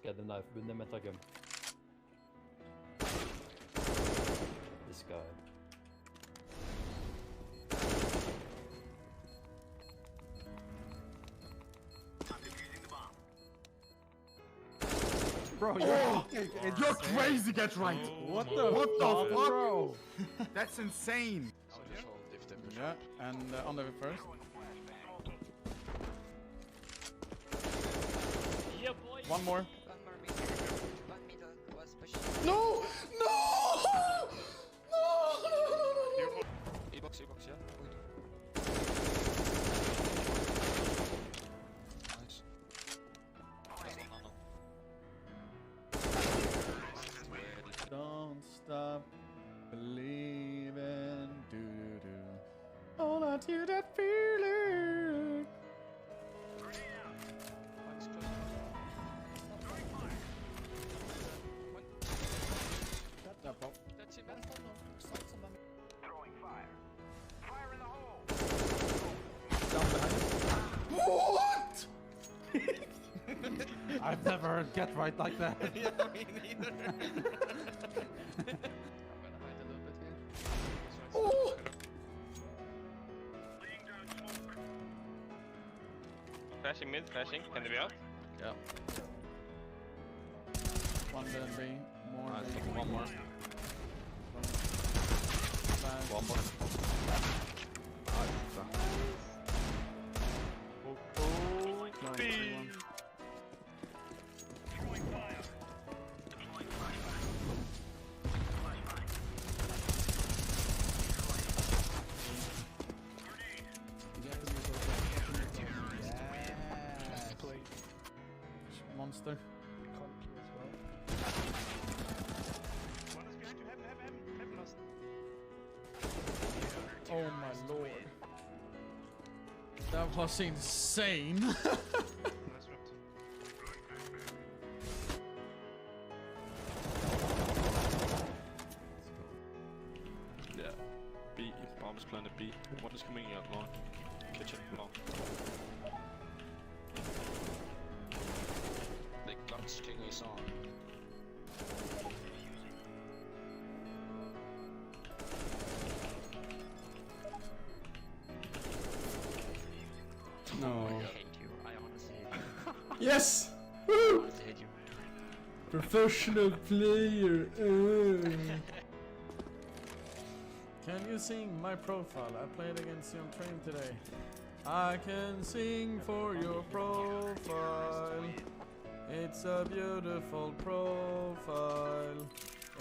Get the knife with the metagun. This guy. Bro, you're crazy, get right! what the fuck, bro? That's insane! Yeah, and on the first. Yeah, boy. One more. One middle was pushing. No! No! No! E-box, yeah. Nice. Don't stop believing. Do. Hold on to that feeling. That's it, man. Throwing fire. Fire in the hole. What? I've never heard get right like that. Yeah, me neither. I'm gonna hide a little bit here. Oh. Laying down smoke. Flashing mid, flashing. Can they be out? Yeah. One then B. More. I B. think one more. Flash. One more. Close, B. 3-1. Throwing fire. Deploying flashbang. Flashbang. Monster. One is behind you. Heaven lost. Oh my lord. That was insane. Nice round. Yeah. B. Bomb is planted B. One is coming out long. Kitchen long. The Glutz King is on. No. I hate you. I honestly hate you. Yes! I Woo! honestly hate you. Professional player. Can you sing my profile? I played against you on train today. I can sing for your profile. It's a beautiful profile.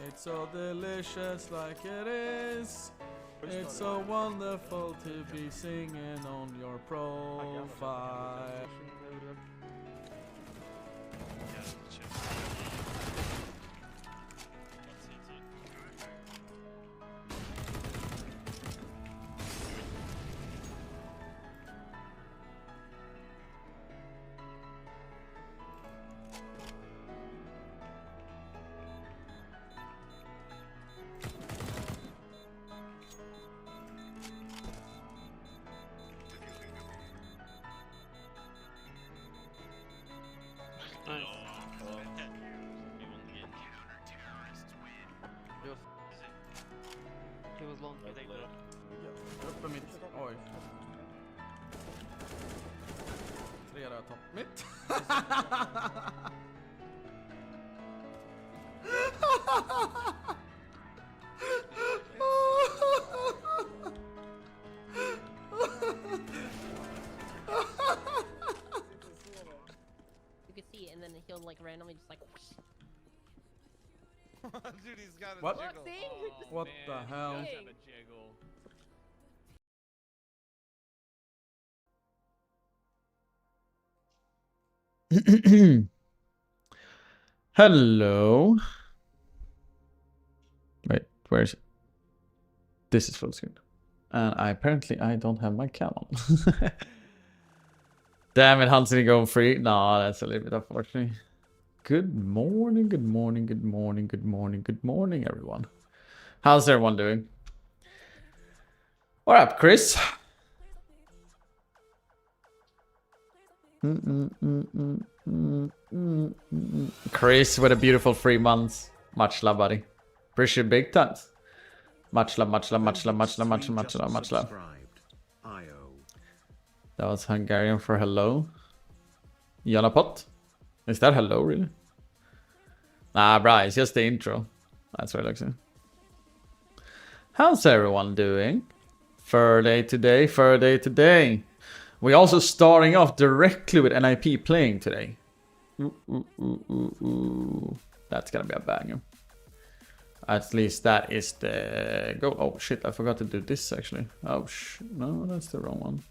It's so delicious like it is. It's so wonderful to be singing on your profile. He was long. Uppe mitt. Oj. 3 röd topp. Mitt. You can see it, and then he'll like randomly just like. Whoosh. Dude, he's got a What? jiggle. See? What the hell? He does have a jiggle. Hello. Wait, where's it? This is full screen. And I don't have my cam on. Damn it, Hansen going free. No, that's a little bit unfortunate. Good morning, good morning, good morning, good morning, good morning, everyone. How's everyone doing? What up, Chris? Chris with a beautiful 3 months. Much love, buddy. Appreciate big times. Much love, much love, much love, much love, much love, much love, much love. That was Hungarian for hello. Janapot? Is that hello, really? Nah, bruh, it's just the intro. That's what it looks like. How's everyone doing? Third day today, third day today. We're also starting off directly with NIP playing today. That's gonna be a banger. At least that is the go. Oh shit, I forgot to do this actually. Oh no, that's the wrong one.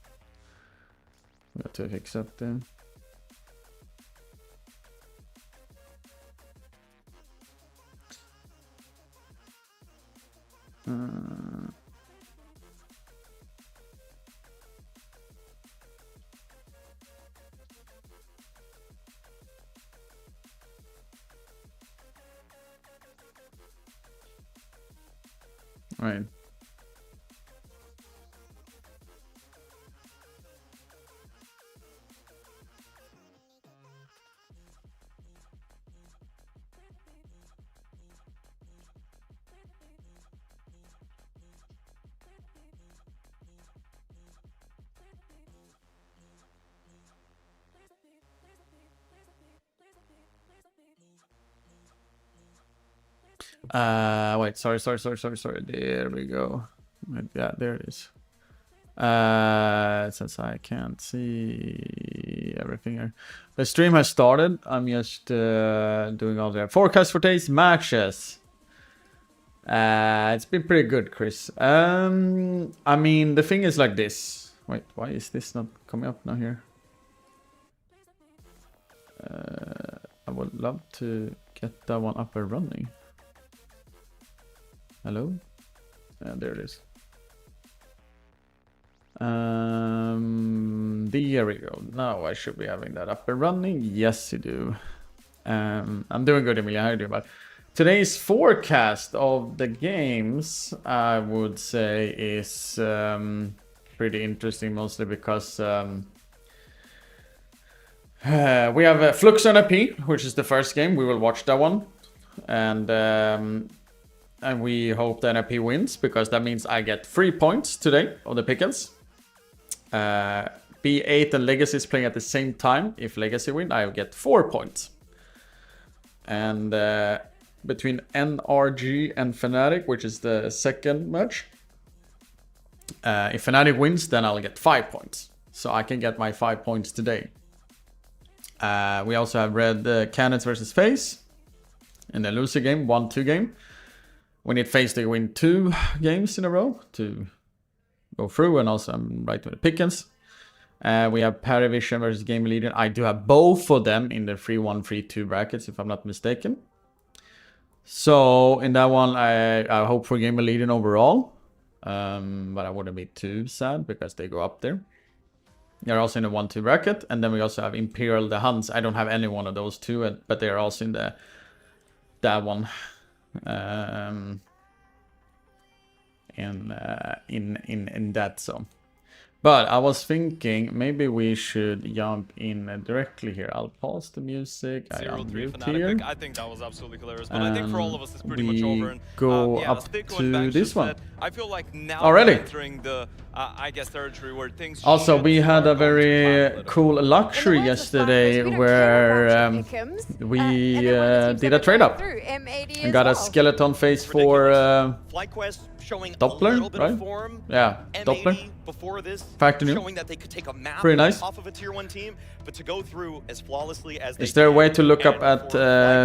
We got to accept it. Right. Wait, sorry. There we go. Yeah, there it is. Since I can't see everything here. The stream has started. I'm just doing all the forecast for today's matches. It's been pretty good, Chris. I mean, the thing is like this. Wait, why is this not coming up now here? I would love to get that one up and running. Hello? There it is. There we go. Now I should be having that up and running. Yes, you do. I'm doing good, Emilia. How are you doing? But today's forecast of the games, I would say, is pretty interesting, mostly because we have Flux on AP, which is the first game. We will watch that one. And we hope the NIP wins, because that means I get 3 points today of the pickings. B8 and Legacy is playing at the same time. If Legacy win, I will get 4 points. And between NRG and Fnatic, which is the second match, if Fnatic wins, then I'll get 5 points. So I can get my 5 points today. We also have Red Cannons versus FaZe in the loser game, 1-2 game. We need FaZe to win 2 games in a row to go through, and also I'm right with the pickings. We have Paravision versus Game Leader. I do have both of them in the 3-1, 3-2 brackets, if I'm not mistaken. So in that one, I hope for Game Leader overall, but I wouldn't be too sad because they go up there. They're also in the 1-2 bracket, and then we also have Imperial the Huns. I don't have any one of those two, but they are also in that one. In that, so but I was thinking maybe we should jump in directly here. I'll pause the music. I unmute here. I think that was absolutely hilarious, but I think for all of us it's pretty much over. And go up to this one. I feel like now already entering the I guess territory where things also we had a very cool luxury yesterday where we did a trade up and got a skeleton face for Doppler, right? Yeah, Doppler. Before this, Factor new. showing that they could take a map pretty nice. off of a tier 1 team, but to go through as flawlessly as they Is there a way to look up at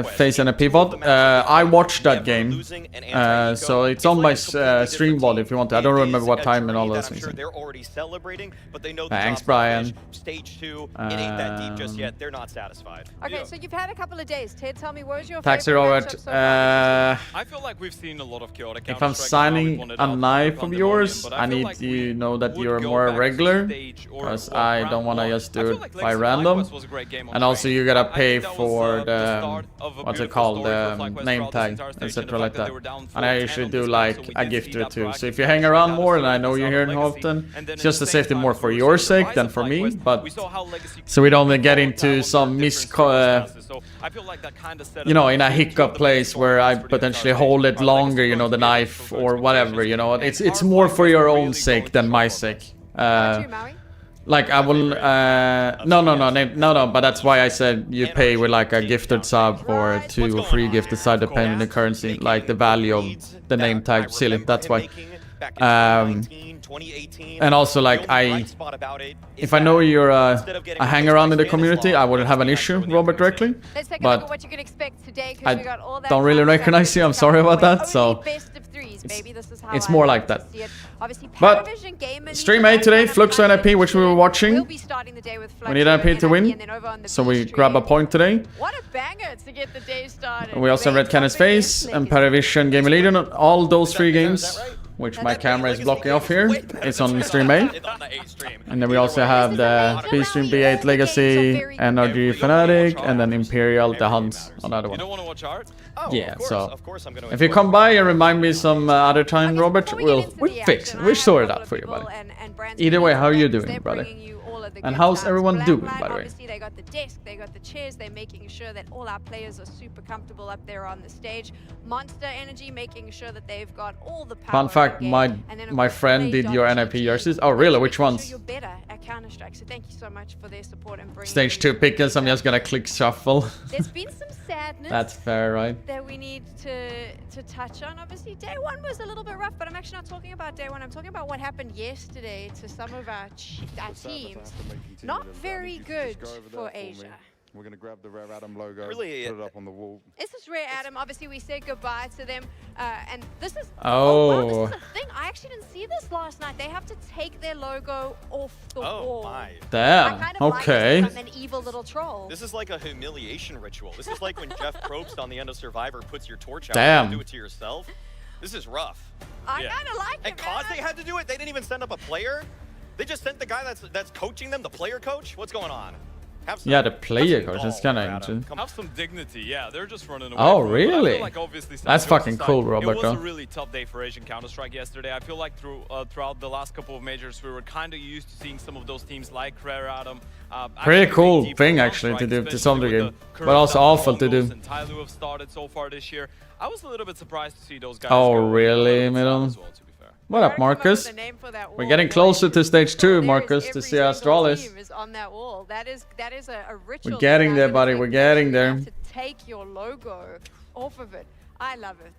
FaZe and a pivot? I watched that game, so it's on my stream VOD if you want to. I don't remember what time and all those things. They're already celebrating, but they know thanks, Brian. Stage 2, it ain't that deep just yet. They're not satisfied. Okay, so you've had a couple of days. Ted, tell me, what was your Taxi favorite Robert. matchup so far? I feel like we've seen a lot of chaotic If I'm signing buying a knife of yours, I need to know that you're more regular, because I don't want to just do it by random. And also you gotta pay for the, what's it called, the name tag, etc. like that. And I usually do like a gift or two. So if you hang around more and I know you're here often, it's just a safety more for your sake than for me. But so we don't get into some you know, in a hiccup place where I potentially hold it longer, you know, the knife or whatever, you know. It's more for your own sake than my sake. Like I will no, but that's why I said you pay with like a gifted sub or 2 or 3 gifted sub depending on the currency, like the value of the name tag. Silly, that's why. And also like if I know you're a hang around in the community, I wouldn't have an issue, Robert, directly. But I don't really recognize you. I'm sorry about that. So it's more like that. But stream 8 today, Flux NIP, which we were watching. We need NIP to win, so we grab a point today. What a banger to get the day started. We also have Red Cannon's Face and Paravision Game Leader. All those 3 games, which my camera is blocking off here, it's on stream 8. And then we also have the B stream B8 Legacy, NRG Fnatic, and then Imperial, the Huns, another one. Yeah, so if you come by and remind me some other time, Robert, we'll fix it. We'll sort it out for you, buddy. Either way, how are you doing, brother? And how's everyone doing, by the way? Obviously, they got the desk, they got the chairs, they're making sure that all our players are super comfortable up there on the stage. Monster Energy making sure that they've got all the power. Fun fact, my friend did your NIP jerseys. Oh, really? Which ones? You're better at Counter-Strike, so thank you so much for their support and bringing Stage 2 pickers, I'm just gonna click shuffle. There's been some sadness. That's fair, right? That we need to touch on. Obviously, day 1 was a little bit rough, but I'm actually not talking about day 1. I'm talking about what happened yesterday to some of our teams. Not very good for Asia. We're going to grab the Rare Adam logo, Really? put it up on the wall. This is Rare Adam. Obviously, we said goodbye to them. And this is... Oh. Wow, this is a thing. I actually didn't see this last night. They have to take their logo off the wall. My. Damn. I kind of Okay. like I'm an evil little troll. This is like a humiliation ritual. This is like when Jeff Probst on the end of Survivor puts your torch out Damn. and you do it to yourself. This is rough. I kind of like it, And cause they had to do it, they didn't even send up a player. They just sent the guy that's coaching them, the player coach. What's going on? Have some, Yeah, the player coach. That's kind of interesting. Have some dignity. Yeah, they're just running away. Oh, from it. really? I feel like obviously That's fucking cool, Robert. It was a really tough day for Asian Counter-Strike yesterday. I feel like throughout the last couple of majors, we were kind of used to seeing some of those teams like Rare Adam. Pretty cool thing, actually, to do to some degree. But also awful to do. And Tyloo have started so far this year. I was a little bit surprised to see those guys. Oh, go really, Middle? as well, to be fair. What up, Marcus? We're getting closer to stage 2, Marcus, to see Astralis. On that wall. That is a ritual. We're getting there, buddy. We're getting there. To take your logo off of it. I love it.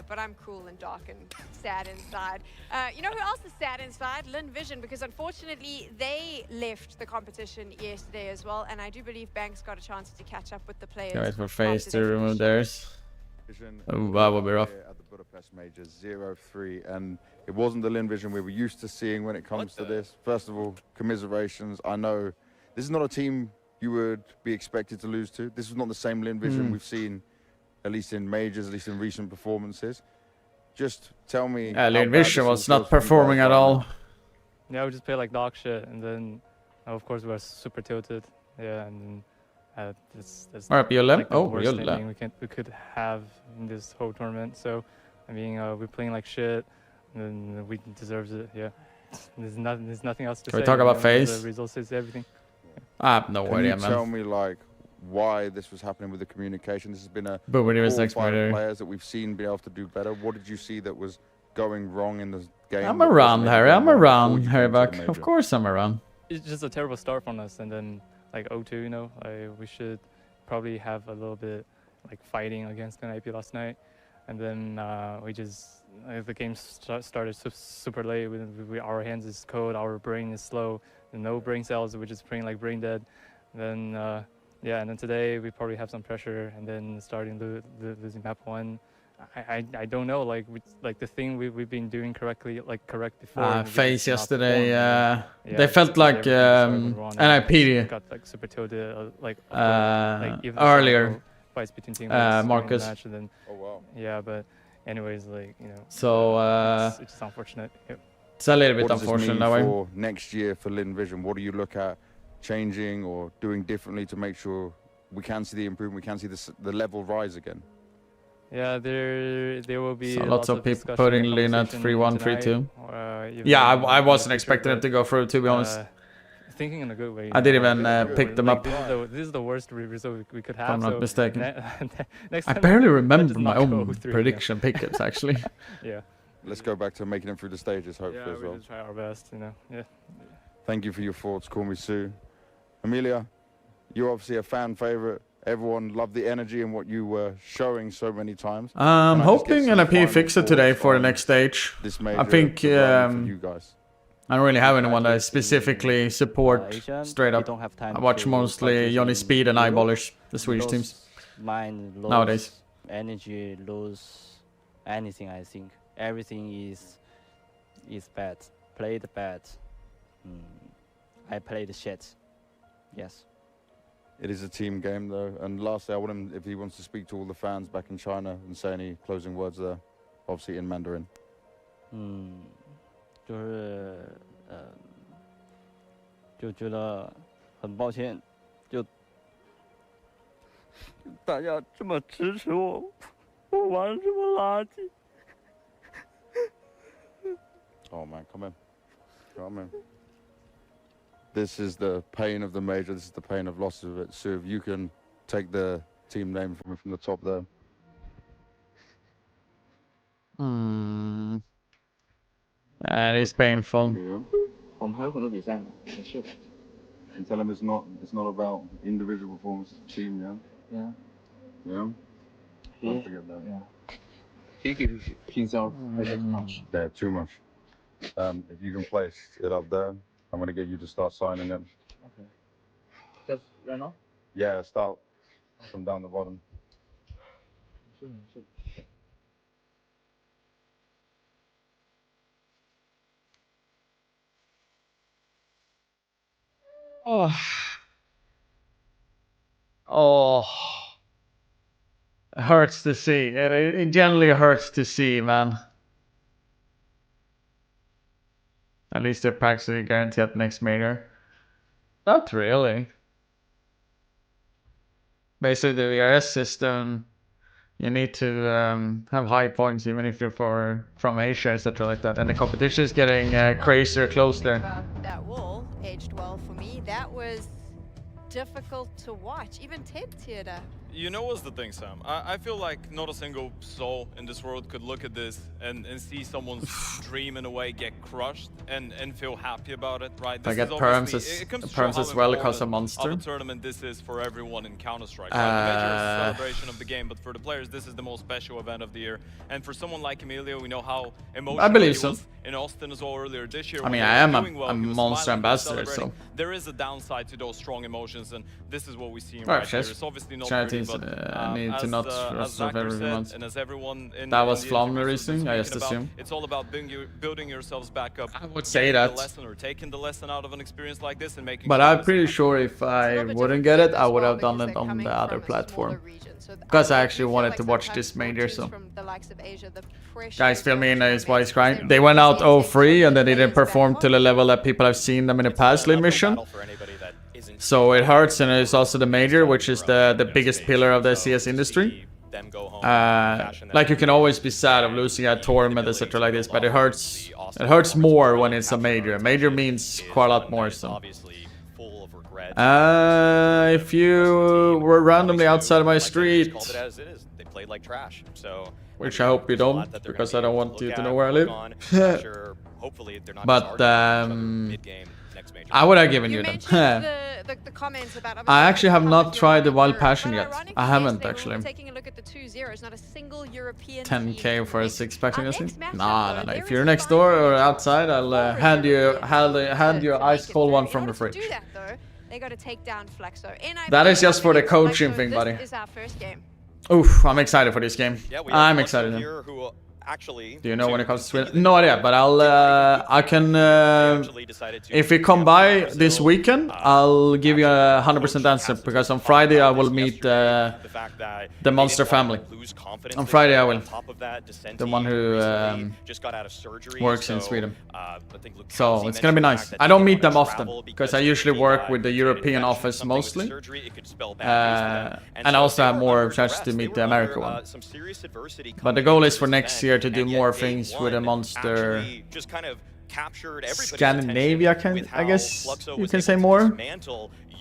But I'm cool and dark and sad inside. You know who else is sad inside? Lin Vision, because unfortunately they left the competition yesterday as well, and I do believe Banks got a chance to catch up with the players. Wait for FaZe to remove theirs. Oh, that would be rough. At the Budapest Major 0-3, and it wasn't the Lin Vision we were used to seeing when it comes to this. First of all, commiserations. I know this is not a team you would be expected to lose to. This is not the same Lin Vision we've seen, at least in majors, at least in recent performances. Just tell me. Lin Vision was not performing at all. Yeah, we just played like dog shit, and then of course we were super tilted. Yeah, and that's Alright, Biola. like the Oh, worst Biola. thing we could have in this whole tournament. So, I mean, we're playing like shit, and then we deserves it. Yeah, there's nothing else to say. Can we talk about you know, FaZe? The results is everything. I have no idea, Can you tell man. me like why this was happening with the communication? This has been a But when he was 4 or next 5 minute. players that we've seen be able to do better. What did you see that was going wrong in the game? I'm that wasn't around, maybe Harry. going I'm wrong before around, you Harry came to the Buck. major? Of course I'm around. It's just a terrible start from us, and then like 0-2, you know, we should probably have a little bit like fighting against an IP last night, and then we just the game started super late. Our hands is cold, our brain is slow, no brain cells. We're just playing like brain dead. Then yeah, and then today we probably have some pressure, and then starting losing map 1. I don't know, like the thing we've been doing correct before. FaZe yesterday, yeah, they felt like NIP got like super tilted, like even earlier. fights between teams Marcus. match, and then, Oh wow. yeah, but anyways, like, you know. So it's just unfortunate. Yep. it's a little bit What does this unfortunate mean that way. for next year for Lin Vision? What do you look at changing or doing differently to make sure we can see the improvement, we can see the level rise again? Yeah, there will be So lots of people discussion putting and Lin at conversation 3-1, tonight, 3-2. even Yeah, in I the wasn't future, expecting but, them to go through, to be honest. Thinking in a good way. I didn't even pick them up. This is the worst result we could have. If I'm not so mistaken. Next I time, barely let's remember just my not go own through, prediction pickups, actually. Yeah. Let's go back to making them through the stages, hopefully, Yeah, as well. we will try our best, you know. Yeah. Thank you for your thoughts, Call Me Sue. Amelia, you're obviously a fan favorite. Everyone loved the energy and what you were showing so many times. I'm Can I just get hoping some NIP final fix it today thoughts for the on next stage. this I major think development for you guys? I don't really have anyone that I specifically support straight up. Don't have time I watch to mostly focus Johnny in Speed and Europe. Eyeballers, the Swedish Lose teams. Mind, lose Nowadays. energy, lose anything. I think everything is bad. Played bad. I played shit. Yes. It is a team game, though. And lastly, I want him, if he wants to speak to all the fans back in China and say any closing words there, obviously in Mandarin. 就觉得很抱歉，就大家这么支持我，我玩这么垃圾。Oh man, come in. Come in. This is the pain of the major. This is the pain of loss of it. So if you can take the team name from the top there. That is painful. And tell him it's not about individual performance, it's team, yeah? Yeah. Yeah? Don't forget that. Yeah. He gives himself too much. Yeah, too much. If you can place it up there, I'm going to get you to start signing it. Okay. Just right now? Yeah, start from down the bottom. Oh. Oh. It hurts to see. It generally hurts to see, man. At least they're practically guaranteed at the next major. Not really. Basically, the VRS system, you need to have high points even if you're from Asia, etc. like that. And the competition is getting crazier close there. That wall aged well for me. That was difficult to watch. Even Ted teared up. You know what's the thing, Sam? I feel like not a single soul in this world could look at this and see someone's dream in a way get crushed and feel happy about it, right? I get perms as well because of Monster. Of a tournament this is for everyone in Counter-Strike. Right? The major is a celebration of the game, but for the players, this is the most special event of the year. And for someone like Emilio, we know how emotional I believe he so. was in Austin as well earlier this year. I mean, I am a Monster ambassador, so there is a downside to those strong emotions, and this is what we see right right here. It's obviously not charities pretty, but need to not serve everyone. and as everyone in that was in Flom the reasoning, I just assume. It's all about building yourselves back up. I would say the that. lesson or taking the lesson out of an experience like this and making. But I'm pretty sure if I wouldn't get it, I would have done it on the other platform. Because I actually wanted to watch this major, so. Guys, fill me in is why he's crying. They went out 0-3 and then they didn't perform to the level that people have seen them in the past Lin mission. So it hurts, and it's also the major, which is the biggest pillar of the CS industry. Like you can always be sad of losing a tournament, etc. like this, but it hurts more when it's a major. Major means quite a lot more, so. If you were randomly outside of my street, which I hope you don't, because I don't want you to know where I live. But I would have given you them. I actually have not tried the Wild Passion yet. I haven't actually. 10k for a 6-pack in this thing? Nah. If you're next door or outside, I'll hand you ice cold one from the fridge. They got to take down Flexo. That is just for the coaching thing, buddy. This is our first game. Oof, I'm excited for this game. Yeah, I'm excited. Here who actually... Do you know when it comes to Sweden? No idea, but I can, if we come by this weekend, I'll give you a 100% answer, because on Friday I will meet the Monster family. On Friday I will. The one who works in Sweden. So it's gonna be nice. I don't meet them often, because I usually work with the European office mostly. And I also have more chances to meet the American one. But the goal is for next year to do more things with a Monster. Scandinavia, I guess you can say more.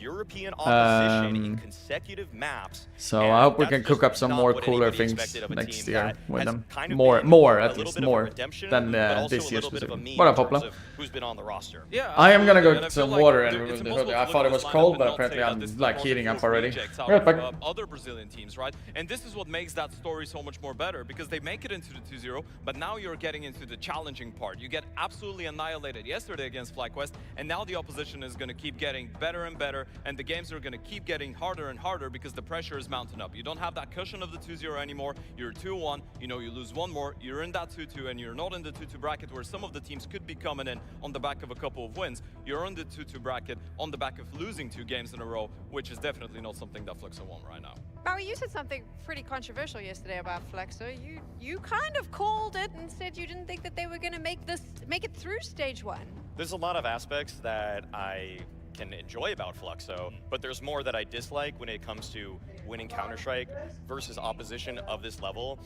European opposition in consecutive maps. So I hope we can cook up some more cooler things next year with them. More at least, more than this year's specifically. What up, Hopla? Who's been on the roster? Yeah, I am gonna go get some water and remove the hoodie. I thought it was cold, but apparently I'm like heating up already. Right back. Other Brazilian teams, right? And this is what makes that story so much more better, because they make it into the 2-0, but now you're getting into the challenging part. You get absolutely annihilated yesterday against FlyQuest, and now the opposition is going to keep getting better and better, and the games are going to keep getting harder and harder because the pressure is mounting up. You don't have that cushion of the 2-0 anymore. You're 2-1, you know, you lose one more, you're in that 2-2, and you're not in the 2-2 bracket where some of the teams could be coming in on the back of a couple of wins. You're in the 2-2 bracket on the back of losing 2 games in a row, which is definitely not something that Fluxo want right now. Maui, you said something pretty controversial yesterday about Fluxo. You kind of called it and said you didn't think that they were going to make it through stage 1. There's a lot of aspects that I can enjoy about Fluxo, but there's more that I dislike when it comes to winning Counter-Strike versus opposition of this level.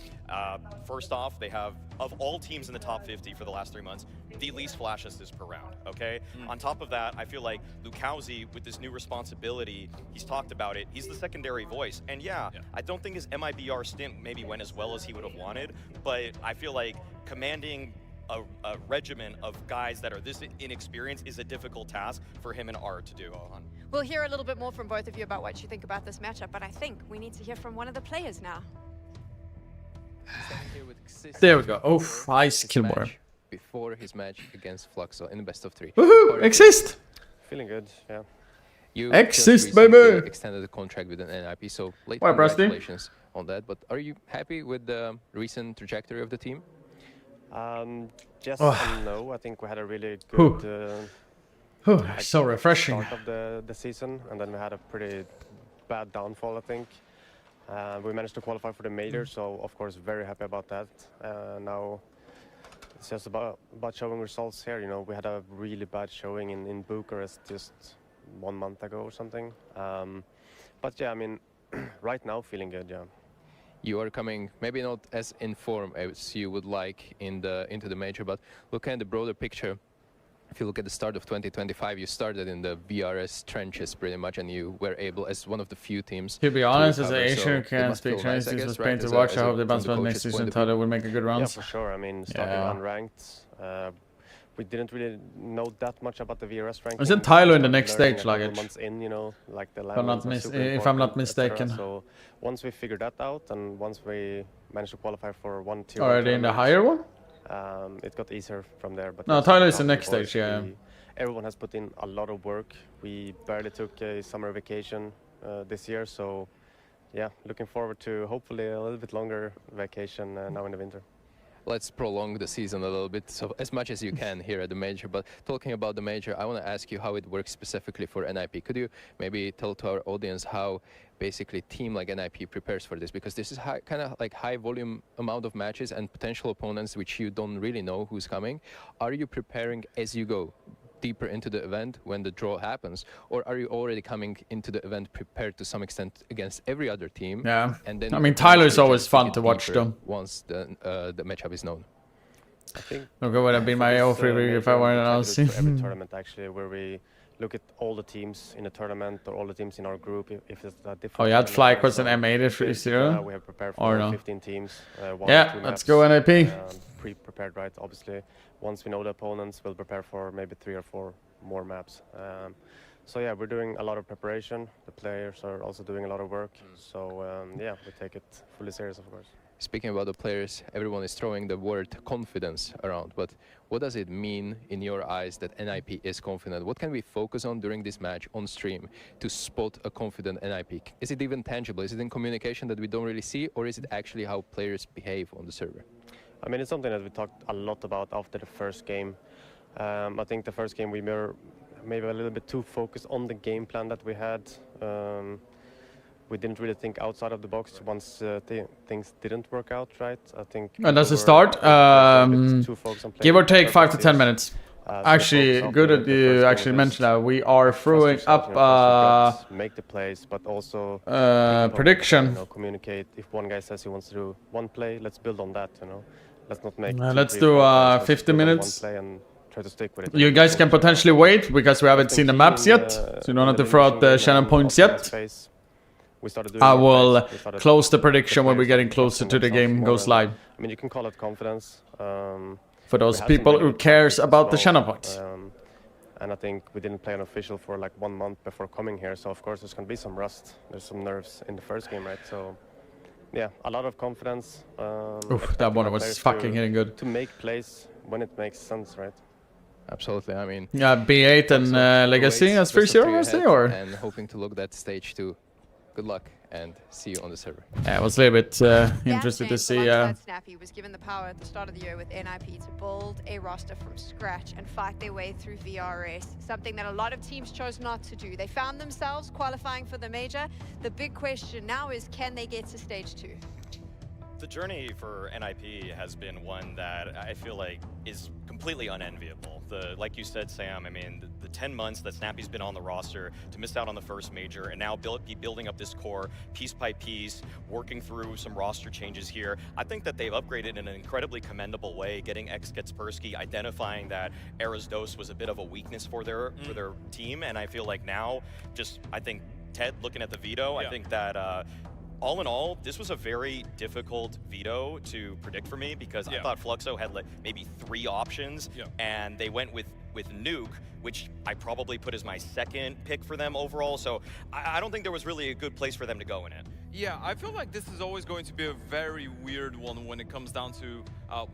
First off, they have, of all teams in the top 50 for the last 3 months, the least flash assists per round, okay? On top of that, I feel like Lukowski, with this new responsibility, he's talked about it, he's the secondary voice. And yeah, I don't think his MIBR stint maybe went as well as he would have wanted, but I feel like commanding a regiment of guys that are this inexperienced is a difficult task for him and Art to do. We'll hear a little bit more from both of you about what you think about this matchup, but I think we need to hear from one of the players now. There we go. Oh, Ice Killmore. Before his match against Fluxo in the best of 3. Woohoo! Exist! Feeling good, yeah. You Exist, baby! Extended the contract with an NIP, so late Why, congratulations on that. But are you happy with the recent trajectory of the team? Yes and no. I think we had a really good so refreshing start of the season, and then we had a pretty bad downfall, I think. We managed to qualify for the major, so of course very happy about that. Now it's just about showing results here. You know, we had a really bad showing in Bucharest just 1 month ago or something. But yeah, I mean, right now feeling good, yeah. You are coming maybe not as in form as you would like into the major, but looking at the broader picture, if you look at the start of 2025, you started in the VRS trenches pretty much, and you were able, as one of the few teams, to be honest, as an Asian who can't speak Chinese, this was pain to watch. I hope they bounce back next season. Tyler will make a good round. Yeah, for sure. I mean, starting unranked, we didn't really know that much about the VRS ranking. Isn't Tyler in the next stage, like months in, you know, like the if I'm not mistaken. So once we figured that out, and once we managed to qualify for 1 tier, are they in the higher one? It got easier from there. But no, Tyler is the next stage. Yeah. Everyone has put in a lot of work. We barely took a summer vacation this year, so yeah, looking forward to hopefully a little bit longer vacation now in the winter. Let's prolong the season a little bit, so as much as you can here at the major. But talking about the major, I want to ask you how it works specifically for NIP. Could you maybe tell to our audience how basically a team like NIP prepares for this? Because this is kind of like high volume amount of matches and potential opponents which you don't really know who's coming. Are you preparing as you go deeper into the event when the draw happens, or are you already coming into the event prepared to some extent against every other team? Yeah, and then I mean, Tyler is always fun to watch though. Once the matchup is known. I think okay, would have been my O3 if I weren't announced. Every tournament actually, where we look at all the teams in the tournament or all the teams in our group. If it's a different. Oh, you had FlyQuest and M8 we have prepared for 15 teams. Yeah, let's go NIP. Pre-prepared, right? Obviously, once we know the opponents, we'll prepare for maybe 3 or 4 more maps. So yeah, we're doing a lot of preparation. The players are also doing a lot of work. So yeah, we take it fully serious, of course. Speaking about the players, everyone is throwing the word confidence around, but what does it mean in your eyes that NIP is confident? What can we focus on during this match on stream to spot a confident NIP? Is it even tangible? Is it in communication that we don't really see, or is it actually how players behave on the server? I mean, it's something that we talked a lot about after the first game. I think the first game we were maybe a little bit too focused on the game plan that we had. We didn't really think outside of the box once things didn't work out, right? I think. And as a start, give or take 5 to 10 minutes. Actually, good that you actually mentioned that. We are throwing up make the plays, but also prediction. You know, communicate. If one guy says he wants to do one play, let's build on that. You know, let's not make. Let's do 50 minutes. One play and try to stick with it. You guys can potentially wait because we haven't seen the maps yet, so you don't have to throw out the Shannon points yet. I will close the prediction when we're getting closer to the game goes live. I mean, you can call it confidence. For those people who cares about the Shannon points. And I think we didn't play an official for like 1 month before coming here, so of course there's going to be some rust. There's some nerves in the first game, right? So, yeah, a lot of confidence. Oof, that one was fucking hitting good. To make plays when it makes sense, right? Absolutely, I mean... Yeah, B8 and Legacy as 3-0 was they, or? And hoping to look that stage too. Good luck and see you on the server. Yeah, I was a little bit interested to see... Snappy was given the power at the start of the year with NIP to build a roster from scratch and fight their way through VRS, something that a lot of teams chose not to do. They found themselves qualifying for the major. The big question now is, can they get to stage 2? The journey for NIP has been one that I feel like is completely unenviable. Like you said, Sam, I mean, the 10 months that Snappy's been on the roster, to miss out on the first major, and now be building up this core piece by piece, working through some roster changes here. I think that they've upgraded in an incredibly commendable way, getting Kaspersky, identifying that Era's Dose was a bit of a weakness for their team, and I feel like now, I think Ted, looking at the veto, I think that all in all, this was a very difficult veto to predict for me because I thought Fluxo had like maybe 3 options, and they went with Nuke, which I probably put as my second pick for them overall. So I don't think there was really a good place for them to go in it. Yeah, I feel like this is always going to be a very weird one when it comes down to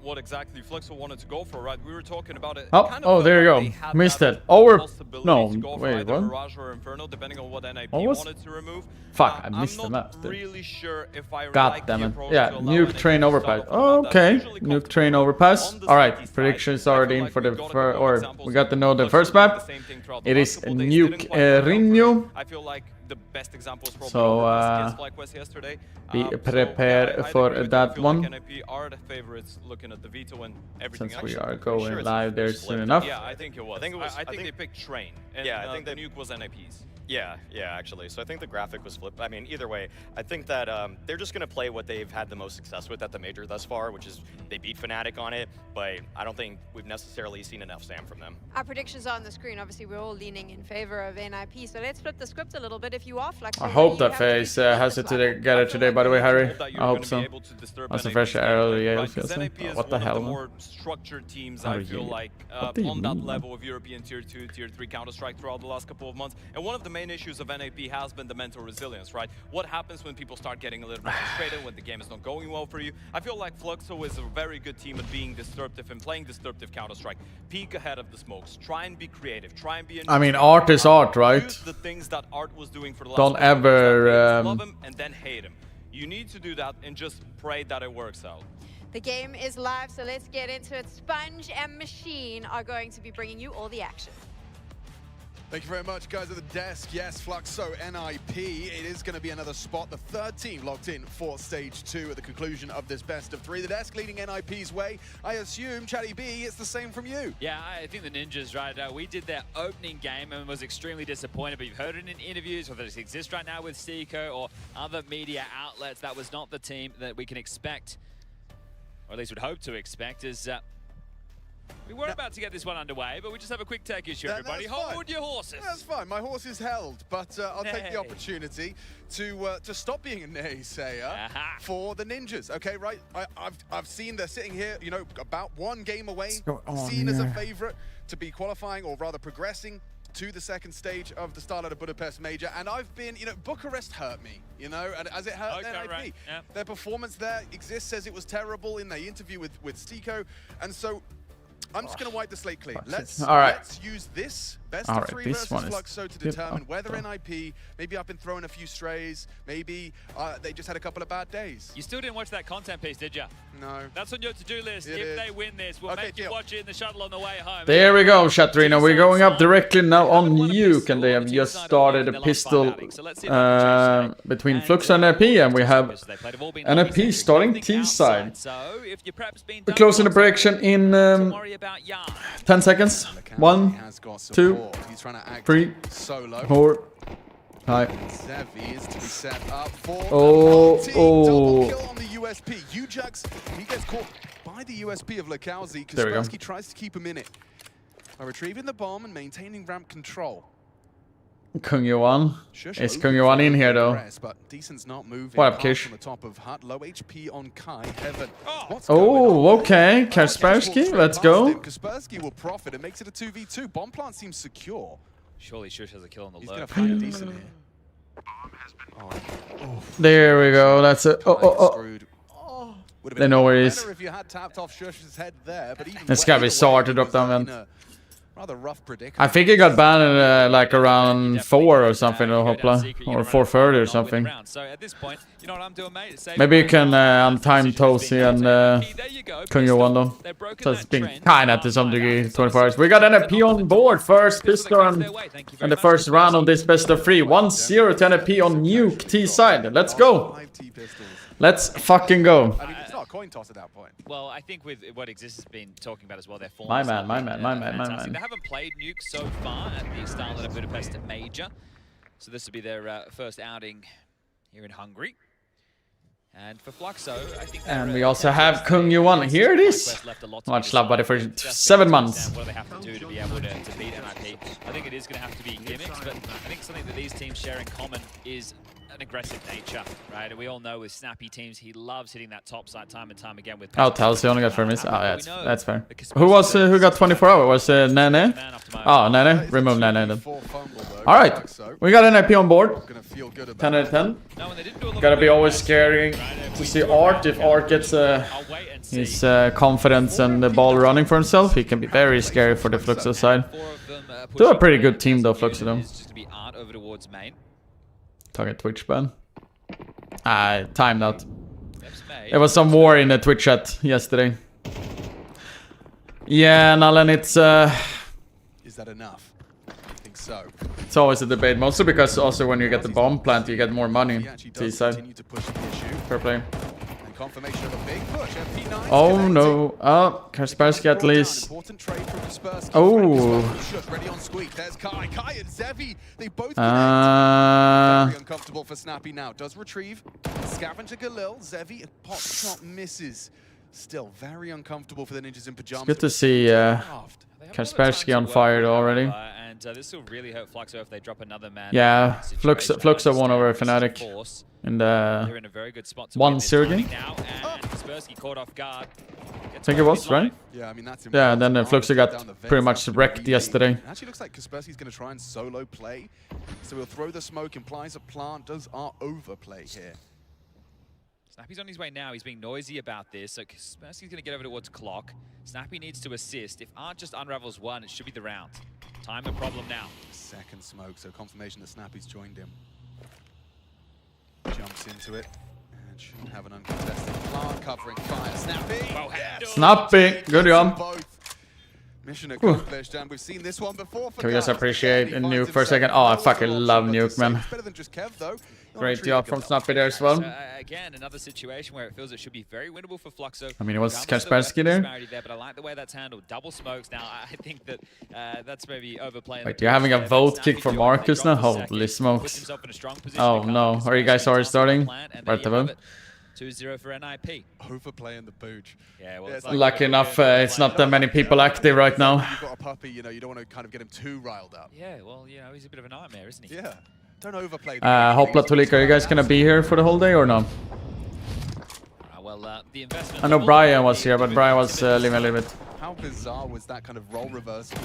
what exactly Fluxo wanted to go for, right? We were talking about it. Oh, there you go. Missed it. No, wait, what? Mirage or Inferno, depending on what NIP wanted to remove. Fuck, I missed the map. I'm not really sure if I God damn it. Yeah, nuke train overpass. Oh, okay. Nuke train overpass. Alright, predictions already in for the or we got to know the first map. It is nuke Rinnu. I feel like the best example is probably so FlyQuest yesterday. Be prepared for that one. NIP are the favorites looking at the veto and everything. Since we are going live there soon enough. Yeah, I think it was. I think they picked Train. And, yeah, I think the nuke was NIP's. Yeah, actually. So I think the graphic was flipped. I mean, either way, I think that they're just going to play what they've had the most success with at the major thus far, which is they beat Fnatic on it, but I don't think we've necessarily seen enough Sam from them. Our predictions are on the screen. Obviously, we're all leaning in favor of NIP, so let's flip the script a little bit. If you are Fluxo, I together that FaZe has it together today, by the way, Harry. I hope so. That's a fresh arrow, yeah, what the hell? More structured teams, I feel like, on that level of European Tier 2, Tier 3 Counter-Strike throughout the last couple of months. And one of the main issues of NIP has been the mental resilience, right? What happens when people start getting a little bit frustrated, when the game is not going well for you? I feel like Fluxo is a very good team at being disruptive and playing disruptive Counter-Strike. Peek ahead of the smokes, try and be creative, try and be... I mean, art is art, right? Use the things that Art was doing for the last Don't ever... love him and then hate him. You need to do that and just pray that it works out. The game is live, so let's get into it. Sponge and Machine are going to be bringing you all the action. Thank you very much, guys at the desk. Yes, Fluxo, NIP. It is going to be another spot. The third team locked in for Stage 2 at the conclusion of this best of 3. The desk leading NIP's way. I assume, Chatty B, it's the same from you. Yeah, I think the Ninjas, right? We did their opening game and was extremely disappointed, but you've heard it in interviews, whether it exists right now with Seiko or other media outlets. That was not the team that we can expect, or at least would hope to expect, is... we were about to get this one underway, but we just have a quick tech issue, everybody. Hold your horses. That's fine. My horse is held, but I'll take the opportunity to stop being a naysayer for the Ninjas. Okay, right? I've seen they're sitting here, you know, about 1 game away, seen as a favorite to be qualifying or rather progressing to the second stage of the StarLadder Budapest Major, and I've been, you know, Bucharest hurt me, you know, and as it hurt NIP. Right. Yeah. Their performance there exists, says it was terrible in the interview with Seiko, and so I'm just going to wipe the slate clean. Let's use this Best All of right, 3 this versus one is Fluxo to good determine up, whether though. NIP, maybe up and throwing a few strays, maybe they just had a couple of bad days. You still didn't watch that content piece, did you? No. That's on your to-do list. It if is. they win this, we'll make you watch it in the shuttle on the way home. There we go, Shatrina. We're going up directly now on Nuke, and they have just started a pistol between Fluxo and NIP, and we have NIP starting T side. We're closing the prediction in 10 seconds. 1, 2, 3, 4. Hi. Zevi is to be set up for Oh, double kill oh. on the USP. Ujax, he gets caught by the USP of Lekowski. There we go. Kaspersky tries to keep him in it by retrieving the bomb and maintaining ramp control. Kung Yuan. Is Kung Yuan in here though? But Decent's not moving. What up, Pass Kish? on the top of Hut, low HP on Kai. Heaven. What's Oh, okay. Kaspersky, let's go. Kaspersky will profit. It makes it a 2v2. Bomb plant seems secure. Surely Shush has a kill on the He's low. going to find a Decent here. There we go. That's it. Oh. They know where he is. If you had tapped off Shush's head there, but even It's gotta be Sar to drop down, in man. a rather rough predicament. I think he got banned like around 4 or something, or Hopla, or 4:30 or something. So at this point, you know what I'm doing, mate? Save Maybe you can untime Tosi and Kung Yuan though. So it's been kinda to some degree 24 hours. We got NFP on board. First pistol and the first round on this best of 3. 1-0 to NFP on Nuke T side. Let's go. Let's fucking go. I mean, it's not a coin toss at that point. Well, I think with what Exist has been talking about as well, their form. My is man, my fantastic. man, my man. They haven't played Nuke so far at the StarLadder Budapest Major, so this will be their first outing here in Hungary. And for Fluxo, I think. And we also have Kung Yuan. Here it is. Much love, buddy, for 7 months. What do they have to do to be able to beat NIP? I think it is going to have to be gimmicks, but I think something that these teams share in common is an aggressive nature, right? And we all know with Snappy teams, he loves hitting that top side time and time again with. Oh, Telsey only got 4 minutes. Oh, that's fair. Who got 24 hours? Was it Nene? Oh, Nene. Remove Nene then. All right, we got NIP on board. 10 out of 10. Gotta be always scary to see Art. If Art gets his confidence and the ball running for himself, he can be very scary for the Fluxo side. They're a pretty good team though, Fluxo though. Target Twitch ban. Timed out. There was some war in the Twitch chat yesterday. Yeah, Nalan, it's Is that enough? I think so. It's always a debate, mostly because also when you get the bomb plant, you get more money. T side. Per play. Confirmation of a big push. MP9 Oh no. Oh, Kaspersky at least. Oh. Ready on squeak. There's Kai. Kai and Zevi. They both very uncomfortable for Snappy now. Does retrieve. Scavenger Galil. Zevi. Pop shot misses. Still very uncomfortable for the ninjas in pajamas. It's good to see Kaspersky on fire already. And this will really hurt Fluxo if they drop another man. Yeah, Fluxo won over Fnatic in the 1-0 game. I think it was, right? Yeah, I mean that's yeah, and then Fluxo got pretty much wrecked yesterday. It actually looks like Kaspersky's going to try and solo play. So he'll throw the smoke, implies a plant, does our overplay here. Snappy's on his way now. He's being noisy about this. So Kaspersky's going to get over towards Clock. Snappy needs to assist. If Art just unravels one, it should be the round. Time a problem now. Second smoke, so confirmation that Snappy's joined him. Jumps into it. And shouldn't have an uncontested plant covering fire. Snappy! Well, yes. Snappy! Good job. Mission accomplished, and we've seen this one before. Can we just appreciate Nuke for a second? Oh, I fucking love Nuke, man. Better than just Kev, though. Great job from Snappy there as well. So, again, another situation where it feels it should be very winnable for Fluxo. I mean, it was Kaspersky there. But I like the way that's handled. Double smokes. Now, I think that that's maybe overplaying. Wait, you're having a vote kick for Marcus now? Holy smokes. Oh no, are you guys already starting? Right, 2-0 for NIP. Overplaying the booch. Yeah, well, it's lucky enough, it's not that many people active right now. You've got a puppy, you know, you don't want to kind of get him too riled up. Yeah, well, you know, he's a bit of a nightmare, isn't he? Yeah. Don't overplay. Hopla Tulik, are you guys gonna be here for the whole day or no? Well, the investment I know Brian was here, but Brian was leaving a little bit. How bizarre was that kind of role reversal?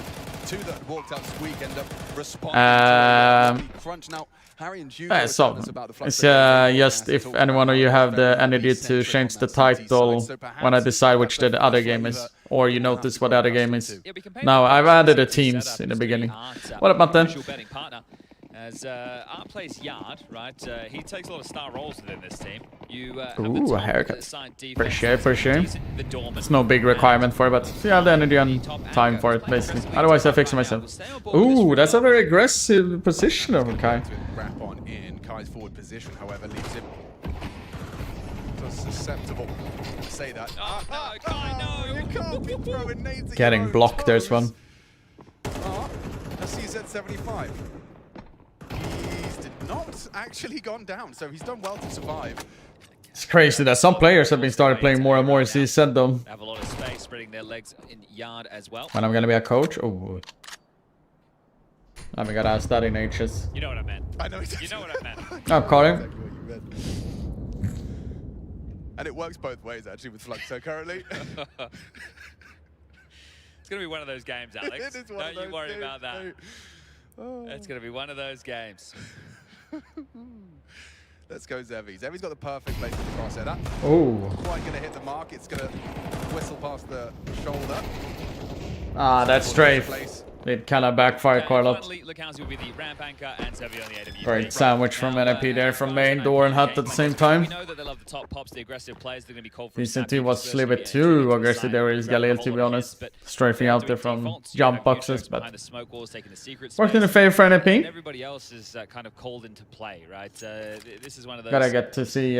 Two that walked out squeak end up responding to crunch. Now, Harry and Hugo So told us about the it's Fluxo game just if anyone of you have the energy to change the title when I decide which the other game is, or you notice what the other game is. Now I've added the teams in the beginning. What about then? As Art plays Yard, right? He takes a lot of star roles within this team. You Ooh, a haircut. For sure. It's no big requirement for it, but you have the energy and time for it, basically. Otherwise, I fix it myself. Ooh, that's a very aggressive position of Kai. Wrap on in Kai's forward position, however, leaves him susceptible to say that. You can't be throwing nades at Getting your own blocked, there's toes. one. He's at 75. He's did not actually gone down, so he's done well to survive. It's crazy that some players have been started playing more and more as he said though. Have a lot of space, spreading their legs in Yard as well. When I'm gonna be a coach? Oh. I'm gonna ask that in HS. You know what I meant. I know exactly. You know what I meant. I'm calling. Exactly what you meant. And it works both ways actually with Fluxo currently. It's gonna be one of those games, Alex. It is one Don't of you worry those about that. games, Oh. It's gonna be one of those games. Let's go Zevi. Zevi's got the perfect place for the crosshair. That Oh. quite gonna hit the mark. It's gonna whistle past the shoulder. Ah, that strafe. It kind of backfired quite a lot. Great sandwich from NIP there from main door and hut at the same time. Decent team was a little bit too aggressive there with Galil, to be honest. Strafing out there from jump boxes, but worked in the favor for NIP. Everybody else is kind of called into play, right? This is one of those Gotta get to see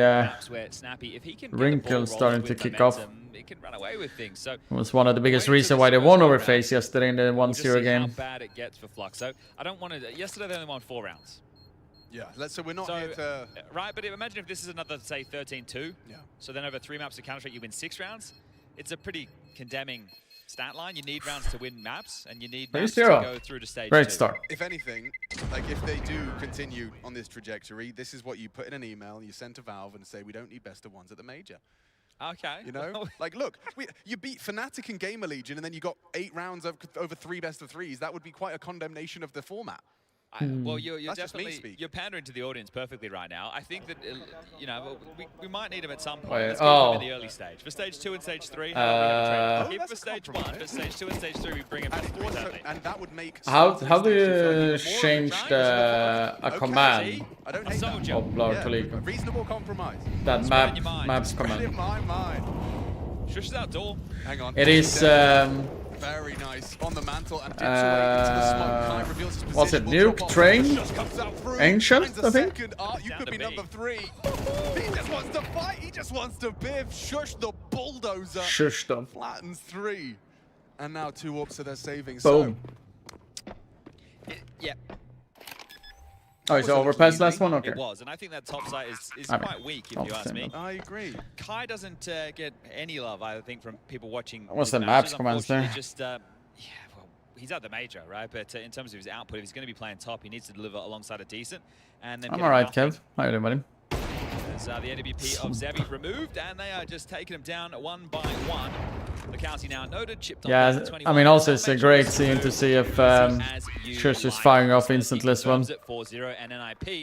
Wrinkle starting to kick off. It can run away with things. So it was one of the biggest reasons why they won over FaZe yesterday in the 1-0 game. How bad it gets for Fluxo. I don't want to. Yesterday they only won 4 rounds. Yeah, so we're not here to... Right, but imagine if this is another, say, 13-2. Yeah. So then over 3 maps of Counter-Strike you win 6 rounds. It's a pretty condemning stat line. You need rounds to win maps, and you need maps to go through to stage 2. Great start. If anything, like if they do continue on this trajectory, this is what you put in an email, you send to Valve and say, we don't need best of ones at the major. Okay. You know, like, look, you beat Fnatic and Gamer Legion, and then you got 8 rounds over 3 best of 3s. That would be quite a condemnation of the format. Well, you're definitely pandering to the audience perfectly right now. I think that you know we might need him at some point. Let's get him in the early stage. For stage 2 and stage 3, how keep him for stage 1. For stage 2 and stage 3, we bring him back. And that would make how do you change a command of Blower to League? Reasonable compromise. That maps command. In my mind. Shush that door. Hang on. It is very nice on the mantle and dips away into the smoke. Kai reveals his position. what's it? Nuke, Train, Ancient, I think? You could be number 3. He just wants to fight. He just wants to biff. Shush the bulldozer. Shush them. Flattens 3. And now 2 up, so they're saving. Boom. Yeah. Oh, is it overpass last one? Okay. It was, and I think that top side is quite weak, if you ask me. I agree. Kai doesn't get any love, I think, from people watching. What's the maps commands there? Just, yeah, well, he's at the major, right? But in terms of his output, if he's going to be playing top, he needs to deliver alongside a decent. And then I'm alright, Kev. How are you doing, buddy? There's the AWP of Zevi removed, and they are just taking him down 1 by 1. The county now noted, chipped on. Yeah, I mean, also it's a great scene to see if Shush is firing off instantly as well. 4-0,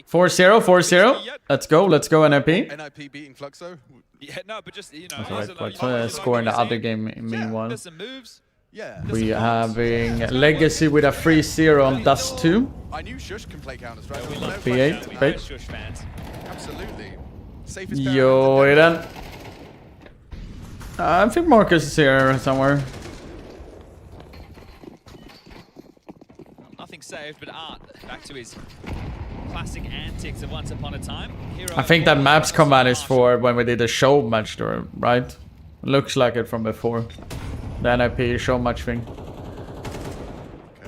4-0. Let's go, NIP. NIP beating Fluxo. Yeah, no, but just, you know. Let's score in the other game meanwhile. There's some moves. Yeah. We are having Legacy with a 3-0 on Dust 2. I knew Shush can play Counter-Strike. B8, wait. Absolutely. Safest Yo, Eden. I think Marcus is here somewhere. Nothing saved, but Art back to his classic antics of Once Upon a Time. I think that maps command is for when we did a show match there, right? Looks like it from before. The NIP show match thing.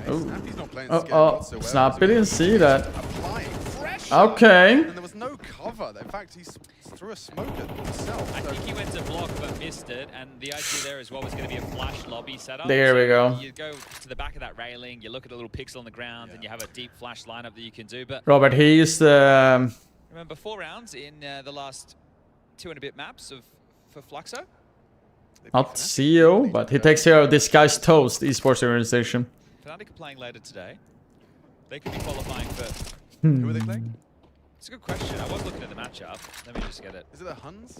Oh, Snappy didn't see that. Okay. And there was no cover. In fact, he threw a smoke at himself. I think he went to block but missed it, and the idea there as well was going to be a flash lobby setup. There we go. You go to the back of that railing, you look at a little pixel on the ground, and you have a deep flash lineup that you can do. But Robert, he's remember 4 rounds in the last 2 and a bit maps for Fluxo. Not CEO, but he takes care of Disguised Toast esports organization. Fnatic are playing later today. They could be qualifying for. Who are they playing? It's a good question. I was looking at the matchup. Let me just get it. Is it the Huns?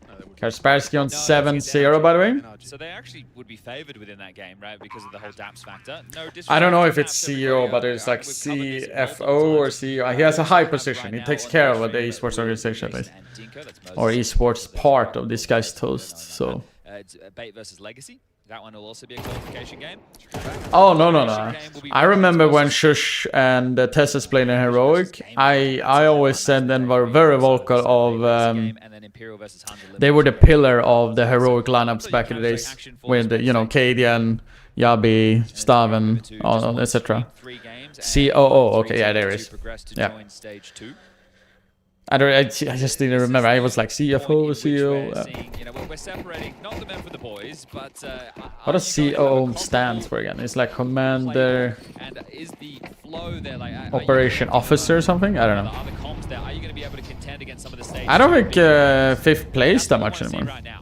No, they would be. Kaspersky on 7-0, by the way. So they actually would be favored within that game, right? Because of the whole DAPS factor. No I don't know if disrespect it's to CEO, but Rio, it's like we've covered this multiple CFO or times. CEO. He has a high position. Right He now takes on care of stream, the esports organization at least. and Dinko, that's Or Moses. esports part of this guy's toast, so... It's Bait versus Legacy. That one will also be a qualification game. Oh, no. I remember when Shush and Tessas played in Heroic, I always said then were very vocal of... they were the pillar of the Heroic lineups back in the days. With, you know, Cadian, Yabi, Staven, etc. COO, okay, yeah, there is. Yeah. I just didn't remember. I was like CFO, CEO. You know, we're separating not the men from the boys, but what does COO stands for again? It's like Commander, and is the flow there like Operation Officer or something? I don't know. Are the comms there? Are you going to be able to contend against some of the stage? I don't think 5th place that much anymore. Right now.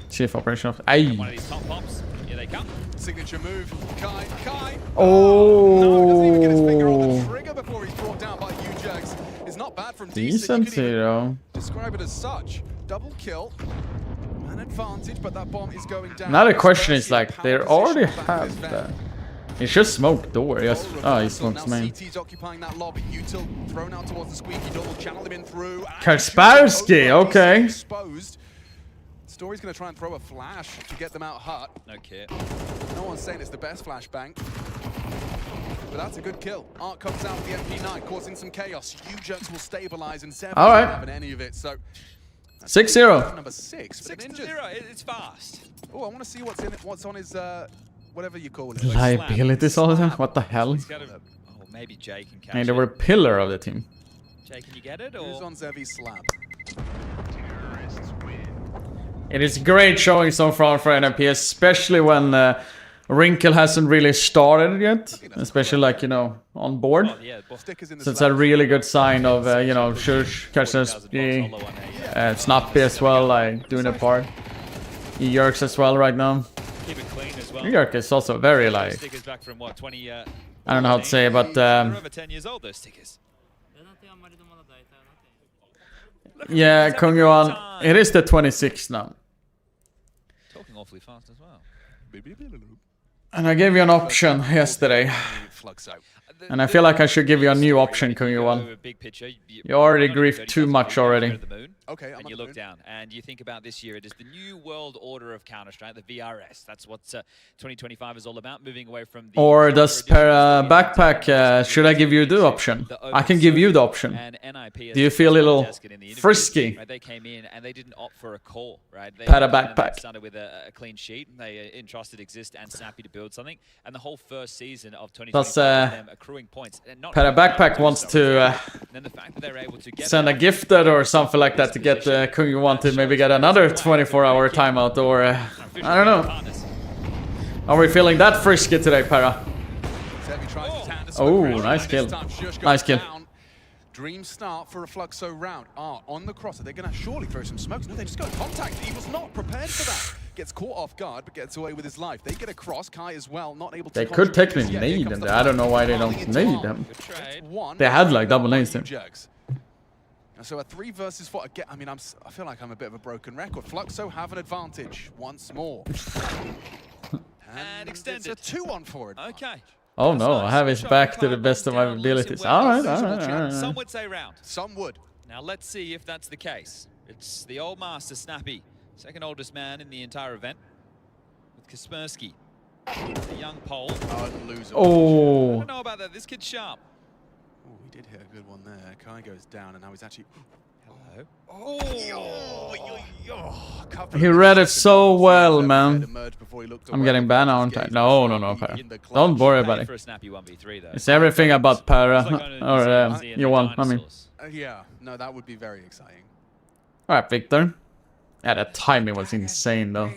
Chief Operation Officer. Aye. One of these top pops. Here they come. Signature move. Kai. Oh. No, doesn't even get his finger on the trigger before he's brought down by U-Jugs. It's not bad from Decent hero. Describe it as such. Double kill. An advantage, but that bomb is going down. Now the question is like, they already have that. He should smoke door. Yes. Oh, he smokes main. CT's occupying that lobby. Util thrown out towards the squeaky door. Channel him in through. Kaspersky, okay. Exposed. Story's going to try and throw a flash to get them out hot. No kit. No one's saying it's the best flashbang. But that's a good kill. Art comes out with the MP9, causing some chaos. U-Jerks will stabilize and Seven all right. not having any of it. So 6-0. Number 6. 6-0. It's fast. Oh, I want to see what's in it. What's on his whatever you call it. Liabilities all the time? What the hell? Oh, maybe Jay can catch I mean, they were a pillar of the team. Jay, can you get it? Or? Who's on Zevi's slab? It is great showing so far for NIP, especially when Wrinkle hasn't really started yet. Especially like, you know, on board. So it's a really good sign of, you know, Shush, Kaspersky, Snappy as well, like doing a part. Yerks as well right now. Keep it clean as well. Yerk is also very like... Stickers back from what, 20, I don't know how to say, but... they're over 10 years old, those stickers. Yeah, Kung Yuan, it is the 26th now. Talking awfully fast as well. And I gave you an option yesterday. And I feel like I should give you a new option, Kung Yuan. You already griefed too much already. Okay, and you look down and you think about this year, it is the new world order of Counter-Strike, the VRS. That's what 2025 is all about, moving away from the... Or does Backpack, should I give you the option? I can give you the option. Do you feel a little frisky? They came in and they didn't opt for a call, right? Para Backpack. They started with a clean sheet. They entrusted Exist and Snappy to build something. And the whole first season of 2025 them accruing points. Para Backpack wants to send a gifted or something like that to get Kung Yuan to maybe get another 24-hour timeout, or I don't know. Are we feeling that frisky today, Para? Oh, nice kill. Nice kill. Dream start for a Fluxo round. On the crosser, they're going to surely throw some smokes. No, they just got contact. He was not prepared for that. Gets caught off guard, but gets away with his life. They get across. Kai as well, not able to... They could technically nade him. I don't know why they don't nade him. They had like double nades him. So a 3 versus 4 again. I mean, I feel like I'm a bit of a broken record. Fluxo have an advantage once more. and extended. It's a 2-on-4 Okay. Oh no, I have his back to the best of my abilities. Alright. Some would say round. Some would. Now let's see if that's the case. It's the old master, Snappy. Second oldest man in the entire event. With Kaspersky. The young Pole. Oh. I don't know about that. This kid's sharp. Oh, he did hit a good one there. Kai goes down and now he's actually... Hello. Oh, he read it so well, man. I'm getting banned, aren't I? No, Para. Don't worry about it. It's everything about Para. Or Yuan, I mean. Yeah, no, that would be very exciting. Alright, Victor. Yeah, that timing was insane, though.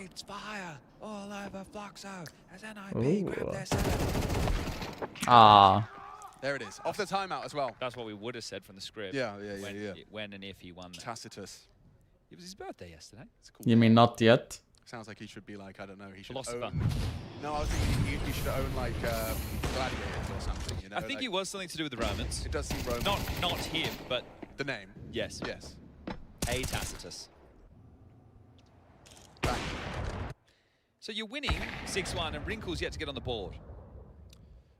Ah. There it is. Off the timeout as well. That's what we would have said from the script. Yeah. When and if he won that. Tacitus. It was his birthday yesterday. Cool. You mean not yet? Sounds like he should be like, I don't know, he should Philosopher. own... No, I was thinking he should own like gladiators or something, you know? I think like, he was something to do with the Romans. It does seem Roman. Not him, but The name? Yes. Yes. A Tacitus. So you're winning 6-1 and Wrinkle's yet to get on the board.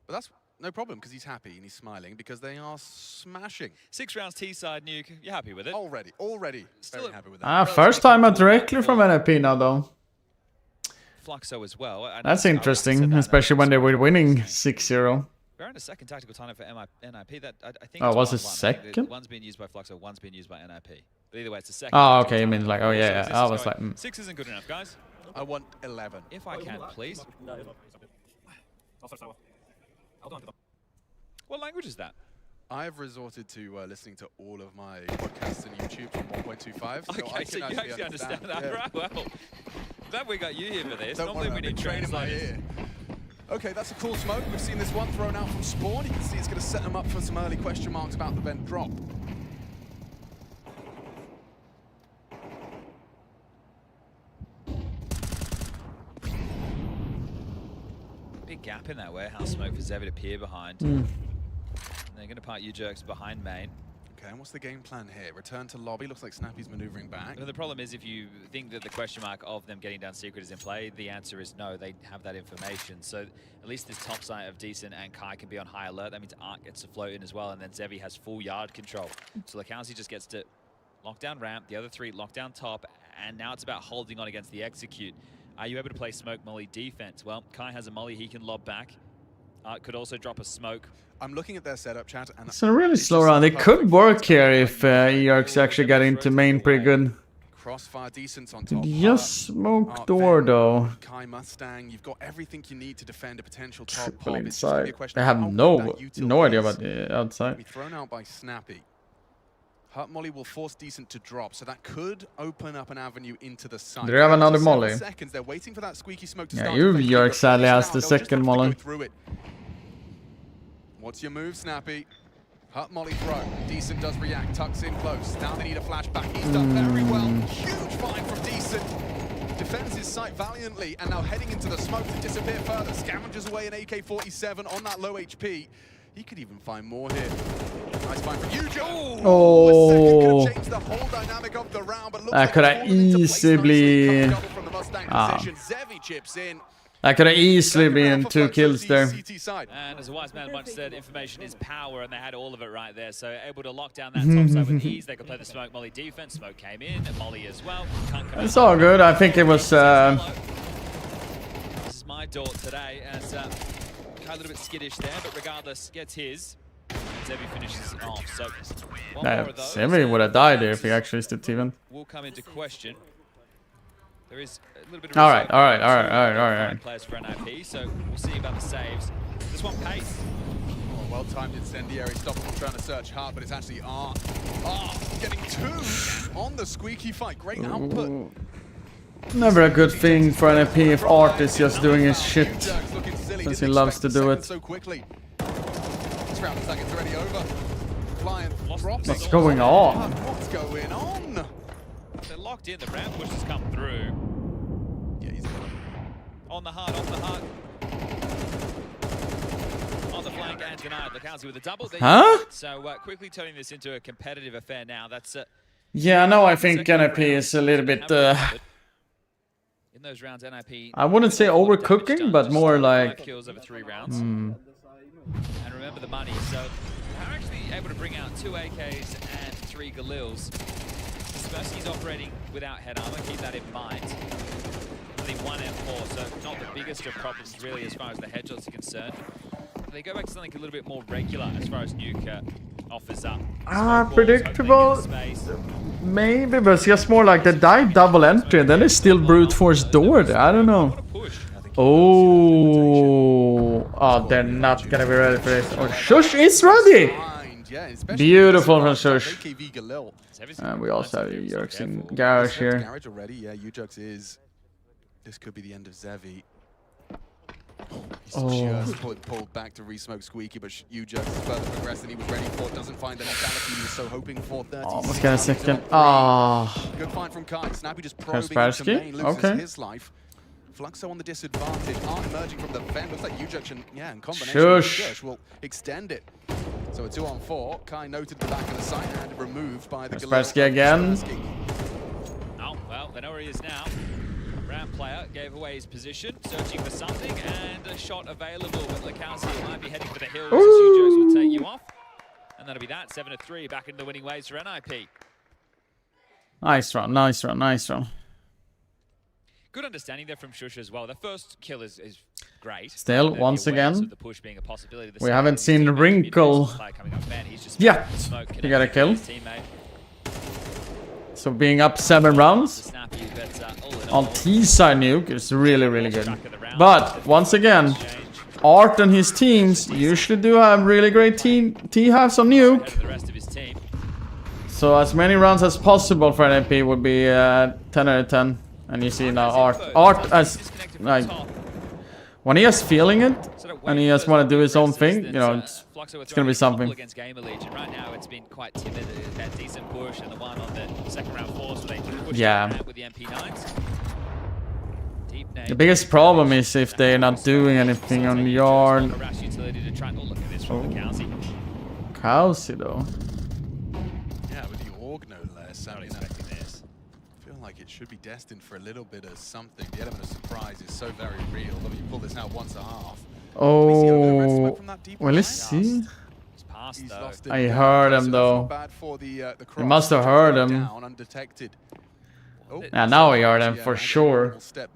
But that's no problem because he's happy and he's smiling because they are smashing. 6 rounds T-side nuke. You're happy with it? Already. Still very happy with that. First time directly from NIP now though. Fluxo as well. That's interesting, especially when they were winning 6-0. We're in a second tactical time for NIP. That I think. Oh, was it 1-1. second? One's being used by Fluxo, one's being used by NIP. But either way, it's a second. Oh, okay. You mean like, oh yeah, I was like, 6 isn't good enough, guys. I want 11. If I can, please. What language is that? I have resorted to listening to all of my podcasts and YouTube from 1.25. So Okay, I so can you actually understand that, yeah. right? Well, glad we got you here for this. Don't Normally worry, we I've need been training my translators. ear. Okay, that's a cool smoke. We've seen this one thrown out from spawn. You can see it's going to set them up for some early question marks about the vent drop. Big gap in that warehouse smoke for Zevi to peer behind. Mm. And they're going to part U-Jerks behind main. Okay, and what's the game plan here? Return to lobby. Looks like Snappy's maneuvering back. But the problem is if you think that the question mark of them getting down secret is in play, the answer is no, they have that information. So at least this top side of Decent and Kai can be on high alert. That means Arc gets to float in as well, and then Zevi has full yard control. So Lakowski just gets to lock down ramp, the other three lock down top, and now it's about holding on against the execute. Are you able to play smoke molly defense? Well, Kai has a molly he can lob back. Arc could also drop a smoke. I'm looking at their setup chat, and It's a really slow round. It could work here if ERX actually got into main pretty good. Crossfire Decent on top. Just smoke door though. Kai Mustang, you've got everything you need to defend a potential top Triple pop. It's just gonna be a inside. question They of have how no good that util idea is. about the outside. Be thrown out by Snappy. Hut Molly will force Decent to drop, so that could open up an avenue into the site. Do they have another 7 molly? Seconds. They're waiting for that squeaky smoke to Yeah, start. ERX sadly has the second molly. What's your move, Snappy? Hut Molly throw. Decent does react, tucks in close. Now they need a flashback. He's done very well. Huge find from Decent. Defends his site valiantly, and now heading into the smoke to disappear further. Scavengers away an AK-47 on that low HP. He could even find more here. Nice find from Yujo. Oh, Change the whole dynamic of the round, but that could have easily. Zevi chips in. That could have easily been 2 kills there. And as a wise man once said, information is power, and they had all of it right there. So able to lock down that top side with ease. They could play the smoke molly defense. Smoke came in, and molly as well. It's all good. I think it was. This is my daughter today, as a little bit skittish there, but regardless, gets his. And Zevi finishes off. So one more of those. Zevi would have died there if he actually stood even. Will come into question. There is a little bit of all right. Players for NIP, so we'll see about the saves. This one pace. Oh, well-timed incendiary, stop him from trying to search hard, but it's actually Art. Art getting 2 on the squeaky fight. Great output. Never a good thing for NIP if Art is just doing his shit, since he loves to do it. So quickly. This round is like it's already over. Client drops. What's going on? What's going on? They're locked in. The ramp push has come through. Yeah, he's on the heart, on the heart. On the flank and denied. Lakowski with a double. Huh? So quickly turning this into a competitive affair now. That's Yeah, no, I think NIP is a little bit. in those rounds, NIP. I wouldn't say overcooking, but more like. 5 kills over 3 rounds. And remember the money. So they're actually able to bring out 2 AKs and 3 Galils. Spursky's operating without head armor, keep that in mind. The 1 M4, so not the biggest of problems really as far as the headshots are concerned. They go back to something a little bit more regular as far as Nuke offers up. Predictable? Maybe, but it's just more like they died double entry and then they still brute force door there. I don't know. Oh, they're not gonna be ready for this. Oh, Shush is ready! Beautiful from Shush. And we also have Yerks in Garage here. Garage already, yeah, Ujux is. This could be the end of Zevi. He's just pulled back to re-smoke Squeaky, but Ujux is further progressed than he was ready for. Doesn't find the lethality he was so hoping for. Almost got a second. Ah. Good find from Kai. Snappy just probing into main, loses his life. Fluxo on the disadvantage. Art emerging from the vent. Looks like Ujux and combination with Shush will extend it. So a 2-on-4. Kai noted the back of the site and removed by the Kaspersky again. Oh, well, they know where he is now. Ramp player gave away his position, searching for something, and a shot available. But Lukowski might be heading for the hills as U-Jokes will take you off. And that'll be that. 7-3 back into the winning ways for NIP. Nice run, nice run, nice run. Good understanding there from Shusha as well. The first kill is great. Still, once again, the push being a possibility. we haven't seen Wrinkle yet. He got a kill. So being up 7 rounds on T side nuke is really, really good. But once again, Art and his teams usually do have really great T halves on nuke. So as many rounds as possible for NIP would be 10 out of 10. And you see now Art as like when he is feeling it and he just want to do his own thing, you know, it's gonna be something. Against Gamer Legion. Right now it's been quite timid. That decent push and the one on the second round force where they push with the MP9s. The biggest problem is if they're not doing anything on the yard. Cowsy though. Yeah, with the org no less. I mean, I feel like it should be destined for a little bit of something. The element of surprise is so very real. When you pull this out once a half. Oh, well, let's see. I heard him though. You must have heard him. Yeah, now we heard him for sure. So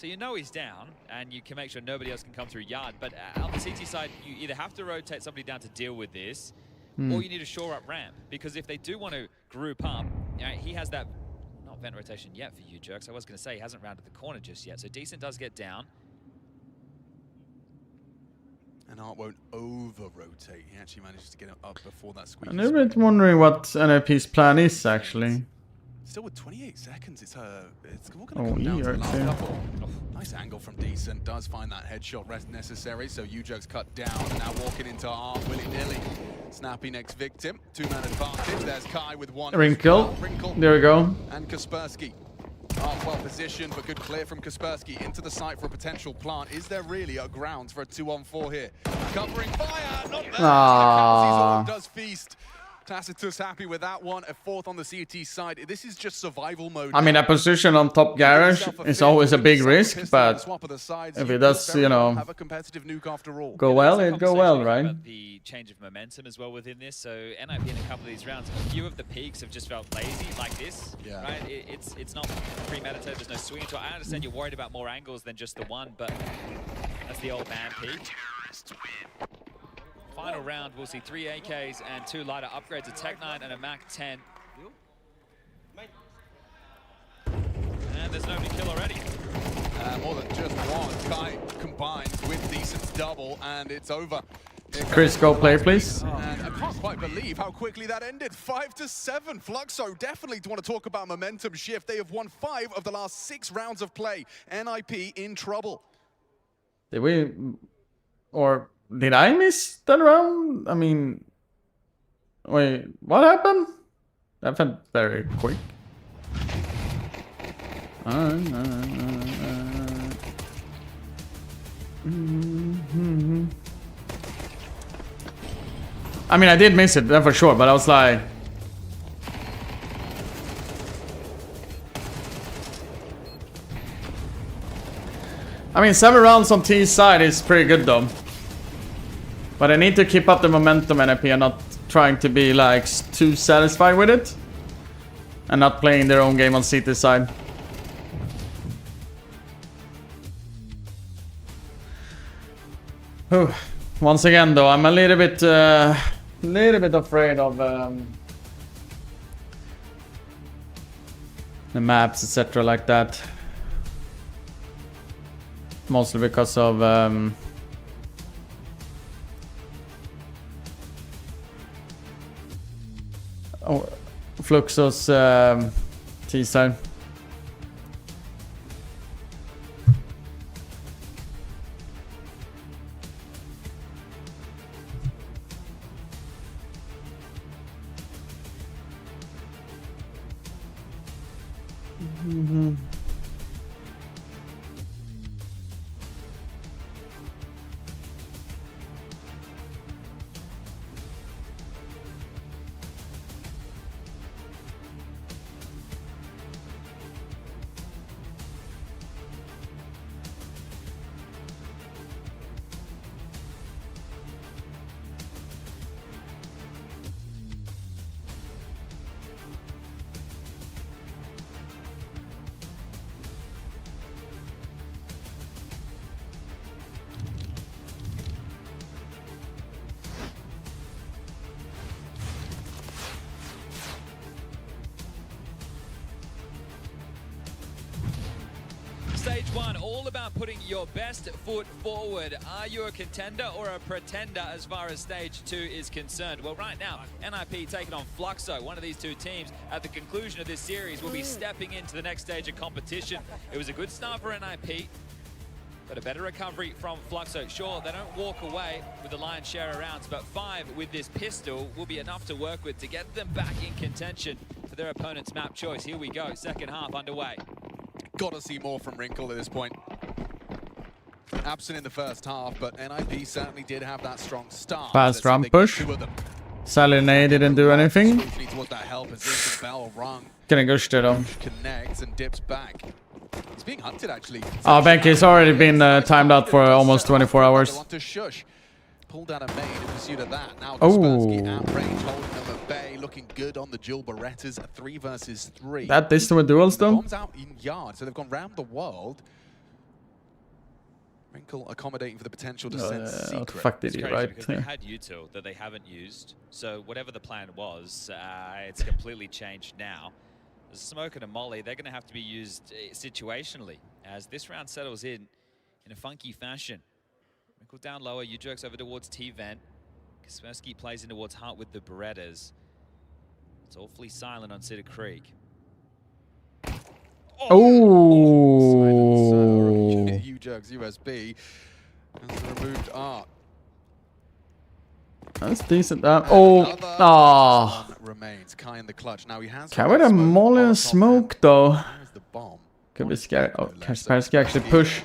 you know he's down, and you can make sure nobody else can come through yard. But on the CT side, you either have to rotate somebody down to deal with this, or you need to shore up ramp. Because if they do want to group up, he has that, not vent rotation yet for you, Jerks. I was going to say he hasn't rounded the corner just yet. So Decent does get down. And Art won't over-rotate. He actually manages to get him up before that squeeze. I'm a bit wondering what NIP's plan is actually. Still with 28 seconds, it's all Oh, going to come down to the last too. couple. Nice angle from Decent, does find that headshot rest necessary, so U-Jokes cut down, now walking into Art willy-nilly. Snappy next victim, 2-man advantage, there's Kai with one. Wrinkle, there we go. And Kaspersky. Art well positioned, but good clear from Kaspersky into the site for a potential plant. Is there really a grounds for a 2-on-4 here? Covering fire, not there. Ah. Does feast. Tacitus happy with that one. A fourth on the CT side. This is just survival mode. I mean, a position on top garage is always a big risk, but if it does, you know, go well, it go well, right? The change of momentum as well within this. So NIP in a couple of these rounds, a few of the peaks have just felt lazy like this, right? It's not premeditated. There's no swing to it. I understand you're worried about more angles than just the one, but that's the old man peak. Final round, we'll see 3 AKs and 2 lighter upgrades, a Tech-9 and a Mac-10. And there's nobody kill already. More than just one. Kai combined with Decent's double, and it's over. Chris, go play, please. And I can't quite believe how quickly that ended. 5-7. Fluxo definitely want to talk about momentum shift. They have won 5 of the last 6 rounds of play. NIP in trouble. Did we, or did I miss that round? I mean, wait, what happened? That felt very quick. I mean, I did miss it, that for sure, but I was like... I mean, 7 rounds on T's side is pretty good though. But I need to keep up the momentum, NIP, and not trying to be like too satisfied with it. And not playing their own game on CT side. Whew. Once again though, I'm a little bit afraid of the maps, etc. like that. Mostly because of Fluxo's T side. stage one, all about putting your best foot forward. Are you a contender or a pretender as far as stage two is concerned? Well, right now, NIP taking on Fluxo. One of these two teams at the conclusion of this series will be stepping into the next stage of competition. It was a good start for NIP, but a better recovery from Fluxo. Sure, they don't walk away with the lion's share of rounds, but 5 with this pistol will be enough to work with to get them back in contention for their opponent's map choice. Here we go, second half underway. Got to see more from Wrinkle at this point. Absent in the first half, but NIP certainly did have that strong start. Fast ramp push. Salinay didn't do anything. Getting gushed at him. Connects and dips back. He's being hunted actually. Oh, Benky's already been timed out for almost 24 hours. Pulled out a main in pursuit of that. Now Kaspersky at range, holding them at bay, looking good on the dual Berettas at 3 versus 3. That distance with duels though. Bombs out in yard, so they've gone round the world. Wrinkle accommodating for the potential to send Secret. What the fuck did he write? Because they had util that they haven't used, so whatever the plan was, it's completely changed now. The smoke and a molly, they're going to have to be used situationally as this round settles in a funky fashion. Wrinkle down lower, Ujurks over towards T-Vent. Kaspersky plays in towards Heart with the Berettas. It's awfully silent on Cedar Creek. Oh! Ujurks USB has removed Art. That's decent. Remains Kai in the clutch. Now he has. Can we have molly and smoke though? Could be scary. Oh, Kaspersky actually push.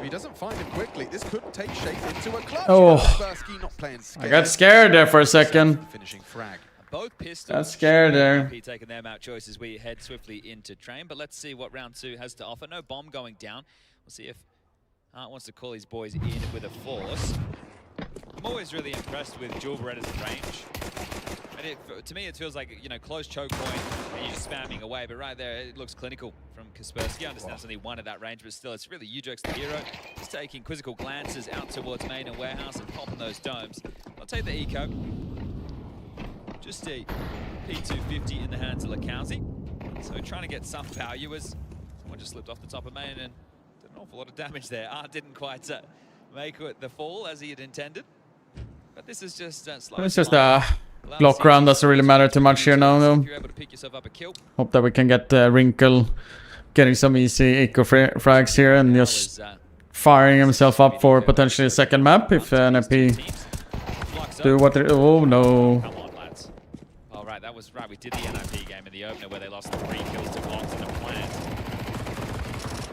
He doesn't find it quickly. This could take shape into a clutch. Oh, Kaspersky not playing I got scared there for a second. Finishing frag. Both pistols. Got scared there. Taking their map choice as we head swiftly into train, but let's see what round 2 has to offer. No bomb going down. We'll see if Hart wants to call his boys in with a force. I'm always really impressed with dual Berettas at range. And to me, it feels like, you know, close choke point and you're just spamming away. But right there, it looks clinical from Kaspersky. I understand it's only one at that range, but still, it's really Ujurks the hero. He's taking quizzical glances out towards main and warehouse and popping those domes. I'll take the eco. Just a P250 in the hands of Lakowski. So trying to get some value as someone just slipped off the top of main and did an awful lot of damage there. Art didn't quite make it the fall as he had intended. But this is just it's just a block round, doesn't really matter too much here now though. Hope that we can get Wrinkle getting some easy eco frags here and just firing himself up for potentially a second map if NIP do what they... Oh no. Come on, lads. Oh right, that was right. We did the NIP game in the opener where they lost 3 kills to blocks in the plant.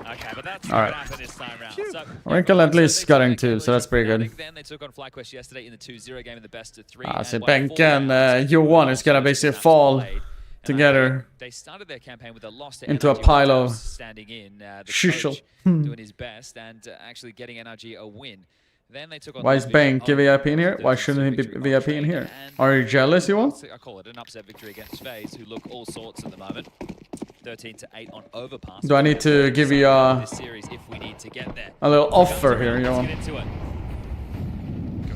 Okay, but that's what happened this time round. So, Wrinkle at least getting 2, so that's pretty good. Then they took on FlyQuest yesterday in the 2-0 game in the best of 3. So Benk and U1 is gonna basically fall together they started their campaign with a loss to into a pile of standing in the shishel. doing his best and actually getting NRG a win. Then they took on Why is Benk VIP in here? Why shouldn't he be VIP in here? Are you jealous, you want? I call it an upset victory against FaZe, who look all sorts at the moment. 13-8 on Overpass. Do I need to give you a little offer here, you know? Going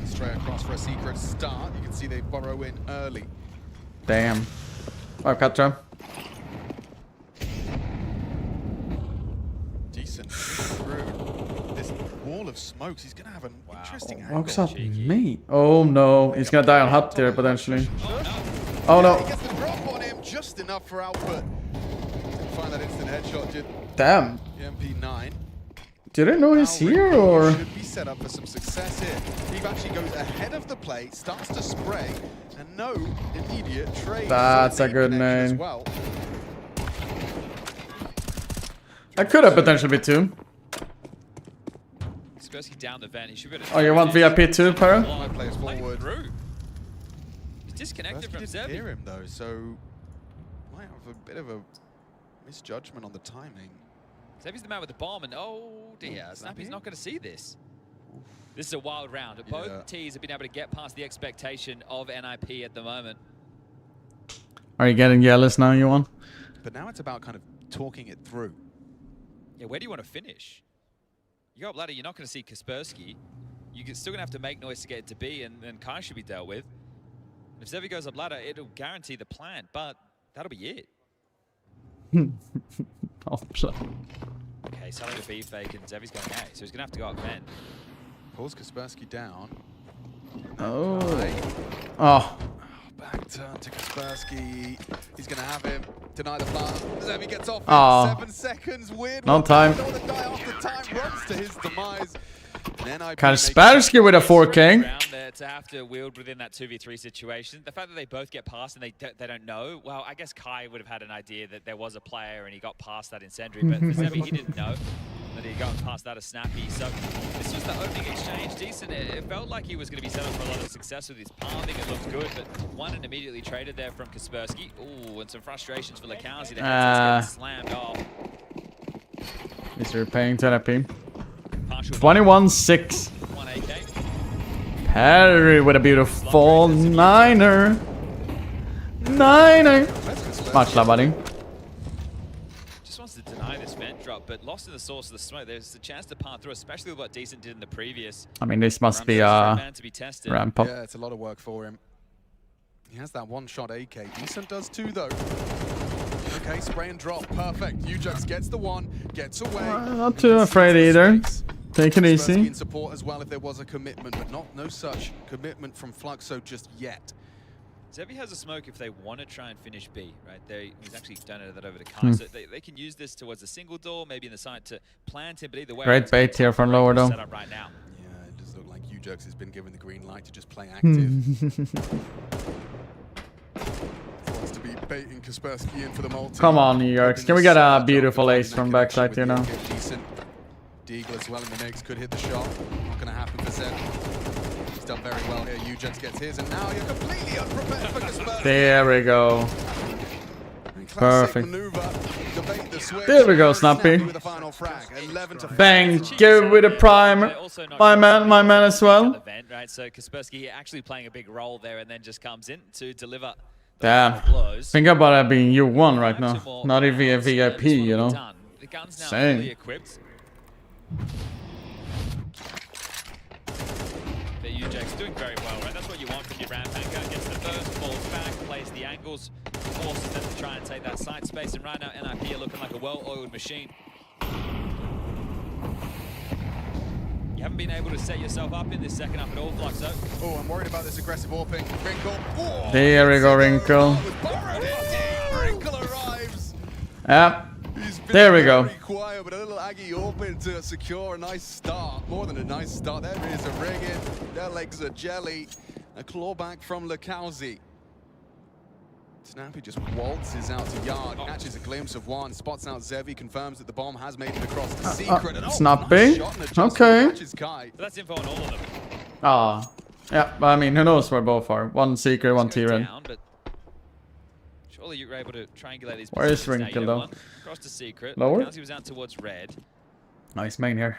straight across for a secret start. You can see they burrow in early. Damn. Oh, Katra. Decent. Through this wall of smokes, he's going to have an interesting angle. Walks up me. Oh no, he's gonna die on hut there potentially. Oh no. He gets the drop on him, just enough for output. Find that instant headshot, did Damn. MP9. Didn't know he's here or? Should be set up for some success here. He actually goes ahead of the play, starts to spray, and no immediate trade. That's a good name. That could have potentially been 2. Down the vent. He should be oh, you want VIP too, Para? Plays forward. He's disconnected from Zevi. Hear him though, so might have a bit of a misjudgment on the timing. Zevi's the man with the bomb, and oh dear, Snappy's not going to see this. This is a wild round. Both teams have been able to get past the expectation of NIP at the moment. Are you getting jealous now, you want? But now it's about kind of talking it through. Yeah, where do you want to finish? You go up ladder, you're not going to see Kaspersky. You're still going to have to make noise to get it to B, and then Kai should be dealt with. If Zevi goes up ladder, it'll guarantee the plan, but that'll be it. Okay, selling the B fake and Zevi's going A, so he's going to have to go up vent. Pulls Kaspersky down. Oh. Oh. Back turn to Kaspersky. He's going to have him. Deny the plant. Zevi gets off Oh. in 7 seconds. Weird. No time. The guy after time runs to his demise. Kaspersky with a 4K. There to have to wield within that 2v3 situation. The fact that they both get past and they don't know. Well, I guess Kai would have had an idea that there was a player and he got past that incendiary, but for Zevi, he didn't know that he got past that as Snappy. So this was the opening exchange. Decent. It felt like he was going to be set up for a lot of success with his palming. It looked good, but one and immediately traded there from Kaspersky. Ooh, and some frustrations for Lekowski. The headsets getting slammed off. He's repaying therapy. 21-6. Perry with a beautiful niner. Much love, buddy. Just wants to deny this vent drop, but lost in the source of the smoke. There's a chance to part through, especially with what Decent did in the previous. I mean, this must be a ramp up. Yeah, it's a lot of work for him. He has that one-shot AK. Decent does too, though. Okay, spray and drop. Perfect. Ujux gets the one, gets away. Not too afraid either. Take it easy. In support as well if there was a commitment, but no such commitment from Fluxo just yet. Zevi has a smoke if they want to try and finish B, right? He's actually donated that over to Kai, so they can use this towards a single door, maybe in the side to plant him, but either way. Great bait here from lower though. Set up right now. Yeah, it does look like Ujux has been given the green light to just play active. Wants to be baiting Kaspersky in for the multi. Come on, New York. Can we get a beautiful ace from backside here now? Deagle as well in the mix, could hit the shot. Not going to happen for Zed. He's done very well here. Ujux gets his, and now you're completely unprepared for Kaspersky. There we go. Perfect. There we go, Snappy. Bang, give with a primer. My man as well. Right, so Kaspersky actually playing a big role there, and then just comes in to deliver. Damn. Think about it being U1 right now. Not even a VIP, you know. The gun's now Same. fully equipped. But Ujux doing very well, right? That's what you want from your ramp anchor. Gets the burst, falls back, plays the angles, forces them to try and take that side space. And right now, NIP are looking like a well-oiled machine. You haven't been able to set yourself up in this second half at all, Fluxo. Oh, I'm worried about this aggressive warping. Wrinkle. Oh, there we go, Wrinkle. Wrinkle arrives. Yeah. There we go. Quiet, but a little Aggie open to secure a nice start. More than a nice start. There is a ring in. Their legs are jelly. A clawback from Lekowski. Snappy just waltzes out to yard, catches a glimpse of one, spots out Zevi, confirms that the bomb has made it across the secret. Snappy. Okay. That's info on all of them. Ah. Yeah, but I mean, who knows where both are. One secret, one T-Red. Surely you were able to triangulate these. Where is Wrinkle though? Across the secret. Lower? He was out towards red. Nice main here.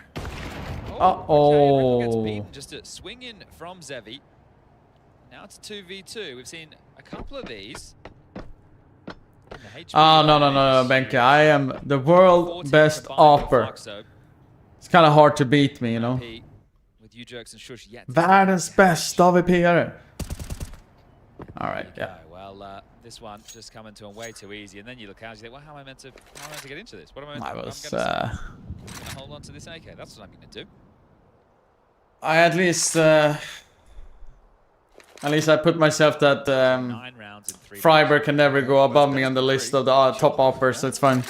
Okay, gets beaten. Just a swing in from Zevi. Now it's 2v2. We've seen a couple of these. Oh, no, Benke. I am the world best AWPer. It's kind of hard to beat me, you know. With Ujux and Shush yet. Världens bästa AWPare. Alright, yeah. Well, this one just coming to him way too easy, and then you look out and you think, well, how am I meant to get into this? What am I meant to do? I'm gonna hold on to this AK. That's what I'm going to do. I at least I put myself that Freiburg can never go above me on the list of the top AWPers, so it's fine.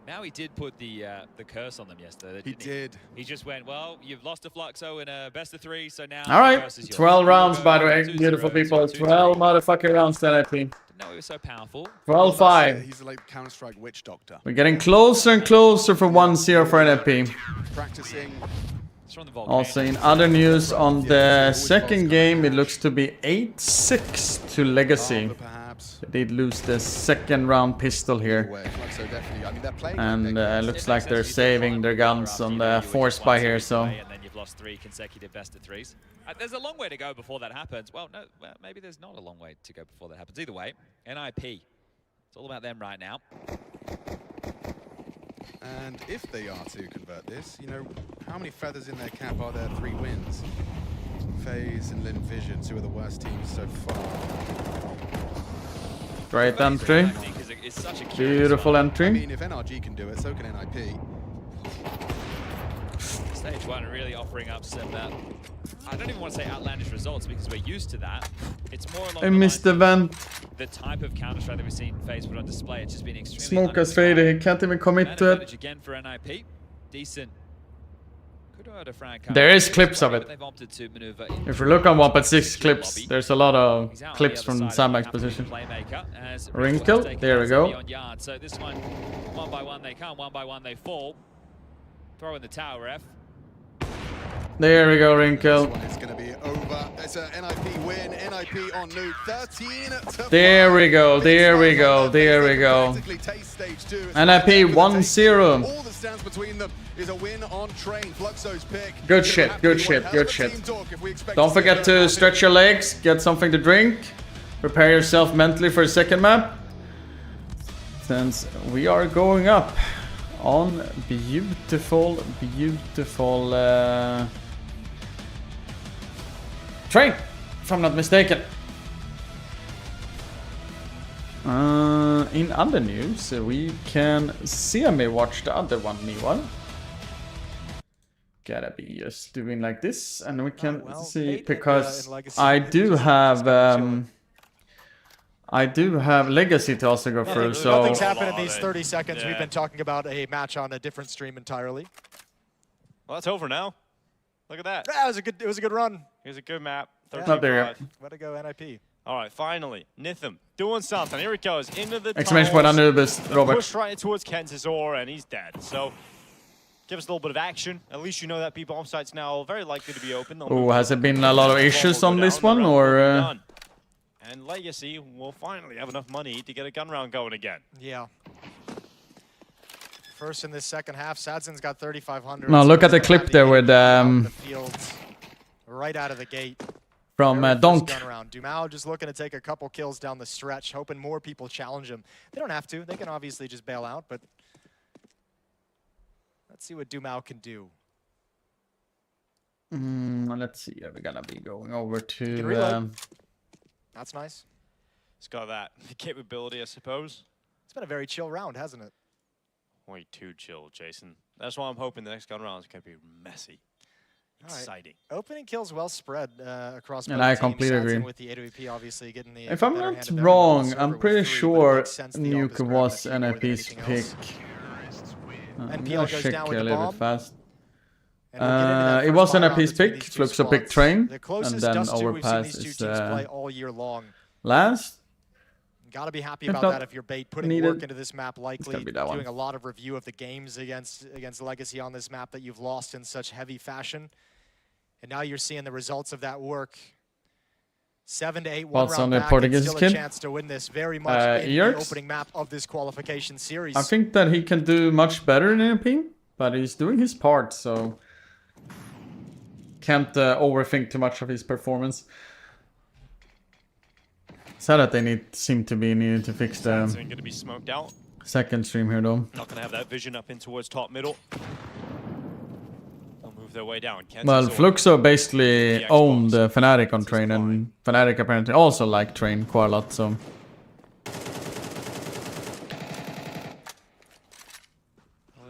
Now he did put the curse on them yesterday. He did. He just went, well, you've lost to Fluxo in a best of 3, so now. All right, 12 rounds, by the way, beautiful people. 12 motherfucking rounds, then I think. No, it was so powerful. 12-5. He's like Counter-Strike witch doctor. We're getting closer and closer for 1-0 for NFP. Practicing. Also, in other news, on the second game, it looks to be 8-6 to Legacy. They did lose the second round pistol here. And looks like they're saving their guns on the force buy here, so. And then you've lost 3 consecutive best of 3s. There's a long way to go before that happens. Well, no, maybe there's not a long way to go before that happens. Either way, NIP. It's all about them right now. And if they are to convert this, you know, how many feathers in their cap are there? 3 wins. FaZe and Lin Vision, 2 of the worst teams so far. Great entry. Is is such a Beautiful entry. I mean, if NRG can do it, so can NIP. Stage 1 really offering up some, I don't even want to say outlandish results because we're used to that. It's more along I missed the vent. the type of Counter-Strike that we've seen FaZe put on display. It's just been extremely Smoke has faded. He can't even commit to it. again for NIP. Decent. There is clips of it. If we look on 1.6 clips, there's a lot of clips from Sandbag's position. Wrinkle, there we go. So this one by one they come, one by one they fall. Throw in the tower, F. There we go, Wrinkle. It's going to be over. It's a NIP win. NIP on Nuke 13-5. There we go, there we go, there we go. NIP 1-0. All that stands between them is a win on Train. Fluxo's pick. Good shit, good shit, good shit. Don't forget to stretch your legs, get something to drink, prepare yourself mentally for a second map. Since we are going up on beautiful Train, if I'm not mistaken. In other news, we can semi-watch the other one, me1. Gotta be just doing like this, and we can see, because I do have Legacy to also go through, so... Nothing's happened in these 30 seconds. We've been talking about a match on a different stream entirely. Well, that's over now. Look at that. Yeah, it was a good run. Here's a good map. Oh, there you go. Way to go, NIP. All right, finally, Nitham doing something. Here he goes into the Exclamation point on Anubis, Robert. Push right towards Kentazor, and he's dead. So, give us a little bit of action. At least you know that B bomb site's now very likely to be open. Oh, has there been a lot of issues on this one, or? And Legacy will finally have enough money to get a gun round going again. Yeah. First in this second half, Sadzin's got 3,500. No, look at the clip there with the fields right out of the gate. From Donk. Dumao just looking to take a couple kills down the stretch, hoping more people challenge him. They don't have to. They can obviously just bail out, but let's see what Dumao can do. Let's see. We're gonna be going over to. That's nice. It's got that capability, I suppose. It's been a very chill round, hasn't it? Way too chill, Jason. That's why I'm hoping the next gun round is going to be messy. Exciting. Right. Opening kills well spread across both And I teams. completely agree. With the AWP obviously getting the if I'm not wrong, I'm pretty sure Nuke was NIP's pick. I'm gonna check here a little bit fast. It was NIP's pick, Fluxo picked Train, and then Overpass is all year long. last. Gotta be happy about that if you're bait putting work into this map, likely doing a lot of review of the games against Legacy on this map that you've lost in such heavy fashion. And now you're seeing the results of that work. 7 to 8, one round back, and still a chance to win this very much in the opening map of this qualification series. I think that he can do much better in NP, but he's doing his part, so can't overthink too much of his performance. Sad that they seem to be needing to fix the going to be smoked out. Second stream here, though. Not going to have that vision up in towards top middle. They'll move their way down. Well, Fluxo basically owned Fnatic on Train, and Fnatic apparently also liked Train quite a lot, so...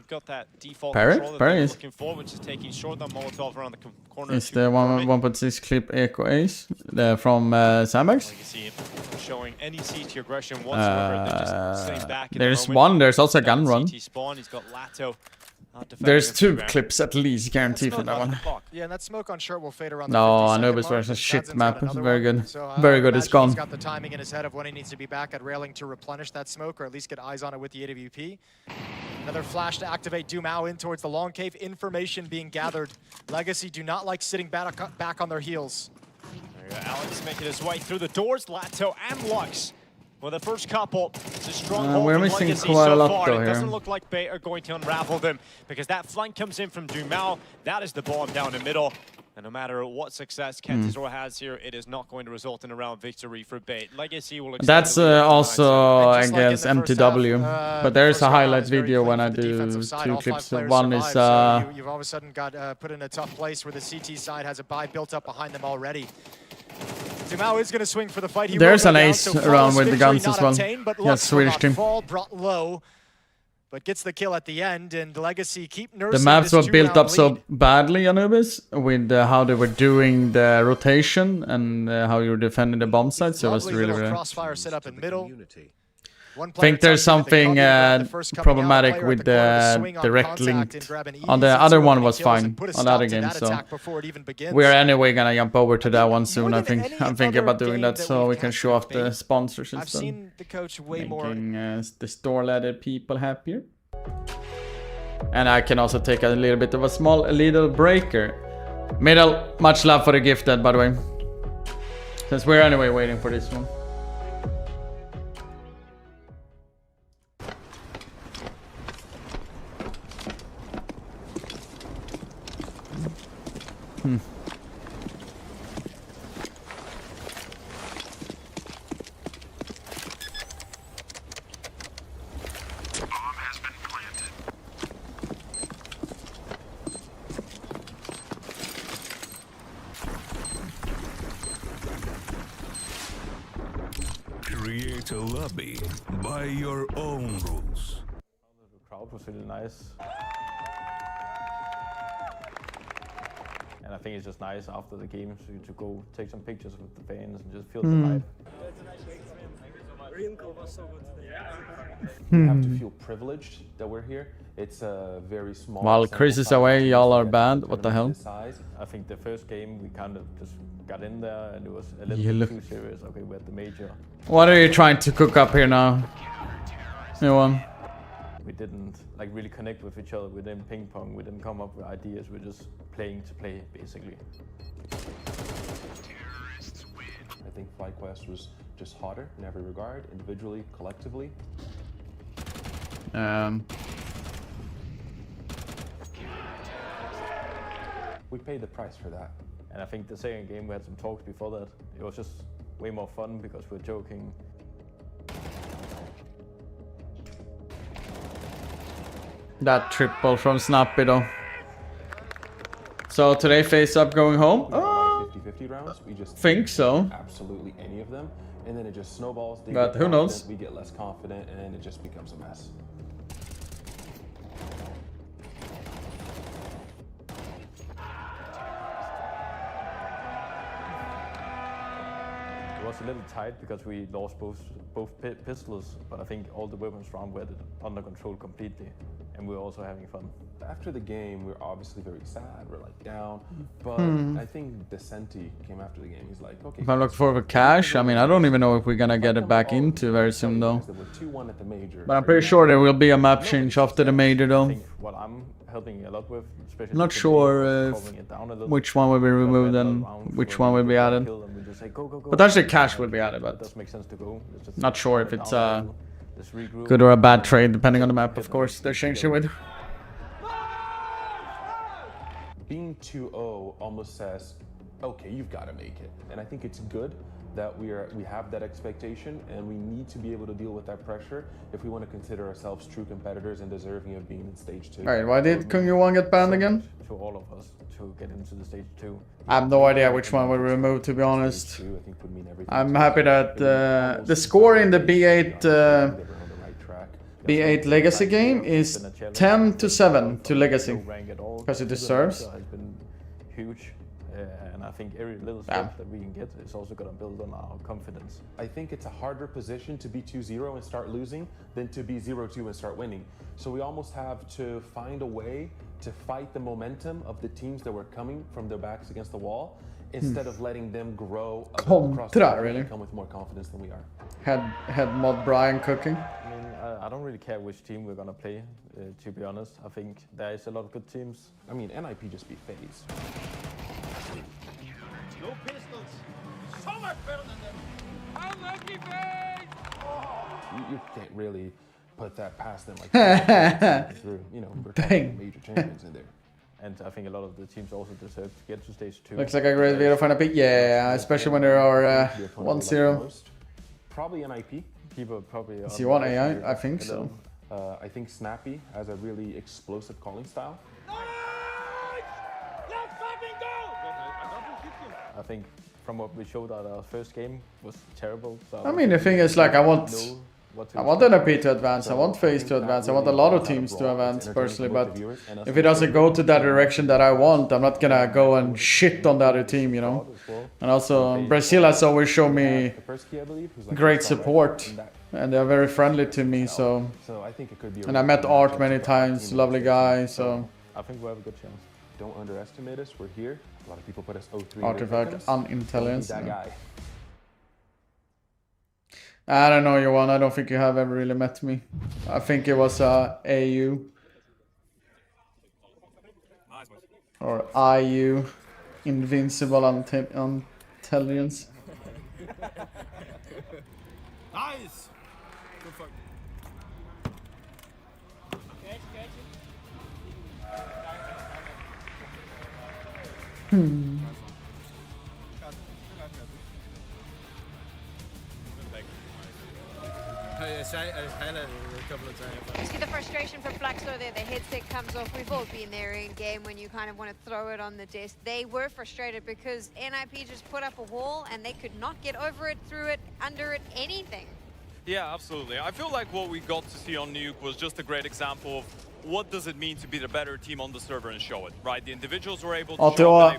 Got that default Parry? control that Parry they're is... looking for, which is taking short on Molotov around the corner. It's the 1.6 clip Echo Ace from Sandbags. Showing any CT aggression whatsoever. They're just sitting back in there's the one, there's also a gun run. Spawn. He's got Lato. There's 2 clips at least guaranteed for that one. Yeah, and that smoke on short will fade around the No, Anubis versus shit map. Very good. Very good, it's gone. He's got the timing in his head of when he needs to be back at railing to replenish that smoke, or at least get eyes on it with the AWP. Another flash to activate Dumao in towards the long cave. Information being gathered. Legacy do not like sitting back on their heels. There you go. Alex making his way through the doors. Lato and Lux. Well, the first couple, it's a strong hold we're from missing Legacy quite a so lot far. though It here. doesn't look like Bait are going to unravel them, because that flank comes in from Dumao. That is the bomb down the middle. And no matter what success Kentazor has here, it is not going to result in a round victory for Bait. Legacy will... That's also against MTW, but there's a highlight video when I do 2 clips. One is... You've all of a sudden got put in a tough place where the CT side has a buy built up behind them already. Dumao is going to swing for the fight. He There's will go an down, ace so around with the victory guns not as well. obtained, but Yeah, luck will Swedish not team. fall, brought low, but gets the kill at the end, and Legacy keep nursing The maps this were built up two-round so lead. badly, Anubis, with how they were doing the rotation and how you were defending the bomb sites. So it was Lovely really, little really... crossfire set up in middle. I think there's something problematic with the direct link. On the other one was fine, on the other game, so we are anyway gonna jump over to that one soon. I think I'm thinking about doing that so we can show off the sponsors I've instead. seen the coach way more. Making the StarLadder people happier. And I can also take a little bit of a small little breaker. Middle, much love for the gifted, by the way. Since we're anyway waiting for this one. Create a lobby by your own rules. The crowd was really nice. And I think it's just nice after the game to go take some pictures with the fans and just feel the vibe. We have to feel privileged that we're here. It's a very small. While Chris is away, y'all are banned. What the hell? I think the first game we kind of just got in there and it was a little bit too serious. Okay, we're at the major. What are you trying to cook up here now? Anyone? We didn't like really connect with each other. We didn't ping pong. We didn't come up with ideas. We're just playing to play, basically. I think FlyQuest was just hotter in every regard, individually, collectively. We paid the price for that. And I think the second game we had some talks before that. It was just way more fun because we're joking. That triple from Snappy though. So today face up going home? 50-50 rounds. We just think so. Absolutely any of them. And then it just snowballs. But who knows? We get less confident and it just becomes a mess. It was a little tight because we lost both pistols, but I think all the weapons round were under control completely, and we were also having fun. After the game, we're obviously very sad, we're like down, but I think Decenti came after the game. He's like, okay. If I'm looking for cash, I mean, I don't even know if we're gonna get it back into very soon though. But I'm pretty sure there will be a map change after the major though. What I'm helping a lot with, especially I'm not sure which one will be removed and which one will be added. Potentially cash will be added, but not sure if it's a good or a bad trade, depending on the map, of course, they're changing with. Being 2-0 almost says, okay, you've got to make it. And I think it's good that we have that expectation, and we need to be able to deal with that pressure if we want to consider ourselves true competitors and deserving of being in stage 2. Alright, why did Kung Yu Wang get banned again? To all of us to get into the stage 2. I have no idea which one will remove, to be honest. I'm happy that the score in the B8 Legacy game is 10-7 to Legacy, because it deserves. Has been huge, and I think every little step that we can get is also going to build on our confidence. I think it's a harder position to be 2-0 and start losing than to be 0-2 and start winning. So we almost have to find a way to fight the momentum of the teams that were coming from their backs against the wall, instead of letting them grow across the board and come with more confidence than we are. Head mod Brian cooking. I mean, I don't really care which team we're gonna play, to be honest. I think there is a lot of good teams. I mean, NIP just beat FaZe. No pistols. So much better than them. I love you, FaZe! You can't really put that past them like that. You know, we're talking major champions in there. And I think a lot of the teams also deserve to get to stage 2. Looks like a great video for NIP. Yeah, especially when there are 1-0. Probably NIP. People probably. Is he on AI? I think so. I think Snappy has a really explosive calling style. I think from what we showed at our first game was terrible. So I mean, the thing is, like, I want NIP to advance, I want FaZe to advance, I want a lot of teams to advance personally, but if it doesn't go to that direction that I want, I'm not gonna go and shit on the other team, you know? And also, Brazil has always shown me great support, and they're very friendly to me, so... And I met Art many times, lovely guy, so... I think we have a good chance. Don't underestimate us, we're here. A lot of people put us 0-3. Artifact, unintelligence. That guy. I don't know, Johan. I don't think you have ever really met me. I think it was AU. Or IU. Invincible Intelligence. Nice! Good fuck. You see the frustration from Flaxo there, the headset comes off. We've all been there in game when you kind of want to throw it on the desk. They were frustrated because NIP just put up a wall and they could not get over it, through it, under it, anything. Yeah, absolutely. I feel like what we got to see on Nuke was just a great example of what does it mean to be the better team on the server and show it, right? The individuals were able to show I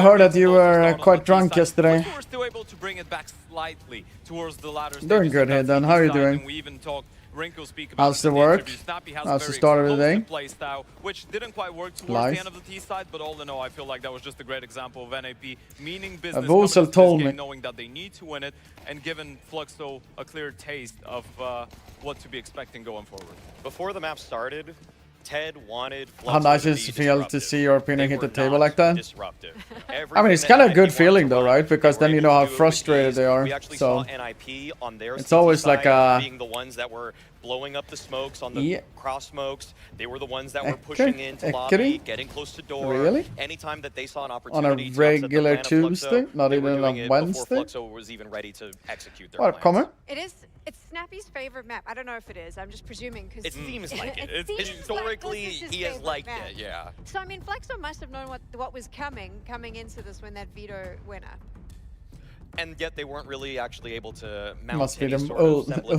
heard that you were quite drunk yesterday. We were still able to bring it back slightly towards the latter Doing good, Hayden. How are you doing? We even talked Rinko speak about How's the work? How's the start of the day? Play style, which didn't quite work towards the end of the T side, but all in all, I feel like that was just a great example of NAP meaning business, Vosel told me, knowing that they need to win it, and giving Fluxo a clear taste of what to be expecting going forward. Before the map started, Ted wanted how nice is it feel to see your opponent hit the table like that? I mean, it's kind of a good feeling though, right? Because then you know how frustrated they are. So it's always like being the ones that were blowing up the smokes on the cross smokes. They were the ones that were pushing into lobby, getting close to door. Really? Anytime that they saw an opportunity on a regular Tuesday, not even on Wednesday. Fluxo was even ready to execute their what, comment? It's Snappy's favorite map. I don't know if it is. I'm just presuming because it seems like it. Historically, he has liked it. Yeah. So I mean, Flaxo must have known what was coming into this when that veto went up. And yet they weren't really actually able to mount must be the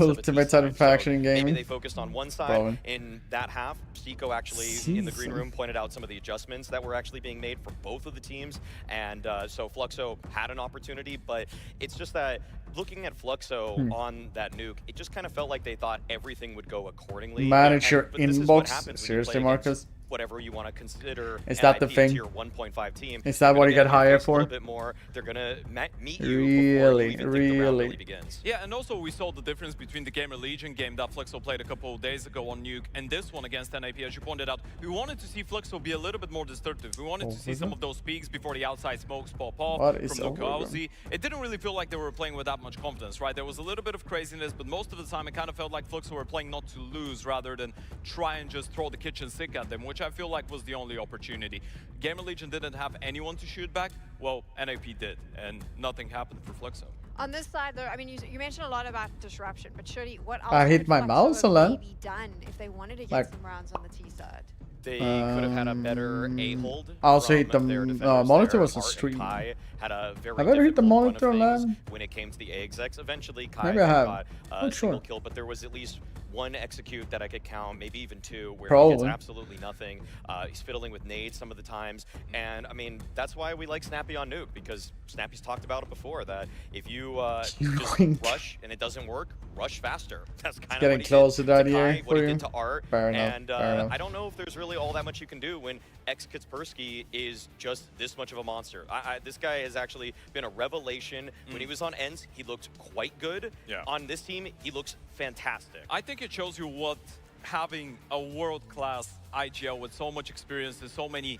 ultimate satisfaction in gaming. Maybe they focused on one side. In that half, Seiko actually in the green room pointed out some of the adjustments that were actually being made for both of the teams, and so Fluxo had an opportunity, but it's just that looking at Fluxo on that nuke, it just kind of felt like they thought everything would go accordingly. Manage your inbox, seriously, Marcus. Whatever you want to consider. Is that the thing? Tier 1.5 team. Is that what you get hired for? A little bit more. They're gonna meet you before you even think the round really begins. Yeah, and also we saw the difference between the Gamer Legion game that Fluxo played a couple of days ago on Nuke and this one against NIP. As you pointed out, we wanted to see Fluxo be a little bit more destructive. We wanted to see some of those peaks before the outside smokes pop off from Lukaozi. It didn't really feel like they were playing with that much confidence, right? There was a little bit of craziness, but most of the time it kind of felt like Fluxo were playing not to lose rather than try and just throw the kitchen sink at them, which I feel like was the only opportunity. Gamer Legion didn't have anyone to shoot back. Well, NAP did, and nothing happened for Fluxo. On this side, though, I mean, you mentioned a lot about disruption, but surely what else I hit my mouse a lot. Be done if they wanted to get some rounds on the T side? They could have had a better A-hold. I also hit the monitor was a stream. Had a very have I ever hit the monitor LAN? When it came to the A execs, eventually Kai got a single kill, but there was at least one execute that I could count, maybe even two, where he gets absolutely nothing. He's fiddling with nades some of the times, and I mean that's why we like Snappy on Nuke, because Snappy's talked about it before, that if you just rush and it doesn't work, rush faster. That's kind of what he close did to that Kai, what he did to Art, and I don't know if there's really all that much you can do when Kaspersky is just this much of a monster. This guy has actually been a revelation. When he was on Ends, he looked quite good. On this team, he looks fantastic. I think it shows you what having a world-class IGL with so much experience and so many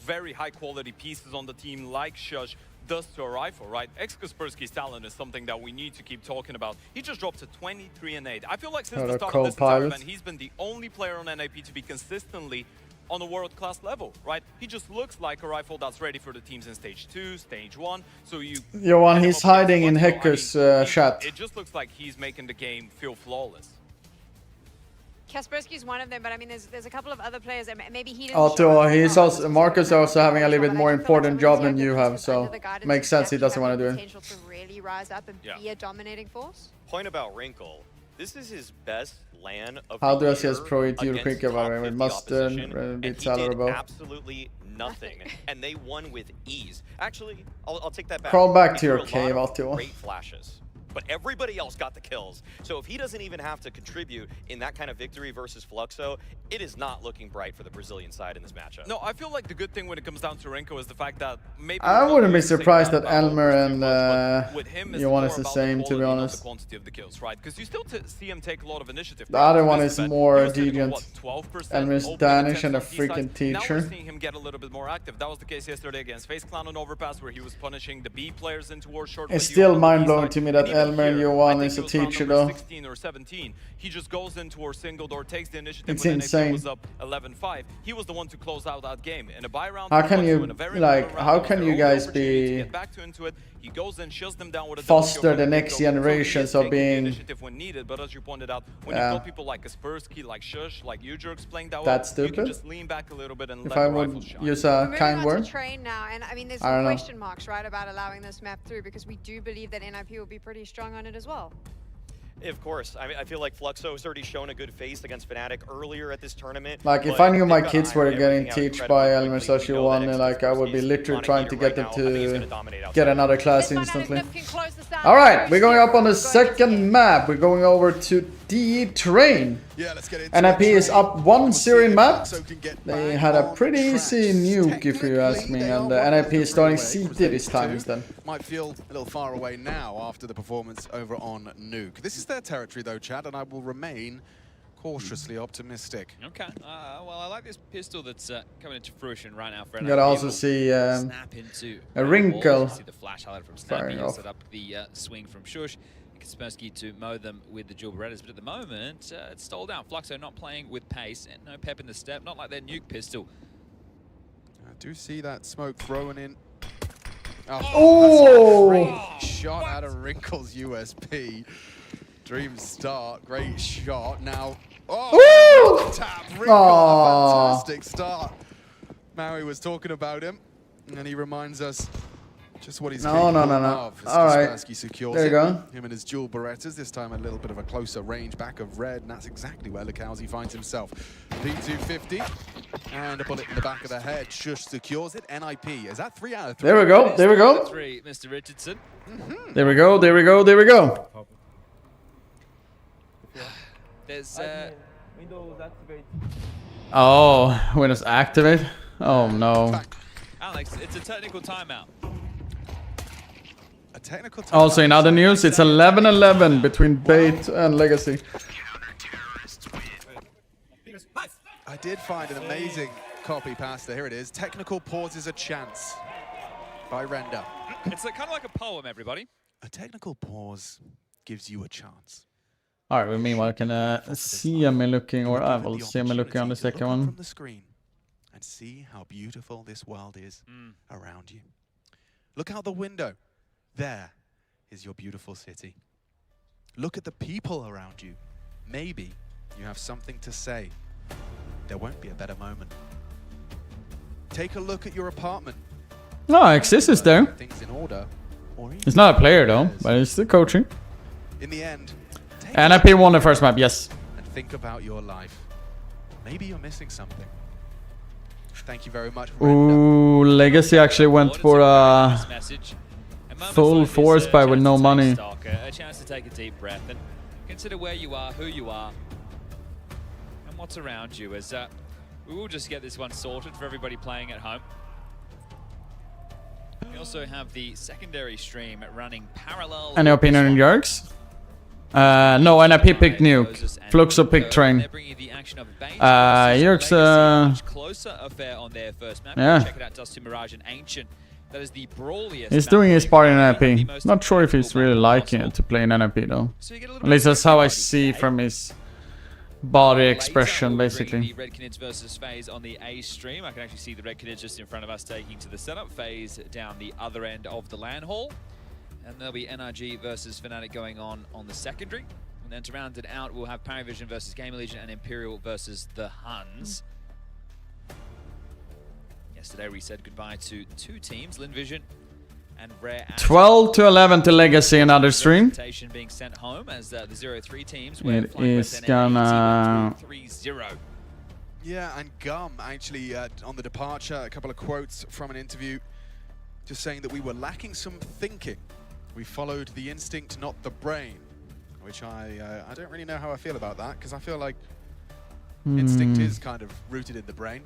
very high-quality pieces on the team like Shush does to a rifle, right? Kaspersky's talent is something that we need to keep talking about. He just dropped to 23 and 8. I feel like since the start of this tournament, he's been the only player on NAP to be consistently on a world-class level, right? He just looks like a rifle that's ready for the teams in stage 2, stage 1. So you... Johan, he's hiding in Hecker's chat. It just looks like he's making the game feel flawless. Kaspersky's one of them, but I mean, there's a couple of other players, and maybe he didn't. Although he's also Marcus also having a little bit more important job than you have, so makes sense he doesn't want to do it. Potential to really rise up and be a dominating force. Point about Wrinkle. This is his best LAN of How the do I see year as pro ET against quicker top with 50 Mustard, opposition, and beat he did Salarabo? absolutely nothing, and they won with ease. Actually, I'll take that back. Crawl back He to your threw a lot cave, of Altio. great flashes, but everybody else got the kills. So if he doesn't even have to contribute in that kind of victory versus Fluxo, it is not looking bright for the Brazilian side in this matchup. No, I feel like the good thing when it comes down to Renko is the fact that maybe I wouldn't be surprised that Elmer and with him Johan is the same, to be honest. the quantity of the kills, right? Because you still see him take a lot of initiative. The other one is more deviant. 12%, Elmer's Danish and a freaking Now we're teacher. seeing him get a little bit more active. That was the case yesterday against FaZe Clan on Overpass, where he was punishing the B players in towards short. It's still mind-blowing to me that Elmer and Johan is a teacher, though. 16 or 17. He just goes in towards single door, takes the initiative. It's when insane. NAP was up 11-5. He was the one to close out that game in a buy round. How can you, in a very like, important how round, can their you own guys opportunity to be get back to into it. He goes and shuts them down with a foster the WO next So he is generations of taking the being initiative when needed, but as you pointed out, when Yeah. you've got people like Kaspersky, like Shush, like Ujurks playing that well, That's you stupid? can just lean back a little bit and If let I the would rifle shine. use We're a moving kind on word. to train now, and I mean, there's I don't some know. question marks, right, about allowing this map through, because we do believe that NIP will be pretty strong on it as well. Of course. I mean, I feel like Fluxo has already shown a good face against Fnatic earlier at this tournament. Like, if but I knew my they've got kids to were iron getting everything out teached by incredibly Elmer quickly. such We a know one, that like, I would be Kaspersky's literally on a trying to heater get them right now. I think he's to gonna dominate get outside. another class This one, and instantly. Flip can close this out. Alright, we're going up on the Go ahead. second map. We're going over to DE Train. Yeah, let's get into NIP it. is up 1-0 in map. So can get They back had a on pretty track. easy nuke, if you ask me, Technically, they are and one NIP is starting away from CT this Phase time 2. instead. Might feel a little far away now after the performance over on Nuke. This is their territory though, Chad, and I will remain cautiously optimistic. Okay. Well, I like this pistol that's coming into fruition right now for You gotta also see snap into a wrinkle See the flash highlight from firing Snappy. He'll off. set up the swing from Shush. Kaspersky to mow them with the dual Berettas, but at the moment, it's stalled out. Fluxo not playing with pace and no pep in the step, not like their nuke pistol. I do see that smoke thrown in. Oh! That's a great shot out of Wrinkle's USP. Dream start, great shot. Now, tap, Wrinkle, a fantastic start. Maui was talking about him, and he reminds us just what he's capable of. All right, Kaspersky secures there you it. go. Him and his dual Berettas, this time a little bit of a closer range back of red, and that's exactly where Lukowski finds himself. P250, and a bullet in the back of the head. Shush secures it. NIP, is that 3 out of 3? There we go, there we go. 3, Mr. Richardson. There we go, there we go, there we go. There's Windows activate. Oh, Windows activate? Oh no. Alex, it's a technical timeout. A technical timeout. Also in other news, it's 11-11 between Bait and Legacy. I did find an amazing copy pasta. Here it is. Technical pause is a chance by Render. It's kind of like a poem, everybody. A technical pause gives you a chance. Alright, well, meanwhile, can see me looking, or I will see me looking on the second one. From the screen and see how beautiful this world is around you. Look out the window. There is your beautiful city. Look at the people around you. Maybe you have something to say. There won't be a better moment. Take a look at your apartment. No, Xis is there. Things in order, or even He's not a player though, but he's still coaching. in the end, NIP won the first map, yes. and think about your life. Maybe you're missing something. Thank you very much. Ooh, Legacy actually went for a full force buy with no money. A chance to take a deep breath and consider where you are, who you are, and what's around you. As we will just get this one sorted for everybody playing at home. We also have the secondary stream running parallel. Any opinion on Yerks? No, NIP picked Nuke. Fluxo picked Train. Yerks, Closer affair on their first map. yeah. Check it out, Dust to Mirage and Ancient. That is the brawliest. He's doing his part in NIP. Not sure if he's really liking it to play in NIP though. At least that's how I see from his body expression, basically. The Red Knids versus FaZe on the A stream. I can actually see the Red Knids just in front of us taking to the setup. FaZe down the other end of the LAN hall. And there'll be NRG versus Fnatic going on the secondary. And then to round it out, we'll have Paravision versus Gamer Legion and Imperial versus the Huns. Yesterday we said goodbye to 2 teams, LinVision and Rare. 12 to 11 to Legacy, another stream. Being sent home as the 0-3 teams. It is gonna... 3-0. Yeah, and Gum actually on the departure, a couple of quotes from an interview, just saying that we were lacking some thinking. We followed the instinct, not the brain, which I don't really know how I feel about that, because I feel like instinct is kind of rooted in the brain.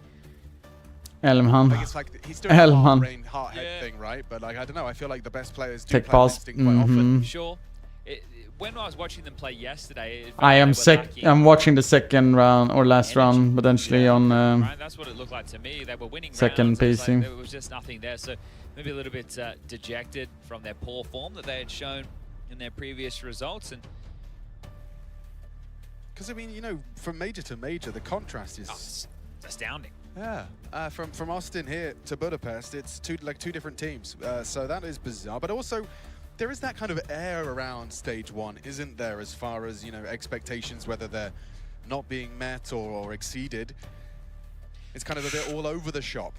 Elmhan. Like it's like he's doing a heart, brain, heart, head thing, right? But like I don't know, I feel like the best players do play instinct quite often. Sure. When I was watching them play yesterday, I'm watching the second round or last round potentially on right? That's what it looked like to me. They were winning second rounds. PC. There was just nothing there, so maybe a little bit dejected from their poor form that they had shown in their previous results. And because I mean, you know, from major to major, the contrast is astounding. Yeah, from Austin here to Budapest, it's two different teams. So that is bizarre, but also there is that kind of air around stage 1, isn't there, as far as, you know, expectations, whether they're not being met or exceeded. It's kind of a bit all over the shop.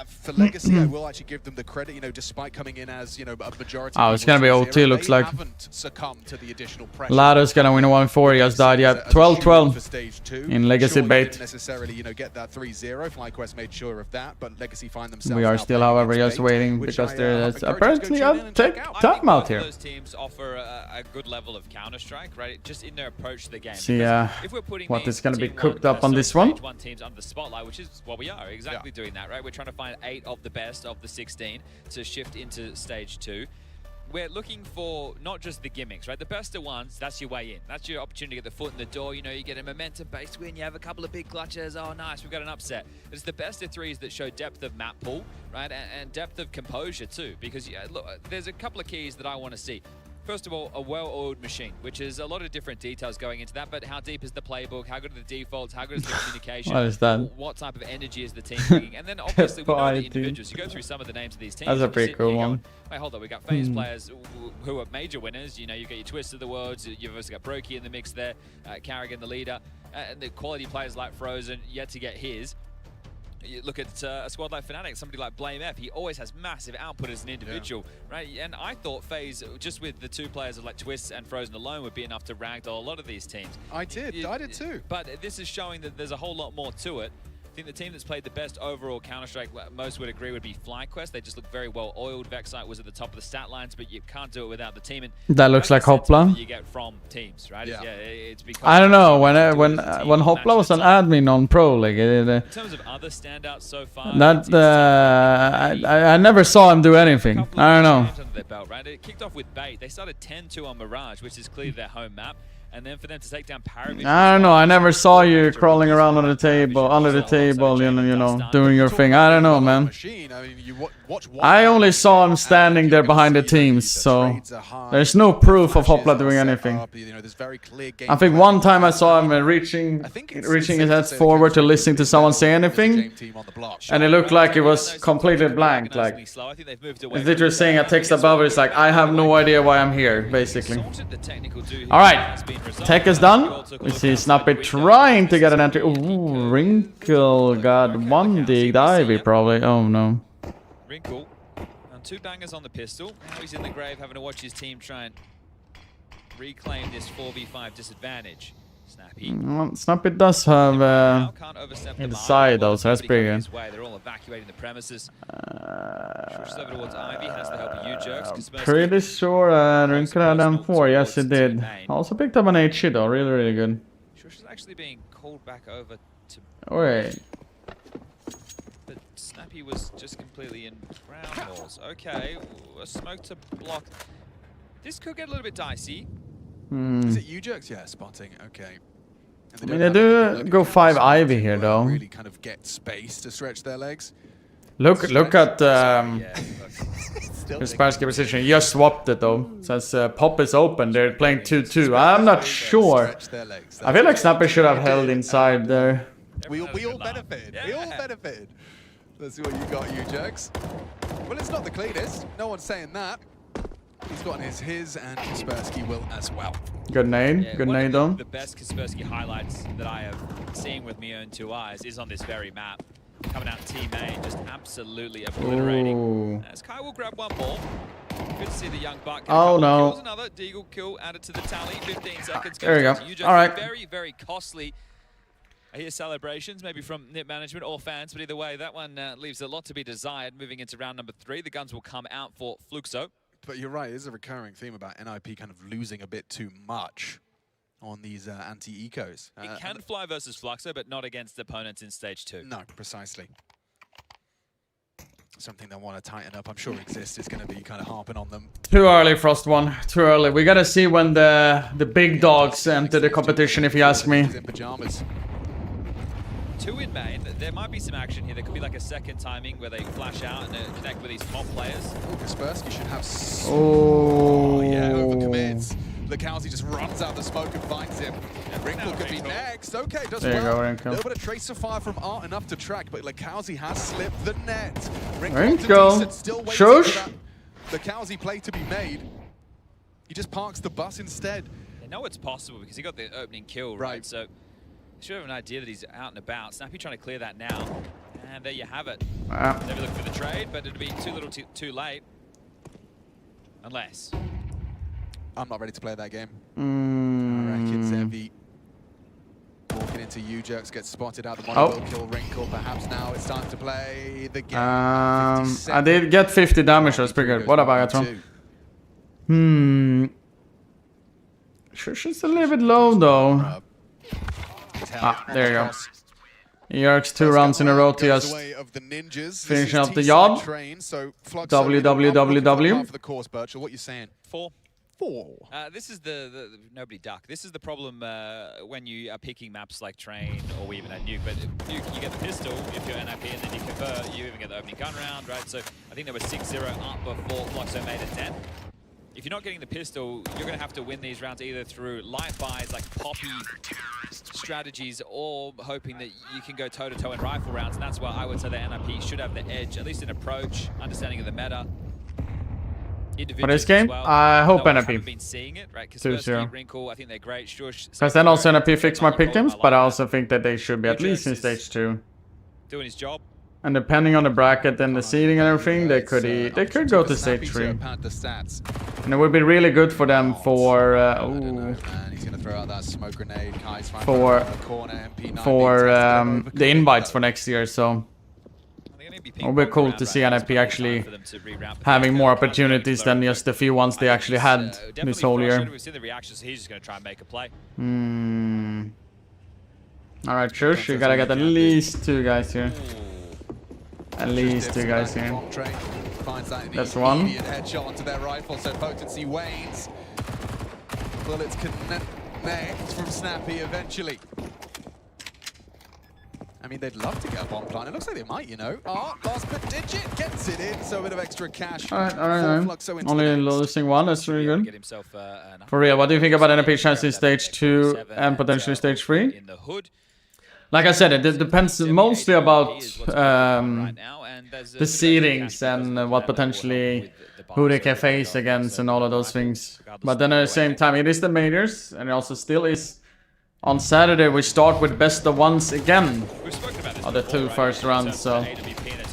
For Legacy, I will actually give them the credit, you know, despite coming in as, you know, a majority. Oh, it's gonna be OT, looks like. Haven't succumbed to the additional pressure. Ladder's gonna win 1-4, he has died, yeah. 12-12 in Legacy sure, bait. Didn't necessarily, you know, get that 3-0. FlyQuest made sure of that, but Legacy find themselves. We are still, however, just waiting because there is apparently a timeout here. Those teams offer a good level of Counter-Strike, right? Just in their approach to the game. See if we're putting what is gonna be team cooked up on this one. One teams under the spotlight, which is what we are exactly doing that, right? We're trying to find 8 of the best of the 16 to shift into stage 2. We're looking for not just the gimmicks, right? The best of ones, that's your way in. That's your opportunity to get the foot in the door. You know, you get a momentum-based win, you have a couple of big clutches. Oh, nice, we've got an upset. It's the best of 3s that show depth of map pool, right? And depth of composure too, because look, there's a couple of keys that I want to see. First of all, a well-oiled machine, which is a lot of different details going into that, but how deep is the playbook? How good are the defaults? How good is the communication? What is that? What type of energy is the team bringing? And then obviously we know the individuals. You go through some of the names of these teams. That's a pretty cool one. Going, wait, hold on. We got FaZe players who are major winners. You know, you got your Twist of the Worlds. You've also got Brokey in the mix there. Carrigan, the leader. And the quality players like Frozen, yet to get his. You look at a squad like Fnatic, somebody like Blame F, he always has massive output as an individual, right? And I thought FaZe, just with the 2 players of like Twists and Frozen alone, would be enough to ragdoll a lot of these teams. I did too. But this is showing that there's a whole lot more to it. I think the team that's played the best overall Counter-Strike, most would agree, would be FlyQuest. They just look very well oiled. Vexite was at the top of the stat lines, but you can't do it without the team. And that looks like Hopla. You get from teams, right? Yeah. It's because I don't know, when Hopla was an admin on Pro, like in terms of other standouts so far, that I never saw him do anything. I don't know. Under their belt, right? It kicked off with Bait. They started 10-2 on Mirage, which is clearly their home map. And then for them to take down Paravision. I don't know. I never saw you crawling around on the table, under the table, you know, doing your thing. I don't know, man. I only saw him standing there behind the teams, so there's no proof of Hopla doing anything. I think one time I saw him reaching his head forward to listen to someone say anything, and it looked like it was completely blank. Like, it's literally saying a text above it. It's like, I have no idea why I'm here, basically. All right. Tech is done. We see Snappy trying to get an entry. Ooh, Wrinkle got 1 digged Ivy probably. Oh no. Wrinkle and 2 bangers on the pistol. Now he's in the grave having to watch his team try and reclaim this 4v5 disadvantage. Snappy. Well, Snappy does have inside though, so that's pretty good. They're all evacuating the premises. Over towards Ivy, has the help of you jerks. Pretty sure Wrinkle had M4. Yes, he did. Also picked up an HE though. Really, really good. Shush is actually being called back over to. Wait. But Snappy was just completely in ground walls. Okay, a smoke to block. This could get a little bit dicey. Is it you jerks? Yeah, spotting. Okay. I mean, they do go 5 Ivy here though. Really kind of get space to stretch their legs. Look at his Sparsky position. He just swapped it though. Since Pop is open, they're playing 2-2. I'm not sure. I feel like Snappy should have held inside there. We all benefited. We all benefited. Let's see what you got, you jerks. Well, it's not the cleanest. No one's saying that. He's gotten his and Kaspersky will as well. Good nade. Yeah, Good one nade of though. the best Kaspersky highlights that I have seen with my own 2 eyes is on this very map. Coming out team A, just absolutely obliterating. Ooh. As Kai will grab one more. Good to see the young buck. Oh no. Kills, another Deagle kill added to the tally. 15 seconds. There we go. All right. Very, very costly. I hear celebrations, maybe from NiP management or fans, but either way, that one leaves a lot to be desired. Moving into round number 3, the guns will come out for Fluxo. But you're right, it is a recurring theme about NIP kind of losing a bit too much on these anti-ecos. It can fly versus Fluxo, but not against opponents in stage 2. No, precisely. Something they want to tighten up, I'm sure Exist is going to be kind of harping on them. Too early, Frost One. Too early. We gotta see when the big dogs enter the competition, if you ask me. In pajamas. 2 in main, there might be some action here. There could be like a second timing where they flash out and connect with these top players. Oh, Kaspersky should have Oh, yeah, overcommits. Lukowski just runs out the smoke and finds him. Wrinkle could be next. Okay, does There you well. go, A Wrinkle. little bit of tracer fire from Art, enough to track, but Lukowski has slipped the net. Wrinkle. Still waiting Shush. for that Lukowski play to be made. He just parks the bus instead. They know it's possible because he got the opening kill, right? So they should have an idea that he's out and about. Snappy trying to clear that now. And there you have it. Never look for the trade, but it'll be too little too late. Unless. I'm not ready to play that game. I reckon Zevi walking into U-Jerks, gets spotted out. The mono will kill Wrinkle. Perhaps now it's time to play the game. I did get 50 damage, that's pretty good. What about Agatron? Shush is a little bit low though. There you go. Yerks 2 rounds in a row to just finishing up the job. WWWW. For the course, Birchall, what you saying? 4. 4. This is the nobody duck. This is the problem when you are picking maps like Train or we even at Nuke. But Nuke, you get the pistol if you're NIP, and then you convert. You even get the opening gun round, right? So I think there was 6-0 up before Fluxo made it 10. If you're not getting the pistol, you're going to have to win these rounds either through light buys, like poppy strategies, or hoping that you can go toe-to-toe in rifle rounds. And that's why I would say that NIP should have the edge, at least in approach, understanding of the meta. For this game, I hope NIP. Been seeing it, right? 2-0. Wrinkle, I think they're great. Shush, because then also NIP fixed my pick games, but I also think that they should be at least in stage 2. Doing his job. And depending on the bracket and the seeding and everything, they could go to stage 3. And it would be really good for them for the invites for next year. So it would be cool to see NIP actually having more opportunities than just the few ones they actually had this whole year. We've seen the reactions, so he's just going to try and make a play. Alright, Shush, you gotta get at least 2 guys here. At least 2 guys here. That's 1. Headshot onto their rifle, so potency wanes. Bullets connect from Snappy eventually. I mean, they'd love to get a bomb plant. It looks like they might, you know. Last but digit gets it in, so a bit of extra cash. Alright. Only losing 1, that's really good. For real, what do you think about NIP chance in stage 2 and potentially stage 3? Like I said, it depends mostly about the seedings and what potentially who they can face against and all of those things. But then at the same time, it is the majors, and it also still is. On Saturday, we start with best of ones again. Of the 2 first rounds, so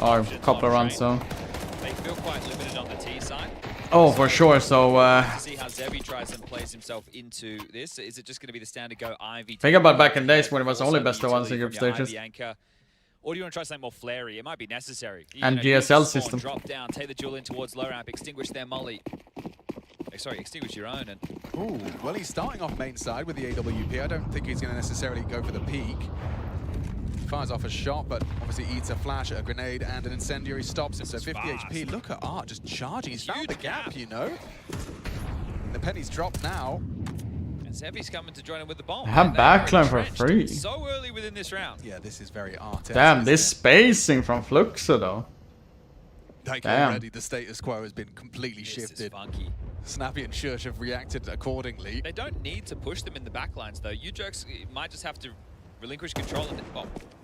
or couple of rounds, so. They feel quite limited on the T side. Oh, for sure. So. See how Zevi tries and plays himself into this. Is it just going to be the standard go Ivy? Think about back in days when it was only best of ones in group stages. Or do you want to try something more flary? It might be necessary. And GSL system. Drop down, take the duel in towards low ramp, extinguish their molly. Sorry, extinguish your own. And ooh, well, he's starting off main side with the AWP. I don't think he's going to necessarily go for the peak. Fires off a shot, but obviously eats a flash, a grenade, and an incendiary stops him. So 50 HP. Look at Art just charging. He's found the gap, you know. The penny's dropped now. And Zevi's coming to join him with the bomb. I have backline for free. So early within this round. Yeah, this is very Art. Damn, this spacing from Fluxo though. Like already, the status quo has been completely shifted. Funky. Snappy and Shush have reacted accordingly. They don't need to push them in the backlines though. U-Jerks might just have to relinquish control. And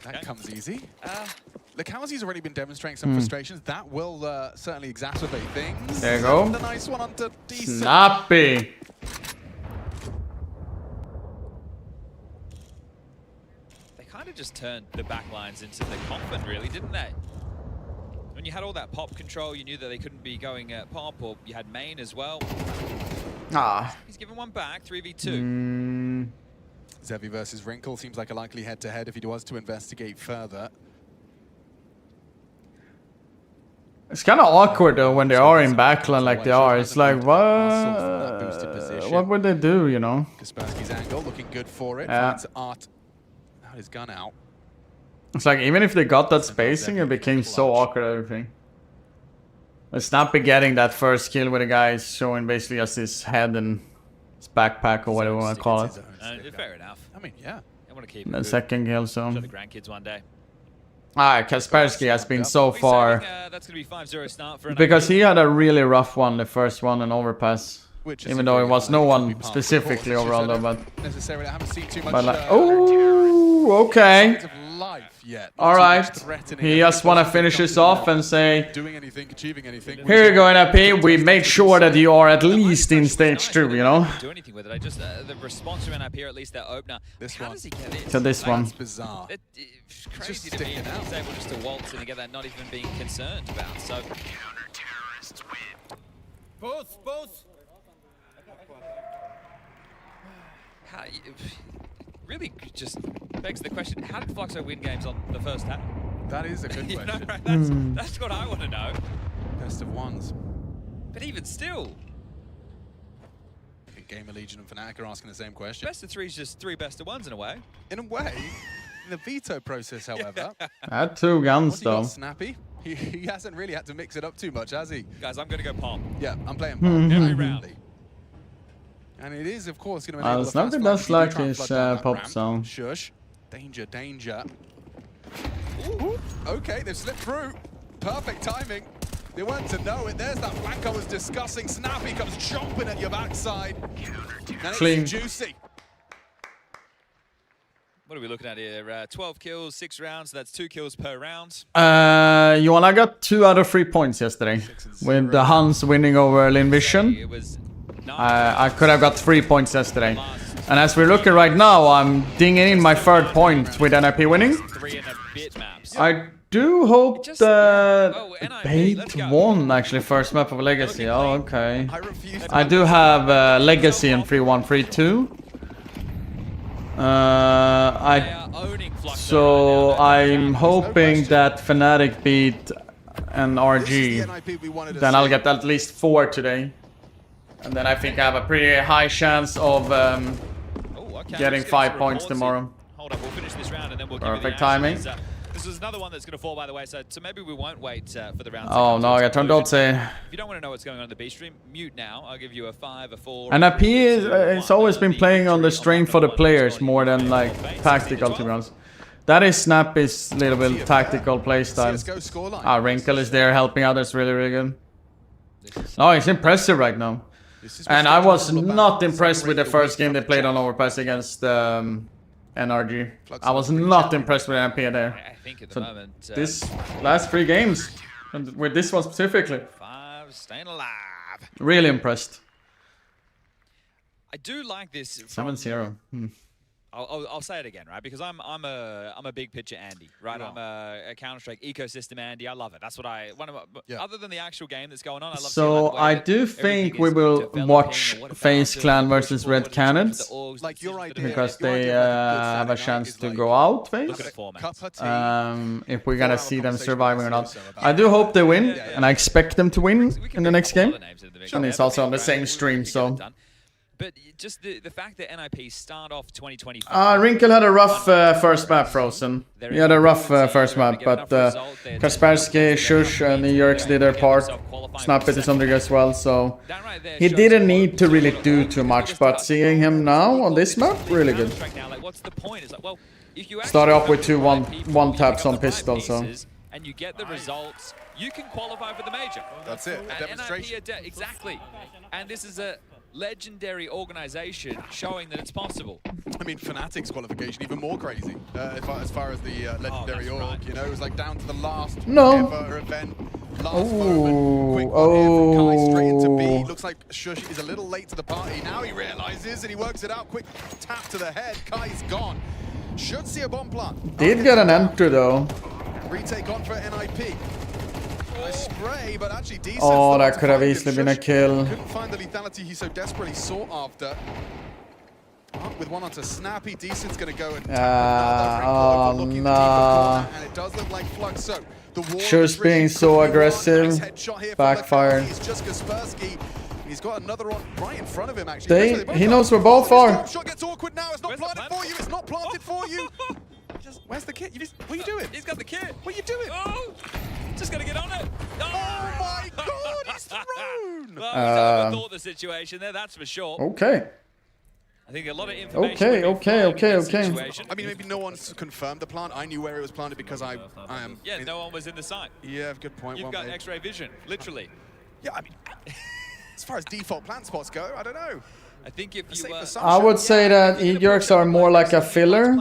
that comes easy. Lacalzi's already been demonstrating some frustrations. That will certainly exacerbate things. There you go. And a nice one onto decent. Snappy. They kind of just turned the back lines into the coffin, really, didn't they? When you had all that pop control, you knew that they couldn't be going pop, or you had main as well. Ah. He's given one back, 3v2. Zevi versus Wrinkle seems like a likely head-to-head if he was to investigate further. It's kind of awkward though when they are in backline like they are. It's like, what would they do, you know? Kaspersky's angle looking good for it. Yeah. Finds Art out his gun out. It's like, even if they got that spacing, it became so awkward, everything. It's not be getting that first kill with the guy showing basically just his head and his backpack or whatever you want to call it. Fair enough. I mean, yeah. I want to keep The second kill, so. show the grandkids one day. Kaspersky has been so far. That's going to be 5-0 start for Because he had a really rough one, the first one, an overpass. Even though it was no one specifically overall though, but. Necessarily, I haven't seen too much. But like, oh, okay. Yet. All right. He just want to finish this off and say, doing anything, achieving anything. here you go, NIP. We made sure that you are at least in stage 2, you know? Do anything with it. I just the response from NIP, or at least their opener. This How does he get it? To this one. Bizarre. It's crazy to me. He's able just to waltz in and get that, not even being concerned about. So. Counter-terrorists win. Both. How, really just begs the question, how did Fluxo win games on the first half? That is a good You know, question. right? That's what I want to know. Best of ones. But even still. I think Gamer Legion and Fnatic are asking the same question. Best of 3 is just 3 best of 1s in a way. In a way. In the veto process, however. I had 2 guns What do you got, though. Snappy? He hasn't really had to mix it up too much, has he? Guys, I'm going to go palm. Yeah, I'm playing palm. Every round. And it is, of course, going to enable the Snappy first does flank. like If you do his try and flood down that pop ramp, sound. Shush. Danger, danger. Ooh. Okay, they've slipped through. Perfect timing. They weren't to know it. There's that flank I was discussing. Snappy comes chomping at your backside. And Clean. it's juicy. What are we looking at here? 12 kills, 6 rounds. So that's 2 kills per round. Johan, I got 2 out of 3 points yesterday. With the Hans winning over Linvision. It was I could have got 3 points yesterday. And as we're looking right now, I'm dinging in my 3rd point with NIP winning. 3 and a bit maps. I do hope that Bait won actually first map of Legacy. Oh, okay. I do have Legacy in 3-1, 3-2. So I'm hoping that Fnatic beat an RG. Then I'll get at least 4 today. And then I think I have a pretty high chance of getting 5 points tomorrow. Hold up, we'll finish this round and then we'll Perfect give you the timing. actions. This is another one that's going to fall by the way, so maybe we won't wait for the round. Oh no, I turned out say. If you don't want to know what's going on in the B stream, mute now. I'll give you a 5, a 4. NIP it's always been playing on the strength for the players more than like tactical, to be honest. That is Snappy's little bit tactical playstyle. Wrinkle is there helping out. That's really, really good. No, it's impressive right now. And I was not impressed with the first game they played on Overpass against NRG. I was not impressed with NP there. I think at the moment. This last 3 games, and with this one specifically. 5 staying alive. Really impressed. I do like this. 7-0. I'll say it again, right? Because I'm a big picture Andy, right? I'm a Counter-Strike ecosystem Andy. I love it. That's what other than the actual game that's going on, I love So I do think we will watch FaZe Clan versus Red Canids. Because they have a chance to go out, FaZe. If we're gonna see them surviving or not. I do hope they win, and I expect them to win in the next game. And it's also on the same stream, so. But just the fact that NIP start off 2025. Wrinkle had a rough first map, Frozen. He had a rough first map, but Kaspersky, Shush, and New York's did their part. Snappy to some degree as well, so he didn't need to really do too much, but seeing him now on this map, really good. Started off with 2 one taps on pistol, so. And you get the results, you can qualify for the major. That's it, a demonstration. Exactly. And this is a legendary organization showing that it's possible. I mean, Fnatic's qualification even more crazy. As far as the legendary org, right. you know, it was like down to the last No. ever event. Last moment. Quick one here from Kai straight into B. Looks like Shush is a little late to the party. Now he realizes and he works it out. Quick tap to the head. Kai's gone. Should see a bomb plant. Did get an entry though. Retake on for NIP. A spray, but actually decent. Oh, that could have easily been a kill. Couldn't find the lethality he so desperately sought after. With one onto Snappy, Decent's going to go and oh, nah. and it does look like Flux. So the war Just being so aggressive. Backfired. It's just Kaspersky. He's got another one right in front of him, actually. He knows where both are. Shot gets awkward now. It's not planted for you. It's not planted for you. Where's the kit? What are you doing? He's got the kit. What are you doing? Oh, just got to get on it. Oh my God, he's thrown. Well, he's overthought the situation there, that's for sure. Okay. I think a lot of information. Okay. I mean, maybe no one's confirmed the plant. I knew where it was planted because I am. Yeah, no one was in the site. Yeah, good point. You've got X-ray vision, literally. Yeah, I mean, as far as default plant spots go, I don't know. I think if you I would say that E-Jerks are more like a filler.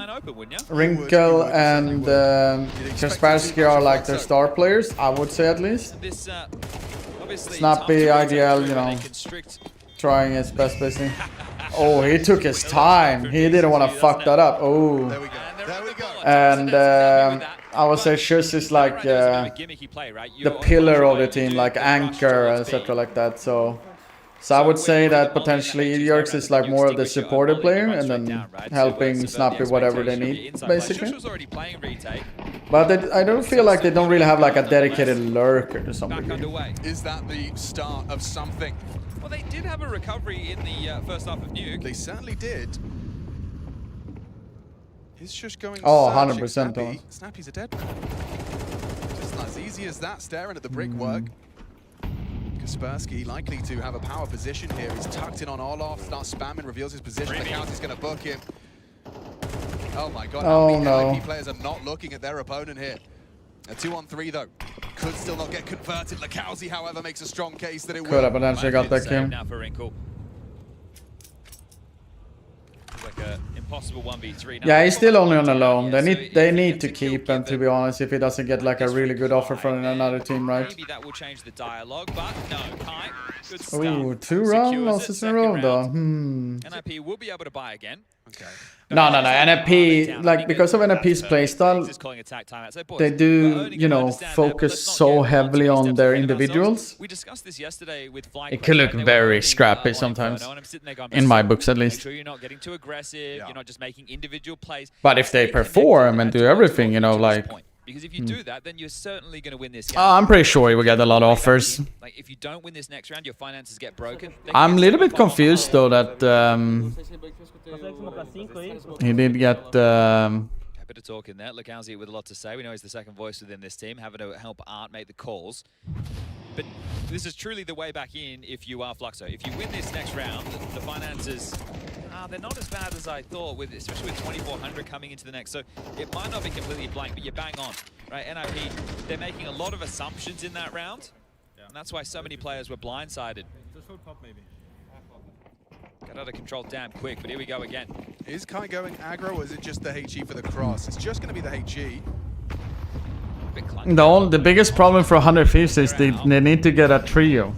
Wrinkle and Kaspersky are like their star players, I would say at least. Snappy, ideal, you know, trying his best basically. Oh, he took his time. He didn't want to fuck that up. Oh. And I would say Shush is like the pillar of the team, like anchor, etc. like that. So I would say that potentially E-Jerks is like more of the supportive player and then helping Snappy whatever they need, basically. But I don't feel like they don't really have like a dedicated lurker to some degree. Is that the start of something? Well, they did have a recovery in the first half of Nuke. They certainly did. Is Shush going? Oh, 100%. Snappy. Snappy's a dead man. Just not as easy as that, staring at the brickwork. Kaspersky likely to have a power position here. He's tucked in on Orloff, starts spamming, reveals his position. The counter's going to book him. Oh my God, how many NIP players are not looking at their opponent here? A 2-on-3 though. Could still not get converted. Lakowski, however, makes a strong case that it will. Could have potentially got that kill. Now for Wrinkle. Like a impossible 1v3 now. Yeah, he's still only on a loan. They need to keep him, to be honest, if he doesn't get like a really good offer from another team, right? Maybe that will change the dialogue, but no, Kai, good stuff. Ooh, 2 round losses in a row though. NIP will be able to buy again. Okay. No. NIP, like, because of NIP's playstyle, they do, you know, focus so heavily on their individuals. We discussed this yesterday with It can look very scrappy sometimes, in my books at least. Make sure you're not getting too aggressive, you're not just making individual plays. But if they perform and do everything, you know, like... Because if you do that, then you're certainly going to win this game. I'm pretty sure he will get a lot of offers. Like, if you don't win this next round, your finances get broken. I'm a little bit confused though that he did get a bit of talk in there. Lakowski with a lot to say. We know he's the second voice within this team, having to help Art make the calls. But this is truly the way back in if you are Fluxo. If you win this next round, the finances, they're not as bad as I thought, especially with 2,400 coming into the next. So it might not be completely blank, but you're bang on, right? NIP, they're making a lot of assumptions in that round, and that's why so many players were blindsided. Got out of control damn quick, but here we go again. Is Kai going aggro, or is it just the HE for the cross? It's just going to be the HE. the biggest problem for 100 Thieves is they need to get a trio.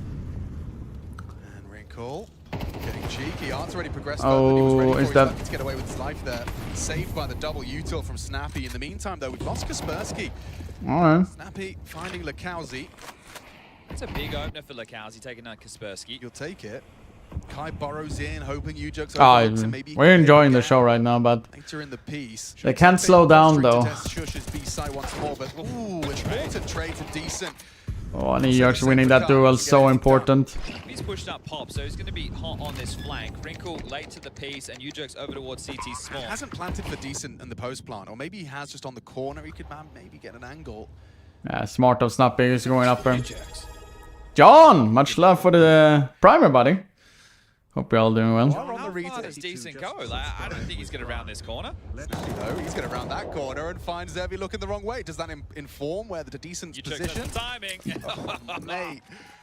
And Wrinkle getting cheeky. Art's already progressed. Oh, is that... to get away with his life there. Saved by the double util from Snappy. In the meantime, though, we've lost Kaspersky. Alright. Snappy finding Lakowski. That's a big opener for Lakowski, taking out Kaspersky. You'll take it. Kai burrows in, hoping U-Jug's we're enjoying the show right now, but later in the piece, they can't slow down though. Shush's B-side once more, but ooh, important trade to Decent. Oh, and E-Jerks winning that duel is so important. He's pushed up Pop, so he's going to be hot on this flank. Wrinkle late to the piece, and U-Jerks over towards CT small. He hasn't planted for Decent in the post plant, or maybe he has just on the corner. He could maybe get an angle. Yeah, smart of Snappy is going up there. John, much love for the primer, buddy. Hope you're all doing well. How far does Decent go? Like, I don't think he's going to round this corner. No, he's going to round that corner and find Zervi looking the wrong way. Does that inform where the Decent's position? Timing. Mate,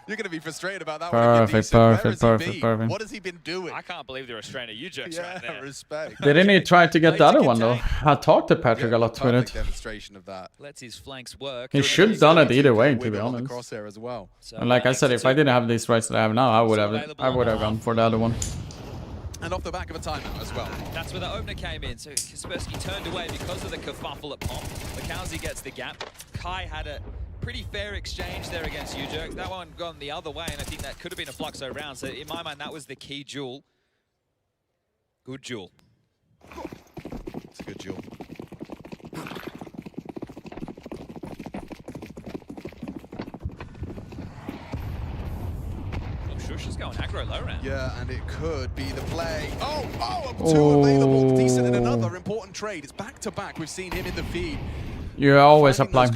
You're going to be frustrated about that Perfect, one. perfect, perfect, perfect. What has he been doing? I can't believe they're restraining U-Jerks right there. Respect. Didn't he try to get the other one though? I talked to Patrick a lot with it. Demonstration of that. Lets his flanks work. He should have done it either way, to be On the honest. crosshair as well. And like I said, if I didn't have these rights that I have now, I would have gone for the other one. And off the back of a timeout as well. That's where the opener came in. So Kaspersky turned away because of the kerfuffle at Pop. Lakowski gets the gap. Kai had a pretty fair exchange there against U-Jerks. That one gone the other way, and I think that could have been a Fluxo round. So in my mind, that was the key duel. Good duel. It's a good duel. Shush is going aggro low round. Yeah, and it could be the play. Oh, two available. Decent in another important trade. It's back-to-back. We've seen him in the feed. You always apply.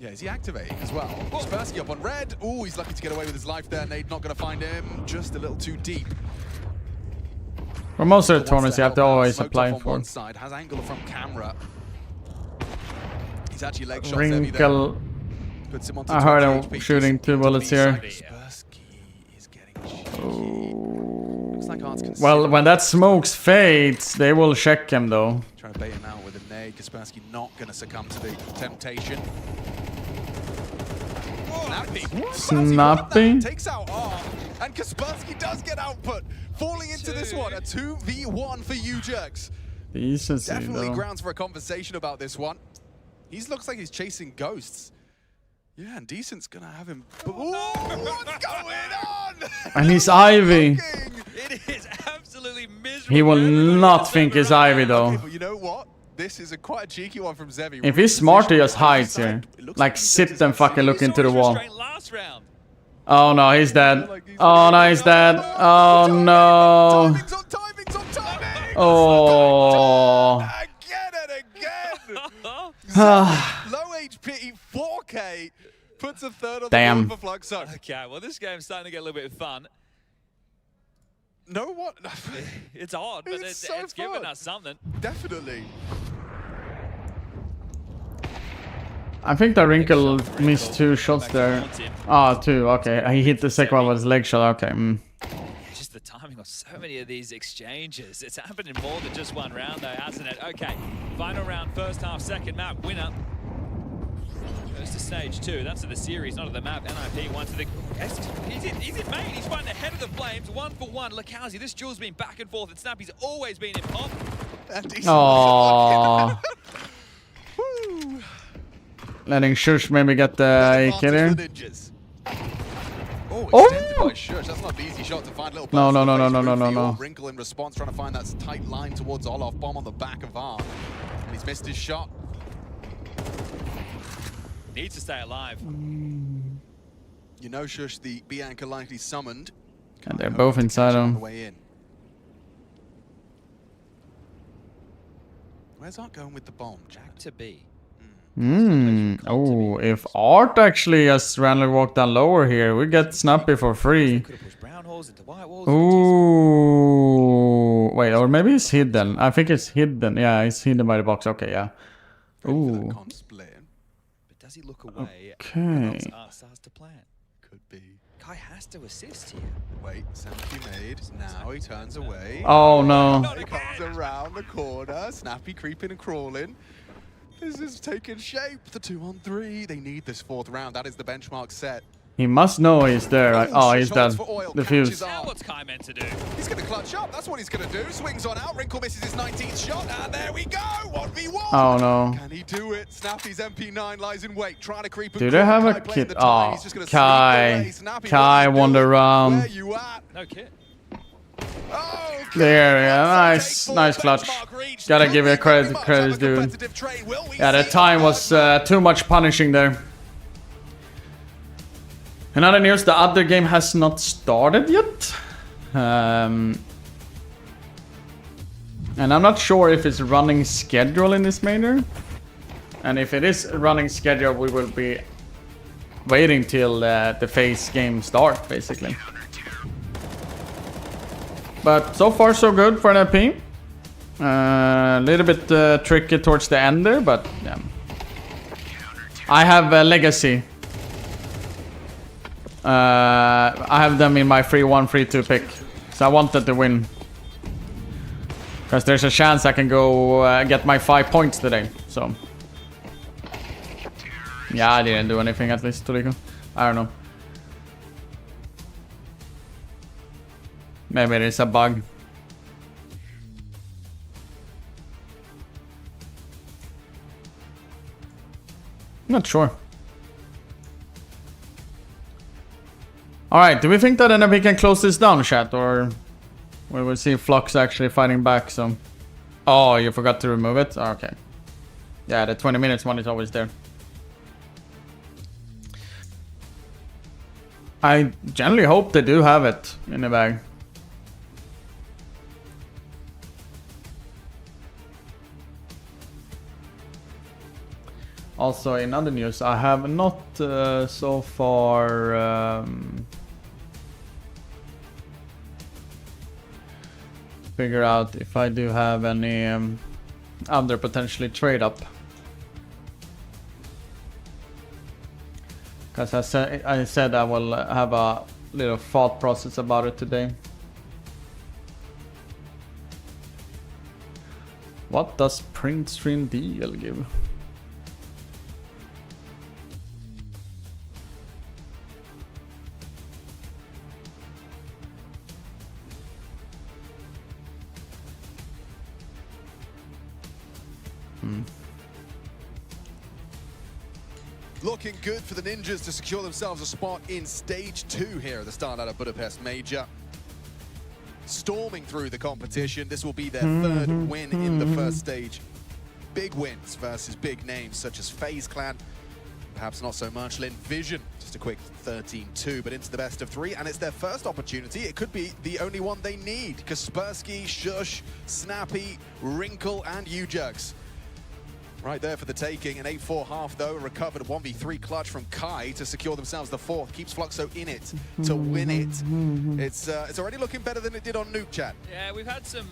Yeah, is he activating as well? Kaspersky up on red. Oh, he's lucky to get away with his life there. Nade not going to find him. Just a little too deep. For most of the tournaments, you have to always apply on for. One side, has angle from camera. He's actually leg shots Wrinkle. I heard him shooting 2 bullets here. Well, when that smokes fades, they will check him though. Trying to bait him out with a nade. Kaspersky not going to succumb to the temptation. Snappy. Takes out R, and Kaspersky does get output. Falling into this one, a 2v1 for U-Jerks. Decency, Definitely though. grounds for a conversation about this one. He looks like he's chasing ghosts. Yeah, and Decent's gonna have him. What's going on? And he's Ivy. It is absolutely miserable. He will not think it's Ivy though. But you know what? This is quite a cheeky one from Zevi. If he's smart, he just hides here. Like sit and fucking look into the wall. Oh no, he's dead. Oh no, he's dead. Oh no. Oh. Low HP, 4K, puts a third on the board for Fluxo. Okay, well this game's starting to get a little bit fun. No, what? It's odd, but it's giving us something. Definitely. I think that Wrinkle missed 2 shots there. Ah, 2. Okay, he hit the second one with his leg shot. Okay. Just the timing of so many of these exchanges. It's happened in more than just one round, though, hasn't it? Okay, final round, first half, second map, winner. Goes to stage 2. That's of the series, not of the map. NIP won to the... He's in main. He's running ahead of the flames. 1 for 1. Lakowski, this duel's been back and forth, and Snappy's always been in pop. Aww. Letting Shush maybe get the kill here. Oh! Shush. That's not the easy shot to find. Little No. Wrinkle in response, trying to find that tight line towards Olaf. Bomb on the back of R. And he's missed his shot. Needs to stay alive. You know, Shush, the B anchor likely summoned. And they're both inside him. Where's Art going with the bomb? Jack to B. Oh, if Art actually just randomly walked down lower here, we get Snappy for free. Ooh. Wait, or maybe he's hidden. I think it's hidden. Yeah, he's hidden by the box. Okay, yeah. Ooh. But does he look away? Okay. Starts to plan. Could be. Kai has to assist here. Wait, Snappy made. Now he turns away. Oh no. He comes around the corner. Snappy creeping and crawling. This is taking shape. The 2-on-3. They need this 4th round. That is the benchmark set. He must know he's there, right? Oh, he's dead. Defused. Now what's Kai meant to do? He's going to clutch up. That's what he's going to do. Swings on out. Wrinkle misses his 19th shot. And there we go. 1v1. Oh, no. Can he do it? Snappy's MP9 lies in wait. Trying to creep. Do they have a kit? Oh, Kai. Kai won the round. Where you at? No kit. There, yeah, nice clutch. Gotta give you credit, dude. Yeah, the time was too much punishing there. In other news, the other game has not started yet. And I'm not sure if it's running schedule in this major. And if it is running schedule, we will be waiting till the phase game start, basically. But so far so good for an LP. A little bit tricky towards the end there, but yeah. I have a legacy. I have them in my 3-1, 3-2 pick. So I wanted to win. Because there's a chance I can go get my 5 points today. So. Yeah, I didn't do anything at least, Toriko. I don't know. Maybe it is a bug. Not sure. Alright, do we think that NIP can close this down, chat? Or we will see Flux actually fighting back, so... Oh, you forgot to remove it? Oh, okay. Yeah, the 20 minutes one is always there. I generally hope they do have it in the bag. Also, in other news, I have not so far figure out if I do have any other potentially trade up. Because I said I will have a little thought process about it today. What does print stream deal give? Looking good for the Ninjas to secure themselves a spot in Stage 2 here at the StarLadder Budapest Major. Storming through the competition, this will be their third win in the first stage. Big wins versus big names such as FaZe Clan, perhaps not so much Lin Vision, just a quick 13-2, but into the best of 3, and it's their first opportunity. It could be the only one they need. Kaspersky, Shush, Snappy, Wrinkle, and Ujugs. Right there for the taking. An 8-4 half, though. Recovered 1v3 clutch from Kai to secure themselves the 4th. Keeps Fluxo in it to win it. It's already looking better than it did on Nuke, chat. Yeah, we've had some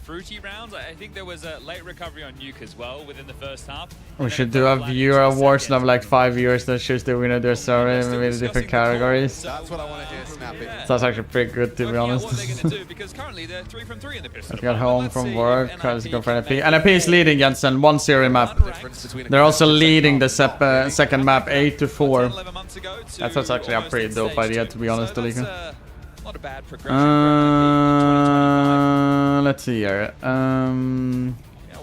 fruity rounds. I think there was a late recovery on Nuke as well within the first half. We should do a viewer awards of like 5 viewers that choose the winner their story with different categories. That's what I want to hear, Snappy. Sounds actually pretty good, to be honest. What they're going to do, because currently they're 3 from 3 in the pistol. I got home from work, I was going for NIP. NIP is leading Jensen, 1-0 map. They're also leading the second map 8-4. That's actually a pretty dope idea, to be honest, Toriko. Let's see here.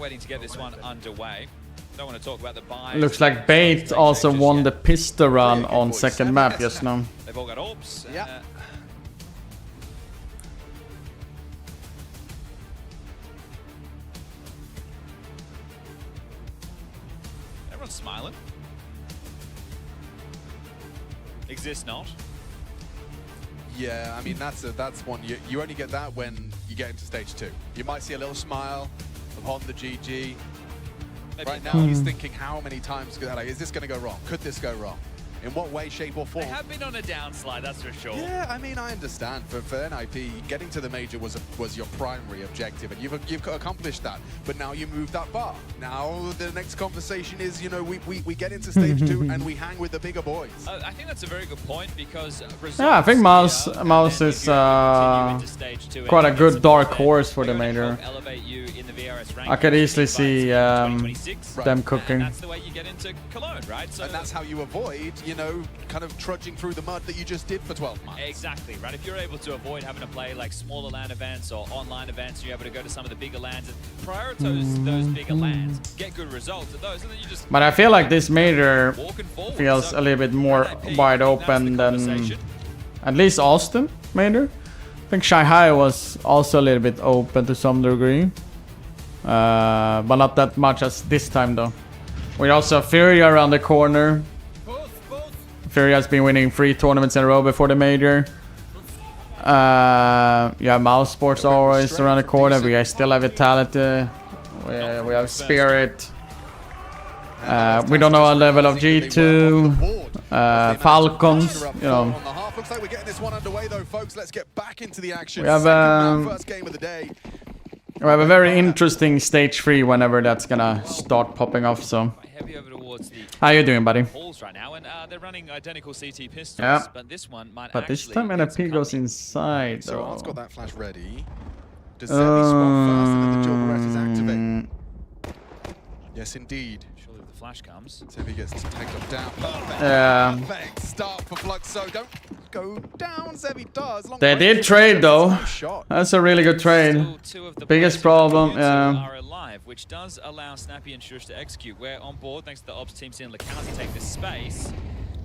Waiting to get this one underway. Don't want to talk about the buys. Looks like Bait also won the pistol run on second map just now. They've all got orbs. Yeah. Everyone's smiling. Exists not. Yeah, I mean that's one you only get that when you get into stage 2. You might see a little smile upon the GG. Right now he's thinking, how many times is this going to go wrong? Could this go wrong? In what way, shape, or form? They have been on a downslide, that's for sure. Yeah, I mean, I understand. For NIP, getting to the major was your primary objective, and you've accomplished that. But now you move that bar. Now the next conversation is, you know, we get into stage 2 and we hang with the bigger boys. I think that's a very good point because. Yeah, I think Mouse is quite a good dark horse for the major. I could easily see them cooking. That's the way you get into Cologne, right? So and that's how you avoid, you know, kind of trudging through the mud that you just did for 12 months. Exactly, right? If you're able to avoid having to play like smaller LAN events or online events, you're able to go to some of the bigger LANs and prioritize those bigger LANs, get good results at those, and then you just... But I feel like this major feels a little bit more wide open than at least Austin major. I think Shanghai was also a little bit open to some degree. But not that much as this time though. We also have Furia around the corner. Furia has been winning 3 tournaments in a row before the major. Yeah, Mouse Sports always around the corner. We still have Vitality. We have Spirit. We don't know our level of G2. Falcons, you know. Looks like we're getting this one underway though, folks. Let's get back into the action. We have first game of the day. We have a very interesting stage 3 whenever that's gonna start popping off. So, how you doing, buddy? right now, and they're running identical CT pistols. Yeah. But this one might. But this time NFP goes inside. So though. Art's got that flash ready. Does Zevi spot first and then the dual Berettas activate? Yes, indeed. Surely if the flash comes. Zevi gets tagged up down. Perfect start for Fluxo. Don't go down. Zevi does. Long They did trade though. That's a really good trade. Biggest problem. Are alive, which does allow Snappy and Shush to execute. We're on board thanks to the ops team seeing Lakazi take this space,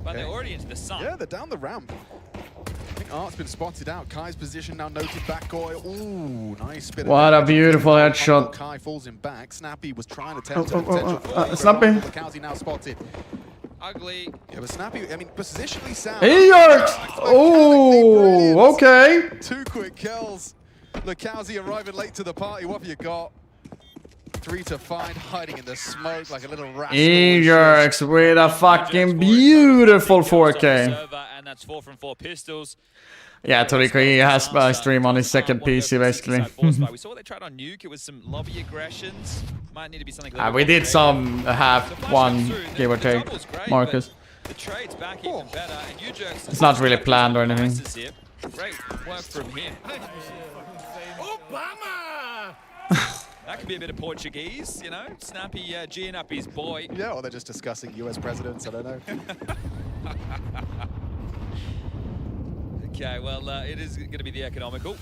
but they're already into the sun. Yeah, they're down the ramp. I think Art's been spotted out. Kai's position now noted back. Ooh, nice bit. What a beautiful headshot. Kai falls him back. Snappy was trying to test Snappy. Lakazi now spotted. Ugly. Yeah, but Snappy, I mean, positionally sound. Hey, oh, okay. 2 quick kills. Lakazi arriving late to the party. What have you got? 3 to find, hiding in the smoke like a little rascal. Egerx with a fucking beautiful 4K. And that's 4 from 4 pistols. Yeah, Toriko, he has my stream on his second PC basically. We saw what they tried on Nuke. It was some lobby aggressions. Might need to be something. We did some half one, give or take, Marcus. The trade's back even better, and Ujerx. It's not really planned or anything. Great work from him. Obama! That could be a bit of Portuguese, you know? Snappy G'ing up his boy. Yeah, or they're just discussing US presidents, I don't know. Okay, well, it is going to be the economical.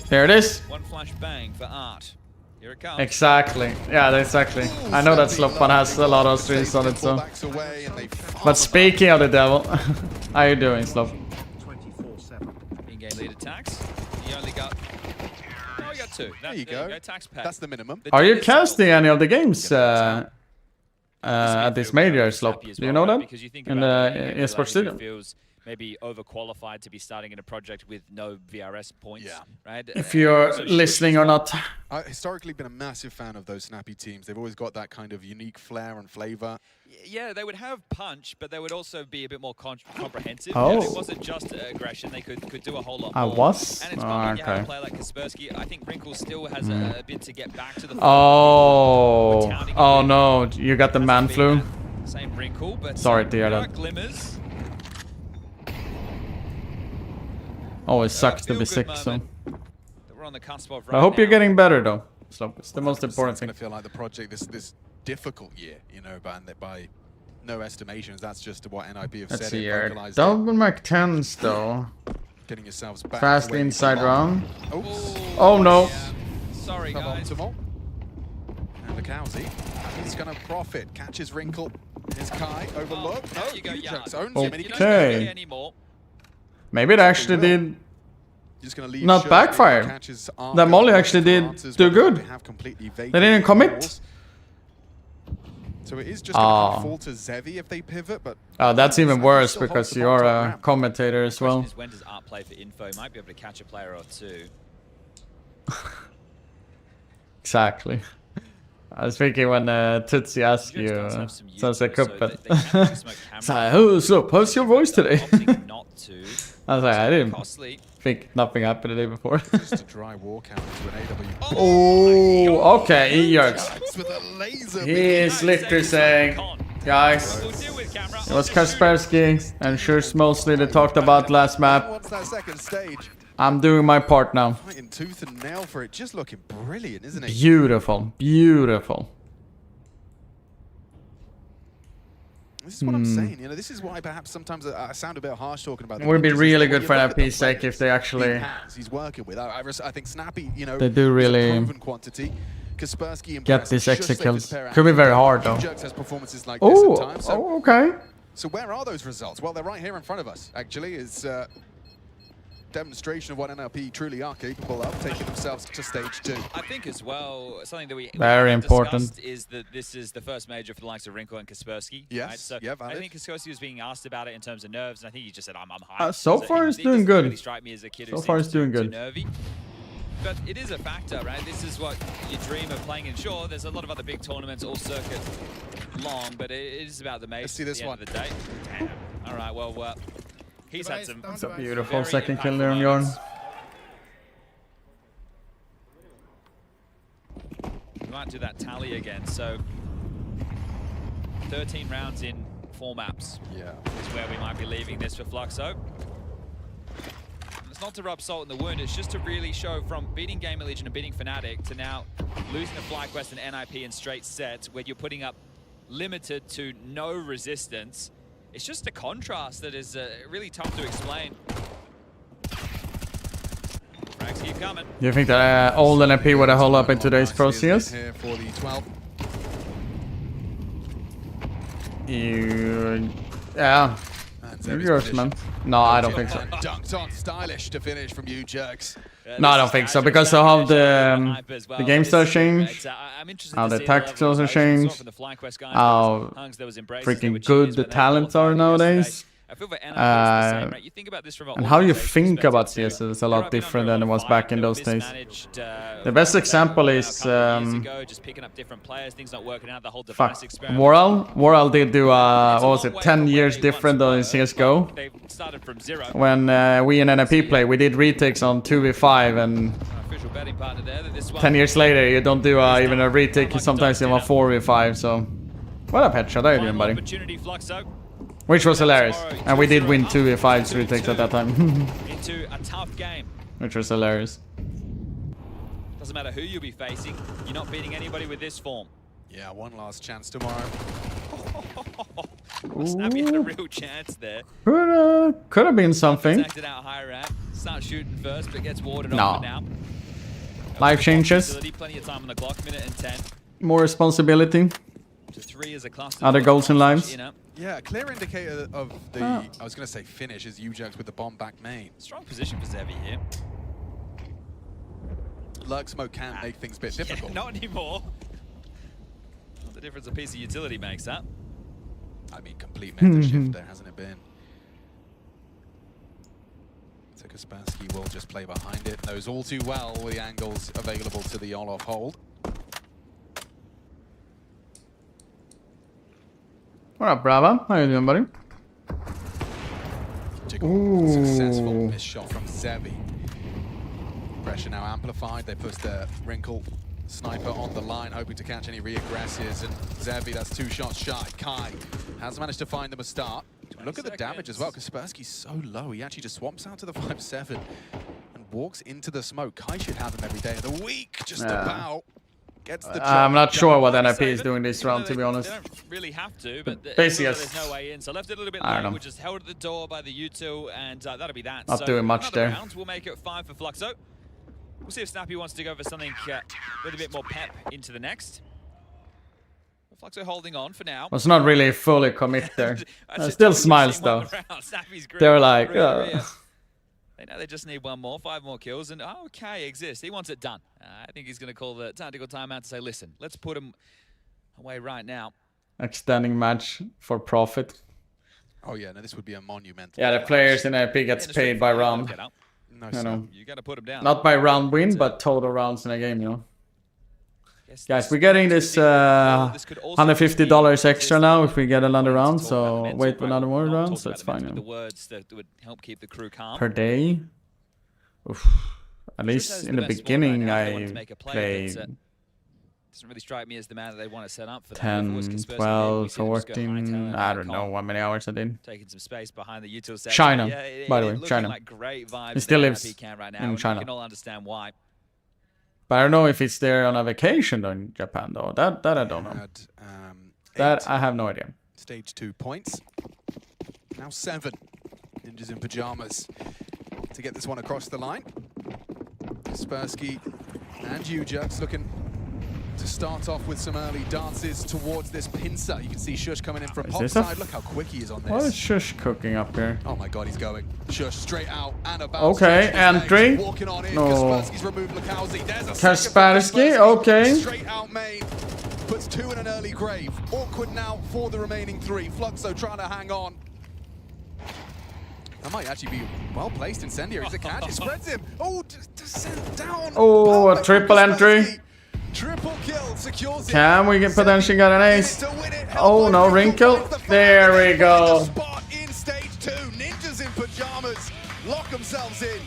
There it is. One flash bang for Art. Here it comes. Exactly. Yeah, exactly. I know that Slopan has a lot of streams on it, so. But speaking of the devil, how you doing, Slop? In-game lead attacks. He only got... Oh, he got 2. There you go. Tax pay. That's the minimum. Are you casting any of the games at this major, Slop? Do you know that? In the eSports Stadium? Maybe overqualified to be starting in a project with no VRS points, right? If you're listening or not. I've historically been a massive fan of those snappy teams. They've always got that kind of unique flair and flavor. Yeah, they would have punch, but they would also be a bit more comprehensive. Oh. And it wasn't just aggression. They could do a whole lot more. I was? And it's fun when you have a player like Kaspersky. I think Wrinkle still has a bit to get back to the Oh no, you got the man flu. Same Wrinkle, but sorry to hear that. Glimmers. Always sucks to be sick, so. We're on the cusp of I hope you're getting better though. So it's the most important thing. It's gonna feel like the project this difficult year, you know, by no estimations. That's just what NIP have Let's said. see here. Double Mark 10s though. Getting yourselves back. Fast inside round. Oops. Oh no. Sorry guys. And Lakazi, he's gonna profit. Catches Wrinkle. Here's Kai. Overlook. No, Ujerx owns him and he can't Okay. anymore. Maybe it actually did not backfire. The molly actually did do good. They didn't commit. So it is just going to fall to Zevi if they pivot, but that's even worse because you're a commentator as well. When does Art play for info? He might be able to catch a player or 2. Exactly. I was thinking when Tootsie asked you, sounds like Kuppet. How's your voice today? I was like, I didn't think nothing happened the day before. Just a dry walk out to an AW. Oh, okay, Egerx. He is literally saying, guys, it was Kaspersky and Shush mostly they talked about last map. What's that second stage? I'm doing my part now. Fighting tooth and nail for it, just looking brilliant, isn't it? Beautiful, beautiful. This is what I'm saying, you know, this is why perhaps sometimes I sound a bit harsh talking about It would be really good for NFP's sake if they actually he's working with. I think Snappy, you know, they do really get these extra kills. Could be very hard though. Oh, okay. So where are those results? Well, they're right here in front of us, actually. It's demonstration of what NLP truly are capable of, taking themselves to stage 2. I think as well, something that we very important is that this is the first major for the likes of Wrinkle and Kaspersky. Yes, right? So yeah, I think Kaspersky was being asked about it in terms of nerves, and I think he just said, I'm high. So far he's doing good. Really strike me as a kid so far he's doing good. Nervy. But it is a factor, right? This is what you dream of playing in. Sure, there's a lot of other big tournaments all circuit long, but it is about the major. Let's see this one. Of the day. Damn. All right, well, he's had some. That's a beautiful second kill there on Yorn. We might do that tally again. So 13 rounds in 4 maps. Yeah. Is where we might be leaving this for Fluxo. It's not to rub salt in the wound, it's just to really show from beating Gamer Legion and beating Fnatic to now losing to FlyQuest and NIP in straight sets where you're putting up limited to no resistance. It's just a contrast that is really tough to explain. Frags keep coming. Do you think that old NIP would have held up in today's Pro CS? Here for the 12. Yeah. Yours, man. No, I don't think so. Dunked on, stylish to finish from you, Jerks. No, I don't think so, because of how the game style changed, how the tactics also changed, how freaking good the talents are nowadays, and how you think about CS is a lot different than it was back in those days. The best example is World did do what was it, 10 years different in CSGO. When we and NIP play, we did retakes on 2v5, and 10 years later you don't do even a retake, sometimes you have a 4v5, so what up headshot, how you doing, buddy? Which was hilarious, and we did win 2v5 retakes at that time. Into a tough game. Which was hilarious. Doesn't matter who you'll be facing, you're not beating anybody with this form. Yeah, one last chance tomorrow. Snappy had a real chance there. Could have been something. Out high ramp, start shooting first, but gets warded off now. Life changes. Plenty of time on the clock, minute and 10. More responsibility. Other goals in lives. Yeah, a clear indicator of the, I was going to say finish, is Ujax with the bomb back main. Strong position for Zevi here. Lurk smoke can make things a bit difficult. Not anymore. Not the difference a piece of utility makes, that. I mean, complete meta shift there, hasn't it been? So Kaspersky will just play behind it. Knows all too well the angles available to the Olof hold. What up, Brava? How you doing, buddy? Successful miss shot from Zevi. Pressure now amplified. They push the Wrinkle sniper on the line, hoping to catch any re-aggressors. And Zevi, that's 2 shots shy. Kai has managed to find them a start. Look at the damage as well. Kaspersky's so low. He actually just swamps out to the 5-7 and walks into the smoke. Kai should have him every day of the week, just about. Gets the I'm not sure what NIP is doing this round, to be honest. They don't really have to, but basically, there's no way in. So left it a little bit low, which is held at the door by the U2, and that'll be that. Not doing much there. Round, we'll make it 5 for Fluxo. We'll see if Snappy wants to go for something with a bit more pep into the next. Fluxo holding on for now. Was not really fully commit there. Still smiles though. They're like, They know they just need 1 more, 5 more kills, and okay, exists. He wants it done. I think he's going to call the tactical timeout to say, listen, let's put him away right now. Extending match for profit. Oh yeah, no, this would be a monumental. Yeah, the players in IP gets paid by round. No, you know. You got to put him down. Not by round win, but total rounds in a game, you know. Guys, we're getting this $150 extra now if we get another round, so wait for another more round, so it's fine. The words that would help keep the crew calm. Per day? Oof. At least in the beginning, I played doesn't really strike me as the man that they want to set up for 10, 12, 14, I don't know how many hours I did. Taking some space behind the util set. China, by the way, China. Like great vibes he still lives right now, in China. We can all understand why. But I don't know if it's there on a vacation though in Japan though. That I don't know. That I have no idea. Stage 2 points. Now 7. Ninjas in pajamas to get this one across the line. Kaspersky and Ujax looking to start off with some early dances towards this pincer. You can see Shush coming in from pop side. Look how quick he is on this. What is Shush cooking up here? Oh my god, he's going. Shush straight out and about. Okay, entry. Walking on in. No. Kaspersky's removed Lukowski. There's a Kaspersky, okay. Straight out main. Puts 2 in an early grave. Awkward now for the remaining 3. Fluxo trying to hang on. That might actually be well placed. Incendiary is a catch. It spreads him. Oh, descent down. Oh, a triple entry. Triple kill secures it. Can we get potentially get an ace? Oh no, Wrinkle. There we go. Spot in stage 2. Ninjas in pajamas lock themselves in.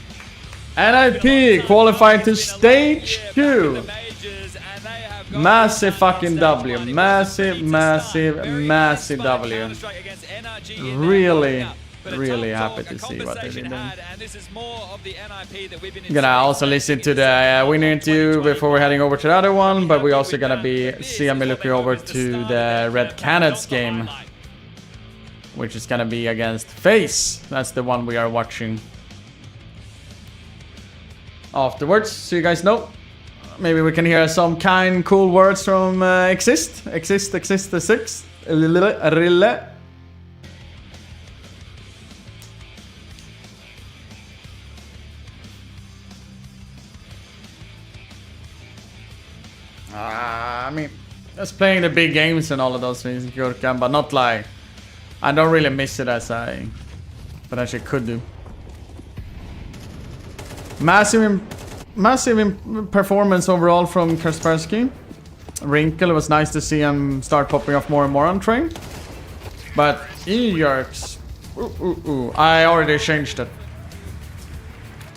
NIP qualified to stage 2. Massive fucking W. Massive, massive, massive W. Really, really happy to see what they've been doing. Gonna also listen to the winner interview before we're heading over to the other one, but we're also gonna be looking over to the Red Canids game, which is gonna be against FaZe. That's the one we are watching afterwards, so you guys know. Maybe we can hear some kind, cool words from Exist the 6. Rille. I mean, just playing the big games and all of those things, Gurkan, but not like, I don't really miss it as I potentially could do. Massive performance overall from Kaspersky. Wrinkle, it was nice to see him start popping off more and more on train. But E-Yerks, I already changed it.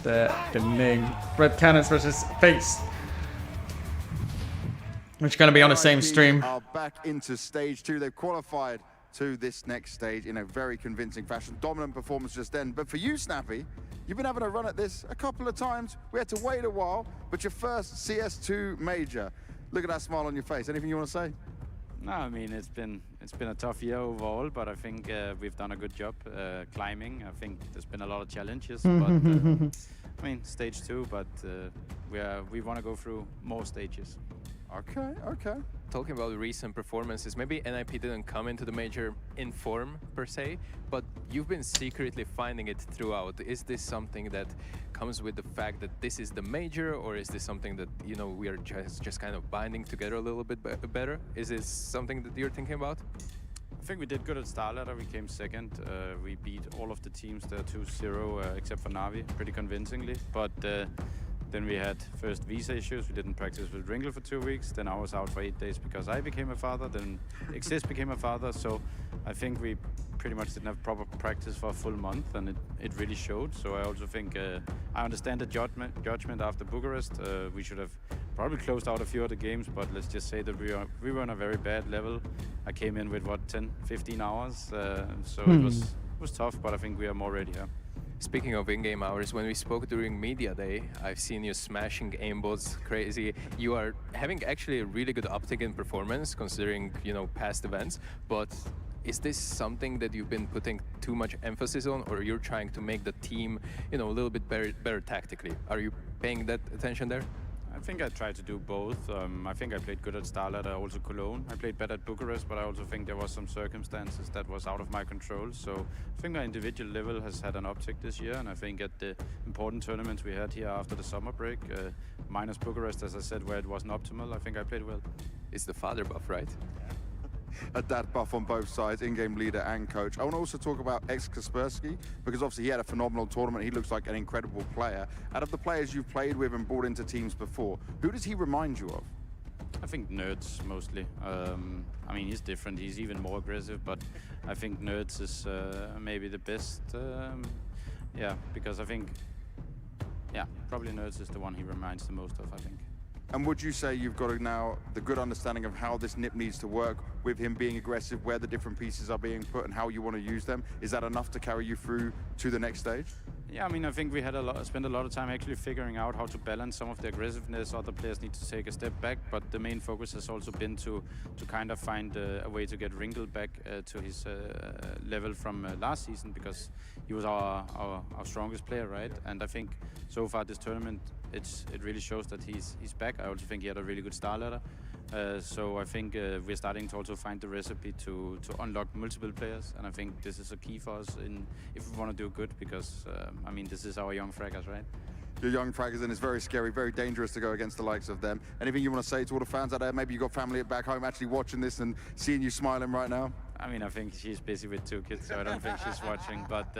The name. Red Canids versus FaZe. Which is going to be on the same stream. Are back into stage 2. They've qualified to this next stage in a very convincing fashion. Dominant performance just then. But for you, Snappy, you've been having a run at this a couple of times. We had to wait a while, but your first CS2 major. Look at that smile on your face. Anything you want to say? No, I mean, it's been a tough year overall, but I think we've done a good job climbing. I think there's been a lot of challenges, but I mean, stage 2, but we want to go through more stages. Okay. Talking about recent performances, maybe NIP didn't come into the major in form per se, but you've been secretly finding it throughout. Is this something that comes with the fact that this is the major, or is this something that, you know, we are just kind of binding together a little bit better? Is this something that you're thinking about? I think we did good at StarLadder. We came second. We beat all of the teams there 2-0 except for Navi pretty convincingly, but then we had first visa issues. We didn't practice with Wrinkle for 2 weeks. Then I was out for 8 days because I became a father. Then Exist became a father. So I think we pretty much didn't have proper practice for a full month, and it really showed. So I also think I understand the judgment after Bucharest. We should have probably closed out a few of the games, but let's just say that we were on a very bad level. I came in with what, 10-15 hours, so it was tough, but I think we are more ready. Yeah. Speaking of in-game hours, when we spoke during Media Day, I've seen you smashing aimbots crazy. You are having actually a really good uptick in performance considering, you know, past events, but is this something that you've been putting too much emphasis on, or you're trying to make the team, you know, a little bit better tactically? Are you paying that attention there? I think I tried to do both. I think I played good at StarLadder, also Cologne. I played better at Bucharest, but I also think there was some circumstances that was out of my control. So I think my individual level has had an uptick this year, and I think at the important tournaments we had here after the summer break, minus Bucharest, as I said, where it wasn't optimal, I think I played well. It's the father buff, right? A dad buff on both sides, in-game leader and coach. I want to also talk about Kaspersky, because obviously he had a phenomenal tournament. He looks like an incredible player. Out of the players you've played with and brought into teams before, who does he remind you of? I think Nerds mostly. I mean, he's different. He's even more aggressive, but I think Nerds is maybe the best. Yeah, because I think, yeah, probably Nerds is the one he reminds the most of, I think. And would you say you've got now the good understanding of how this NIP needs to work with him being aggressive, where the different pieces are being put and how you want to use them? Is that enough to carry you through to the next stage? Yeah, I mean, I think we had spent a lot of time actually figuring out how to balance some of the aggressiveness. Other players need to take a step back, but the main focus has also been to kind of find a way to get Wrinkle back to his level from last season, because he was our strongest player, right? And I think so far this tournament, it really shows that he's back. I also think he had a really good StarLadder. So I think we're starting to also find the recipe to unlock multiple players, and I think this is a key for us if we want to do good, because I mean, this is our young fraggers, right? Your young fraggers, and it's very scary, very dangerous to go against the likes of them. Anything you want to say to all the fans out there? Maybe you got family back home actually watching this and seeing you smiling right now. I mean, I think she's busy with 2 kids, so I don't think she's watching. But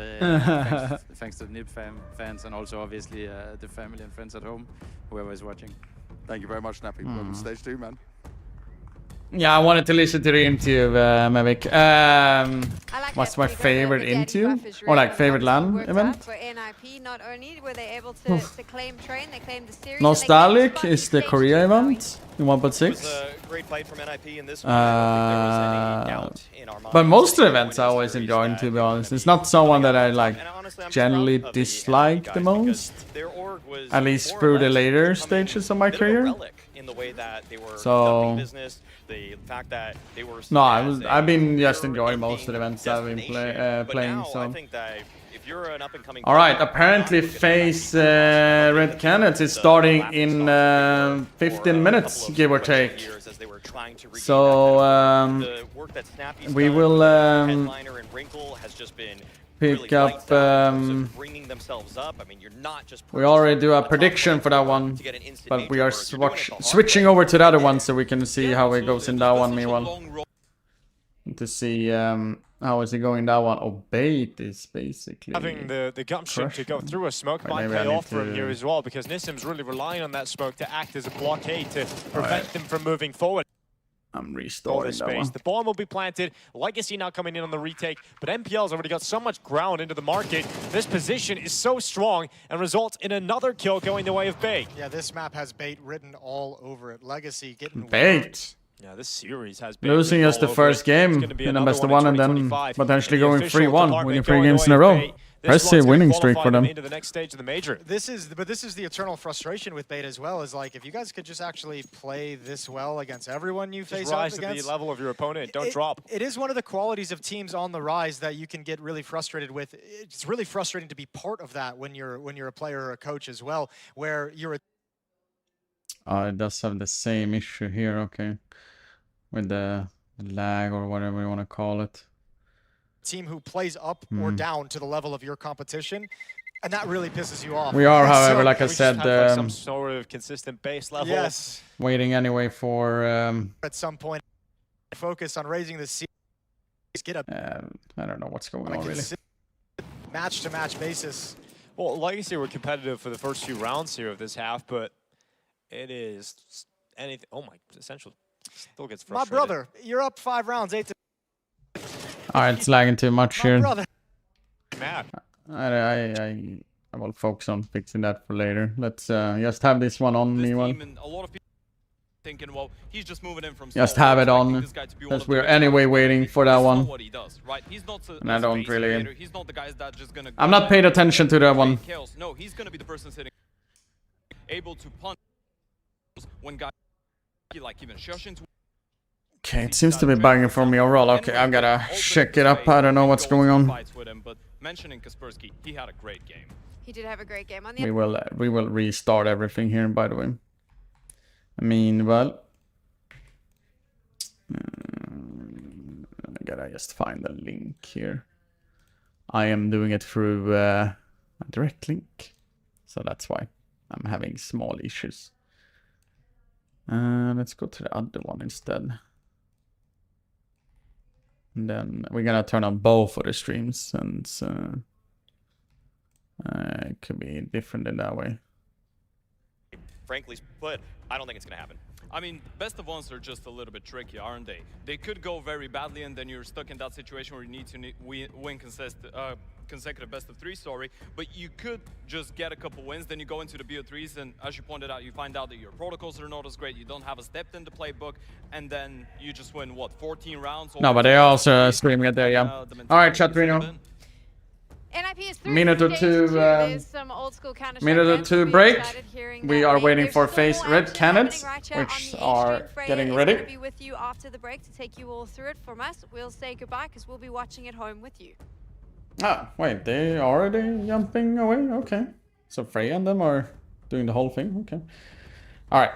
thanks to the NIP fans, and also obviously the family and friends at home, whoever is watching. Thank you very much, Snappy. Welcome to stage 2, man. Yeah, I wanted to listen to the interview, Mavic. What's my favorite interview? Or like favorite LAN event? For NIP, not only were they able to claim train, they claimed the series. Nostalgic is the Korea event in 1.6. It was a great fight from NIP in this one. I don't think there was any doubt in our But minds. most of the events I always enjoy, to be honest. It's not someone that I like generally dislike the most. At least through the later stages of my career. In the way that they were So business, the fact that they were no, I've been just enjoying most of the events I've been playing. So I think that if you're an up-and-coming all right, apparently FaZe Red Cannons is starting in 15 minutes, give or take. So we will pick up. bringing themselves up. I mean, you're not just We already do a prediction for that one, but we are switching over to the other one so we can see how it goes in that one. Meanwhile, to see how is it going that one. Oh, bait is basically having the gumption to go through a smoke might pay off for him here as well, because Nissim's really relying on that smoke to act as a blockade to prevent them from moving forward. I'm restarting that one. The bomb will be planted. Legacy now coming in on the retake, but MPL's already got so much ground into the market. This position is so strong and results in another kill going the way of Bait. Yeah, this map has Bait written all over it. Legacy getting Bait. Yeah, this series has been Losing us the first game in the best of one and then potentially going 3-1, winning 3 games in a row. Impressive winning streak for them. Into the next stage of the major. This is the eternal frustration with Bait as well. Is like if you guys could just actually play this well against everyone you face rise up to against. the level of your opponent. Don't drop. It is one of the qualities of teams on the rise that you can get really frustrated with. It's really frustrating to be part of that when you're a player or a coach as well, where you're a It does have the same issue here, okay. With the lag or whatever you want to call it. team who plays up or down to the level of your competition, and that really pisses you off. We are, however, like I said, some sort of consistent base level. Yes. Waiting anyway for at some point focus on raising the series. Get a I don't know what's going on really. Match to match basis. Well, Legacy were competitive for the first few rounds here of this half, but it is anything. Oh my, Essential still gets frustrated. My brother, you're up 5 rounds, 8 to. Alright, it's lagging too much here. Brother. I will focus on fixing that for later. Let's just have this one on meanwhile. A lot of people thinking, well, he's just moving in from just have it on, because we're anyway waiting for that one. what he does, right? He's not And I don't really. he's not the guys that just gonna I'm not paying attention to that one. No, he's gonna be the person sitting able to punch when guys like even shush into. Okay, it seems to be bugging for me overall. Okay, I've gotta check it up. I don't know what's going on. But mentioning Kaspersky, he had a great game. He did have a great game on the. We will restart everything here, by the way. I mean, well, I gotta just find the link here. I am doing it through a direct link, so that's why I'm having small issues. Let's go to the other one instead. And then we're gonna turn on both of the streams, and it could be different in that way. Frankly put, I don't think it's going to happen. I mean, best of ones are just a little bit tricky, aren't they? They could go very badly, and then you're stuck in that situation where you need to win consecutive best of 3 story. But you could just get a couple wins, then you go into the BO3s, and as you pointed out, you find out that your protocols are not as great, you don't have a step in the playbook, and then you just win, what, 14 rounds? No, but they're also streaming it there, yeah. Alright, Chatrino. NIP is through Minute or two, minute or two break. We are waiting for FaZe Red Cannons, which are getting ready. We'll be with you after the break to take you all through it. From us, we'll say goodbye because we'll be watching at home with you. Ah, wait, they already jumping away? Okay. So Freya and them are doing the whole thing? Okay. Alright.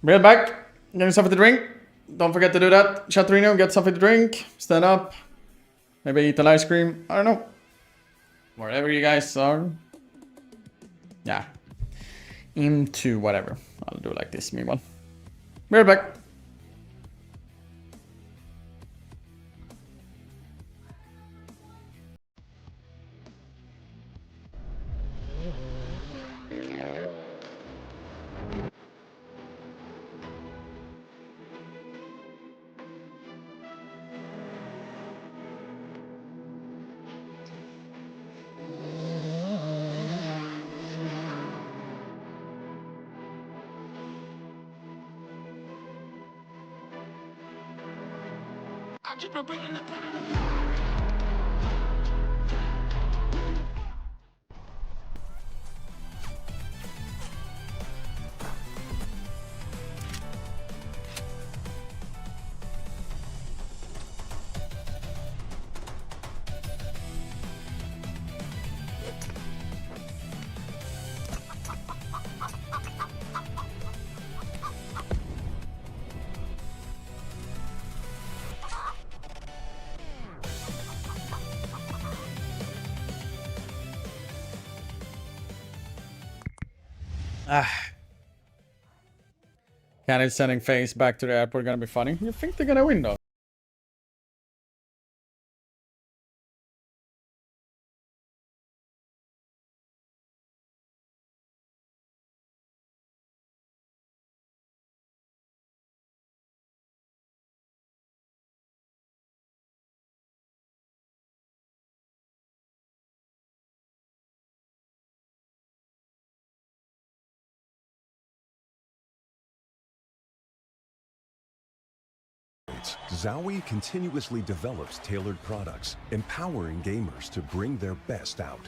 Real back. Getting something to drink. Don't forget to do that. Chatrino, get something to drink. Stand up. Maybe eat an ice cream. I don't know. Wherever you guys are. Yeah. Into whatever. I'll do like this, meanwhile. Be right back. you for bringing the... Cannon sending FaZe back to the airport gonna be funny. You think they're gonna win though? Zowie continuously develops tailored products, empowering gamers to bring their best out.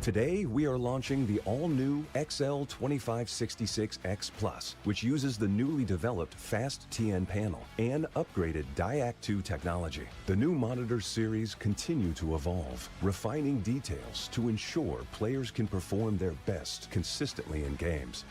Today, we are launching the all-new XL2566X Plus, which uses the newly developed Fast TN panel and upgraded Diac 2 technology. The new monitor series continue to evolve, refining details to ensure players can perform their best consistently in games.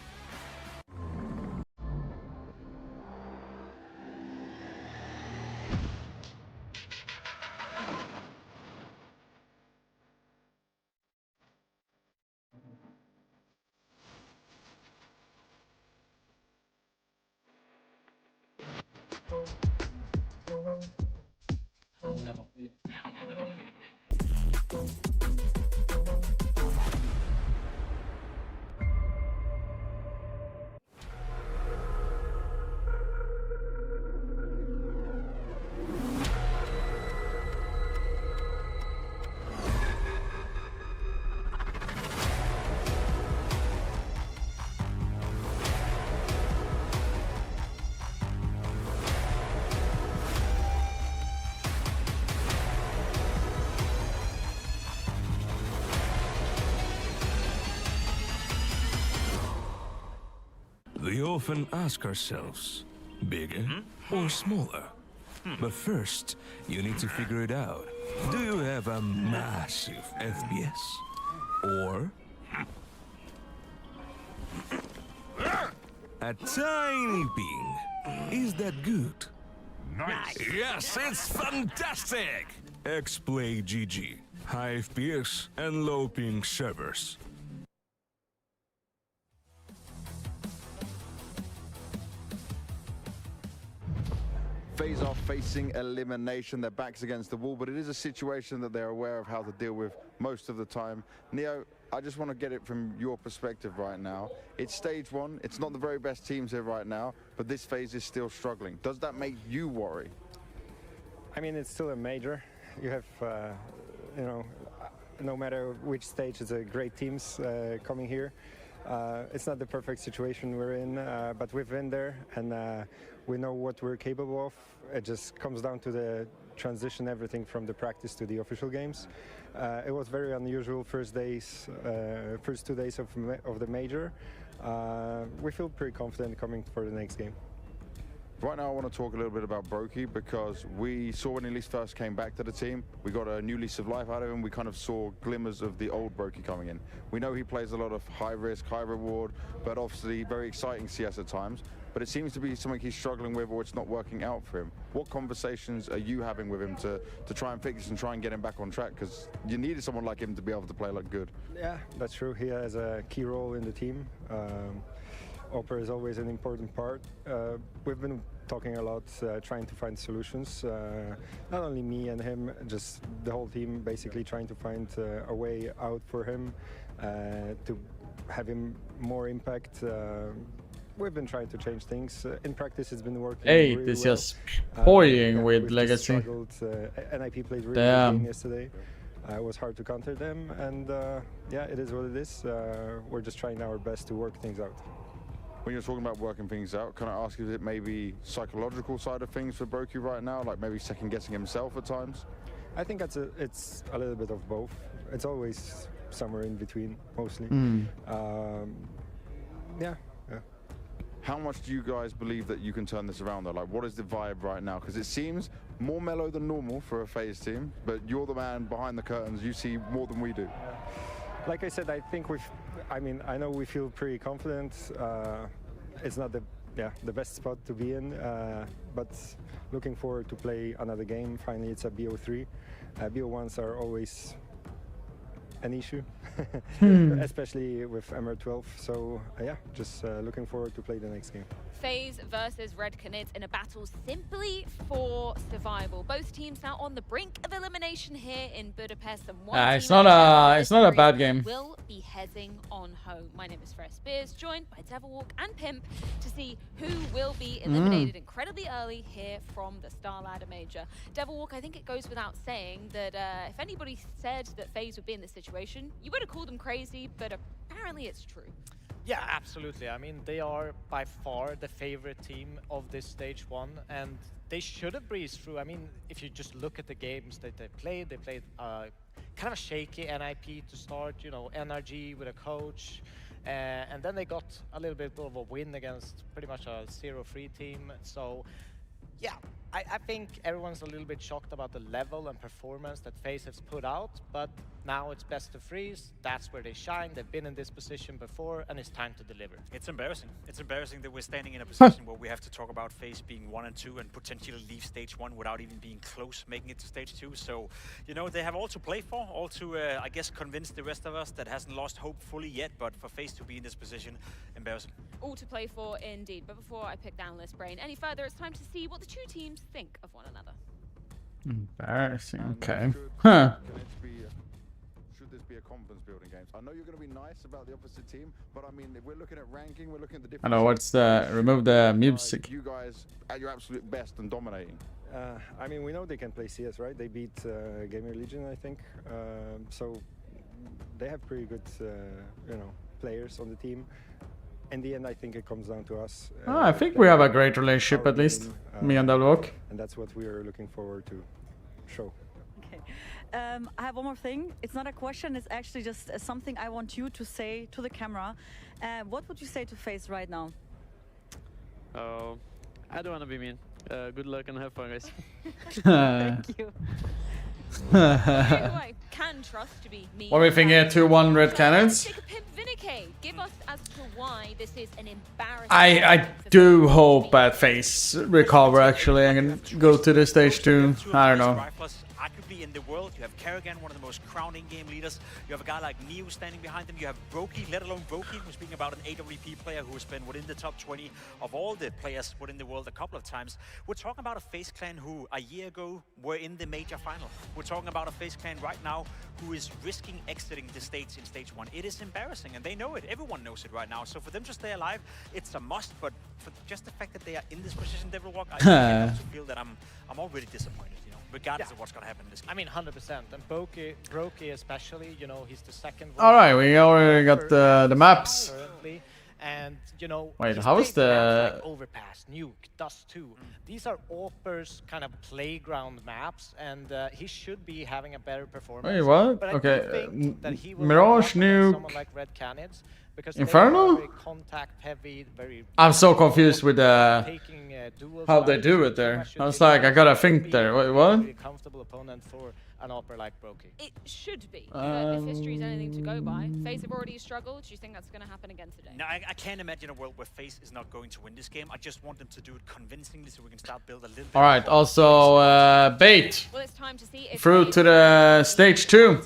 We often ask ourselves, bigger or smaller? But first, you need to figure it out. Do you have a massive FPS? Or a tiny ping? Is that good? Nice. Yes, it's fantastic! X-Play GG. High FPS and low ping servers. FaZe are facing elimination. Their backs against the wall, but it is a situation that they're aware of how to deal with most of the time. Neo, I just want to get it from your perspective right now. It's stage one. It's not the very best teams here right now, but this FaZe is still struggling. Does that make you worry? I mean, it's still a major. You have, you know, no matter which stage, it's a great teams coming here. It's not the perfect situation we're in, but we've been there and we know what we're capable of. It just comes down to the transition, everything from the practice to the official games. It was very unusual first 2 days of the major. We feel pretty confident coming for the next game. Right now I want to talk a little bit about Brokey because we saw when Elise first came back to the team, we got a new lease of life out of him. We kind of saw glimmers of the old Brokey coming in. We know he plays a lot of high risk, high reward, but obviously very exciting CS at times. But it seems to be something he's struggling with or it's not working out for him. What conversations are you having with him to try and fix this and try and get him back on track? Because you needed someone like him to be able to play like good. Yeah, that's true. He has a key role in the team. Opera is always an important part. We've been talking a lot, trying to find solutions. Not only me and him, just the whole team basically trying to find a way out for him, to have him more impact. We've been trying to change things. In practice, it's been working Hey, really this well. is toying with Legacy. Struggled. NIP played really Damn. good game yesterday. It was hard to counter them, and yeah, it is what it is. We're just trying our best to work things out. when you're talking about working things out, can I ask if it maybe psychological side of things for Broky right now, like maybe second guessing himself at times? I think it's a little bit of both. It's always somewhere in between, mostly. Yeah. How much do you guys believe that you can turn this around though? Like, what is the vibe right now? Because it seems more mellow than normal for a FaZe team, but you're the man behind the curtains. You see more than we do. Like I said, I think I know we feel pretty confident. It's not the best spot to be in, but looking forward to play another game. Finally, it's a BO3. BO1s are always an issue, especially with MR12. So yeah, just looking forward to play the next game. FaZe versus Red Canids in a battle simply for survival. Both teams now on the brink of elimination here in Budapest, and one it's not a bad game. Will be heading on home. My name is Fresh Spears, joined by Devilwalk and Pimp to see who will be eliminated incredibly early here from the StarLadder Major. Devilwalk, I think it goes without saying that if anybody said that FaZe would be in this situation, you would have called them crazy, but apparently it's true. Yeah, absolutely. I mean, they are by far the favorite team of this stage 1, and they should have breezed through. I mean, if you just look at the games that they played kind of a shaky NIP to start, you know, NRG with a coach, and then they got a little bit of a win against pretty much a 0-3 team. So, yeah, I think everyone's a little bit shocked about the level and performance that FaZe has put out, but now it's best of threes. That's where they shine. They've been in this position before, and it's time to deliver. It's embarrassing. It's embarrassing that we're standing in a position where we have to talk about FaZe being 1 and 2 and potentially leave stage 1 without even being close making it to stage 2. So, you know, they have all to play for, all to, I guess, convince the rest of us that hasn't lost hope fully yet, but for FaZe to be in this position, embarrassing. All to play for indeed. But before I pick down List Brain any further, it's time to see what the two teams think of one another. Embarrassing. Okay. Should this be a confidence building game? I know you're going to be nice about the opposite team, but I mean, if we're looking at ranking, we're looking at the different. I know what's the remove the music. You guys at your absolute best and dominating. I mean, we know they can play CS, right? They beat Gamer Legion, I think. So they have pretty good, you know, players on the team. In the end, I think it comes down to us. I think we have a great relationship, at least me and Devilwalk. And that's what we are looking forward to show. Okay. I have one more thing. It's not a question. It's actually just something I want you to say to the camera. What would you say to FaZe right now? Oh, I don't want to be mean. Good luck and have fun, guys. Thank you. Who I can trust to be me. What are we thinking? 2-1 Red Canids. Give us as to why this is an embarrassing. I do hope that FaZe recover actually and can go to the stage 2. I don't know. Arguably in the world, you have Kerrigan, one of the most crowning game leaders. You have a guy like Neo standing behind them. You have Broky, let alone Broky, we're speaking about an AWP player who has been within the top 20 of all the players within the world a couple of times. We're talking about a FaZe clan who a year ago were in the major final. We're talking about a FaZe clan right now who is risking exiting the stage in stage 1. It is embarrassing, and they know it. Everyone knows it right now. So for them to stay alive, it's a must. But for just the fact that they are in this position, Devilwalk, I have to feel that I'm already disappointed. You know, regardless of what's going to happen in this game. I mean, 100%. And Broky especially, you know, he's the second one. All right, we already got the maps. Currently. And, you know, wait, how is the like Overpass, Nuke, Dust 2? These are Opper's kind of playground maps, and he should be having a better performance. Wait, what? But Okay, will Mirage, Nuke, someone like Red Canids, because Inferno? very contact heavy, very I'm so confused with how they do it there. I was like, I gotta think there. Wait, what? Very comfortable opponent for an Opper like Broky. It should be. But if history is anything to go by, FaZe have already struggled. Do you think that's going to happen again today? No, I can't imagine a world where FaZe is not going to win this game. I just want them to do it convincingly so we can start build a little bit. All right, also bait well, it's time to see if through to the stage 2.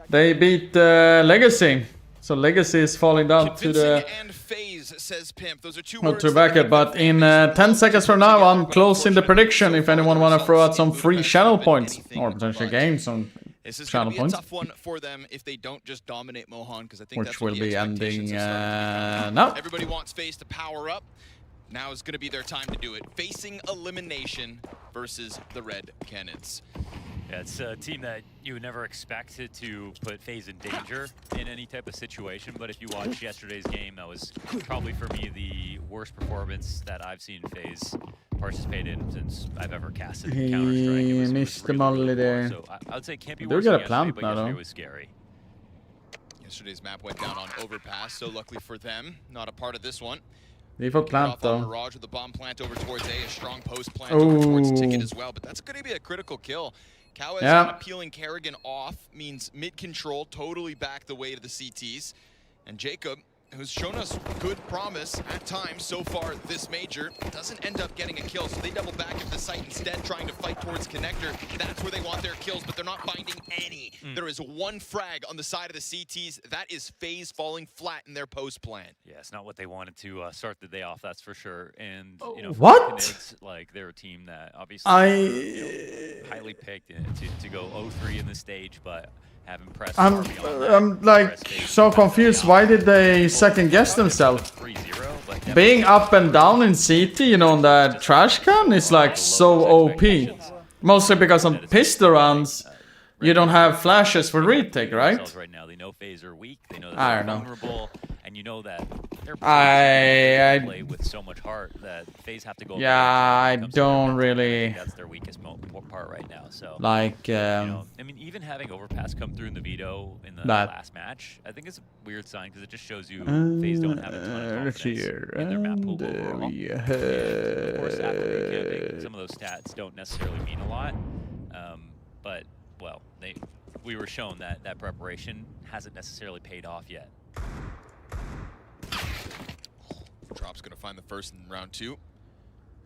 They beat Legacy. So Legacy is falling down to the and FaZe, says Pimp. Those are two not words to back it, but in 10 seconds from now, I'm closing the prediction. If anyone want to throw out some free channel points or potentially gain some channel points, tough one for them if they don't just dominate Mohan, because I think which that's will what be ending now. Everybody wants FaZe to power up. Now is going to be their time to do it. Facing elimination versus the Red Canids. Yeah, it's a team that you would never expect to put FaZe in danger in any type of situation, but if you watch yesterday's game, that was probably for me the worst performance that I've seen FaZe participate in since I've ever casted Counter-Strike. He missed the molly there. So I would say can't be They're worse gonna than plant yesterday, but now, yesterday though. was scary. Yesterday's map went down on overpass, so luckily for them, not a part of this one. Default plant Off on though. Mirage with the bomb plant over towards A, a strong post plant over towards Ticket Ooh. as well, but that's going to be a critical kill. Cowes Yeah. peeling Kerrigan off means mid control totally back the way to the CTs. And Jacob, who's shown us good promise at times so far this major, doesn't end up getting a kill, so they double back at the site instead, trying to fight towards Connector. That's where they want their kills, but they're not finding any. There is one frag on the side of the CTs. That is FaZe falling flat in their post plant. Yeah, it's not what they wanted to start the day off, that's for sure. And you know, What? Knids, like they're a team that obviously highly picked to go 0-3 in this stage, but have impressed. I'm like so confused. Why did they second guess themselves? Being up and down in CT, you know, on that trash can is like so OP. Mostly because on pistol rounds, you don't have flashes for retake, right? Right now, they know FaZe are weak. They know that I they're don't know. vulnerable, and you know that they're I play with so much heart that FaZe have to go. Yeah, I don't really That's their weakest part right now. So like. you know, I mean, even having overpass come through in the veto in the That- last match, I think it's a weird sign because it just shows you FaZe don't have a ton of confidence Here in their map pool and overall. we And of course, after recapping, some of those stats don't necessarily mean a lot, but well, we were shown that that preparation hasn't necessarily paid off yet. Drop's going to find the first in round 2.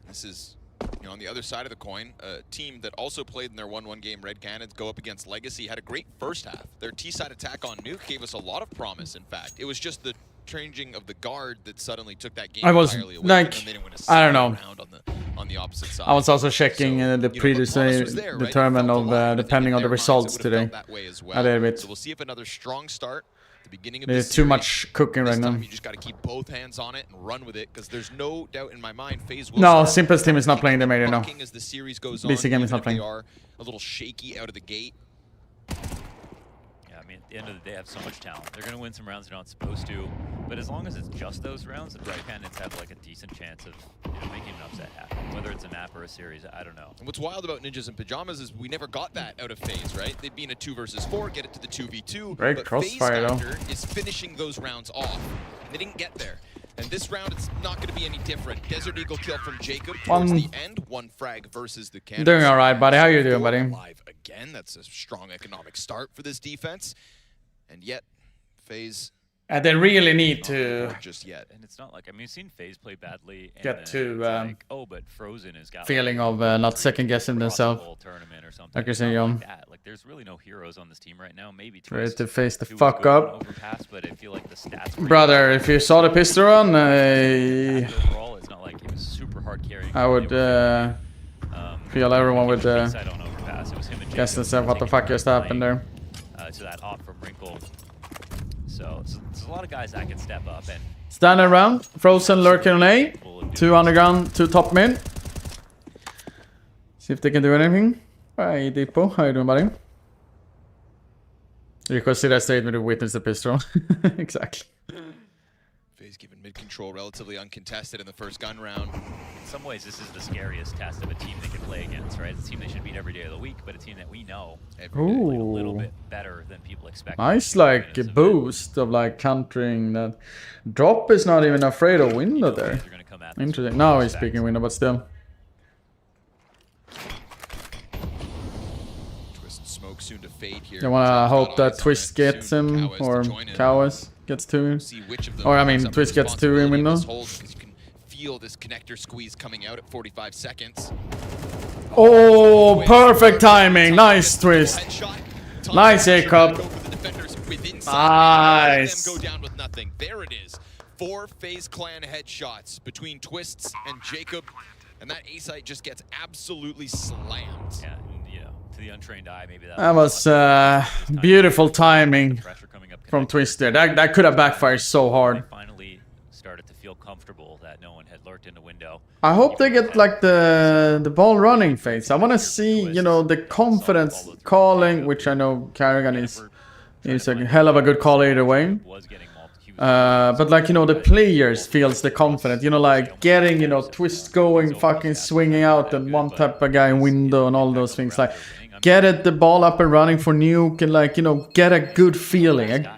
This is, you know, on the other side of the coin, a team that also played in their 1-1 game. Red Cannons go up against Legacy, had a great first half. Their T-side attack on Nuke gave us a lot of promise, in fact. It was just the changing of the guard that suddenly took that game I was entirely away, like, and they didn't win a I don't single know. round on the opposite side. I was also checking the you know, the previous promise was there, right? It determined felt of alive, but depending in on the their minds, results it would've today. felt that way as A well. little bit. So we'll see if another strong start at the beginning of There's this too series. much cooking This right now. time you just got to keep both hands on it and run with it, because there's no doubt in my mind FaZe will No, start Simple's team is not playing the major now. bucking as the series goes BC on, game is even not if playing. they are a little shaky out of the gate. Yeah, I mean, at the end of the day, they have so much talent. They're going to win some rounds they're not supposed to, but as long as it's just those rounds, the Red Cannons have like a decent chance of making an upset happen. Whether it's a map or a series, I don't know. And what's wild about Ninjas in Pajamas is we never got that out of FaZe, right? They'd be in a 2 versus 4, get it to the 2v2. Great but crossfire, FaZe though. Factor is finishing those rounds off. And they didn't get there. And this round, it's not going to be any different. Desert Eagle kill from Jacob towards the end. 1 frag versus the Cannons. Doing all right, buddy. How you doing, buddy? Alive again. That's a strong economic start for this defense. And yet, FaZe They really need to just yet. And it's not like, I mean, you've seen FaZe play badly. And get then to it's like, oh, but Frozen has got feeling like, of not second guessing themselves. tournament or something. Like you're It's saying, not Jon. like that. Like, there's really no heroes on this team right now. Maybe Ready Twist, to face the who was fuck good on up. Overpass, but I feel like the stats were Brother, if you saw the pistol run, overall, it's not like he was super hard carrying. I would feel everyone would Side on Overpass. It was him and guess Jacob themselves what the taking fuck just happened there. to that op from Wrinkle. So there's a lot of guys that can step up and Standing around, Frozen lurking on A, 2 underground, 2 top mid. See if they can do anything. Hi, Deepo. How you doing, buddy? You could see that statement to witness the pistol. Exactly. FaZe given mid-control relatively uncontested in the first gun round. in some ways this is the scariest test of a team they can play against, right? It's a team they should beat every day of the week, but a team that we know played a little bit better than people expect. Nice, like, a boost of, like, countering that. Drop is not even afraid of window there. Interesting. No, he's speaking window, but still. Twist and Smoke soon to fade here. You wanna hope that Twist gets him, or Cows gets 2. Or, I mean, Twist gets 2 in window. Feel this connector squeeze coming out at 45 seconds. Oh, perfect timing. Nice Twist. Nice A-Cup. Nice. Go down with nothing. There it is. 4 FaZe Clan headshots between Twists and Jacob, and that A-site just gets absolutely slammed. Yeah, and, you know, to the untrained eye, maybe That was beautiful timing from Twist there. That could have backfired so hard. Finally started to feel comfortable that no one had lurked in the window. I hope they get like the ball running phase. I want to see, you know, the confidence calling, which I know Carrigan is a hell of a good caller either way. But like, you know, the players feels the confidence, you know, like getting, you know, twist going, fucking swinging out and one tap a guy in window and all those things. Like, get the ball up and running for Nuke and like, you know, get a good feeling.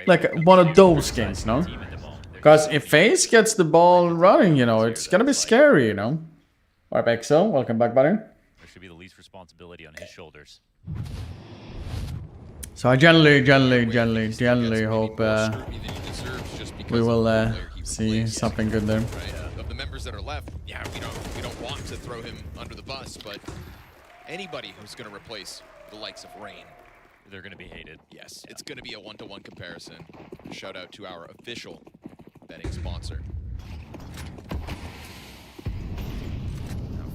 Like one of those games, no? Because if FaZe gets the ball running, you know, it's gonna be scary, you know? Alright, Exo, welcome back, buddy. There should be the least responsibility on his shoulders. So I generally hope we will see something good there. Of the members that are left, yeah, we don't want to throw him under the bus, but anybody who's going to replace the likes of Rain, they're going to be hated. Yes, it's going to be a one-to-one comparison. Shout out to our official betting sponsor.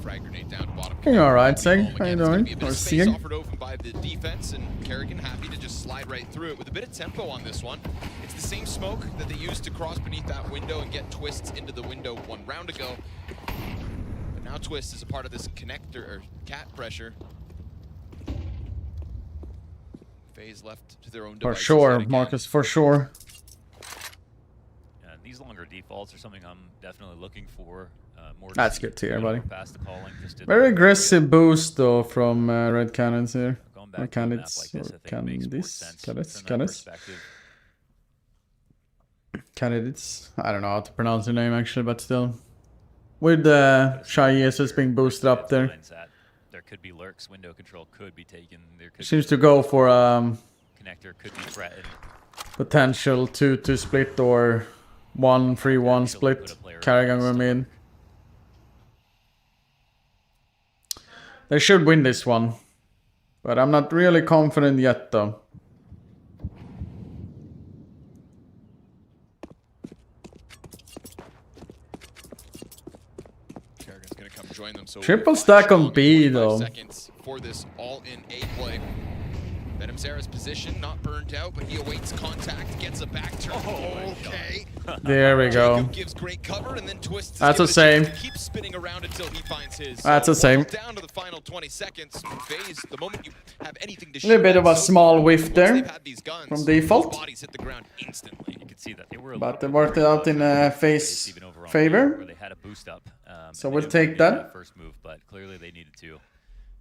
Frag grenade down to bottom. You alright, Seg? How you doing? Or Space offered open by the defense, and Kerrigan happy to just slide right through it with a bit of tempo on this one. It's the same smoke that they used to cross beneath that window and get Twists into the window 1 round ago. But now Twist is a part of this connector or cat pressure. FaZe left to their own For devices sure, yet Marcus, for sure. And these longer defaults are something I'm definitely looking for. More That's good to hear, buddy. Past the calling, Very aggressive boost though from Red Cannons here. Or Candidates, or Candidates. I don't know how to pronounce their name actually, but still. With the Shy Jesus being boosted up there. There could be lurks, window control could be taken. There could Seems to go for connector could be threatened. potential 2-2 split or 1-3-1 split. Carrigan will in. They should win this one. But I'm not really confident yet though. Kerrigan's gonna come join them, so Triple stack on B though. Seconds for this all-in A play. Venom Zera's position not burned out, but he awaits contact, gets a back turn. Okay. There we go. Jacob gives great cover and then Twists. That's the same. Keeps spinning around until he finds his. That's the same. Down to the final 20 seconds. FaZe, the moment you have anything to A little bit of a small whiff there guns, from default. Bodies hit the ground instantly. You could see that they were But they worked it out in FaZe favor. They had a boost up. So we'll take that. First move, but clearly they needed to.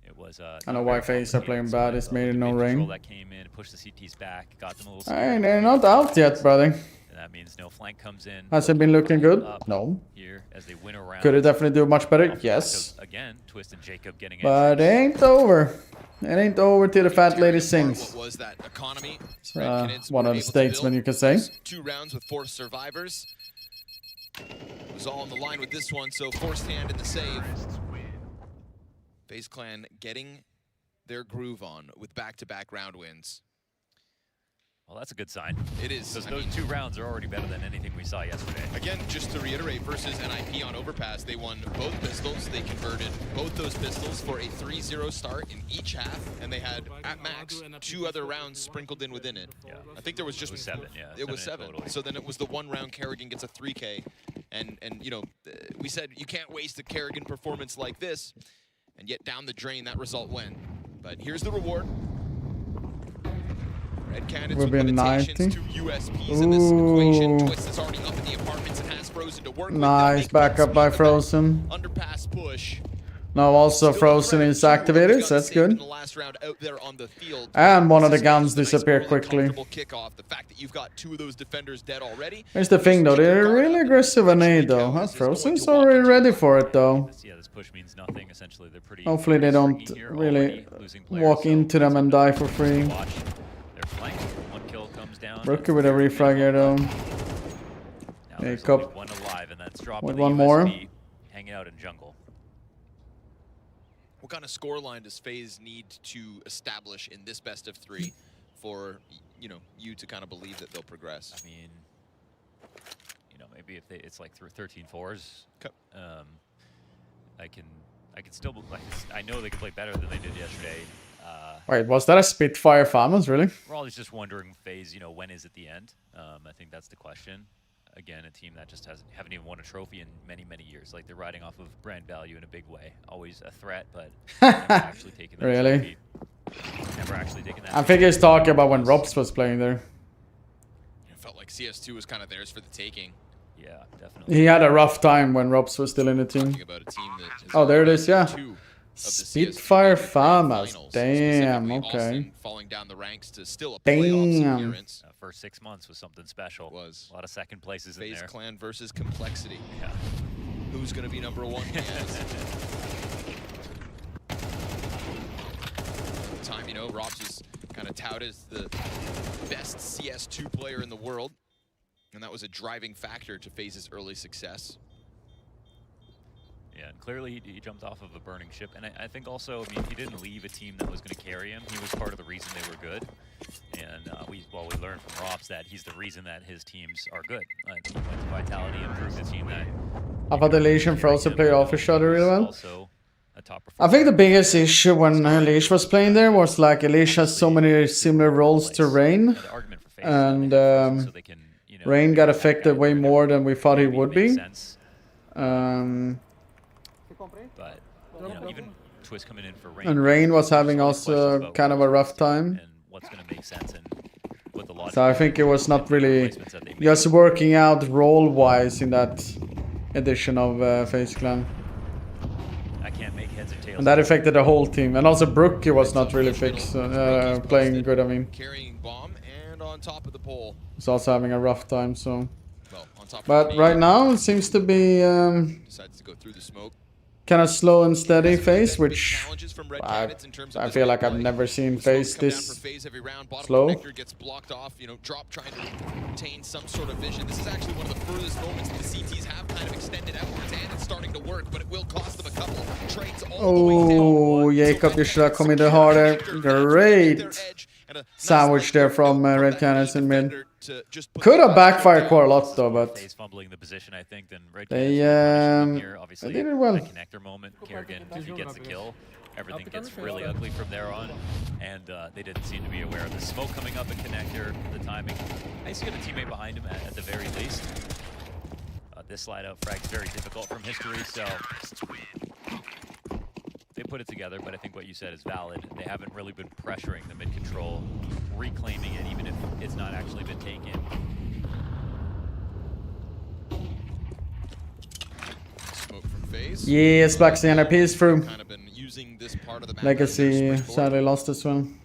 It was I know why FaZe are playing bad. It's made it no rain. That came in, pushed the CTs back, got them a little Hey, they're not out yet, brother. And that means no flank comes in. Has it been looking good? No. Here as they win around. Could it definitely do much better? Yes. Again, Twist and Jacob getting But it ain't over. It ain't over till the fat lady sings. What was that economy? One of the statesmen, you could say. 2 rounds with 4 survivors. It was all on the line with this one, so forced hand in the save. FaZe Clan getting their groove on with back-to-back round wins. Well, that's a good sign. It is. Because those 2 rounds are already better than anything we saw yesterday. Again, just to reiterate, versus NIP on Overpass, they won both pistols. They converted both those pistols for a 3-0 start in each half, and they had, at max, 2 other rounds sprinkled in within it. Yeah. I think there was just... It was 7, yeah. It was 7. So then it was the 1 round Kerrigan gets a 3K. And you know, we said you can't waste a Kerrigan performance like this, and yet down the drain that result went. But here's the reward. Red Cannons with limitations to USPs in this equation. Twist is already up in the apartments and has Frozen to work with. Nice backup by Frozen. Underpass push. Now also Frozen is activated, so that's good. And one of the guns disappeared quickly. Here's the thing though, they're really aggressive on A though. Huh? Frozen's already ready for it though. Yeah, this push means nothing. Essentially, they're pretty. Hopefully they don't really walk into them and die for free. Rookie with a refrag here though. Jacob with one more. Hanging out in jungle. What kind of scoreline does FaZe need to establish in this best of 3 for, you know, you to kind of believe that they'll progress? I mean, you know, maybe if it's like through 13-4s, I can still like I know they can play better than they did yesterday. Wait, was that a Spitfire Farmers, really? We're always just wondering, FaZe, you know, when is it the end? I think that's the question. again, a team that just haven't even won a trophy in many, many years. Like, they're riding off of brand value in a big way. Always a threat, but never actually taking that Really? trophy. Never actually taking that. I think he's talking about when Robs was playing there. It felt like CS2 was kind of theirs for the taking. Yeah, definitely. He had a rough time when Robs was still in the team. About a team that has Oh, there it is, yeah. two Spitfire Farmers. Damn, okay. falling down the ranks to still a playoffs Damn. appearance. First 6 months was something special. Was a lot of second places in FaZe there. Clan versus Complexity. Yeah. Who's gonna be number one? Time, you know, Robs is kind of touted as the best CS2 player in the world, and that was a driving factor to FaZe's early success. Yeah, and clearly he jumped off of a burning ship, and I think also, I mean, he didn't leave a team that was going to carry him. He was part of the reason they were good, and we learned from Robs that he's the reason that his teams are good. He went to Vitality, improved the team that. I thought the Legion for also played off each other really well. Also a top I think the biggest issue when Elish was playing there was like Elish has so many similar roles to Rain, and Rain got affected way more than we thought he would be. But you know, even Twist coming in for Rain. And Rain was having also kind of a rough time. What's going to make sense and what the logic. So I think it was not really just working out role-wise in that edition of FaZe Clan. I can't make heads or tails. And that affected the whole team. And also Brookie was not really playing good, I mean. Carrying bomb and on top of the pole. He's also having a rough time, so. But right now it seems to be Decides to go through the smoke. kind of slow and steady FaZe, which I feel like I've never seen FaZe this slow. Gets blocked off, you know, Drop trying to retain some sort of vision. This is actually one of the furthest moments the CTs have kind of extended outwards, and it's starting to work, but it will cost them a couple trades Oh, Jacob, you should have come in there harder. Great sandwich there from Red Cannons in mid. Could have backfired quite a lot though, but FaZe fumbling the position, I think, then Red they did it well. Connector moment. Kerrigan, if he gets the kill, everything gets really ugly from there on, and they didn't seem to be aware of the smoke coming up in Connector, the timing. I see got a teammate behind him at the very least. This slide out frag is very difficult from history, so they put it together, but I think what you said is valid. They haven't really been pressuring the mid control, reclaiming it, even if it's not actually been taken. Smoke from FaZe. Yes, Black NRP is through. Kind of been using this part of the map. Legacy sadly lost this one.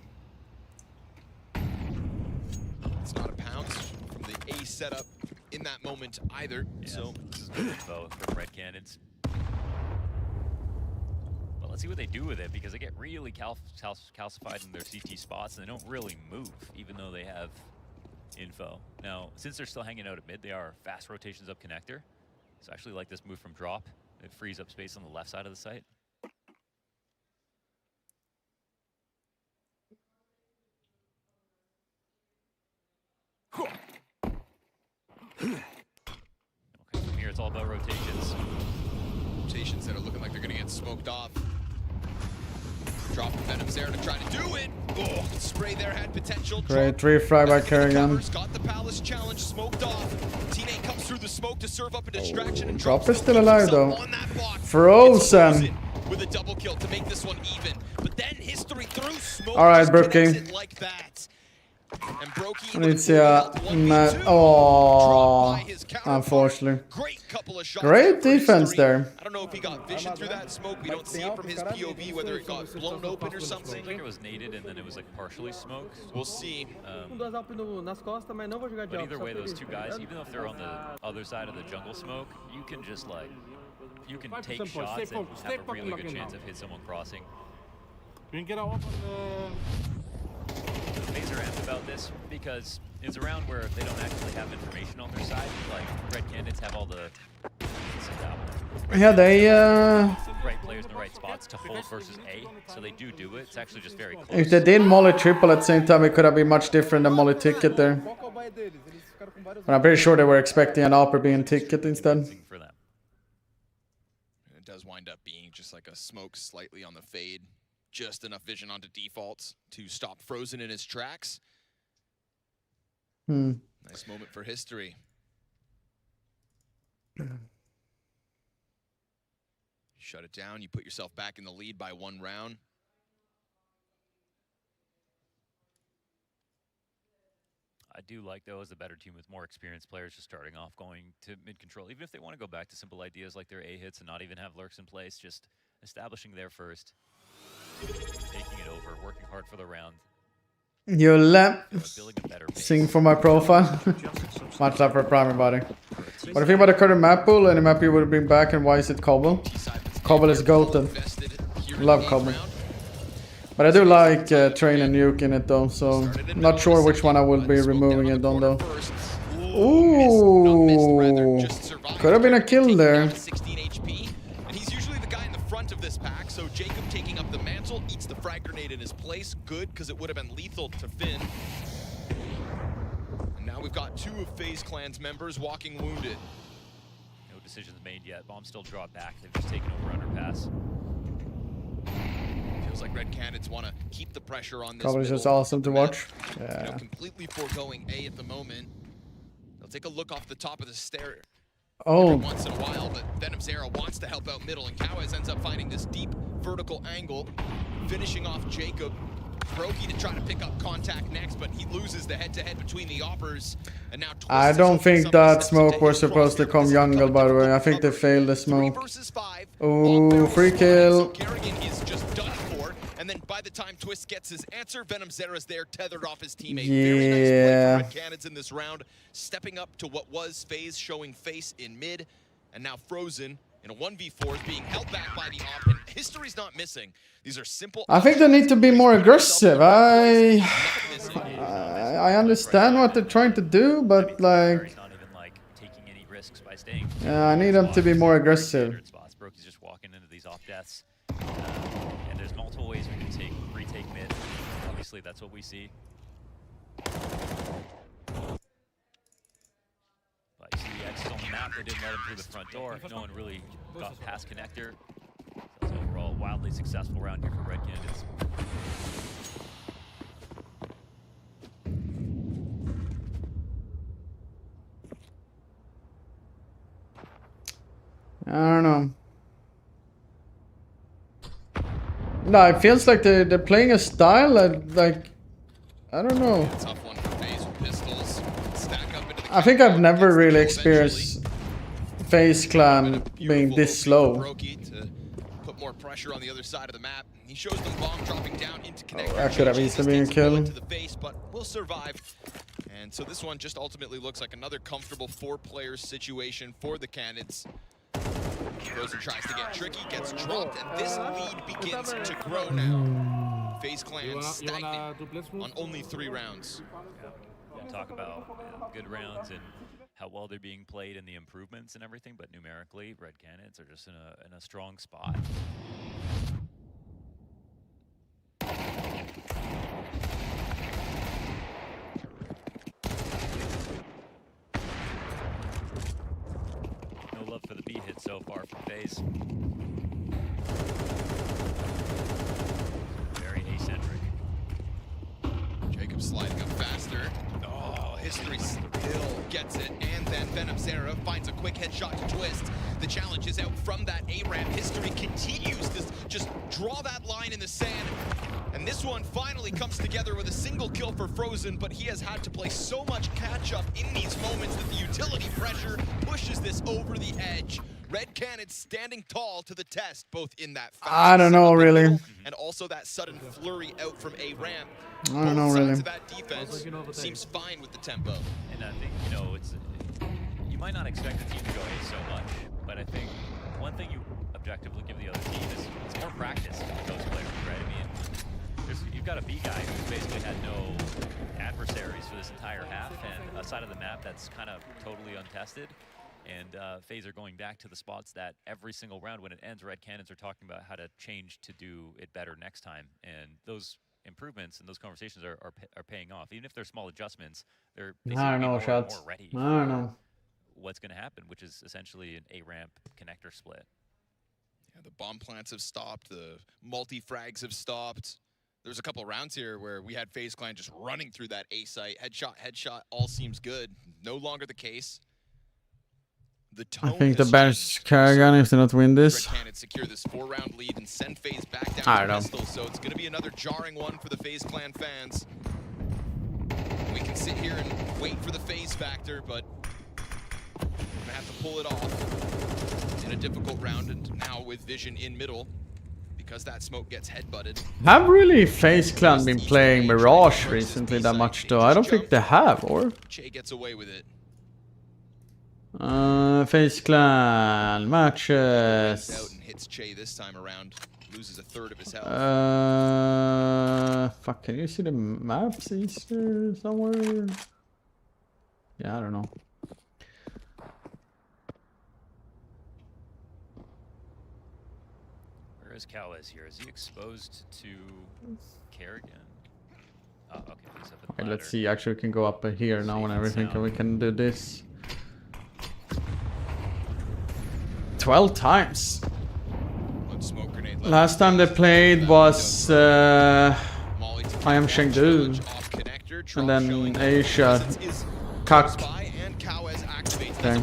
It's not a pounce from the A setup in that moment either. Yeah, so this is good info from Red Cannons. Well, let's see what they do with it, because they get really calcified in their CT spots and they don't really move, even though they have info. Now, since they're still hanging out at mid, they are fast rotations up connector. So I actually like this move from Drop. It frees up space on the left side of the site. Okay, from here it's all about rotations. Rotations that are looking like they're going to get smoked off. Drop the Venom's there to try to do it. Oh, spray there had potential. Great, 3 fry by Kerrigan. Got the Palace challenge smoked off. Teammate comes through the smoke to serve up a distraction. And Drop is still alive though. Frozen. With a double kill to make this one even. But then history through smoke. All right, Brookie. Like that. And Brokey Let's see. Oh, unfortunately. Great defense there. I don't know if he got vision through that smoke. We don't see it from his POV, whether it got blown open or something. I think it was naded and then it was like partially smoked. We'll see. But either way, those two guys, even if they're on the other side of the jungle smoke, you can just like, you can take shots and have a really good chance of hit someone crossing. FaZe are amped about this because it's around where they don't actually have information on their side. Like Red Cannons have all the Yeah, they right players in the right spots to hold versus A, so they do it. It's actually just very close. If they did Molly triple at the same time, it could have been much different than Molly ticket there. But I'm pretty sure they were expecting an upper being ticket instead. For them. It does wind up being just like a smoke slightly on the fade. Just enough vision onto defaults to stop Frozen in his tracks. Nice moment for history. Shut it down. You put yourself back in the lead by 1 round. I do like, though, as a better team with more experienced players just starting off going to mid-control. Even if they want to go back to simple ideas like their A-hits and not even have lurks in place, just establishing there first, taking it over, working hard for the round. Julle, sing for my profile. Much love for primary body. What do you think about the current map pool? Any map you would bring back, and why is it Cobble? Cobble is goated. Love Cobble. But I do like Train and Nuke in it though, so not sure which one I will be removing it on though. Ooh, could have been a kill there. 16 HP, and he's usually the guy in the front of this pack, so Jacob taking up the mantle, eats the frag grenade in his place. Good, because it would have been lethal to Finn. And now we've got 2 of FaZe Clan's members walking wounded. No decisions made yet. Bombs still dropped back. They've just taken over underpass. Feels like Red Canids want to keep the pressure on this. Cobble is just awesome to watch. Yeah. You know, completely foregoing A at the moment. They'll take a look off the top of the stair every once in a while, but Venom Zera wants to help out middle, and Kawaz ends up finding this deep vertical angle, finishing off Jacob. Brokey to try to pick up contact next, but he loses the head-to-head between the Oppers, and now I don't think that smoke was supposed to come jungle, by the way. I think they failed the smoke. Oh, free kill. Kerrigan is just done for, and then by the time Twist gets his answer, Venom Zera's there, tethered off his teammate. Very nice play for Red Canids in this round, stepping up to what was FaZe, showing face in mid, and now Frozen in a 1v4 is being held back by the Opp, and history's not missing. These are simple. I think they need to be more aggressive. I understand what they're trying to do, but like, yeah, I need them to be more aggressive. Brokey's just walking into these off deaths, and there's multiple ways we can retake mid. Obviously, that's what we see. But you see the X is on the map. They didn't let him through the front door. No one really got past connector. So it's overall wildly successful round here for Red Canids. I don't know. No, it feels like they're playing a style that, like, I don't know. Tough one for FaZe with pistols. Stack up into the I think I've never really experienced FaZe Clan being this slow. to put more pressure on the other side of the map. He shows them bomb dropping down into connector. I could have easily been killed. To the face, but we'll survive. And so this one just ultimately looks like another comfortable 4-player situation for the Canids. Frozen tries to get tricky, gets dropped, and this lead begins to grow now. FaZe Clan stagnant on only 3 rounds. We'll talk about good rounds and how well they're being played and the improvements and everything, but numerically, Red Canids are just in a strong spot. No love for the B hit so far from FaZe. Very eccentric. Jacob sliding up faster. Oh, history still gets it. And then Venom Zera finds a quick headshot to Twist. The challenge is out from that A-ramp. History continues to just draw that line in the sand. And this one finally comes together with a single kill for Frozen, but he has had to play so much catch-up in these moments that the utility pressure pushes this over the edge. Red Canids standing tall to the test, both in that I don't know, really. and also that sudden flurry out from A-ramp. I don't know, really. Of that defense seems fine with the tempo. And I think, you know, you might not expect the team to go A so much, but I think one thing you objectively give the other team is it's more practice with those players, right? I mean, you've got a B guy who's basically had no adversaries for this entire half, and a side of the map that's kind of totally untested. And FaZe are going back to the spots that every single round when it ends, Red Canids are talking about how to change to do it better next time. And those improvements and those conversations are paying off. Even if they're small adjustments, they seem to be more ready for what's going to happen, which is essentially an A-ramp connector split. Yeah, the bomb plants have stopped. The multi-frags have stopped. There's a couple of rounds here where we had FaZe Clan just running through that A site. Headshot, all seems good. No longer the case. The I think the best Kerrigan if they not win this. Secure this 4-round lead and send FaZe back down I to don't know. Pistol, so it's going to be another jarring one for the FaZe Clan fans. We can sit here and wait for the FaZe factor, but we're going to have to pull it off in a difficult round, and now with Vision in middle, because that smoke gets headbutted. Have really FaZe Clan been playing Mirage recently that much though? I don't think they have, or? Che gets away with it. FaZe Clan matches. Out and hits Che this time around. Loses a third of his health. Fuck, can you see the maps Easter somewhere? Yeah, I don't know. Where is Cowes here? Is he exposed to Kerrigan? Oh, okay. He's up at the Okay, ladder. let's see. Actually, we can go up here now and everything, and we can do this. 12 times. Last time they played was I Am Chengdu, and then Asia Kak. Okay.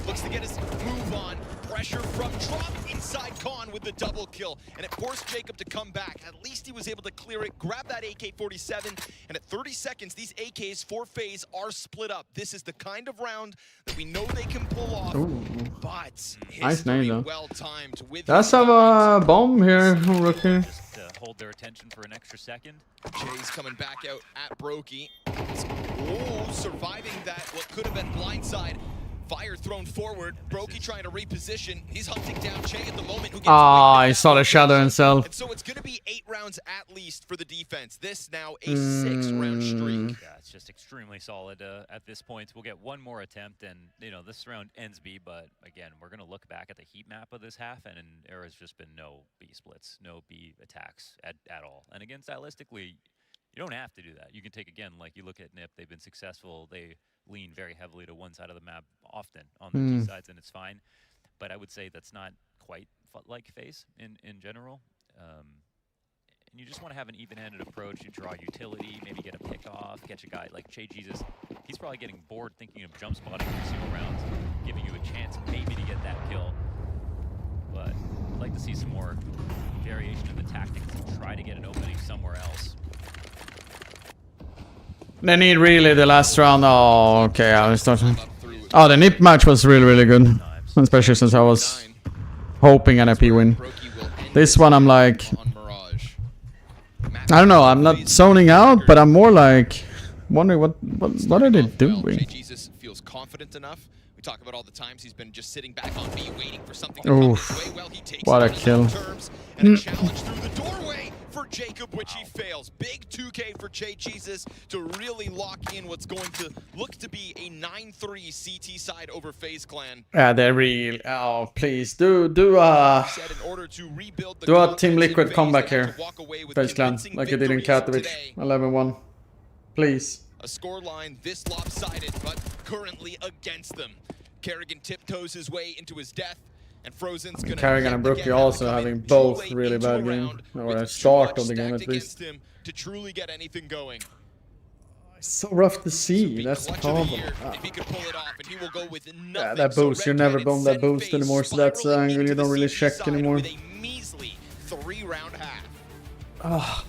Looks to get his move on. Pressure from Drop inside Khan with the double kill, and it forced Jacob to come back. At least he was able to clear it, grab that AK-47, and at 30 seconds, these AKs for FaZe are split up. This is the kind of round that we know they can pull off. Ooh. But Nice name though. well timed with Let's have a bomb here, rookie. Just to hold their attention for an extra second. Che's coming back out at Brokey. Oh, surviving that, what could have been blindside. Fire thrown forward. Brokey trying to reposition. He's hunting down Che at the moment. Who gets I saw the shadow himself. and so it's going to be 8 rounds at least for the defense. This now a 6-round streak. Yeah, it's just extremely solid at this point. We'll get one more attempt, and you know this round ends B. But again, we're going to look back at the heat map of this half, and there has just been no B splits, no B attacks at all. And again, stylistically, you don't have to do that. You can take, again, like you look at NIP, they've been successful. They lean very heavily to one side of the map often on the two sides, and it's fine. But I would say that's not quite like FaZe in general. And you just want to have an even-handed approach. You draw utility, maybe get a pick off, catch a guy like Che Jesus. He's probably getting bored thinking of jump spotting every single round, giving you a chance maybe to get that kill. But I'd like to see some more variation in the tactics and try to get an opening somewhere else. They need really the last round. Oh, okay, I was starting. Oh, the NIP match was really good, especially since I was hoping an IP win. This one, I'm like, I don't know. I'm not zoning out, but I'm more like wondering what are they doing. Jesus feels confident enough. We talk about all the times he's been just sitting back on B, waiting for something to come his way. Well, he takes What a kill! And a challenge through the doorway for Jacob, which he fails. Big 2K for Che Jesus to really lock in what's going to look to be a 9-3 CT side over FaZe Clan. Yeah, they're real. Oh, please do a Team Liquid comeback here, FaZe Clan, like it did in Katowice, 11-1. Please. A scoreline this lopsided, but currently against them. Kerrigan tiptoes his way into his death, and Frozen's gonna. Kerrigan and Brookie also having both really bad games, or a start of the game at least. Him to truly get anything going. It's so rough to see. That's the problem. If he could pull it off, and he will go with nothing. Yeah, that boost. You never bomb that boost anymore, so that's an angle you don't really check anymore. With a measly 3-round half. Ah.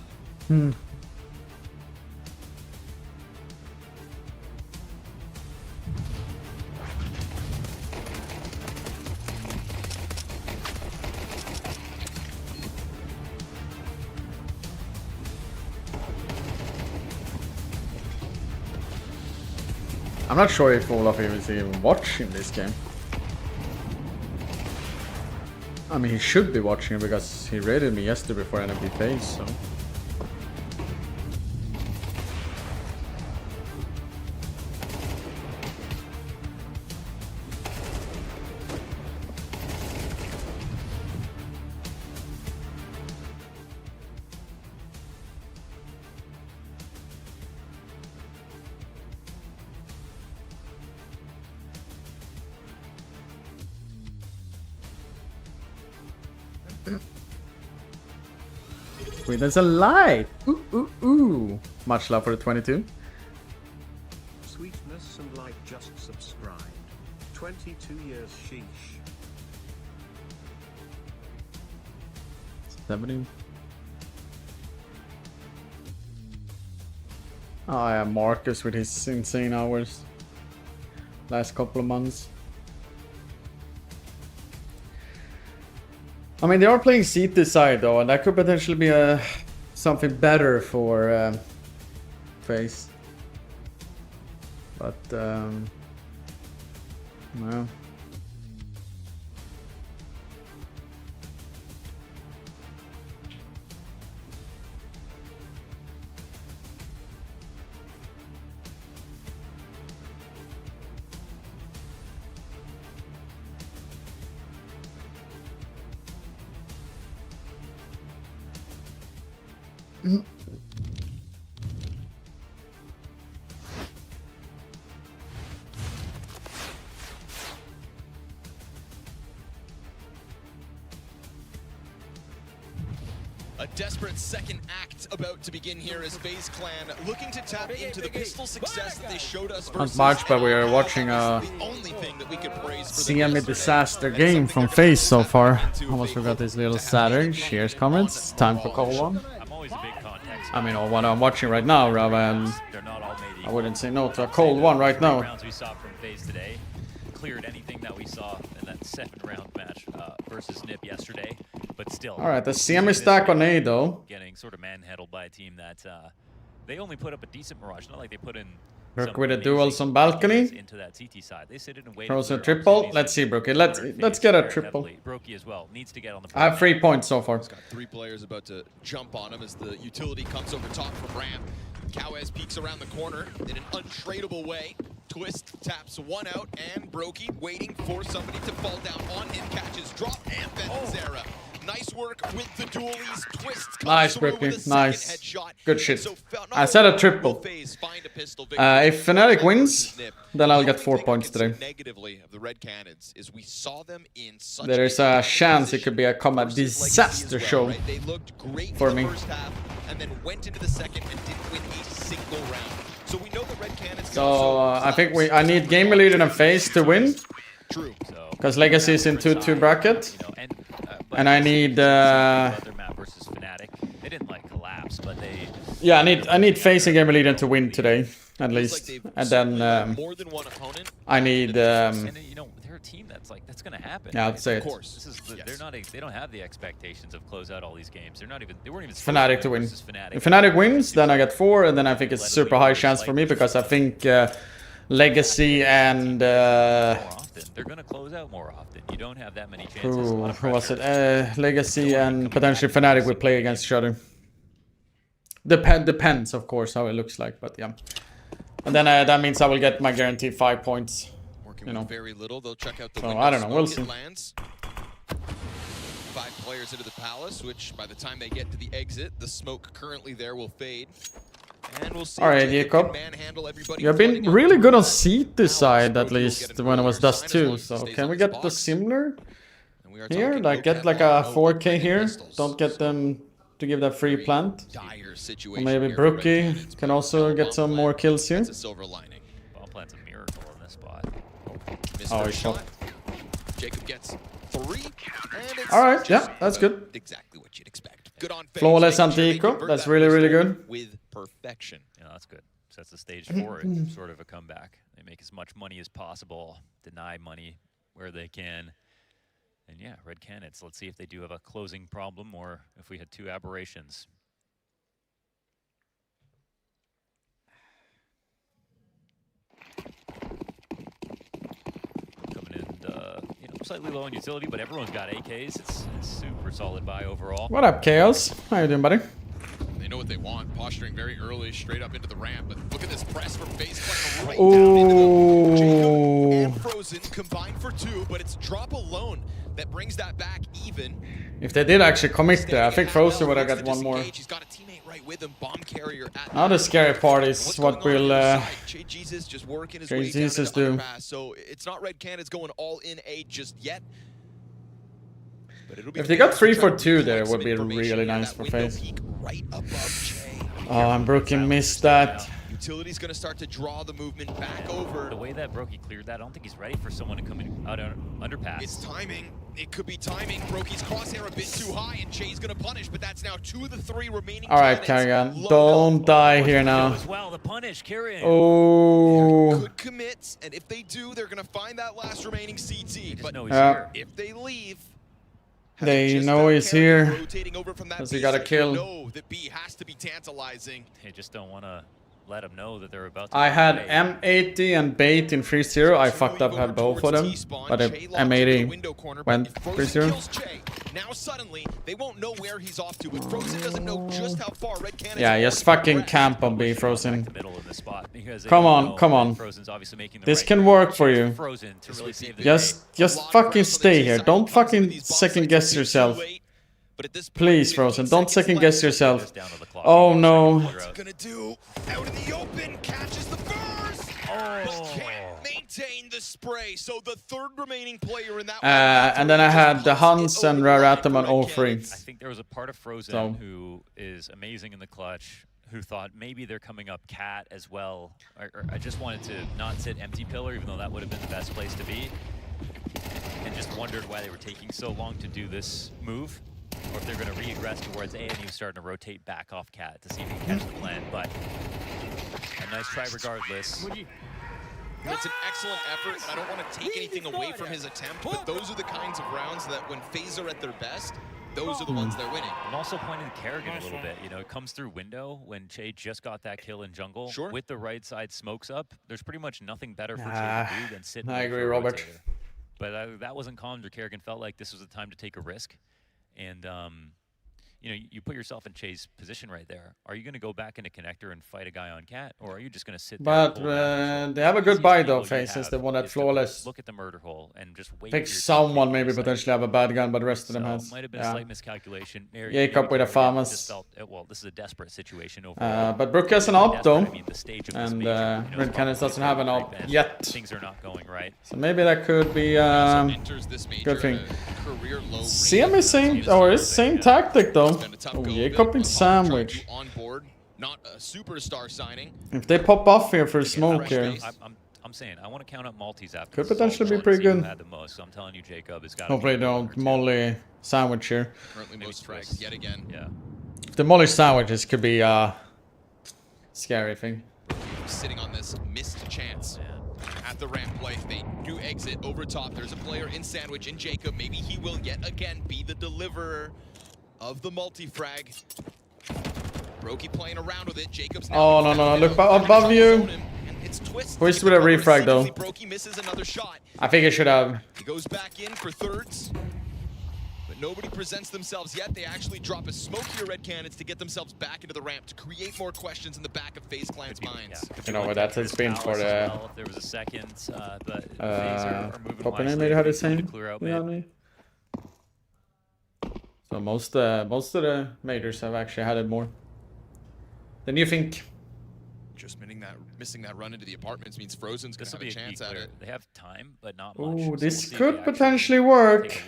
I'm not sure if Olaf is even watching this game. I mean, he should be watching because he raided me yesterday before NMP FaZe, so... Wait, there's a light! Ooh. Much love for the 22. Sweetness and light just subscribed. 22 years, sheesh. 70. Oh yeah, Marcus with his insane hours. Last couple of months. I mean, they are playing seat this side though, and that could potentially be something better for FaZe. But well. A desperate second act about to begin here as FaZe Clan looking to tap into the pistol success that they showed us Not much, but we are watching a CME disaster game from FaZe so far. Almost forgot this little Saturn. Cheers comments. Time for cold one. I mean, all what I'm watching right now, rather than I wouldn't say no to a cold one right now. Rounds we saw from FaZe today cleared anything that we saw in that 7th round match versus Nip yesterday, but still. All right, the CME stack on A though. Getting sort of manhandled by a team that they only put up a decent mirage, not like they put in. Brook with a duel on balcony. Into that CT side. They sit in and wait. Throws a triple. Let's see, Brookie. Let's get a triple. Brookie as well needs to get on the. I have 3 points so far. He's got 3 players about to jump on him as the utility comes over top from ramp. Cowes peeks around the corner in an untradeable way. Twist taps one out, and Brokey waiting for somebody to fall down on him. Catches drop and Venezera. Nice work with the dualies. Twist nice, Brookie. Nice. Good shit. I said a triple. If Fnatic wins, then I'll get 4 points today. There is a chance it could be a combat disaster show for me. And then went into the second and didn't win a single round. So we know the Red Cannons. So I think I need game leader and FaZe to win. True. Because Legacy is in 2-2 bracket. And I need versus Fnatic. They didn't like collapse, but they. Yeah, I need FaZe and game leader to win today, at least. And then more than one opponent. I need and you know, they're a team that's gonna happen. Yeah, I'd say of it. course. This is they don't have the expectations of close out all these games. They weren't even Fnatic to win. If Fnatic wins, then I get 4, and then I think it's super high chance for me because I think Legacy and they're gonna close out more often. You don't have that many chances. who was it? Legacy and potentially Fnatic will play against each other. Depends, of course, how it looks like, but yeah. And then that means I will get my guaranteed 5 points. You know. Very little. They'll check out the so I don't know. We'll see. 5 players into the palace, which by the time they get to the exit, the smoke currently there will fade. And we'll see. All right, Jacob. You've been really good on seat this side, at least when it was Dust 2. So can we get the similar here? Like get like a 4K here. Don't get them to give that free plant. Or maybe Brookie can also get some more kills here. Bomb plant's a miracle in this spot. Oh, he shot. Jacob gets 3. All right, yeah, that's good. Exactly what you'd expect. Good on Flawless anti-eco. That's really, really good. With perfection. Yeah, that's good. Sets the stage for it. Sort of a comeback. They make as much money as possible. Deny money where they can. And yeah, Red Cannons. Let's see if they do have a closing problem or if we had 2 aberrations. Coming in, you know, slightly low on utility, but everyone's got AKs. It's super solid buy overall. What up, Chaos? How you doing, buddy? They know what they want. Posturing very early, straight up into the ramp. But look at this press from FaZe right down into the Jacob and Frozen combined for 2, but it's drop alone that brings that back even. If they did actually commit there, I think Frozen would have got one more. He's got a teammate right with him, bomb carrier at now the scary part is what will Jesus just working his Jay way Jesus down do. into underpass. So it's not Red Cannons going all in A just yet. If they got 3 for 2 there, it would be really nice for FaZe. Oh, and Brookie missed that. Utility's going to start to draw the movement back over. The way that Brokey cleared that, I don't think he's ready for someone to come in out underpass. It's timing. It could be timing. Brokey's crosshair a bit too high, and Jay's going to punish, but that's now 2 of the 3 remaining. All right, Carrigan, don't die here now. Well, the punish, Carrigan. Oh. Could commit, and if they do, they're going to find that last remaining CT. But if they leave, they know he's here because he got a kill. know that B has to be tantalizing. They just don't want to let them know that they're about to. I had M80 and bait in 3-0. I fucked up, had both of them, but if M80 went 3-0. Now suddenly they won't know where he's off to, but Frozen doesn't know just how far Red Cannon. Yeah, just fucking camp on B, Frozen. Come on, come on. This can work for you. Just fucking stay here. Don't fucking second guess yourself. Please, Frozen, don't second guess yourself. Oh no. What's he gonna do? Out in the open, catches the burst, but can't maintain the spray. So the third remaining player in that and then I had the Hans and Raratum on 0-3. I think there was a part of Frozen who is amazing in the clutch, who thought maybe they're coming up cat as well. Or I just wanted to not sit empty pillar, even though that would have been the best place to be, and just wondered why they were taking so long to do this move. Or if they're going to re-aggress towards A, and he was starting to rotate back off cat to see if he can catch the plan. But a nice try regardless. It's an excellent effort. I don't want to take anything away from his attempt, but those are the kinds of rounds that when FaZe are at their best, those are the ones they're winning. I'm also pointing to Kerrigan a little bit. You know, it comes through window when Che just got that kill in jungle. With the right side smokes up, there's pretty much nothing better for Che to do than sit. I agree, Robert. Rotator. But that wasn't calmed, or Kerrigan felt like this was the time to take a risk. And, you know, you put yourself in Che's position right there. Are you going to go back into connector and fight a guy on cat, or are you just going to sit there? But they have a good buy though, Faces. They won that flawless. Look at the murder hole and just wait. Pick someone maybe potentially have a bad gun, but the rest of them has. Might have been a slight miscalculation. Jacob with a farmers. Well, this is a desperate situation overall. But Brook has an op though, and Red Cannons doesn't have an op yet. Things are not going right. So maybe that could be good thing. CM is same tactic though. Oh, Jacob in sandwich. Not a superstar signing. If they pop off here for smoke here, I'm saying I want to count up multis after. Could potentially be pretty good. Had the most, so I'm telling you, Jacob, it's got. Hopefully, don't molly sandwich here. Currently most frags yet again. Yeah. If the molly sandwiches could be scary thing. Sitting on this missed chance. At the ramp play, they do exit over top. There's a player in sandwich in Jacob. Maybe he will yet again be the deliverer of the multi-frag. Brokey playing around with it. Jacob's now. Oh no, look above you. Twist with a refrag though. Brokey misses another shot. I think it should have. He goes back in for thirds. But nobody presents themselves yet. They actually drop a smoke here, Red Cannons, to get themselves back into the ramp to create more questions in the back of FaZe Clan's minds. You know what that has been for the. If there was a second, but Copenhagen maybe had the same. So most of the majors have actually had it more. Then you think. Just missing that run into the apartments means Frozen's gonna have a chance at it. They have time, but not much. Ooh, this could potentially work.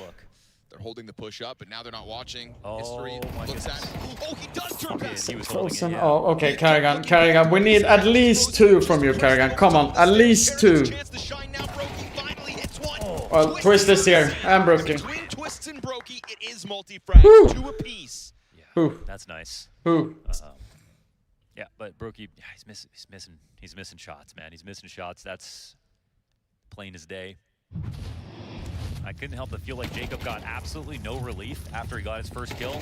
They're holding the push up, but now they're not watching. History looks at. Oh, he does turn back. He was Frozen. Oh, okay, Carrigan. We need at least 2 from you, Carrigan. Come on, at least 2. Well, Twist is here and Brokey. Between Twists and Brokey, it is multi-frag. 2 apiece. Yeah, that's nice. Yeah, but Brokey, he's missing shots, man. He's missing shots. That's plain as day. I couldn't help but feel like Jacob got absolutely no relief after he got his first kill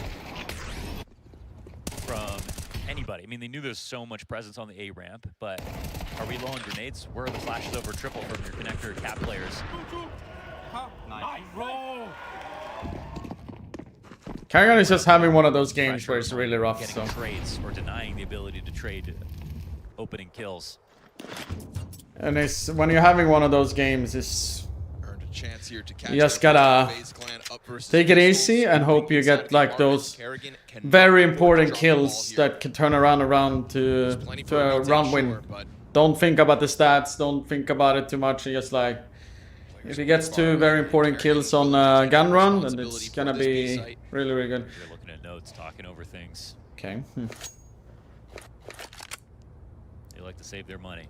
from anybody. I mean, they knew there's so much presence on the A ramp, but are we low on grenades? Where are the flashes over triple from your connector cap players? Nice roll. Carrigan is just having one of those games where it's really rough. Getting trades or denying the ability to trade opening kills. And it's when you're having one of those games, it's chance here to catch you just gotta take it easy and hope you get like those very important kills that can turn around to a round win. Don't think about the stats, don't think about it too much, just like if he gets 2 very important kills on a gun run, then it's gonna be really, really good. You're looking at notes, talking over things. Okay. They like to save their money.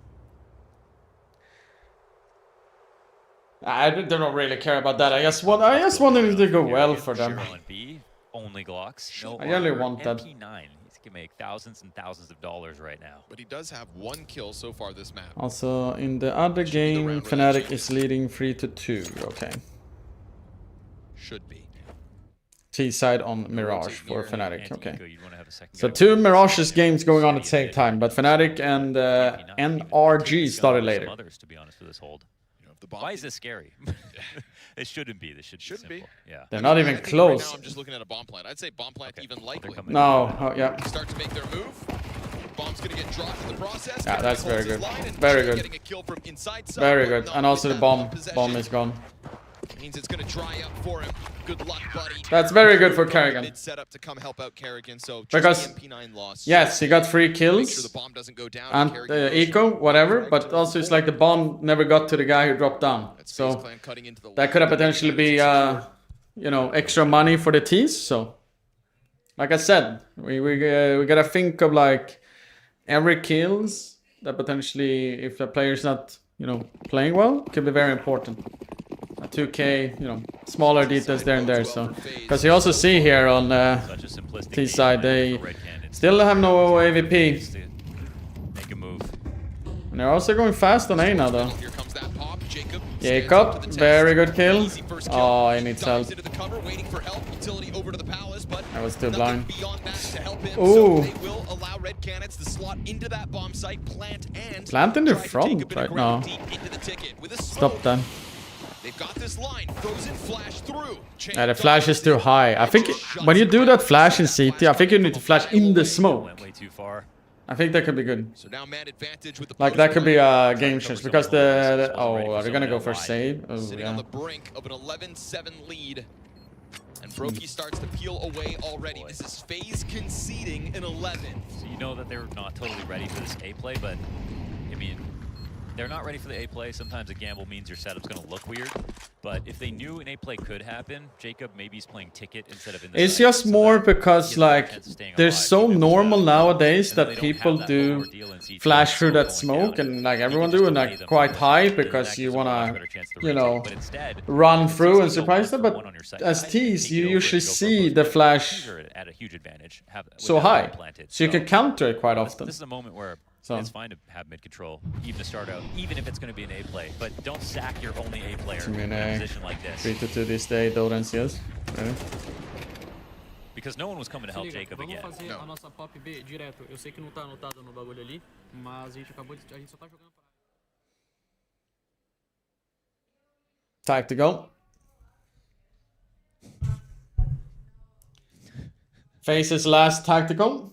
I don't really care about that. I just wanted it to go well for them. On B, only Glocks. No I only armor, want that. MP9. He can make thousands and thousands of dollars right now. But he does have 1 kill so far this map. Also, in the other game, Fnatic is leading 3-2. Okay. Should be. T side on Mirage for Fnatic. Okay. So 2 Mirage's games going on at the same time, but Fnatic and NRG started later. Others, to be honest, for this hold. Why is this scary? It shouldn't be. This should be simple. Yeah. They're not even close. Right now I'm just looking at a bomb plant. I'd say bomb plant even likely. No. Oh, yeah. Start to make their move. Bomb's gonna get dropped in the process. Yeah, that's very good. Very good. Very good. And also the bomb is gone. Means it's gonna dry up for him. Good luck, buddy. That's very good for Kerrigan. Set up to come help out Kerrigan. So because MP9 loss. yes, he got 3 kills and eco, whatever. But also it's like the bomb never got to the guy who dropped down. So that could have potentially be, you know, extra money for the T's. So, like I said, we gotta think of like every kills that potentially, if the player's not, you know, playing well, could be very important. 2K, you know, smaller details there and there. So, because you also see here on T side, they still have no AVP. Make a move. And they're also going fast on A now, though. Jacob, very good kill. Oh, he needs help. I was too blind. Ooh. Plant in the front right now. Stop that. They've got this line. Frozen flash through. Yeah, the flash is too high. I think when you do that flash in CT, I think you need to flash in the smoke. I think that could be good. Like that could be a game change because the oh, are they gonna go for save? Oh, sitting on the brink of an 11-7 lead. And Brokey starts to peel away already. This is FaZe conceding an 11. So you know that they're not totally ready for this A play, but I mean, they're not ready for the A play. Sometimes a gamble means your setup's going to look weird. But if they knew an A play could happen, Jacob maybe he's playing ticket instead of in the It's just more because like they're so normal nowadays that people do flash through that smoke and like everyone doing like quite high because you wanna, you know, run through and surprise them. But as T's, you usually see the flash at a huge advantage. So high, so you can counter it quite often. This is a moment where it's fine to have mid control, even to start out, even if it's going to be an A play. But don't sack your only A player in a position like this. 3-2 this day, Dota and CS. Ready? Because no one was coming to help Jacob again. No. Tactical. FaZe's last tactical.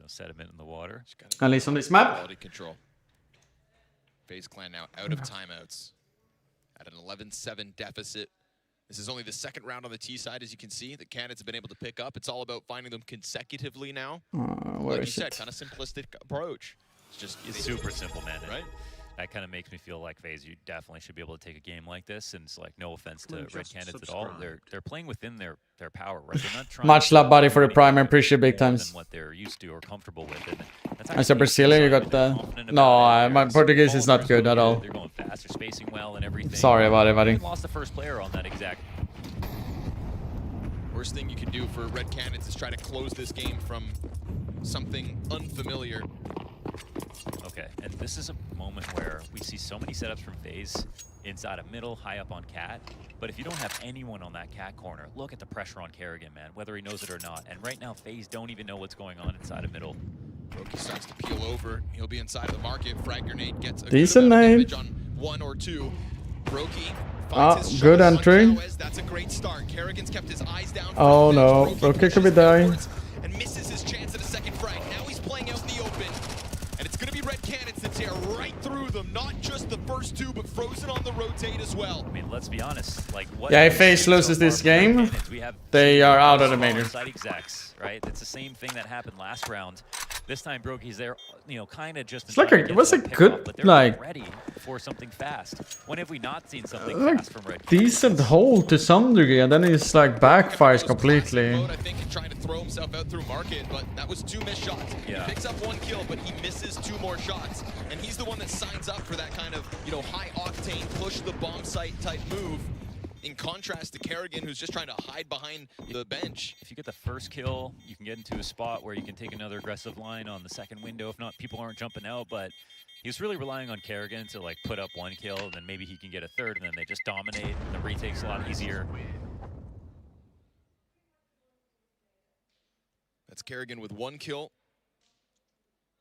Sediment in the water. At least on this map. Quality control. FaZe Clan now out of timeouts. At an 11-7 deficit. This is only the second round on the T side, as you can see. The candidates have been able to pick up. It's all about finding them consecutively now. Where like is you it? said, kind of simplistic approach. It's super simple, man. Right? That kind of makes me feel like FaZe, you definitely should be able to take a game like this. And it's like no offense to Red Candidates at all. They're playing within their power, right? They're not trying Much love, buddy, for the prime. I appreciate big times. what they're used to or comfortable with. And that's As a Brazilian, you got the... No, my Portuguese is not good at all. They're going fast, they're spacing well and everything. Sorry about it, buddy. They lost the first player on that exact. Worst thing you can do for Red Candidates is try to close this game from something unfamiliar. Okay, and this is a moment where we see so many setups from FaZe inside a middle, high up on Cat. But if you don't have anyone on that Cat corner, look at the pressure on Kerrigan, man, whether he knows it or not. And right now, FaZe don't even know what's going on inside a middle. Brokey starts to peel over. He'll be inside of the market. Frag Grenade gets a decent name. On 1 or 2. Brokey. Good entry. That's a great start. Kerrigan's kept his eyes down. Oh no, Brokey could be dying. And misses his chance at a second frag. Now he's playing out in the open. And it's going to be Red Cannons that tear right through them. Not just the first 2, but Frozen on the rotate as well. I mean, let's be honest. Like, what yeah, if FaZe loses this game, they are out of the major. Side execs, right? It's the same thing that happened last round. This time Brokey's there, you know, kind of just. It's like it was a good, like, ready for something fast. When have we not seen something like fast from Red? decent hold to some degree, and then he's like backfires completely. I think and trying to throw himself out through market, but that was 2 missed shots. Yeah. He picks up 1 kill, but he misses 2 more shots, and he's the one that signs up for that kind of, you know, high octane push the bomb site type move. In contrast to Kerrigan, who's just trying to hide behind the bench. If you get the first kill, you can get into a spot where you can take another aggressive line on the second window. If not, people aren't jumping out, but he was really relying on Kerrigan to like put up 1 kill, and then maybe he can get a third, and then they just dominate. The retake's a lot easier. That's Kerrigan with 1 kill.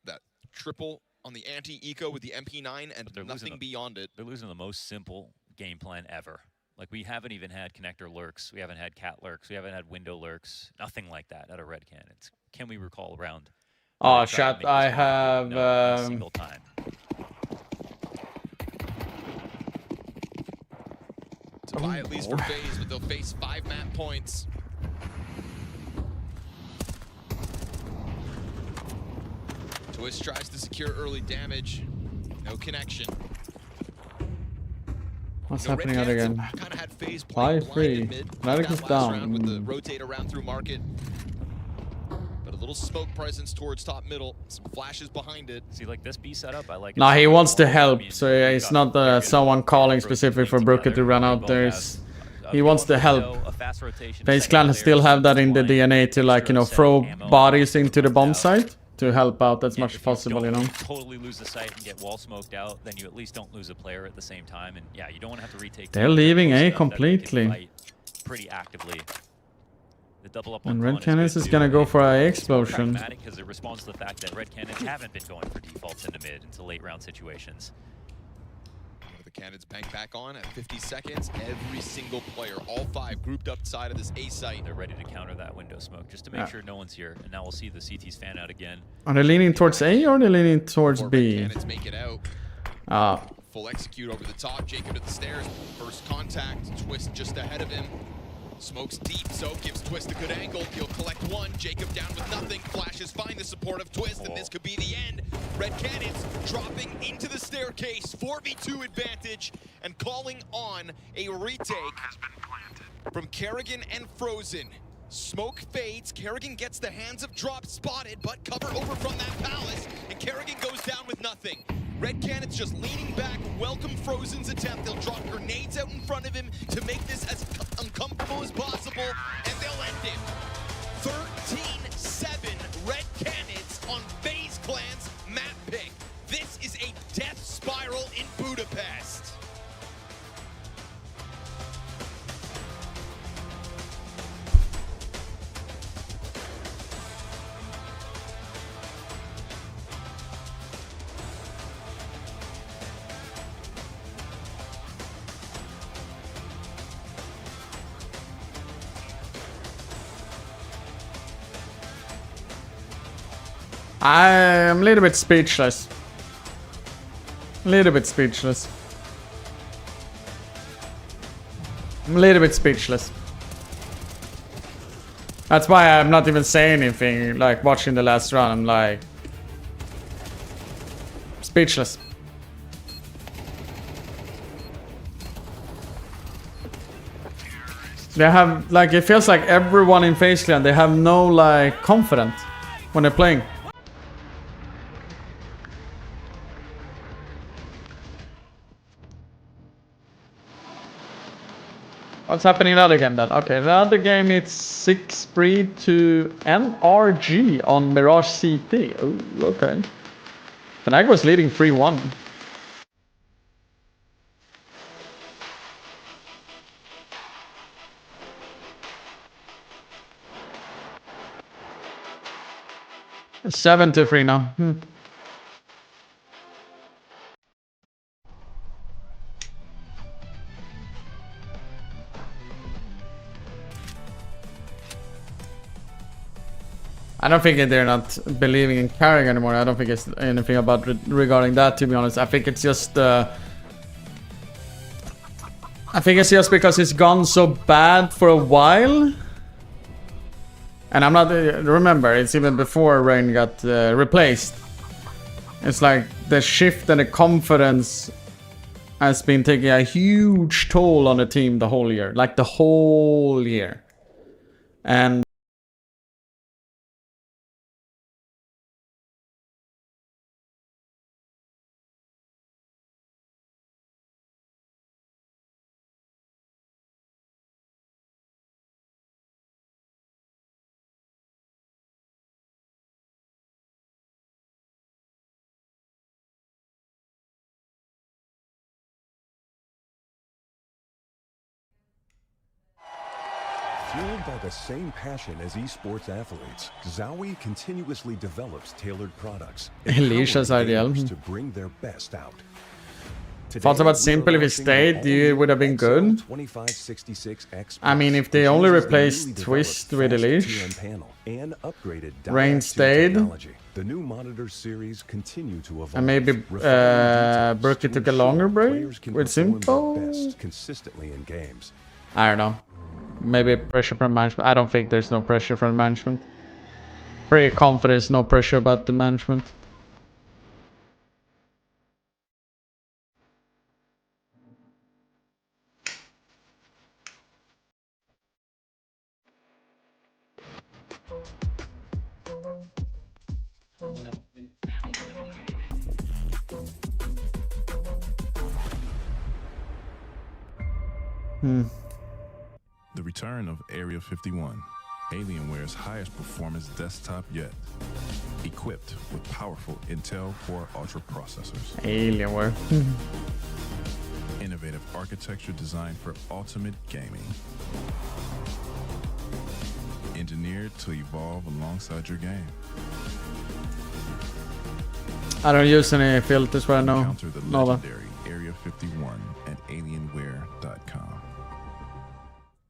That triple on the anti-eco with the MP9 and nothing beyond it. They're losing the most simple game plan ever. Like, we haven't even had connector lurks. We haven't had cat lurks. We haven't had window lurks. Nothing like that at a Red Can. Can we recall around? Oh, chat, I have... No, a single time. To buy at least for FaZe, but they'll face 5 map points. Twist tries to secure early damage. No connection. What's happening out again? 5-3. Radical's down. With the rotate around through market. But a little smoke presence towards top middle. Some flashes behind it. See, like this B setup, I like it. Nah, he wants to help, so it's not someone calling specific for Brooker to run out there. He wants to help. FaZe Clan still have that in the DNA to, like, you know, throw bodies into the bomb site to help out as much as possible, you know. Totally lose the site and get wall smoked out, then you at least don't lose a player at the same time. And yeah, you don't want to have to retake. They're leaving A completely. Pretty actively. The double up and on Red Cannons is gonna go for a explosion. Because it responds to the fact that Red Cannons haven't been going for defaults into mid into late round situations. The cannons bank back on at 50 seconds. Every single player, all 5 grouped up side of this A site. They're ready to counter that window smoke just to make sure no one's here. And now we'll see the CTs fan out again. Are they leaning towards A or are they leaning towards B? Cannons make it out. Ah. Full execute over the top. Jacob at the stairs. First contact. Twist just ahead of him. Smokes deep, so gives Twist a good angle. He'll collect 1. Jacob down with nothing. Flashes find the support of Twist, and this could be the end. Red Cannons dropping into the staircase. 4v2 advantage, and calling on a retake from Kerrigan and Frozen. Smoke fades. Kerrigan gets the hands of drop spotted, but cover over from that palace, and Kerrigan goes down with nothing. Red Cannons just leaning back, welcome Frozen's attempt. They'll drop grenades out in front of him to make this as uncomfortable as possible, and they'll end it. 13-7 Red Cannons on FaZe Clan's map pick. This is a death spiral in Budapest. I'm a little bit speechless. A little bit speechless. I'm a little bit speechless. That's why I'm not even saying anything, like watching the last round. I'm like... speechless. They have, like, it feels like everyone in FaZe Clan, they have no, like, confidence when they're playing. What's happening in the other game then? Okay, the other game it's 6-3 to NRG on Mirage CT. Oh, okay. Fnatic was leading 3-1. It's 7-3 now. I don't think they're not believing in carrying anymore. I don't think it's anything about regarding that, to be honest. I think it's just because it's gone so bad for a while. And I'm not, remember, it's even before Rain got replaced. It's like the shift and the confidence has been taking a huge toll on the team the whole year. Like the whole year. And Fueled by the same passion as esports athletes, Zowie continuously develops tailored products, Alicia's ideal. empowering gamers to bring their best out. Thoughts about Simple if he stayed, it would have been good. 2566X I mean, if they only features the replaced newly Twist developed with fast Elish, TN panel and upgraded Rain Diac 2 stayed. technology. The new monitor series continue to evolve. and maybe Brookie took a longer break with Simple. Best consistently in games. I don't know. Maybe pressure from management. I don't think there's no pressure from management. Pretty confident there's no pressure about the management. The return of Area 51, Alienware's highest performance desktop yet. Equipped with powerful Intel Core Ultra processors. Alienware. Innovative architecture designed for ultimate gaming. Engineered to evolve alongside your game. I don't use any filters right now. Encounter the Nova. legendary Area 51 at alienware.com.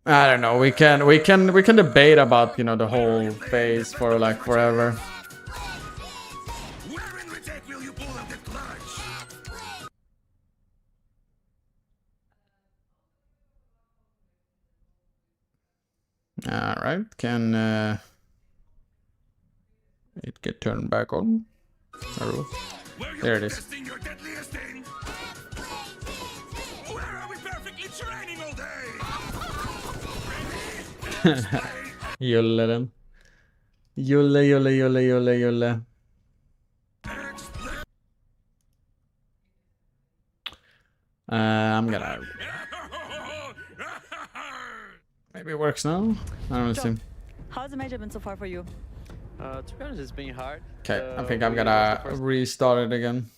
I don't know. We can debate about, you know, the whole phase for like forever. All right, can it get turned back on? Oh, there it is. Julle den. Julle. I'm gonna... Maybe it works now? I don't see. How's the major been so far for you? To be honest, it's been hard. Okay, I think I'm gonna restart it again.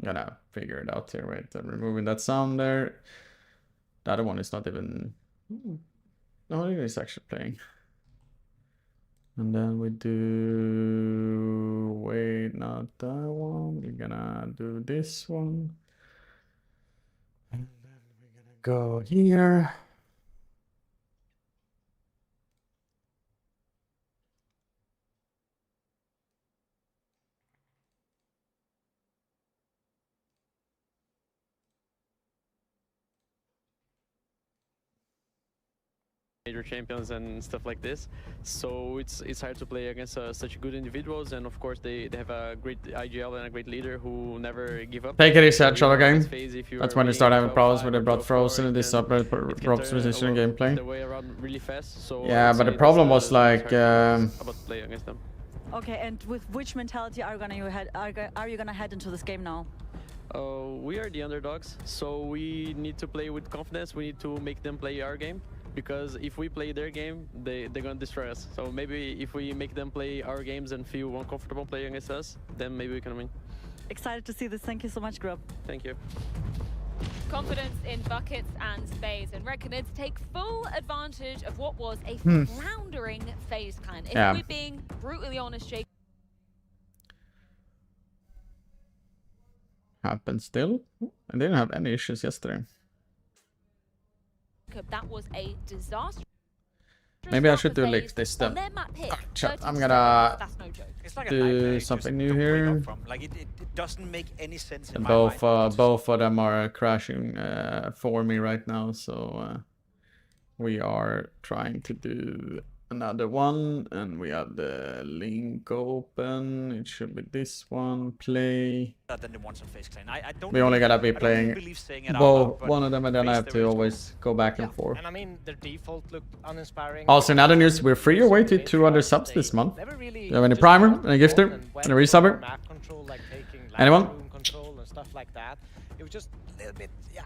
I'm gonna figure it out here. Wait, I'm removing that sound there. The other one is not even... No, it is actually playing. And then we do... Wait, not that one. We're gonna do this one. And then we're gonna go here. Major champions and stuff like this, so it's hard to play against such good individuals, and of course they have a great IGL and a great leader who never give up. Take it easy at shot again. That's That's when they start having problems when they brought Frozen and this drops position in gameplay. Really fast, so yeah, but the problem was like about play against them. Okay, and with which mentality are you gonna head into this game now? We are the underdogs, so we need to play with confidence. We need to make them play our game, because if we play their game, they're gonna destroy us. So maybe if we make them play our games and feel uncomfortable playing against us, then maybe we can win. Excited to see this. Thank you so much, Grub. Thank you. Confidence in buckets and FaZe, and Reckoneds take full advantage of what was a floundering FaZe clan. If we're being brutally honest, Jake. Happens still. I didn't have any issues yesterday. That was a disaster. Maybe I should do like this step. Chat, I'm gonna do something new here. Like it doesn't make any sense in And my both mind. both of them are crashing for me right now, so we are trying to do another one, and we have the link open. It should be this one. Play. Than the ones on FaZe Clan. I don't We only gotta be I playing don't believe saying it out well, loud, but one of them, and then I FaZe have to there is always go back and forth. And I mean, their default looked uninspiring. Also, in other news, we're 3 away to 200 subs this month. Do you have any primer, any gifter, any resubber? Anyone? Control and stuff like that. It was just a little bit, yeah.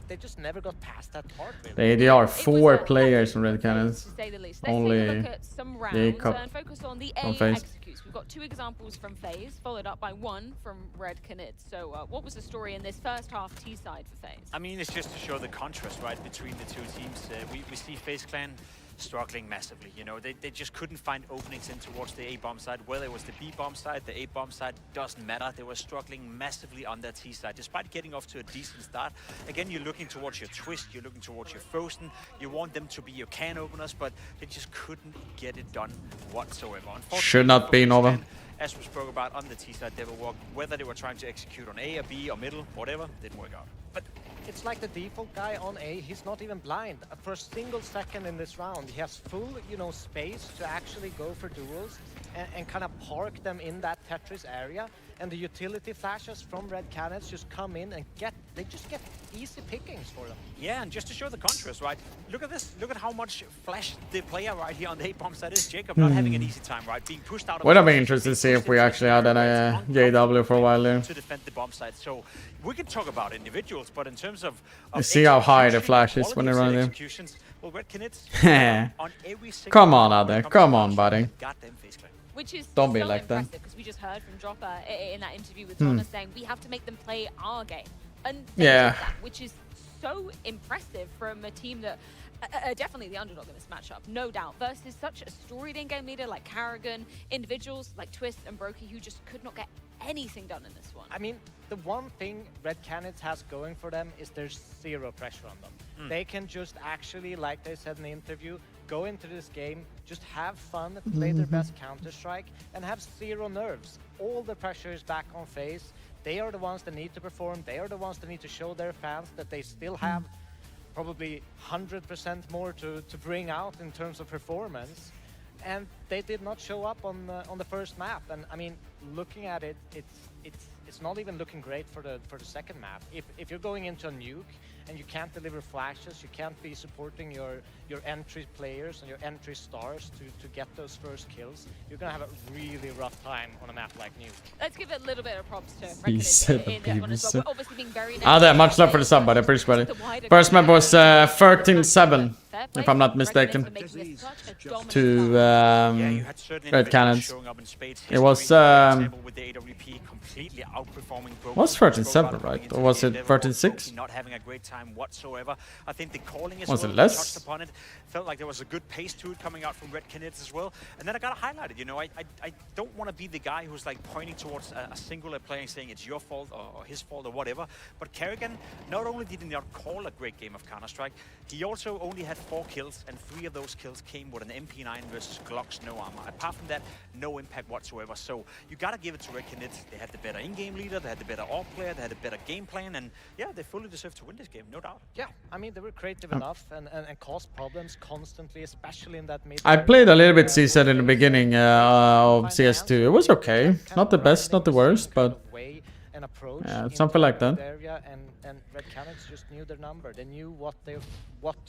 They just never got past that part. Really. They are 4 players from Red Cannons. To say the least. Let's Only take a look at some rounds and focus on the A executes. We've got 2 examples from FaZe, followed up by 1 from Red Canids. So what was the story in this first half T side for FaZe? I mean, it's just to show the contrast, right, between the 2 teams. We see FaZe Clan struggling massively. You know, they just couldn't find openings in towards the A-bomb side. Whether it was the B-bomb side, the A-bomb side, doesn't matter. They were struggling massively on their T side, despite getting off to a decent start. Again, you're looking towards your Twist, you're looking towards your Frozen. You want them to be your can openers, but they just couldn't get it done whatsoever. Should not be Nova. As we spoke about on the T side, they were whether they were trying to execute on A or B or middle, whatever, didn't work out. But it's like the default guy on A, he's not even blind. For a single second in this round, he has full, you know, space to actually go for duels and kind of park them in that Tetris area. And the utility flashes from Red Cannons just come in and they just get easy pickings for them. Yeah, and just to show the contrast, right? Look at this. Look at how much flash the player right here on the A-bomb side is. Jacob not having an easy time, right? Being pushed out of Would have been interesting to see if we actually had an JW for a while there. To defend the bomb side. So we can talk about individuals, but in terms of You see how high the flash is when they run in. Well, Red Canids, on every single Come on, Ade. Come on, buddy. goddamn FaZe Clan. Which is Don't be so like that. impressive, because we just heard from Dropper in that interview with Thomas saying we have to make them play our game. And they did that, which is so impressive from a team that definitely the underdog in this matchup, no doubt, versus such a storied in-game leader like Karrigan, individuals like Twist and Brokey who just could not get anything done in this one. I mean, the one thing Red Canids has going for them is there's 0 pressure on them. They can just actually, like they said in the interview, go into this game, just have fun, play their best Counter-Strike, and have 0 nerves. All the pressure is back on FaZe. They are the ones that need to perform. They are the ones that need to show their fans that they still have probably 100% more to bring out in terms of performance. And they did not show up on the first map. And I mean, looking at it, it's not even looking great for the second map. If you're going into a nuke and you can't deliver flashes, you can't be supporting your entry players and your entry stars to get those first kills, you're gonna have a really rough time on a map like Nuke. Let's give it a little bit of props to He Red said Canids in this one as well. We're obviously being very Much love for the sub, but I appreciate it. First map was 13-7, if I'm not mistaken, to Red Cannons. It was was 13-7, right? Or was it 13-6? Not having a great time whatsoever. I think the calling as Was well, it less? touched upon it. Felt like there was a good pace to it coming out from Red Canids as well. And then I gotta highlight it, you know, I don't want to be the guy who's like pointing towards a singular player and saying it's your fault or his fault or whatever. But Karrigan, not only did he not call a great game of Counter-Strike, he also only had 4 kills, and 3 of those kills came with an MP9 versus Glock's no armor. Apart from that, no impact whatsoever. So you gotta give it to Red Canids. They had the better in-game leader, they had the better AWP player, they had a better game plan, and yeah, they fully deserve to win this game, no doubt. Yeah, I mean, they were creative enough and caused problems constantly, especially in that mid. I played a little bit CZ in the beginning of CS2. It was okay. Not the best, not the worst, but yeah, something like that. And Red Canids just knew their number. They knew what to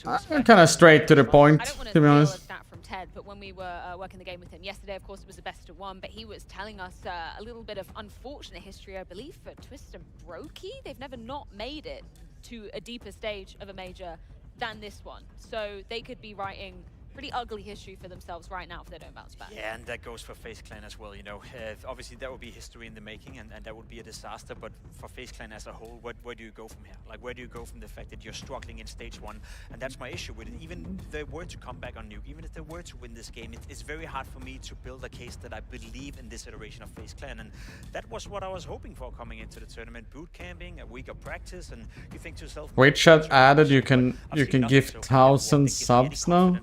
I'm kind of straight to the point, to be honest. I don't want to steal a stat from Ted, but when we were working the game with him yesterday, of course, it was a best of 1, but he was telling us a little bit of unfortunate history, I believe, for Twist and Brokey. They've never not made it to a deeper stage of a major than this one. So they could be writing pretty ugly history for themselves right now if they don't bounce back. Yeah, and that goes for FaZe Clan as well, you know. Obviously, that would be history in the making, and that would be a disaster, but for FaZe Clan as a whole, where do you go from here? Like, where do you go from the fact that you're struggling in stage 1? And that's my issue with it. Even if they were to come back on Nuke, even if they were to win this game, it's very hard for me to build a case that I believe in this iteration of FaZe Clan, and that was what I was hoping for coming into the tournament. Boot camping, a week of practice, and you think to yourself, Wait, chat added you can give 1,000 subs now?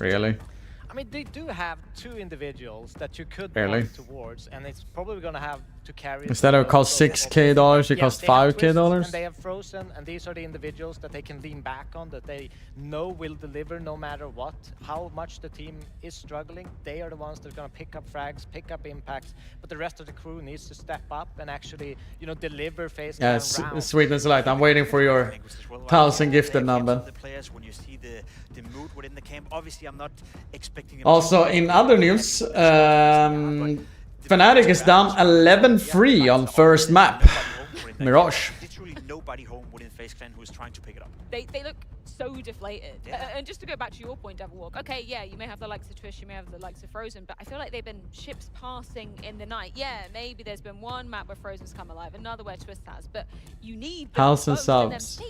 Really? I mean, they do have two individuals that you could Barely. point towards, and it's probably going to have to carry. Instead of cost $6K, it costs they have Twisted $5K. And they have Frozen, and these are the individuals that they can lean back on, that they know will deliver no matter what. How much the team is struggling, they are the ones that are going to pick up frags, pick up impacts, but the rest of the crew needs to step up and actually, you know, deliver phase. Yeah, Sweetness Light. I'm waiting for your 1,000 gifted number. The players, when you see the mood within the camp, obviously I'm not expecting. Also, in other news, Fnatic is down 11-3 on first map. Mirage. Literally nobody home within FaZe Clan who is trying to pick it up. They look so deflated. And just to go back to your point, Devil Walk, okay, yeah, you may have the likes of Twitch, you may have the likes of Frozen, but I feel like they've been ships passing in the night. Yeah, maybe there's been one map where Frozen's come alive, another where Twist has, but you need 1,000 subs.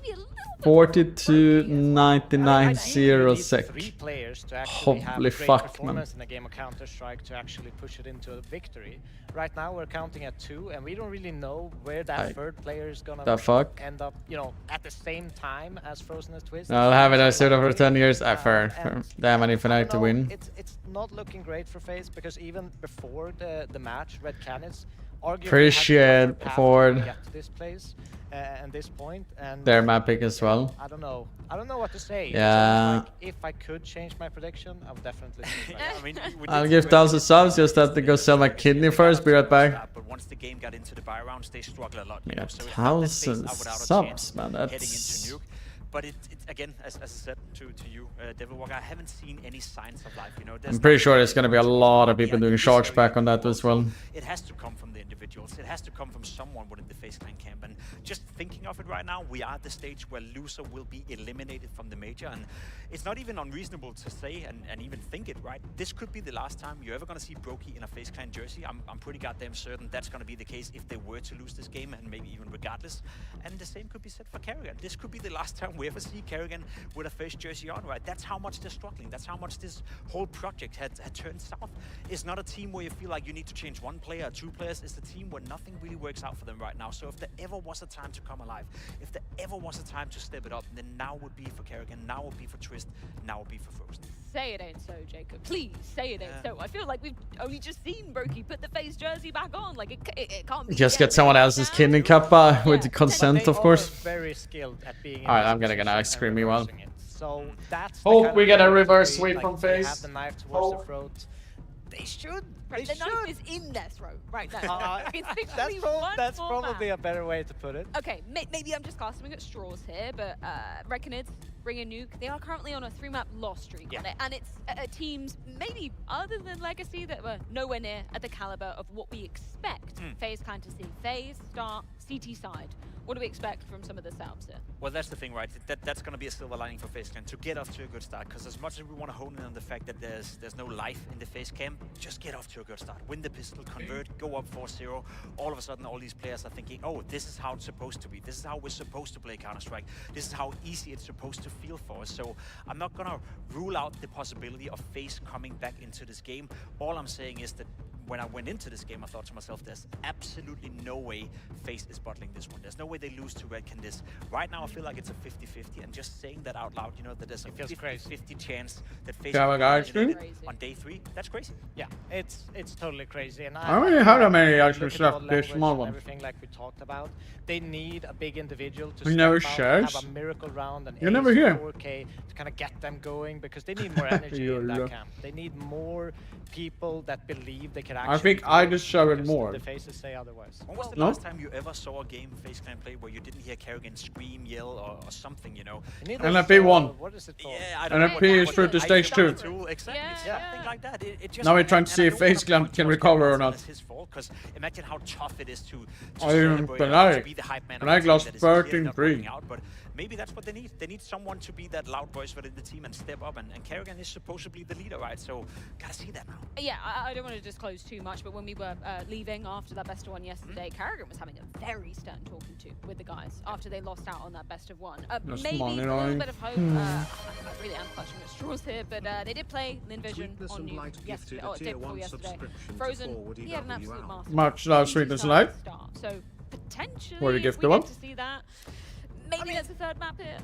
42.99 players to actually Holy have great fuck, performance man. in a game of Counter-Strike to actually push it into a victory. Right now we're counting at 2, and we don't really know where that third player is gonna end up, you know, at the same time as Frozen and Twist. I'll have it as pseudo for 10 years. For damn, I need Fnatic to win. It's not looking great for FaZe, because even before the match, Red Canids arguably Appreciate Ford. to get to this place and this point, and Their map pick as well. I don't know what to say. Yeah. Like, if I could change my prediction, I would definitely change I mean, I'll give 1,000 subs, just have to go sell my kidney first, be right back. But once the game got into the buy rounds, they struggle a lot. Yeah, So it's not that FaZe 1,000 are without a subs, chance man. heading That's. into Nuke. But it's again, as I said to you, Devil Walker, I haven't seen any signs of life. You know, I'm pretty sure there's gonna be a lot of people doing charge back on that as well. It has to come from the individuals. It has to come from someone within the FaZe Clan camp. And just thinking of it right now, we are at the stage where loser will be eliminated from the major. And it's not even unreasonable to say and even think it, right? This could be the last time you're ever going to see Brokey in a FaZe Clan jersey. I'm pretty goddamn certain that's going to be the case if they were to lose this game, and maybe even regardless. And the same could be said for Karrigan. This could be the last time we ever see Karrigan with a FaZe jersey on, right? That's how much they're struggling. That's how much this whole project had turned south. It's not a team where you feel like you need to change one player or two players. It's a team where nothing really works out for them right now. So if there ever was a time to come alive, if there ever was a time to step it up, then now would be for Karrigan, now would be for Twist, now would be for Frozen. Say it ain't so, Jacob. Please, say it ain't so. I feel like we've only just seen Brokey put the FaZe jersey back on. Like, it can't be. Just get someone else's kidney cup with the consent, of course. Very skilled at being. Alright, I'm gonna get an ice cream meanwhile. So that's Hope we get a reverse sweep from They FaZe. have the knife towards the throat. They should. Right, the knife is in their throat right now. It's That's, literally one that's more probably map. a better way to put it. Okay, maybe I'm just casting at straws here, but Reckoned, Bring a Nuke, they are currently on a 3-map loss streak on it, and it's teams maybe other than Legacy that were nowhere near at the caliber of what we expect FaZe Clan to see. FaZe, Star, CT side. What do we expect from some of the subs here? Well, that's the thing, right? That's going to be a silver lining for FaZe Clan to get off to a good start. Because as much as we want to hone in on the fact that there's no life in the FaZe camp, just get off to a good start. Win the pistol, convert, go up 4-0. All of a sudden, all these players are thinking, oh, this is how it's supposed to be. This is how we're supposed to play Counter-Strike. This is how easy it's supposed to feel for us. So I'm not going to rule out the possibility of FaZe coming back into this game. All I'm saying is that when I went into this game, I thought to myself, there's absolutely no way FaZe is bottling this one. There's no way they lose to Red Canids. Right now, I feel like it's a 50-50, and just saying that out loud, you know, that there's a 50-50 chance that FaZe will be eliminated on day 3. That's crazy. Yeah, it's totally crazy. And I don't really have that many ice creams left. They're language small and ones. everything like we talked about. They need a big individual to We never step out, shares. have a miracle round, and You're never here. 4K to kind of get them going, because they need more energy in that camp. They need more people that believe they can actually. I think I just show it more. The faces say otherwise. When was the last time you ever saw a game FaZe Clan play where you didn't hear Karrigan scream, yell, or something, you know? NFP 1. What is it called? Yeah, I don't know. NFP is through to stage 2. Exactly, something like that. It just, Now we're trying to see if FaZe Clan can recover or not. It's his fault, because imagine how tough it is to I am celebrate, to be the hype man. Fnatic lost 13-3. But maybe that's what they need. They need someone to be that loud voice within the team and step up. And Karrigan is supposed to be the leader, right? So gotta see that now. Yeah, I don't want to disclose too much, but when we were leaving after that best of one yesterday, Karrigan was having a very stern talking to with the guys after they lost out on that best of one. Maybe a little bit of hope. I really am clutching at straws here, but they did play Lin Vision on New yesterday, or day before yesterday. Frozen, he had an absolute master. Much love, Sweetness Light. So potentially What do you give we to get one? to see that. maybe there's a third map here.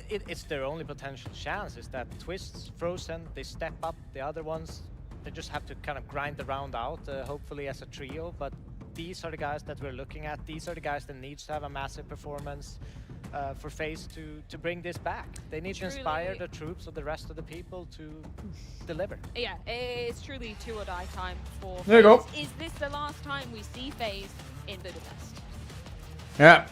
It's their only potential chance, is that Twist's frozen, they step up, the other ones, they just have to kind of grind the round out, hopefully as a trio, but these are the guys that we're looking at. These are the guys that need to have a massive performance for FaZe to bring this back. They need to inspire the troops of the rest of the people to deliver. Yeah, it's truly 2 or die time for There you go. FaZe. Is this the last time we see FaZe in Budapest? Yeah.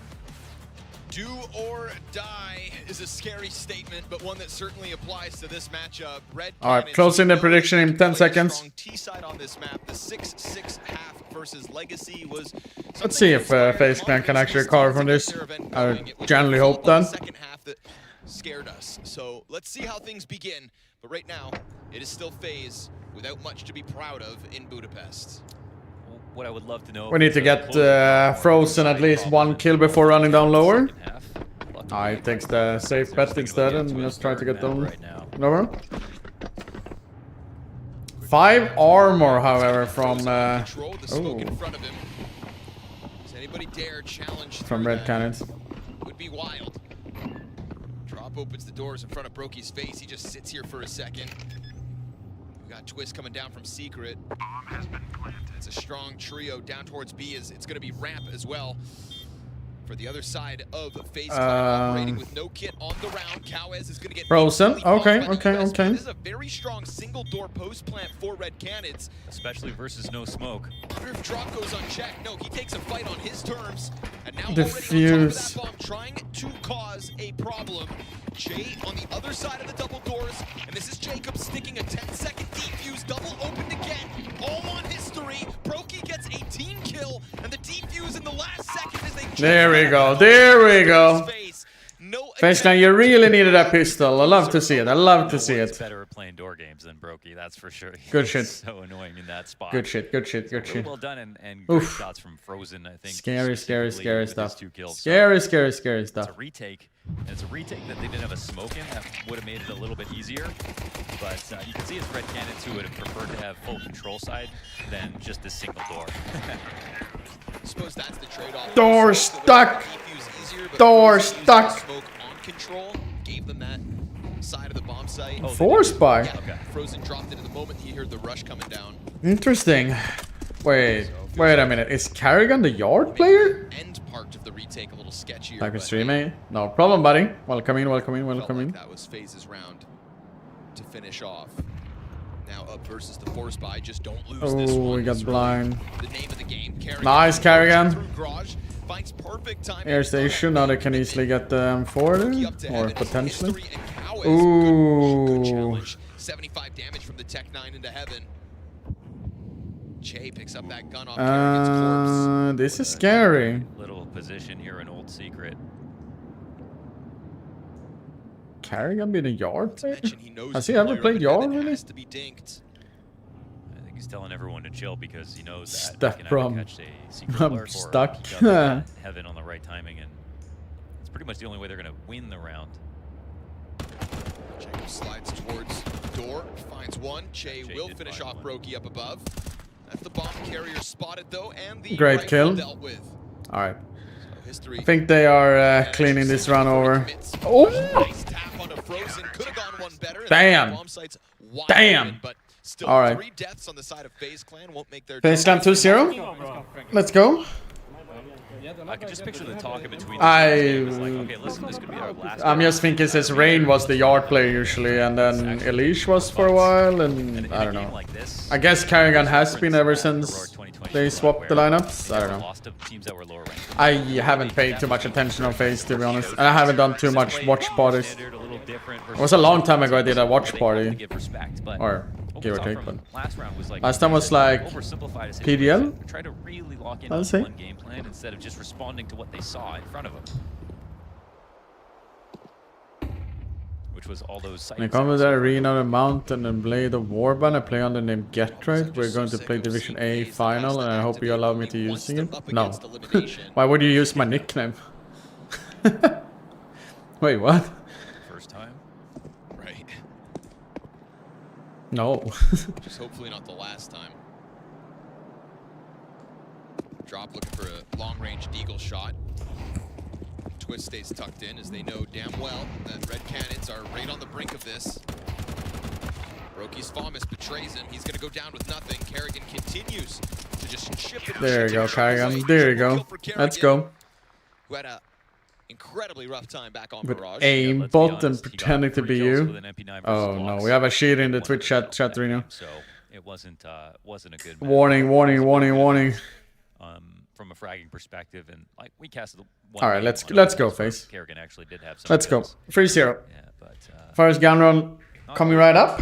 Do or die is a scary statement, but one that certainly applies to this matchup. Red Alright, closing the prediction in 10 seconds. T-side on this map. The 6-6 half versus Legacy was. Let's see if FaZe Clan can actually recover from this. I generally hope then. Second half that scared us. So let's see how things begin. But right now, it is still FaZe without much to be proud of in Budapest. What I would love to know. We need to get Frozen at least 1 kill before running down lower. I take the safe bet instead and just try to get them lower. 5 armor, however, from from Red Cannons. Would be wild. Drop opens the doors in front of Brokey's face. He just sits here for a second. We got Twist coming down from Secret. Bomb has been planted. It's a strong trio down towards B. It's going to be Ramp as well. For the other side of FaZe operating with no kit on the round. Cowes is going to get Frozen. Okay. This is a very strong single door post plant for Red Cannons. Especially versus no smoke. I wonder if drop goes unchecked. No, he takes a fight on his terms. And now Diffuse. already on top of that bomb, trying to cause a problem. Jay on the other side of the double doors. And this is Jacob sticking a 10-second defuse. Double open again. All on history. Brokey gets a team kill. And the defuse in the last second as they... There we go. There we go. FaZe Clan, you really needed that pistol. I love to see it. I love to see it. Better at playing door games than Brokey, that's for sure. Good shit. So annoying in that spot. Good shit. Good shit. Good shit. Well done and great shots from Frozen, I think. Scary stuff. 2 kills. Scary It's stuff. a retake. And it's a retake that they didn't have a smoke in. That would have made it a little bit easier. But you can see it's Red Cannons who would have preferred to have full control side than just this single door. I suppose that's the trade-off. Door stuck. Door stuck. Smoke on control gave them that side of the bomb site. Force buy. Yeah, Frozen dropped it at the moment he heard the rush coming down. Interesting. Wait a minute. Is Carrigan the yard player? End part of the retake a little sketchier. Back in stream, eh? No problem, buddy. Welcome in. That was FaZe's round to finish off. Now up versus the force buy. Just don't lose this one. Oh, we got blind. The name of the game. Nice, Carrigan. Finds perfect time. Air station. Now they can easily get them forward, or potentially. Ooh. 75 damage from the Tech 9 into heaven. Jay picks up that gun off Carrigan's corpse. This is scary. Little position here in Old Secret. Carrigan being a yard player? Has he ever played yard, really? I think he's telling everyone to chill because he knows that Step he can from. either catch a secret I'm alert stuck. or heaven on the right timing, and it's pretty much the only way they're going to win the round. Jacob slides towards the door, finds one. Jay will finish off Brokey up above. That's the bomb carrier spotted though, and the Great kill. dealt with. All right. I think they are cleaning this run over. Oh! Damn! Damn! All right. FaZe Clan 2-0. Let's go. I can just picture the talk in between. Okay, listen, this could be our last. I'm just thinking since Rain was the yard player usually, and then Elish was for a while, and I don't know. I guess Carrigan has been ever since they swapped the lineups. I don't know. I haven't paid too much attention on FaZe, to be honest, and I haven't done too much watch parties. It was a long time ago I did a watch party, or give or take, but last time was like PDL. Try to really lock in I'll on say. one game plan instead of just responding to what they saw in front of them. Which was all those sites. When I come to the arena, the mountain, and play the warband, I play under the name Getride. We're going to play Division A final, and I hope you allow me to using it. No. Why would you use my nickname? Wait, what? First time. Right. No. Just hopefully not the last time. Drop looking for a long-range deagle shot. Twist stays tucked in as they know damn well that Red Cannons are right on the brink of this. Broky's Famas betrays him. He's going to go down with nothing. Kerrigan continues to just chip it. There you go, Kerrigan. There you go. Let's go. Who had a incredibly rough time back on With Barrage. aim bot and pretending to be you. Oh no, we have a sheet in the Twitch chat, Reno. So it wasn't a good. Warning, warning, warning, warning. From a fragging perspective, and like we casted. All right, let's go, FaZe. Kerrigan actually did have some. Let's go. 3-0. Yeah, but First gun run coming right up.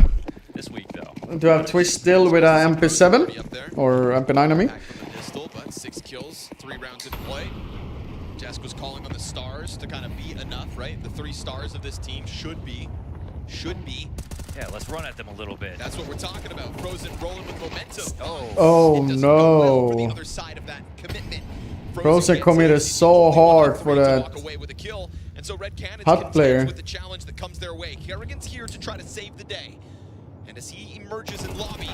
This week though. Do I have Twist still with a MP7 or MP9? I mean. Pistol, but 6 kills, 3 rounds in play. Jask was calling on the stars to kind of be enough, right? The 3 stars of this team should be. Yeah, let's run at them a little bit. That's what we're talking about. Frozen rolling with momentum. Oh no. Frozen committed so hard for that hot player. With the challenge that comes their way. Kerrigan's here to try to save the day. And as he emerges in lobby,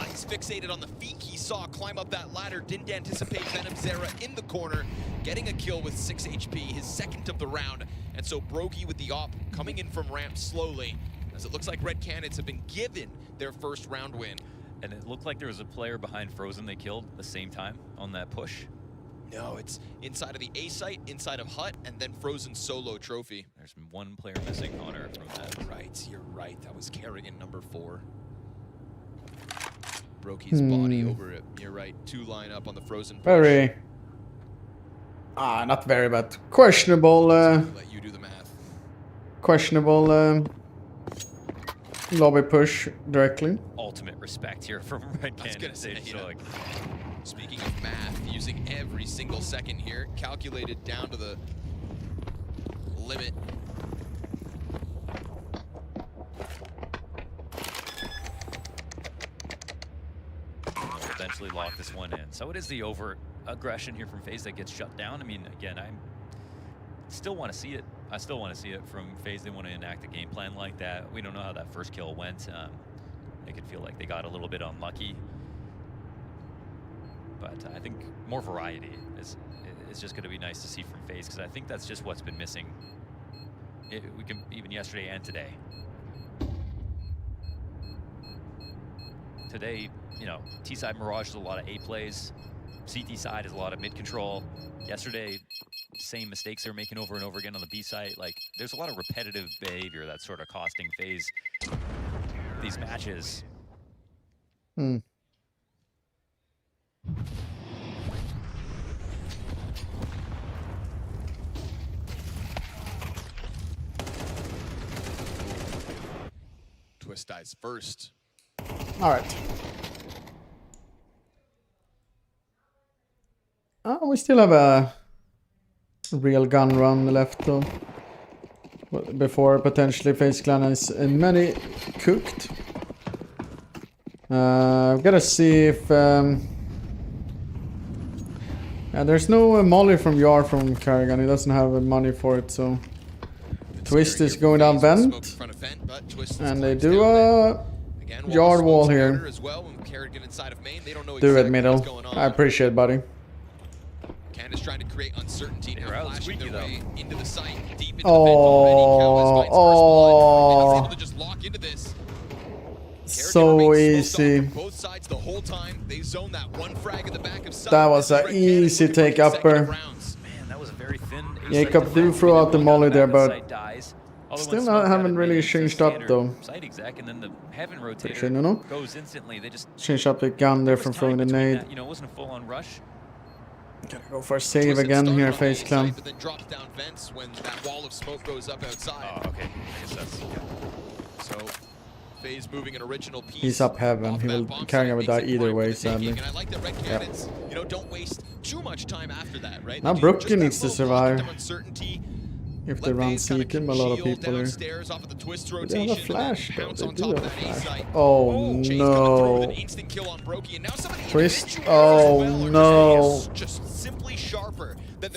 he's fixated on the feet he saw climb up that ladder. Didn't anticipate Venom Zera in the corner, getting a kill with 6 HP, his second of the round. And so Broky with the op coming in from ramp slowly, as it looks like Red Cannons have been given their first round win. And it looked like there was a player behind Frozen they killed at the same time on that push. No, it's inside of the A site, inside of Hut, and then Frozen solo trophy. There's one player missing, Connor, from that. Right, you're right. That was Kerrigan, number 4. Broky's body over it. You're right. 2 line up on the Frozen push. Very. Not very, but questionable. Let you do the math. Questionable lobby push directly. Ultimate respect here from Red Cannon. Speaking of math, using every single second here, calculated down to the limit. Eventually lock this one in. So it is the overt aggression here from FaZe that gets shut down. I mean, again, I still want to see it. I still want to see it from FaZe. They want to enact a game plan like that. We don't know how that first kill went. They could feel like they got a little bit unlucky. But I think more variety is just going to be nice to see from FaZe, because I think that's just what's been missing. We can even yesterday and today. Today, you know, T-side Mirage is a lot of A plays. CT side is a lot of mid control. Yesterday, same mistakes they're making over and over again on the B site. Like, there's a lot of repetitive behavior that's sort of costing FaZe these matches. Twist dies first. All right. We still have a real gun run left though. Before potentially FaZe Clan is many cooked. I've got to see if... yeah, there's no molly from Yar from Kerrigan. He doesn't have money for it, so... Twist is going down vent. And they do a yard wall here. Do it middle. I appreciate it, buddy. Candace trying to create uncertainty now, flashing their way into the site, deep into oh, able to just lock into this. So easy. Both sides the whole time. They zone that one frag in the back of that was an easy take upper. Man, that was a very thin. Jacob do throw out the molly there, but still haven't really changed up though. Site exec, and then the heaven rotator Sure, no. goes instantly. They just changed up the gun there from throwing the nade. That, you know, it wasn't a full-on rush. Gotta go for a save again here, FaZe Clan. But then drops down vents when that wall of smoke goes up outside. Oh, okay. I guess that's so. FaZe moving an original piece. He's up heaven. He will Kerrigan will die either way, sadly. And I like that Red Cannons, you know, don't waste too much time after that, right? Now Brooklyn needs to survive. If they run Seeking, a lot of people here. They have a flash though. They do have a flash. Oh no. Twist. Oh no.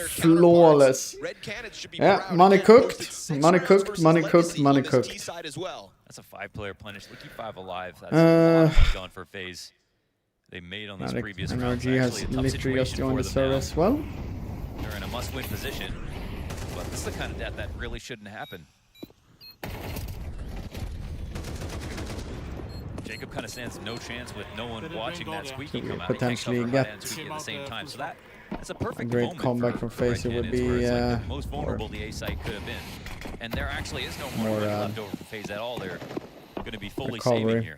Flawless. Yeah, money cooked. Money cooked. Money cooked. Money cooked. That's a 5-player punish. Lucky 5 alive. That's a lot gone for FaZe. They made on these previous rounds. NRG has literally just joined the server as well. They're in a must-win position, but This is the kind of death that really shouldn't happen. Jacob kind of stands no chance with no one watching that squeaky come out. Potentially get at the same time. So that's a perfect great moment comeback from FaZe. It would be like the most vulnerable the A site could have been. And there actually is no more money left over for FaZe at all. They're going to be fully saving here.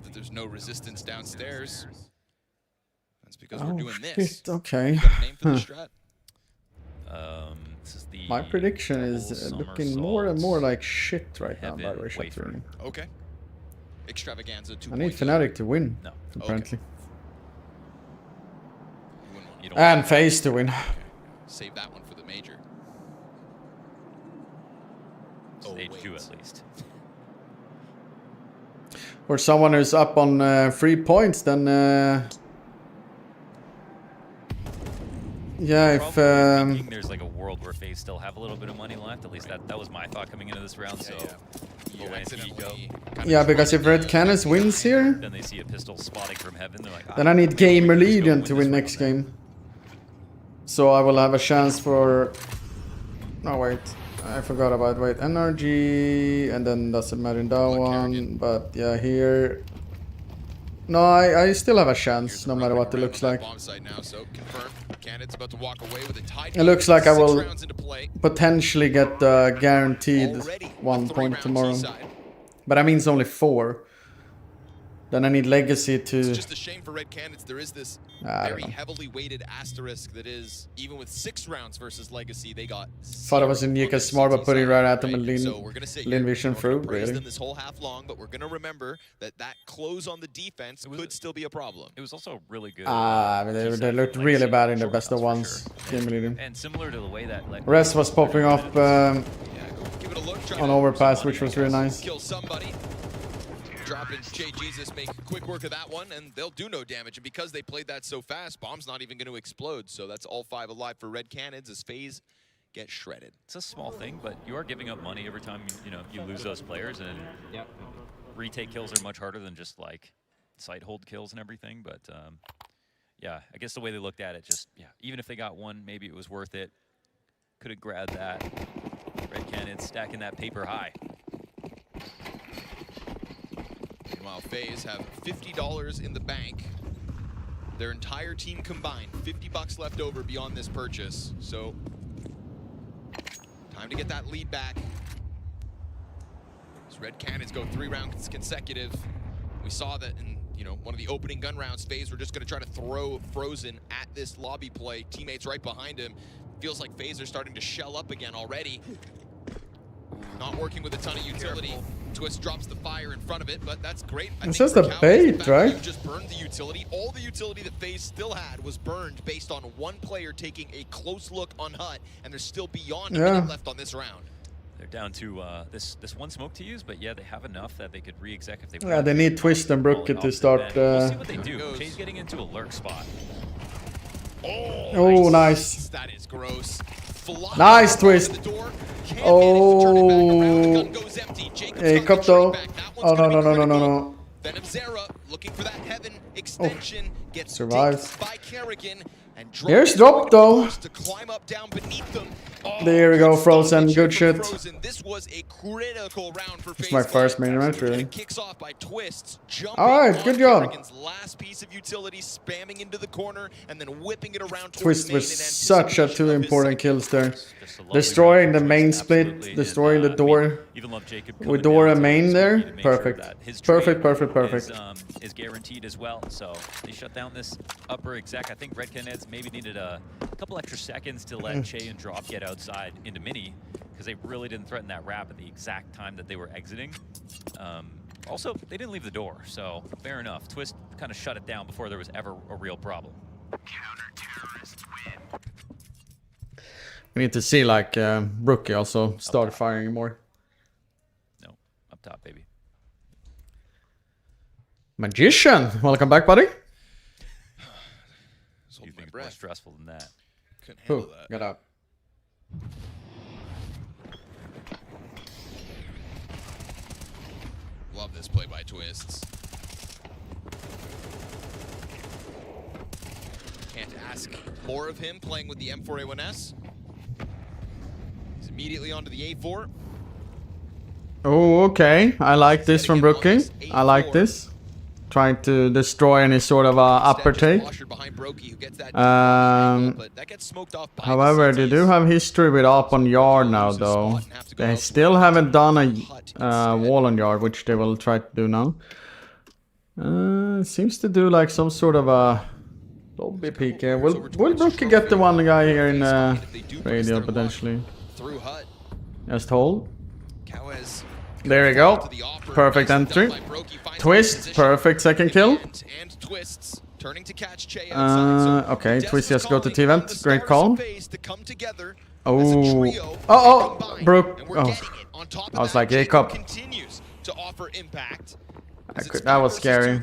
That there's no resistance downstairs. That's because we're doing shit, this. okay. You got a name for the strat? This is the My prediction is looking more and more like shit right now, by the way. Okay. Extravaganza 2.0. I need Fnatic to win, no. apparently. Okay. And FaZe to win. Okay. Save that one for the major. Stage 2 at least. Or someone who's up on 3 points, then yeah, if there's like a world where FaZe still have a little bit of money left, at least that was my thought coming into this round. So we'll wait until you go. Yeah, because if Red Canids wins here, then they see a pistol spotting from heaven. They're like, then I need Gamer Legion to win next game. So I will have a chance for. Oh wait. I forgot about NRG, and then doesn't matter in that one, but yeah, here. No, I still have a chance, no matter what it looks like. It looks like I will potentially get guaranteed 1 point tomorrow, but that means only 4. Then I need Legacy to... It's just a shame for Red Canids. There is this very heavily weighted asterisk that is, even with 6 rounds versus Legacy, they got... Thought I was in Yuka smart, but putting right at them and lean vision through, really. Them this whole half long, but we're going to remember that close on the defense could still be a problem. It was also really good. They looked really bad in the best of ones. Game leading. And similar to the way that like Res was popping up on overpass, which was really nice. Kill somebody. Dropping Jay Jesus, make quick work of that one, and they'll do no damage. And because they played that so fast, bomb's not even going to explode. So that's all 5 alive for Red Canids as FaZe get shredded. It's a small thing, but you are giving up money every time you lose those players, and retake kills are much harder than just like site hold kills and everything. But yeah, I guess the way they looked at it, just even if they got 1, maybe it was worth it. Could have grabbed that. Red Canids stacking that paper high. Meanwhile, FaZe have $50 in the bank. Their entire team combined, $50 left over beyond this purchase. So, time to get that lead back. As Red Canids go 3 rounds consecutive. We saw that in one of the opening gun rounds, FaZe were just going to try to throw Frozen at this lobby play. Teammates right behind him. Feels like FaZe are starting to shell up again already. Not working with a ton of utility. Twist drops the fire in front of it, but that's great. It's just a bait, right? You just burned the utility. All the utility that FaZe still had was burned based on 1 player taking a close look on Hut, and there's still beyond a minute left on this round. They're down to this 1 smoke to use, but yeah, they have enough that they could re-exec if they want. Yeah, they need Twist and Brooke to start. We'll see what they do. Jay's getting into a lurk spot. Oh, nice. That is gross. Nice Twist. Oh. Hey, Copto. Oh, no. Venom Zera looking for that heaven extension. Gets survives. By Kerrigan and here's drop though. To climb up down beneath them. There we go, Frozen. Good shit. This was a critical round for it's my first main event, really. Kicks off by Twist. Alright, good job. Last piece of utility, spamming into the corner and then whipping it around. Twist with such a 2 important kills there. Destroying the main split, destroying the door. With door and main there. Perfect. Perfect. Is guaranteed as well. So they shut down this upper exec. I think Red Canids maybe needed a couple extra seconds to let Che and Drop get outside into mini, because they really didn't threaten that wrap at the exact time that they were exiting. Also, they didn't leave the door, so fair enough. Twist kind of shut it down before there was ever a real problem. We need to see like Brookie also start firing more. No, up top, baby. Magician, welcome back, buddy. You think more stressful than that? Couldn't handle that. Get up. this play by Twists. Can't ask more of him playing with the M4A1S. He's immediately onto the A4. Oh, okay. I like this from Brookie. I like this. Trying to destroy any sort of upper take. However, they do have history with up on yard now, though. They still haven't done a wall on yard, which they will try to do now. Seems to do like some sort of a lobby peek here. Will Brookie get the one guy here in radio potentially? Just hold. There you go. Perfect entry. Twist, perfect second kill. Okay, Twist just go to T-Vent. Great call. Oh, Brooke. Oh, I was like, Jacob. That was scary.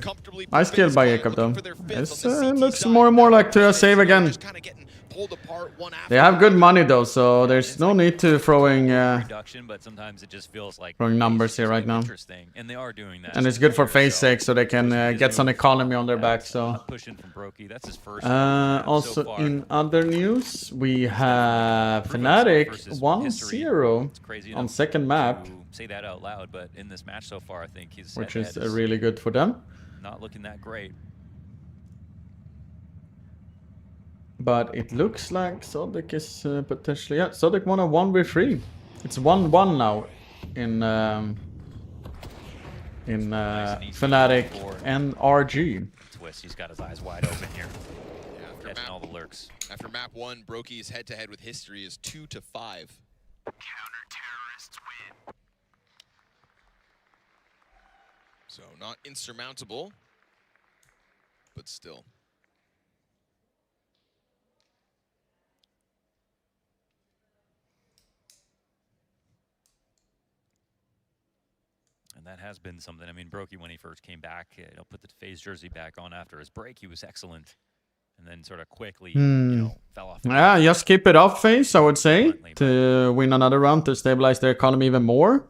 Nice kill by Jacob though. This looks more and more like to save again. They have good money though, so there's no need to throwing but sometimes it just feels like throwing numbers here right now. And they are doing that. And it's good for FaZe sake, so they can get some economy on their back. So also in other news, we have Fnatic 1-0 on second map. Say that out loud, but in this match so far, I think he's which is really good for them. Not looking that great. But it looks like Sodic is potentially... Yeah, Sodic won a 1v3. It's 1-1 now in Fnatic and RG. Twist, he's got his eyes wide open here. Yeah, catching all the lurks. After map 1, Brokey's head-to-head with history is 2-5. Counter-terrorists win. So not insurmountable, but still. And that has been something. I mean, Brokey, when he first came back, put the FaZe jersey back on after his break. He was excellent. And then sort of quickly, fell off. Yeah, just keep it up, FaZe, I would say, to win another round, to stabilize their economy even more.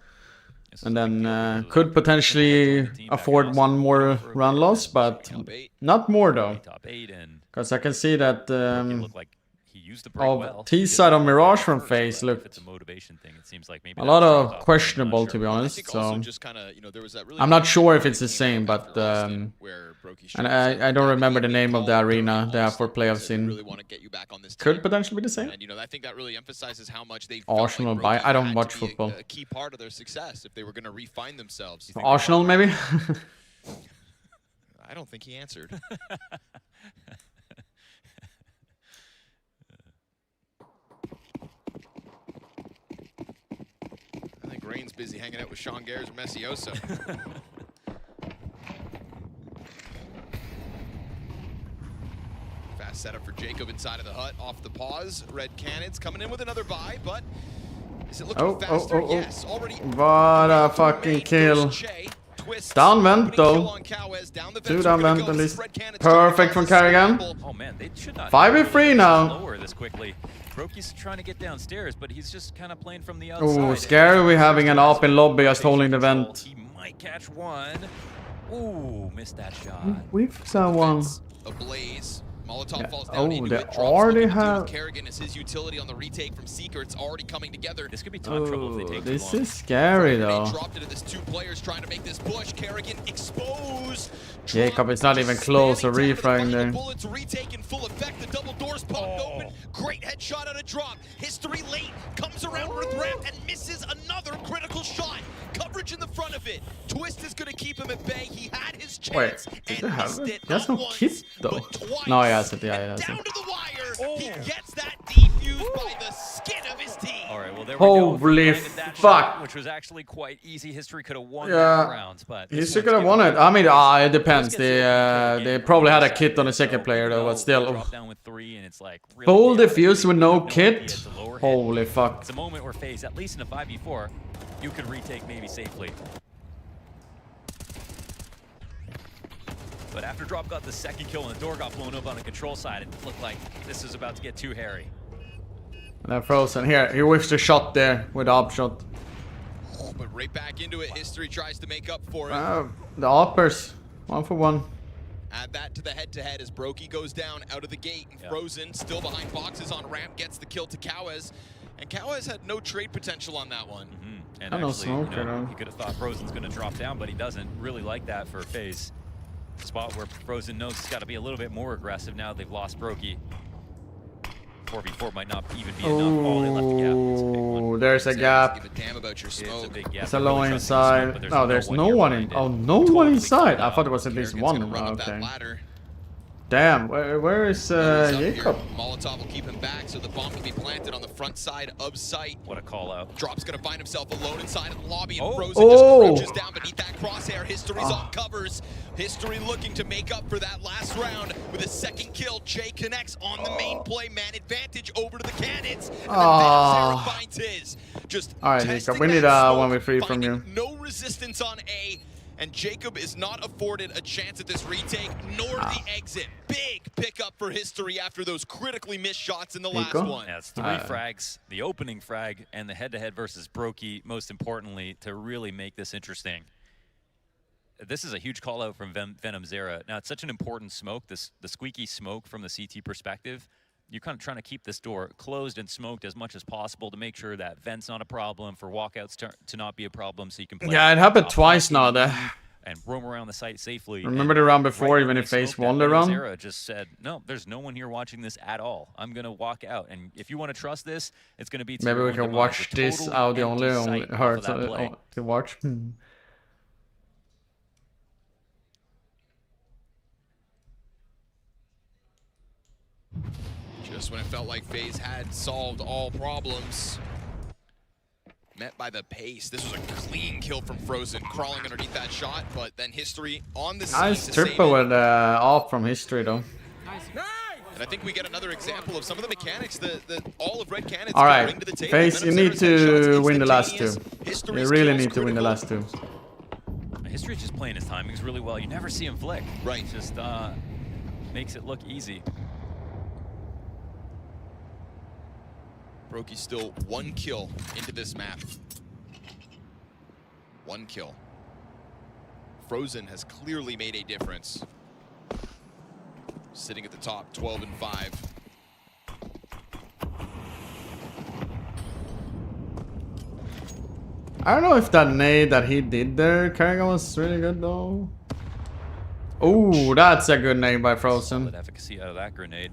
And then could potentially afford one more run loss, but not more though. Because I can see that T-side on Mirage from FaZe looked a lot of questionable, to be honest. So I'm not sure if it's the same, but and I don't remember the name of the arena they have for playoffs in. Could potentially be the same. I think that really emphasizes how much they Arsenal by I don't watch football. A key part of their success if they were going to refine themselves. Arsenal maybe. I don't think he answered. I think Rain's busy hanging out with Sean Gares or Messioso. Fast setup for Jacob inside of the hut, off the pause. Red Cannon's coming in with another buy, but is it looking faster? Yes, already. What a fucking kill. Down vent though. 2 down vent at least. Perfect from Carrigan. Oh man, they should not 5v3 now. Lower this quickly. Brokey's trying to get downstairs, but he's just kind of playing from the outside. Oh, scary. We're having an open lobby just holding the vent. He might catch one. Ooh, missed that shot. We've someone. Ablaze. Molotov Yeah. falls down into it. Already have. Kerrigan is his utility on the retake from Seeker. It's already coming together. This could be time trouble if they take This too long. is scary though. Dropped into this 2 players trying to make this push. Kerrigan exposed. Jacob is not even close or refragging there. Bullets retake in full effect. The double doors popped open. Great headshot out of drop. History late. Comes around with ramp and misses another critical shot. Coverage in the front of it. Twist is going to keep him at bay. He had his chance. Wait, did they have it? He has no kit though. No, he has it. Yeah, he has it. Down to the wire. He gets that defused by the skin of his team. All right, well there Holy we go. That fuck. shot, which was actually quite easy. History could have won Yeah, rounds, but he still could have won it. I mean, it depends. They probably had a kit on the second player though, but still. Full defuse with no kit. Holy fuck. It's a moment where FaZe, at least in a 5v4, you could retake maybe safely. But after Drop got the second kill and the door got blown up on the control side, it looked like this is about to get too hairy. And they're frozen. Here, he whiffs the shot there with the up shot. but right back into it. History tries to make up for it. The Oppers, 1 for 1. Add that to the head-to-head as Brokey goes down out of the gate. And Frozen still behind boxes on ramp, gets the kill to Kawez. And Kawez had no trade potential on that one. And actually, he could have thought Frozen's going to drop down, but he doesn't. Really like that for FaZe. Spot where Frozen knows he's got to be a little bit more aggressive now they've lost Brokey. 4v4 might not even be enough. Oh, they left the gap. It's a big one. There's a gap. Give a damn about your smoke. It's a big gap. It's a low inside. No, there's no one in. Oh, no one inside. I thought it was at least one. Okay. Damn, where is Jacob? Molotov will keep him back, so the bomb can be planted on the front side of site. What a call out. Drop's gonna find himself alone inside of the lobby, and Frozen just crouches down beneath that crosshair. History's on covers. History looking to make up for that last round with a second kill. Jay connects on the main play, man advantage over to the cannons. And then Zero finds his. Just alright, Jacob, we need a 1v3 from you. No resistance on A. And Jacob is not afforded a chance at this retake, nor the exit. Big pickup for History after those critically missed shots in the last one. Yeah, it's 3 frags, the opening frag, and the head-to-head versus Brokey, most importantly, to really make this interesting. This is a huge call-out from Venom Zera. Now, it's such an important smoke, the squeaky smoke from the CT perspective. You're kind of trying to keep this door closed and smoked as much as possible to make sure that vent's not a problem, for walkouts to not be a problem, so you can play. Yeah, it happened twice now. And roam around the site safely. Remember the round before, even if FaZe won the round? Zera just said, no, there's no one here watching this at all. I'm going to walk out. And if you want to trust this, it's going to be... Maybe we can watch this audio only hurts to watch. Just when it felt like FaZe had solved all problems. Met by the pace. This was a clean kill from Frozen, crawling underneath that shot, but then History on the scene. Nice triple with off from History though. And I think we get another example of some of the mechanics that all of Red Cannons bring to the table. FaZe, you need to win the last 2. You really need to win the last 2. History's just playing his timings really well. You never see him flick. Right. Just makes it look easy. Brokey still 1 kill into this map. 1 kill. Frozen has clearly made a difference. Sitting at the top, 12 and 5. I don't know if that nade that he did there, Kerrigan, was really good though. Oh, that's a good nade by Frozen. Solid efficacy out of that grenade.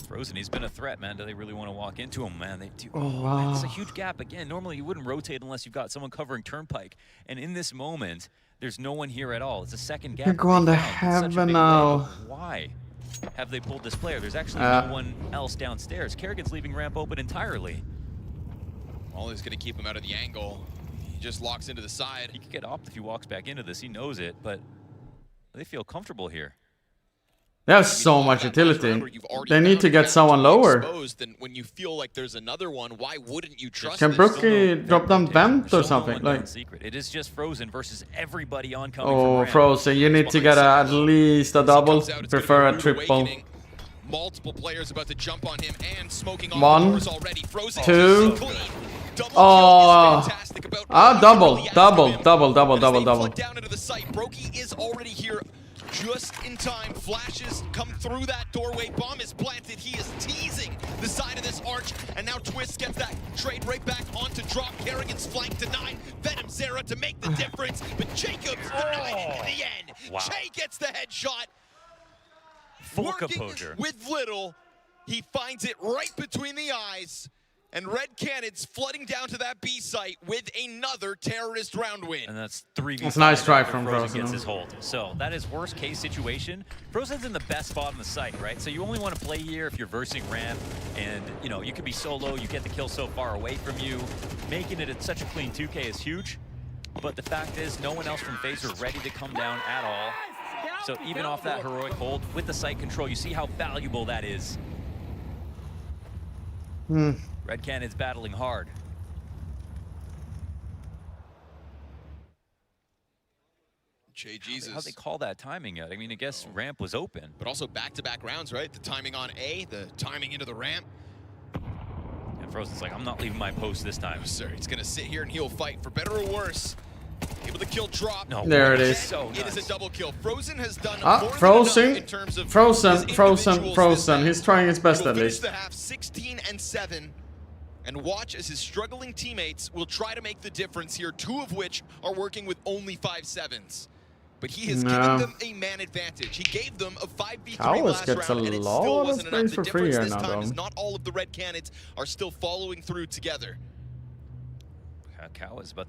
Frozen, he's been a threat, man. Do they really want to walk into him, man? They do. Oh, wow. Man, it's a huge gap. Again, normally you wouldn't rotate unless you've got someone covering Turnpike. And in this moment, there's no one here at all. It's a second gap. You're going to heaven now. Why have they pulled this player? There's actually no one else downstairs. Kerrigan's leaving ramp open entirely. Ollie's going to keep him out of the angle. He just locks into the side. He could get opt if he walks back into this. He knows it, but they feel comfortable here. They have so much utility. They need to get someone lower. Then when you feel like there's another one, why wouldn't you trust Can Brookie drop down vent or something? Like, secret. It is just Frozen versus everybody oncoming. Oh, Frozen, you need to get at least a double. Prefer a triple. Multiple players about to jump on him and smoking on 1, already. Frozen 2. Oh, double. Down into the site. Brokey is already here. Just in time, flashes come through that doorway. Bomb is planted. He is teasing the side of this arch, and now Twist gets that trade right back onto drop. Kerrigan's flank denied. Venom Zera to make the difference, but Jacob's denied it in the end. Wow. Jay gets the headshot. Full Working composure. with little, he finds it right between the eyes. And Red Cannons flooding down to that B site with another terrorist round win. And that's 3v5. That's a nice try from Frozen. Gets his hold. So that is worst case situation. Frozen's in the best spot on the site, right? So you only want to play here if you're versing ramp, and you know you could be solo. You get the kill so far away from you. Making it at such a clean 2K is huge. But the fact is, no one else from FaZe are ready to come down at all. So even off that heroic hold with the site control, you see how valuable that is. Red Cannon's battling hard. Jay Jesus. How'd they call that timing yet? I mean, I guess ramp was open. But also back-to-back rounds, right? The timing on A, the timing into the ramp. And Frozen's like, I'm not leaving my post this time. No, sir, he's gonna sit here and he'll fight for better or worse. Able to kill drop. No, there it is. So it is a double kill. Frozen has done more Frozen. than enough in terms of Frozen. He's trying his best at least. The half 16-7, and watch as his struggling teammates will try to make the difference here. 2 of which are working with only 5-7s. But he has given them a man advantage. He gave them a 5v3 last round, and it still wasn't enough. The difference this time is not all of the red cannons are still following through together.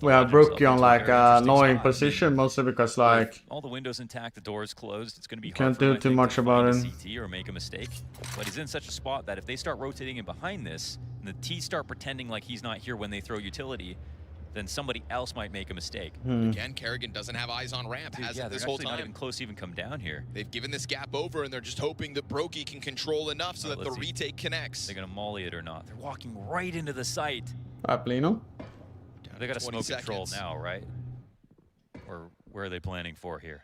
We have Brookie on like annoying position, mostly because like all the windows intact, the doors closed. It's going to be can't do too much about it. CT or make a mistake, but he's in such a spot that if they start rotating in behind this, and the T start pretending like he's not here when they throw utility, then somebody else might make a mistake. Again, Kerrigan doesn't have eyes on ramp. Hasn't this whole time. Not even close to even come down here. They've given this gap over, and they're just hoping that Brokey can control enough so that the retake connects. They're going to molly it or not. They're walking right into the site. Aplino. They got a smoke control now, right? Or where are they planning for here?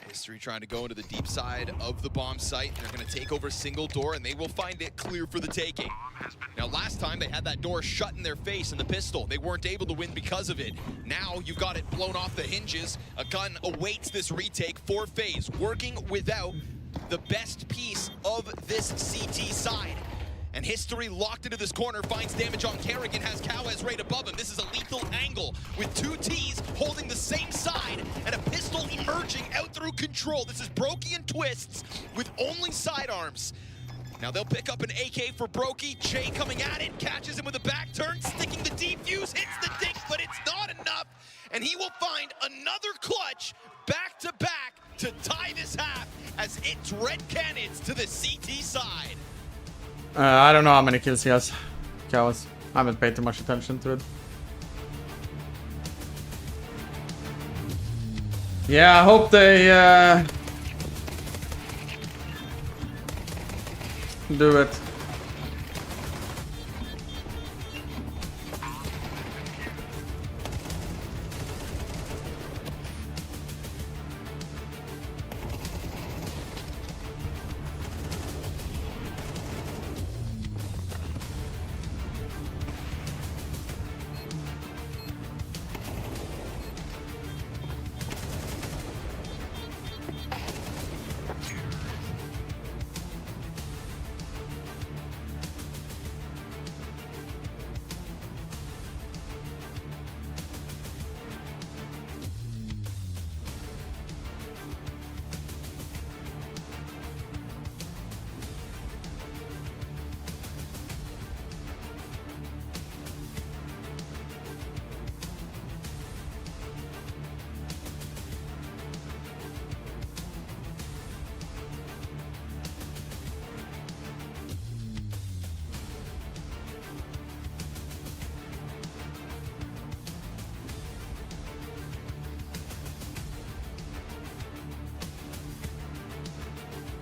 History trying to go into the deep side of the bomb site. They're going to take over single door, and they will find it clear for the taking. Now, last time they had that door shut in their face in the pistol. They weren't able to win because of it. Now you've got it blown off the hinges. A gun awaits this retake for FaZe, working without the best piece of this CT side. And History locked into this corner, finds damage on Kerrigan, has Cowes right above him. This is a lethal angle with 2 Ts holding the same side and a pistol emerging out through control. This is Brokey and Twists with only sidearms. Now they'll pick up an AK for Brokey. Jay coming at it, catches him with a back turn, sticking the defuse, hits the dink, but it's not enough. And he will find another clutch back to back to tie this half as it's red cannons to the CT side. I don't know how many kills he has. Chaos. I haven't paid too much attention to it. Yeah, I hope they do it.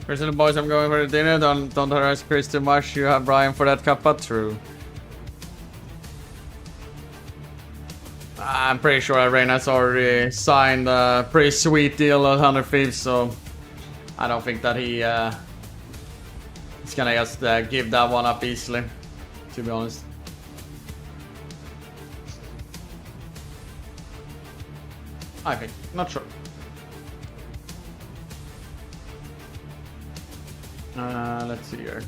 Chris and the boys, I'm going for the dinner. Don't harass Chris too much. You have Brian for that kappa. True. I'm pretty sure Arena's already signed a pretty sweet deal at 100 Thieves, so I don't think that he's gonna just give that one up easily, to be honest. I think. Not sure. Let's see here.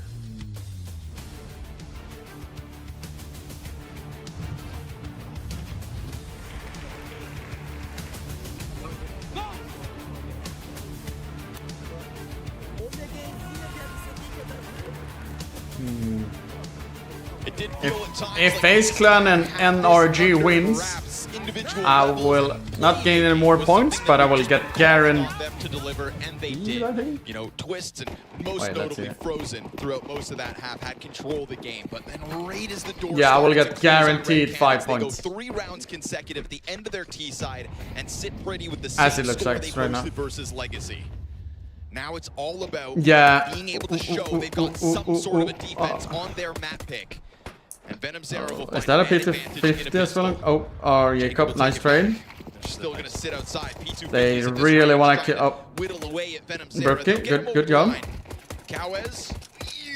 If FaZe Clan and NRG wins, I will not gain any more points, but I will get guaranteed. To deliver, and they did. You know, Twists and most notably Frozen throughout most of that half had control of the game, but then right as the door. Yeah, I will get guaranteed 5 points. They go 3 rounds consecutive at the end of their T side and sit pretty with the as same it looks score like they right now. versus Legacy. Now it's all about being able to show they've got some sort of a defense on their map pick. And Venom Zero will Is that a P250 as well? Oh, Jacob, nice trade. Still gonna sit outside. They really want to kill. Oh, whittle away at Venom Zero. Brookie, good job. Cowes.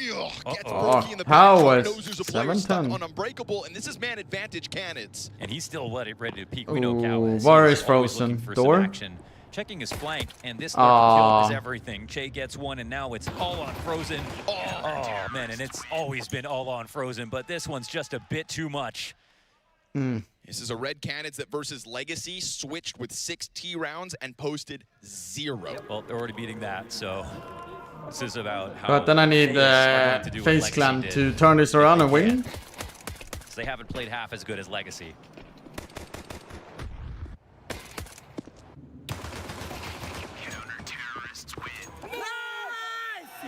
Gets Brokey in the Powers. knows there's a player stuck 7-10. on Unbreakable, and this is man advantage Canids. And he's still ready to peek. We know Cow is. Var He's is always frozen. looking for some Door. action. Checking his flank, and this kill is everything. Che gets one, and now it's all on Frozen. Oh man, and it's always been all on Frozen, but this one's just a bit too much. This is a Red Canids that versus Legacy switched with 6 T rounds and posted 0. Well, they're already beating that, so this is about how. But then I need FaZe Clan to turn this around and win. They haven't played half as good as Legacy.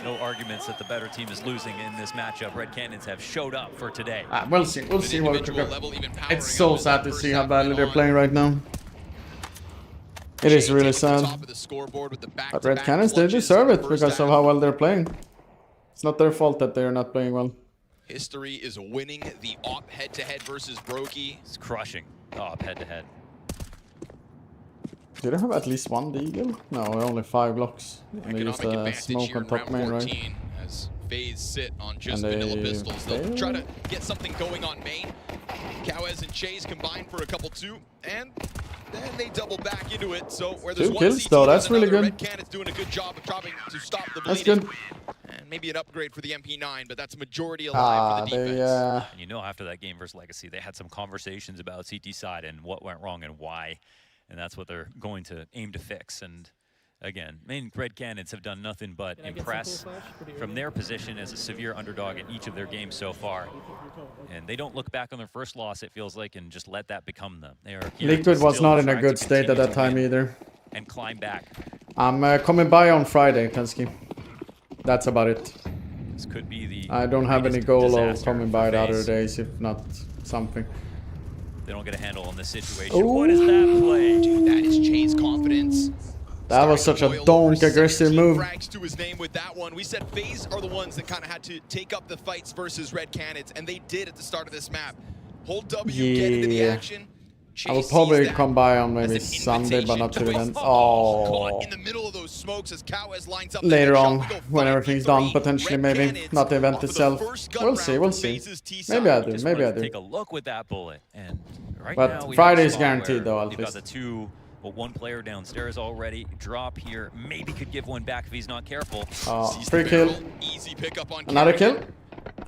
No arguments that the better team is losing in this matchup. Red Cannons have showed up for today. We'll see. We'll see what we cook. It's so sad to see how badly they're playing right now. It is really sad. But Red Cannons, they deserve it because of how well they're playing. It's not their fault that they're not playing well. History is winning the op head-to-head versus Brokey. It's crushing op head-to-head. Do they have at least one deagle? No, only 5 blocks. And they used a smoke on top main, right? As FaZe sit on just vanilla pistols. They'll try to get something going on main. Cowes and Chase combine for a couple too, and then they double back into it. So where there's 2 one kills CT, though, that's really good. Red Cannon's doing a good job of trying to stop the bleeding. That's good. And maybe an upgrade for the MP9, but that's majority alive for the defense. And you know, after that game versus Legacy, they had some conversations about CT side and what went wrong and why. And that's what they're going to aim to fix. And again, main Red Cannons have done nothing but impress from their position as a severe underdog in each of their games so far. And they don't look back on their first loss, it feels like, and just let that become them. They are Liquid was not in a good state at that time either. And climb back. I'm coming by on Friday, Pensky. That's about it. This could be the I don't have any goal of coming by the other days, if not something. They don't get a handle on this situation. Ooh. What is that play? Dude, that is Chase confidence. That was such a donk aggressive move. Frags to his name with that one. We said FaZe are the ones that kind of had to take up the fights versus Red Cannons, and they did at the start of this map. Hold W, get into the action. I will probably come by on maybe Sunday, but not to the event. Oh. In the middle of those smokes as Cowes lines up Later on, when everything's done, potentially, maybe. Not the event itself. We'll see, we'll see. Maybe I do, maybe I do. Take a look with that bullet. And right but now, Friday's guaranteed, though, at least. least. Got the 2, well, 1 player downstairs already. Drop here. Maybe could give one back if he's not careful. Free kill. Easy pickup on another kill.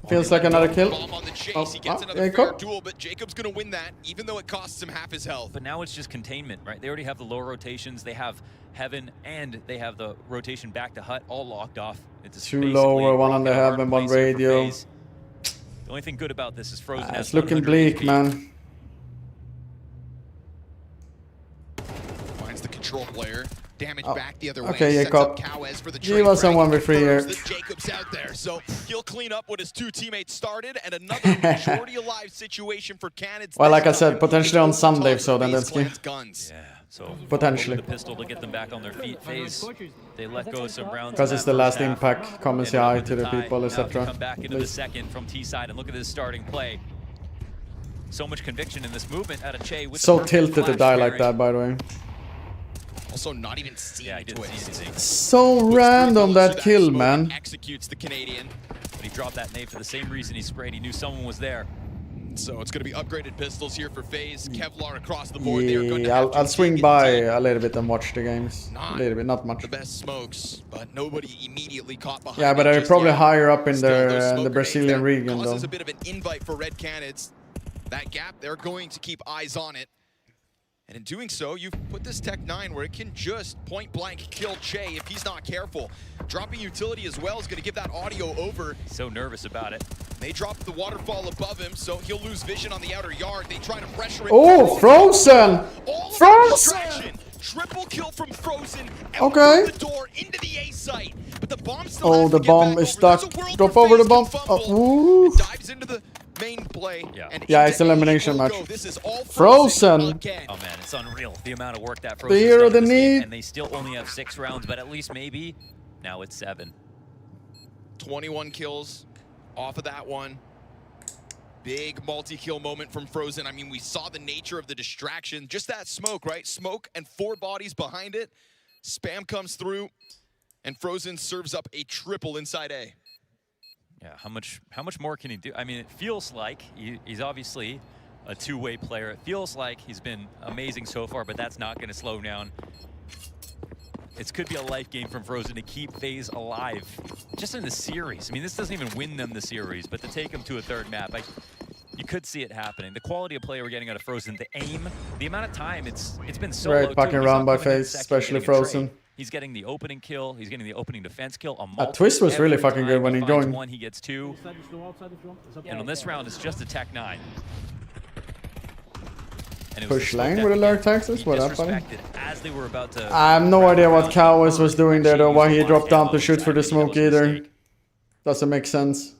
Feels like another kill. He gets another fair duel, but Jacob's gonna win that, even though it costs him half his health. But now it's just containment, right? They already have the low rotations. They have Heaven, and they have the rotation back to Hut all locked off. It's 2 lower, 1 on the Heaven, 1 radio. The only thing good about this is Frozen. It's looking bleak, man. Finds the control player. Damage back the other way. Okay, Jacob. Give us someone with 3 here. Jacob's out there, so he'll clean up what his 2 teammates started, and another majority alive situation for Cannons. Well, like I said, potentially on Sunday, so then let's get. Yeah, so potentially. The pistol to get them back on their feet. FaZe, they let go some rounds. Because it's the last impact. Come and say hi to the people, etc. Come back into the second from T side and look at this starting play. So much conviction in this movement out of Che. With so tilted to die like that, by the way. Also not even seen twist. So random that kill, man. Executes the Canadian. But he dropped that nade for the same reason he sprayed. He knew someone was there. So it's going to be upgraded pistols here for FaZe. Kevlar across the board. Yeah, I'll swing by a little bit and watch the games. A little bit, not much. The best smokes, but nobody immediately caught behind. Yeah, but they're probably higher up in the Brazilian region, though. Causes a bit of an invite for Red Cannons. That gap, they're going to keep eyes on it. And in doing so, you've put this Tech 9 where it can just point-blank kill Che if he's not careful. Dropping utility as well is going to give that audio over. So nervous about it. They drop the waterfall above him, so he'll lose vision on the outer yard. They try to pressure it. Oh, Frozen! Frozen! Triple kill from Frozen. Okay. The door into the A site. But the bomb still oh, the bomb is stuck. Drop over the bomb. Oh, dives into the main play. Yeah, it's elimination match. Frozen. Oh man, it's unreal the amount of work that Frozen. The hero they need. And they still only have 6 rounds, but at least maybe now it's 7. 21 kills off of that one. Big multi-kill moment from Frozen. I mean, we saw the nature of the distraction. Just that smoke, right? Smoke and 4 bodies behind it. Spam comes through, and Frozen serves up a triple inside A. Yeah, how much more can he do? I mean, it feels like he's obviously a two-way player. It feels like he's been amazing so far, but that's not going to slow down. It could be a life game from Frozen to keep FaZe alive, just in the series. I mean, this doesn't even win them the series, but to take them to a third map, you could see it happening. The quality of play we're getting out of Frozen, the aim, the amount of time it's been so low. Right, fucking round by FaZe, especially Frozen. He's getting the opening kill. He's getting the opening defense kill. Twist was really fucking good when he joined. One, he gets two. And on this round, it's just a Tech 9. Push lane with alert taxes? What up, buddy? As they were about to I have no idea what Cowes was doing there, though. Why he dropped down to shoot for the smoke either. Doesn't make sense.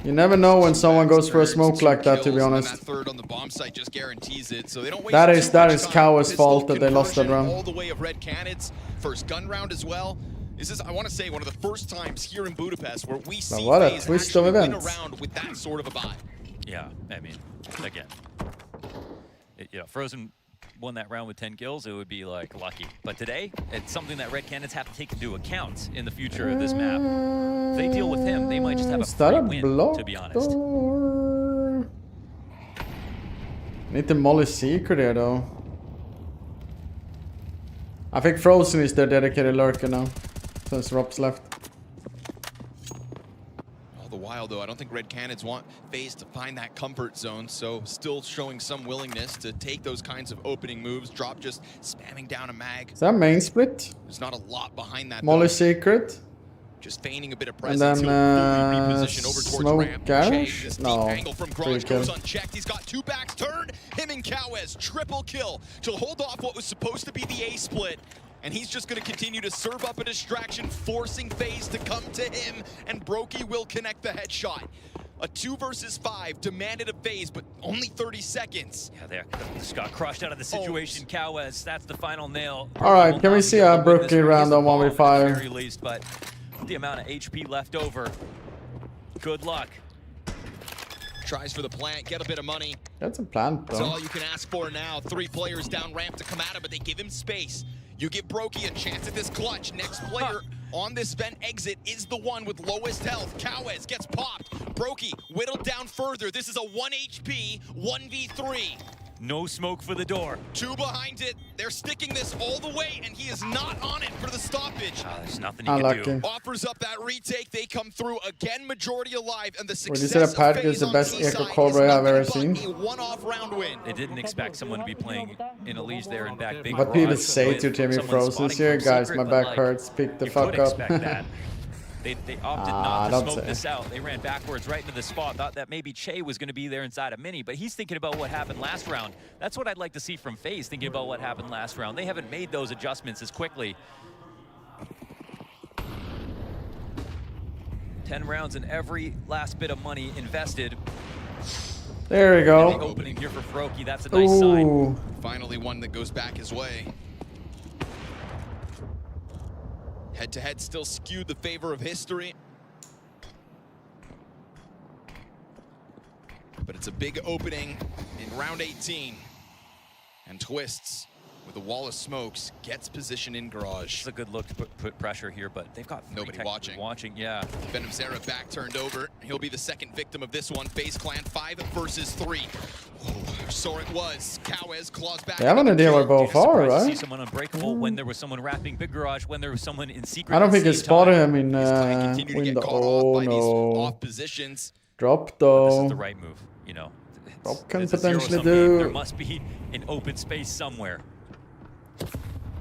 You never know when someone goes for a smoke like that, to be honest. Third on the bomb site just guarantees it, so they don't waste That is Cowes' fault that they lost that round. All the way of Red Canids, first gun round as well. This is, I want to say, one of the first times here in Budapest where we see what a FaZe twist of actually win events. a round with that sort of a buy. Yeah, I mean, again, Frozen won that round with 10 kills, it would be like lucky. But today, it's something that Red Canids have to take into account in the future of this map. If they deal with him, they might just have a free win, to be honest. Need the Molly Seeker there, though. I think Frozen is their dedicated lurker now, since Rob's left. All the while, though, I don't think Red Canids want FaZe to find that comfort zone, so still showing some willingness to take those kinds of opening moves. Drop just spamming down a mag. Is that main split? There's not a lot behind that. Molly though. Secret? Just feigning a bit of And presence. then Reposition over towards Smoke ramp. Garage? This No. deep angle from Free Garage kill. goes unchecked. He's got two backs turned. Him and Cowes, triple kill to hold off what was supposed to be the A split. And he's just going to continue to serve up a distraction, forcing FaZe to come to him, and Brokey will connect the headshot. A 2 versus 5 demanded of FaZe, but only 30 seconds. Yeah, they just got crushed out of the situation. Cowes, that's the final nail. Alright, can we see a Brooklyn round on Very 1v5? least, but the amount of HP left over. Good luck. Tries for the plant, get a bit of money. That's a plan, That's though. all you can ask for now. 3 players down ramp to come at him, but they give him space. You give Brokey a chance at this clutch. Next player on this vent exit is the one with lowest health. Cowes gets popped. Brokey whittled down further. This is a 1 HP, 1v3. No smoke for the door. 2 behind it. They're sticking this all the way, and he is not on it for the stoppage. There's nothing you can do. Offers up that retake. They come through again, majority alive, and the Would you success say that of Paddock FaZe is the on best T-side Echo is Cobra I've ever nothing seen? but a one-off round win. They didn't expect someone to be playing in a leash there and back big. What people garage say with to Timmy someone Frozen spotting here, from guys, secret, my but, back like, hurts, pick the you fuck could up. expect that. They opted not to don't smoke say. this out. They ran backwards right into the spot. Thought that maybe Che was going to be there inside a mini, but he's thinking about what happened last round. That's what I'd like to see from FaZe, thinking about what happened last round. They haven't made those adjustments as quickly. 10 rounds and every last bit of money invested. There we go. Big Opening here for Froky. That's a nice sign. Finally one that goes back his way. Head-to-head still skewed the favor of history. But it's a big opening in round 18. And Twists, with a wall of smokes, gets position in garage. It's a good look to put pressure here, but they've got nobody watching. Yeah. Venom Zera back turned over. He'll be the second victim of this one. FaZe Clan 5 versus 3. Oh, so it was. Cowes claws back. They have an idea where both are, To see right? someone unbreakable when there was someone wrapping big garage, when there was someone in secret. I don't at think the he same spotted time. him in window. Oh no. Positions. Drop This is though. the right move, you know. Drop can It's a potentially zero-sum game. There do. must be an open space somewhere.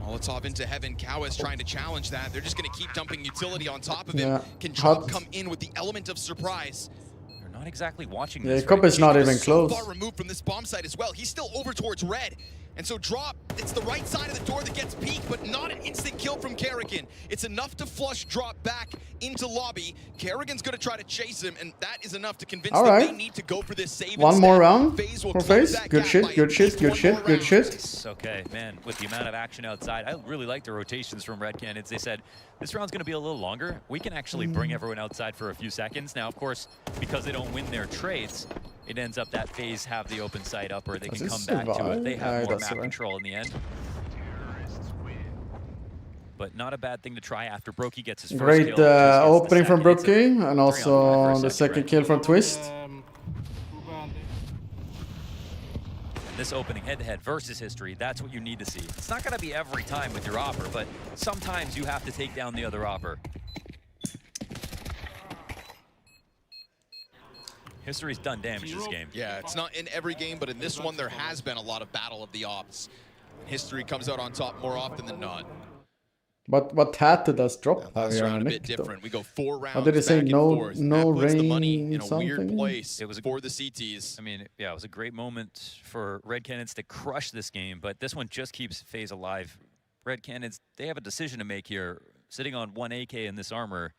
Molotov into heaven. Cowes trying to challenge that. They're just going to keep dumping utility on top of him. Yeah. Can Drop Hot. come in with the element of surprise? They're not exactly watching Yeah, this. Cup is not even So close. far removed from this bomb site as well. He's still over towards red. And so Drop, it's the right side of the door that gets peeked, but not an instant kill from Kerrigan. It's enough to flush Drop back into lobby. Kerrigan's going to try to chase him, and that is enough to convince All them right. they need to go for this save. One more instead. round FaZe will for close FaZe. that Good gap shit, by good at shit, least good one shit, more good round. shit. It's okay, man, with the amount of action outside, I really like the rotations from Red Canids. They said, this round's going to be a little longer. We can actually bring everyone outside for a few seconds. Now, of course, because they don't win their trades, it ends up that FaZe have the open site up, or they Does can this come back to survive? it. They have more That's map right. control in the end. but not a bad thing to try after Brokey gets his first Great kill. opening from Brokey, and also the second kill from Twist. This opening head-to-head versus history, that's what you need to see. It's not going to be every time with your opper, but sometimes you have to take down the other opper. History's done damage this game. Yeah, it's not in every game, but in this one, there has been a lot of battle of the ops. History comes out on top more often than not. But what hat did us drop? Last round a bit different. We go 4 rounds. How did it say? Back No, and forth. no That puts the rain. money in a Something. weird place. It was for the CTs. I mean, yeah, it was a great moment for Red Cannons to crush this game, but this one just keeps FaZe alive. Red Cannons, they have a decision to make here. Sitting on 1 AK in this armor.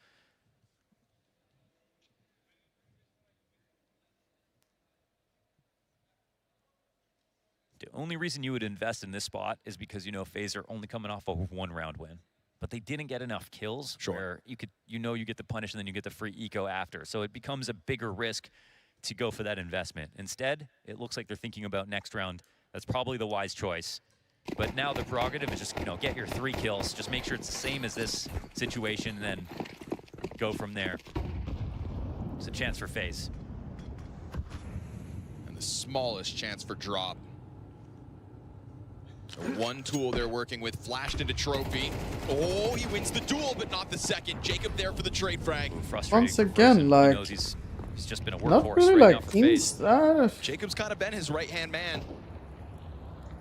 The only reason you would invest in this spot is because you know FaZe are only coming off a 1-round win. But they didn't get enough kills where you get the punish and then you get the free eco after. So it becomes a bigger risk to go for that investment. Instead, it looks like they're thinking about next round. That's probably the wise choice. But now the prerogative is just, get your 3 kills. Just make sure it's the same as this situation and then go from there. It's a chance for FaZe. And the smallest chance for drop. So one tool they're working with, flashed into Trophy. Oh, he wins the duel, but not the second. Jacob there for the trade frag. Once again, like, He's just been a not workhorse really right like now for FaZe. Jacob's kind of been his right-hand man.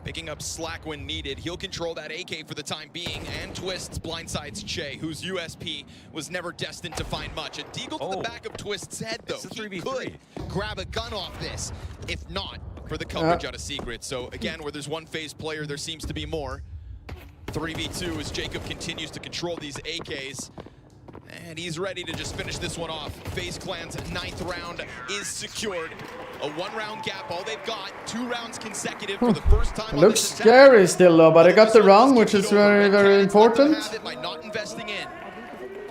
Picking up slack when needed. He'll control that AK for the time being, and Twist's blindsides Che, whose USP was never destined to find much. A deagle to the back of Twist's head, though. He could grab a gun off this, if not for the coverage out of Secret. So again, where there's one FaZe player, there seems to be more. 3v2 as Jacob continues to control these AKs. And he's ready to just finish this one off. FaZe Clan's 9th round is secured. A 1-round gap, all they've got. 2 rounds consecutive for the first time. It looks scary still though, but I got the round, which is very, very important. By not investing in.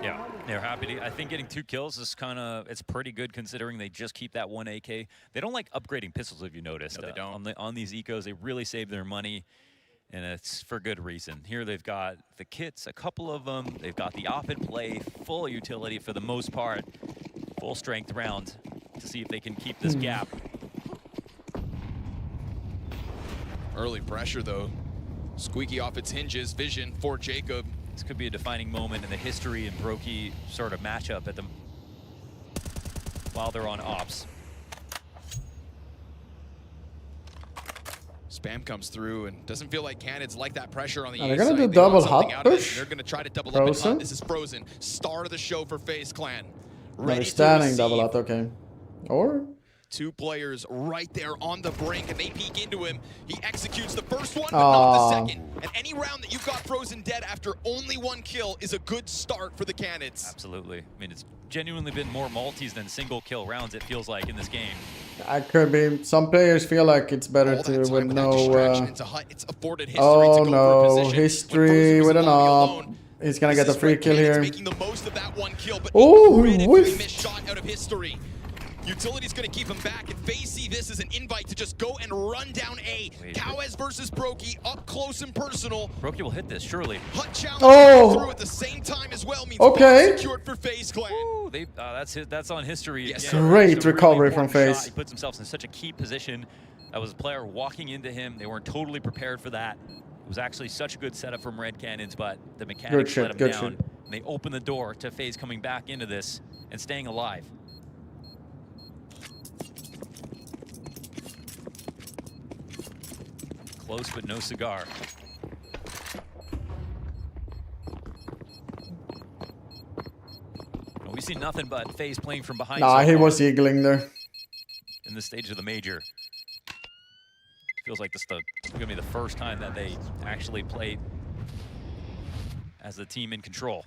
Yeah, they're happy to. I think getting 2 kills is it's pretty good considering they just keep that 1 AK. They don't like upgrading pistols, if you noticed. No, they don't. On these ecos, they really save their money. And it's for good reason. Here they've got the kits, a couple of them. They've got the op and play, full utility for the most part. Full strength round to see if they can keep this gap. Early pressure though. Squeaky off its hinges. Vision for Jacob. This could be a defining moment in the history and Brokey sort of matchup at them while they're on ops. Spam comes through and doesn't feel like Cannons like that pressure on the They're east gonna side. do They double want something hot out of it. push. They're gonna try to double up Frozen. and hunt. This is Frozen. Star of the show for FaZe Clan. They're Ready to standing receive. double out, okay. Or 2 players right there on the brink, and they peek into him. He executes the first one, but not the second. And any round that you've got Frozen dead after only 1 kill is a good start for the Cannons. Absolutely. I mean, it's genuinely been more multis than single kill rounds, it feels like, in this game. I could be. Some players feel like it's better to with no. It's afforded history Oh to go for a no, position. history with an op. He's gonna get the free kill here. Making the most of that 1 kill, but Oh, he whiff. missed shot out of history. Utility's gonna keep him back, and FaZe see this as an invite to just go and run down A. Cowes versus Brokey, up close and personal. Brokey will hit this, surely. Hut challenge through at the same time as well means Okay. secured for FaZe Clan. Ooh, that's on history. Yes, Yeah, Great it's a really recovery from important FaZe. shot. He puts himself in such a key position. That was a player walking into him. They weren't totally prepared for that. It was actually such a good setup from Red Cannons, but the mechanics let him down. And they open the door to FaZe coming back into this and staying alive. Close, but no cigar. Well, we see nothing but FaZe playing from behind. Nah, so he far was eagling there. in this stage of the major. Feels like this is gonna be the first time that they actually played as the team in control.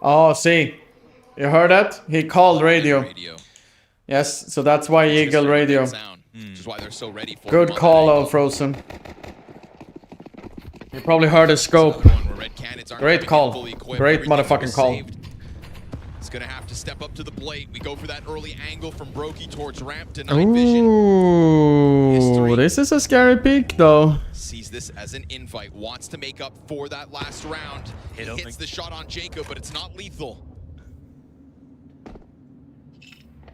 Oh, see, you heard that? He called radio. Yes, so that's why he eagled radio. Which is why they're so ready for Good call out, Frozen. You probably heard his scope. Great call. Great motherfucking call. gonna have to step up to the plate. We go for that early angle from Brokey towards ramp to night vision. Ooh, this is a scary peek though. Sees this as an invite, wants to make up for that last round. He hits the shot on Jacob, but it's not lethal.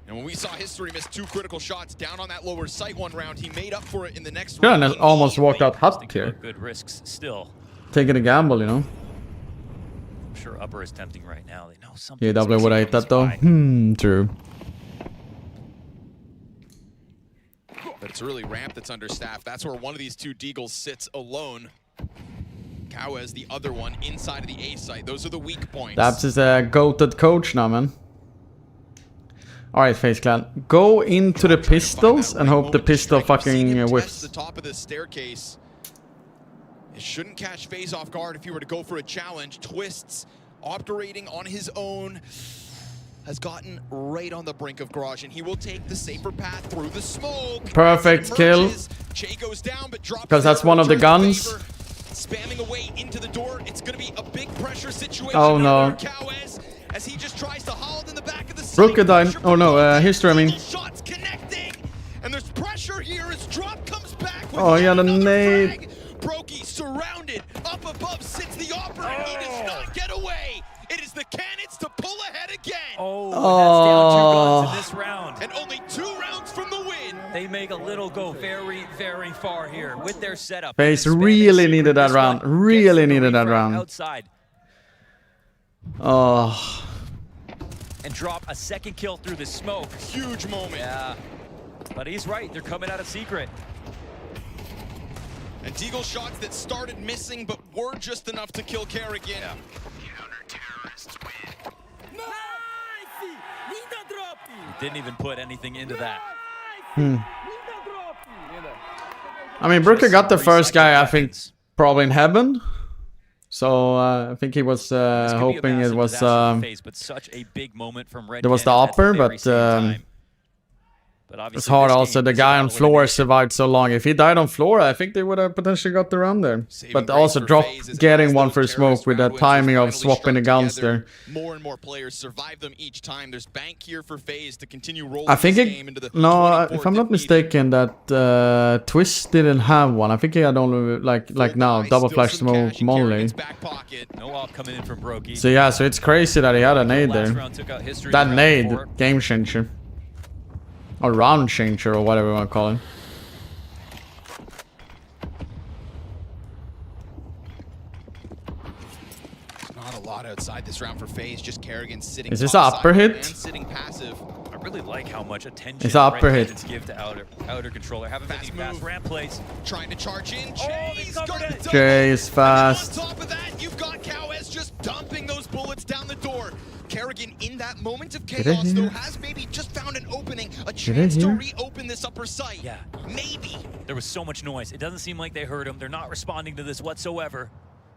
And when we saw History miss 2 critical shots down on that lower sight one round, he made up for it in the next round. Yeah, almost walked out hot here. Good risks still. Taking a gamble, you know. I'm sure upper is tempting right now. They know something. Yeah, W would hate that though. True. But it's really ramp that's understaffed. That's where one of these 2 Deagles sits alone. Kawes, the other one, inside of the A site. Those are the weak points. Dabs is a goated coach now, man. Alright, FaZe Clan. Go into the pistols and hope the pistol fucking whiffs. The top of the staircase. It shouldn't catch FaZe off guard if you were to go for a challenge. Twists, operating on his own, has gotten right on the brink of garage, and he will take the safer path through the smoke. Perfect kill. Che goes down, but drops because that's one of the guns. Spamming away into the door. It's going to be a big pressure situation. Oh no. Kawes, as he just tries to hold in the back of the Brooke died. Oh no, History, I mean. Shots connecting, and there's pressure here as drop comes back. Oh, he had a nade. Brokey surrounded. Up above sits the Opera, and he does not get away. It is the Cannons to pull ahead again. Oh, that's down 2 guns in this round. And only 2 rounds from the win. They make a little go very, very far here with their setup. FaZe really needed that round. Really needed that round. Outside. Oh. And drop a second kill through the smoke. Huge moment. Yeah. But he's right. They're coming out of secret. And Deagle shots that started missing, but were just enough to kill Kerrigan. Yeah. He didn't even put anything into that. I mean, Brooker got the first guy, I think, probably in heaven. So I think he was hoping it was but such a big moment from Red there was the upper, but it's hard also. The guy on floor survived so long. If he died on floor, I think they would have potentially got the round there. But also drop getting one for smoke with that timing of swapping the guns there. More and more players survive them each time. There's bank here for FaZe to continue rolling I think this it, game into the no, if I'm not mistaken, that Twist didn't have one. I think he had only like now double flash smoke Molly. No op coming in from Brokey. So yeah, so it's crazy that he had a nade there. That nade, game changer. Or round changer, or whatever you want to call it. Not a lot outside this round for FaZe. Just Kerrigan sitting. Is this an upper hit? And sitting passive. I really like how much attention it's upper hit. give to outer controller. Haven't many fast ramp plays. Trying to charge in. Jay is fast. On top of that, you've got Kawes just dumping those bullets down the door. Kerrigan, in that moment of chaos, though, has maybe just found an opening, a chance to reopen this upper site. Yeah. Maybe. There was so much noise. It doesn't seem like they heard him. They're not responding to this whatsoever.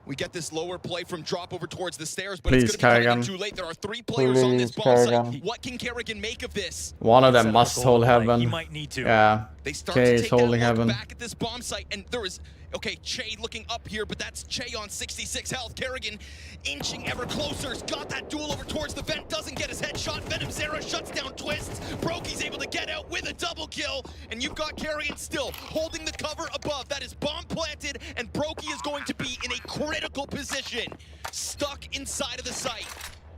We get this lower play from drop over towards the stairs, but please, it's going to be coming too late. There are 3 players on this bomb site. What can Kerrigan make of this? One of them must hold heaven. He might need to. Yeah. They start Che to is take holding that look heaven. back at this bomb site, and there is, okay, Che looking up here, but that's Che on 66 health. Kerrigan inching ever closer. He's got that duel over towards the vent, doesn't get his headshot. Venom Zera shuts down Twists. Brokey's able to get out with a double kill, and you've got Kerrigan still holding the cover above. That is bomb planted, and Brokey is going to be in a critical position, stuck inside of the site.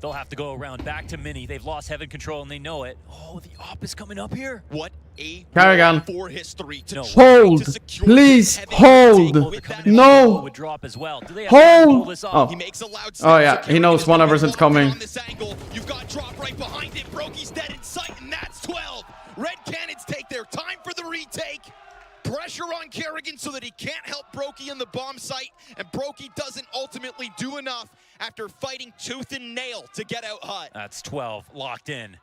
They'll have to go around back to Mini. They've lost heaven control and they know it. Oh, the op is coming up here. What a Kerrigan. for history to hold. Please hold. No. Would drop as well. Do they have hold. Oh. He makes a loud Oh yeah, he knows 100% coming. on this angle. You've got drop right behind it. Brokey's dead in sight, and that's 12. Red Cannons take their time for the retake. Pressure on Kerrigan so that he can't help Brokey in the bomb site, and Brokey doesn't ultimately do enough after fighting tooth and nail to get out hot. That's 12 locked in.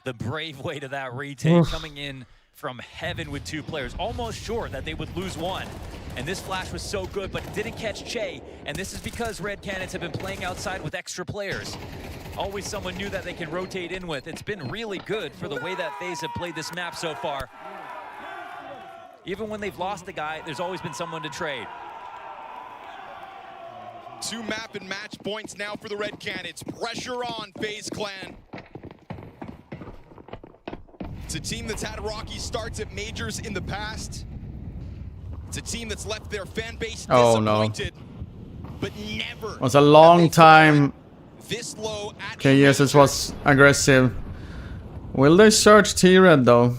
The brave way to that retake coming in from heaven with 2 players, almost sure that they would lose one. And this flash was so good, but it didn't catch Che, and this is because Red Cannons have been playing outside with extra players. Always someone new that they can rotate in with. It's been really good for the way that FaZe have played this map so far. Even when they've lost a guy, there's always been someone to trade. 2 map and match points now for the Red Cannons. Pressure on FaZe Clan. It's a team that's had rocky starts at majors in the past. It's a team that's left their fan base disappointed, but never. It was a long time. This low at Okay, yes, it was aggressive. Will they search T-Red though?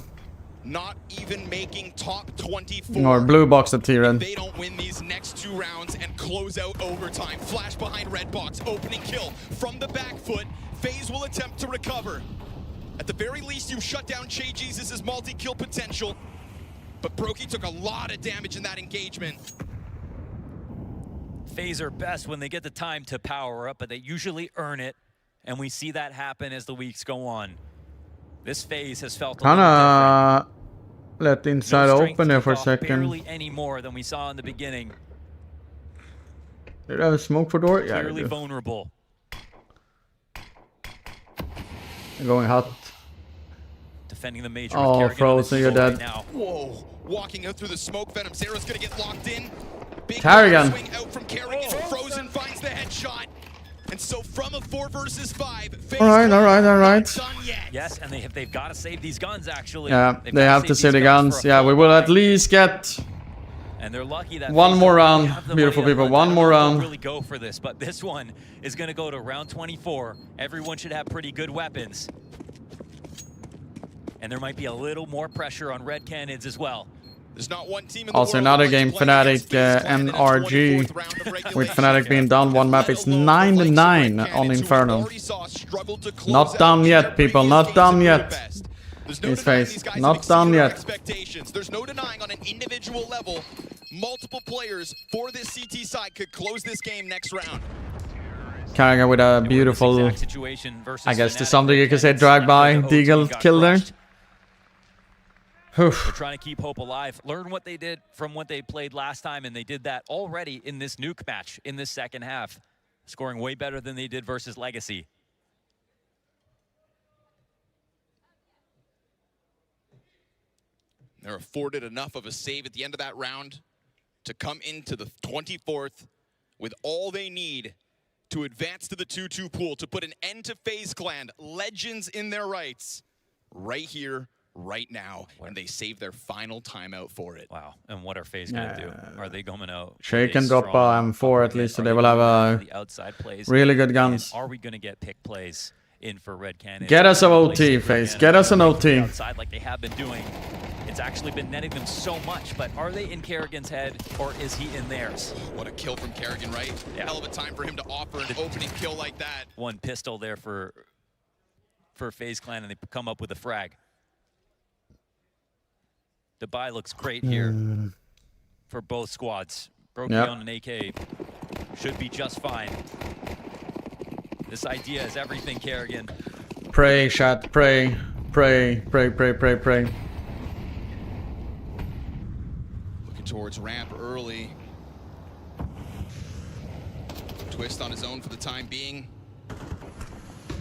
Not even making top 24. Or blue box at T-Red. They don't win these next 2 rounds and close out overtime. Flash behind red box, opening kill from the back foot. FaZe will attempt to recover. At the very least, you shut down Che Jesus' multi-kill potential. But Brokey took a lot of damage in that engagement. FaZe are best when they get the time to power up, but they usually earn it. And we see that happen as the weeks go on. This FaZe has felt a little Kinda let the inside open there for a second. barely any more than we saw in the beginning. Did I have a smoke for door? Yeah, Clearly vulnerable. They're going hot. Defending the major. Oh, Frozen, you're dead. Now. Whoa, walking out through the smoke. Venom Zero's gonna get locked in. Big Carrigan. swing out from Carrigan. Frozen finds the headshot. And so from a 4 versus 5, FaZe Alright. Yes, and they've got to save these guns actually. Yeah, They've they gotta have to save the these guns. for a Yeah, full we will fight. at least get And they're lucky that one FaZe more don't round, have the beautiful money people. up front. One I don't more know if they'll round. really go for this, but this one is going to go to round 24. Everyone should have pretty good weapons. And there might be a little more pressure on Red Cannons as well. There's not one team in the Also world another that game, likes playing against Fnatic FaZe Clan in a 24th round of NRG, regulation. with Fnatic being down one map. It's 9-9 on Inferno. Not done yet, people. Not done yet. His face. Not done yet. Expectations. There's no denying on an individual level, multiple players for this CT side could close this game next round. Carrying with a beautiful, I guess to some degree you could say drag by Deagle kill there. They're trying to keep hope alive. Learn what they did from what they played last time, and they did that already in this nuke match in this second half, scoring way better than they did versus Legacy. They're afforded enough of a save at the end of that round to come into the 24th with all they need to advance to the 2-2 pool, to put an end to FaZe Clan, legends in their rights, right here, right now, and they save their final timeout for it. Wow, and what are FaZe going to do? Are they going to... Shake and drop M4 at least, so they will have really good guns. Are we going to get pick plays in for Red Cannon? Get us an OT, FaZe. Get us an OT. Outside like they have been doing. It's actually been netting them so much, but are they in Kerrigan's head, or is he in theirs? What a kill from Kerrigan, right? Yeah. Hell of a time for him to offer an opening kill like that. One pistol there for FaZe Clan, and they come up with a frag. The buy looks great here for both squads. Brokey on an AK should be just fine. This idea is everything, Kerrigan. Pray, chat, pray. Pray, pray, pray, pray, pray. Looking towards ramp early. Twist on his own for the time being.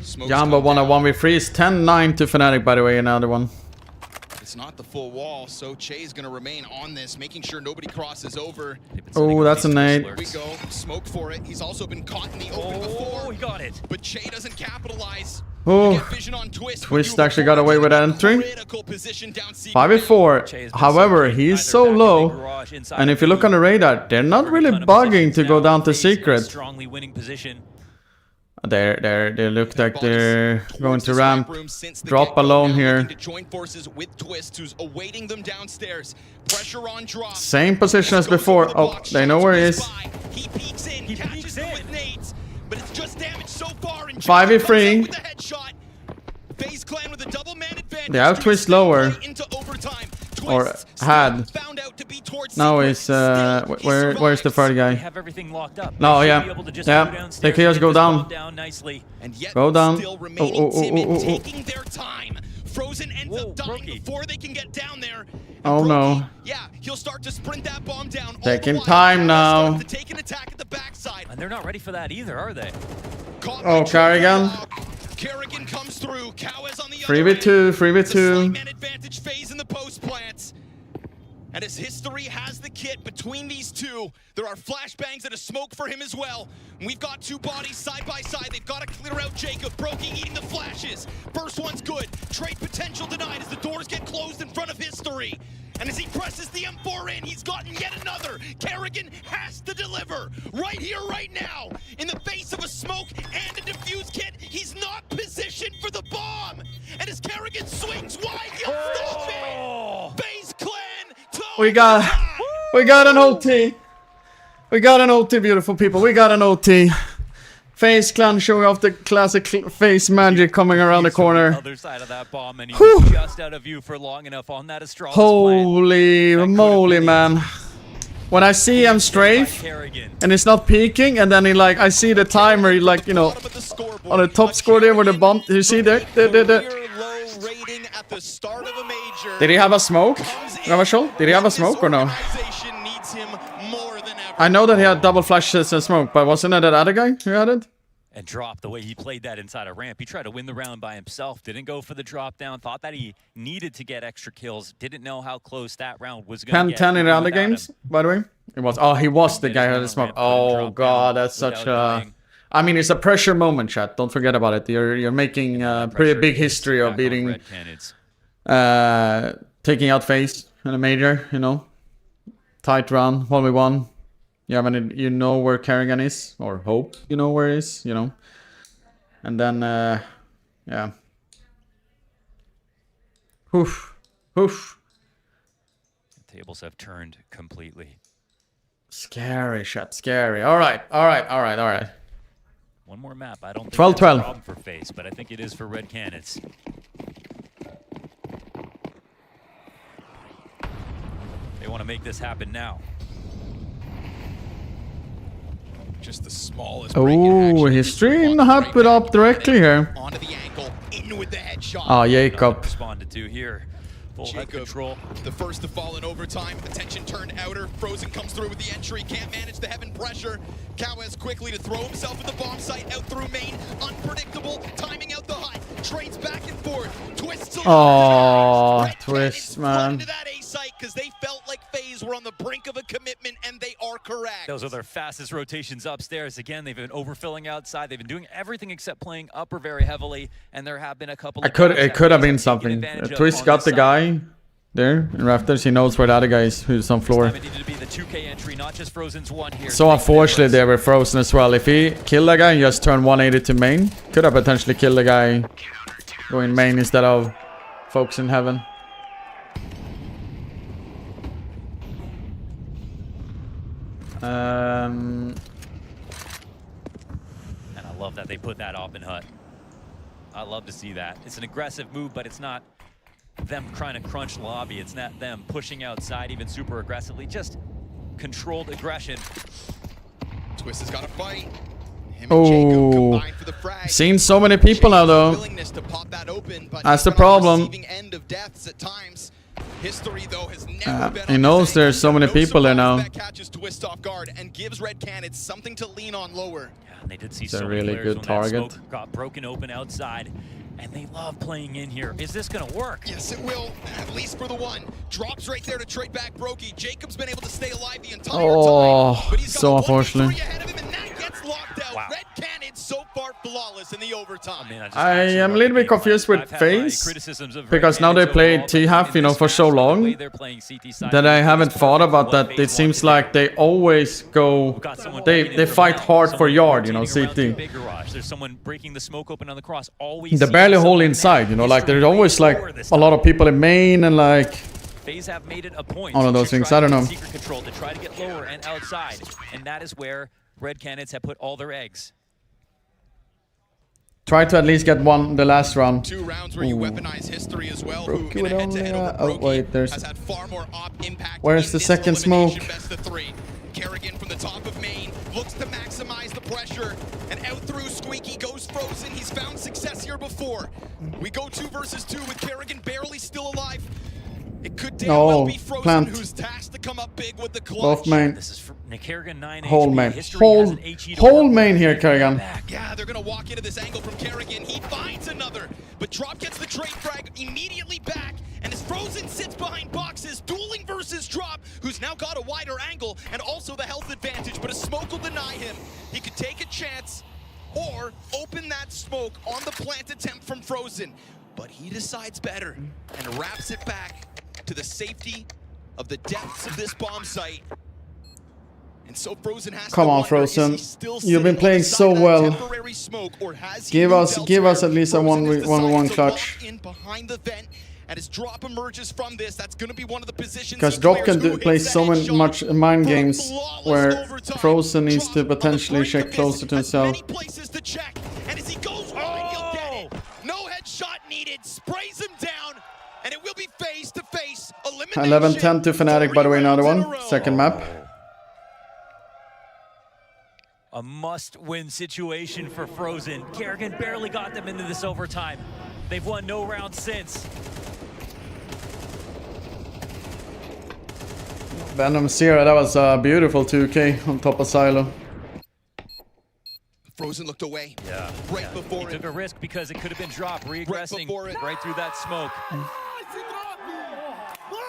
Jamba 1v3 is 10-9 to Fnatic, by the way, another one. It's not the full wall, so Che's gonna remain on this, making sure nobody crosses over. Oh, that's a nade. Here we go, smoke for it. He's also been caught in the open before. He got it. But Che doesn't capitalize. Oh, Twist actually got away with that entry. 5v4. However, he's so low. And if you look on the radar, they're not really bugging to go down to secret. Strongly winning position. They look like they're going to ramp. Drop alone here. Join forces with Twist, who's awaiting them downstairs. Pressure on drop. Same position as before. Oh, they know where he is. He peeks in, catches them with nades, but it's just damage so far. 5v3. With a headshot. FaZe Clan with a double man advantage. They have Twist lower. Or had. Now he's where's the third guy? No, yeah. Yeah. They can just go down. Go down. Oh. Frozen ends up dying before they can get down there. Oh no. Yeah, he'll start to sprint that bomb down. Taking time now. Take an attack at the backside. And they're not ready for that either, are they? Oh, Carrigan. Kerrigan comes through. Cow is on the 3v2, 3v2. man advantage phase in the post plants. And as History has the kit between these two, there are flashbangs and a smoke for him as well. We've got two bodies side by side. They've got to clear out Jacob. Brokey eating the flashes. First one's good. Trade potential denied as the doors get closed in front of History. And as he presses the M4 in, he's gotten yet another. Kerrigan has to deliver right here, right now. In the face of a smoke and a defuse kit, he's not positioned for the bomb. And as Kerrigan swings wide, he'll stop it. FaZe Clan. We got an OT. We got an OT, beautiful people. We got an OT. FaZe Clan showing off the classic FaZe magic coming around the corner. Other side of that bomb, and he was just out of view for long enough on that Astralis Holy moly, man. When I see him strafe and it's not peeking, and then he like, I see the timer, he like, you know, on the top score there where the bomb, you see there? Did he have a smoke? Did he have a smoke or no? I know that he had double flashes and smoke, but wasn't it that other guy who had it? And drop the way he played that inside a ramp. He tried to win the round by himself. Didn't go for the drop down. Thought that he needed to get extra kills. Didn't know how close that round was going to get. 10-10 in the other games, by the way. It was. Oh, he was the guy who had the smoke. Oh god, that's such a. I mean, it's a pressure moment, chat. Don't forget about it. You're making pretty big history of beating, taking out FaZe in a major. You know, tight round, 1v1. Yeah, I mean, you know where Kerrigan is, or hope you know where he is, you know. And then, yeah. Oof. Oof. The tables have turned completely. Scary shit, scary. Alright. One more map. I don't think 12-12. that's a problem for FaZe, but I think it is for Red Canids. They want to make this happen now. Just the smallest. Oh, he's streaming hop it up directly here. Onto the ankle, in with the headshot. Oh, Jacob. Responded to here. Full head control. The first to fall in overtime. Attention turned outer. Frozen comes through with the entry. Can't manage the heaven pressure. Kawes quickly to throw himself at the bomb site. Out through main. Unpredictable. Timing out the hut. Trades back and forth. Twists. Oh, twist, man. Because they felt like FaZe were on the brink of a commitment, and they are correct. Those are their fastest rotations upstairs. Again, they've been overfilling outside. They've been doing everything except playing upper very heavily, and there have been a couple of it could have been something. Twist got the guy there in rafters. He knows where the other guy is, who's on floor. So unfortunately they were frozen as well. If he killed that guy and just turned 180 to main, could have potentially killed the guy going main instead of folks in heaven. And I love that they put that off in hut. I love to see that. It's an aggressive move, but it's not them trying to crunch lobby. It's not them pushing outside even super aggressively. Just controlled aggression. Twist has got to fight. Oh, seen so many people now though. That's the problem. History though has never been he knows there's so many people there now. That catches Twist off guard and gives Red Canids something to lean on lower. Yeah, and they did see it's a so really many good target. Smoke got broken open outside, and they love playing in here. Is this gonna work? Yes, it will. At least for the one. Drops right there to trade back Brokey. Jacob's been able to stay alive the entire time. But he's so unfortunate. Wow. Red Canids so far flawless in the overtime. I am a little bit confused with FaZe because now they played T-half, you know, for so long that I haven't thought about that. It seems like they always go, they fight hard for yard, you know, CT. There's someone breaking the smoke open on the cross. They barely hold inside, you know, like there's always like a lot of people in main and like FaZe have made it a point all of those things. I don't know. Secret control to try to get lower and outside, and that is where Red Canids have put all their eggs. Try to at least get the last round. 2 rounds where you weaponize History as well. Brokey would only, oh wait, there's. Where's the second smoke? Kerrigan from the top of main looks to maximize the pressure, and out through Squeaky goes Frozen. He's found success here before. We go 2 versus 2 with Kerrigan barely still alive. It could damn well be Frozen who's tasked to come up big with the clutch. Both main. This is for Kerrigan 9 whole main. HP. Whole main here, Kerrigan. Yeah, they're gonna walk into this angle from Kerrigan. He finds another, but Drop gets the trade frag immediately back, And as Frozen sits behind boxes, dueling versus Drop, who's now got a wider angle and also the health advantage, but a smoke will deny him. He could take a chance or open that smoke on the plant attempt from Frozen. But he decides better and wraps it back to the safety of the depths of this bomb site. And so Frozen has Come on, Frozen. You've been playing so well. Give us at least a 1v1 clutch. In behind the vent, and as Drop emerges from this, that's going to be one of the positions. Because Drop can play so much mind games where Frozen needs to potentially check closer to himself. And as he goes wide, he'll get it. No headshot needed. Sprays him down, and it will be face to face. 11-10 to Fnatic, by the way, another one. Second map. A must-win situation for Frozen. Kerrigan barely got them into this overtime. They've won no round since. Venom Sierra, that was a beautiful 2K on top of Silo. Frozen looked away. Yeah. Right before he took a risk because it could have been Drop regressing right through that smoke.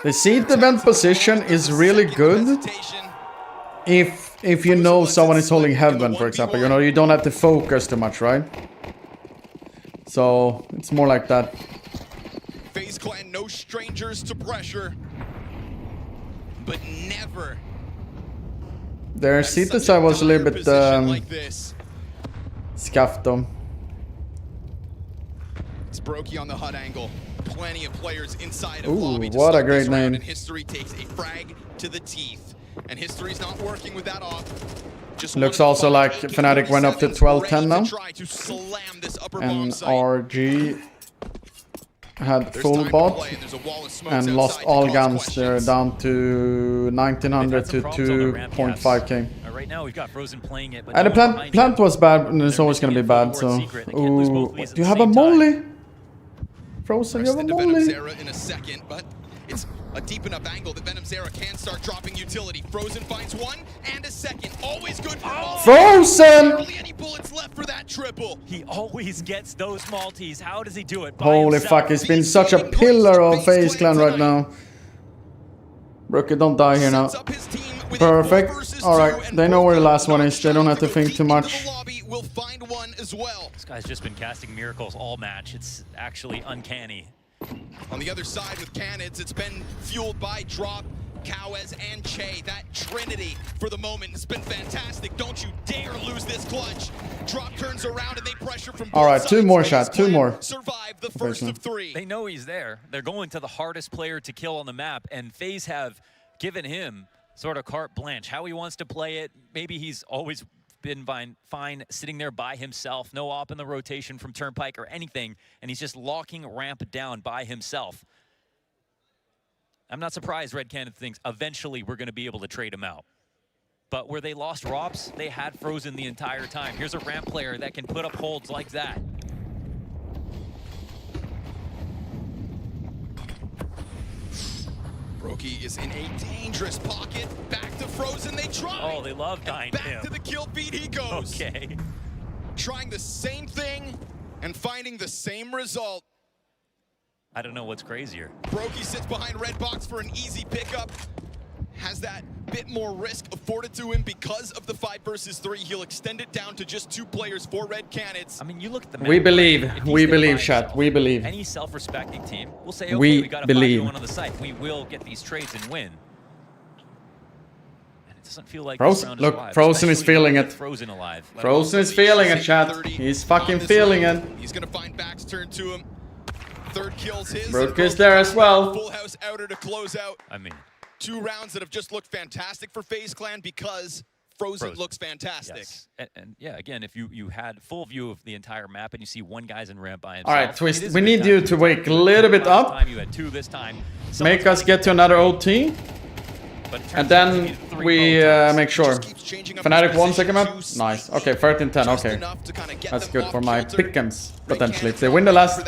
The seat event position is really good if you know someone is holding Heaven, for example. You know, you don't have to focus too much, right? So it's more like that. FaZe Clan, no strangers to pressure, but never. Their seat design was a little bit scuffed though. It's Brokey on the HUD angle. Plenty of players inside of Ooh, lobby to what a start great this round, name. and History takes a frag to the teeth. And History's not working with that off. Just Looks also like Fnatic went up to 12-10 now. And RG had full bot and lost all guns. They're down to 1900 to 2.5k. Right now we've got Frozen playing it, but And the plant was bad, and it's always gonna be bad. So, ooh, do you have a molly? Frozen, you have a molly. In a second, but it's a deep enough angle that Venom Zera can start dropping utility. Frozen finds one and a second. Always good for Frozen! Barely any bullets left for that triple. He always gets those multis. How does he do it? Holy fuck, he's been such a pillar of FaZe Clan right now. Rookie, don't die here now. Perfect. Alright, they know where the last one is. They don't have to think too much. This guy's just been casting miracles all match. It's actually uncanny. On the other side with Canids, it's been fueled by Drop, Cowes, and Che. That trinity for the moment has been fantastic. Don't you dare lose this clutch. Drop turns around and they pressure from both Alright, sides. two more shots, two more. Survive the first of three. They know he's there. They're going to the hardest player to kill on the map, and FaZe have given him sort of carte blanche. How he wants to play it, maybe he's always been fine sitting there by himself, no op in the rotation from Turnpike or anything, and he's just locking ramp down by himself. I'm not surprised Red Cannon thinks eventually we're going to be able to trade him out. But where they lost Rops, they had Frozen the entire time. Here's a ramp player that can put up holds like that. Brokey is in a dangerous pocket. Back to Frozen, they try. Oh, they love dying back him. to the kill feed he goes. Okay. Trying the same thing and finding the same result. I don't know what's crazier. Brokey sits behind red box for an easy pickup. Has that bit more risk afforded to him because of the 5 versus 3. He'll extend it down to just 2 players for Red Canids. I mean, you look at the map. We believe, chat, we believe. Any self-respecting team will say, okay, we we got a believe. 5-1 on the site. We will get these trades and win. And it doesn't feel like Frozen, this round look, is alive, Frozen is especially feeling with it. Frozen alive. Frozen is feeling it, chat. He's fucking feeling it. He's gonna find backs turned to him. Third kills his. Brook is there as well. Full house outer to close out. I mean, 2 rounds that have just looked fantastic for FaZe Clan because Frozen looks fantastic. Yes. And yeah, again, if you had full view of the entire map and you see one guy's in ramp by himself. Alright, Twist, we need you to wake a little bit up. You had 2 this time. Make us get to another OT. And then we make sure. Fnatic 1 second map? Nice. Okay, 13-10, okay. That's good for my pick'ems, potentially. If they win the last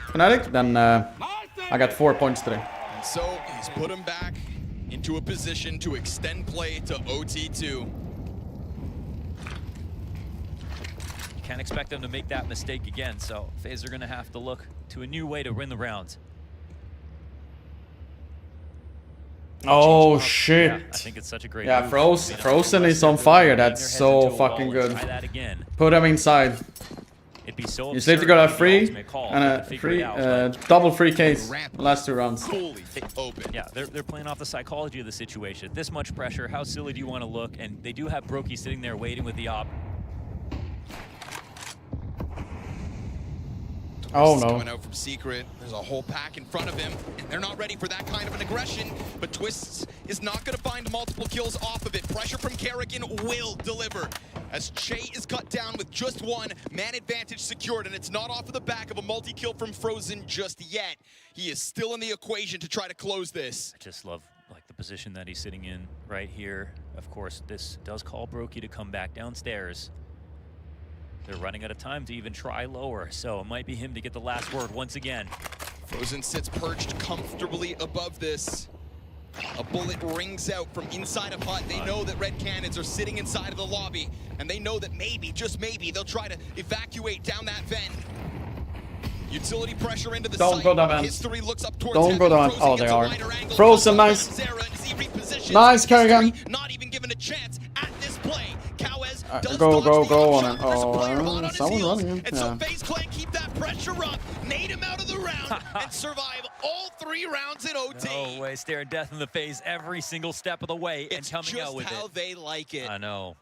Fnatic, then I got 4 points today. And so he's put him back into a position to extend play to OT2. You can't expect them to make that mistake again, so FaZe are going to have to look to a new way to win the rounds. Oh change shit. I think it's such a great Yeah, move. Frozen is on fire. That's so fucking good. Put him inside. It'd be so You sleep to go to free call and a free double free case last 2 rounds. Yeah, they're playing off the psychology of the situation. This much pressure, how silly do you want to look? And they do have Brokey sitting there waiting with the op. Oh no. Coming out from Secret. There's a whole pack in front of him, and they're not ready for that kind of an aggression. But Twists is not going to find multiple kills off of it. Pressure from Kerrigan will deliver. As Che is cut down with just 1, man advantage secured, and it's not off of the back of a multi-kill from Frozen just yet. He is still in the equation to try to close this. I just love like the position that he's sitting in right here. Of course, this does call Brokey to come back downstairs. They're running out of time to even try lower, so it might be him to get the last word once again. Frozen sits perched comfortably above this. A bullet rings out from inside of Hut. They know that Red Cannons are sitting inside of the lobby, and they know that maybe, just maybe, they'll try to evacuate down that vent. Utility pressure into the Don't go down vent. History looks up towards Don't go down. Frozen Oh, they gets a are. wider angle. Frozen, nice. Nice, Kerrigan. Not even given a chance at this play. Cowes Go on it. Oh, someone running him. and so FaZe Clan keep that pressure up, nade him out of the round, and survive all 3 rounds in OT. No way, staring death in the face every single step of the way and coming out with it. It's just how they like it. I know.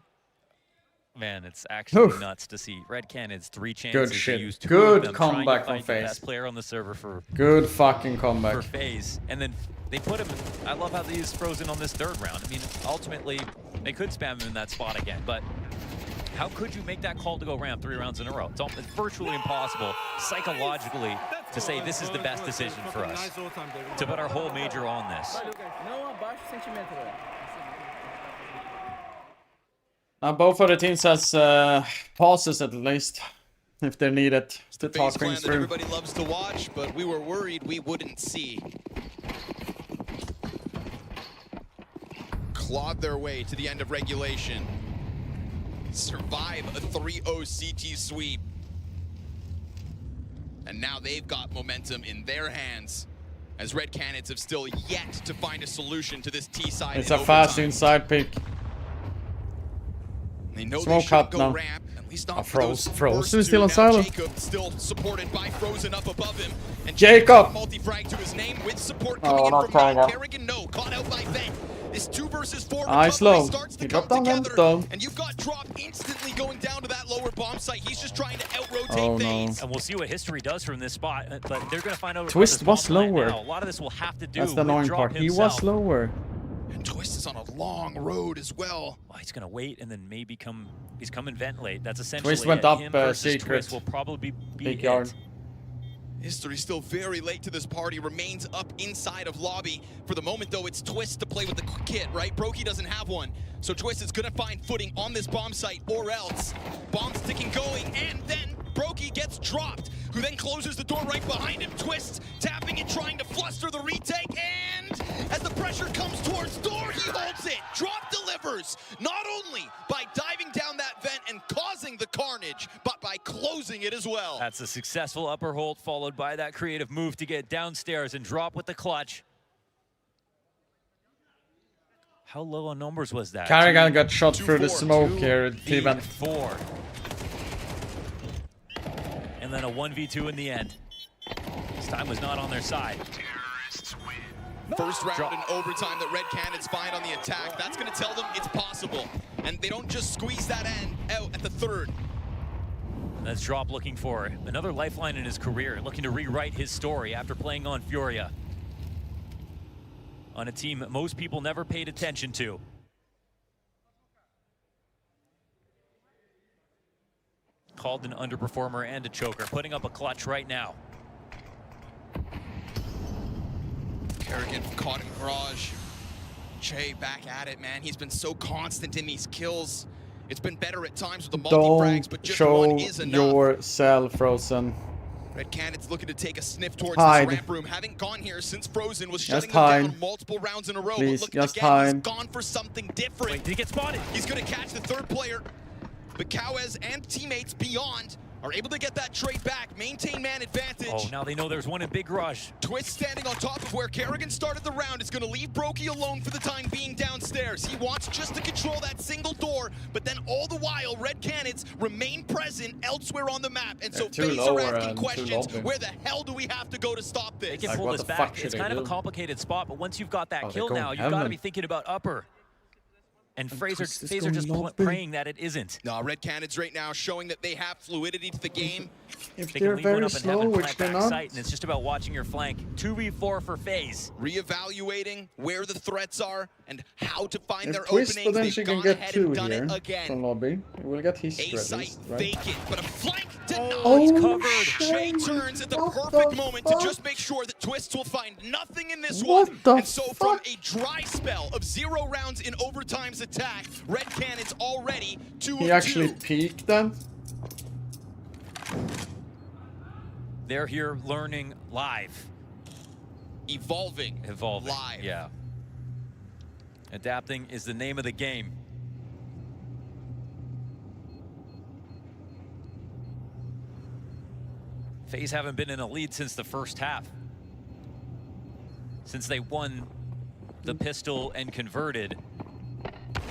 Man, it's actually nuts to see. Red Cannons 3 chances. Good shit. Used 2 Good of them comeback trying from to fight the FaZe. best player on the server for Good fucking comeback. for FaZe, and then they put him. I love how they use Frozen on this 3rd round. I mean, ultimately, they could spam him in that spot again, but how could you make that call to go ramp 3 rounds in a row? It's virtually impossible psychologically to say this is the best decision for us to put our whole major on this. Now both of the teams has pauses at least, if they need it to talk FaZe Clan things that through. everybody loves to watch, but we were worried we wouldn't see. Clawed their way to the end of regulation. Survive a 3-0 CT sweep. And now they've got momentum in their hands, as Red Cannons have still yet to find a solution to this T side. It's a fast inside pick. They know Smoke they cut shouldn't go now. ramp, at least not for Frozen. those Frozen first is still two. on Now silent. Jacob still supported by Frozen up above him. And Jacob! Multi-frag to his name with support coming in not from Kerrigan. Kerrigan. No, caught out by Vent. This 2 versus 4 Nice recovery low. starts to He come dropped down together. though. And you've got Drop instantly going down to that lower bomb site. He's just trying to out-rotate Oh, no. FaZe. And we'll see what history does from this spot, but they're going to find out. Twist about was this bomb lower. now. A lot of this will have to do That's the with annoying Drop part. He himself. was lower. And Twist is on a long road as well. Well, he's going to wait and then maybe come. He's coming vent late. That's essentially Twist went it. up Him versus secret. Twist will probably be Big it. yard. History still very late to this party, remains up inside of lobby. For the moment, though, it's Twist to play with the kit, right? Brokey doesn't have one. So Twist is going to find footing on this bomb site or else. Bombs ticking going, and then Brokey gets dropped, who then closes the door right behind him. Twist tapping and trying to fluster the retake, and as the pressure comes towards door, he holds it. Drop delivers, not only by diving down that vent and causing the carnage, but by closing it as well. That's a successful upper hold followed by that creative move to get downstairs and drop with the clutch. How low on numbers was that? Kerrigan got shot through the smoke here at T-Vent. 4. And then a 1v2 in the end. This time was not on their side. First round in overtime that Red Cannons find on the attack. That's going to tell them it's possible. And they don't just squeeze that end out at the 3rd. That's Drop looking for another lifeline in his career, looking to rewrite his story after playing on Furia. On a team that most people never paid attention to. Called an underperformer and a choker, putting up a clutch right now. Kerrigan caught in garage. Che back at it, man. He's been so constant in these kills. It's been better at times with the multi-frags, but Don't just show one is enough. yourself, Frozen. Red Cannons looking to take a sniff towards Hide. this ramp room. Having gone here since Frozen was Just shutting them hide. down multiple rounds in a row. Please, but look, just again, hide. he's gone for something different. Wait, did he get spotted? He's going to catch the 3rd player. But Cowes and teammates beyond are able to get that trade back, maintain man advantage. Oh, now they know there's one in Big Rush. Twist standing on top of where Kerrigan started the round is going to leave Brokey alone for the time being downstairs. He wants just to control that single door, but then all the while, Red Canids remain present elsewhere on the map. And so FaZe are asking questions, where the hell do we have to go to stop this? They can pull this back. It's kind of a complicated spot, but once you've got that kill now, you've got to be thinking about upper. And FaZe are just praying that it isn't. No, Red Canids right now showing that they have fluidity to the game. If they they're can leave one very up and slow, have which plant they're back not. sight, and it's just about watching your flank. 2v4 for FaZe. Reevaluating where the threats are and how to find their Twist openings. potentially They've can gone get ahead 2 and done here it again. from lobby. We'll get his A site least, right? vacant, but a flank denied. Oh, He's covered. Jay turns at the perfect moment to just make sure that Twists will find nothing in this What one. the And so from a dry spell of 0 rounds in overtime's attack, Red Canids already 2 He of actually 2. peaked then. They're here learning live. Evolving live. Yeah. Adapting is the name of the game. FaZe haven't been in a lead since the first half. Since they won the pistol and converted.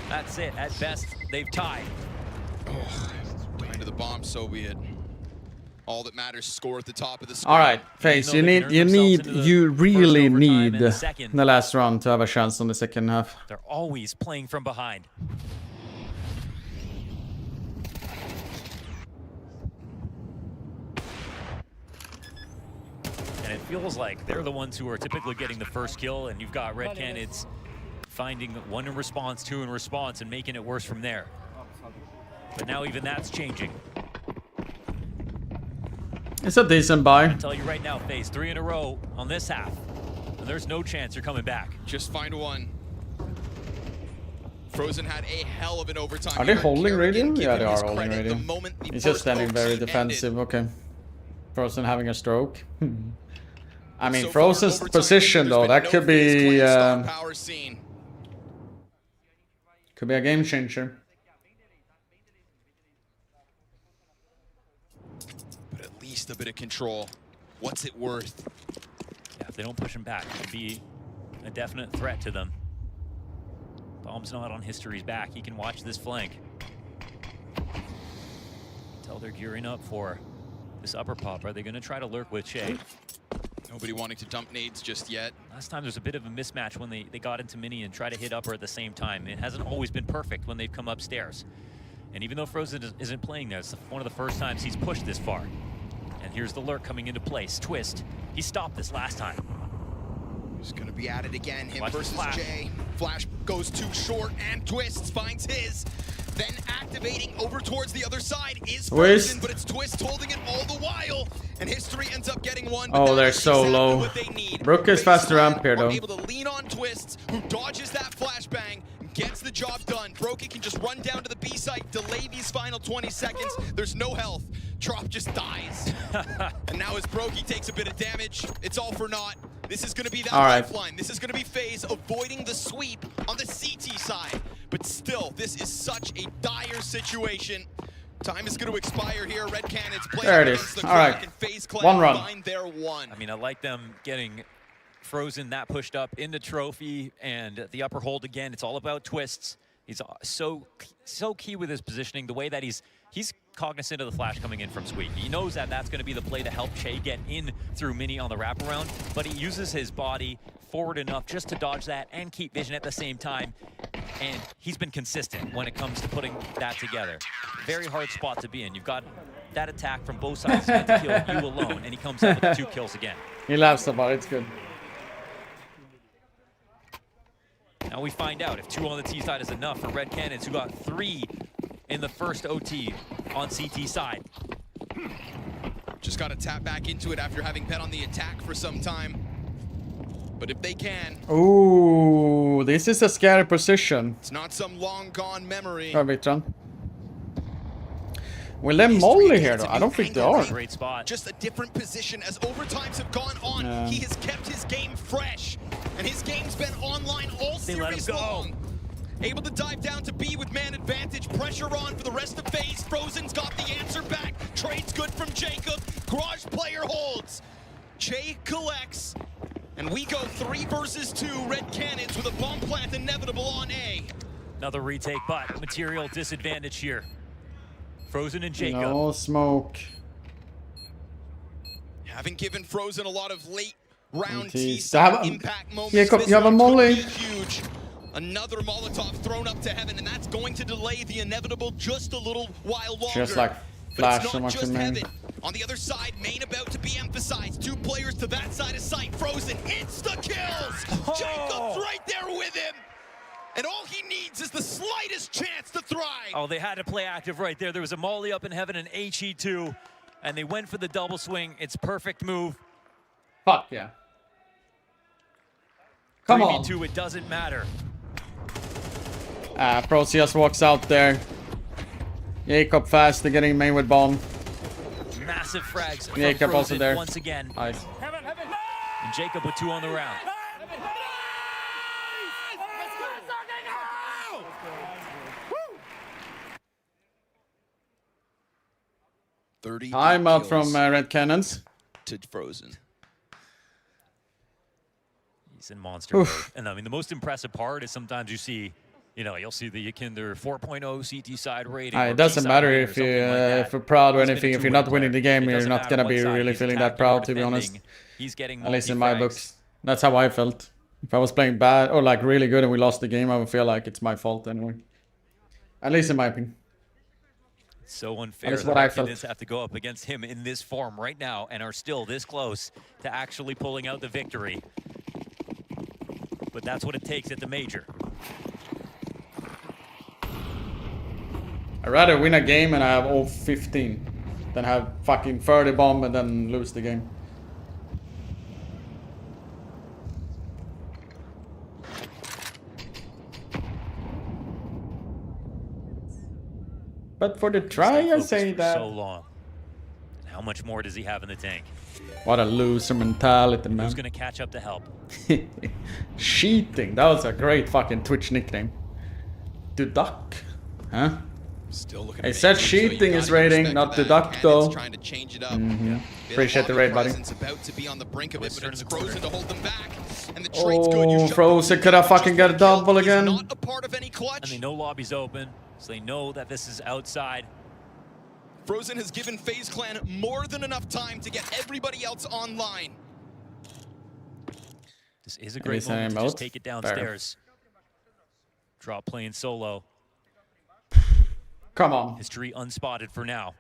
That's it. At best, they've tied. Going to the bomb, so be it. All that matters, score at the top of the score. All right, FaZe, you really need the last round to have a chance on the second half. They're always playing from behind. And it feels like they're the ones who are typically getting the first kill, and you've got Red Canids finding 1 in response, 2 in response, and making it worse from there. But now even that's changing. It's a decent buy. I tell you right now, FaZe 3 in a row on this half. And there's no chance you're coming back. Just find one. Frozen had a hell of an overtime. Are they holding radio? Yeah, they his are holding credit the radio. moment the He's just first standing very OT defensive. Okay. Frozen having a stroke. I mean, So far, Frozen's overtime, position there's though, been that no could FaZe be playing star power scene. could be a game changer. But at least a bit of control. What's it worth? Yeah, if they don't push him back, it could be a definite threat to them. Bomb's not on History's back. He can watch this flank. Until they're gearing up for this upper pop. Are they going to try to lurk with Shay? Nobody wanting to dump nades just yet. Last time there's a bit of a mismatch when they got into mini and try to hit upper at the same time. It hasn't always been perfect when they've come upstairs. And even though Frozen isn't playing there, it's one of the first times he's pushed this far. And here's the lurk coming into place. Twist. He stopped this last time. He's going to be at it again. Him Watch versus Flash. Jay. Flash goes too short and Twists finds his. Then activating over towards the other side is Frozen, but it's Twist holding it all the while. And History ends up getting one. But Oh, that they're is so exactly low. what they need. Brook is faster ramp here Are though. able to lean on Twists, who dodges that flashbang, gets the job done. Brokey can just run down to the B site, delay these final 20 seconds. There's no health. Trop just dies. And now as Brokey takes a bit of damage, it's all for naught. This is going to be that lifeline. This is going to be FaZe avoiding the sweep on the CT side. But still, this is such a dire situation. Time is going to expire here. Red Canids play There it against is. the All right. Crack, and FaZe Clan One run. find their one. I mean, I like them getting Frozen that pushed up into Trophy and the upper hold again. It's all about Twists. He's so key with his positioning, the way that he's cognizant of the flash coming in from Squeak. He knows that that's going to be the play to help Che get in through Mini on the wraparound, but he uses his body forward enough just to dodge that and keep vision at the same time. And he's been consistent when it comes to putting that together. Very hard spot to be in. You've got that attack from both sides meant to kill you alone, and he comes out with 2 kills again. He laughs about it. It's good. Now we find out if 2 on the T side is enough for Red Canids, who got 3 in the first OT on CT side. Just got to tap back into it after having bet on the attack for some time. But if they can... Ooh, this is a scary position. It's not some long gone memory. Oh, Vitran. Will they molly here though? I don't think they are. Great spot. Just a different position as overtimes have gone on. Yeah. He has kept his game fresh. And his game's been online all They let him series go. long. able to dive down to B with man advantage. Pressure on for the rest of phase. Frozen's got the answer back. Trade's good from Jacob. Garage player holds. Jay collects. And we go 3 versus 2. Red Cannons with a bomb plant inevitable on A. Another retake, but material disadvantage here. Frozen and Jacob. No smoke. Haven't given Frozen a lot of late round impact moments. Jacob, This you have a one's gonna molly. be huge. Another Molotov thrown up to heaven, and that's going to delay the inevitable just a little while longer. Just like But flash it's so not much just in main. heaven. On the other side, main about to be emphasized. 2 players to that side of sight. Frozen insta-kills. Jacob's right there with him. And all he needs is the slightest chance to thrive. Oh, they had to play active right there. There was a molly up in heaven and HE2, and they went for the double swing. It's perfect move. Fuck yeah. Come on. 3v2, it doesn't matter. Procius walks out there. Jacob fast, they're getting main with bomb. Massive frags from Jacob also Frozen there. once again. Nice. And Jacob with 2 on the round. I'm out from Red Cannons. To Frozen. He's in monster mode. And I mean, the most impressive part is sometimes you see, you know, you'll see the Ykinder 4.0 CT side rating. It doesn't matter if you're proud or anything. If you're not winning the game, you're not gonna be really feeling that proud, to be honest. He's getting at least in my books. That's how I felt. If I was playing bad or like really good and we lost the game, I would feel like it's my fault anyway. At least in my opinion. It's so unfair That's that what I our felt. kids have to go up against him in this form right now and are still this close to actually pulling out the victory. But that's what it takes at the major. I'd rather win a game and I have all 15 than have fucking 30 bomb and then lose the game. But for the try, I say For that. so long. And how much more does he have in the tank? What a loser mentality, man. Who's gonna catch up to help? Cheating. That was a great fucking Twitch nickname. Duduck. Huh? Still looking I said cheating is rating, not Duduck though. Trying to change it up. Appreciate the raid, buddy. About to be on the brink of it, but it's Frozen to hold them back. And the trade's good. Oh, Frozen could have fucking got a double again. Not a part of any clutch. And they know lobby's open, so they know that this is outside. Frozen has given FaZe Clan more than enough time to get everybody else online. This is a great moment to just take it downstairs. Drop playing solo. Come on. History unspotted for now.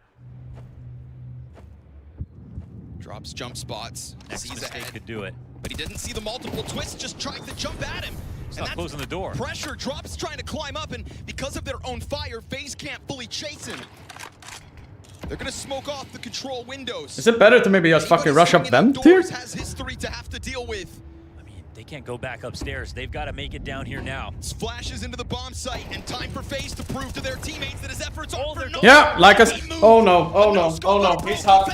Drops jump spots. Next Sees mistake ahead. could do it. But he didn't see the multiple twists, just tried to jump at him. It's not closing the door. Pressure. Drops trying to climb up, and because of their own fire, FaZe can't fully chase him. They're gonna smoke off the control windows. Is it better to maybe just fucking rush up vent here? Has history to have to deal with. They can't go back upstairs. They've got to make it down here now. Flashes into the bomb site, and time for FaZe to prove to their teammates that his efforts are for no. Yeah, like us. Oh no, oh no, oh no, he's hot.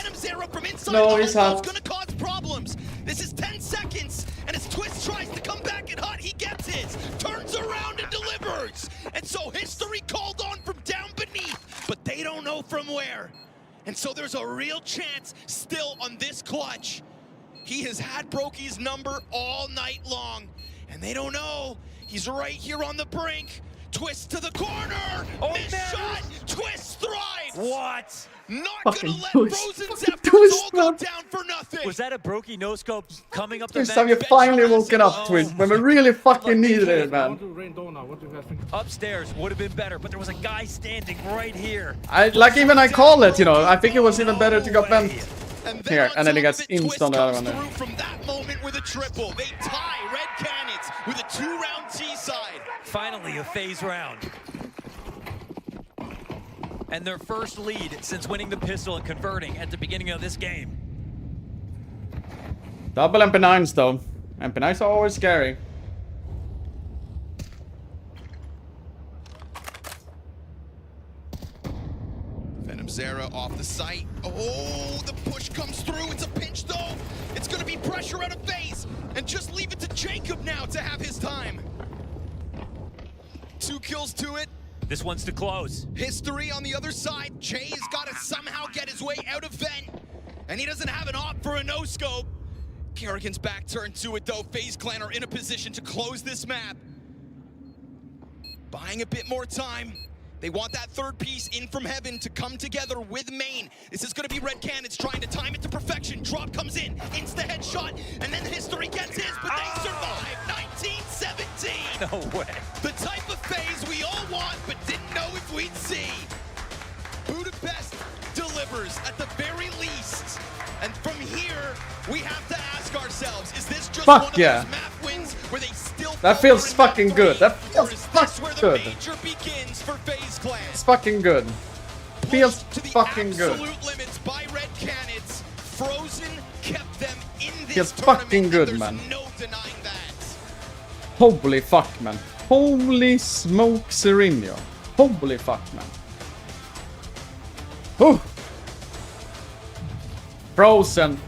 No, he's hot. Gonna cause problems. This is 10 seconds, and as Twist tries to come back and hot, he gets his, turns around and delivers. And so history called on from down beneath, but they don't know from where. And so there's a real chance still on this clutch. He has had Brokey's number all night long, and they don't know. He's right here on the brink. Twist to the corner. Oh, Missed shot. Twist thrives. What? Not Fucking gonna let Twist. Frozen's Fucking efforts Twist, all go man. down for nothing. Was that a Brokey no-scope coming up the Twist, have you bench? finally woken up, Twist? When we really fucking needed it, man. Upstairs would have been better, but there was a guy standing right here. I call it, you know. I think it was even better to go vent here, and then he gets insta on the other one there. From that moment with a triple, they tie Red Cannons with a 2-round T-side. Finally, a FaZe round. And their first lead since winning the pistol and converting at the beginning of this game. Double MP9s though. MP9s are always scary. Venom Zera off the site. Oh, the push comes through. It's a pinch though. It's going to be pressure out of FaZe. And just leave it to Jacob now to have his time. 2 kills to it. This one's to close. History on the other side. Jay's got to somehow get his way out of vent. And he doesn't have an op for a no-scope. Kerrigan's back turned to it though. FaZe Clan are in a position to close this map. Buying a bit more time. They want that third piece in from heaven to come together with main. This is going to be Red Cannons trying to time it to perfection. Drop comes in, insta headshot, and then History gets his, but they survive. 1917. No way. The type of FaZe we all want, but didn't know if we'd see. Budapest delivers at the very least. And from here, we have to ask ourselves, is this just one of those map wins where they still That feels fucking good. That feels fucking good. major begins for FaZe Clan? It's fucking good. Feels fucking good. Absolute limits by Red Cannons. Frozen kept them in this Feels tournament, fucking and good, there's man. no denying that. Holy fuck, man. Holy smoke, Serino. Holy fuck, man. Whew. Frozen.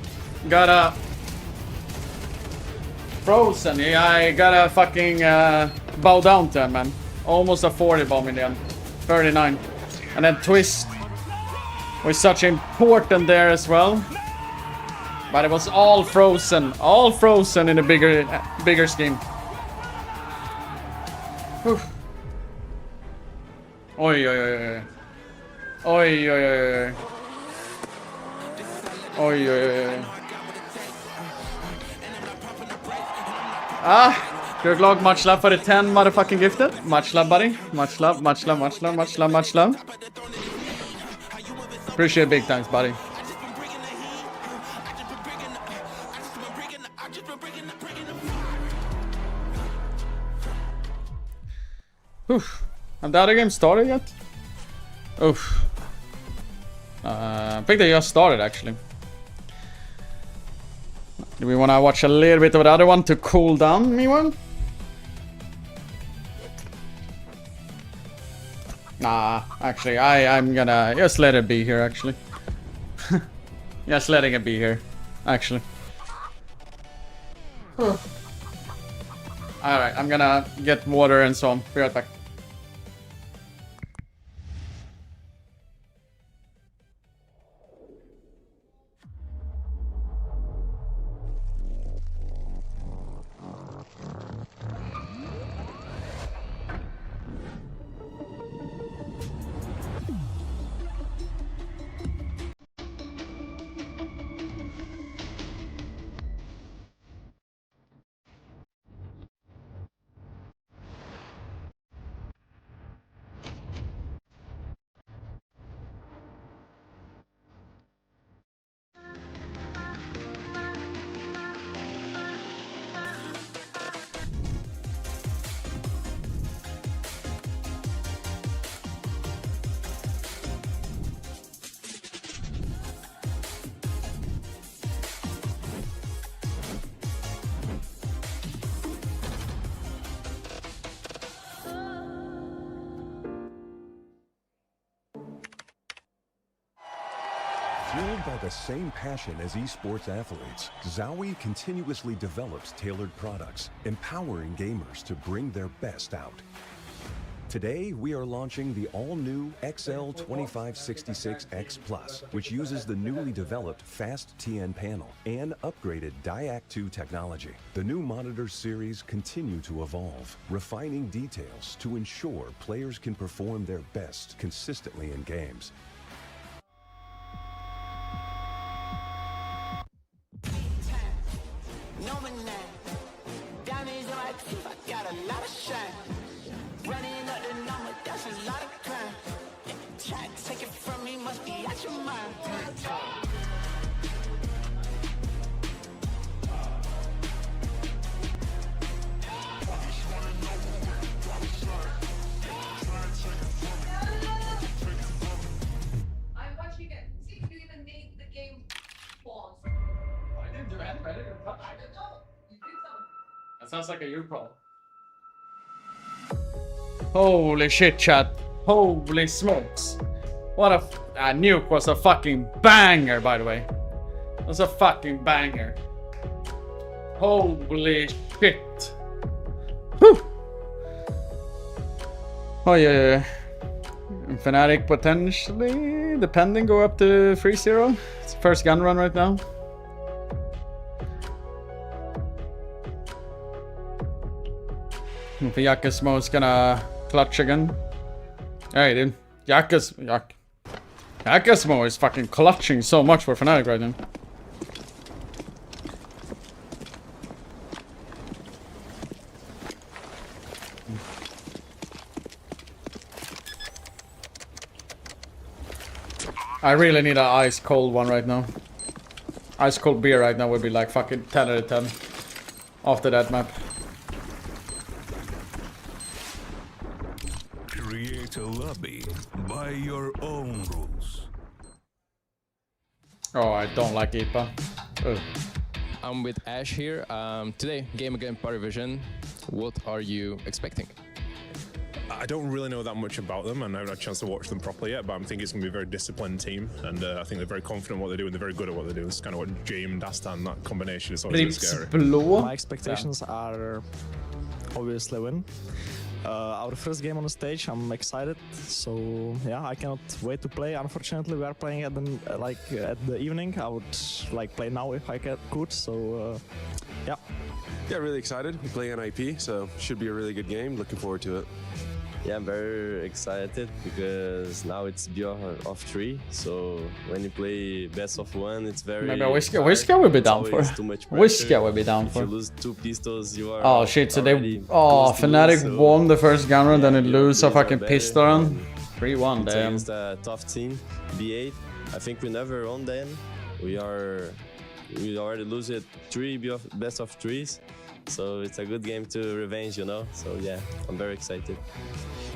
Frozen. Yeah, I gotta fucking bow down to him, man. Almost a 40 bomb in the end. 39. And then Twist was such important there as well. But it was all Frozen. All Frozen in a bigger scheme. Whew. Oi, oi, oi, oi. Oi, oi, oi, oi. Oi, oi, oi. Ah! Good luck, much love for the 10 motherfucking gifted. Much love, buddy. Much love, much love, much love, much love, much love. Appreciate big thanks, buddy. Oof. And the other game started yet? Oof. I think they just started actually. Do we want to watch a little bit of the other one to cool down, meanwhile? Nah, actually, I'm gonna just let it be here, actually. Just letting it be here, actually. Alright, I'm gonna get water and so on. Be right back. Fueled by the same passion as esports athletes, Zowie continuously develops tailored products, empowering gamers to bring their best out. Today, we are launching the all-new XL2566X Plus, which uses the newly developed Fast TN panel and upgraded Diac 2 technology. The new monitor series continue to evolve, refining details to ensure players can perform their best consistently in games. That sounds like a you problem. Holy shit, chat. Holy smokes. What a nuke was a fucking banger, by the way. It was a fucking banger. Holy shit. Whew. Oh yeah. And Fnatic potentially, depending, go up to 3-0. It's the first gun run right now. If Yakasmo is gonna clutch again. Hey dude, Yakasmo is fucking clutching so much for Fnatic right now. I really need an ice cold one right now. Ice cold beer right now would be like fucking 10 out of 10 after that map. Create a lobby by your own rules. Oh, I don't like IPA. Ugh. I'm with Ash here. Today, game against Parivision. What are you expecting? I don't really know that much about them, and I haven't had a chance to watch them properly yet, but I think it's going to be a very disciplined team, and I think they're very confident in what they do, and they're very good at what they do. It's kind of what Jame and Dastan, that combination is always a bit scary. My expectations are obviously win. Our first game on the stage, I'm excited, so yeah, I cannot wait to play. Unfortunately, we are playing at the at the evening. I would like play now if I could, so yeah. Yeah, really excited. We're playing on IP, so should be a really good game. Looking forward to it. Yeah, I'm very excited because now it's best of 3. So when you play best of 1, it's very. Maybe Whiskey will be down for. Whiskey will be down if for. you lose 2 pistols, you are. Oh shit! So they. Oh, Fnatic won the first gun round, then it lose a fucking pistol run. 3-1. Damn. Against a tough team, B8. I think we never won them. We already lose it 3 best of 3s. So it's a good game to revenge, you know. So yeah, I'm very excited.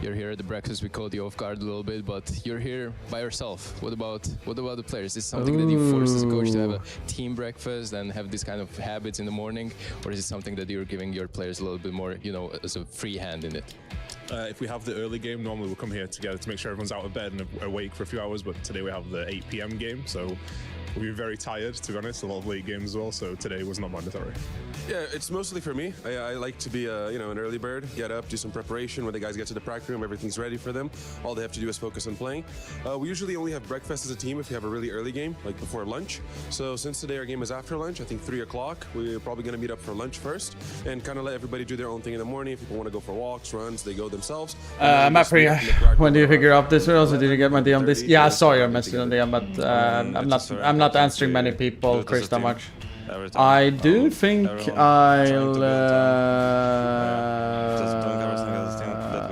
You're here at the breakfast. We caught you off guard a little bit, but you're here by yourself. What about the players? Is it something that you force as a coach to have a team breakfast and have this kind of habits in the morning, or is it something that you're giving your players a little bit more, you know, as a free hand in it? If we have the early game, normally we'll come here together to make sure everyone's out of bed and awake for a few hours, but today we have the 8 PM game, so we'll be very tired, to be honest. A lot of late games as well, so today was not mandatory. Yeah, it's mostly for me. I like to be an early bird, get up, do some preparation. When the guys get to the practice room, everything's ready for them. All they have to do is focus on playing. We usually only have breakfast as a team if we have a really early game, like before lunch. So since today our game is after lunch, I think 3 o'clock, we're probably going to meet up for lunch first and kind of let everybody do their own thing in the morning. If people want to go for walks, runs, they go themselves. Mapri, when do you figure out this? Also, did you get my DM this? Yeah, I saw your message on DM, but I'm not answering many people, Chris, that much. I do think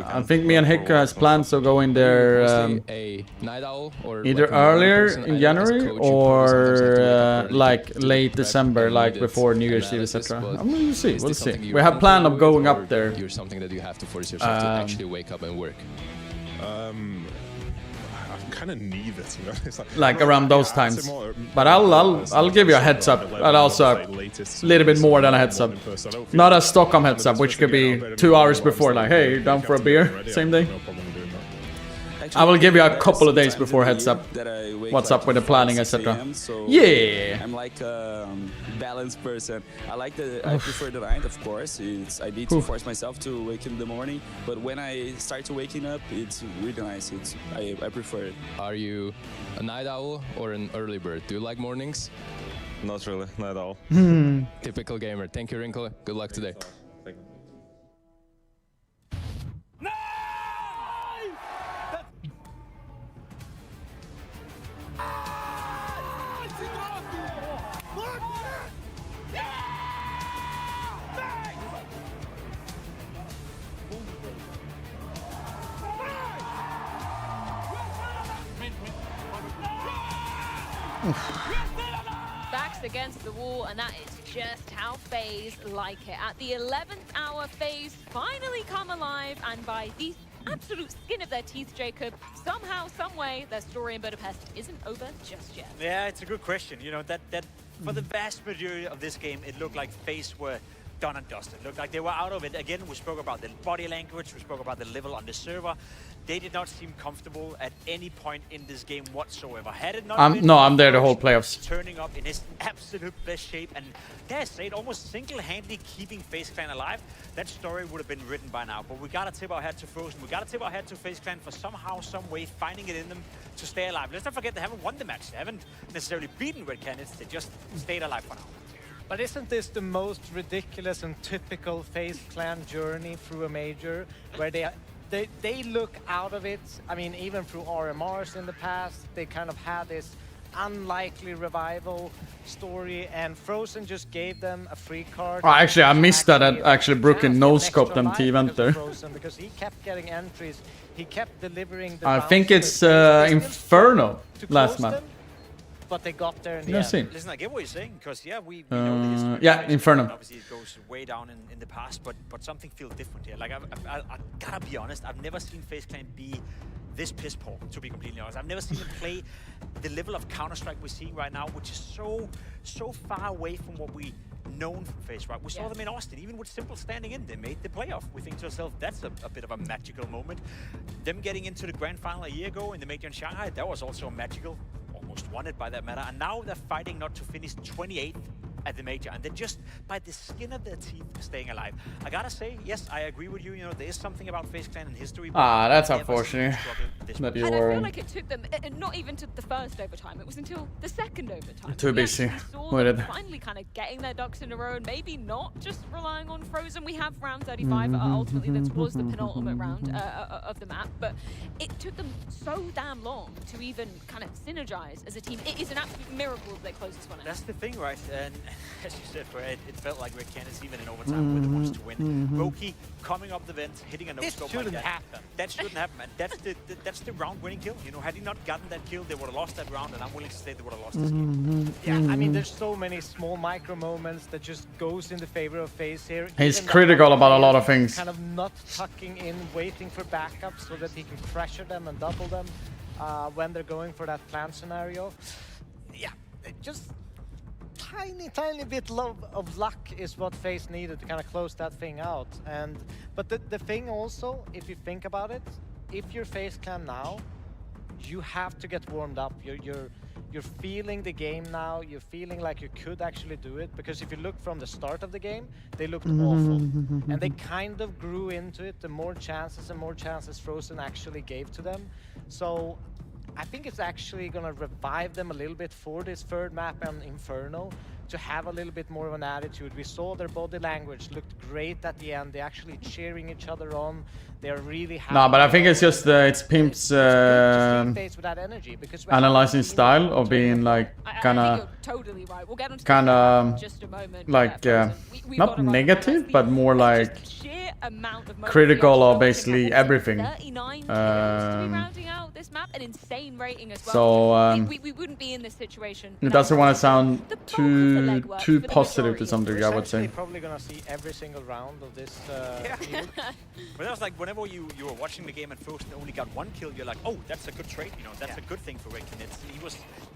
I think me and Hicko has plans to go in there either earlier in January or like late December, like before New Year's Eve, etc. We'll see. We'll see. We have plan of going up there. You're something that you have to force yourself to actually wake up and work. Kind of neither, to be honest. Like around those times, but I'll give you a heads up, and also a little bit more than a heads up. Not a Stockholm heads up, which could be 2 hours before, like, hey, down for a beer, same day. I will give you a couple of days before heads up. What's up with the planning, etc. Yeah. I'm like a balanced person. I prefer the night, of course. I need to force myself to wake in the morning, but when I start to waking up, it's really nice. I prefer it. Are you a night owl or an early bird? Do you like mornings? Not really, not at all. Typical gamer. Thank you, Wrinkle. Good luck today. Thank you. Backs against the wall, and that is just how FaZe like it. At the 11th hour, FaZe finally come alive, and by the absolute skin of their teeth, Jacob, somehow, someway, their story in Budapest isn't over just yet. Yeah, it's a good question. You know, that for the vast majority of this game, it looked like FaZe were done and dusted. Looked like they were out of it. Again, we spoke about the body language, we spoke about the level on the server. They did not seem comfortable at any point in this game whatsoever. Had it not been I'm there the whole playoffs. turning up in his absolute best shape and dare I say it, almost single-handedly keeping FaZe Clan alive, that story would have been written by now. But we gotta tip our hat to Frozen. We gotta tip our hat to FaZe Clan for somehow, some way finding it in them to stay alive. Let's not forget they haven't won the match. They haven't necessarily beaten Red Canids. They just stayed alive for now. But isn't this the most ridiculous and typical FaZe Clan journey through a major, where they look out of it? I mean, even through RMRs in the past, they kind of had this unlikely revival story, and Frozen just gave them a free card. Oh, actually, I missed that. Actually, Brooklyn no-scoped them to event there. Because he kept getting entries, he kept delivering the I think it's Inferno last map. But they got there in the end. Listen, I get what you're saying, because yeah, we know the history. Yeah, Inferno. Obviously, it goes way down in the past, but something feels different here. Like, I gotta be honest, I've never seen FaZe Clan be this piss poor, to be completely honest. I've never seen them play the level of Counter-Strike we're seeing right now, which is so far away from what we known from FaZe, right? We saw them in Austin, even with Simple standing in, they made the playoff. We think to ourselves, that's a bit of a magical moment. Them getting into the grand final a year ago in the major in Shanghai, that was also magical. Almost won it by that matter, and now they're fighting not to finish 28th at the major, and they're just by the skin of their teeth staying alive. I gotta say, yes, I agree with you. You know, there is something about FaZe Clan in history. That's unfortunate. And I feel like it took them not even to the first overtime. It was until the second overtime. Too busy with it. Finally, kind of getting their ducks in a row, and maybe not just relying on Frozen. We have round 35. Ultimately, that was the penultimate round of the map, but it took them so damn long to even kind of synergize as a team. It is an absolute miracle that they closed this one out. That's the thing, right? And as you said, Fred, it felt like Red Canids even in overtime were the ones to win. Roki coming up the vent, hitting a no-scope like that. Happen. That shouldn't happen, and that's the round-winning kill. You know, had he not gotten that kill, they would have lost that round, and I'm willing to say they would have lost this game. Yeah, I mean, there's so many small micro moments that just goes in the favor of FaZe here. He's critical about a lot of things. Kind of not tucking in, waiting for backups so that he can pressure them and double them when they're going for that plan scenario. Yeah, just tiny bit of luck is what FaZe needed to kind of close that thing out. But the thing also, if you think about it, if you're FaZe Clan now, you have to get warmed up. You're feeling the game now. You're feeling like you could actually do it, because if you look from the start of the game, they looked awful, and they kind of grew into it. The more chances and more chances Frozen actually gave to them. So I think it's actually going to revive them a little bit for this third map and Inferno, to have a little bit more of an attitude. We saw their body language looked great at the end. They're actually cheering each other on. They're really happy. No, but I think it's just it's Pimp's analyzing style of being like kind of totally right. We'll get onto just a moment. Like not negative, but more like critical of basically everything. Rounding out this map, an insane rating as well. So we wouldn't be in this situation. It doesn't want to sound too positive to some degree, I would say. We're probably gonna see every single round of this. But that was like whenever you were watching the game and Frozen only got one kill, you're like, oh, that's a good trade. You know, that's a good thing for Red Canids. He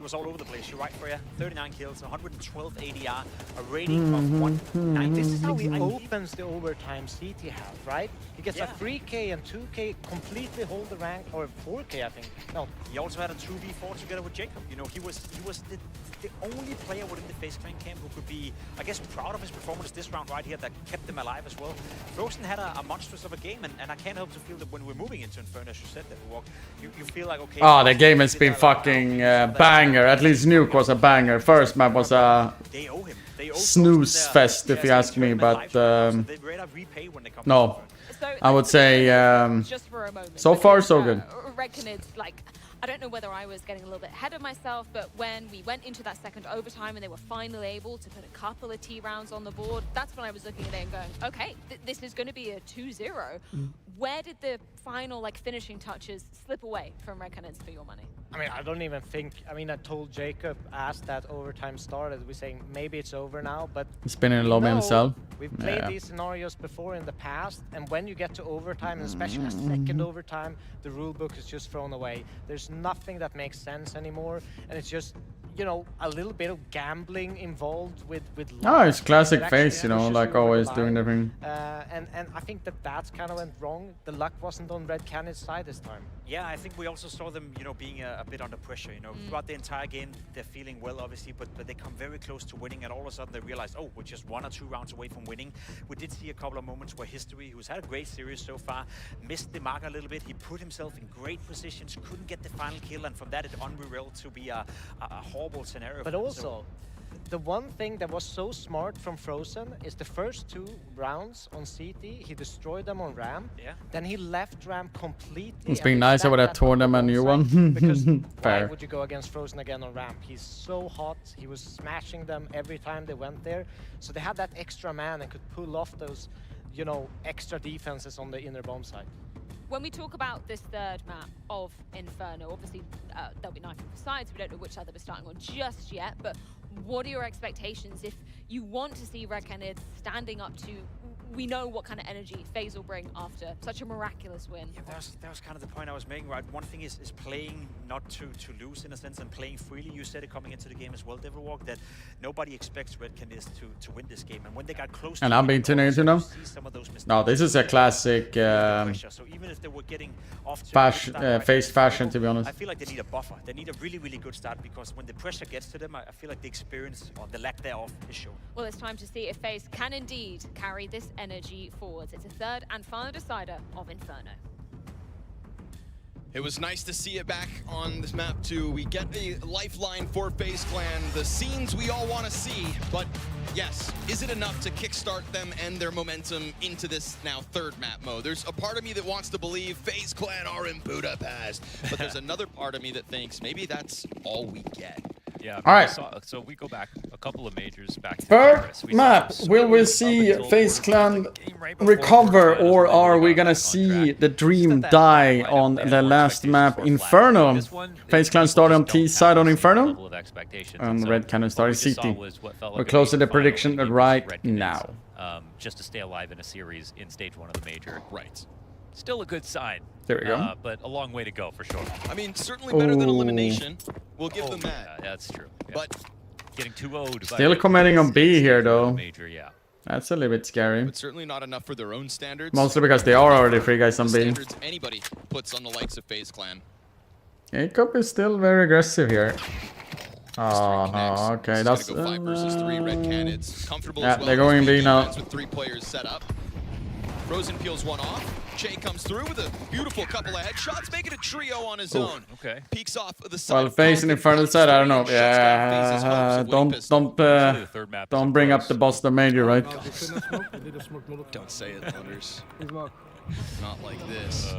was all over the place. You're right, Freya. 39 kills, 112 ADR, a rating of 190. This is how he opens the overtime CT half, right? He gets a 3K and 2K, completely hold the rank, or 4K, I think. No, he also had a 2v4 together with Jacob. You know, he was the only player within the FaZe Clan camp who could be, I guess, proud of his performance this round right here that kept them alive as well. Frozen had a monstrous of a game, and I can't help to feel that when we're moving into Inferno, as you said, that you feel like, okay... Oh, the game has been fucking banger. At least Nuke was a banger. First map was a snooze fest, if you ask me, but no. I would say so far so good. Red Canids, like, I don't know whether I was getting a little bit ahead of myself, but when we went into that second overtime and they were finally able to put a couple of T rounds on the board, that's when I was looking at it and going, okay, this is going to be a 2-0. Where did the final finishing touches slip away from Red Canids for your money? I mean, I don't even think, I told Jacob as that overtime started, we're saying maybe it's over now, but spinning low man cell. We've played these scenarios before in the past, and when you get to overtime, and especially a second overtime, the rule book is just thrown away. There's nothing that makes sense anymore, and it's just you know, a little bit of gambling involved with Oh, it's classic that face, actually you know, pushes like over the always line. doing everything. And I think that's kind of went wrong. The luck wasn't on Red Cannon's side this time. Yeah, I think we also saw them, you know, being a bit under pressure. You know, throughout the entire game, they're feeling well, obviously, but they come very close to winning, and all of a sudden they realize, oh, we're just 1 or 2 rounds away from winning. We did see a couple of moments where History, who's had a great series so far, missed the mark a little bit. He put himself in great positions, couldn't get the final kill, and from that it unreal to be a horrible scenario. But also, the one thing that was so smart from Frozen is the first 2 rounds on CT, he destroyed them on ramp. Yeah. Then he left ramp completely. It's been nice, I would have torn them a new one. Because why Fair. would you go against Frozen again on ramp? He's so hot. He was smashing them every time they went there. So they had that extra man and could pull off those, you know, extra defenses on the inner bomb side. When we talk about this third map of Inferno, obviously there'll be 9 sides. We don't know which side they're starting on just yet, but what are your expectations if you want to see Red Cannon standing up to, we know what kind of energy FaZe will bring after such a miraculous win? Yeah, that was kind of the point I was making, right? One thing is playing not to lose in a sense and playing freely. You said it coming into the game as well, Devil Walk, that nobody expects Red Cannon to win this game. And when they got close And to I'm being teenage, you know? No, this is a classic so even if they were getting off to fashion, start, FaZe fashion, to be honest. I feel like they need a buffer. They need a really, really good start, because when the pressure gets to them, I feel like the experience or the lack thereof is shown. Well, it's time to see if FaZe can indeed carry this energy forwards. It's a third and final decider of Inferno. It was nice to see it back on this map too. We get a lifeline for FaZe Clan, the scenes we all want to see, but yes, is it enough to kickstart them and their momentum into this now third map mode? There's a part of me that wants to believe FaZe Clan are in Budapest, but there's another part of me that thinks maybe that's all we get. Yeah, all right. So we go back a couple of majors back to Third map, will we see FaZe Clan recover, or are we gonna see the dream die on the last map, Inferno? FaZe Clan started on T side on Inferno, and Red Cannon started CT. We're close to the prediction right now. Just to stay alive in a series in stage 1 of the major. Right. Still a good sign. There we go. But a long way to go for sure. I mean, certainly better than elimination. We'll give them that. Yeah, that's true. Yeah. But getting 2-0'd. Still commenting on B here, though. Major, yeah. That's a little bit scary. But certainly not enough for their own standards. Mostly because they are already 3 guys on B. Standards anybody puts on the likes of FaZe Clan. Jacob is still very aggressive here. Oh no, okay, that's go 5 versus 3 Red Cannons. Comfortable yeah, as well. they're going B now. With 3 players set up. Frozen peels one off. Che comes through with a beautiful couple of headshots, making a trio on his own. Okay. Peeks off of the side. Well, FaZe in front of the side, I don't know. Yeah, don't bring up the Boston Major, right? Don't say it, Thunders. Not like this.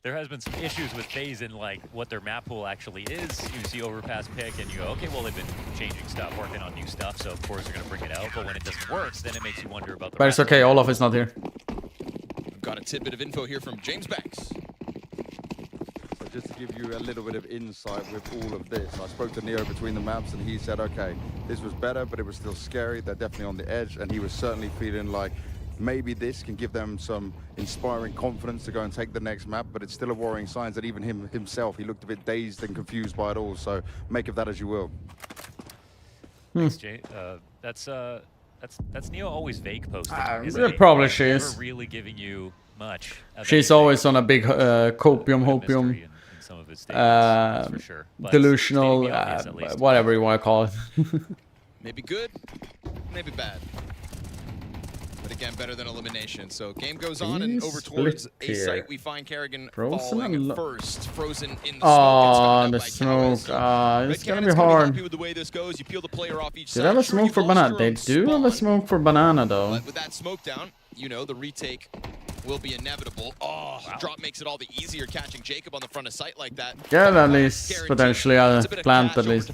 There has been some issues with FaZe in like what their map pool actually is. You see overpass pick and you go, okay, well they've been changing stuff, working on new stuff, so of course they're gonna bring it out. But when it doesn't work, then it makes you wonder about the. But it's okay, Olaf is not here. I've got a tidbit of info here from James Banks. So just to give you a little bit of insight with all of this, I spoke to Neo between the maps and he said, okay, this was better, but it was still scary. They're definitely on the edge, and he was certainly feeling like maybe this can give them some inspiring confidence to go and take the next map, but it's still a worrying sign that even himself, he looked a bit dazed and confused by it all, so make of that as you will. Thanks, Jay. That's Neo always vague posting. Probably she is. Never really giving you much. She's always on a big hopium, for sure. Delusional, whatever you want to call it. Maybe good, maybe bad. But again, better than elimination. So game goes on and over towards A site. We find Kerrigan falling first. Frozen in the smoke. Oh, the smoke. It's gonna be hard. With the way this goes, you peel the player off each Do they have a smoke for banana? They do have a smoke for banana, though. But with that smoke down, you know the retake will be inevitable. Oh, drop makes it all the easier catching Jacob on the front of site like that. Yeah, at least potentially a plant at least.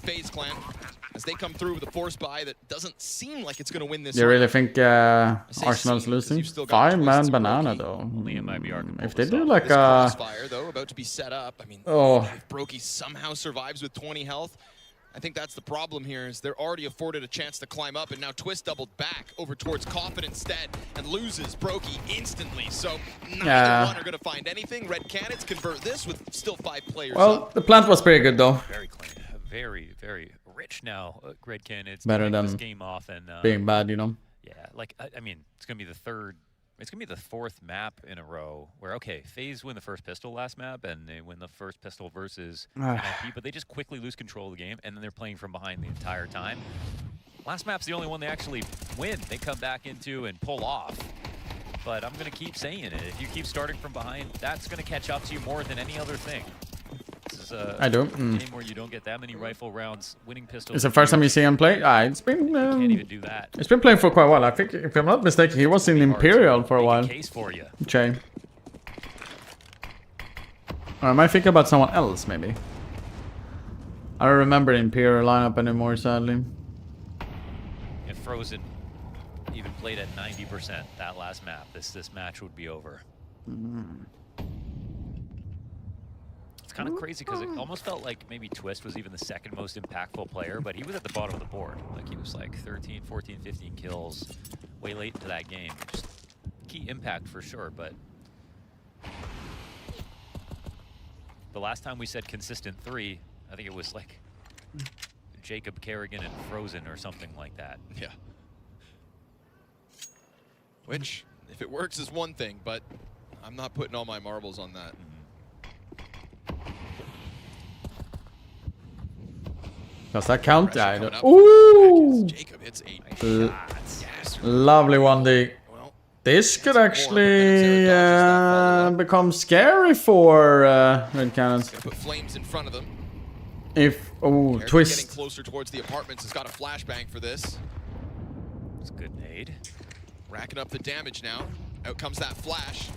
As they come through with a force buy that doesn't seem like it's going to win this. You really think Arsenal's losing? 5-man banana though. If they do like crossfire though about to be set up. I mean, if Brokey somehow survives with 20 health, I think that's the problem here. Is they're already afforded a chance to climb up, and now Twist doubled back over towards Coffin instead and loses Brokey instantly. So neither one are going to find anything. Red Cannons convert this with still 5 players. Well, the plant was pretty good though. Very clean. very, very rich now, Gredkin. It's better getting than this game off and being bad, you know. Yeah, like I mean, it's gonna be the third. It's gonna be the fourth map in a row where FaZe win the first pistol last map and they win the first pistol versus NIP, but they just quickly lose control of the game and then they're playing from behind the entire time. Last map's the only one they actually win. They come back into and pull off. But I'm gonna keep saying it. If you keep starting from behind, that's gonna catch up to you more than any other thing. This is a game where you don't get that many rifle rounds, winning pistols. It's the first time you see him play? It's been... can't even do that. It's been playing for quite a while. I think, if I'm not mistaken, he was in Imperial for a while. Case for you. Okay. Or am I thinking about someone else, maybe? I don't remember the Imperial lineup anymore, sadly. If Frozen even played at 90% that last map, this match would be over. It's kind of crazy because it almost felt like maybe Twist was even the second most impactful player, but he was at the bottom of the board. Like he was like 13, 14, 15 kills way late into that game. Just key impact for sure, but the last time we said consistent 3, I think it was like Jacob, Kerrigan, and Frozen or something like that. Yeah. Which, if it works, is one thing, but I'm not putting all my marbles on that. Does that count? I don't... Ooh! Jacob hits a lovely 1D. This could actually become scary for Red Cannons. Put flames in front of them. If Getting Twist. closer towards the apartments has got a flashbang for this. It's a good nade. Racking up the damage now. Out comes that flash.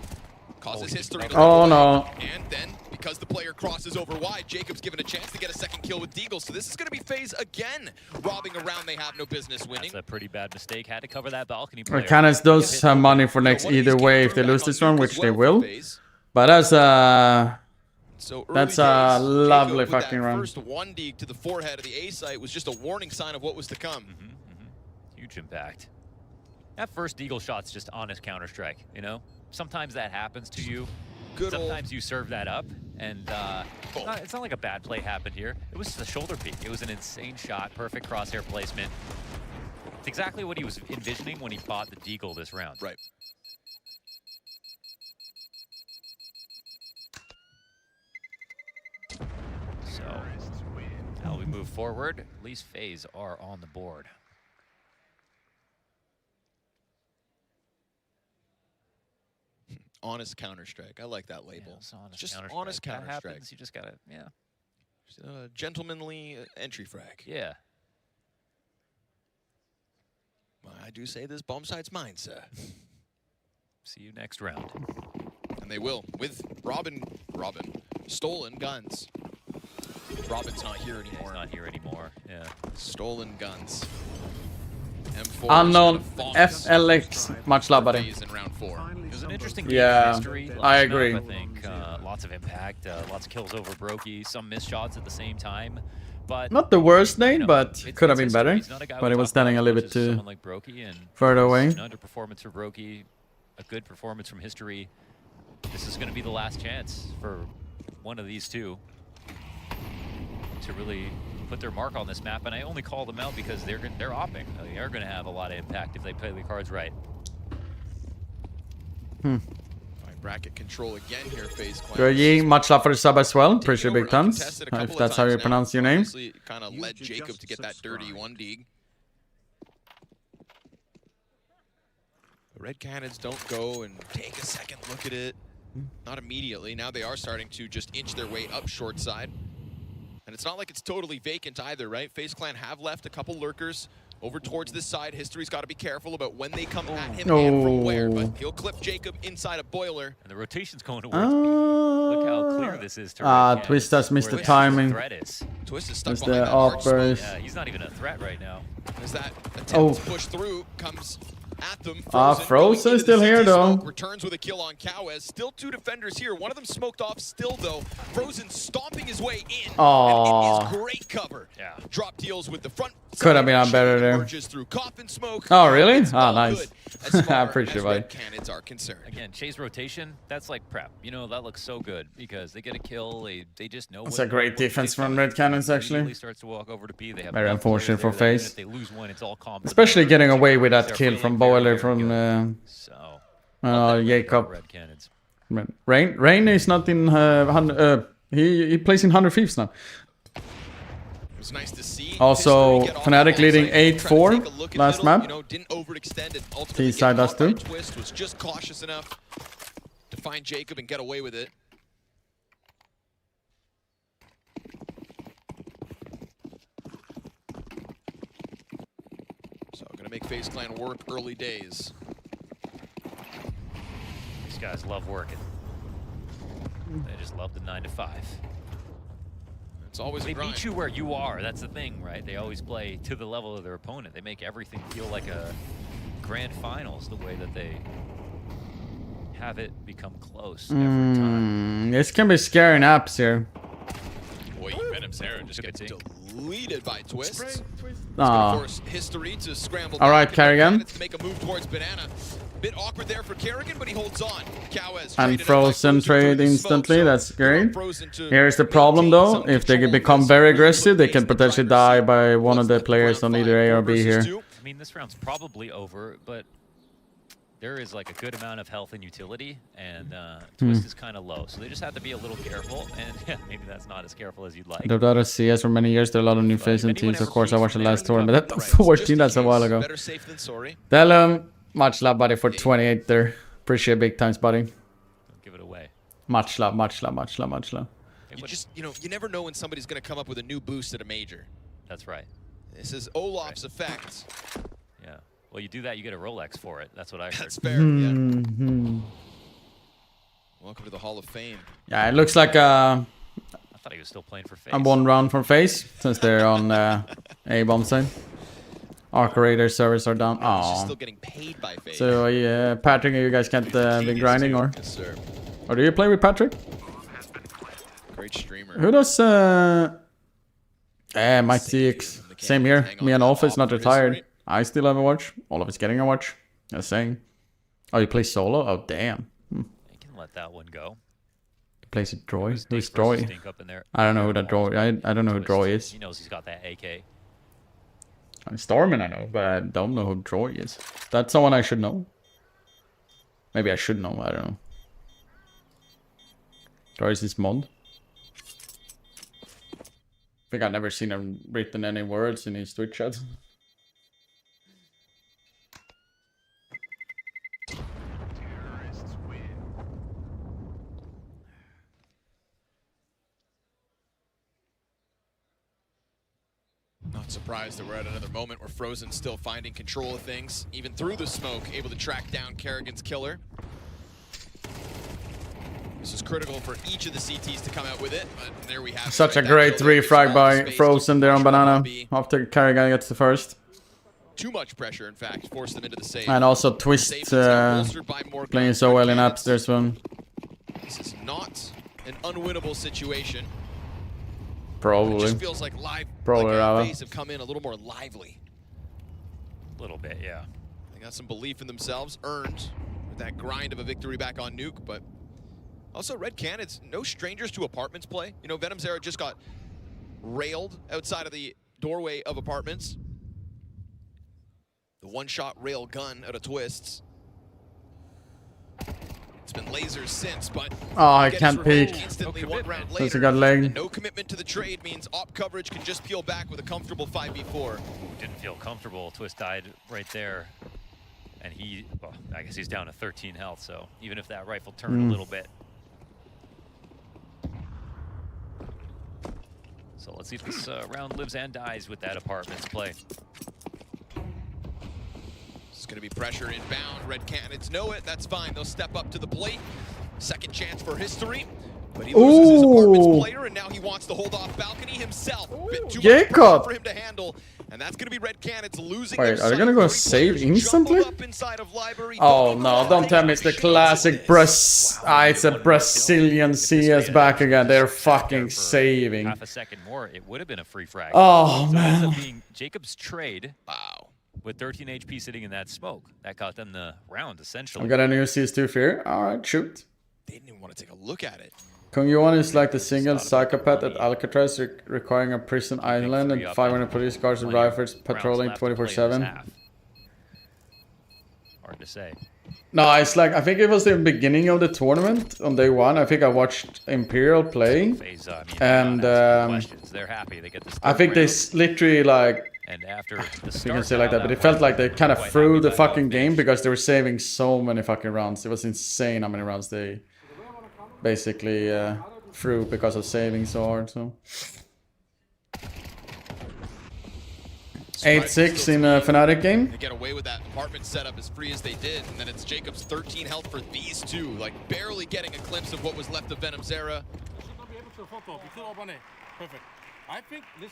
Causes history to Oh no. And then, because the player crosses over wide, Jacob's given a chance to get a second kill with Deagle. So this is going to be FaZe again, robbing around they have no business winning. That's a pretty bad mistake. Had to cover that balcony Red player. Cannons does have money for next either way if they lose this one, which they will. But that's a lovely fucking run. First 1D to the forehead of the A site was just a warning sign of what was to come. Huge impact. That first Deagle shot's just honest Counter-Strike, you know? Sometimes that happens to you. Sometimes you serve that up, and it's not like a bad play happened here. It was just a shoulder peek. It was an insane shot, perfect crosshair placement. It's exactly what he was envisioning when he bought the Deagle this round. Right. So, how we move forward, at least FaZe are on the board. Honest Counter-Strike. I like that label. Yeah, honest just Counter-Strike. honest That Counter-Strike. happens, you just gotta, Just a gentlemanly entry frag. Yeah. Well, I do say this bomb site's mine, sir. See you next round. And they will, with Robin, stolen guns. Robin's not here anymore. He's not here anymore, yeah. Stolen guns. M4 Unknown FLX, much love, buddy. in round 4. It was an interesting game Yeah, of history. I agree. I think lots of impact, lots of kills over Brokey, some missed shots at the same time. But Not the worst name, but could have been better. He's not a guy But we it was talk standing a about little much bit as too someone like Brokey, and further away. An underperformance for Brokey, a good performance from history. This is going to be the last chance for one of these two to really put their mark on this map, and I only call them out because they're opping. They are going to have a lot of impact if they play the cards right. Fine bracket control again here, FaZe Clan. Georgie, much love for the sub as well. Appreciate big thumbs. If that's how you pronounce your name. Kind of led Jacob to get that dirty 1D. The Red Cannons don't go and take a second look at it. Not immediately. Now they are starting to just inch their way up short side. And it's not like it's totally vacant either, right? FaZe Clan have left a couple lurkers over towards this side. History's got to be careful about when they come at him and from where. But he'll clip Jacob inside a boiler. And the rotation's going towards me. Look how clear this is to Red Twist Cannons, has missed the where timing. threat is. Twist is stuck Missed behind the that arch smoke. uppers. Yeah, he's not even a threat right now. As that attempt to push through comes at them. Frozen still here though. Returns with a kill on Cowes. Still 2 defenders here. One of them smoked off still though. Frozen stomping his way in. Oh. And it is great cover. Yeah. Drop deals with the front. Could have been on better there. Through coffin smoke. Oh really? Oh nice. I appreciate it, buddy. Cannons are concerned. Again, chase rotation, that's like prep. You know, that looks so good because they get a kill, they just know. That's a great defense from Red Cannons actually. Starts to walk over to B. They have very unfortunate for FaZe. If they lose one, it's all calm. Especially getting away with that kill from Boiler from Jacob. Rain is not in he plays in 100 Thieves now. It was nice to see. Also, Fnatic leading 8-4 last map. T-side does too. Twist was just cautious enough to find Jacob and get away with it. So gonna make FaZe Clan work early days. These guys love working. They just love the 9 to 5. It's always they beat you where you are. That's the thing, right? They always play to the level of their opponent. They make everything feel like a grand finals the way that they have it become close every time. This can be scary naps here. Boy, Venom's Arrow just gets deleted by Twist. Force history to scramble. All right, Kerrigan. To make a move towards Banana. Bit awkward there for Kerrigan, but he holds on. Cowes and Frozen trade instantly. That's great. Here's the problem though. If they become very aggressive, they can potentially die by one of the players on either A or B here. I mean, this round's probably over, but there is like a good amount of health and utility, and Twist is kind of low, so they just have to be a little careful. And yeah, maybe that's not as careful as you'd like. They've done CS for many years. There are a lot of new faces and teams. Of course, I watched the last tournament. That 14, that's a while ago. Better safe than sorry. Delum, much love, buddy, for 28 there. Appreciate big times, buddy. Don't give it away. Much love, much love, much love, much love. You never know when somebody's going to come up with a new boost at a major. That's right. This is Olaf's effect. Yeah. Well, you do that, you get a Rolex for it. That's what I heard. That's fair, yeah. Welcome to the Hall of Fame. Yeah, it looks like I thought he was still playing for FaZe. a one round for FaZe, since they're on A-bomb side. Arc Raider servers are down. Oh. Still getting paid by FaZe. So, yeah, Patrick, you guys can't be grinding, or? Yes, sir. Or do you play with Patrick? Great streamer. Who does, my TX. Same here. Me and Alpha is not retired. I still have a watch. All of us getting a watch. Just saying. Oh, you play solo? Oh, damn. You can let that one go. Plays with Droy. Who's Droy? I don't know who that Droy. I don't know who Droy is. He knows he's got that AK. Stormin I know, but I don't know who Droy is. That's someone I should know. Maybe I should know. I don't know. Droy is this mod. I think I've never seen him written any words in his Twitch chat. Not surprised that we're at another moment where Frozen's still finding control of things, even through the smoke, able to track down Kerrigan's killer. This is critical for each of the CTs to come out with it, but there we have it. Such a great refrag by Frozen there on Banana after Kerrigan gets the first. Too much pressure, in fact, forced them into the save. And also Twist playing so well in apps. There's one. This is not an unwinnable situation. Probably. It just feels like FaZe have come in a little more lively. A little bit, yeah. They got some belief in themselves, earned with that grind of a victory back on Nuke, but also Red Cannons, no strangers to apartments play. You know, Venom's Era just got railed outside of the doorway of apartments. The one-shot rail gun out of Twists. It's been lasers since, but I can't peek. Since he got leg. No commitment to the trade means op coverage can just peel back with a comfortable 5v4. Didn't feel comfortable. Twist died right there. And well, I guess he's down to 13 health, so even if that rifle turned a little bit. So let's see if this round lives and dies with that apartments play. It's going to be pressure inbound. Red Cannons know it. That's fine. They'll step up to the plate. Second chance for history. But he loses his apartment's player, and now he wants to hold off balcony himself. Bit too much pressure for him to handle, and that's going to be Red Canids losing. Wait, are they gonna go save instantly? Oh no, don't tell me it's the classic it's a Brazilian CS back again. They're fucking saving. Half a second more, it would have been a free frag. Oh, so man. It ends up being Jacob's trade. Wow. With 13 HP sitting in that smoke. That got them the round, essentially. I've got a new CS2 fear. Alright, shoot. They didn't even want to take a look at it. Kung Yuan is like the single psychopath at Alcatraz, requiring a prison island and 500 police cars and rifles patrolling 24/7. Hard to say. No, it's like, I think it was the beginning of the tournament on day one. I think I watched Imperial play. And they're happy they get this. I think they literally like, and after you can say like that, but it felt like they kind of threw the fucking game because they were saving so many fucking rounds. It was insane how many rounds they basically threw because of saving so hard. So 8-6 in a Fnatic game. They get away with that apartment setup as free as they did, and then it's Jacob's 13 health for these two, like barely getting a glimpse of what was left of Venom Zera. Perfect. I think they're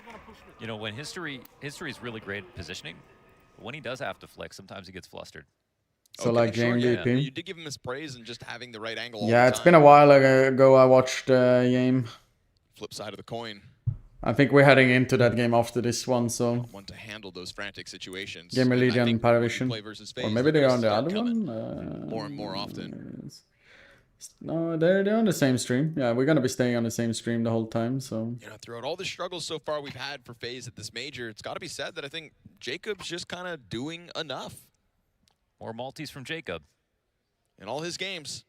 gonna push it. You know, when history is really great at positioning, but when he does have to flex, sometimes he gets flustered. So like James You VP. did give him his praise and just having the right angle all Yeah, the it's time. been a while ago I watched game. Flip side of the coin. I think we're heading into that game after this one, so... Want to handle those frantic situations. Gamer And I Legion think Paravision. play versus Or phase, maybe they're on the start other coming one? more and more often. No, they're on the same stream. Yeah, we're gonna be staying on the same stream the whole time, so... You know, throughout all the struggles so far we've had for FaZe at this major, it's got to be said that I think Jacob's just kind of doing enough. More multis from Jacob. In all his games.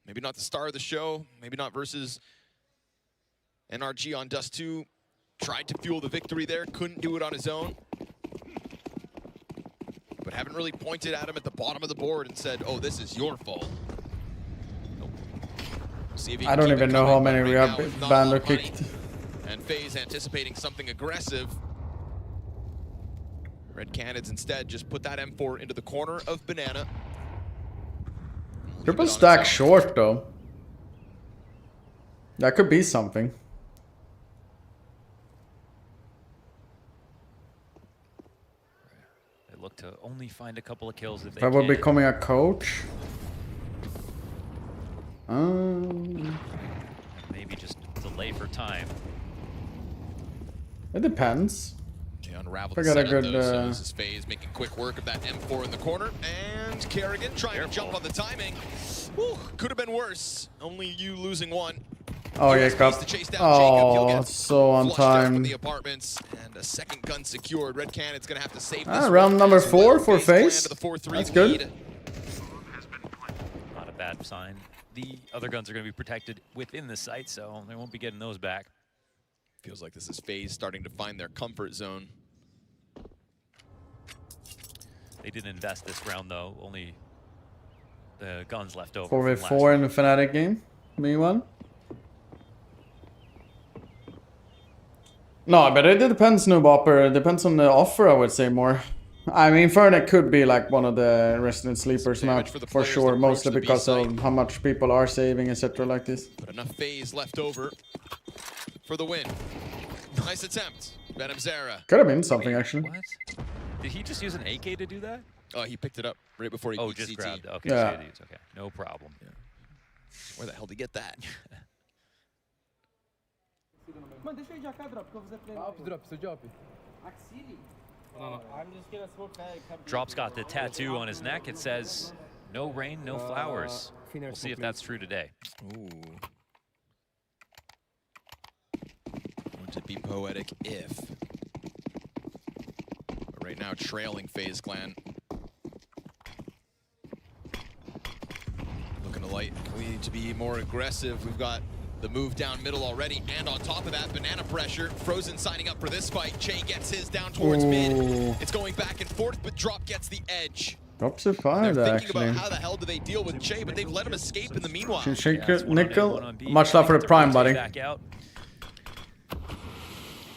Maybe not the star of the show, maybe not versus NRG on Dust 2. Tried to fuel the victory there, couldn't do it on his own. But haven't really pointed at him at the bottom of the board and said, oh, this is your fault. See if he I can don't keep even it know coming, how many but we right have now, with not a banned lot or of money, kicked. And FaZe anticipating something aggressive. Red Canids instead just put that M4 into the corner of Banana. Triple stack short, though. That could be something. They look to only find a couple of kills if they If I were can. becoming a coach... Maybe just delay for time. It depends. They unraveled I the got a setup, good, though, so this is FaZe making quick work of that M4 in the corner. And Kerrigan trying to jump on the timing. Whew, could have been worse. Only you losing one. Oh, yeah, Cup. Oh, so on time. The apartments and a second gun secured. Red Cannon's gonna have to save this Round one number as 4 well. for FaZe FaZe. plan to the 4-3 That's good. lead. Not a bad sign. The other guns are going to be protected within the site, so they won't be getting those back. Feels like this is FaZe starting to find their comfort zone. They didn't invest this round, though. Only the guns left over. from last 4v4 in the Fnatic game. Me1. No, but it depends, Noobopper. It depends on the offer, I would say more. I mean, Fnatic could be like one of the resident sleepers now, for sure, mostly because of how much people are saving, etc. like this. But enough FaZe left over for the win. Nice attempt, Venom Zera. Could have been something, actually. What? Did he just use an AK to do that? Oh, he picked it up right before he beat just CT. grabbed it. Okay, Yeah. so it's okay. No problem. Yeah. Where the hell did he get that? Mano, deixa eu ir de AK, Drop, que eu vou fazer play. Drop, seu Drop. Axili? No. I'm just gonna smoke that. Drop's got the tattoo on his neck. It says, no rain, no flowers. We'll see if that's true today. Ooh. Want to be poetic if. But right now, trailing FaZe Clan. Looking to light. We need to be more aggressive. We've got the move down middle already, and on top of that, Banana pressure. Frozen signing up for this fight. Che gets his down towards mid. It's going back and forth, but Drop gets the edge. Drop survived, They're thinking actually. about how the hell do they deal with Che, but they've let him escape in the meanwhile. Nickel. Much love for the Prime, buddy. Back out.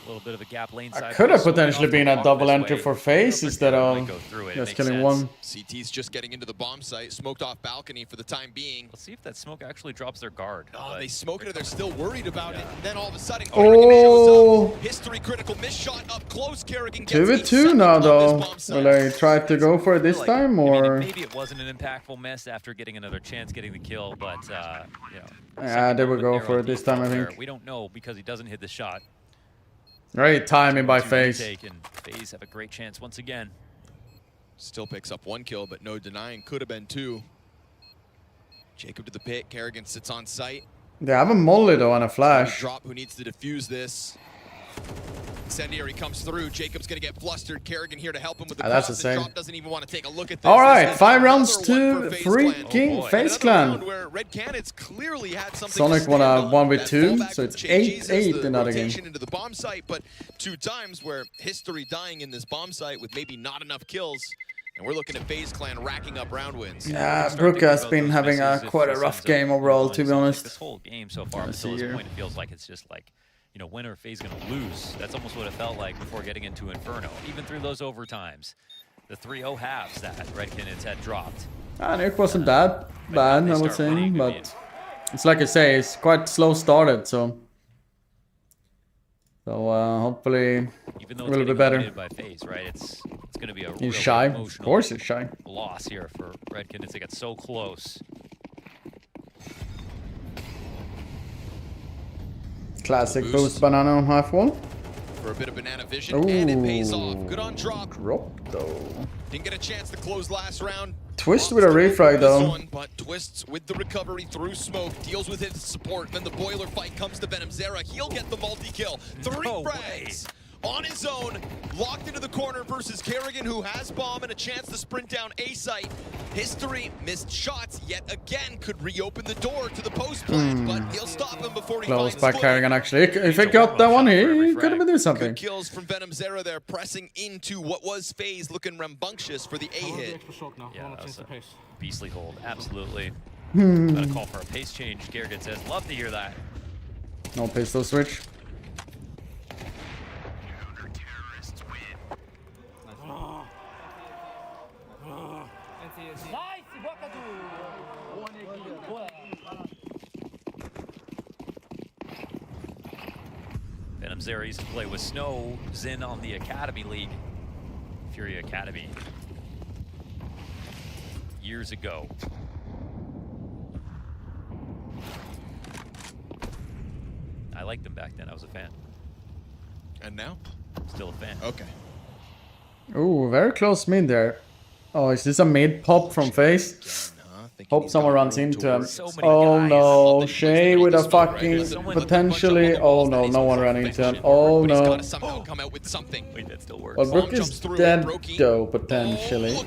A little bit of a gap lane side. Could have potentially been a double entry for FaZe instead of just killing one. CT's just getting into the bomb site, smoked off balcony for the time being. Let's see if that smoke actually drops their guard. Oh, they smoke it, they're still worried about it. And then all of a sudden, oh, history critical miss shot up close. Kerrigan 2v2 now though. Will they try to go for it this time, or? Maybe it wasn't an impactful miss after getting another chance getting the kill, but you know. Yeah, they will go for it this time, I think. We don't know because he doesn't hit the shot. Great timing by FaZe. FaZe have a great chance once again. Still picks up 1 kill, but no denying. Could have been 2. Jacob to the pit. Kerrigan sits on site. They have a molly though and a flash. Drop who needs to defuse this. Incendiary comes through. Jacob's gonna get flustered. Kerrigan here to help him with the that's cross. insane. Drop doesn't even want to take a look at this. All right, 5 rounds to 3 King FaZe Clan. Where Red Cannons clearly had something Sonic won a 1v2, so it's 8-8 in that game. Into the bomb site, but 2 times where history dying in this bomb site with maybe not enough kills. And we're looking at FaZe Clan racking up round wins. Yeah, Brook has been having quite a rough game overall, to be honest. This whole game so far, until this point, it feels like it's just like, you know, winner FaZe gonna lose. That's almost what it felt like before getting into Inferno. Even through those overtimes, the 3-0 halves that Red Cannons had dropped. It wasn't that bad, I would say, but it's like I say, it's quite slow started, so hopefully even though it will be better. By FaZe, right? It's gonna be a he's shy, of course he's shy. Loss here for Red Cannons. They got so close. Classic boost banana on half wall. For a bit of banana vision, and it pays off. Good on drop. Drop though. Didn't get a chance to close last round. Twist with a refrag though. But Twists with the recovery through smoke, deals with his support. Then the boiler fight comes to Venom Zera. He'll get the multi-kill. 3 frags on his own, locked into the corner versus Kerrigan, who has bomb and a chance to sprint down A site. History missed shots yet again, could reopen the door to the post plant, but he'll stop him before he Close finds by Kerrigan actually. If he got that one, he could have been doing something. Good kills from Venom Zera there, pressing into what was FaZe, looking rambunctious for the A hit. Yeah, that was a beastly hold, absolutely. Got a call for a pace change. Kerrigan says, love to hear that. No pistol switch. Venom Zera used to play with Snow, Zin on the Academy League, Fury Academy, years ago. I liked them back then, I was a fan. And now? Still a fan. Okay. Ooh, very close mid there. Oh, is this a mid pop from FaZe? Hope someone runs into him. Oh no, Shay with a fucking potentially. Oh no, no one ran into him. Oh no. Wait, that still works. Well, Brook is dead though, potentially. Yo,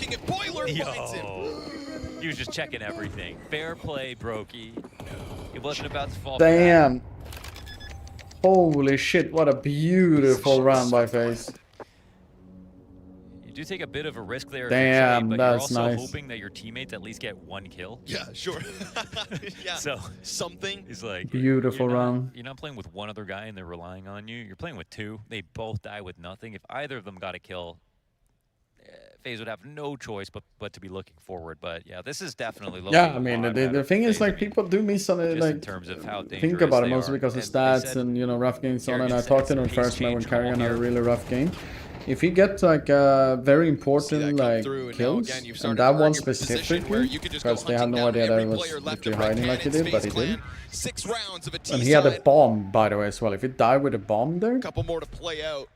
he was just checking everything. Fair play, Brokey. He wasn't about to fall. Damn. Holy shit, what a beautiful run by FaZe. You do take a bit of a risk there. Damn, but that's you're also nice. hoping that your teammates at least get 1 kill. Yeah, sure. Yeah, so something. It's like beautiful run. You're not playing with 1 other guy and they're relying on you. You're playing with 2. They both die with nothing. If either of them got a kill, FaZe would have no choice but to be looking forward. But yeah, this is definitely low. Yeah, I mean the thing is like people do miss on it, like in terms of how think about it mostly because of stats and you know rough games on. And I talked to him first when Kerrigan had a really rough game. If he gets like very important like kills, and that one specifically, because they had no idea that it was literally hiding like he did, but he did. And he had a bomb, by the way, as well. If he died with a bomb there, couple more to play out.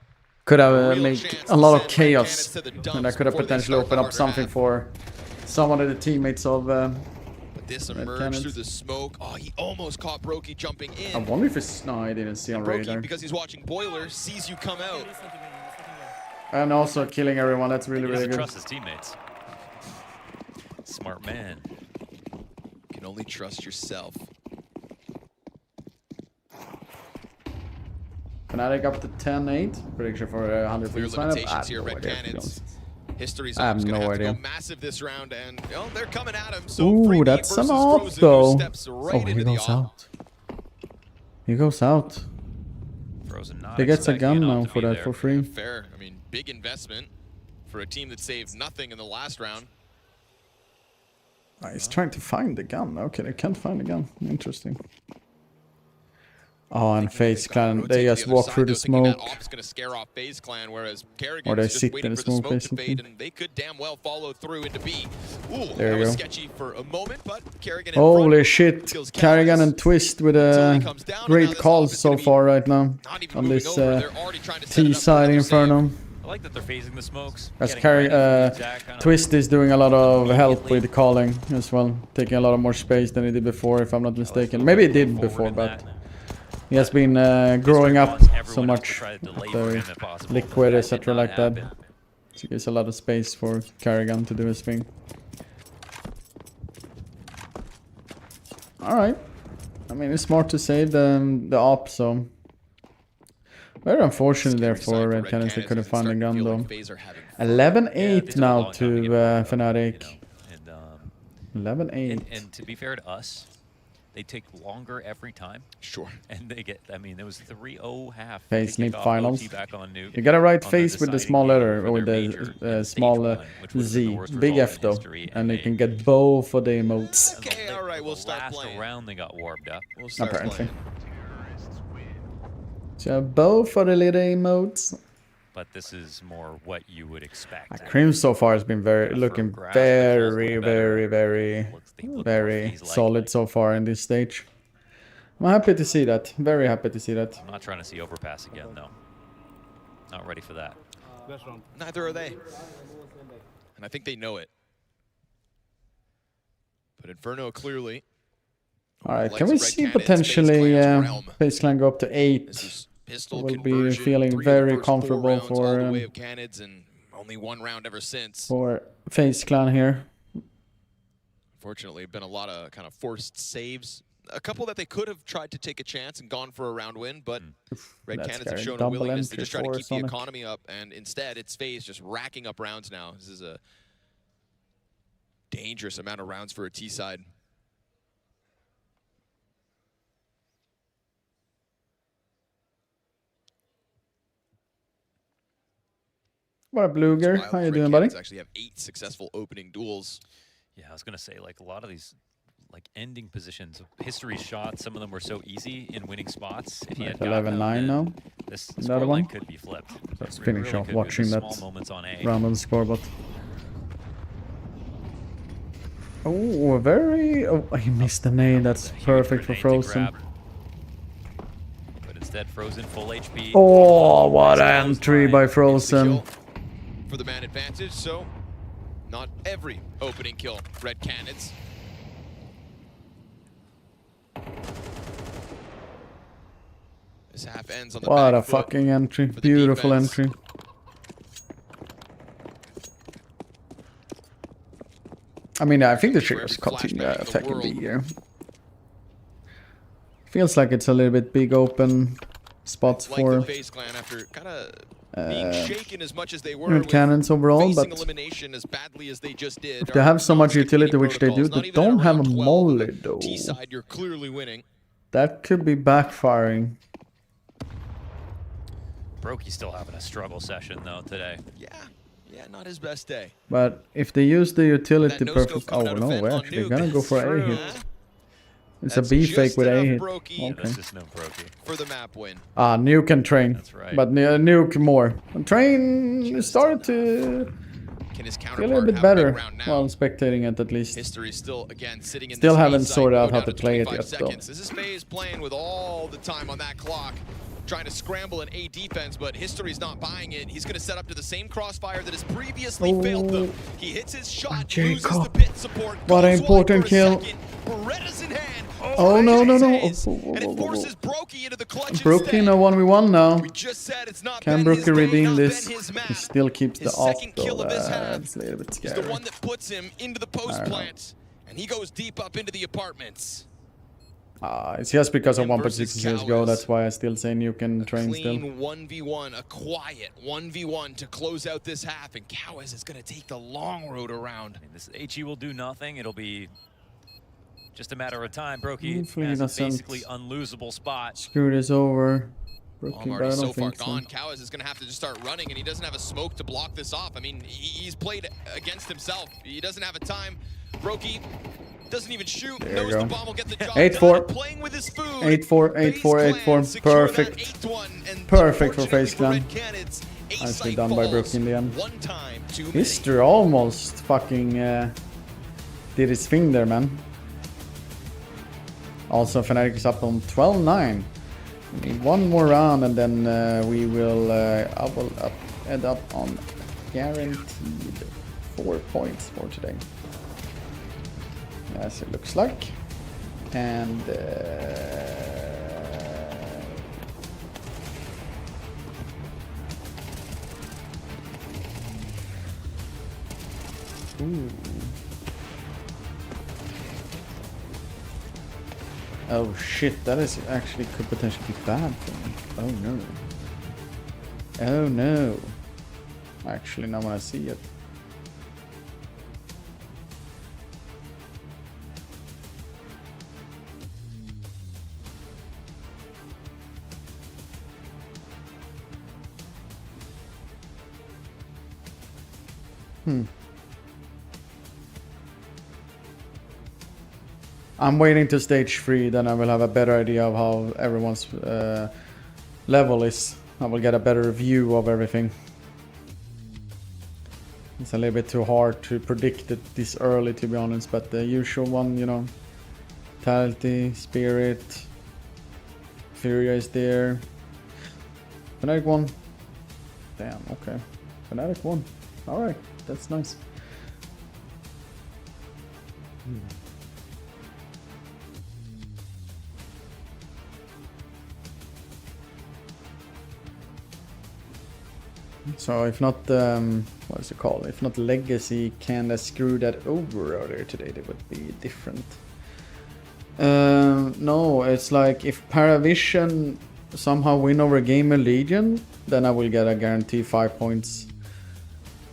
Could have made a lot of chaos, and that could have potentially opened up something for some of the teammates of But this emerged through the smoke. Oh, he almost caught Brokey jumping in. I wonder if it's... No, I didn't see on radar. Because he's watching Boiler, sees you come out. And also killing everyone, that's really, really good. He doesn't trust his teammates. Smart man. You can only trust yourself. Fnatic up to 10-8. Prediction for 100 Clear lineup. limitations here, Red Cannons. History's I have gonna no have idea. to go massive this round, and they're coming at him. So Ooh, that's an off though. steps right Oh, he into goes the out. He goes out. Frozen not He gets a expecting gun it now to for be that there. for free. Fair. I mean, big investment for a team that saved nothing in the last round. He's trying to find the gun. Okay, they can't find the gun. Interesting. Oh, and FaZe Clan, they just walk through the smoke. Gonna scare off FaZe Clan, whereas Or they just sit waiting in the for the smoke, smoke to basically. fade, and they could damn well follow through into B. Ooh, There that you was go. sketchy for a moment, but Kerrigan in Holy front shit. kills Kerrigan and Twist with great calls so far right now on this T side Inferno. I like that they're phasing the smokes. As getting ready for the attack, kind of- Twist is doing a lot of help with calling as well, taking a lot of more space than he did before, if I'm not mistaken. Maybe he did before, but he has been growing up so much, very liquid, etc. like that. So he gives a lot of space for Kerrigan to do his thing. Alright. I mean, it's smart to save the op, so... Very unfortunate there for Red Cannons, they couldn't find a gun though. 11-8 now to Fnatic. 11-8. And to be fair to us, they take longer every time. Sure. And they get, I mean, it was 3-0 half. FaZe They need kick off finals. OT back on Nuke You gotta write on FaZe with the small deciding letter, game or for with their major the in small stage one, which would've been Z. the worst Big result F in though. history, And they they- can get both of the emotes. Okay, all right, we'll start last playing. round they got warmed up. We'll start Apparently. playing. So both of the little emotes. But this is more what you would expect. Cream so far has been looking very, very solid so far in this stage. I'm happy to see that. Very happy to see that. I'm not trying to see overpass again, though. Not ready for that. Neither are they. And I think they know it. But Inferno clearly. Alright, likes can we Red see Cannons, potentially FaZe Clan's realm. FaZe Clan go up to 8? Pistol We'll be conversion, feeling 3 of the very first 4 comfortable rounds all the for way of Cannons, and only 1 round ever since. for FaZe Clan here. Fortunately, been a lot of kind of forced saves. A couple that they could have tried to take a chance and gone for a round win, but Red That's Cannons have scary. shown a Double willingness to entry just try to for keep Sonic. the economy up, and instead it's FaZe just racking up rounds now. This is a dangerous amount of rounds for a T side. What up, Bluger? How you doing, buddy? Cannons actually have 8 successful opening duels. Yeah, I was going to say, like, a lot of these like ending positions, history shots, some of them were so easy in winning spots. If he had gotten 11-9 them, now. then this Another one. scoreline could be flipped. Let's It finish really off could. watching The that small moments on A. round on the scoreboard. Oh, very... Oh, he missed the nade. That's perfect for Frozen. But instead, Frozen full HP. Oh, what entry by Frozen. For the man advantage, so not every opening kill Red Cannons. This half ends on the What back a foot fucking entry. for the Beautiful defense. entry. I mean, I think the Triggers continue attacking B here. Feels like it's a little bit big open spots Like for the FaZe Clan after kind of being shaken as much as they were Red with Cannons overall, facing but elimination as badly as they just did. if they have so much utility, which they do, they don't have a molly though. T-side, you're clearly winning. That could be backfiring. Brokey's still having a struggle session though today. Yeah, not his best day. But if they use the utility no perfect... scope coming Oh out of no, Ven we're on actually Nuke. gonna go for True. A hit. It's That's a B just fake with A enough hit. Brokey. Okay. That's just no Brokey. For the map win. Ah, Nuke and Train. That's right. But Nuke more. Train started to Can his feel a counterpart little bit have a big better round now? while spectating it at least. History still again sitting in Still this haven't B side, sorted out go how down to play it 25 yet, though. seconds. This is FaZe playing with all the time on that clock, trying to scramble an A defense, but History's not buying it. He's going to set up to the same crossfire that has previously failed them. He hits his shot, loses the pit support. What an important kill. Beretta's in hand. Oh no, no, no. And it forces Brokey into the clutch Brokey in a 1v1 now. Can Brokey redeem this? He still keeps the off though. That's a little bit He's scary. the one that puts him into the post plant, and he goes deep up into the apartments. It's just because of 1.6 CSGO, that's why I still say Nuke and Train still. Clean 1v1, a quiet 1v1 to close out this half, and Cowes is going to take the long road around. I mean, this HE will do nothing. It'll be just a matter of time. Brokey Hopefully he has a doesn't basically unlosable spot. Screw this over. Brooklyn, Already but I so don't far think so. gone. Cows is going to have to just start running, and he doesn't have a smoke to block this off. I mean, he's played against himself. He doesn't have a time. Brokey doesn't even shoot. There Knows you go. the bomb will get the job 8-4. done. Playing with his food. 8-4, 8-4, 8-4. Perfect. Perfect for FaZe Clan. Nicely done by Brooklyn in the end. History almost fucking did his thing there, man. Also, Fnatic is up on 12-9. We need one more round and then we will end up on guaranteed 4 points for today. As it looks like. And ooh. Oh shit, that is actually could potentially be bad for me. Oh no. Oh no. Actually, now when I see it. I'm waiting to stage 3, then I will have a better idea of how everyone's level is. I will get a better view of everything. It's a little bit too hard to predict it this early, to be honest, but the usual one, you know, Vitality, Spirit, Furia is there. Fnatic won. Damn, okay. Fnatic won. Alright, that's nice. So if not, what is it called? If not Legacy can screw that over earlier today, that would be different. No, it's like if Paravision somehow win over Gamer Legion, then I will get a guarantee 5 points.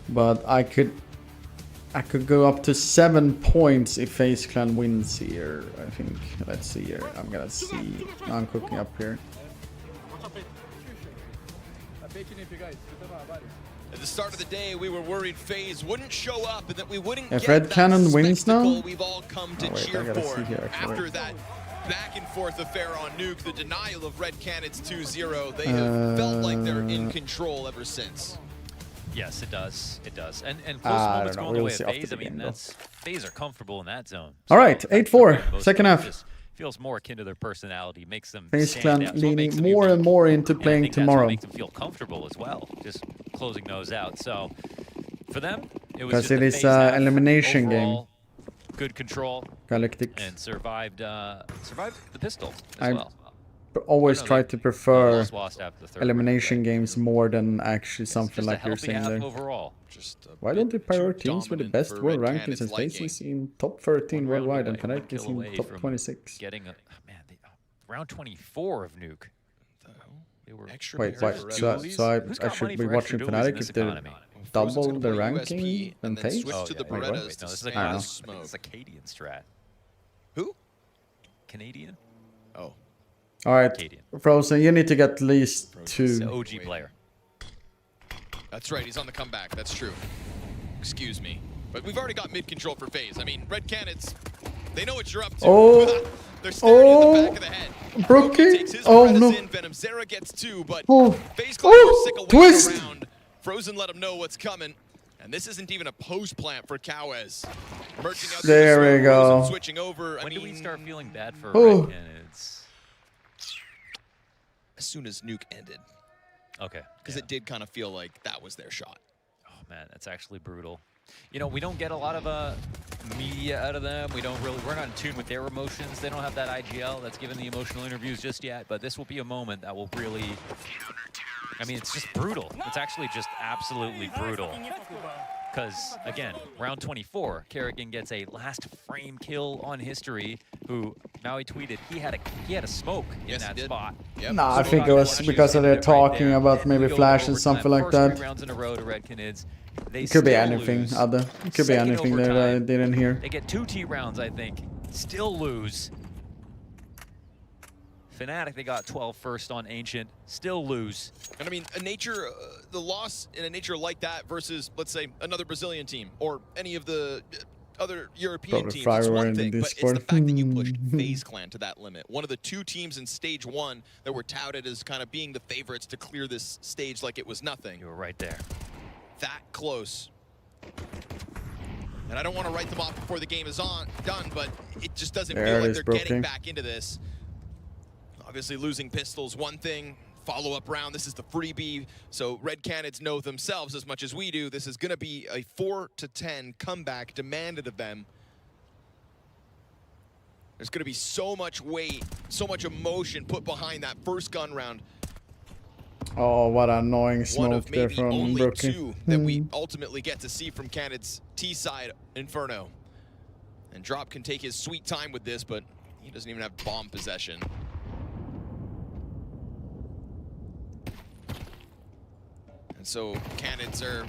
But I could go up to 7 points if FaZe Clan wins here, I think. Let's see here. I'm gonna see. I'm cooking up here. At the start of the day, we were worried FaZe wouldn't show up and that we wouldn't If get Red that Cannon wins now, we've all come to wait, cheer I gotta for. see here, actually. After that back and forth affair on Nuke, the denial of Red Cannon's 2-0, they have felt like they're in control ever since. Yes, it does. It does. And close moments going the way of FaZe. I mean, FaZe are comfortable in that zone. All right, 8-4, second half. Just feels more akin to their personality, makes them FaZe stand Clan out. So it makes leaning them more unique. and more into And I playing think that's tomorrow. what makes them feel comfortable as well, just closing those out. So for them, it was Because just it a is FaZe an half. elimination game. Overall, good control. Galactic. And survived the pistol as I well. always try to prefer lost after the third elimination games more than actually something just a like you're healthy saying half there. overall. Why don't the priority teams with the dominant best for world Red rankings Cannon's and liking. FaZe in top 13 One round worldwide away, and one Fnatic is kill in away top from 26? Getting round 24 of Nuke. They were extra Wait, why? So I should be watching Fnatic if they're double the ranking than FaZe? Switch to the Wait, Berettas no, this is to a stay out of Canadian, this is a Canadian strat. Who? Canadian? Oh. Alright, Canadian. Frozen, you need to get at least He's 2. an OG player. That's right, he's on the comeback. That's true. Excuse me. But we've already got mid control for FaZe. I mean, Red Cannons, they know what you're up to. Oh. They're staring at the back of the head. Brookie? Takes his Oh Berettas no. in. Venom Zera gets 2, but Oh. FaZe Clan are sick of waiting Twist. around. Frozen let him know what's coming. And this isn't even a post plant for Cowes. Merging out There to the we smoke, go. Frozen switching over. When do we start feeling bad for Oh. Red Cannons? As soon as Nuke ended. Okay. Because it did kind of feel like that was their shot. Oh man, that's actually brutal. You know, we don't get a lot of media out of them. We're not in tune with their emotions. They don't have that IGL that's given the emotional interviews just yet, but this will be a moment that will really, I mean, it's just brutal. It's actually just absolutely brutal. Because, again, round 24, Kerrigan gets a last frame kill on History, who, now he tweeted, he had a smoke in that spot. Yep. Nah, I think it was because of their talking about maybe flash and something like that. 3 rounds in a row to Red Canids. It could be anything other. It could be anything that I didn't hear. They get 2 T rounds, I think. Still lose. Fnatic, they got 12 first on Ancient, still lose. And I mean, the loss in a nature like that versus, let's say, another Brazilian team or any of the other European teams, it's one thing, but it's the fact that you pushed FaZe Clan to that limit. One of the 2 teams in stage 1 that were touted as kind of being the favorites to clear this stage like it was nothing. You were right there. That close. And I don't want to write them off before the game is done, but it just doesn't feel like they're getting back into this. Obviously losing pistols, one thing. Follow-up round, this is the freebie, so Red Canids know themselves as much as we do. This is going to be a 4-10 comeback demanded of them. There's going to be so much weight, so much emotion put behind that first gun round. Oh, what annoying smoke there from only Brookie. 2 that we ultimately get to see from Canids' T-side Inferno. And Drop can take his sweet time with this, but he doesn't even have bomb possession. So Canids are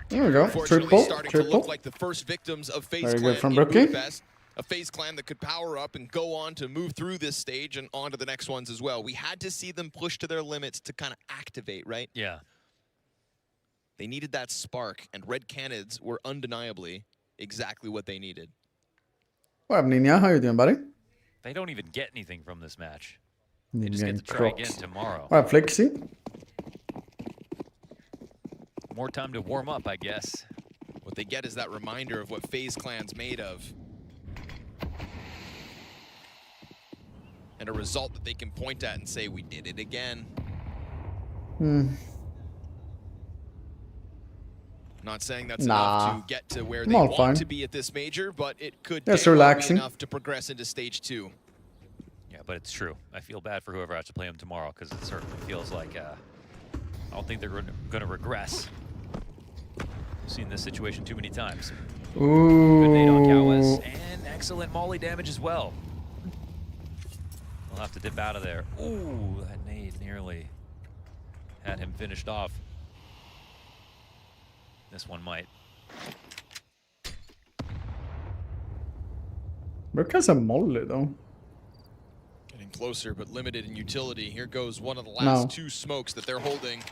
there we go. Starting to look like the first victims of FaZe Clan from in Brookie. Budapest. A FaZe Clan that could power up and go on to move through this stage and on to the next ones as well. We had to see them push to their limits to kind of activate, right? Yeah. They needed that spark, and Red Canids were undeniably exactly what they needed. What up, Ninja? How you doing, buddy? They don't even get anything from this match. They just get to try Crocs. again tomorrow. What up, Flixie? More time to warm up, I guess. What they get is that reminder of what FaZe Clan's made of. And a result that they can point at and say, we did it again. Not saying that's enough to get to where they want to be at this major, but it could be enough to progress into stage 2. Yeah, but it's true. I feel bad for whoever has to play them tomorrow because it certainly feels like I don't think they're going to regress. I've seen this situation too many times. Ooh. Good nade on Cowes and excellent molly damage as well. We'll have to dip out of there. Ooh, that nade nearly had him finished off. This one might. Brook has a molly though. Getting closer, but limited in utility. Here goes one of the last 2 smokes that they're holding.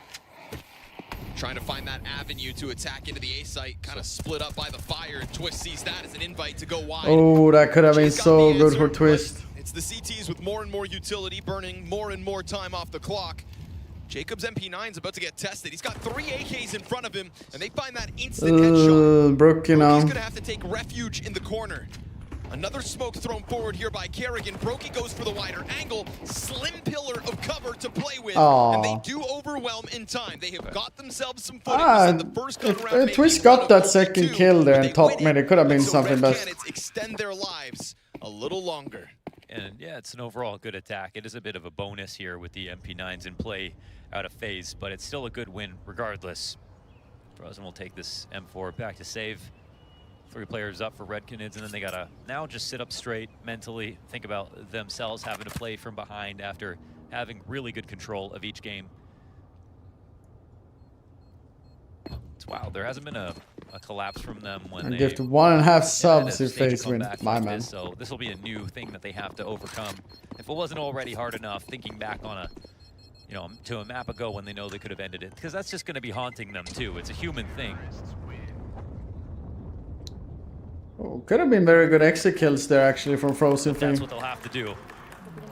Trying to find that avenue to attack into the A site, kind of split up by the fire. Twist sees that as an invite to go wide. Oh, that could have been so good for Twist. It's the CTs with more and more utility, burning more and more time off the clock. Jacob's MP9's about to get tested. He's got 3 AKs in front of him, and they find that instant headshot. Brookie now. He's gonna have to take refuge in the corner. Another smoke thrown forward here by Kerrigan. Brokey goes for the wider angle. Slim pillar of cover to play with. And they do overwhelm in time. They have got themselves some footage. The first gun round Twist got that second kill there in top mid. It could have been something best. Extend their lives a little longer. And yeah, it's an overall good attack. It is a bit of a bonus here with the MP9s in play out of FaZe, but it's still a good win regardless. Frozen will take this M4 back to save. 3 players up for Red Canids, and then they gotta now just sit up straight mentally, think about themselves having to play from behind after having really good control of each game. It's wild. There hasn't been a collapse from them when they give 1.5 subs if FaZe win. My man. So this will be a new thing that they have to overcome. If it wasn't already hard enough, thinking back on to a map ago when they know they could have ended it, because that's just going to be haunting them too. It's a human thing. Oh, could have been very good exit kills there actually from Frozen. That's what they'll have to do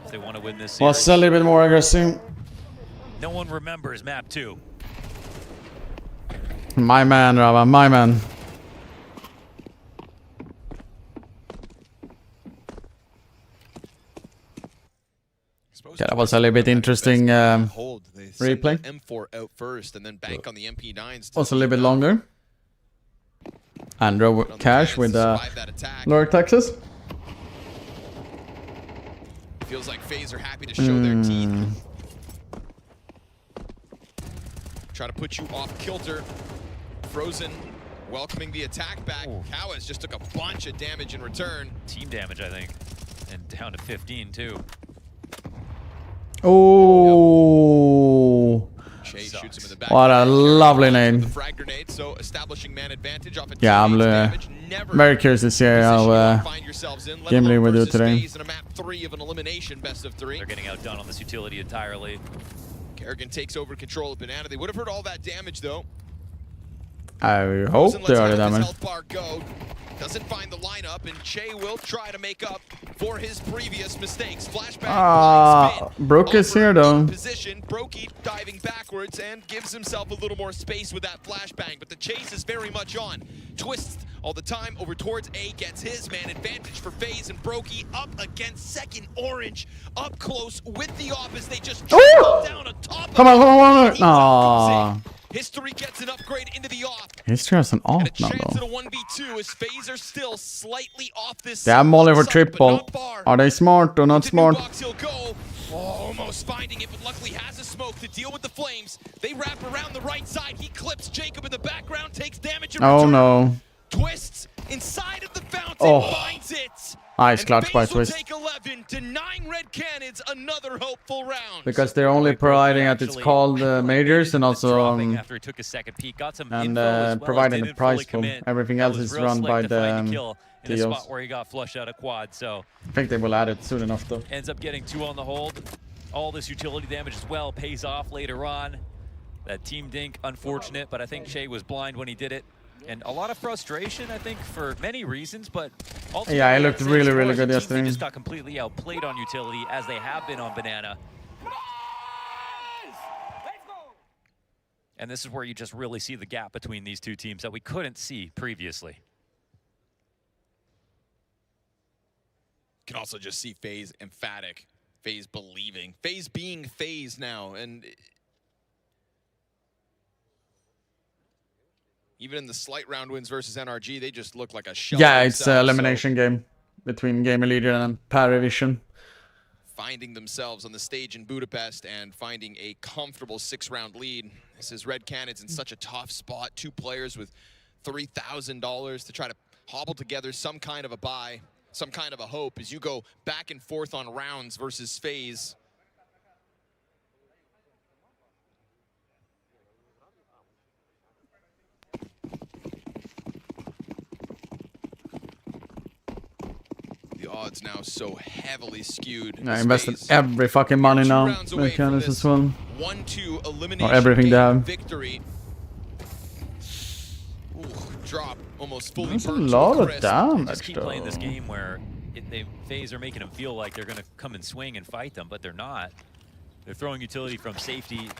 if they want to win this series. Was a little bit more aggressive. No one remembers map 2. My man, Rava, my man. Yeah, that was a little bit interesting replay. M4 out first and then bank on the MP9s. Was a little bit longer. Andrew Cash with Lord Texas. Feels like FaZe are happy to show their teeth. Try to put you off kilter. Frozen welcoming the attack back. Cowes just took a bunch of damage in return. Team damage, I think. And down to 15 too. Oh. What a lovely name. Yeah, I'm very curious to see how Game League will do today. They're getting outdone on this utility entirely. Kerrigan takes over control of Banana. They would have heard all that damage though. I hope they are the damage. Doesn't find the lineup, and Che will try to make up for his previous mistakes. Ah, Brook is here though. Position, Brokey diving backwards and gives himself a little more space with that flashbang, but the chase is very much on. Twists all the time over towards A, gets his man advantage for FaZe, and Brokey up against second Orange, up close with the office. They just down atop. Come on. Aww. History gets an upgrade into the off. History has an off now Chance at a though. 1v2 as FaZe are still slightly off this. They have Molly for triple. Are they smart or not smart? He'll go. Almost finding it, but luckily has a smoke to deal with the flames. They wrap around the right side. He clips Jacob in the background, takes damage. Oh no. Twists inside of the fountain, finds it. Nice clutch by Twist. Take 11 to 9 red cannons, another hopeful round. Because they're only providing at it's called majors and also After he took a second peek, got some providing the prize pool. Everything else is run by the in a spot where he got flushed out of quad. So I think they will add it soon enough though. Ends up getting 2 on the hold. All this utility damage as well pays off later on. That team dink, unfortunate, but I think Che was blind when he did it. And a lot of frustration, I think, for many reasons, but ultimately, yeah, he looked really good yesterday. They just got completely outplayed on utility, as they have been on Banana. And this is where you just really see the gap between these two teams that we couldn't see previously. You can also just see FaZe emphatic, FaZe believing, FaZe being FaZe now, and even in the slight round wins versus NRG, they just look like a shell. Yeah, it's an elimination game between Gamer Leader and Paravision. Finding themselves on the stage in Budapest and finding a comfortable 6-round lead. This is Red Cannons in such a tough spot. 2 players with $3,000 to try to hobble together some kind of a buy, some kind of a hope as you go back and forth on rounds versus FaZe. The odds now so heavily skewed. I invested every fucking money now. Red Cannons as well. 1-2 elimination or everything they have. Victory. Ooh, drop almost fully. That's a lot of damage. Just keep playing this game where FaZe are making them feel like they're going to come and swing and fight them, but they're not. They're throwing utility from safety.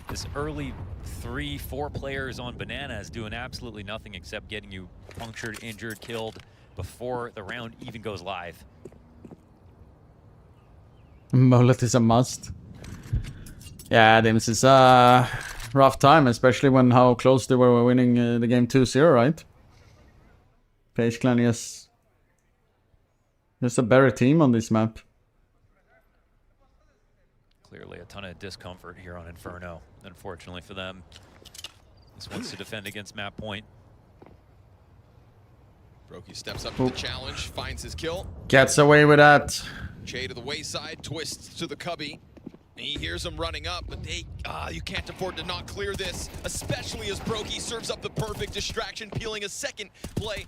This early 3-4 players on Banana is doing absolutely nothing except getting you punctured, injured, killed before the round even goes live. Mullet is a must. Yeah, this is a rough time, especially when how close they were winning the game 2-0, right? FaZe Clan is just a better team on this map. Clearly a ton of discomfort here on Inferno, unfortunately for them. This wants to defend against map point. Brokey steps up to the challenge, finds his kill. Gets away with that. Che to the wayside, twists to the cubby. And he hears him running up, but you can't afford to not clear this, especially as Brokey serves up the perfect distraction, peeling a second play.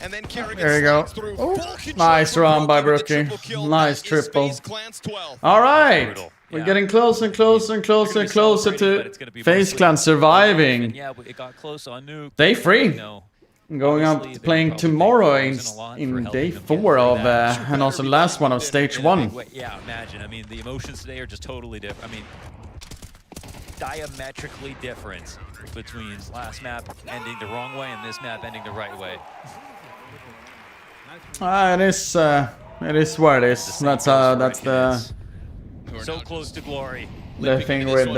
And then Kerrigan there you go. Nice run by Brokey. Nice triple. All right. We're getting closer and closer and closer and closer to FaZe Clan surviving. Yeah, it got close on Nuke. Day 3. Going up playing tomorrow in day 4 of and also last one of stage 1. Yeah, imagine. I mean, the emotions today are just totally different. I mean, diametrically different between last map ending the wrong way and this map ending the right way. It is what it is. That's the so close to glory. The thing with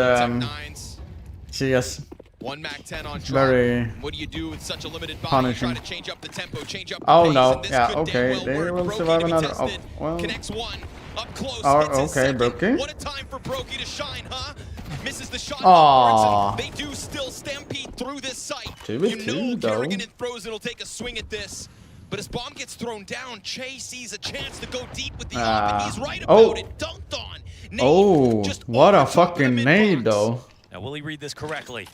CS. 1 Mac 10 on very what do you do with such a limited body? punishing. Try to change up the tempo, change up the Oh pace, no, and yeah, okay, they will survive another. Oh, well. Connects one, up close, okay, Brokey. What a time for Brokey to shine, huh? Misses the shot. Aww. They do still stampede through this site. 2v2 you know though. Kerrigan and Frozen will take a swing at this. But as bomb gets thrown down, Che sees a chance to go deep with the op, and he's right about it. Dunked on. Oh, what a fucking nade though. Now, will he read this correctly?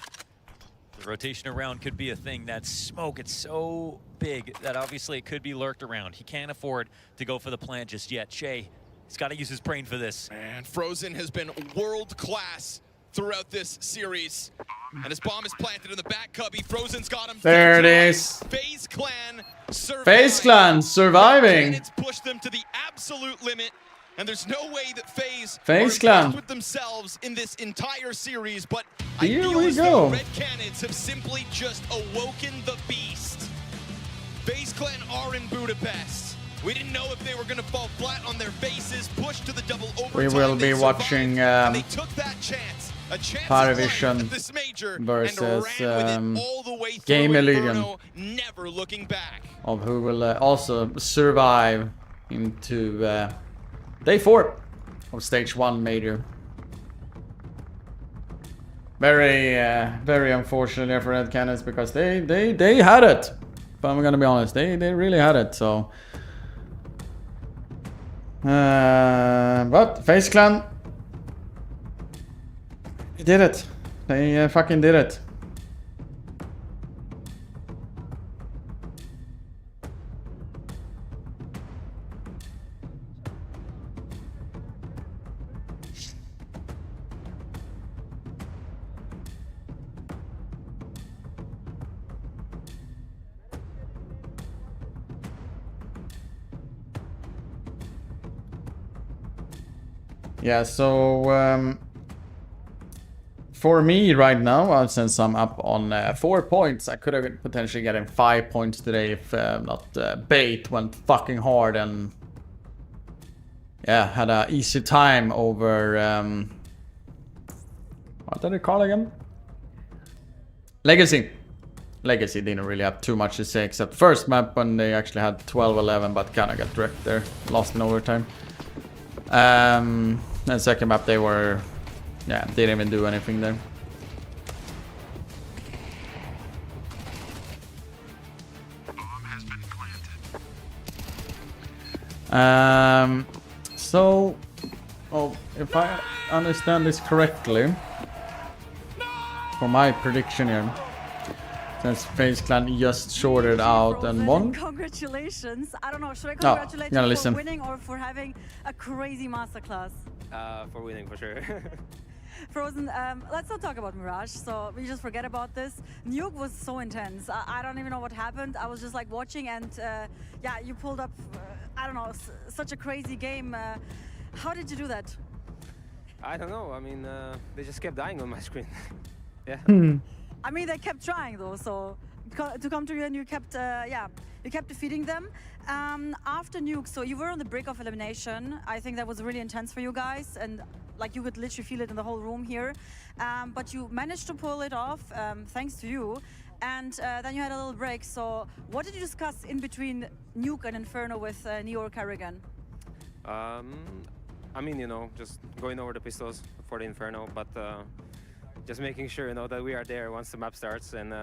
The rotation around could be a thing. That smoke, it's so big that obviously it could be lurked around. He can't afford to go for the plant just yet. Shay, he's got to use his brain for this. And Frozen has been world-class throughout this series. And his bomb is planted in the back cubby. Frozen's got him. There it is. FaZe Clan FaZe Clan surviving. It's pushed them to the absolute limit. And there's no way that FaZe Clan with themselves in this entire series, but here I feel we as go. though Red Canids have simply just awoken the beast. FaZe Clan are in Budapest. We didn't know if they were going to fall flat on their faces, pushed to the double overtime. We will be watching and they took that chance. A chance Paravision this major versus all the way Game Illusion never looking back. of who will also survive into day 4 of stage 1 major. Very unfortunate for Red Canids because they had it. But I'm gonna be honest, they really had it. So, but FaZe Clan, they did it. They fucking did it. Yeah, so for me right now, since I'm up on 4 points, I could have been potentially getting 5 points today if not Bait went fucking hard and yeah, had an easy time over what did it call again? Legacy. Legacy didn't really have too much to say except first map when they actually had 12-11, but kind of got wrecked there, lost in overtime. And second map they were, yeah, didn't even do anything there. So, if I understand this correctly, for my prediction here, since FaZe Clan just shorted out and won. Congratulations. I don't know, should I congratulate you for winning or for having a crazy masterclass? For winning, for sure. Frozen, let's not talk about Mirage, so we just forget about this. Nuke was so intense. I don't even know what happened. I was just like watching and yeah, you pulled up, I don't know, such a crazy game. How did you do that? I don't know. I mean, they just kept dying on my screen. Yeah. I mean, they kept trying though, so to come to you and you kept, yeah, you kept defeating them. After Nuke, so you were on the brink of elimination. I think that was really intense for you guys, and like you could literally feel it in the whole room here. But you managed to pull it off, thanks to you. And then you had a little break. So what did you discuss in between Nuke and Inferno with Neo or Kerrigan? I mean, you know, just going over the pistols for the Inferno, but just making sure, you know, that we are there once the map starts, and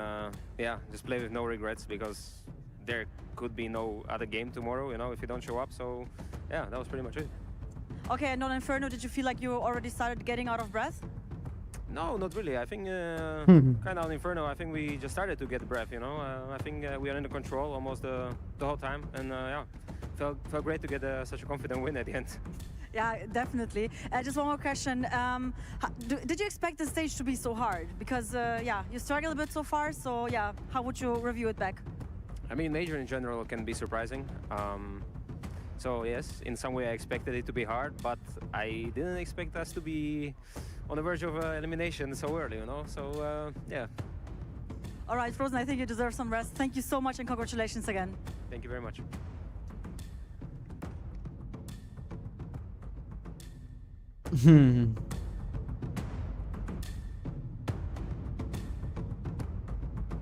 yeah, just play with no regrets because there could be no other game tomorrow, you know, if you don't show up. So yeah, that was pretty much it. Okay, and on Inferno, did you feel like you already started getting out of breath? No, not really. I think kind of on Inferno, I think we just started to get breath, you know. I think we are under control almost the whole time, and yeah, felt great to get such a confident win at the end. Yeah, definitely. Just one more question. Did you expect the stage to be so hard? Because, yeah, you struggled a bit so far, so yeah, how would you review it back? I mean, Major in general can be surprising. So yes, in some way I expected it to be hard, but I didn't expect us to be on the verge of elimination so early, you know, so yeah. All right, Frozen, I think you deserve some rest. Thank you so much and congratulations again. Thank you very much.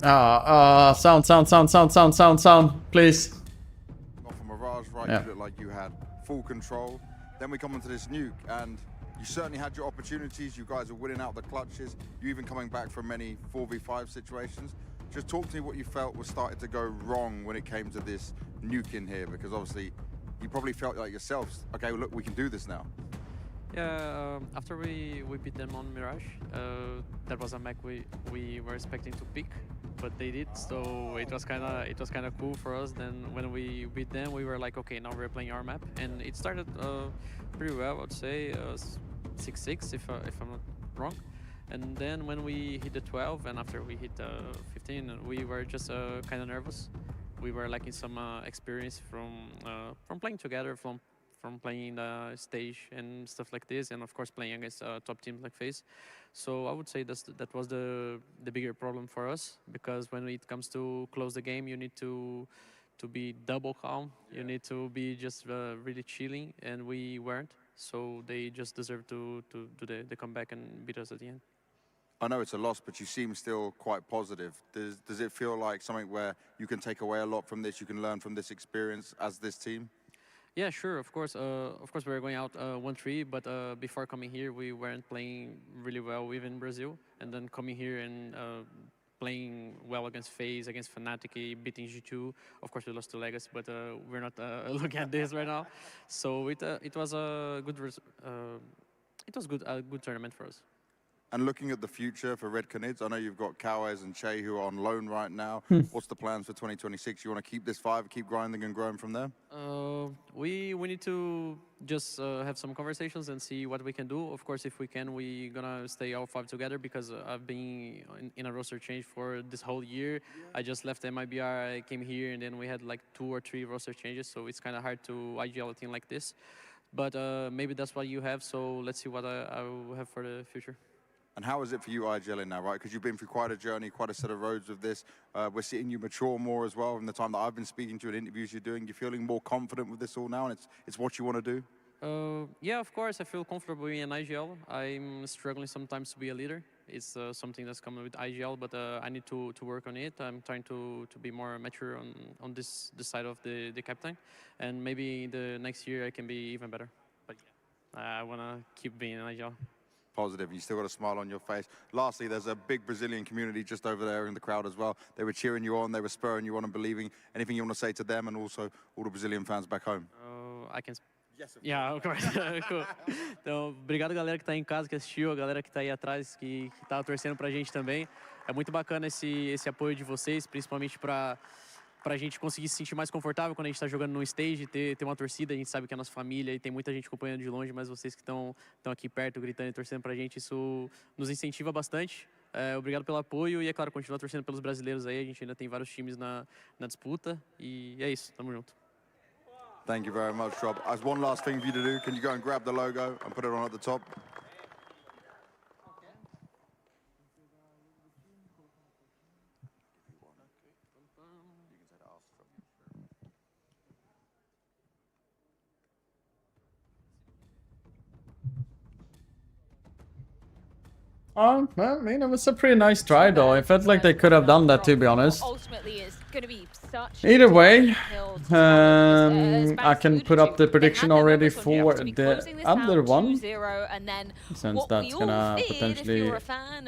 Sound, please. Off of Mirage, right, Yeah. you looked like you had full control. Then we come into this Nuke, and you certainly had your opportunities. You guys are winning out the clutches. You even coming back from many 4v5 situations. Just talk to me what you felt was starting to go wrong when it came to this Nuke in here, because obviously you probably felt like yourselves, okay, well, look, we can do this now. Yeah, after we beat them on Mirage, that was a map we were expecting to pick, but they did. So it was kind of cool for us. Then when we beat them, we were like, okay, now we're playing our map, and it started pretty well. I'd say 6-6 if I'm not wrong. And then when we hit the 12, and after we hit 15, we were just kind of nervous. We were lacking some experience from playing together, from playing the stage and stuff like this, and of course playing against top teams like FaZe. So I would say that was the bigger problem for us, because when it comes to close the game, you need to be double calm. You need to be just really chilling, and we weren't. So they just deserved to do the comeback and beat us at the end. I know it's a loss, but you seem still quite positive. Does it feel like something where you can take away a lot from this, you can learn from this experience as this team? Yeah, sure, of course. We were going out 1-3, but before coming here, we weren't playing really well even Brazil. And then coming here and playing well against FaZe, against Fnatic, beating G2. Of course, we lost to Legacy, but we're not looking at this right now. So it was a good tournament for us. And looking at the future for Red Canids, I know you've got Kawes and Che who are on loan right now. What's the plans for 2026? You want to keep this 5, keep grinding and growing from there? We need to just have some conversations and see what we can do. Of course, if we can, we're gonna stay all 5 together, because I've been in a roster change for this whole year. I just left MIBR, I came here, and then we had like 2 or 3 roster changes, so it's kind of hard to IGL a team like this. But maybe that's what you have, so let's see what I will have for the future. And how is it for you IGLing now, right? Because you've been through quite a journey, quite a set of roads with this. We're seeing you mature more as well. From the time that I've been speaking to you in interviews you're doing, you're feeling more confident with this all now, and it's what you want to do? Yeah, of course, I feel comfortable in IGL. I'm struggling sometimes to be a leader. It's something that's coming with IGL, but I need to work on it. I'm trying to be more mature on this side of the captain, and maybe the next year I can be even better. But yeah, I want to keep being in IGL. Positive. You still got a smile on your face. Lastly, there's a big Brazilian community just over there in the crowd as well. They were cheering you on, they were spurring you on and believing. Anything you want to say to them and also all the Brazilian fans back home? I can... Yeah, of course. Cool. Então, obrigado galera que tá em casa, que assistiu, a galera que tá aí atrás, que tá torcendo pra gente também. É muito bacana esse apoio de vocês, principalmente pra gente conseguir se sentir mais confortável quando a gente está jogando no stage, ter uma torcida. A gente sabe que é a nossa família e tem muita gente acompanhando de longe, mas vocês que estão aqui perto, gritando e torcendo pra gente, isso nos incentiva bastante. Obrigado pelo apoio e, é claro, continua torcendo pelos brasileiros aí. A gente ainda tem vários times na disputa e é isso, tamo junto. Thank you very much, Rob. As one last thing for you to do, can you go and grab the logo and put it on at the top? I mean, it was a pretty nice try, though. I felt like they could have done that, to be honest. Ultimately, it's going to be such Either way, I can put up the prediction already for the other one, since that's gonna potentially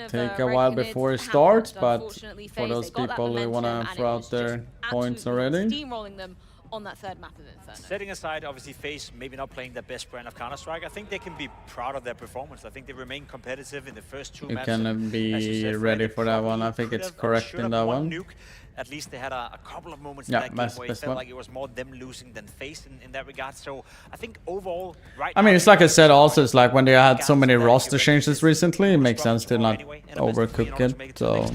take a while before it starts. But for those people who wanna throw out their points already, steamrolling them on that third map of Inferno. Setting aside, obviously, FaZe maybe not playing the best brand of Counter-Strike, I think they can be proud of their performance. I think they remain competitive in the first 2 you maps. can be ready for that one. I think it's correct in that one. Nuke. At least they had a couple of moments in that game where it felt like it was more them losing than FaZe in that regard. So I think overall, right now, I mean, it's like I said also, it's like when they had so many roster changes recently, it makes sense to not overcook it. So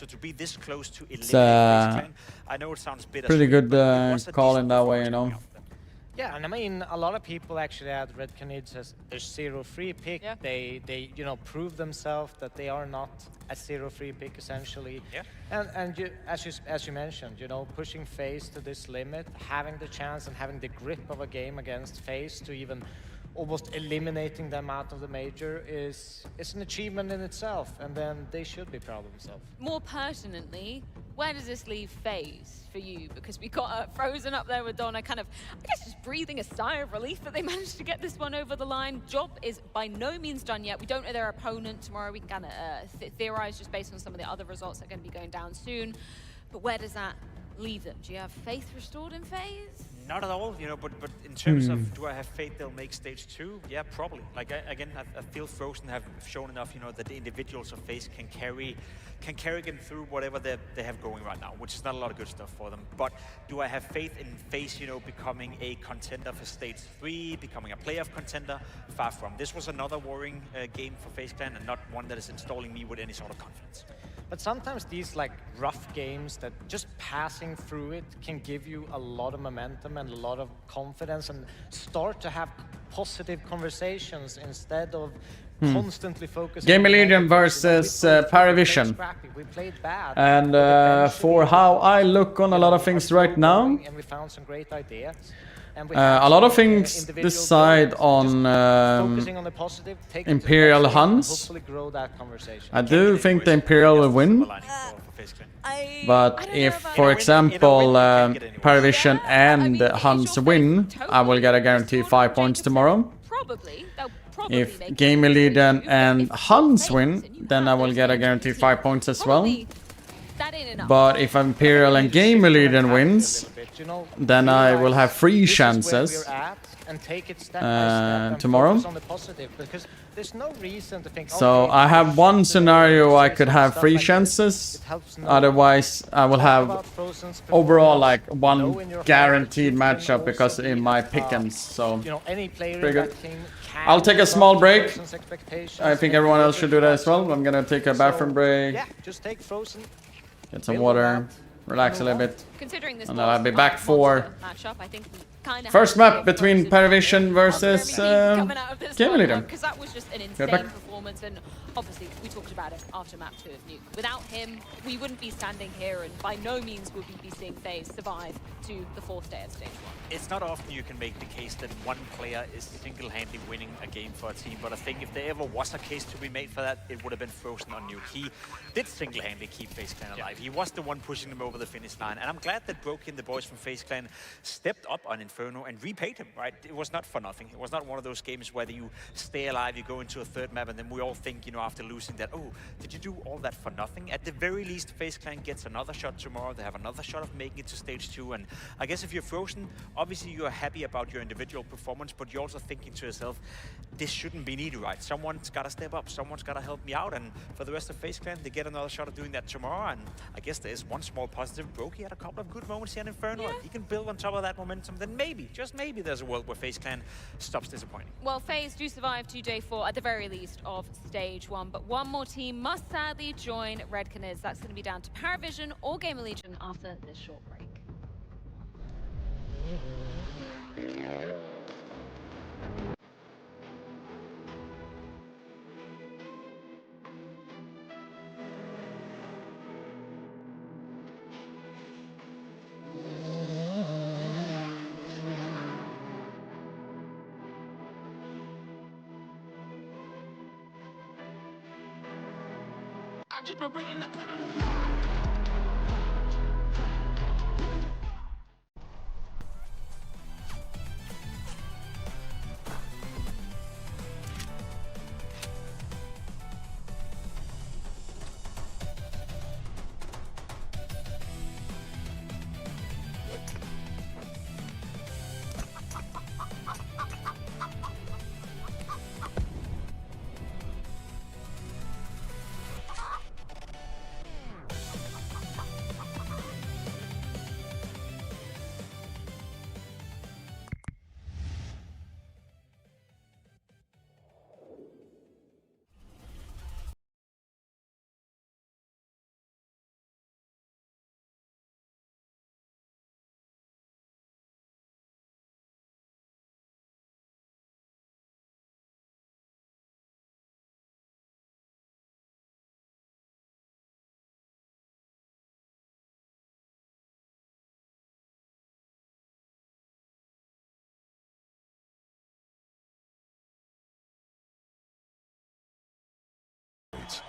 to be this close to it's I know it sounds bitter, pretty good call in that way, you know. Yeah, and I mean, a lot of people actually had Red Canids as their 0-3 pick. Yeah. They you know, prove themselves that they are not a 0-3 pick essentially. Yeah. And you, as you mentioned, you know, pushing FaZe to this limit, having the chance and having the grip of a game against FaZe to even almost eliminating them out of the major is an achievement in itself, and then they should be proud of themselves. More pertinently, where does this leave FaZe for you? Because we got Frozen up there with Donna, kind of, I guess, just breathing a sigh of relief that they managed to get this one over the line. Job is by no means done yet. We don't know their opponent tomorrow. We can kind of theorize just based on some of the other results that are going to be going down soon. But where does that leave them? Do you have faith restored in FaZe? Not at all, you know, but in terms of do I have faith they'll make stage 2? Yeah, probably. Like, again, I feel Frozen have shown enough, you know, that the individuals of FaZe can carry them through whatever they have going right now, which is not a lot of good stuff for them. But do I have faith in FaZe, you know, becoming a contender for stage 3, becoming a playoff contender? Far from. This was another worrying game for FaZe Clan, and not one that is installing me with any sort of confidence. But sometimes these like rough games that just passing through it can give you a lot of momentum and a lot of confidence and start to have positive conversations instead of constantly focusing. Game Legion versus Paravision. We played bad. And for how I look on a lot of things right now, and we found some great ideas. a lot of things decide on Imperial Huns. I do think the Imperial will win. But if, for example, Paravision and Huns win, I will get a guarantee 5 points tomorrow. If Game Legion and Huns win, then I will get a guarantee 5 points as well. But if Imperial and Game Legion wins, then I will have 3 chances tomorrow. So I have one scenario I could have 3 chances. Otherwise, I will have overall like 1 guaranteed matchup because in my pick'ems. So pretty good. I'll take a small break. I think everyone else should do that as well. I'm gonna take a bathroom break. Get some water. Relax a little bit. And then I'll be back for first map between Paravision versus Game Leader. Because that was just an insane performance, and obviously we talked about it after map 2 of Nuke. Without him, we wouldn't be standing here, and by no means would we be seeing FaZe survive to the 4th day of stage 1. It's not often you can make the case that one player is single-handedly winning a game for a team, but I think if there ever was a case to be made for that, it would have been Frozen on Nuke. He did single-handedly keep FaZe Clan alive. He was the one pushing them over the finish line, and I'm glad that Broky and the boys from FaZe Clan stepped up on Inferno and repaid him, right? It was not for nothing. It was not one of those games where you stay alive, you go into a 3rd map, and then we all think, you know, after losing that, oh, did you do all that for nothing? At the very least, FaZe Clan gets another shot tomorrow. They have another shot of making it to stage 2, and I guess if you're Frozen, obviously you're happy about your individual performance, but you're also thinking to yourself, this shouldn't be needed, right? Someone's got to step up, someone's got to help me out, and for the rest of FaZe Clan, they get another shot of doing that tomorrow, and I guess there is one small positive. Broky had a couple of good moments here in Inferno, and he can build on top of that momentum, then maybe, just maybe, there's a world where FaZe Clan stops disappointing. Well, FaZe do survive to day 4 at the very least of stage 1, but one more team must sadly join Red Canids. That's going to be down to Paravision or Game Legion after this short break.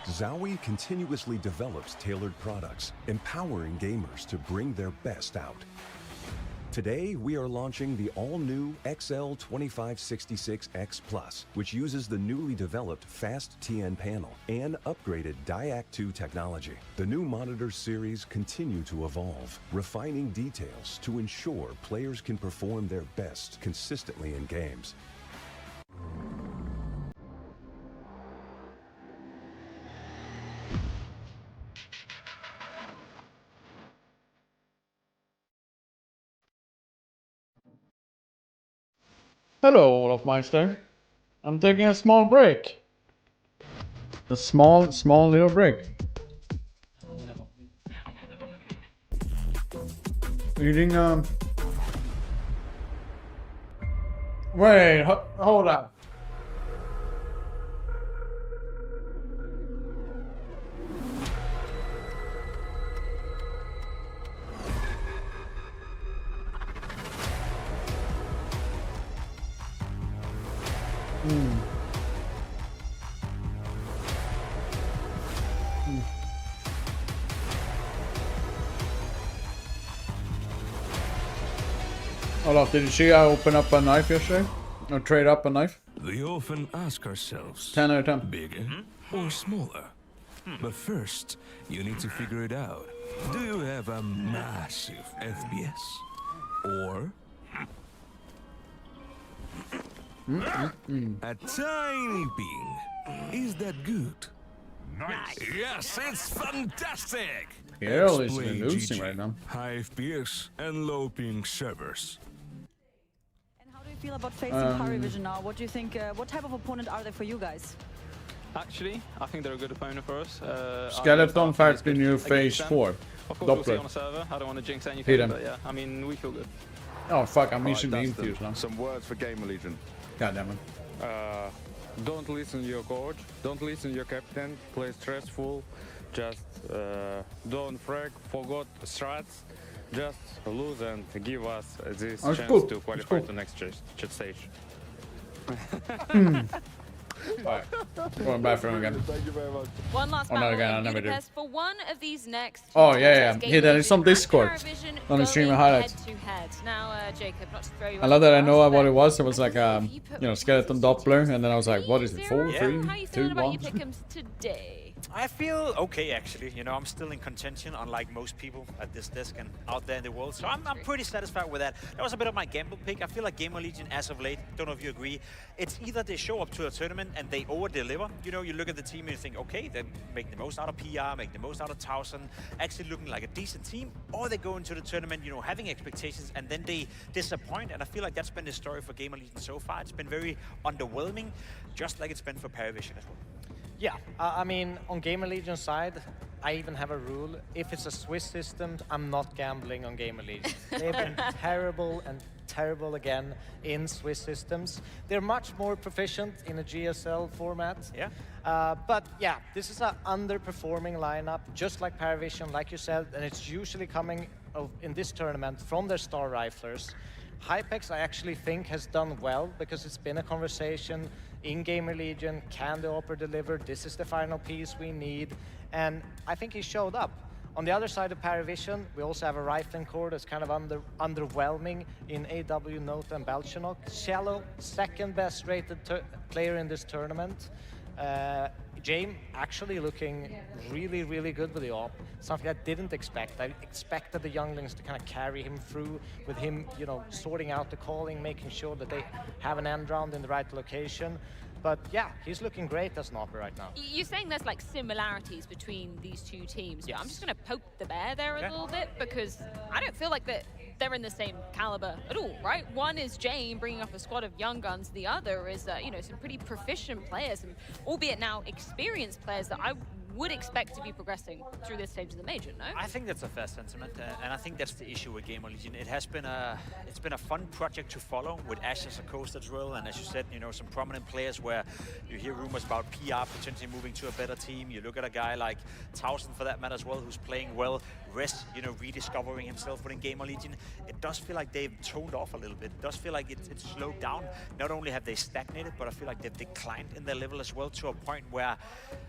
Zowie continuously develops tailored products, empowering gamers to bring their best out. Today, we are launching the all-new XL2566X Plus, which uses the newly developed Fast TN panel and upgraded DIAC 2 technology. The new monitor series continue to evolve, refining details to ensure players can perform their best consistently in games. Hello, Olaf Meister. I'm taking a small break. A small little break. Eating, Wait, hold up. Olaf, did you see I open up a knife yesterday? Or trade up a knife? We often ask ourselves, 10 out of 10. Bigger or smaller? But first, you need to figure it out. Do you have a massive FPS? Or a tiny ping? Is that good? Nice. Yes, it's fantastic. Hell is Explain losing GG. right now. High FPS and low ping servers. How do you feel about facing Paravision now? What do you think? What type of opponent are they for you guys? Actually, I think they're a good opponent for us. Skeleton fights the new phase 4. Of course, we'll see Doppler. on the server. I don't want to jinx anything, Hit him. but yeah, I mean, we feel good. Oh fuck, I'm missing the interviews now. Some words for Gamer Legion. God damn it. Don't listen to your coach, don't listen to your captain, play stressful, just don't frag, forgot strats, just lose and give us this chance to qualify to next stage. Alright, going back for him again. Thank you very much. One last Oh, no, battle again, in I never do. Budapest for one of these next. Oh, yeah. Game Here, then it's on Legion and Discord. Paravision On the stream going highlights. head-to-head. Now, Jacob, not to throw you I love that I under the know bus, what but it was. It was like, skeleton Doppler, and then I was like, what is it? 4, How 3, you 2, feeling about 1? your pick'ems today? I feel okay, actually. You know, I'm still in contention, unlike most people at this desk and out there in the world. So I'm pretty satisfied with that. That was a bit of my gamble pick. I feel like Gamer Legion, as of late, don't know if you agree, it's either they show up to a tournament and they over-deliver. You know, you look at the team and you think, okay, they make the most out of PR, make the most out of 1000, actually looking like a decent team, or they go into the tournament, you know, having expectations, and then they disappoint. And I feel like that's been the story for Gamer Legion so far. It's been very underwhelming, just like it's been for Paravision as well. Yeah, I mean, on Gamer Legion side, I even have a rule. If it's a Swiss system, I'm not gambling on Gamer Legion. They've been terrible and terrible again in Swiss systems. They're much more proficient in a GSL format. Yeah. But yeah, this is an underperforming lineup, just like Paravision, like you said, and it's usually coming in this tournament from their star riflers. Hypex, I actually think, has done well because it's been a conversation in Gamer Legion. Can the Opera deliver? This is the final piece we need. And I think he showed up. On the other side of Paravision, we also have a rifling core that's kind of underwhelming in AW, Nota, and Belchanok. Shallow, second best rated player in this tournament. James actually looking really, really good with the op. Something I didn't expect. I expected the younglings to kind of carry him through with him, you know, sorting out the calling, making sure that they have an end round in the right location. But yeah, he's looking great as an opera right now. You're saying there's like similarities between these two teams, but I'm just going to poke the bear there a little bit because I don't feel like that they're in the same caliber at all, right? One is Jane bringing up a squad of young guns. The other is, you know, some pretty proficient players, and albeit now experienced players that I would expect to be progressing through this stage of the major, no? I think that's a fair sentiment, and I think that's the issue with Gamer Legion. It's been a fun project to follow with Ash as a coach as well, and as you said, you know, some prominent players where you hear rumors about PR potentially moving to a better team. You look at a guy like 1000 for that matter as well, who's playing well. Rest, you know, rediscovering himself within Gamer Legion. it does feel like they've toned off a little bit. It does feel like it's slowed down. Not only have they stagnated, but I feel like they've declined in their level as well, to a point where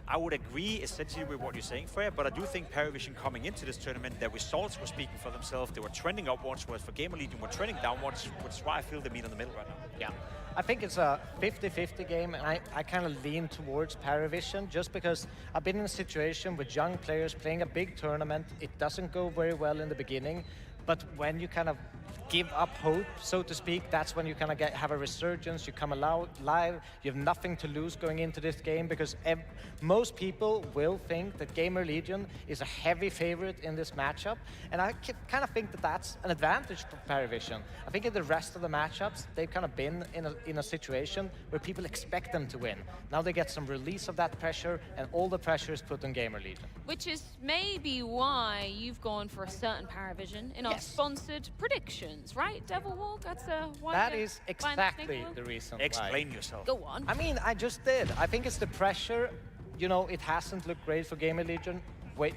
I would agree essentially with what you're saying, Freya, but I do think Paravision coming into this tournament, their results were speaking for themselves. They were trending upwards, whereas for Gamer Legion were trending downwards, which is why I feel they meet in the middle right now. Yeah. I think it's a 50-50 game, and I kind of lean towards Paravision just because I've been in a situation with young players playing a big tournament. It doesn't go very well in the beginning, but when you kind of give up hope, so to speak, that's when you kind of have a resurgence. You come live, you have nothing to lose going into this game, because most people will think that Gamer Legion is a heavy favorite in this matchup, and I kind of think that that's an advantage for Paravision. I think in the rest of the matchups, they've kind of been in a situation where people expect them to win. Now they get some release of that pressure, and all the pressure is put on Gamer Legion. Which is maybe why you've gone for a certain Paravision in our sponsored predictions, right, Devil Walk? That's why. That is exactly the reason why. Explain yourself. Go on. I mean, I just did. I think it's the pressure. You know, it hasn't looked great for Gamer Legion.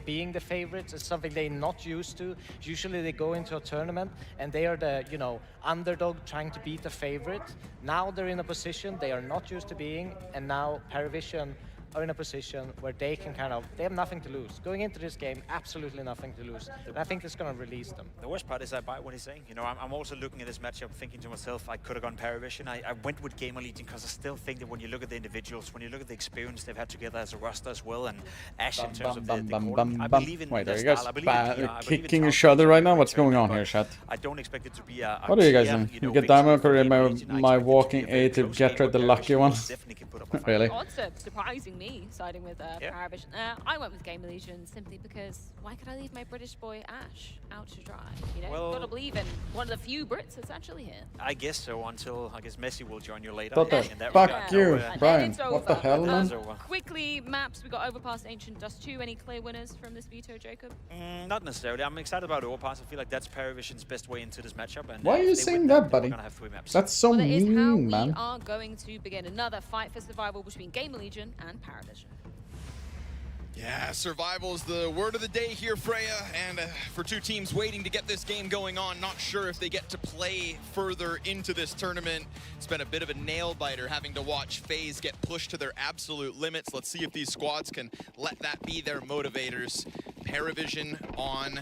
Being the favorites is something they're not used to. Usually they go into a tournament and they are the, you know, underdog trying to beat the favorite. Now they're in a position they are not used to being, and now Paravision are in a position where they can they have nothing to lose. Going into this game, absolutely nothing to lose. And I think it's going to release them. The worst part is I buy what he's saying. You know, I'm also looking at this matchup thinking to myself, I could have gone Paravision. I went with Gamer Legion because I still think that when you look at the individuals, when you look at the experience they've had together as a roster as well, and Ash in terms of the calling, I believe in Wait, are their you guys style. I believe in kicking each other right now? What's going on here, chat? I don't expect it to be a What are you guys clear, doing? you You know, get victory diamond for or Gamer Legion. I my expect it to walking be a very A to close get game, rid the but lucky Paravision one? definitely can put up a fight. Really? Odds are surprising me, siding with Paravision. I went with Gamer Legion simply because why could I leave my British boy Ash out to dry? You know, Well, you've got to believe in one of the few Brits that's actually here. I guess so, until I guess Messi will join you later. What the in that fuck regard. you, So, Brian? It's What the over. hell, man? Quickly, maps. We got Overpass, Ancient Dust 2. Any clear winners from this veto, Jacob? Not necessarily. I'm excited about Overpass. I feel like that's Paravision's best way into this matchup. And Why are you if they saying win that, we're buddy? gonna have 3 maps. That's so Well, that is how mean, we man. are going to begin another fight for survival between Gamer Legion and Paravision. Yeah, survival is the word of the day here, Freya, and for two teams waiting to get this game going on, not sure if they get to play further into this tournament. It's been a bit of a nail-biter having to watch FaZe get pushed to their absolute limits. Let's see if these squads can let that be their motivators. Paravision on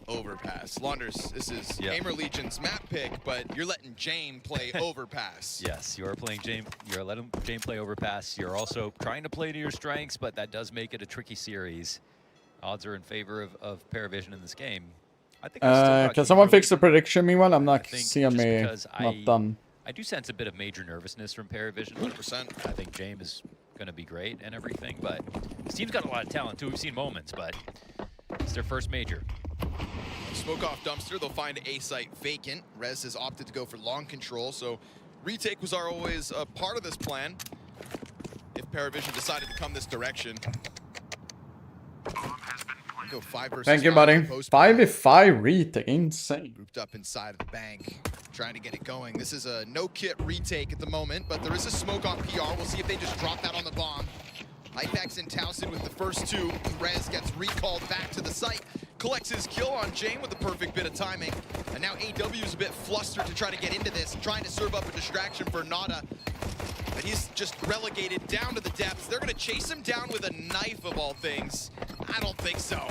Overpass. Launders, this is Gamer Legion's map pick, but you're letting Jame play Overpass. Yes, you are playing Jame. You're letting Jame play Overpass. You're also trying to play to your strengths, but that does make it a tricky series. Odds are in favor of Paravision in this game. I think Can someone fix the prediction meanwhile? I'm not think seeing just me because not done. I do sense a bit of major nervousness from Paravision. 100%. I think Jame is going to be great and everything, but this team's got a lot of talent too. We've seen moments, but it's their first major. Smoke off dumpster, they'll find a site vacant. Rez has opted to go for long control, so retake was always a part of this plan if Paravision decided to come this direction. Go 5 versus Thank you, 5 buddy. in the post 5v5 retake, insane. Grouped up inside of the bank, trying to get it going. This is a no-kit retake at the moment, but there is a smoke on PR. We'll see if they just drop that on the bomb. Ipex and Towson with the first 2. Rez gets recalled back to the site, collects his kill on Jane with the perfect bit of timing. And now AW is a bit flustered to try to get into this, trying to serve up a distraction for Nada. But he's just relegated down to the depths. They're gonna chase him down with a knife of all things. I don't think so.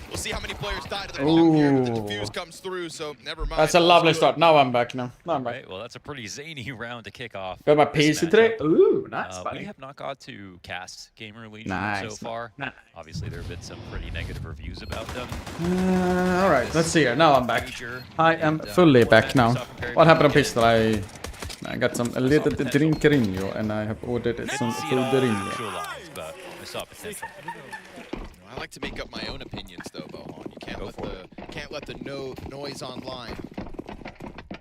We'll see how many players die to the bomb here, but the defuse comes through, so never mind. That's a lovely start. Now I'm back now. Now I'm back. Right, well, that's a pretty zany round to kick off. Got my this PC today. matchup. Ooh, nice, buddy. We have not got to cast Gamer Legion Nice. so far. Nice. Obviously, there have been some pretty negative reviews about them. Alright, let's see here. Now I'm back. I am fully back now. What happened on Pistol? I got a little drinkerinho and I have ordered some fooderinho. But I saw potential. I like to make up my own opinions, though, Bohan. You can't let the noise online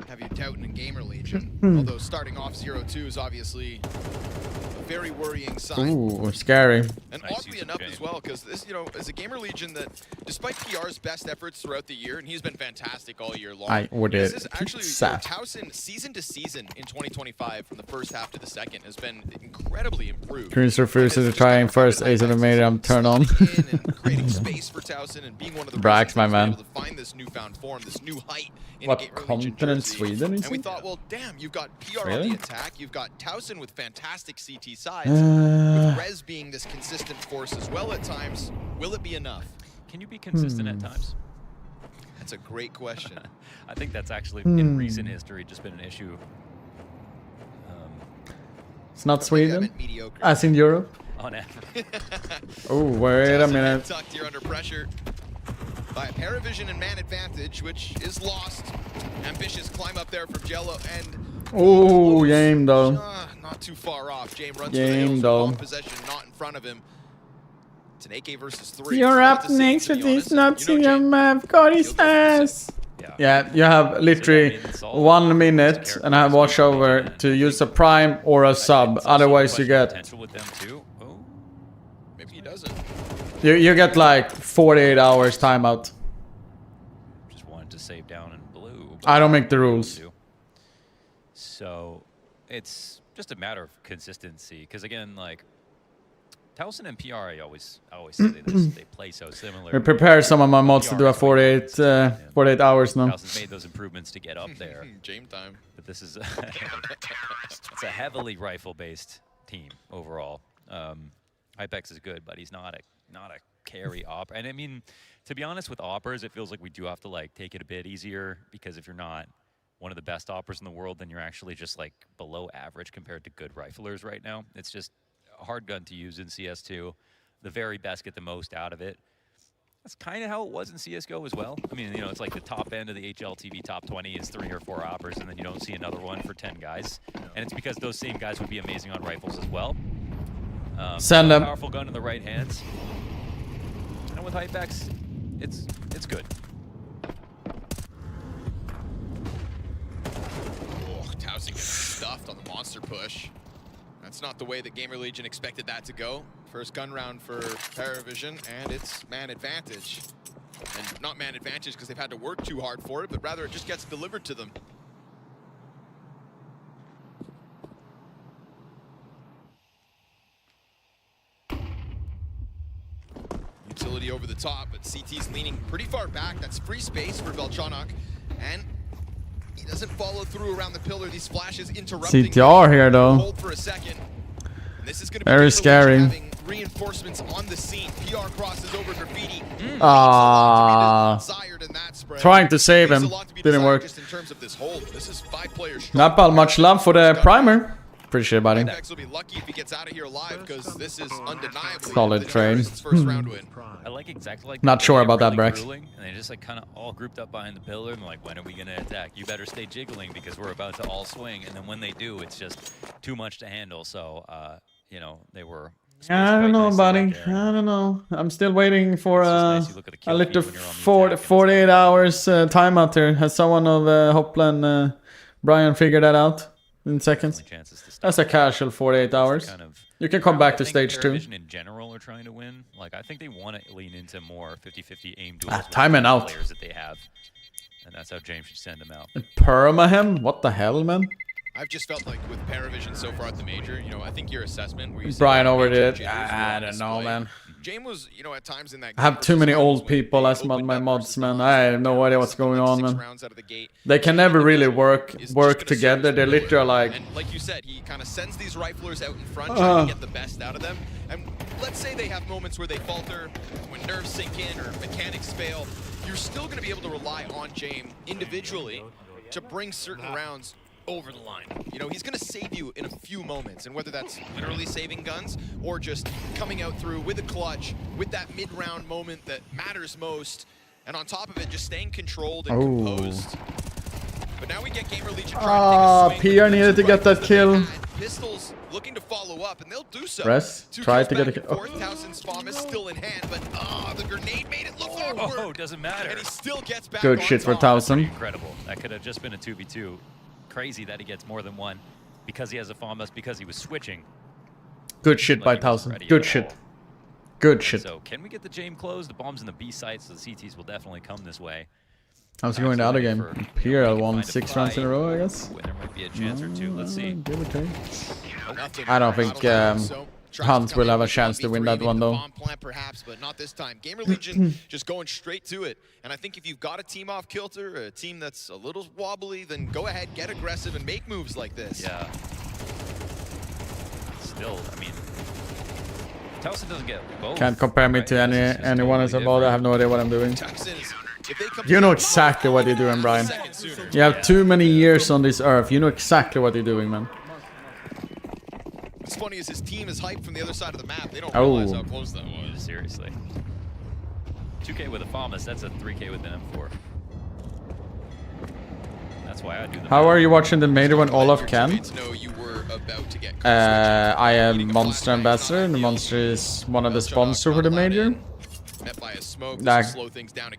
have you doubting in Gamer Legion. Although starting off 0-2 is obviously a very worrying sign. Ooh, scary. And oddly enough as well, because this, you know, is a Gamer Legion that, despite PR's best efforts throughout the year, and he's been fantastic all year long, this is actually, Towson, season to season in 2025, from the first half to the second, has been incredibly improved. Chris refuses to try first Ace of the Maiden. I'm turned on. Creating space for Towson and being one of the Brax, my man. to find this newfound form, this new height in What Gamer Legion continent? jersey. Sweden? And we thought, well, damn, you've got PR on Really? the attack, you've got Towson with fantastic CT sides, with Rez being this consistent force as well at times. Will it be enough? Can you be consistent at times? That's a great question. I think that's actually in recent history just been an issue. It's not Sweden, as in Europe. On average. Oh, wait a minute. Tucked here under pressure by a Paravision and man advantage, which is lost. Ambitious climb up there from Jello, and Oh, game though. not too far off. James runs Game for the hills, though. long possession, not in front of him. It's an AK versus 3. You're up next with this Nazi Afghanistan. Yeah, you have literally 1 minute and I have watch over to use a prime or a sub. Otherwise, you get Maybe he doesn't. you get like 48 hours timeout. Just wanted to save down in blue. I don't make the rules. So it's just a matter of consistency. Because again, like Towson and PR, I always say they play so similar. We prepare some of my mods to do a 48 hours now. Towson's made those improvements to get up there. Game time. But this is it's a heavily rifle-based team overall. Hypex is good, but he's not a carry op. And I mean, to be honest, with oppers, it feels like we do have to like take it a bit easier, because if you're not one of the best oppers in the world, then you're actually just like below average compared to good riflers right now. It's just a hard gun to use in CS2. The very best get the most out of it. That's kind of how it was in CSGO as well. I mean, you know, it's like the top end of the HLTV top 20 is 3 or 4 oppers, and then you don't see another one for 10 guys. And it's because those same guys would be amazing on rifles as well. Send them. Powerful gun in the right hands. And with Hypex, it's good. Towson gets stuffed on the monster push. That's not the way that Gamer Legion expected that to go. First gun round for Paravision, and it's man advantage. And not man advantage because they've had to work too hard for it, but rather it just gets delivered to them. Utility over the top, but CT's leaning pretty far back. That's free space for Velchonok, and he doesn't follow through around the pillar. These flashes interrupting. CTR here though. Hold for a second. And this is going to be very scary. having reinforcements on the scene. PR crosses over graffiti. Trying to save him. Didn't work. Just in terms of this hold. This is 5 players. Not much love for the primer. Appreciate it, buddy. Hypex will be lucky if he gets out of here alive, because this is undeniably Solid train. first round win. I like exactly like Not sure about that, Brax. And they just like kind of all grouped up behind the pillar and like, when are we gonna attack? You better stay jiggling because we're about to all swing. And then when they do, it's just too much to handle. So you know, they were. I don't know, buddy. I don't know. I'm still waiting for a little 48 hours timeout here. Has someone of Hopland, Brian, figured that out in seconds? That's a casual 48 hours. You can come back to stage 2. In general are trying to win. Like, I think they want to lean into more 50-50 aim duels with time and the out. players that they have. And that's how James should send them out. Permahem? What the hell, man? I've just felt like with Paravision so far at the major, you know, I think your assessment where you Brian overdid. I don't know, man. James was, you know, at times in that I have too many old people as my mods, man. I have no idea what's going on, man. They can never really work together. They're literally like. And like you said, he kind of sends these riflers out in front, trying to get the best out of them. And let's say they have moments where they falter, when nerves sink in or mechanics fail. You're still going to be able to rely on James individually to bring certain rounds over the line. You know, he's going to save you in a few moments, and whether that's literally saving guns or just coming out through with a clutch, with that mid-round moment that matters most, and on top of it, just staying controlled and composed. But now we get Gamer Legion trying to take a swing. PR needed to get that kill. Pistols looking to follow up, and they'll do so. Rest. Try to get a kill. Towson's bomb is still in hand, but the grenade made it look awkward. Oh, doesn't matter. And he still gets back Good on shit for top. Towson. Incredible. That could have just been a 2v2. Crazy that he gets more than one because he has a FOMUS, because he was switching. Good shit by 1000. Good shit. Good shit. So can we get the Jame closed? The bomb's in the B site, so the CTs will definitely come this way. How's it going the other game? Here I won 6 rounds in a row, I guess. There might be a chance or two. Let's see. I don't think Hunt will have a chance to win that one though. Perhaps, but not this time. Gamer Legion just going straight to it. And I think if you've got a team off kilter, a team that's a little wobbly, then go ahead, get aggressive, and make moves like this. Yeah. Still, I mean, Towson doesn't get both. Can't compare me to anyone else about. I have no idea what I'm doing. You know exactly what you're doing, Brian. You have too many years on this earth. You know exactly what you're doing, man. What's funny is his team is hyped from the other side of the map. They don't realize how close that was. Seriously. 2K with a FAMAS, that's a 3K with an M4. That's why I do the How are you watching the major when Olaf can? I am Monster Ambassador, and the Monster is one of the sponsors for the major. That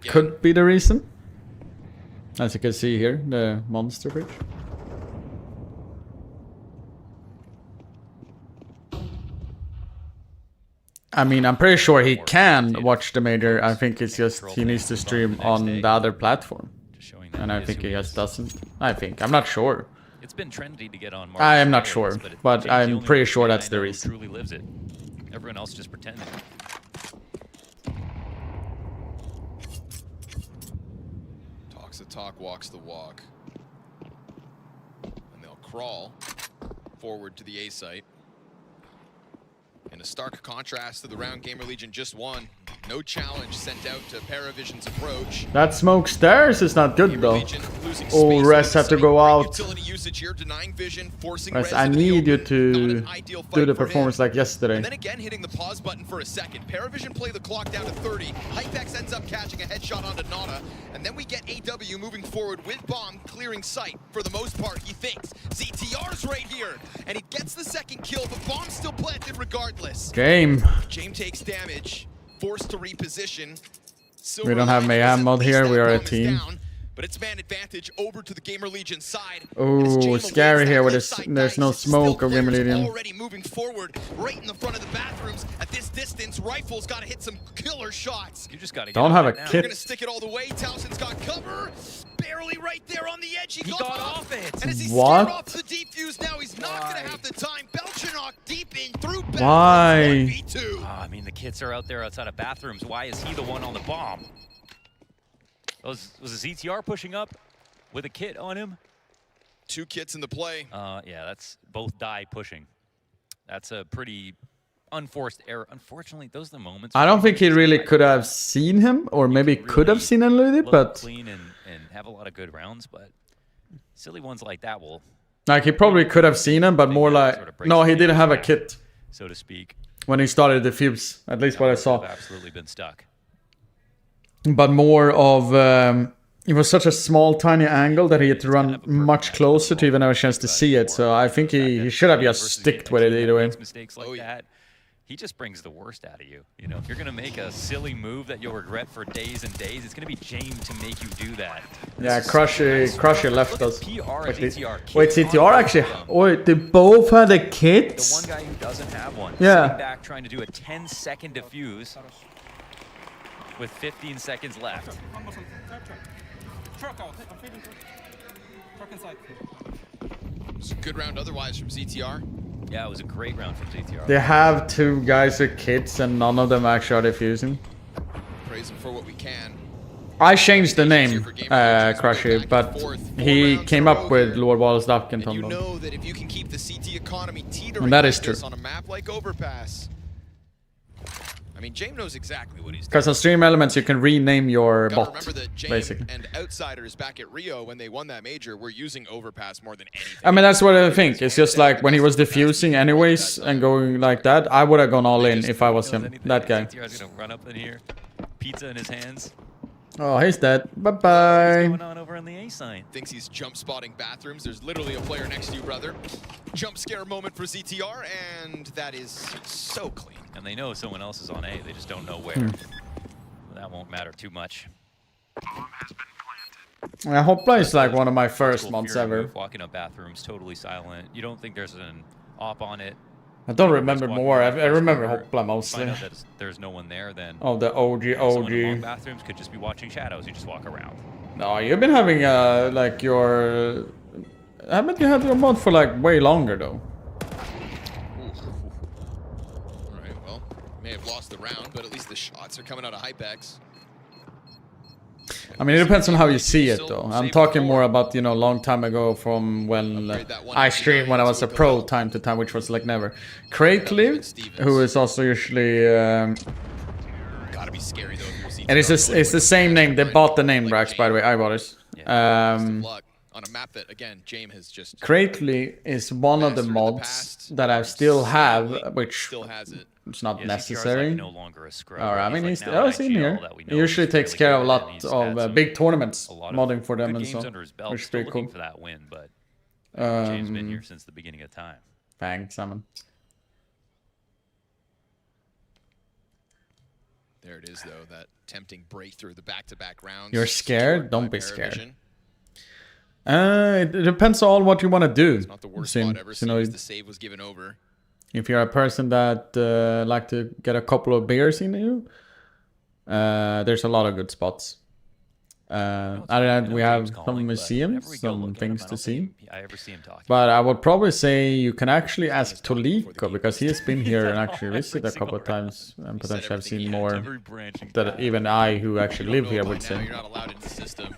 could be the reason. As you can see here, the Monster bridge. I mean, I'm pretty sure he can watch the major. I think it's just he needs to stream on the other platform. And I think he just doesn't. I think. I'm not sure. It's been trendy to get on I am not sure, but I'm pretty sure that's the reason. Truly lives it. Everyone else just pretending. Talks the talk, walks the walk. And they'll crawl forward to the A site. In a stark contrast to the round Gamer Legion just won. No challenge sent out to Paravision's approach. That smoke stairs is not good though. Oh, Rest have to go out. Rest, I need you to do the performance like yesterday. And then again hitting the pause button for a second. Paravision play the clock down to 30. Hypex ends up catching a headshot onto Nana. And then we get AW moving forward with Bomb clearing sight. For the most part, he thinks. ZTR's right here. And he gets the second kill, but Bomb's still planted regardless. Game. James takes damage. Forced to reposition. We don't have Mayhem mod here, we are a team. But it's man advantage over to the Gamer Legion side. Oh, scary here with this. There's no smoke of Gamer Legion. Already moving forward, right in the front of the bathrooms. At this distance, Rifle's got to hit some killer shots. You just got to don't have a kit. We're gonna stick it all the way. Towson's got cover. Barely right there on the edge. He got off it. And as he scared off the defuse, now he's not gonna have the time. Belchenok deep in through bathrooms. Why? I mean, the kits are out there outside of bathrooms. Why is he the one on the bomb? Was a ZTR pushing up with a kit on him? 2 kits in the play. Yeah, that's both die pushing. That's a pretty unforced error. Unfortunately, those are the moments. I don't think he really could have seen him, or maybe could have seen him a little bit, but clean and have a lot of good rounds. But silly ones like that will. Like he probably could have seen him, but more like no, he didn't have a kit, so to speak. When he started the fuse, at least what I saw. Absolutely been stuck. But more of it was such a small, tiny angle that he had to run much closer to even have a chance to see it. So I think he should have just sticked with it either way. Mistakes like that, he just brings the worst out of you. You know, if you're gonna make a silly move that you'll regret for days and days, it's gonna be James to make you do that. Yeah, Crusher left us. Wait, CTR actually. Wait, they both had a kit. The one guy who doesn't have one. Yeah. Sitting back trying to do a 10-second defuse. With 15 seconds left. It's a good round otherwise from ZTR. Yeah, it was a great round from ZTR. They have 2 guys with kits and none of them actually are defusing. Praise him for what we can. I changed the name, Crusher, but he came up with Lord Wallace Duck and Tom. You know that if you can keep the CT economy teetering and that is true. on a map like Overpass. I mean, James knows exactly what he's doing. Because on Stream Elements, you can rename your bot, remember that James basically. And Outsiders back at Rio, when they won that major, were using Overpass more than anything. I mean, that's what I think. It's just like when he was diffusing anyways and going like that, I would have gone all in if I was him, that guy. ZTR's gonna run up in here, pizza in his hands. Oh, he's dead. Bye-bye. What's going on over on the A side? Thinks he's jump spotting bathrooms. There's literally a player next to you, brother. Jump scare moment for ZTR, and that is so clean. And they know someone else is on A. They just don't know where. That won't matter too much. I hope is like one of my first months ever. Walking up bathrooms, totally silent. You don't think there's an op on it. I don't remember Just walk more. around I remember first Hopla corner, mostly. Find out that there's no one there, then Oh, the OG. someone in long bathrooms could just be watching shadows. You just walk around. No, you've been having like your. I bet you had your mod for like way longer though. Alright, well, may have lost the round, but at least the shots are coming out of Hypex. I mean, it depends on how you see it though. I'm talking more about, you know, long time ago from when I streamed when I was a pro time to time, which was like never. Crately, who is also usually. Gotta be scary though. And it's the same name. They bought the name, Brax, by the way. I bought it. On a map that again, James has just. Crately is one of the mods that I still have, which it's not necessary. No longer a scrub. Or, I mean, He's he's like now I've seen here. He usually takes care of a lot of big tournaments, modding for them and so, which is pretty cool. For that win, but James been here since the beginning of time. Thanks, Simon. There it is, though, that tempting breakthrough, the back-to-back rounds. You're scared? Don't be scared. It depends on what you want to do. It's not the worst spot ever seen as the save was given over. If you're a person that like to get a couple of beers in you, there's a lot of good spots. Other than that, we have some museums, some things to see. But I would probably say you can actually ask Toliko, because he has been here and actually visited a couple of times, and potentially have seen more that even I, who actually live here, would say. You're not allowed in the system.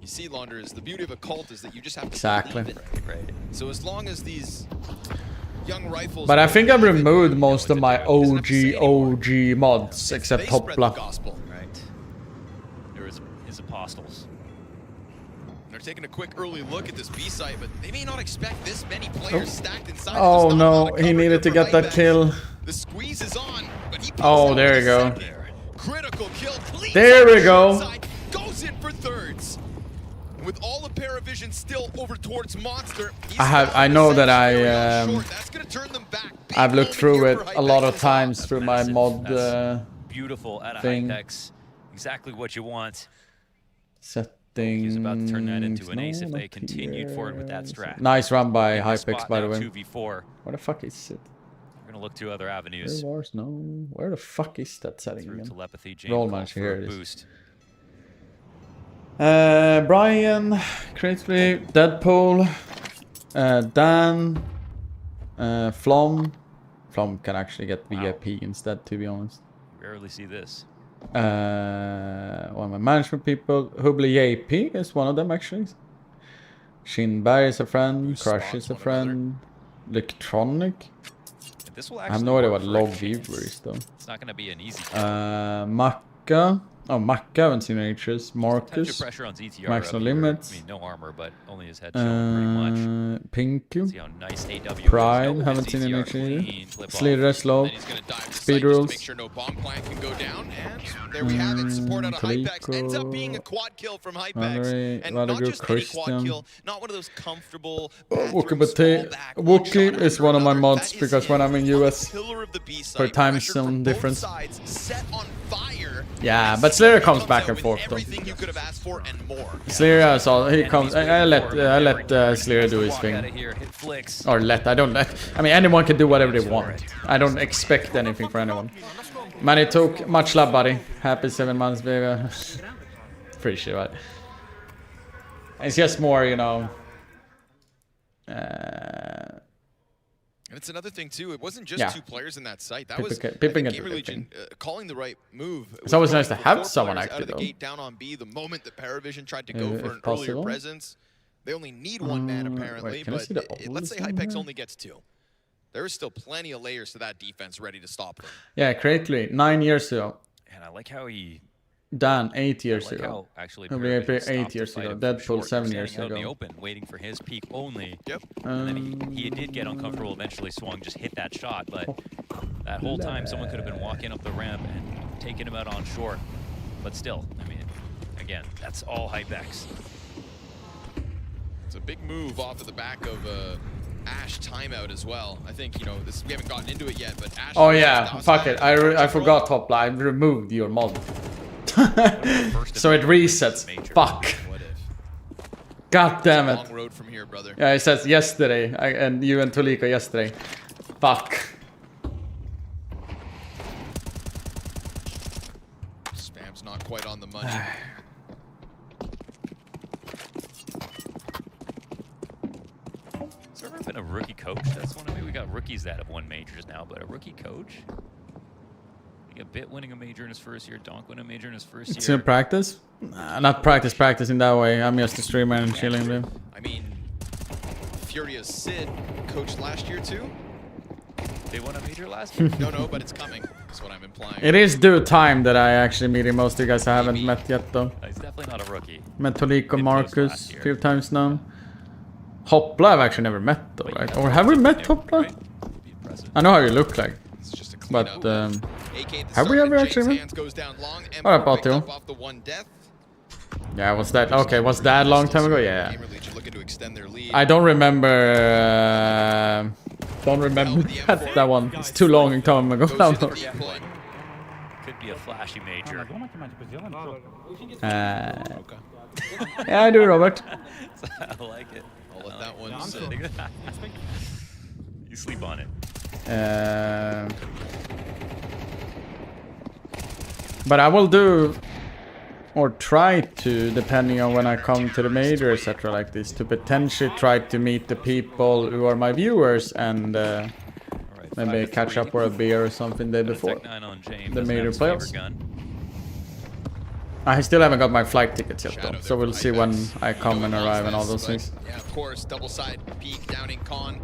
You see, Launders, the beauty of a cult is that you just have to exactly. believe it. Right. So as long as these young rifles. But I think I've removed most of my OG mods except Hopla. Right. There was his apostles. They're taking a quick early look at this B site, but they may not expect this many players stacked inside. Oh no, he needed to get that kill. The squeeze is on, but he there you go. Critical kill. There we go. Goes in for thirds. With all the Paravision still over towards Monster, I know that I've looked through it a lot of times through my mod beautiful at a thing. Hypex. Exactly what you want. Settings. He's about to turn that into an ace if they continued forward with that strat. Nice run by Hypex, by the way. 2v4. Where the fuck is it? We're gonna look to other avenues. Wars? No. Where the fuck is that setting again? Telepathy, Roll manager, here it is. Boost. Brian, Crately, Deadpool, Dan, Flom. Flom can actually get VIP instead, to be honest. Rarely see this. One of my management people, Hubli JP is one of them actually. Shinbai is a friend, Crush is a friend, Electronic. I have no idea what log viewer is though. It's not gonna be an easy. Makka. Oh, Makka, haven't seen ages. Marcus. Pressure on ZTR Max No Limits. I mean, no armor, but only his head shown pretty much. Pinku. See how nice AW Pride, haven't seen any either. Slither, Slow. Speed Rules. Make sure no bomb plant can go down, and there we have it. Support out of Hypex ends up being a quad kill from Hypex, and not just any quad kill, not one of those comfortable. Wookie is one of my mods because when I'm in US, for time zone difference. Yeah, but Slayer comes back and forth though. Slayer is all he comes. I let Slayer do his thing. Or I don't let. I mean, anyone can do whatever they want. I don't expect anything for anyone. Manny Took, much love, buddy. Happy 7 months, baby. Appreciate it. It's just more, you know. And it's another thing too. It wasn't just two players in that site. That was Gamer Legion calling the right move. It's always nice to have someone active out of the though. gate down on B. The moment that Paravision tried to go for an earlier presence, they only need one man apparently. But let's say Hypex only gets 2. There is still plenty of layers to that defense ready to stop them. Yeah, Crately, 9 years ago. And I like how he. Dan, 8 years ago. Actually, 8 years ago. Deadpool, 7 years out in ago. the open, waiting for his peak only. Yep. And then he did get uncomfortable. Eventually, swung, just hit that shot. But that whole time, someone could have been walking up the ramp and taking him out on short. But still, I mean, again, that's all Hypex. It's a big move off of the back of Ash timeout as well. I think, you know, this we haven't gotten into it yet, but Ash. Oh yeah, fuck it. I forgot Hopla. I removed your mod. So it resets. Fuck. God damn it. Long road from here, brother. Yeah, it says yesterday, and you and Toliko yesterday. Fuck. Spam's not quite on the money. Has there ever been a rookie coach? That's one of me. We got rookies that have won majors now, but a rookie coach? A Bit winning a major in his first year, Donk winning a major in his first year. It's in practice? Not practice in that way. I'm just a streamer and chilling, dude. I mean, Furious Sid coached last year too. They won a major last year? No, but it's coming. That's what I'm implying. It is due time that I actually meet him. Most of you guys I haven't met yet, though. He's definitely not a rookie. Met Toliko, Marcus a few times now. Hopla I've actually never met, though, right? Or have we met Hopla? I know how you look like. But, have we ever actually met? What about you? Yeah, was that... Okay, was that a long time ago? Yeah. I don't remember... don't remember that one. It's too long a time ago. Could be a flashy major. Yeah, I do, Robert. I like it. I'll let that one sit. You sleep on it. But I will do, or try to, depending on when I come to the major, etc. like this, to potentially try to meet the people who are my viewers and maybe catch up for a beer or something the day before the major playoffs. I still haven't got my flight tickets yet, though, so we'll see when I come and arrive and all those things. Yeah, of course, double side peek down in con.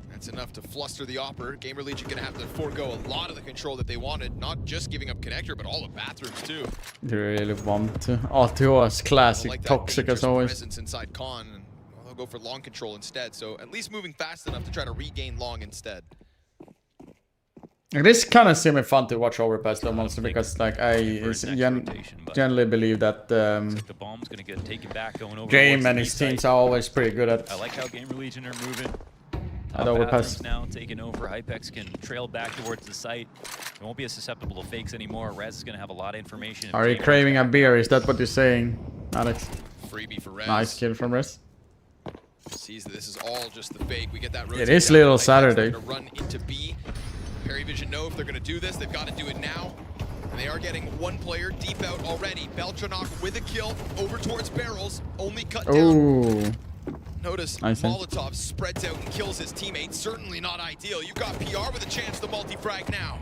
That's enough to fluster the Opper. Gamer Legion gonna have to forego a lot of the control that they wanted, not just giving up connector, but all the bathrooms too. They really want to. ATH's classic, like toxic as always. Presence inside con, and they'll go for long control instead. So at least moving fast enough to try to regain long instead. It is kind of semi-fun to watch Overpass though, mostly because like I generally believe that Game and his teams are always pretty good at. I like how Gamer Legion are moving. At Overpass now taking over. Hypex can trail back towards the site. It won't be as susceptible to fakes anymore. Rez is going to have a lot of information. Are you craving a beer? Is that what you're saying, Alex? Freebie for Rez. Nice kill from Rez. Sees that this is all just the fake. We get that. It is Little Saturday. Run into B. Perry Vision know if they're going to do this, they've got to do it now. And they are getting one player deep out already. Beltranok with a kill over towards barrels. Only cut down. Ooh. Notice Molotov spreads out and kills his teammate. Certainly not ideal. You got PR with a chance to multi-frag now.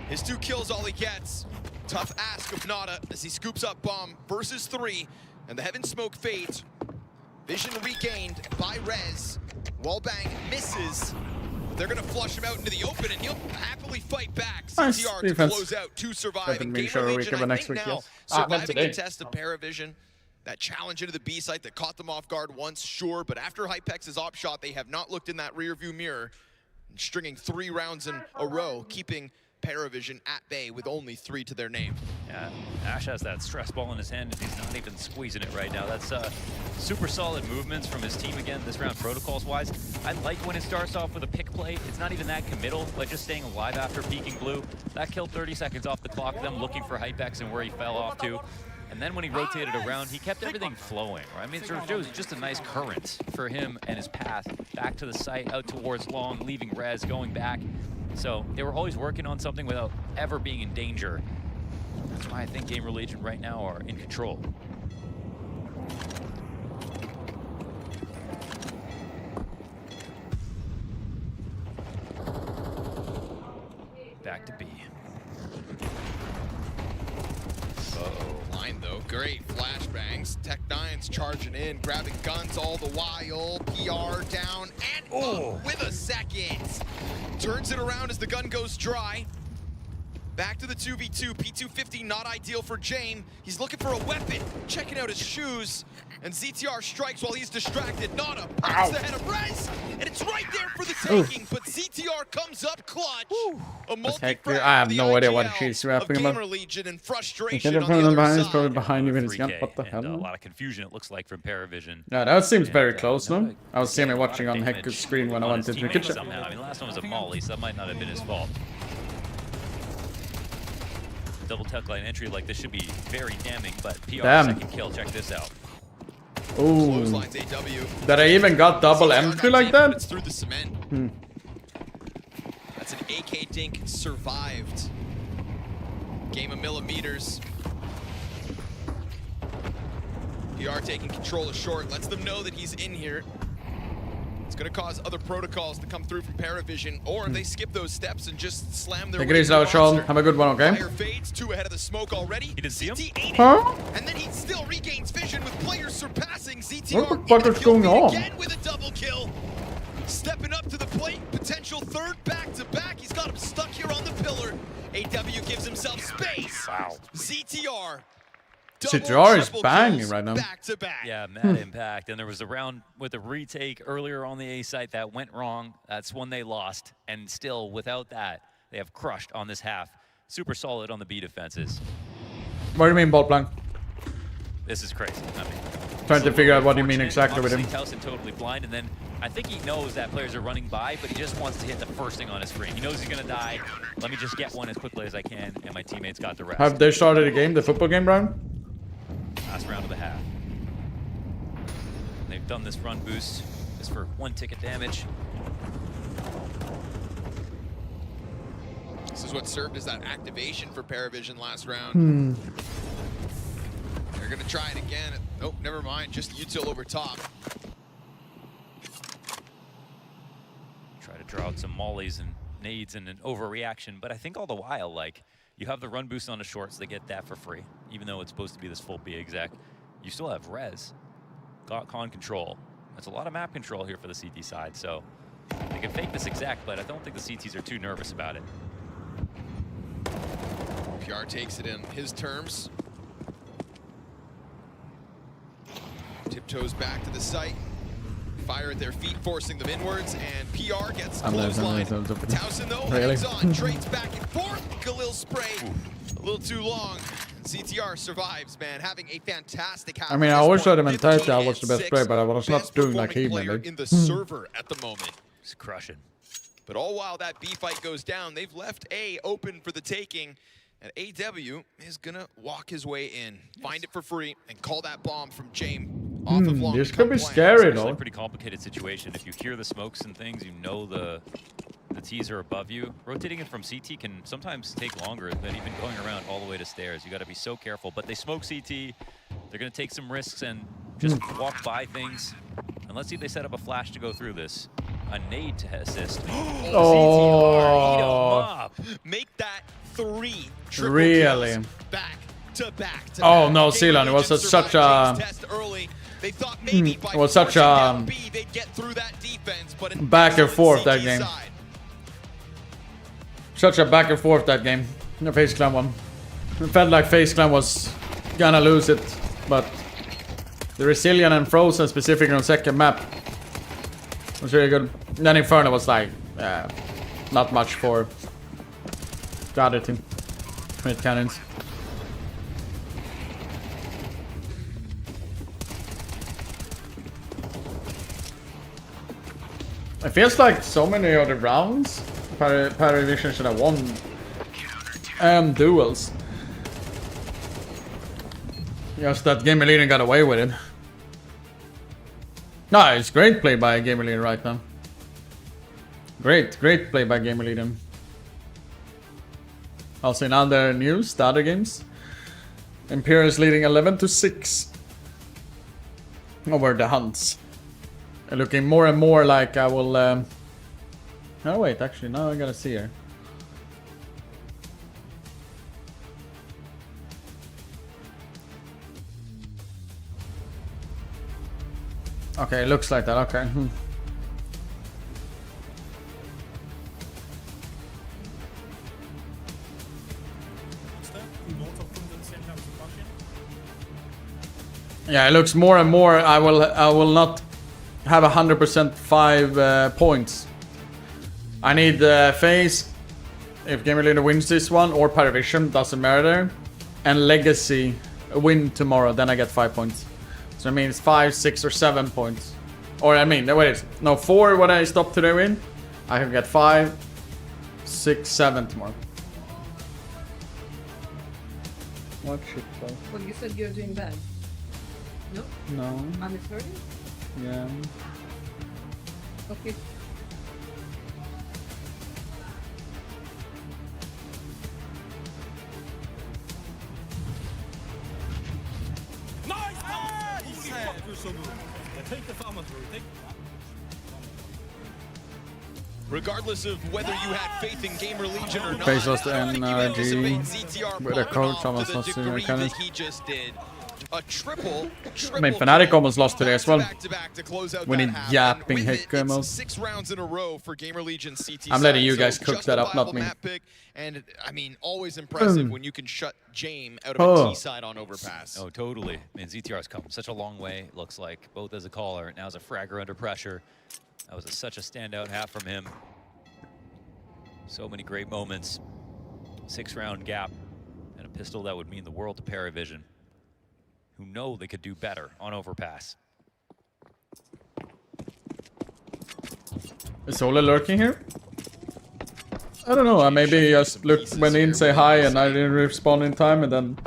His 2 kills all he gets. Tough ask of Nada as he scoops up bomb versus 3. And the heaven smoke fades. Vision regained by Rez. Wallbang misses. They're going to flush him out into the open, and he'll happily fight back. CTR to close out to survive. And Gamer Legion, I think now, surviving the test of Paravision. That challenge into the B site that caught them off guard once, sure, but after Hypex's op shot, they have not looked in that rearview mirror, stringing 3 rounds in a row, keeping Paravision at bay with only 3 to their name. Yeah, Ash has that stress ball in his hand, and he's not even squeezing it right now. That's super solid movements from his team again this round, protocols-wise. I like when it starts off with a pick play. It's not even that committal, but just staying alive after peeking blue. That killed 30 seconds off the clock, them looking for Hypex and where he fell off to. And then when he rotated around, he kept everything flowing, right? I mean, it was just a nice current for him and his path back to the site, out towards long, leaving Rez, going back. So they were always working on something without ever being in danger. That's why I think Gamer Legion right now are in control. Back to B. Line though, great flashbangs. Tech9's charging in, grabbing guns all the while. PR down and up with a second. Turns it around as the gun goes dry. Back to the 2v2. P250 not ideal for Jame. He's looking for a weapon, checking out his shoes. And ZTR strikes while he's distracted. Nada pops the head of Rez, and it's right there for the taking. But ZTR comes up clutch. A multi-frag I have no idea what she's rapping about. Gamer Legion and frustration on the other side. Probably behind you with his gun. What the hell? A lot of confusion it looks like from Paravision. Yeah, that seems very close, no? I was seeing it watching on Heku's screen when I went into the kitchen. Somehow. I mean, the last one was a molly, so that might not have been his fault. double tuck line entry like this should be very damning, but PR Damn. second kill, check this out. Ooh. That I even got double entry like that? It's through the cement. That's an AK Dink survived. Game of millimeters. PR taking control of short, lets them know that he's in here. It's going to cause other protocols to come through from Paravision, or they skip those steps and just slam their Take way it easy through now, the Sean. monster. Have a good one, okay? Fire fades, 2 ahead of the smoke already. He didn't see him? Huh? And then he still regains vision with players surpassing ZTR. What the fuck is going on? Again with a double kill. Stepping up to the plate, potential third back-to-back. He's got him stuck here on the pillar. AW gives himself space. Wow. ZTR. CTR is banging right now. Yeah, mad impact. And there was a round with a retake earlier on the A site that went wrong. That's when they lost. And still, without that, they have crushed on this half. Super solid on the B defenses. What do you mean, bot blank? This is crazy. I mean, Trying to figure out what you mean exactly with him. Obviously, Towson totally blind, and then I think he knows that players are running by, but he just wants to hit the first thing on his screen. He knows he's going to die. Let me just get one as quickly as I can, and my teammates got the rest. Have they started a game, the football game, Brian? Last round of the half. They've done this run boost. This for 1 ticket damage. This is what served as that activation for Paravision last round. They're going to try it again. Nope, never mind. Just util over top. Try to draw out some mollies and nades and an overreaction, but I think all the while, like, you have the run boost on the short, so they get that for free. Even though it's supposed to be this full B exec, you still have res. Got con control. That's a lot of map control here for the CT side, so they can fake this exec, but I don't think the CTs are too nervous about it. PR takes it in his terms. Tiptoes back to the site. Fire at their feet, forcing them inwards, and PR gets clothesline. Towson, though, hangs on, trades back and forth. Khalil spray a little too long. CTR survives, man, having a fantastic half. I mean, I always thought the mentality I was the best player, but I was not doing like he did. In the server at the moment. He's crushing. But all while that B fight goes down, they've left A open for the taking. And AW is gonna walk his way in, find it for free, and call that bomb from James off of long. This could be scary, It's though. a pretty complicated situation. If you hear the smokes and things, you know the T's are above you. Rotating it from CT can sometimes take longer than even going around all the way to stairs. You got to be so careful. But they smoke CT. They're gonna take some risks and just walk by things. And let's see if they set up a flash to go through this. A nade to assist. CTR, eat 'em up. Make that 3 triple Really? kills back to back. Oh no, Ceylon, it was such a... It was such a... back and forth that game. Such a back and forth that game. The FaZe Clan one. It felt like FaZe Clan was gonna lose it, but the Resilient and Frozen, specifically on second map, was really good. Then Inferno was like, not much for the other team with cannons. It feels like so many other rounds Paravision should have won duels. Just that Game Leader got away with it. No, it's great play by Game Leader right now. Great play by Game Leader. Also in other news, the other games, Imperial is leading 11-6 over the Hunts. Looking more and more like I will... Oh wait, actually, now I gotta see here. Okay, looks like that, okay. Yeah, it looks more and more I will not have 100% 5 points. I need FaZe, if Game Leader wins this one, or Paravision, doesn't matter. And Legacy win tomorrow, then I get 5 points. So it means 5, 6, or 7 points. Or I mean, wait, no, 4 when I stop today win. I can get 5, 6, 7 tomorrow. What shit though? Well, you said you're doing bad. No? No. I'm hurting? Yeah. Okay. Regardless of whether you had faith in Gamer Legion or not, Face lost I don't think you anticipate NRG ZTR with a popping coach off almost to the lost to degree Mechanic. that he just did. A triple I mean, Fnatic almost lost today as well. back-to-back to close out When he that half. yapping And with it, Hector mode. it's 6 rounds in a row for Gamer Legion CT. I'm letting you side. guys So cook that up, not justifiable me. map pick, and I mean, always impressive when you can shut Jame out of a T side on overpass. Oh, totally. I mean, ZTR's come such a long way, it looks like, both as a caller and now as a fragger under pressure. That was such a standout half from him. So many great moments. 6-round gap and a pistol that would mean the world to Paravision, who know they could do better on overpass. Is Solar lurking here? I don't know. Maybe he just went in, say hi, and I didn't respond in time, and then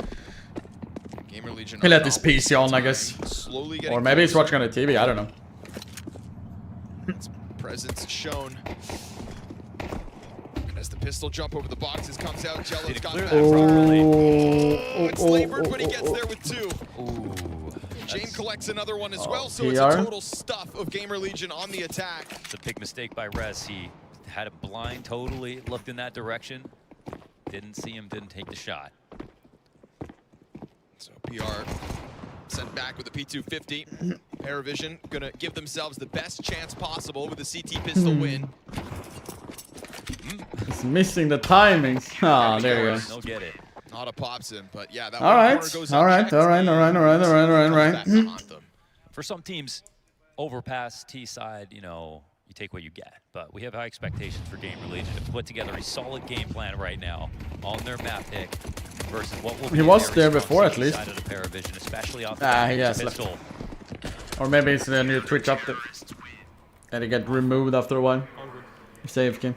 he let his PC on, I guess. Or maybe he's watching on the TV. I don't know. Presence shown. As the pistol jump over the boxes comes out, Jello's got that it's labored, but he gets there with 2. Jame collects another one as well, so it's a total stuff of Gamer Legion on the attack. It's a big mistake by Rez. He had a blind totally, looked in that direction, didn't see him, didn't take the shot. So PR sent back with a P250. Paravision gonna give themselves the best chance possible with a CT pistol win. He's missing the timings. Ah, there he goes. They'll get it. Not a pops him, but yeah, that All right. For some teams, overpass T side, you know, you take what you get. But we have high expectations for Gamer Legion to put together a solid game plan right now on their map pick versus what will be He was there before at least. side of the Paravision, especially off the He has left. pistol. Or maybe it's the new Twitch update. And he get removed after a while. Save game.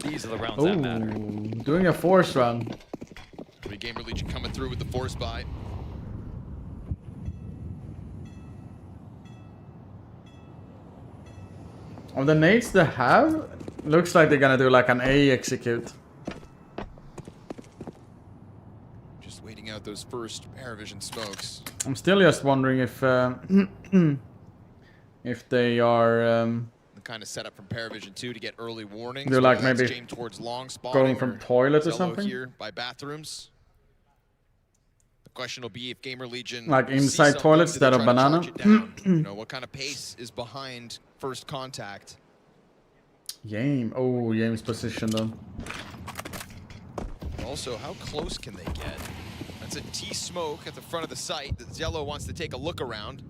These are the rounds that matter. Doing a force round. Gamer Legion coming through with the force buy. Of the nades they have, looks like they're gonna do like an A execute. Just waiting out those first Paravision smokes. I'm still just wondering if they are The kind of setup from Paravision 2 to get early warnings. they're like whether that's maybe Jame towards long spotting going from toilet or Zello something. here by bathrooms. The question will be if Gamer Legion Like sees inside something, toilet do they instead of try to banana. charge it down? You know, what kind of pace is behind first contact? Game. Oh, James position though. Also, how close can they get? That's a T smoke at the front of the site that Zello wants to take a look around.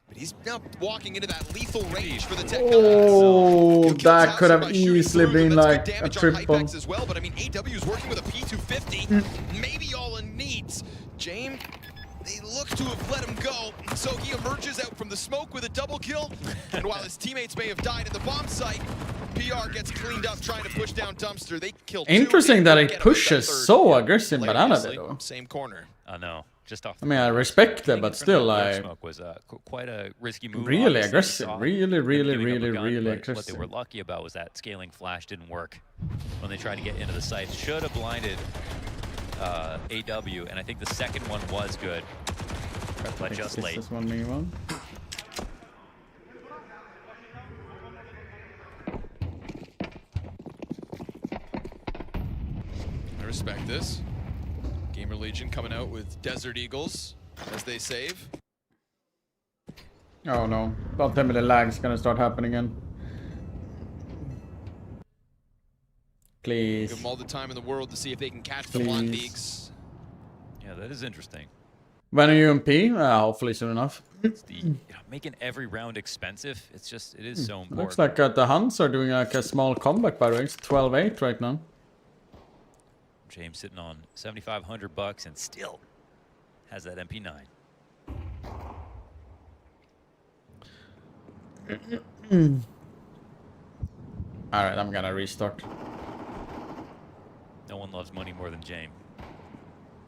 But he's now walking into that lethal range for the tech. Oh, that could have easily been like a triple. As well, but I mean, AW is working with a P250. Maybe all it needs. Jame, they look to have let him go, so he emerges out from the smoke with a double kill. And while his teammates may have died at the bomb site, PR gets cleaned up trying to push down Dumpster. They killed Interesting that he pushes so aggressive banana there though. Same corner. I know. Just off. I mean, I respect it, but still, like, smoke was quite a risky move. really Obviously, aggressive, really aggressive. What they were lucky about was that scaling flash didn't work when they tried to get into the site. Should have blinded AW, and I think the second one was good, but just late. This one, me one. I respect this. Gamer Legion coming out with Desert Eagles as they save. Oh no, don't tell me the lag's gonna start happening again. Please. Give them all the time in the world to see if they can catch the Blonde Beaks. Yeah, that is interesting. When are you in P? Hopefully soon enough. It's the making every round expensive. It's just it is so important. Looks like the Huns are doing like a small comeback by the way. It's 12-8 right now. James sitting on $7,500 and still has that MP9. All right, I'm gonna restart. No one loves money more than James.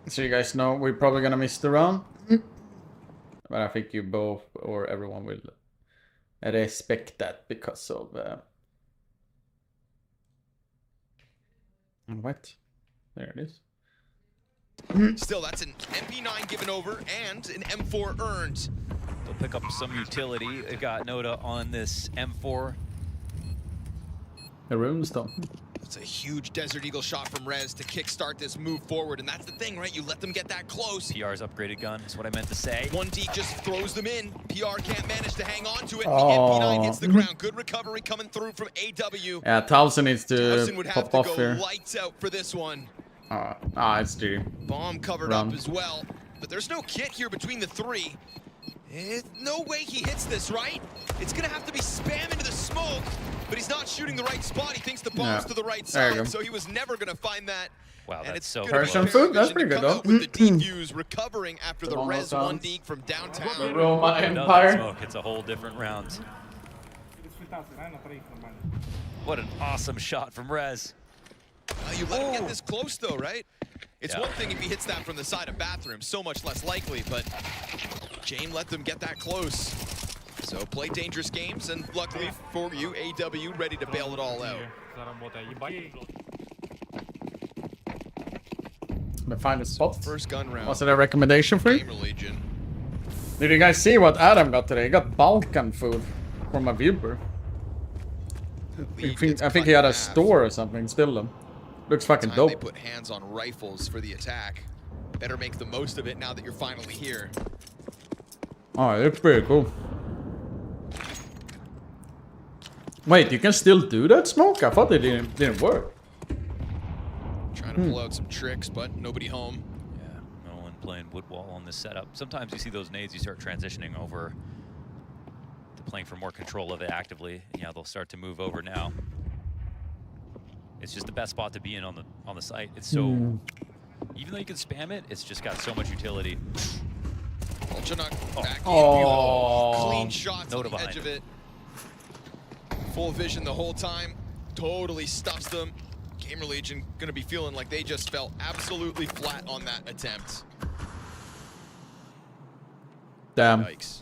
So you guys know we're probably gonna miss the round. But I think you both or everyone will respect that because of what? There it is. Still, that's an MP9 given over and an M4 earned. They'll pick up some utility. They got Noda on this M4. The runestone. It's a huge Desert Eagle shot from Rez to kickstart this move forward, and that's the thing, right? You let them get that close. PR's upgraded gun is what I meant to say. 1D just throws them in. PR can't manage to hang on to it. Oh. The MP9 hits the ground. Good recovery coming through from AW. Yeah, Towson needs to Towson would have pop to off go here. lights out for this one. It's the Bomb covered run. up as well, but there's no kit here between the three. No way he hits this, right? It's gonna have to be spam into the smoke, but he's not shooting the right spot. He thinks the bomb's to the right There you side, go. so he was never gonna find that. Wow, and that's it's so Persian food? That's pretty good though. with the defuse, recovering after the Almost Res sounds- 1 deke from downtown. The Roma Another Empire. smoke. It's a whole different round. What an awesome shot from Rez. You let him get this close though, right? It's Yeah. one thing if he hits that from the side of bathroom, so much less likely, but Jame let them get that close. So play dangerous games, and luckily for you, AW ready to bail it all out. But find a spot. First gun round. Was it a recommendation for you? Gamer Legion. Did you guys see what Adam got today? He got Balkan food from a viewer. I think he had a store or something. Still them. Looks fucking Time they dope. put hands on rifles for the attack. Better make the most of it now that you're finally here. Oh, it looks pretty cool. Wait, you can still do that, Smoke? I thought it didn't work. Trying to pull out some tricks, but nobody home. Yeah, no one playing wood wall on this setup. Sometimes you see those nades, you start transitioning over to playing for more control of it actively. Yeah, they'll start to move over now. It's just the best spot to be in on the site. It's so, even though you can spam it, it's just got so much utility. Ultranuk back in, Oh. beautiful. Clean shots on Noda the edge behind of it. Full vision the whole time. Totally stuffs them. Gamer Legion gonna be feeling like they just fell absolutely flat on that attempt. Damn. Yikes.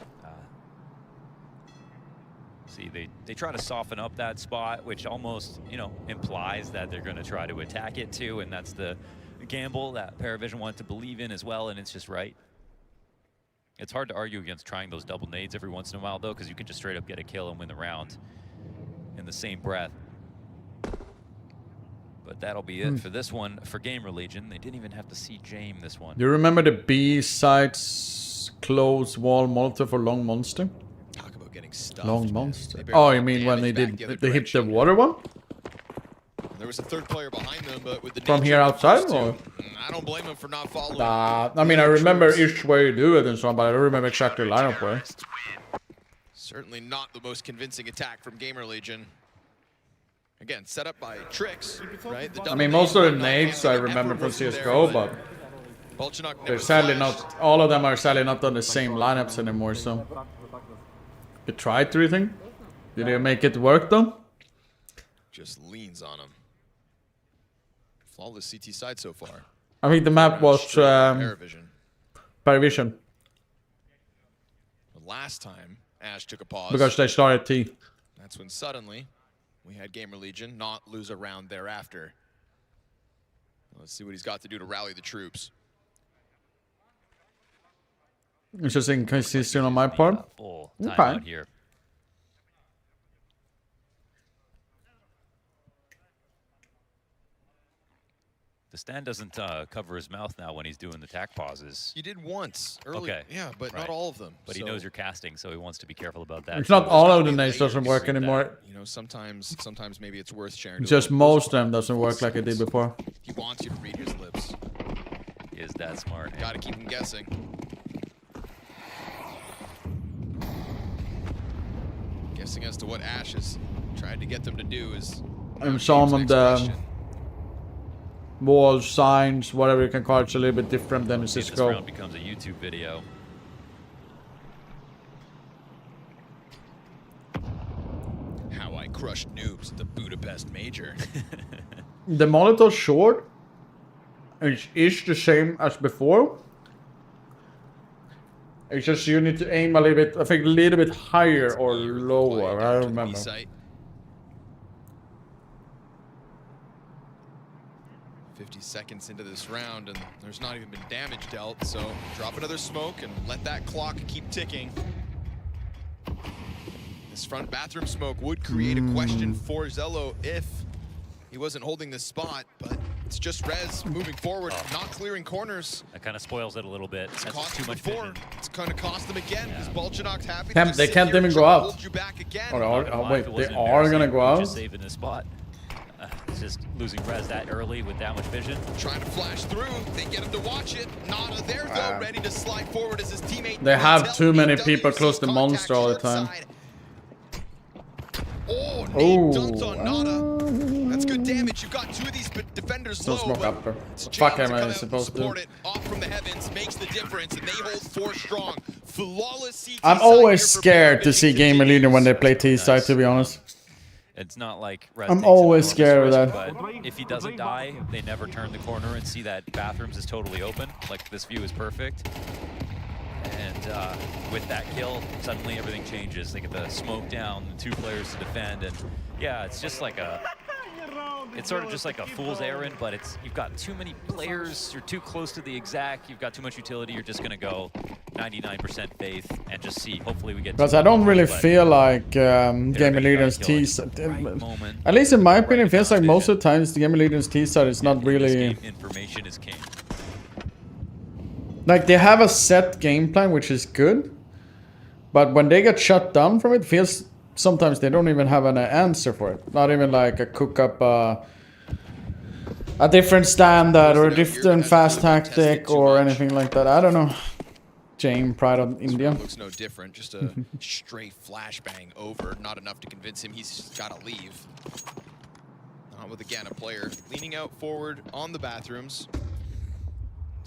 See, they try to soften up that spot, which almost, you know, implies that they're going to try to attack it too, and that's the gamble that Paravision wanted to believe in as well, and it's just right. It's hard to argue against trying those double nades every once in a while, though, because you can just straight up get a kill and win the round in the same breath. But that'll be it for this one for Gamer Legion. They didn't even have to see Jame this one. Do you remember the B sides close wall Molotov for Long Monster? Talk about getting stuffed. Long Monster. They barely Oh, you got mean when they damage did back they the hit the water one? There was a third player behind them, but with the From nature here of the outside, first two, or? I don't blame him for not following. I mean, I remember each way you do it and so on, but I don't remember exactly the lineup way. Certainly not the most convincing attack from Gamer Legion. Again, set up by Tricks, right? The I mean, most of the nades I remember from CSGO, but they're sadly not, all of them are sadly not on the same lineups anymore, so. You tried everything? Did you make it work though? Just leans on him. Flawless CT side so far. I think the map was Paravision. Paravision. Last time, Ash took a pause. Because they started T. That's when suddenly we had Gamer Legion not lose a round thereafter. Let's see what he's got to do to rally the troops. It's just inconsistent on my part. Full Okay. timeout here. The stand doesn't cover his mouth now when he's doing the tack pauses. He did once early, Okay. yeah, but Right. not all of them. But he So- knows you're casting, so he wants to be careful about that. It's not all of the nades doesn't work anymore. You know, sometimes maybe it's worth sharing. to Just the most of them doesn't work like it did before. He wants you to read his lips. He is that smart. Got to keep him guessing. Guessing as to what Ash has tried to get them to do is. And some of the walls, signs, whatever you can call it's a little bit different than in See if this CSGO. round becomes a YouTube video. How I crushed noobs at the Budapest Major. The Molotov short is the same as before. It's just you need to aim a little bit, I think a little bit higher or lower, I don't remember. 50 seconds into this round, and there's not even been damage dealt, so drop another smoke and let that clock keep ticking. This front bathroom smoke would create a question for Zello if he wasn't holding this spot, but it's just Rez moving forward, not clearing corners. That kind of spoils it a little bit. It's That's cost too them much before. vision. It's going to cost them again because Bolchanok's happy. They can't even go out. Oh, wait, they are gonna go out? Just saving his spot. It's just losing Rez that early with that much vision. Trying to flash through. They get him to watch it. Nada there though, ready to slide forward as his teammate. They have too many people close to monster all the time. Oh, nade dumped on Nada. That's good damage. You've got two of these defenders Still low. smoke but after. it's Fuck James am to I come out supposed and to? support it. Off from the heavens makes the difference, and they hold 4 strong. Flawless CT I'm side always here for scared to see Gamer Leader when they play T-side, to be honest. It's not like Rez I'm takes always enormous scared of risk, that. But if he doesn't die, they never turn the corner and see that bathrooms is totally open. Like, this view is perfect. And with that kill, suddenly everything changes. They get the smoke down, the 2 players to defend, and yeah, it's just like it's sort of just like a fool's errand, but you've got too many players, you're too close to the exact, you've got too much utility, you're just gonna go 99% faith and just see, hopefully we get Because I don't really feel like Gamer Leader's T-side, at least in my opinion, it feels like most of the times the Gamer Leader's T-side is not really... Information is king. Like, they have a set game plan, which is good. But when they get shut down from it, feels sometimes they don't even have an answer for it. Not even like a cook up a different standard or a different fast tactic or anything like that. I don't know. Jane, Pride of India. Looks no different. Just a straight flashbang over. Not enough to convince him he's got to leave. Not with, again, a player leaning out forward on the bathrooms.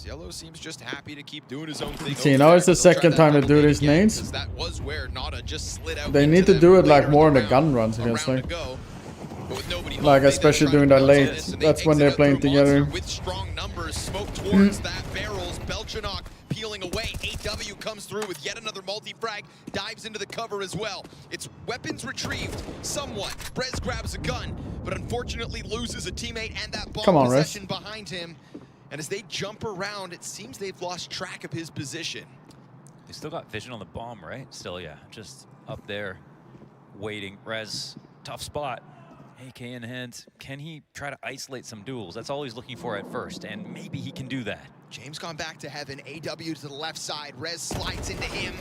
Yellow seems just happy to keep doing his own thing. See, now it's the second time they do these nades. That was where Nada just slid out. They need to do it like more in the gun runs, I guess. Like especially doing that late. That's when they're playing together. With strong numbers, smoke towards that barrels. Belchanok peeling away. AW comes through with yet another multi-frag. Dives into the cover as well. It's weapons retrieved somewhat. Brez grabs a gun, but unfortunately loses a teammate and that bomb possession behind him. And as they jump around, it seems they've lost track of his position. They still got vision on the bomb, right? Still, yeah, just up there, waiting. Rez, tough spot. AK in hand. Can he try to isolate some duels? That's all he's looking for at first, and maybe he can do that. James gone back to heaven. AW to the left side. Rez slides into him.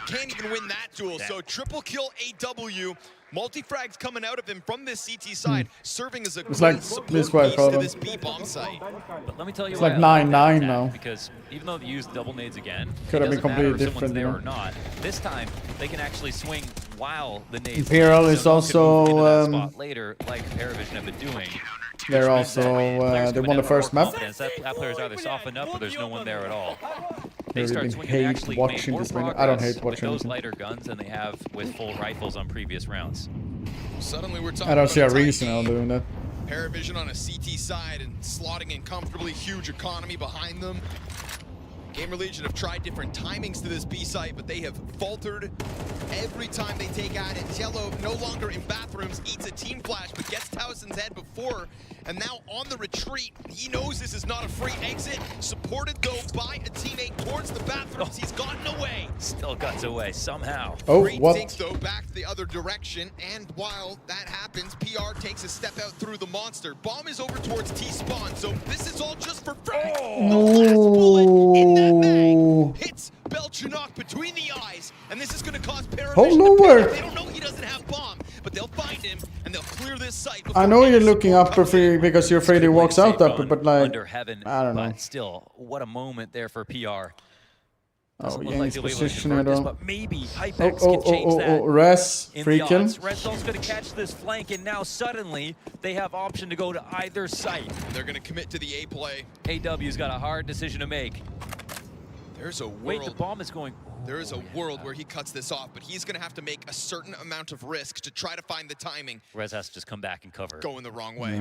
Can't even win that duel. So triple kill AW. Multi-frags coming out of him from this CT side, serving as a great support piece to this B-bomb site. But let me tell you, it's like 9-9 now. Because even though they use double nades again, could have been completely different there or not. This time they can actually swing while the nades. Imperial is also spot later, like Paravision have been doing. They're also they won the first map. That player's either softened up or there's no one there at all. They I start really swinging hate actually watching made more this menu. I don't hate progress watching with those this. lighter guns than they have with full rifles on previous rounds. Suddenly we're talking I don't see a about reason I'm doing that. Paravision on a CT side and slotting in comfortably, huge economy behind them. Gamer Legion have tried different timings to this B site, but they have faltered every time they take at it. Yellow no longer in bathrooms, eats a team flash, but gets Towson's head before, and now on the retreat. He knows this is not a free exit, supported though by a teammate towards the bathrooms. He's gotten away. Still guts away somehow. Oh, Great what? Dinks, though, back the other direction, and while that happens, PR takes a step out through the monster. Bomb is over towards T-spawn, so this is all just for frag. No. Hits Belchanok between the eyes, and this is going to cause Paravision Oh, to nowhere. panic. They don't know he doesn't have bomb, but they'll find him, and they'll clear this site. I know you're looking up because you're afraid he walks out upper, but like, Under heaven, I don't know. but still, what a moment there for PR. Oh, Doesn't look yeah, like he's they'll be able to positioning convert it this, on. but maybe Hypex can change that. Res, in free the kill. odds. Redstone's going to catch this flank, and now suddenly they have option to go to either site. They're going to commit to the A play. AW's got a hard decision to make. There's a world. Wait, the bomb is going. There is a world where he cuts this off, but he's going to have to make a certain amount of risk to try to find the timing. Rez has to just come back and cover. Going the wrong way.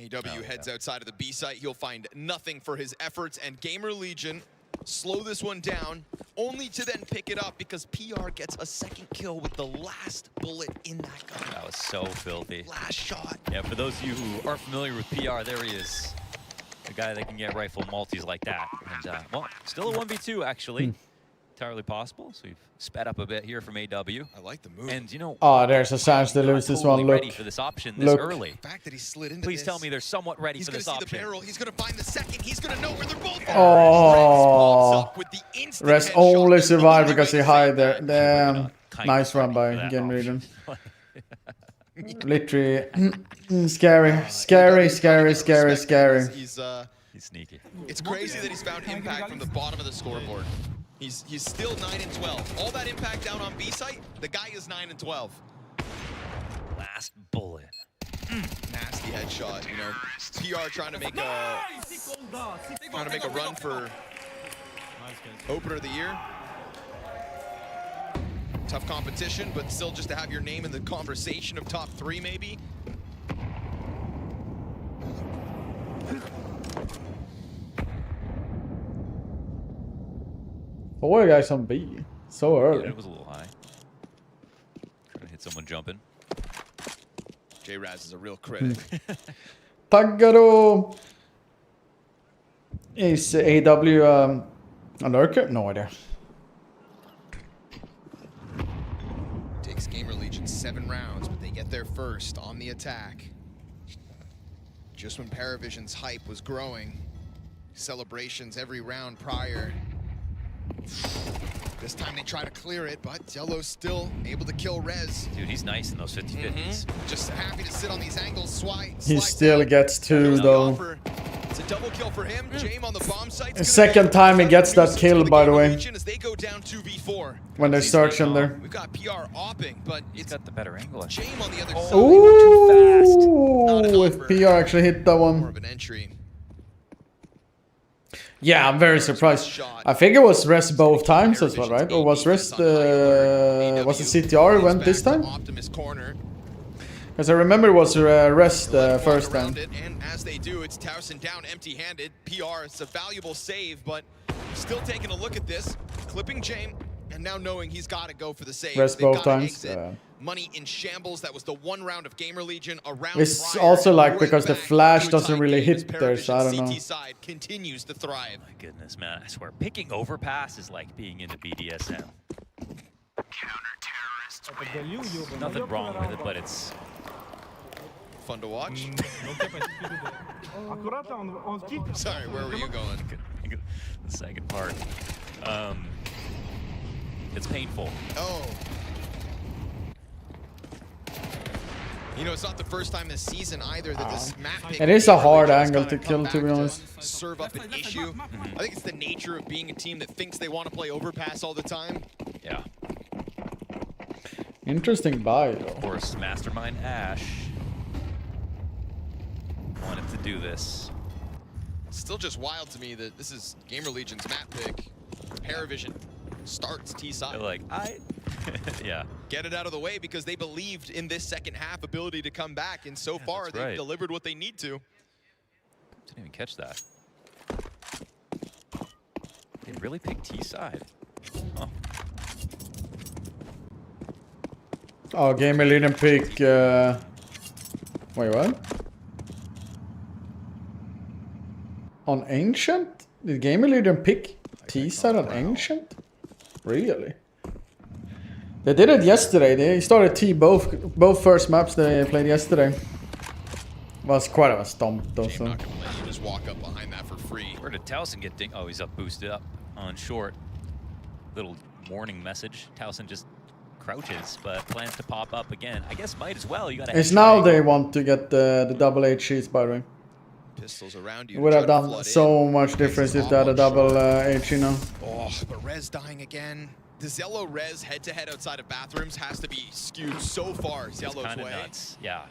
AW heads outside of the B site. He'll find nothing for his efforts, and Gamer Legion slow this one down, only to then pick it up because PR gets a second kill with the last bullet in that gun. That was so filthy. Last shot. Yeah, for those of you who aren't familiar with PR, there he is. A guy that can get rifle multis like that. And, well, still a 1v2, actually. Entirely possible. So we've sped up a bit here from AW. I like the move. And, you know... Oh, there's a chance to lose this one. Look. Ready for this option this early. The fact that he slid into Please tell me they're somewhat ready for this option. He's going to see the barrel. He's going to find the second. He's going to know where they're both Oh, Rez only survived because he hid there. Damn. Nice run by Game Region. Literally scary. He's sneaky. It's crazy that he's found impact from the bottom of the scoreboard. He's still 9 and 12. All that impact down on B site, the guy is 9 and 12. Last bullet. Nasty headshot, you know. PR trying to make a run for opener of the year. Tough competition, but still just to have your name in the conversation of top 3 maybe. Four guys on B. So early. Yeah, it was a little high. Trying to hit someone jumping. J-Raz is a real critic. Taggaro. Is AW a lurker? No idea. Takes Gamer Legion 7 rounds, but they get there first on the attack. Just when Paravision's hype was growing, celebrations every round prior. This time they try to clear it, but Yellow's still able to kill Rez. Dude, he's nice in those 50-50s. Just happy to sit on these angles. He still gets 2 though. It's a double kill for him. Jame on the bomb site. The second time he gets that kill, by the way. As they go down 2v4. When they search him there. We've got PR opping, but it's got the better angle. Jame on the other side. Ooh, if PR actually hit that one. More of an entry. Yeah, I'm very surprised. I think it was Rez both times as well, right? Or was Rez was it CTR who went this time? Because I remember it was Rez the first time. And as they do, it's Towson down empty-handed. PR, it's a valuable save, but still taking a look at this, clipping Jame, and now knowing he's got to go for the save. Rez both times. Money in shambles. That was the 1 round of Gamer Legion. It's also like because the flash doesn't really hit there, so I don't know. Side continues to thrive. My goodness, man! I swear, picking overpass is like being into BDSM. Nothing wrong with it, but it's fun to watch. Sorry, where were you going? The second part. It's painful. Oh. You know, it's not the first time this season either that this map pick... It is a hard angle to kill, to be honest. Serve up an issue. I think it's the nature of being a team that thinks they want to play overpass all the time. Yeah. Interesting buy, though. Of course, Mastermind Ash wanted to do this. It's still just wild to me that this is Gamer Legion's map pick. Paravision starts T-side. They're like, yeah. Get it out of the way because they believed in this second half ability to come back, and so far they've delivered what they need to. Didn't even catch that. They really picked T-side. Huh. Oh, Gamer Legion pick. Wait, what? On Ancient? Did Gamer Legion pick T-side on Ancient? Really? They did it yesterday. They started T both first maps they played yesterday. Was quite a stomp though. So. Not gonna let you just walk up behind that for free. Where did Towson get ding? Oh, he's up boosted up on short. Little warning message. Towson just crouches, but plans to pop up again. I guess might as well. You gotta. It's now they want to get the double H sheets, by the way. Pistols around you. It would have done so much difference if they had a double H, you know. Oh, but Rez dying again. The Zello Rez head-to-head outside of bathrooms has to be skewed so far Zello's way. Nuts. Yeah.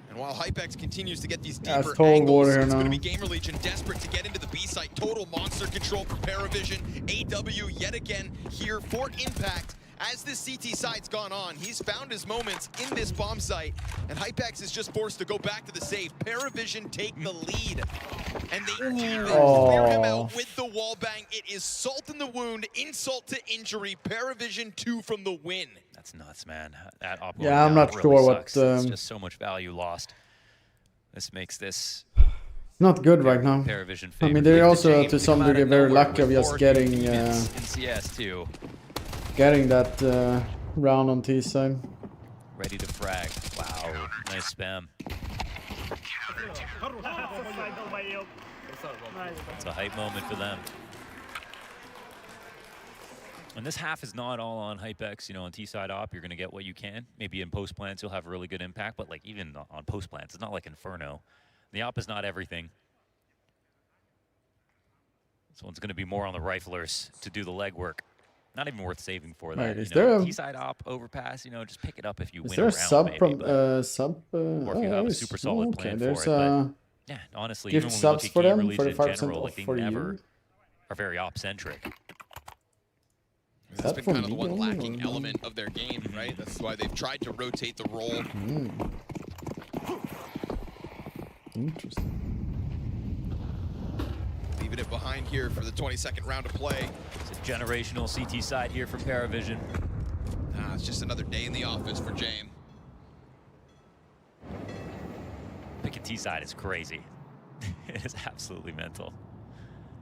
And while Hypex continues to get these deeper tall angles, water it's now. going to be Gamer Legion desperate to get into the B site. Total monster control for Paravision. AW yet again here for impact as this CT side's gone on, he's found his moments in this bomb site, and Hypex is just forced to go back to the save. Paravision take the lead, and they even clear him out with the wall bang. It is salt in the wound, insult to injury. Paravision 2 from the win. That's nuts, man. That op Yeah, I'm not really sure what. sucks. It's just so much value lost. This makes this not good right now. Paravision I mean, favorite. they're Leave also the game to to some come out degree of very nowhere lucky of with just 4 getting in CS2. getting that round on T side. Ready to frag. Wow, nice spam. It's a hype moment for them. And this half is not all on Hypex. You know, on T-side op, you're going to get what you can. Maybe in post plants, you'll have a really good impact. But like even on post plants, it's not like Inferno. The op is not everything. So it's going to be more on the riflers to do the legwork. Not even worth saving for that. Right, is you know, there a T-side op overpass? You know, just pick it up if you win Is there a round, sub maybe, from but- sub? or if you have a super solid plan there's for it. But yeah, honestly, gift even when we subs look at for game them releases for in 5% general, off like they for never you. are very op-centric. That's been for kind of the me one only, lacking or- element of their game, right? That's why they've tried to rotate the role. Interesting. Leaving it behind here for the 22nd round of play. It's a generational CT side here from Paravision. It's just another day in the office for Jame. Picking T-side is crazy. It is absolutely mental.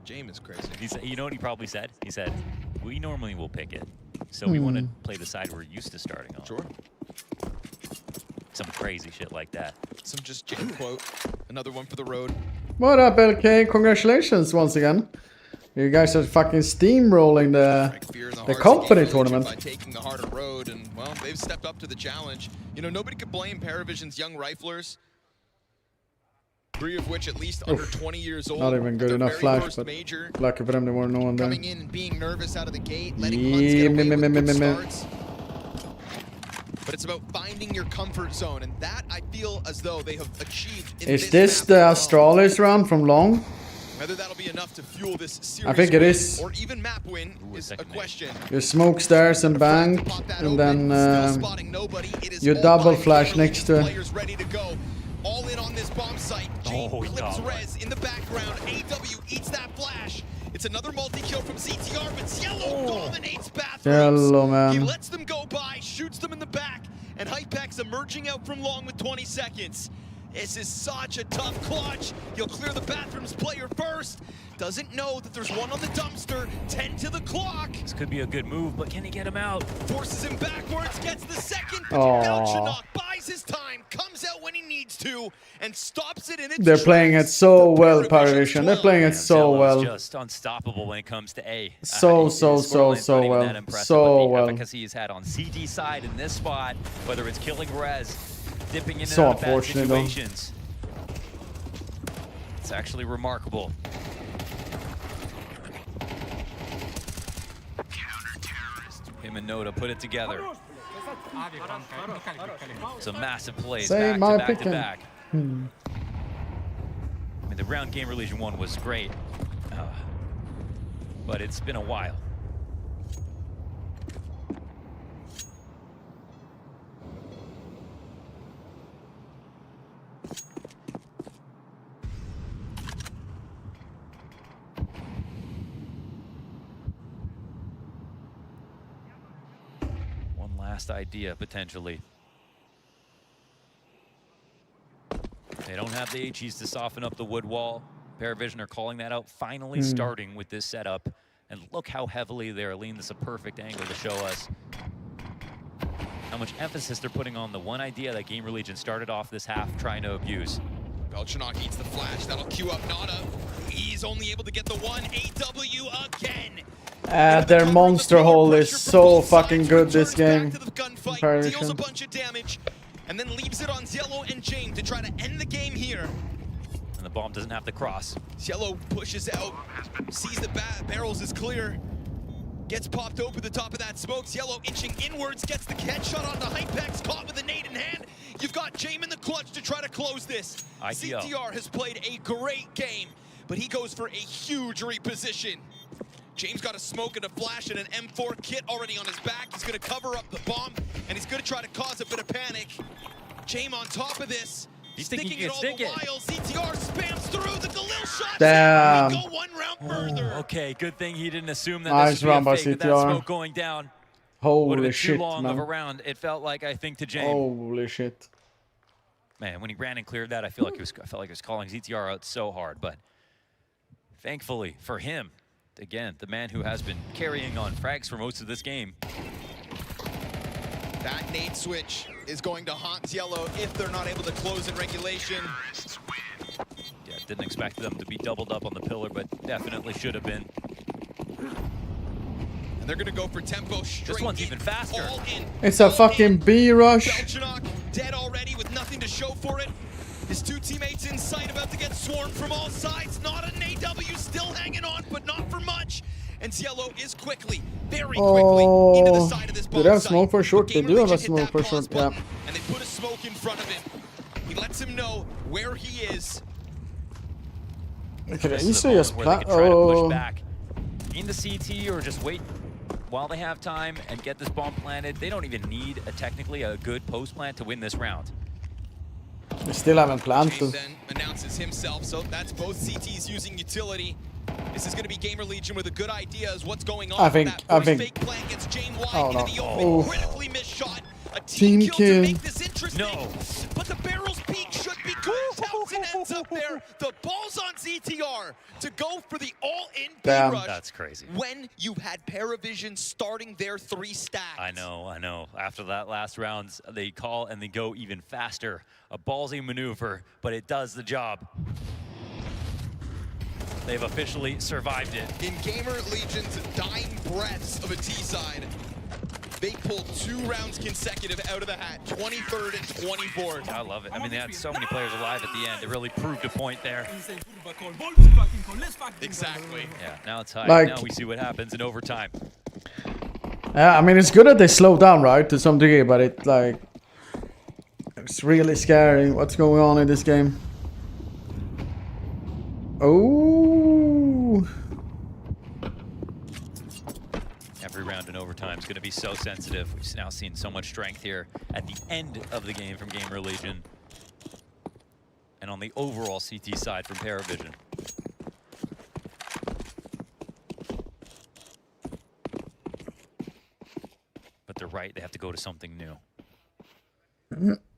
Jame is crazy. You know what he probably said? He said, we normally will pick it, so we want to play the side we're used to starting on. Sure. Some crazy shit like that. Some just Jame quote. Another one for the road. What up, LK? Congratulations once again. You guys are fucking steamrolling the company tournament. By taking the harder road, and well, they've stepped up to the challenge. You know, nobody could blame Paravision's young riflers. 3 of which at least under 20 years old. Not even good enough flash, but major, lucky for them there weren't no one there. coming in and being nervous out of the gate, letting Huns get away with good starts. But it's about finding your comfort zone, and that I feel as though they have achieved in Is this this map the as well. Astralis round from Long? Whether that'll be enough to fuel this series I think it win is. or even map win is a question. You smoke stairs and bang, and then you double flash next to it. Players ready to go. All in on this bomb site. Jane clips Rez in the background. AW eats that flash. It's another multi-kill from CTR, but Cielo dominates bathrooms. Cielo, man. He lets them go by, shoots them in the back, and Hypex emerging out from Long with 20 seconds. This is such a tough clutch. He'll clear the bathrooms player first. Doesn't know that there's one on the dumpster. 10 to the clock. This could be a good move, but can he get him out? Forces him backwards, gets the second. Aw. Belchenok buys his time, comes out when he needs to, and stops it in its They're playing it so well, Paravision. They're playing it so Zelo's well. just unstoppable when it comes to A. So His scoreline's not even well. that impressive, So but well. the efficacy he's had on CT side in this spot, whether it's killing Rez, dipping in and So out of bad unfortunate, though. situations. It's actually remarkable. Him and Noda put it together. Some massive plays Say back my to back to picking. back. I mean, the round game Religion 1 was great, but it's been a while. One last idea, potentially. They don't have the HEs to soften up the wood wall. Paravision are calling that out, finally starting with this setup. And look how heavily they're leaning. This is a perfect angle to show us how much emphasis they're putting on the one idea that Game Religion started off this half trying to abuse. Belchenok eats the flash. That'll queue up Nada. He's only able to get the one. AW again. Their monster hole is so fucking good this game. Deals a Paravision. bunch of damage, and then leaves it on Cielo and Jame to try to end the game here. And the bomb doesn't have to cross. Cielo pushes out, sees the barrels is clear, gets popped over the top of that smoke. Cielo inching inwards, gets the headshot onto Hypex, caught with a nade in hand. You've got Jame in the clutch to try to close this. CTR has played a great game, but he goes for a huge reposition. James got a smoke and a flash and an M4 kit already on his back. He's gonna cover up the bomb, and he's gonna try to cause a bit of panic. James on top of this. He's thinking sticking it all the while. CTR spams through the Galil shot. Damn. We go one round further. Okay, good thing he didn't assume that Nice this would round be a by fake with that CTR. smoke going down. Would have Holy been shit, too long man. of a round, it felt like, I think, to James. Holy shit. Man, when he ran and cleared that, I felt like he was calling ZTR out so hard, but thankfully for him, again, the man who has been carrying on frags for most of this game. That nade switch is going to haunt Yellow if they're not able to close in regulation. Yeah, didn't expect them to be doubled up on the pillar, but definitely should have been. And they're gonna go for tempo straight. This one's even faster. All in. It's a fucking B rush. Belchenok dead already with nothing to show for it. His two teammates in sight, about to get swarmed from all sides. Not an AW, still hanging on, but not for much. And Cielo is quickly, very quickly, into the side of this bomb Do they have site. smoke for short? They do have a Hit smoke that for pause short, button, yeah. And they put a smoke in front of him. He lets him know where he is. Okay, This you is see the us moment where they can try to push oh. back into CT or just wait while they have time and get this bomb planted. They don't even need technically a good post plant to win this round. They still haven't planned James to. then announces himself, so that's both CTs using utility. This is going to be Gamer Legion with a good idea as what's going on. I think. Fake plan gets James wide Oh no. into the open, Oh. critically missed shot. A Team kill to kill. make this interesting. No. But the barrel's peak should be good. Townsend ends up there. The ball's on ZTR to go for the all-in Damn. B-rush. That's crazy. When you had Paravision starting their 3 stacks. I know. After that last round, they call and they go even faster. A ballsy maneuver, but it does the job. They've officially survived it. In Gamer Legion's dying breaths of a T-side, they pulled 2 rounds consecutive out of the hat, 23rd and 24th. I love it. I mean, they had so many players alive at the end. It really proved a point there. Exactly. Yeah, now it's high. Like- Now we see what happens in overtime. Yeah, I mean it's good that they slow down, right, to some degree, but it's really scary what's going on in this game. Oh. Every round in overtime is going to be so sensitive. We've now seen so much strength here at the end of the game from Gamer Legion. And on the overall CT side from Paravision. But they're right, they have to go to something new.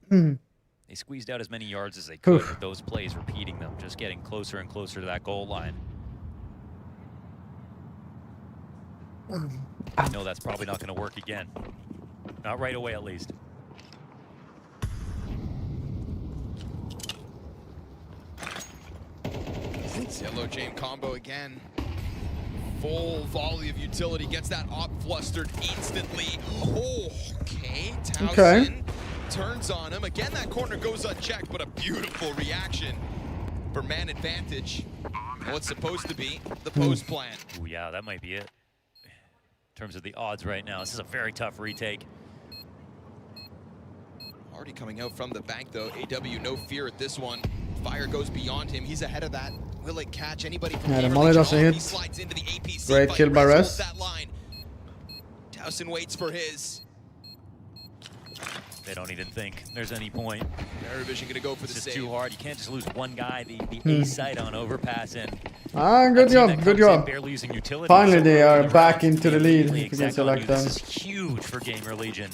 They squeezed out as many yards as they could with those plays, repeating them, just getting closer and closer to that goal line. I know that's probably not going to work again. Not right away, at least. Yellow James combo again. Full volley of utility, gets that op flustered instantly. Oh, okay. Towson turns on him. Again, that corner goes unchecked, but a beautiful reaction for man advantage. What's supposed to be the post plan. Ooh, yeah, that might be it. In terms of the odds right now, this is a very tough retake. Already coming out from the bank, though. AW, no fear at this one. Fire goes beyond him. He's ahead of that. Will it catch anybody from Yeah, the Gamer molly Legion? doesn't He hit. slides into the APC, Great but kill by Rez Rez. holds that line. Towson waits for his. They don't even think there's any point. Paravision gonna go for the It's just save. too hard. You can't just lose one guy. The ace side on overpass and Good job, good job. barely using utility. Finally So they are early back rounds into the to be lead immediately if you can exact on select you. them. This is huge for Gamer Legion.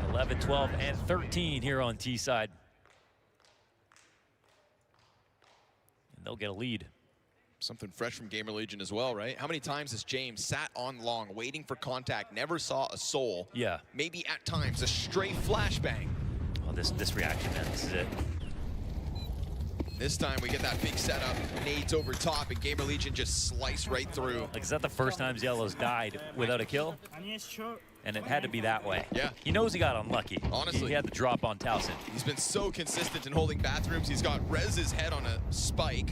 11, 12, and 13 here on T side. And they'll get a lead. Something fresh from Gamer Legion as well, right? How many times has James sat on long, waiting for contact, never saw a soul? Yeah. Maybe at times a stray flashbang. Oh, this reaction, man, this is it. This time we get that big setup, nades over top, and Gamer Legion just slice right through. Like, is that the first time Yellow's died without a kill? And it had to be that way. Yeah. He knows he got unlucky. Honestly. He had the drop on Towson. He's been so consistent in holding bathrooms. He's got Rez's head on a spike.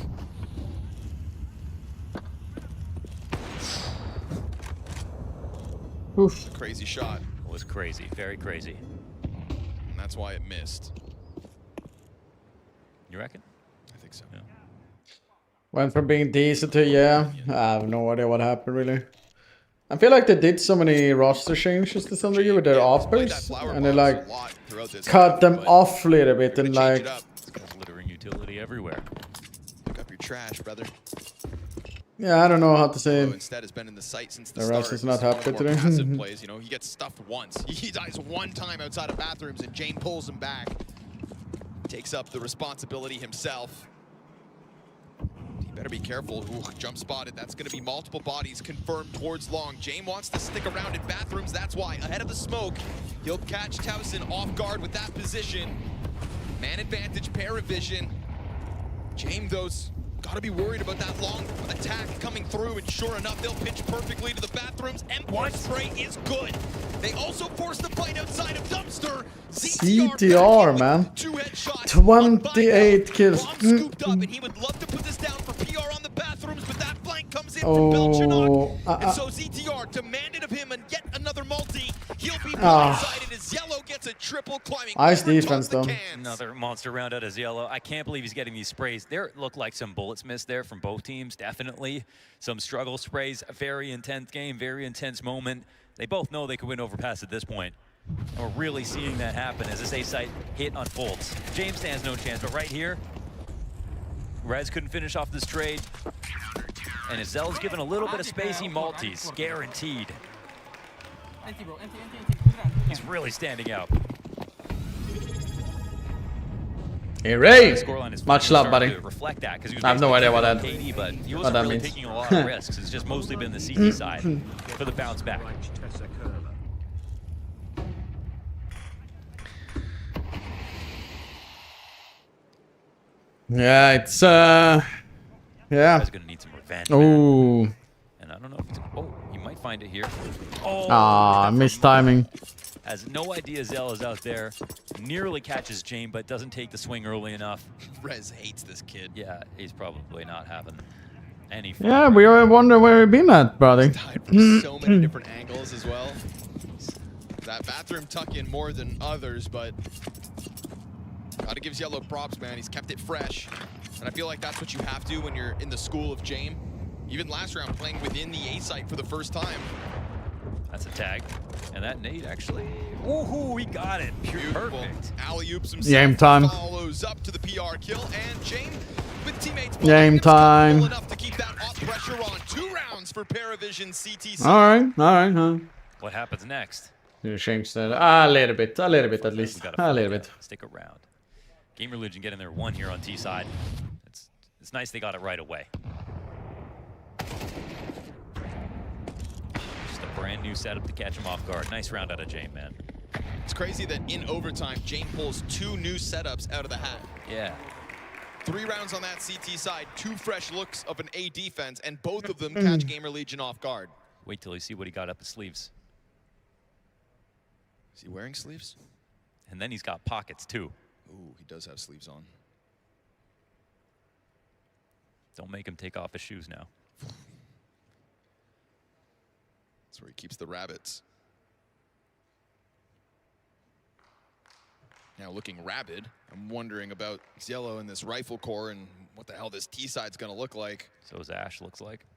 Oof. Crazy shot. It was crazy, very crazy. And that's why it missed. You reckon? I think so. Yeah. Went from being decent to I have no idea what happened really. I feel like they did so many roster changes to some degree with their offers, and they like cut them off a little bit and like. Littering utility everywhere. Pick up your trash, brother. Yeah, I don't know how to say it. Instead has been in the sight since the The start. Russ is not happy today. Massive plays, you know, he gets stuffed once. He dies one time outside of bathrooms, and Jane pulls him back. Takes up the responsibility himself. He better be careful. Ooh, jump spotted. That's going to be multiple bodies confirmed towards long. Jane wants to stick around in bathrooms. That's why ahead of the smoke, he'll catch Towson off guard with that position. Man advantage, pair of vision. Jane, though's got to be worried about that long attack coming through, and sure enough, they'll pitch perfectly to the bathrooms. Empire spray is good. They also force the fight outside of dumpster. CTR, man. 28 kills. Scooped up, and he would love to put this down for PR on the bathrooms, but that flank comes in from Belchanok. And so ZTR demanded of him and yet another multi. He'll be blindsided as Yellow gets a triple climbing. Nice defense, though. Another monster round out as Yellow. I can't believe he's getting these sprays. There look like some bullets missed there from both teams, definitely. Some struggle sprays. A very intense game, very intense moment. They both know they could win Overpass at this point. And we're really seeing that happen as this A-site hit unfolds. James stands no chance, but right here, Rez couldn't finish off this trade. And if Zell's given a little bit of space, he multis, guaranteed. He's really standing out. Hey Ray! Scoreline is Much love, buddy. Reflect that, because he was I have no idea what that, KD, but he wasn't really taking a lot of risks. It's just mostly been the CT side for the bounce back. Yeah, it's yeah. He's gonna need some revenge. Oh. And I don't know if it's, he might find it here. Oh, missed timing. Has no idea Zell is out there. Nearly catches Jane, but doesn't take the swing early enough. Rez hates this kid. Yeah, he's probably not having any fun. Yeah, we already wonder where we've been at, buddy. So many different angles as well. That bathroom tuck in more than others, but gotta give Yellow props, man. He's kept it fresh. And I feel like that's what you have to when you're in the school of Jame. Even last round, playing within the A site for the first time. That's a tag. And that nade actually, woohoo, he got it. Perfect. Alley-oops himself. Game time. Follows up to the PR kill, and Jame with teammates. Game time. Enough to keep that off pressure on. 2 rounds for Paravision CTC. All right. What happens next? You changed that a little bit at least. A little bit. Stick around. Game Religion getting their 1 here on T side. It's nice they got it right away. Just a brand new setup to catch him off guard. Nice round out of Jane, man. It's crazy that in overtime, Jane pulls 2 new setups out of the hat. Yeah. 3 rounds on that CT side, 2 fresh looks of an A defense, and both of them catch Gamer Legion off guard. Wait till you see what he got up his sleeves. Is he wearing sleeves? And then he's got pockets too. Ooh, he does have sleeves on. Don't make him take off his shoes now. That's where he keeps the rabbits. Now looking rabid, I'm wondering about Yellow in this rifle core and what the hell this T side's gonna look like. So as Ash looks like.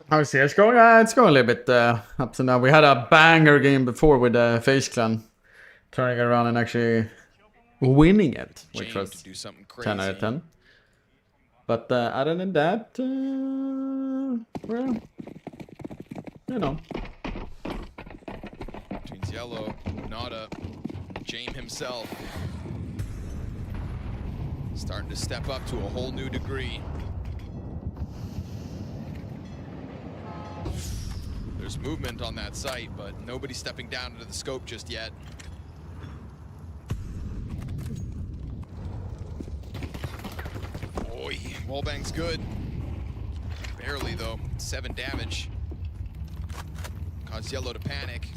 How's CSGO? It's going a little bit up to now. We had a banger game before with FaZe Clan, turning it around and actually winning it, which was 10 out of 10. But other than that, well, you know. Between Yellow, Nada, Jame himself. Starting to step up to a whole new degree. There's movement on that site, but nobody's stepping down into the scope just yet. Boy, wallbang's good. Barely though, 7 damage. Caused Yellow to panic.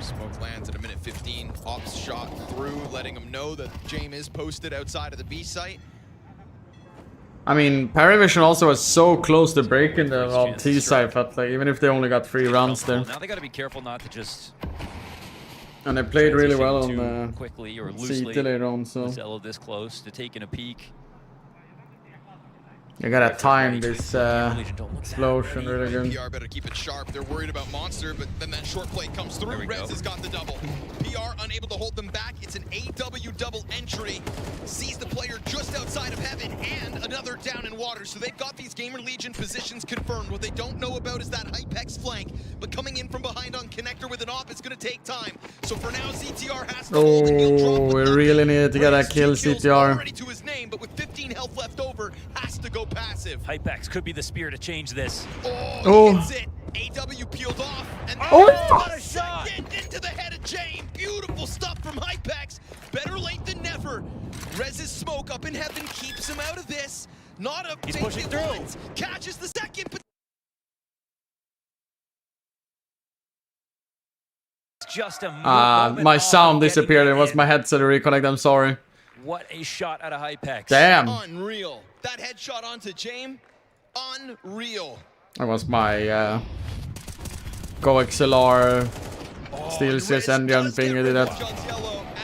Smoke lands at a minute 15. Ops shot through, letting him know that Jame is posted outside of the B site. I mean, Paravision also was so close to breaking the on T side, but like even if they only got 3 rounds there. Now they got to be careful not to just. And they played really well on quickly or CT loosely. later on, so Zello this close to taking a peek. You gotta time this explosion really good. PR better keep it sharp. They're worried about Monster, but then that short play comes through. Rez has got the double. PR unable to hold them back. It's an AW double entry. Sees the player just outside of heaven and another down in water. So they've got these Gamer Legion positions confirmed. What they don't know about is that Hypex flank. But coming in from behind on Connector with an op, it's going to take time. So for now, CTR has to hold and he'll drop. We really need to get that kill, CTR. Already to his name, but with 15 health left over, has to go passive. Hypex could be the spear to change this. Oh, he gets it. AW peeled off, and what a shot into the head of Jane. Beautiful stuff from Hypex. Better late than never. Rez's smoke up in heaven keeps him out of this. Not a He's pushing through. Once, catches the second, but just a my sound disappeared. It was my headset to reconnect. I'm sorry. What a shot out of Hypex. Damn. Unreal. That headshot onto Jame. Unreal. That was my coaxilar steel CS engine thing. I did that.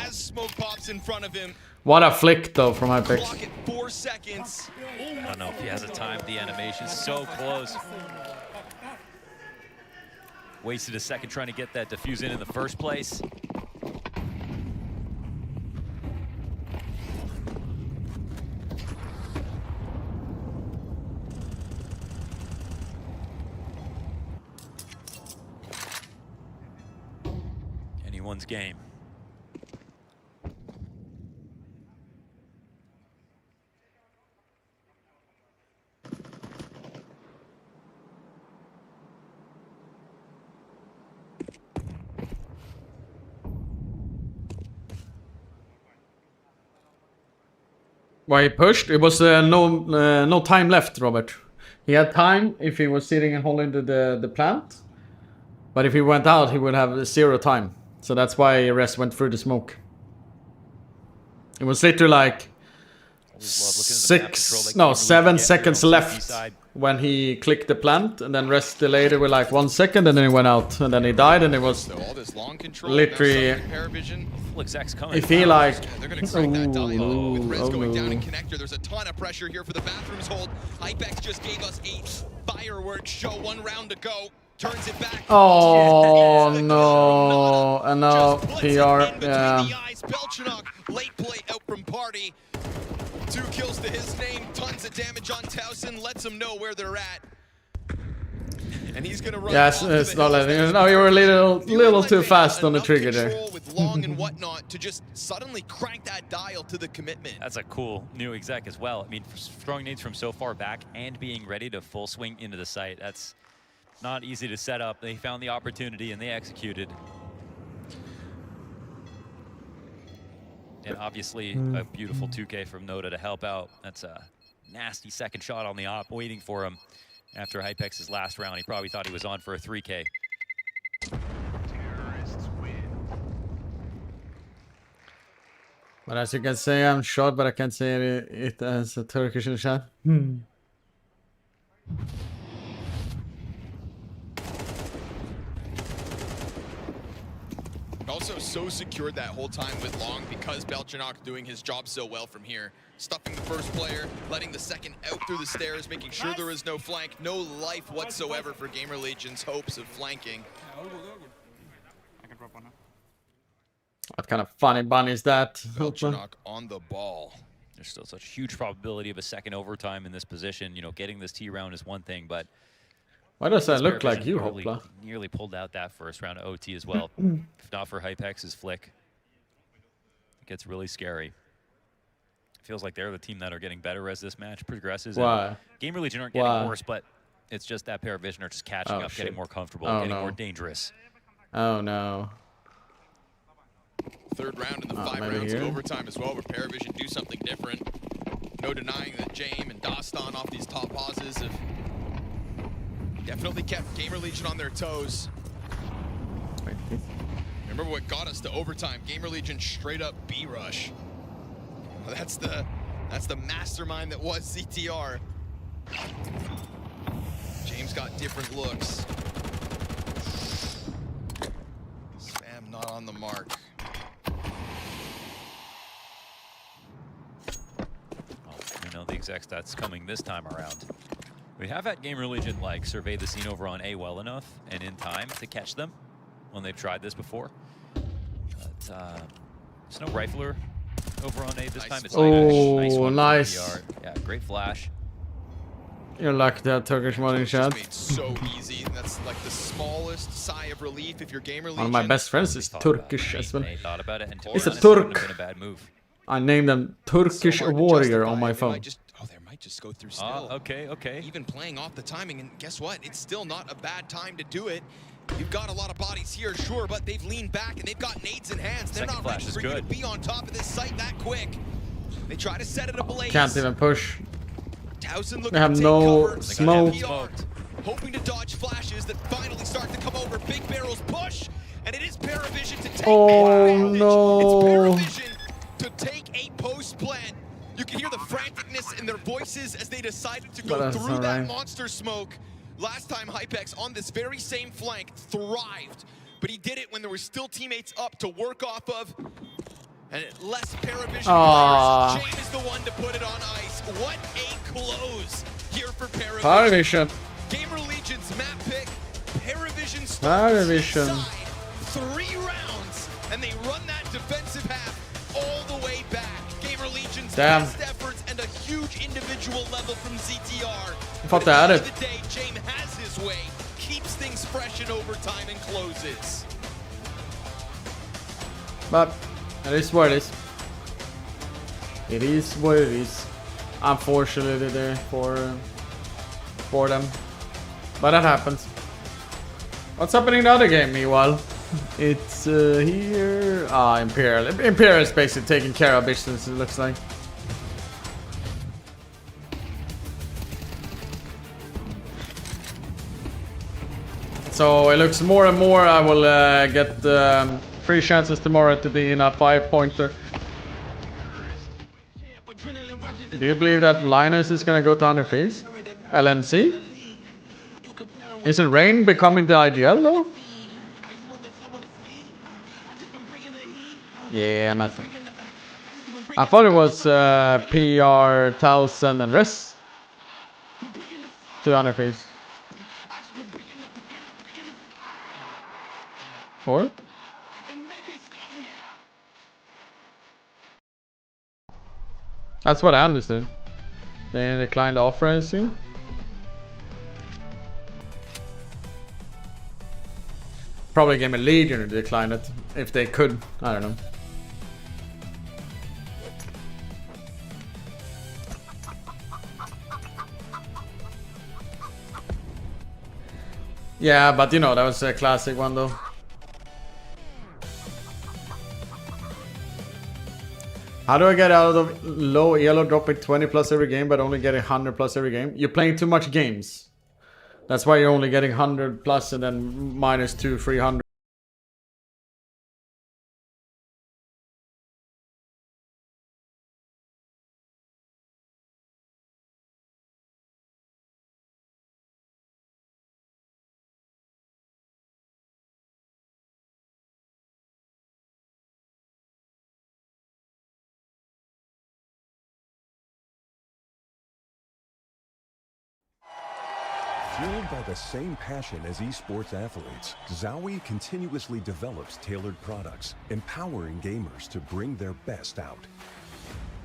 As smoke pops in front of him. What a flick though from Hypex. 4 seconds. I don't know if he has a time. The animation so close. Wasted a second trying to get that defuse in the first place. Anyone's game. Why he pushed? It was no time left, Robert. He had time if he was sitting and holding the plant. But if he went out, he would have 0 time. So that's why Rez went through the smoke. It was literally like 7 seconds left when he clicked the plant, and then Rez delayed it with like 1 second, and then he went out, and then he died, and it was literally. If he like, they're gonna crank that dial with Rez going down in Connector. There's a ton of pressure here for the bathrooms hold. Hypex just gave us a fireworks show. 1 round to go. Turns it back. Oh no! And now PR, yeah. Belchenok, late play out from party. 2 kills to his name. Tons of damage on Towson. Lets him know where they're at. And he's gonna run. Yes, it's not letting. No, you were a little too fast on the trigger there. With long and whatnot to just suddenly crank that dial to the commitment. That's a cool new exec as well. I mean, throwing nades from so far back and being ready to full swing into the site. That's not easy to set up. They found the opportunity and they executed. And obviously a beautiful 2K from Noda to help out. That's a nasty second shot on the op waiting for him after Hypex's last round. He probably thought he was on for a 3K. But as you can say, I'm short, but I can't say it as a Turkish in the chat. Also so secured that whole time with long because Belchenok doing his job so well from here. Stuffing the first player, letting the second out through the stairs, making sure there is no flank, no life whatsoever for Gamer Legion's hopes of flanking. What kind of funny bunny is that? Belchenok on the ball. There's still such huge probability of a second overtime in this position. You know, getting this T round is one thing, but why does that look like you, Hopla? Nearly pulled out that first round of OT as well. If not for Hypex's flick, it gets really scary. Feels like they're the team that are getting better as this match progresses. Why? Gamer Legion aren't getting worse, but it's just that pair of Vision are just catching up, getting more comfortable, getting more dangerous. Oh no. 3rd round in the 5 rounds of overtime as well, where Paravision do something different. No denying that Jame and Dastan off these top pauses have definitely kept Gamer Legion on their toes. Remember what got us to overtime? Gamer Legion straight up B rush. That's the That's the mastermind that was CTR. James got different looks. Spam not on the mark. We know the exact stats coming this time around. We have had Gamer Legion like survey the scene over on A well enough and in time to catch them when they've tried this before. But there's no rifler over on A this time. It's nice one. Nice. Yeah, great flash. You're lucky that Turkish modding chat. So easy. That's like the smallest sigh of relief if you're Gamer Legion. One of my best friends is Turkish as well. Thought about it, and He's a honest, Turk. it wouldn't have been a bad move. I named him Turkish Warrior on my phone. Just go through still. Okay. Even playing off the timing, and guess what? It's still not a bad time to do it. You've got a lot of bodies here, sure, but they've leaned back and they've got nades in hands. They're not ready for you to be on top of this site that quick. They try to set it ablaze. Can't even push. Towson They have no smoke. Hoping to dodge flashes that finally start to come over. Big barrels push, and it is Paravision to take no. It's Paravision to take a post plant. You can hear the franticness in their voices as they decided to go through that monster smoke. Last time Hypex on this very same flank thrived, but he did it when there were still teammates up to work off of. And less Paravision players. Jane is the one to put it on ice. What a close here for Paravision. Gamer Legion's map pick. Paravision starts inside 3 rounds, and they run that defensive half all the way back. Gamer Legion's best efforts and a huge individual level from ZTR. But at the end of the day, James has his way, keeps things fresh in overtime and closes. But it is what it is. It is what it is. Unfortunately there for them. But that happens. What's happening in the other game meanwhile? It's here. Imperial. Imperial is basically taking care of business, it looks like. So it looks more and more I will get 3 chances tomorrow to be in a 5-pointer. Do you believe that Linus is gonna go to underface? LNC? Isn't Rain becoming the IGL though? Yeah, nothing. I thought it was PR, 1000 and rest to underface. Or? That's what I understood. They declined the offer, I assume. Probably Game of Legion to decline it if they could. I don't know. Yeah, but you know, that was a classic one though. How do I get out of low yellow dropping 20 plus every game but only getting 100 plus every game? You're playing too much games. That's why you're only getting 100 plus and then minus 2, 300. Fueled by the same passion as esports athletes, Zowie continuously develops tailored products, empowering gamers to bring their best out.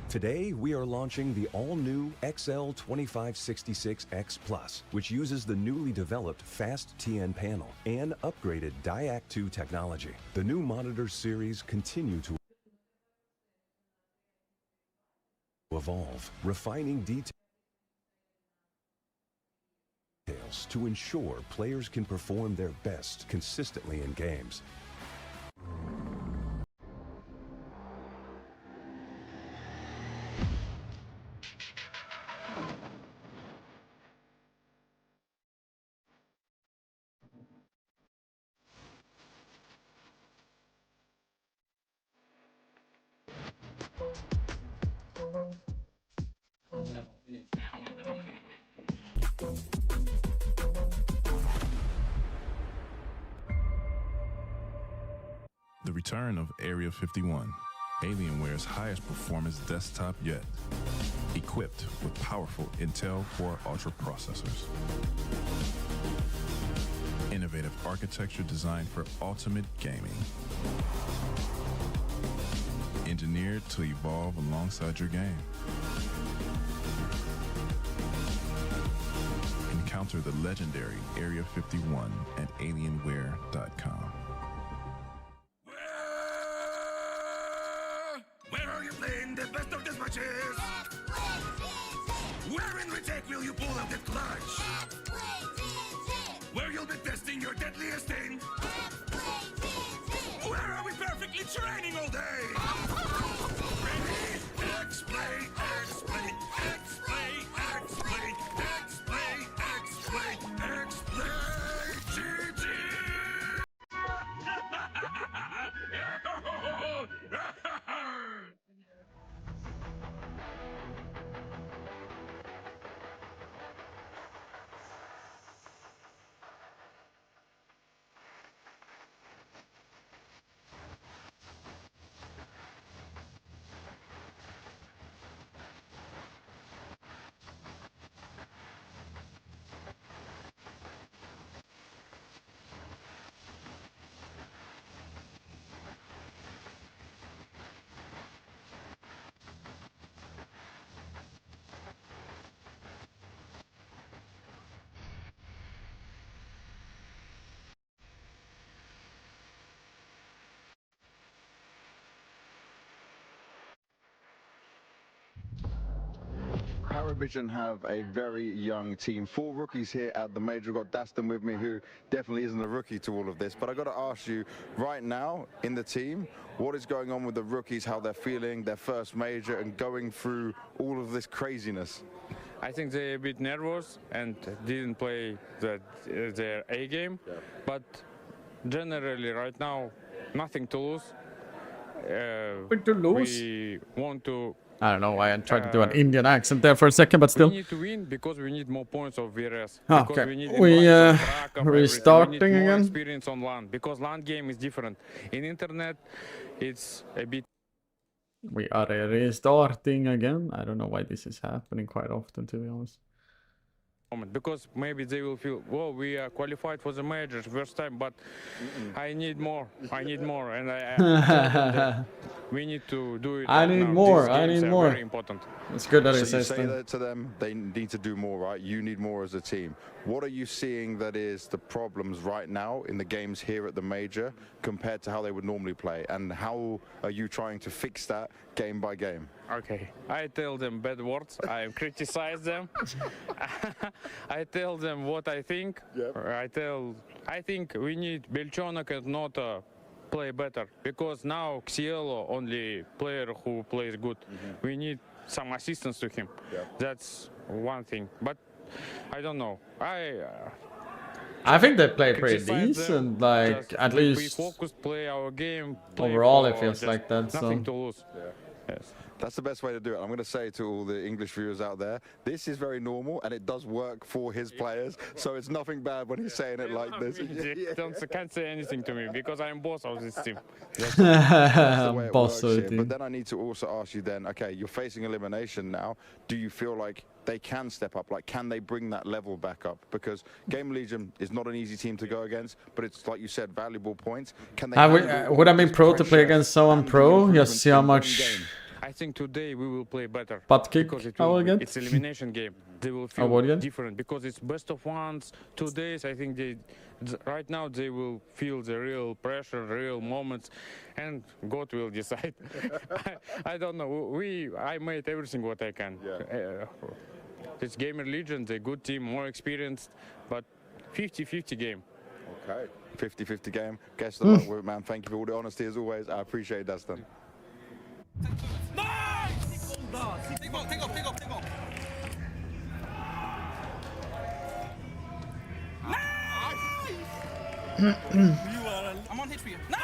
Today, we are launching the all-new XL2566X Plus, which uses the newly developed Fast TN panel and upgraded Diac 2 technology. The new monitor series continue to evolve, refining details to ensure players can perform their best consistently in games. The return of Area 51, Alienware's highest performance desktop yet, equipped with powerful Intel Core Ultra processors. Innovative architecture designed for ultimate gaming. Engineered to evolve alongside your game. Encounter the legendary Area 51 at Alienware.com. Where are you playing the best of the matches? Where in retake will you pull out the clutch? Where you'll be testing your deadliest thing? Where are we perfectly training all day? Ready? X-play, X-play, X-play, X-play, X-play, X-play, X-play, GG! Paravision have a very young team. 4 rookies here at the major. I've got Dastan with me, who definitely isn't a rookie to all of this. But I got to ask you, right now in the team, what is going on with the rookies, how they're feeling, their first major, and going through all of this craziness? I think they're a bit nervous and didn't play their A game, but generally right now, nothing to lose. We want to. I don't know why I tried to do an Indian accent there for a second, but still. We need to win because we need more points of VRS. Okay, we restarting we need more again. Experience on LAN because LAN game is different. In internet, it's a bit. We are restarting again. I don't know why this is happening quite often, to be honest. Because maybe they will feel, well, we are qualified for the majors first time, but I need more. I need more, and we need to do it. I need now. more. These I games need are more. Very important. It's good that so he you says say that. that to them, they need to do more, right? You need more as a team. What are you seeing that is the problems right now in the games here at the major compared to how they would normally play? And how are you trying to fix that game by game? Okay, I tell them bad words. I criticize them. I tell them what I think. I think we need Belchonok and Nota play better because now Xielo only player who plays good. We need some assistance to him. That's one thing. But I don't know. I think they play pretty criticize decent. them, Like just at we least focus, play our game. Play overall, it for feels just like that. Nothing So. to lose. Yes. That's the best way to do it. I'm going to say to all the English viewers out there, this is very normal and it does work for his players. So it's nothing bad when he's saying it like this. Can't say anything to me because I'm boss of this team. That's the way it Boss works of the here. team. But then I need to also ask you then, okay, you're facing elimination now. Do you feel like they can step up? Like, can they bring that level back up? Because Game Legion is not an easy team to go against, but it's, like you said, valuable points. Can they Would I be pro to play against someone pro? Just see how much. I think today we will play better. Butt kick because I will get? it's elimination game. They will I will feel get? different because it's best of ones. 2 days, I think right now they will feel the real pressure, real moments, and God will decide. I don't know. I made everything what I can. It's Gamer Legion, they're a good team, more experienced, but 50-50 game. Okay. 50-50 game. Guess the luck with it, man. Thank you for all the honesty as always. I appreciate that, Stan. Nice! Take off, take off, take off, take off. Nice! I'm on hit for you. Nice!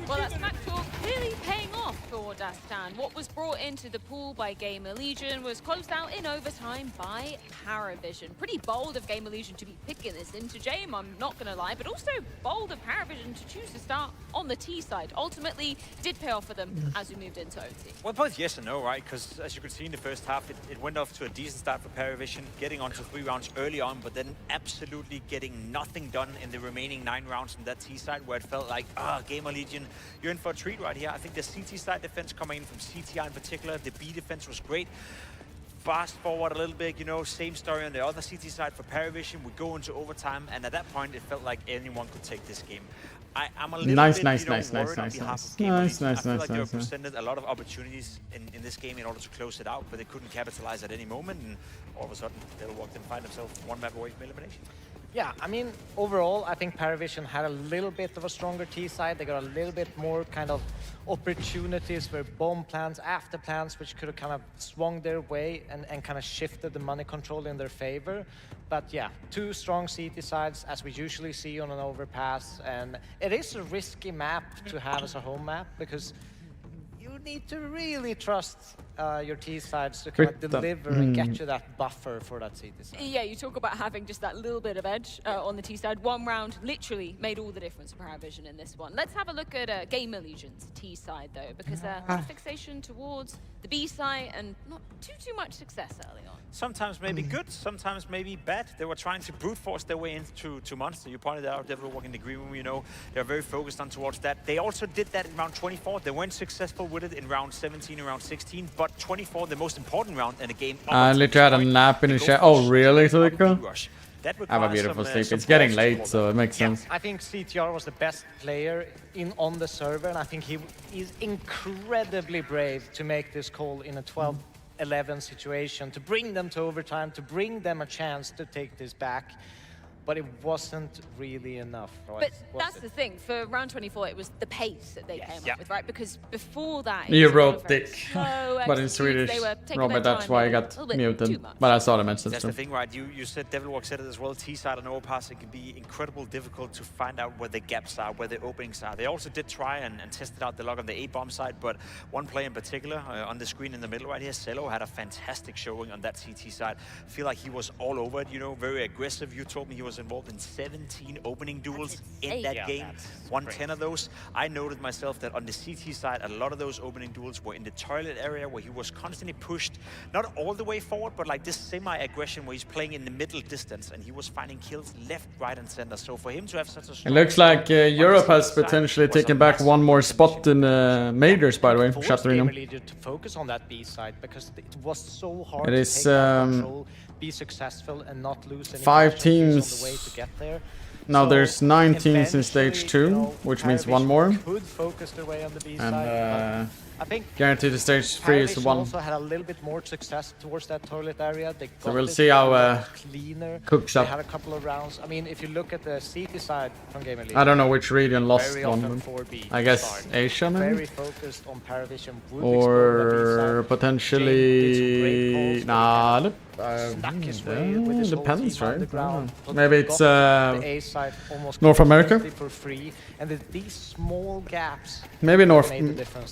Well, that smack talk clearly paying off for Dastan. What was brought into the pool by Gamer Legion was closed out in overtime by Paravision. Pretty bold of Gamer Legion to be picking this into Jame, I'm not going to lie, but also bold of Paravision to choose to start on the T side. Ultimately, did pay off for them as we moved into OT. Well, both yes and no, right? Because as you could see in the first half, it went off to a decent start for Paravision, getting onto 3 rounds early on, but then absolutely getting nothing done in the remaining 9 rounds on that T side, where it felt like, Gamer Legion, you're in for a treat right here. I think the CT side defense coming in from CTI in particular, the B defense was great. Fast forward a little bit, you know, same story on the other CT side for Paravision. We go into overtime, and at that point, it felt like anyone could take this game. I'm a little bit, worried on behalf of Gamer Legion. I feel like they were presented a lot of opportunities in this game in order to close it out, but they couldn't capitalize at any moment, and all of a sudden, they'll walk and find themselves 1 map away from elimination. Yeah, I mean, overall, I think Paravision had a little bit of a stronger T side. They got a little bit more kind of opportunities for bomb plans, after plans, which could have kind of swung their way and kind of shifted the money control in their favor. But yeah, 2 strong CT sides, as we usually see on an overpass. And it is a risky map to have as a home map, because you need to really trust your T sides to kind of deliver and get you that buffer for that CT side. Yeah, you talk about having just that little bit of edge on the T side. 1 round literally made all the difference for Paravision in this one. Let's have a look at Gamer Legion's T side though, because a fixation towards the B side and not too much success early on. Sometimes maybe good, sometimes maybe bad. They were trying to brute force their way into Monster. You pointed out, Devil walking the green room, you know. They're very focused on towards that. They also did that in round 24. They weren't successful with it in round 17 and round 16, but 24, the most important round in the game. I literally had a nap in the chat. Oh, really, Tulika? Have a beautiful sleep. It's getting late, so it makes sense. I think CTR was the best player on the server, and I think he is incredibly brave to make this call in a 12-11 situation, to bring them to overtime, to bring them a chance to take this back. But it wasn't really enough. But that's the thing, for round 24, it was the pace that they came up with, right? Because before that, You wrote thick, but in Swedish, Robert, that's why I got muted. But I saw the message. That's the thing, right? You said, Devilwalk said it as well, T-side and overpass, it can be incredibly difficult to find out where the gaps are, where the openings are. They also did try and tested out the lock on the A-bomb side, but one player in particular, on the screen in the middle right here, Cello, had a fantastic showing on that CT side. I feel like he was all over it, you know, very aggressive. You told me he was involved in 17 opening duels in that game, 110 of those. I noted myself that on the CT side, a lot of those opening duels were in the toilet area, where he was constantly pushed, not all the way forward, but like this semi-aggression where he's playing in the middle distance, and he was finding kills left, right, and center. So for him to have such a It looks like Europe has potentially taken back 1 more spot in majors, by the way, Shattering to focus on that B side, because it was so hard It to is, take control, be successful, and not lose any 5 teams on the way to get there. Now So there's 9 teams in stage 2, which means 1 more. Could focus their way on the B And side, I think guaranteed to stage 3 is Paravision 1. also had a little bit more success towards that toilet area. They So got we'll it see how cleaner. cooks They up. had a couple of rounds. I mean, if you look at the CT side from Gamer League, I don't know which region lost very one. often but 4B I guess start. Asia, maybe? Very focused on Paravision. Or potentially... Nah, look. Depends, right? Maybe it's North America? For free. And these small gaps Maybe North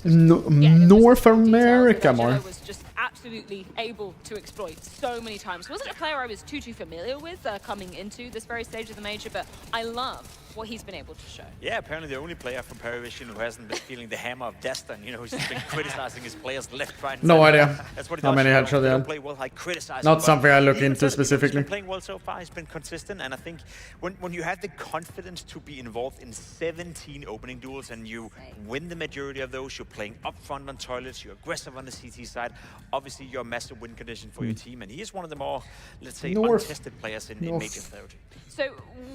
North America more. Was just absolutely able to exploit so many times. Wasn't a player I was too familiar with coming into this very stage of the major, but I love what he's been able to show. Yeah, apparently the only player from Paravision who hasn't been feeling the hammer of Destin. You know, he's just been criticizing his players left, right, and No center. idea That's what he how does. many You know, headshots they he don't had. play well, I criticize Not him, but something I look he into himself, specifically. He's been playing well so far. He's been consistent, and I think when you have the confidence to be involved in 17 opening duels and you win the majority of those, you're playing up front on toilets, you're aggressive on the CT side, obviously you're a massive win condition for your team, and he is one of the more, let's say, untested players in major theory. So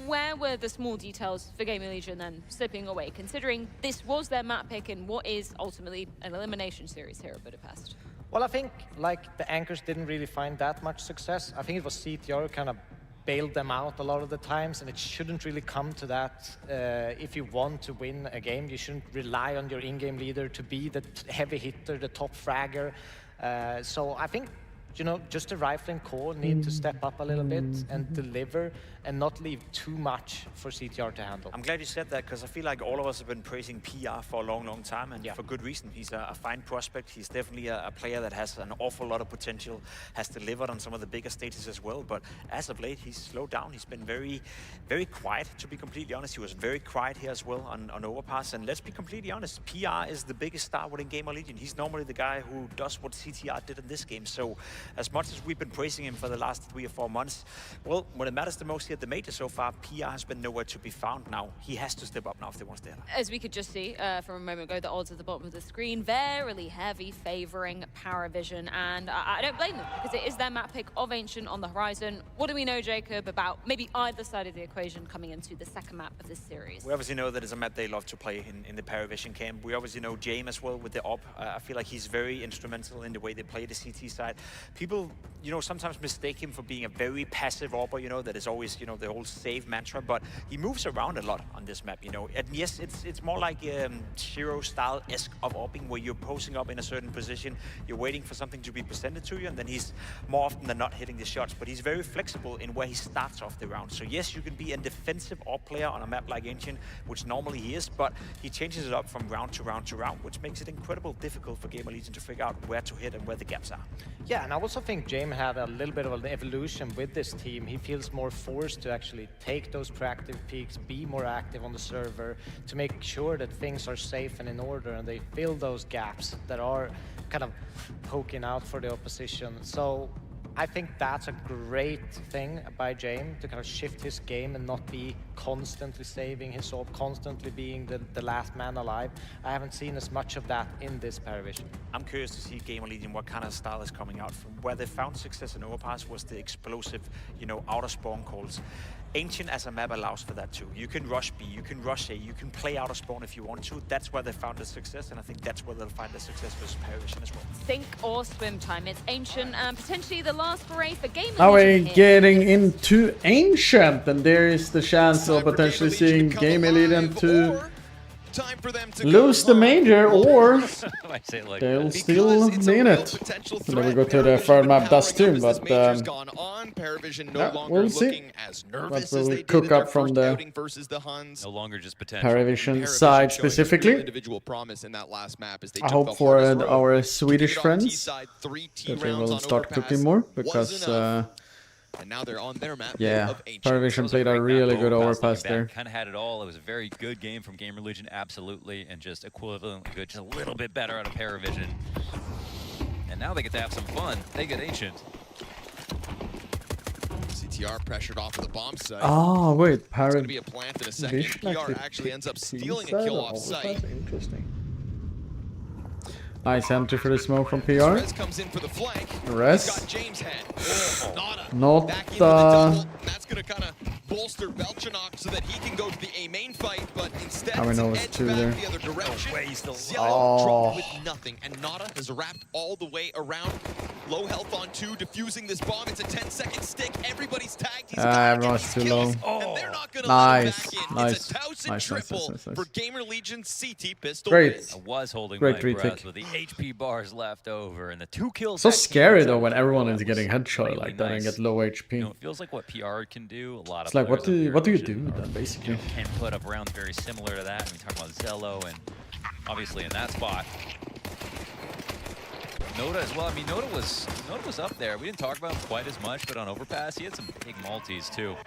where were the small details for Gamer Legion then slipping away, considering this was their map pick in what is ultimately an elimination series here at Budapest? Well, I think like the anchors didn't really find that much success. I think it was CTR who kind of bailed them out a lot of the times, and it shouldn't really come to that. If you want to win a game, you shouldn't rely on your in-game leader to be the heavy hitter, the top fragger. So I think you know, just the rifling core need to step up a little bit and deliver and not leave too much for CTR to handle. I'm glad you said that, because I feel like all of us have been praising PR for a long, long time, and for good reason. He's a fine prospect. He's definitely a player that has an awful lot of potential, has delivered on some of the bigger stages as well, but as of late, he's slowed down. He's been very, very quiet, to be completely honest. He was very quiet here as well on Overpass, and let's be completely honest, PR is the biggest star within Gamer Legion. He's normally the guy who does what CTR did in this game, so as much as we've been praising him for the last 3 or 4 months, well, when it matters the most here at the major so far, PR has been nowhere to be found now. He has to step up now if they want to stay alive. As we could just see from a moment ago, the odds at the bottom of the screen, verily heavy, favouring Paravision, and I don't blame them, because it is their map pick of Ancient on the horizon. What do we know, Jacob, about maybe either side of the equation coming into the second map of this series? We obviously know that it's a map they love to play in the Paravision camp. We obviously know James as well with the op. I feel like he's very instrumental in the way they play the CT side. People, you know, sometimes mistake him for being a very passive opper, you know, that is always, you know, the whole save mantra, but he moves around a lot on this map, you know. And yes, it's more like Shiro style-esque of opping, where you're posing up in a certain position, you're waiting for something to be presented to you, and then he's more often than not hitting the shots, but he's very flexible in where he starts off the round. So yes, you can be a defensive op player on a map like Ancient, which normally he is, but he changes it up from round to round to round, which makes it incredibly difficult for Gamer Legion to figure out where to hit and where the gaps are. Yeah, and I also think James had a little bit of an evolution with this team. He feels more forced to actually take those proactive peaks, be more active on the server, to make sure that things are safe and in order, and they fill those gaps that are kind of poking out for the opposition. So I think that's a great thing by James, to kind of shift his game and not be constantly saving his ult, constantly being the last man alive. I haven't seen as much of that in this Paravision. I'm curious to see Gamer Legion, what kind of style is coming out from. Where they found success in Overpass was the explosive, you know, outer spawn calls. Ancient as a map allows for that too. You can rush B, you can rush A, you can play out of spawn if you want to. That's where they found the success, and I think that's where they'll find the success versus Paravision as well. Sink or swim time. It's Ancient and potentially the last foray for Gamer Now Legion we're here. getting into Ancient, and there is the chance of potentially seeing Gamer Legion to lose the major, or they'll still be in it. And then we go to the third map, Dust too, but yeah, we'll see what will cook up from the No longer just potential. Paravision side specifically. I hope for our Swedish friends that they will start cooking more, because and now they're on their map. yeah, Paravision played a really good overpass there. Kind of had it all. It was a very good game from Gamer Legion, absolutely, and just equivalent good, just a little bit better out of Paravision. And now they get to have some fun. They get Ancient. CTR pressured off of the bomb site. Oh wait, It's going to be a plant in a second. PR actually ends up stealing a kill off site. Interesting. Nice entry for the smoke from PR. Rez comes in for the flank. Rez. Got James head. Not That's going to kind of bolster Belchanok so that he can go to the A main fight, but instead I mean, no, it's two there. the other direction. Oh. Dropped with nothing, and Nada has wrapped all the way around. Low health on 2, diffusing this bomb. It's a 10-second stick. Everybody's tagged. He's everyone's too low. Nice. Nice. for Gamer Legion CT pistol. Great. I was holding Great my retake. breath with the HP bars left over, and the 2 kills. So that came scary out though of when it, everyone that is getting was headshot really like that and nice. get low HP. You know, it feels like what PR can do. A lot It's of like what players on do you Paravision do then basically? can put up rounds very similar to that. We talk about Zello, and obviously in that spot, Noda as well. I mean, Noda was up there. We didn't talk about him quite as much, but on Overpass, he had some big multis too.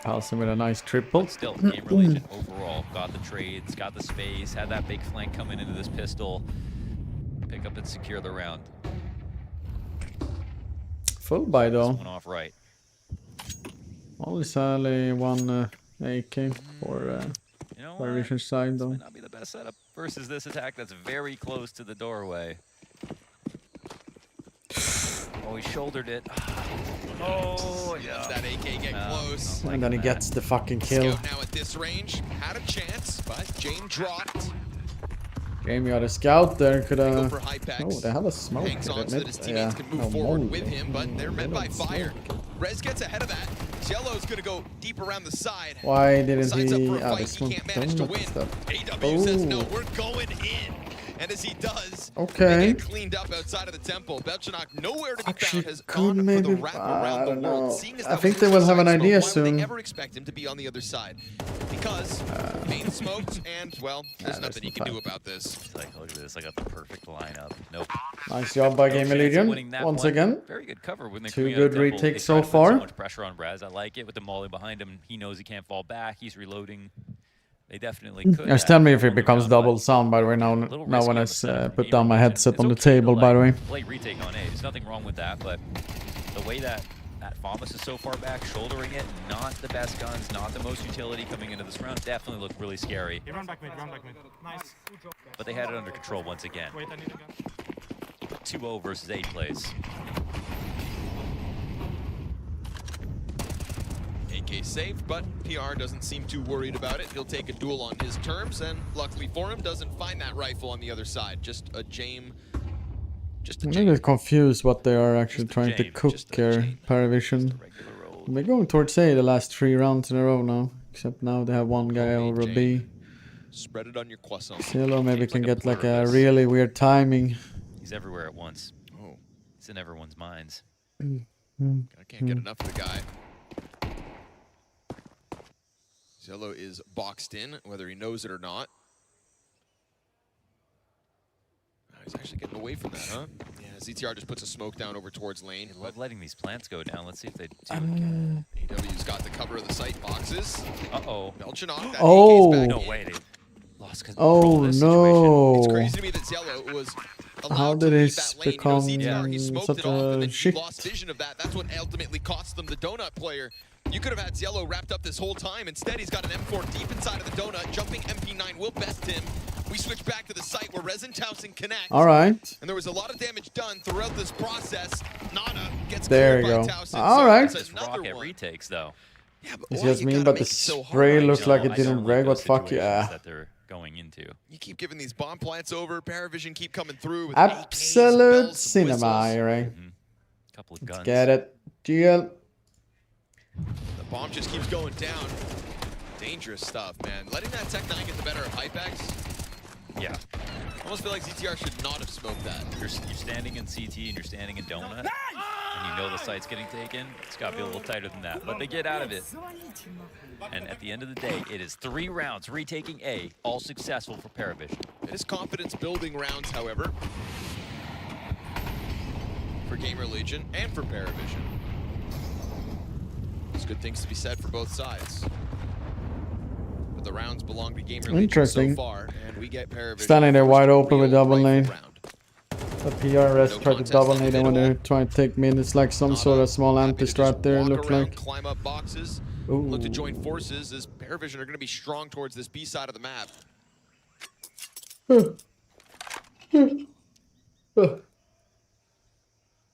Passing with a nice triple. But still, Gamer Legion overall got the trades, got the space, had that big flank coming into this pistol, pick up and secure the round. Full buy though. Went off right. Only sadly one AK for You know Paravision side though. Might not be the best setup versus this attack that's very close to the doorway. Oh, he shouldered it. Oh, yeah. That AK get close. And then he gets the fucking kill. Scout now at this range had a chance, but James dropped. Jamie got a scout there, could Go have. for Hypex. Oh, they have a smoke. Hangs on at so mid. that his teammates can move forward with him, but they're met by smoke. fire. Rez gets ahead of that. Yellow's gonna go deep around the side. Why didn't Signs up he? for a Ah, fight, the he smoke. can't manage to win. AW says no, we're going in. And as he does, Okay. they get cleaned up outside of the temple. Belchanok, nowhere to be Actually, found, has could gone for maybe. the wrap around I the don't world. know. Seeing as I that think was they will have an inside idea smoke, why would soon. they ever expect him to be on the other side? Because main smoked, and well, there's nothing he can do about this. It's like, look at this, I got the perfect lineup. Nope. Nice job by No Game chance of Legion. winning that Once one. again. Very good cover when they 2 coming out of good temple. They retakes so try to put far. So much pressure on Braz. I like it with the molly behind him. He knows he can't fall back. He's reloading. They definitely could. Just tell me if it becomes double sound, by the way, now when I put down my headset on the table, by the way. Play retake on A. There's nothing wrong with that, but the way that Famas is so far back, shouldering it, not the best guns, not the most utility coming into this round, definitely looked really scary. Run back mid, run back mid. Nice. But they had it under control once again. Wait, I need a gun. 2-0 versus 8 plays. AK safe, but PR doesn't seem too worried about it. He'll take a duel on his terms, and luckily for him, doesn't find that rifle on the other side. Just a Jame. I'm a little confused what they are actually trying to cook here, Paravision. They're going towards A the last 3 rounds in a row now, except now they have one guy over B. Spread it on your croissant. Cielo maybe can get like a really weird timing. He's everywhere at once. Oh. He's in everyone's minds. I can't get enough of the guy. Zello is boxed in, whether he knows it or not. He's actually getting away from that, huh? Yeah, ZTR just puts a smoke down over towards lane. They love letting these plants go down. Let's see if they do. AW's got the cover of the sight boxes. Uh-oh. Belchanok, that Oh. AK's back No in. way. They lost control Oh of this no! It's crazy to me that Zello was How did this lane. become You know, ZTR, he smoked such it off and a then shit? he lost vision of that. That's what ultimately cost them the donut player. You could have had Zello wrapped up this whole time. Instead, he's got an M4 deep inside of the donut. Jumping MP9 will best him. We switch back to the site where Resin Towson connects. All right. And there was a lot of damage done throughout this process. Nana gets There cleared you by go. Towson. All So right. it's Just another rocket one. retakes though. Yeah, but It's why just you me, gotta but make the it so spray hard? looks like it I didn't don't break. like What fuck those yeah. situations that they're going into. You keep giving these bomb plants over. Paravision keep coming through with Absolute AKs, bells, cinema, whistles. right? Couple of Let's guns. get it. GL. The bomb just keeps going down. Dangerous stuff, man. Letting that Tech 9 get the better of Hypex. Yeah. I almost feel like ZTR should not have smoked that. You're standing in CT and you're standing in Donut, and you know the site's getting taken. It's got to be a little tighter than that, but they get out of it. And at the end of the day, it is 3 rounds retaking A, all successful for Paravision. It is confidence-building rounds, however, for Gamer Legion and for Paravision. There's good things to be said for both sides. But the rounds belong to Gamer Legion so Interesting. far, and we get Paravision. Standing there wide open with double lane. round. The PRS tried to double nade and when they're trying to take mid, it's like some sort of small anti-strat there, Walk look around, like. climb up boxes, Ooh. look to join forces as Paravision are going to be strong towards this B side of the map.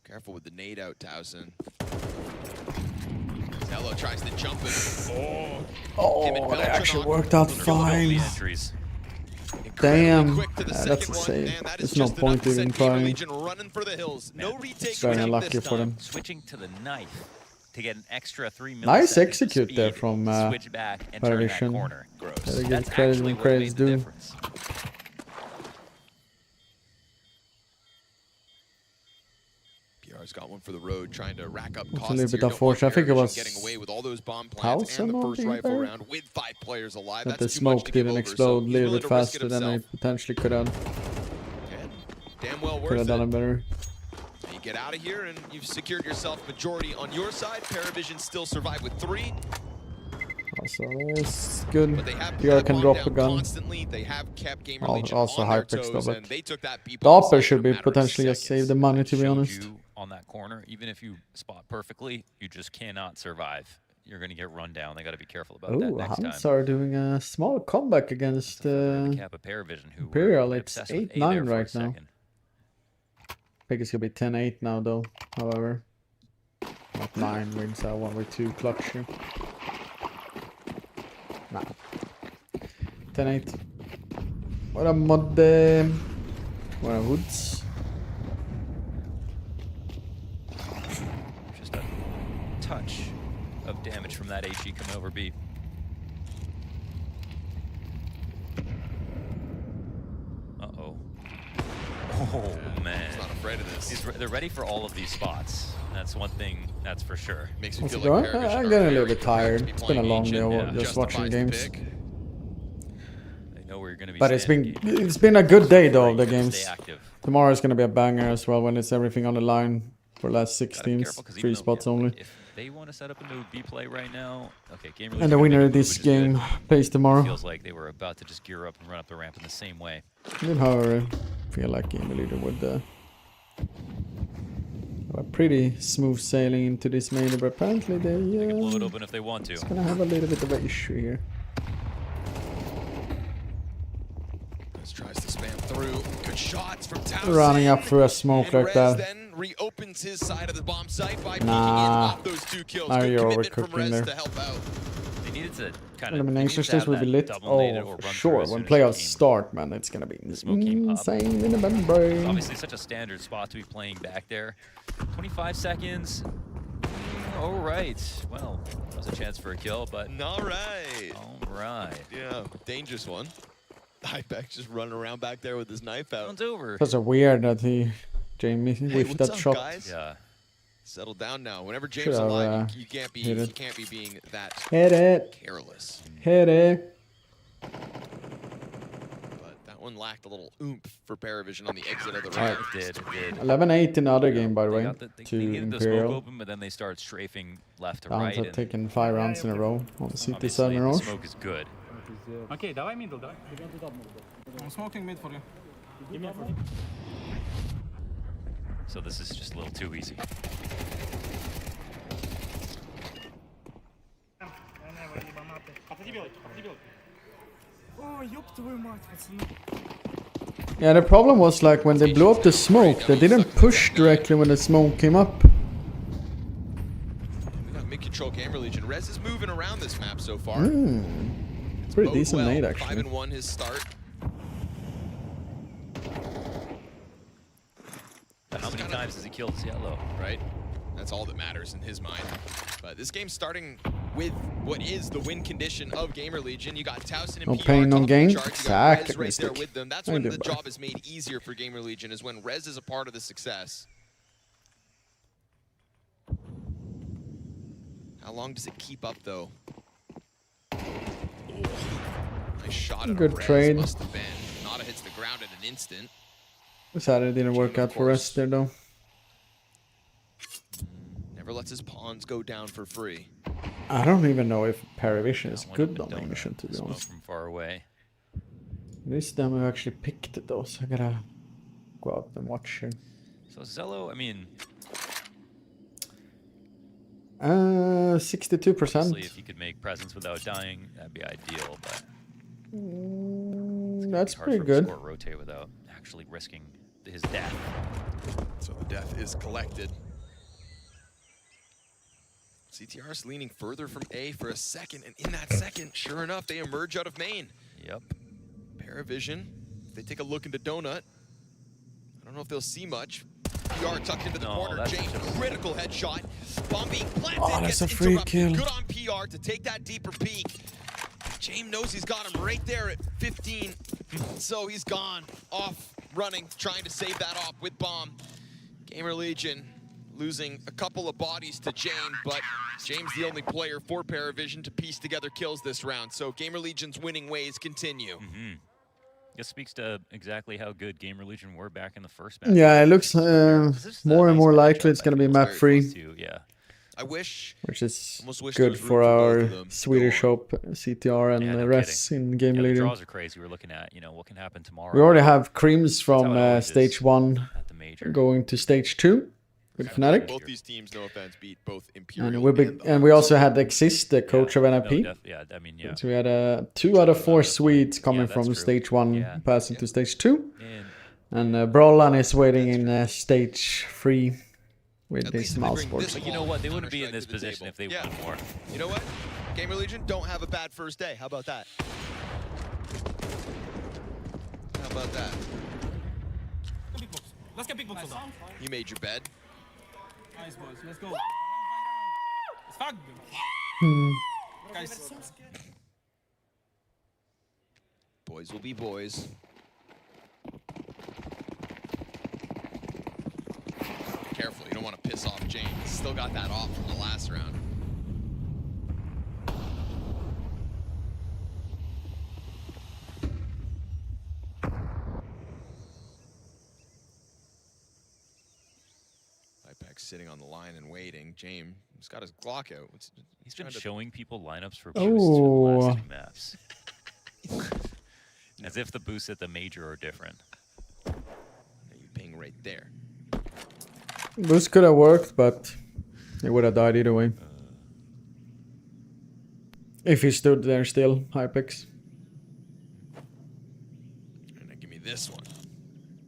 Careful with the nade out, Towson. Zello tries to jump it. Oh, they actually worked out fine. Entries. Damn. Quick to the That's a second one, save. and that is There's no just point enough to even send Gamer trying. Legion running for the hills. No retake It's very attempt unlucky this for them. time. Switching to the knife to get an extra 3 milliseconds. Nice of execute speed, there from switch back and turn that Paravision. corner. Gotta give That's credit actually when what made credit's the due. difference. PR's got one for the road, trying to rack up It's a costs little here. bit Don't want unfortunate. I think it Paravision was getting away with all those bomb plants and the Towson first on the rifle there? round with 5 players alive. That the That's too much smoke to give didn't over, so explode a he's little willing bit to risk it faster than I himself. potentially could have. And damn well Could worth have done it. it better. You get out of here and you've secured yourself majority on your side. Paravision still survive with 3. Also, it's good. But they have PR can drop a down gun. constantly. They have kept Gamer Legion Also on their Hypex though, toes, but and they took that B the bomb upper site should in a be matter of potentially just seconds. save the money, to be Showed honest. you on that corner, even if you spot perfectly, you just cannot survive. You're going to get run down. They got to be careful about that Oh, next time. Hans are doing a small comeback against Cap of Paravision, who were Imperial. It's obsessed with A 8-9 there for a right now. second. I think it's gonna be 10-8 now, though. However, not 9 wins that one with 2 clutch here. Nah. 10-8. What a mod. What a woods. Just a touch of damage from that HE coming over B. Uh-oh. Oh man, he's not afraid of this. They're ready for all of these spots. That's one thing, that's for sure. Makes me How's feel it going? like Paravision I'm are getting a very little bit prepared to tired. be It's been a playing long Ancient. day just watching Justifies the games. pick. They know where you're gonna be. But it's standing. been a good day though, the Stay games. active. Tomorrow is gonna be a banger as well when it's everything on the line for last 6 Gotta be teams, careful, 'cause 3 even though, spots yeah, only. If they want to set up a new B play right now, okay, Game And the winner of this game plays tomorrow. Feels like they were about to just gear up and run up the ramp in the same way. Did however feel like Game Leader would have a pretty smooth sailing into this major, but apparently they Blow it open if they want to. it's gonna have a little bit of an issue here. Rez tries to spam through. Good shots from Towson. Running up through a smoke And like Rez that. then reopens his side of the bomb site by peeking in Nah. off those 2 kills. Now Good you're commitment from overcooking Rez there. to help out. They needed to kind of Elimination stage will be lit. Oh, for sure. When playoffs start, man, it's gonna be insane in the membrane. Obviously, such a standard spot to be playing back there. 25 seconds. All right. Well, that was a chance for a kill, but All right. all right. Yeah, dangerous one. Ibex just running around back there with his knife out. One's over. That's a weird that Jamie Hey, whiffed what's that up, shot. guys? Yeah. Settle down now. Whenever James Should've, alive, you can't be hit you it. can't be being that Hit it. careless. Hit it. But that one lacked a little oomph for Paravision on the exit of the Alright. round. It did. 11-8 in the other game, by the They way, got the, to they needed the smoke Imperial. open, but then they start strafing left to Downs right. have And taken 5 rounds in a row on obviously, CT7 the Mirage. smoke is good. Okay, давай middle, давай. I'm smoking mid for you. Give me a for you. So this is just a little too easy. Ой, ёб твою мать, пацаны. Yeah, the problem was like when they blew up the smoke, they didn't push directly when the smoke came up. We got mid-control Gamer Legion. Rez is moving around this map so far. It's pretty Bode decent well. nade actually. 5-1 his start. But how many times has he killed Cielo? Right? That's all that matters in his mind. But this game's starting with what is the win condition of Gamer Legion. You got Towson and No PR pain, no top of the gain. charts. You got Rez Exactly, right there mistake. with them. That's I when did the bad. job is made easier for Gamer Legion, is when Rez is a part of the success. How long does it keep up, though? Nice shot at Good Rez trade. must have been. Nada hits the ground in an instant. Sad it didn't work out for us there though. Never lets his pawns go down for free. I don't even know if Paravision is One good up and domination to be smoke honest. from far away. This time we actually picked it though, so I gotta go out and watch here. So Zello, I mean, 62%. obviously if you could make presence without dying, that'd be ideal, but That's it's hard pretty for him good. to score rotate without actually risking his death. So the death is collected. CTR's leaning further from A for a second, and in that second, sure enough, they emerge out of main. Yep. Paravision, if they take a look into Donut, I don't know if they'll see much. PR tucked into the No, corner. that's James, just- critical headshot. Bomb being planted, Oh, that's gets a free interrupted. kill. Good on PR to take that deeper peek. James knows he's got him right there at 15, so he's gone off running, trying to save that off with bomb. Gamer Legion losing a couple of bodies to James, but James the only player for Paravision to piece together kills this round. So Gamer Legion's winning ways continue. This speaks to exactly how good Gamer Legion were back in the first match. Yeah, it looks more and more likely it's gonna be map free, Yeah. I wish, which is almost wish there good was room for both our of them to Swedish go on. hope, CTR and Yeah, no Res in Game Yeah, the Leader. draws are crazy. We're looking at, you know, what can happen tomorrow. We already have creams from how it always stage is 1 at the major. going to stage 2 with Fnatic. Both these teams, no offense, beat both Imperial And we also had Exist, the coach of No, NIP. yeah, I mean, yeah. So we had 2 out of 4 Swedes coming that's from true. stage 1 Yeah. passing to stage 2. And And Brolan is waiting in stage 3 with At his least if they mouse bring board. this But you know what? They wouldn't be in Counter-Strike this to the position table. if they Yeah. won more. You know what? Gamer Legion don't have a bad first day. How about that? How about that? Big box. Let's get big box. Nice. You made your bed. Nice boys. Let's go. It's fucked. Guys. Boys will be boys. don't want to piss off James. Still got that off from the last round. Sitting on the line and waiting. James has got his Glock out. He's been showing people lineups for boosts for the last 2 maps. As if the boosts at the major are different. You ping right there. Boost could have worked, but he would have died either way. If he stood there still, Hypex. And then give me this one.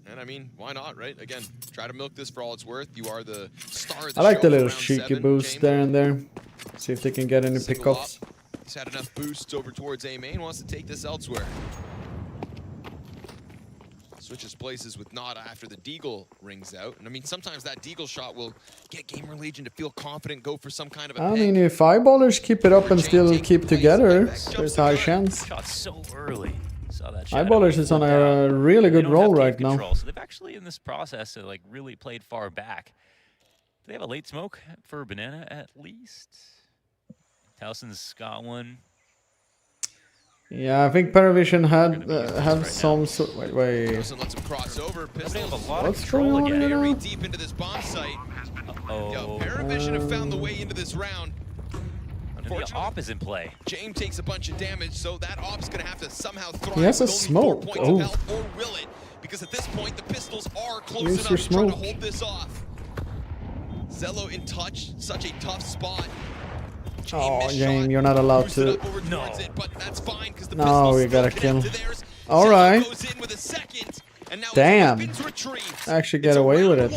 And I mean, why not, right? Again, try to milk this for all it's worth. You are the star of the I like show the for little round cheeky 7, boost James. there and there. See if they can get any Single pickups. up. He's had enough boosts over towards A main, wants to take this elsewhere. Switches places with Nada after the Deagle rings out. And I mean, sometimes that Deagle shot will get Gamer Legion to feel confident, go for some kind of a I pick. mean, if eyeballers keep it up and still keep together, there's a high chance. Shot so early. Saw that shot. Eyeballers is on a really good roll right now. So they've actually, in this process, like really played far back. Do they have a late smoke for Banana at least? Towson's got one. Yeah, I think Paravision had some sort. Wait. Towson lets him cross over. Pistols. What's going on here Very now? deep into this bomb site. Yo, Paravision have found the way into this round. The op is in play. James takes a bunch of damage, so that op's gonna have to somehow thrive. He has a with only 4 smoke. points of health, or will it? Because at this point, the pistols are close Use enough your to try to smoke. hold this off. Zello in touch, such a tough spot. Oh, James, you're not allowed to. No. It, but that's fine, 'cause the No, pistols we gotta still kill. connect to theirs. All Zello right. goes in with a second, and now Damn. his weapons retrieved. Actually get away with it.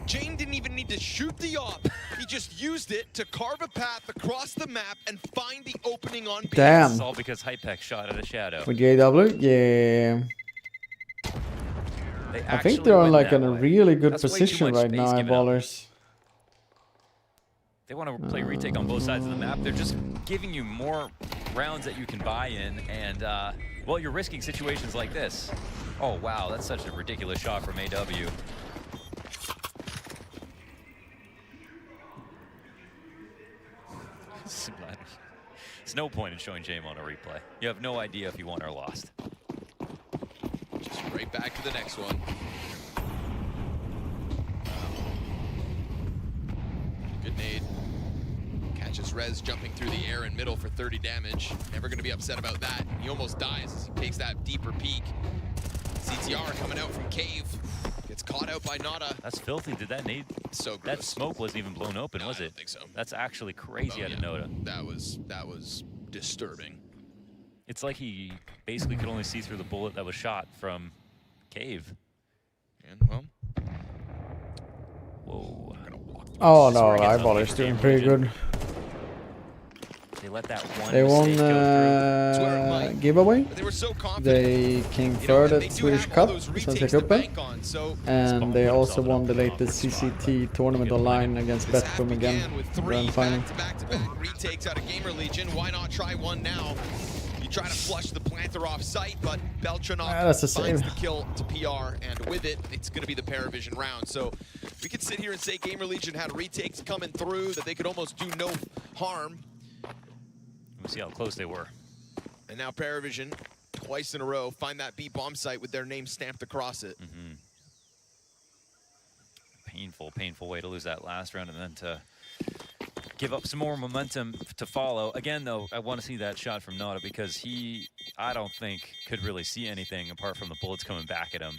James didn't even need to shoot the op. He just used it to carve a path across the map and find the opening on B. Damn. It's all because Hypex shot at a shadow. With the AW, yeah. I think they're on like in a really good position right now, eyeballers. They want to play retake on both sides of the map. They're just giving you more rounds that you can buy in, and well, you're risking situations like this. Oh wow, that's such a ridiculous shot from AW. There's no point in showing James on a replay. You have no idea if he won or lost. Just right back to the next one. Good nade. Catches Rez jumping through the air and middle for 30 damage. Never going to be upset about that. He almost dies as he takes that deeper peek. CTR coming out from Cave. Gets caught out by Nada. That's filthy. Did that nade? So gross. That smoke wasn't even blown open, was it? I don't think so. That's actually crazy out of Noda. That was disturbing. It's like he basically could only see through the bullet that was shot from Cave. And well. Whoa. Oh no, eyeballers doing pretty good. They let that one They won giveaway. They were so confident. They came third at Swedish Cup, Svenska Cupen, and they also won the latest CCT tournament online against Betcom again, grand final. Back-to-back retakes out of Gamer Legion. Why not try one now? You try to flush the planter off site, but Beltranov that's a finds save. the kill to PR, and with it, it's going to be the Paravision round. So we could sit here and say Gamer Legion had retakes coming through, that they could almost do no harm. We'll see how close they were. And now Paravision, twice in a row, find that B bomb site with their name stamped across it. Painful, painful way to lose that last round and then to give up some more momentum to follow. Again, though, I want to see that shot from Nada because he, I don't think, could really see anything apart from the bullets coming back at him.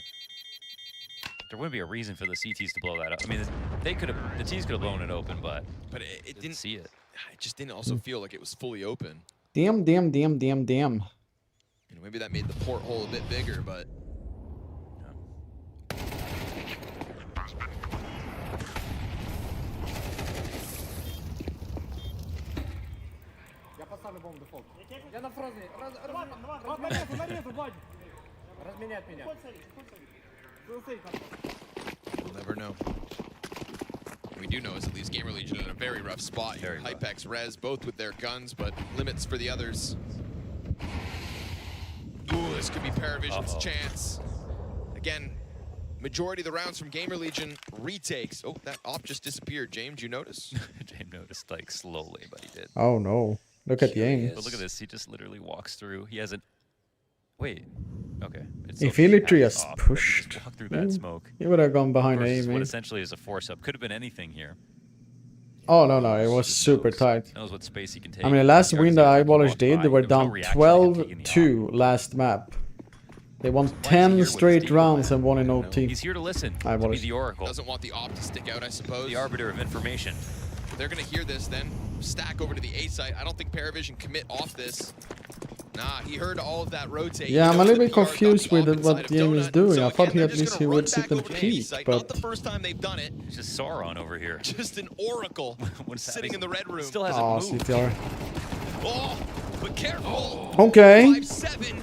There wouldn't be a reason for the CTs to blow that up. I mean, they could have, the Ts could have blown it open, but it didn't see it. It just didn't also feel like it was fully open. Damn. And maybe that made the porthole a bit bigger, but... Я поставлю бомбу дефолт. Я на фрозе. Нарезу, Владик. Разменять меня. We'll never know. What we do know is that these Gamer Legion are in a very rough spot here. Hypex, Rez, both with their guns, but limits for the others. Ooh, this could be Paravision's chance. Again, majority of the rounds from Gamer Legion retakes. Oh, that op just disappeared. James, you notice? James noticed like slowly, but he did. Oh no. Look at the aim. But look at this. He just literally walks through. He hasn't. Wait. Okay. If he literally has off, pushed, just walked through that smoke. he would have gone behind Versus aim. what Eh? essentially is a force up. Could have been anything here. Oh no, it was super tight. Knows what space he can take. I mean, the last win that Eyeballers did, they were There was no down reaction to him taking the 12-2 last map. They won 10 straight rounds and won in OT. He's here to listen. To be Eyeballers. the oracle. Doesn't want the op to stick out, I suppose. The arbiter of information. They're going to hear this then. Stack over to the A site. I don't think Paravision commit off this. Nah, he heard all of that rotate. Yeah, I'm a little bit PR's got confused the with op what inside of Game is Donut. doing. So I thought again, at they're just least he gonna would run sit back and over to A peek, site. but Not the first time they've done it. It's just Sauron over here. Just an oracle sitting in the red room. Still hasn't moved. CTR. Oh, but careful. Okay. 5-7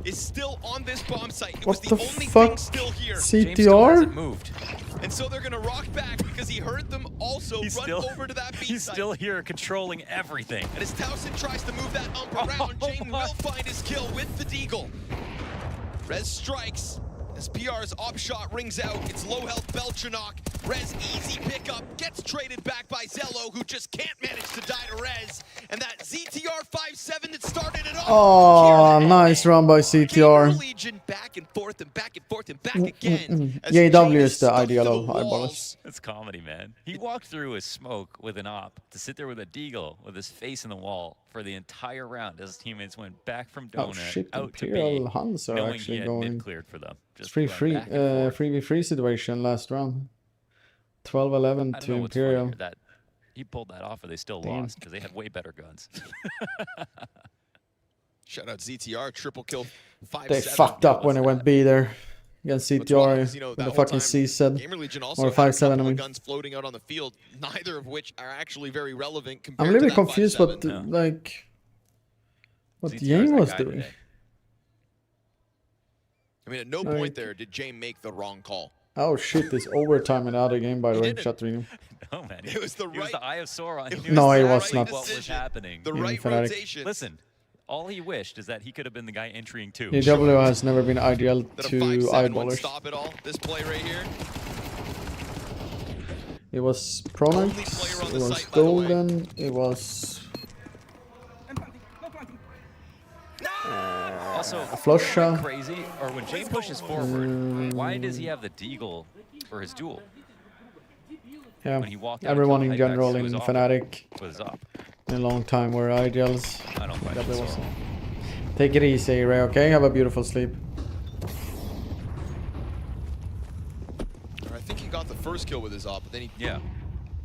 is still on this bomb site. It What was the the only fuck? thing still here. James still hasn't CTR? moved. And so they're going to rock back because he heard them also He's run still- over to that B He's site. still here controlling everything. And as Towson tries to move that ump around, Jane will find his kill with the Deagle. Rez strikes as PR's op shot rings out. It's low health Beltranok. Rez easy pickup, gets traded back by Zello, who just can't manage to die to Rez. And that ZTR 5-7 that started it all. Oh, nice run by CTR. Legion back and forth and back and forth and back again. as Yeah, Jane W is the stuck to ideal the of Eyeballers. walls. That's comedy, man. He walked through a smoke with an op to sit there with a deagle with his face in the wall for the entire round as his teammates went back from Donut Oh shit, out to Imperial B, Huns are knowing he actually had going. mid cleared for them. It's Just run back and forth. 3v3 situation last round. 12-11 I to don't know what's Imperial. funnier, that he pulled that off, or they still Damn. lost because they had way better guns. Shout out ZTR, triple kill 5-7. They fucked up when it went B there against CTR Because, you know, with that the whole fucking time, C said. Gamer Legion also Or had a 5-7, I couple mean. of guns floating out on the field, neither of which are actually very relevant I'm compared a little to bit that confused 5-7. what, like, what ZTR is Yang that was guy doing. today. I mean, at no Like- point there did Jay make the wrong call. Oh shit, this overtime in the other game, by the way. Shut No, man. It was the He was right. the Eye of Sauron. it He knew No, he exactly was not. what was happening. The in right Fnatic. rotation. Listen, all he wished is that he could have been the guy entering too. EW has never been ideal That a to 5-7 wouldn't Eyeballers. stop it all. This play right here. It was Only Pronax, player on it the was site, by the way. Golden, it was Also, Flosha. crazy. Or when Jay pushes forward, why does he have the Deagle for his duel? Yeah, When he walked out everyone to in the general Apex, in it was off. Fnatic With his op. in a long time were ideals. I don't question EW was. Sauron. Take it easy, Ray, okay? Have a beautiful sleep. I think he got the first kill with his op, but then he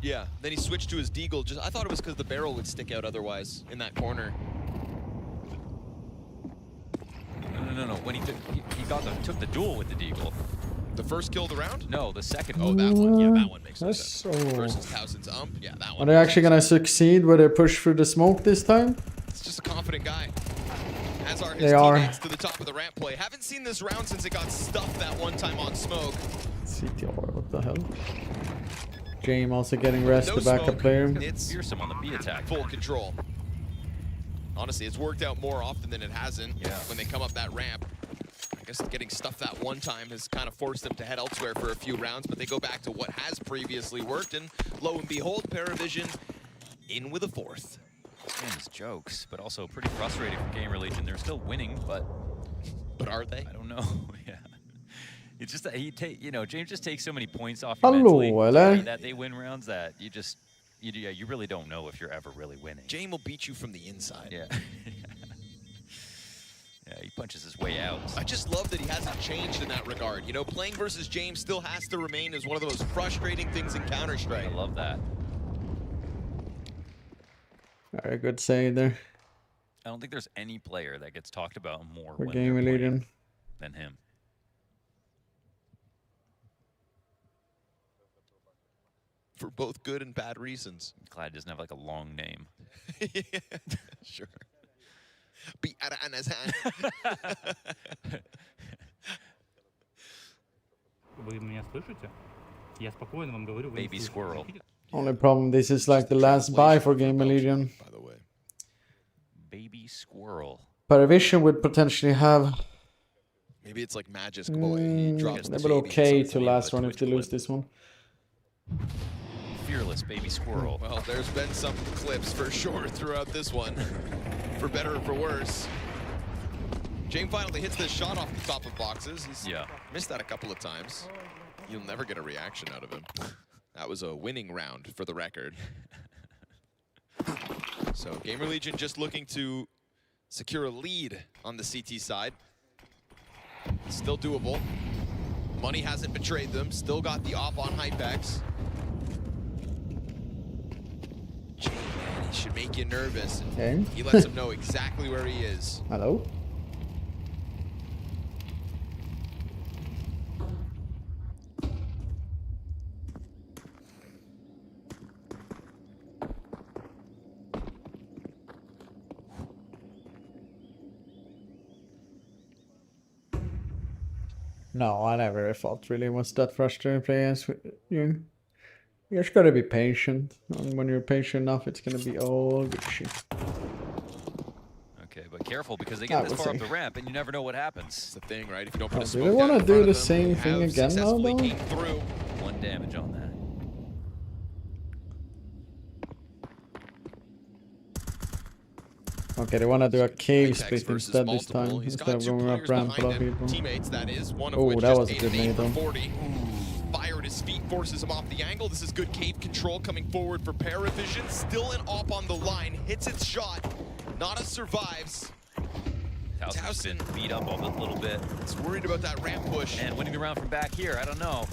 Yeah. then he switched to his Deagle. Just I thought it was because the barrel would stick out otherwise in that corner. No. When he took the duel with the Deagle. The first kill of the round? No, the second. Oh, that one. Yeah, that one makes no That's sense. so- Versus Towson's ump. Yeah, that Are one. they actually gonna succeed with a push through the smoke this time? It's just a confident guy. As are his They are. teammates to the top of the ramp play. Haven't seen this round since it got stuffed that one time on smoke. CTR, what the hell? James also getting rest, No the backup smoke. player. It's fearsome on the B attack. full control. Honestly, it's worked out more often than it hasn't Yeah. when they come up that ramp. I guess getting stuffed that one time has kind of forced them to head elsewhere for a few rounds, but they go back to what has previously worked, and lo and behold, Paravision in with a fourth. Man, it's jokes, but also pretty frustrating for Gamer Legion. They're still winning, but are they? I don't know. Yeah, it's just that James just takes so many points off you Hello, mentally Ella. that they win rounds that you really don't know if you're ever really winning. Jane will beat you from the inside. Yeah. Yeah, he punches his way out. I just love that he hasn't changed in that regard. You know, playing versus James still has to remain as one of the most frustrating things in Counter-Strike. I love that. Very good save there. I don't think there's any player that gets talked about more For when Gamer they're playing Legion. than him. For both good and bad reasons. Glad he doesn't have like a long name. Yeah, sure. Be Aranazan. Вы меня слышите? Я спокойно вам говорю. Вы Baby squirrel. Only problem, this is like the last buy for Gamer Legion. By the way. Baby squirrel. Paravision would potentially have Maybe it's like Magic's boy. He drops the But okay to last round if they lose this one. Fearless baby squirrel. Well, there's been some clips for sure throughout this one, for better or for worse. James finally hits this shot off the top of boxes. He's missed that a couple of times. You'll never get a reaction out of him. That was a winning round for the record. So Gamer Legion just looking to secure a lead on the CT side. Still doable. Money hasn't betrayed them. Still got the op on Hypex. Gee, man, he should make you nervous. Okay. He lets him know exactly where he is. Hello? No, I never thought really was that frustrating playing against you. You just gotta be patient. And when you're patient enough, it's gonna be all good shit. Okay, but careful because they get this far up the ramp and you never know what happens. It's the thing, right? If you don't put a Do smoke they down want in to front do the of them, same they thing have again now, successfully though? came through. 1 damage on that. Okay, they want to do a cave Hypex split versus instead this multiple. time, He's instead got of two going up players ramp a lot behind of him. people. Teammates, that is, one of Oh, which that just was a ate good an aim nade, for though. 40. Fired his feet, forces him off the angle. This is good cave control coming forward for Paravision. Still an op on the line, hits its shot. Nada survives. Towson's been beat up a little bit. He's worried about that ramp push. And winning the round from back here, I don't know.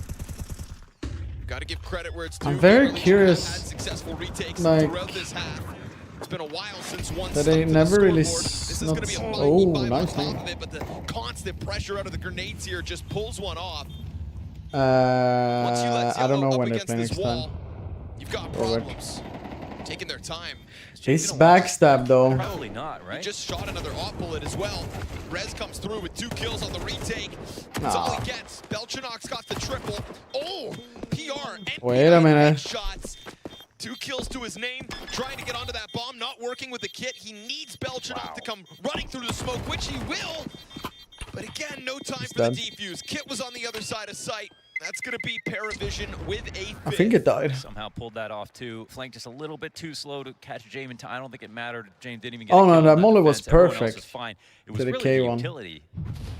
Got to give credit where it's due. I'm very Gamer Legion curious, has had successful retakes like, throughout this half. It's been a while since one that stuck they to the never really scoreboard. This is not. going to be a 5v5 Oh, on nice top nade. of it, but the constant pressure out of the grenades here just pulls one off. I don't know when they against play this next wall, time. You've got Or what? problems. Taking their time. It's backstab though. Probably not, right? He just shot another op bullet as well. Rez comes through with 2 kills on the retake. That's all he gets. Belchanok's got the triple. Oh, PR. And Wait a minute. shots. 2 kills to his name. Trying to get onto that bomb. Not working with the kit. He needs Belchanok to come running through the smoke, which he will. But again, no time for the defuse. Kit was on the other side of sight. That's going to be Paravision with a I think it died. Somehow pulled that off too. Flank just a little bit too slow to catch James in time. I don't think it mattered. James didn't even get Oh a no, kill that on molly was defense. Everyone else perfect. was fine. It was To the really K the one. utility.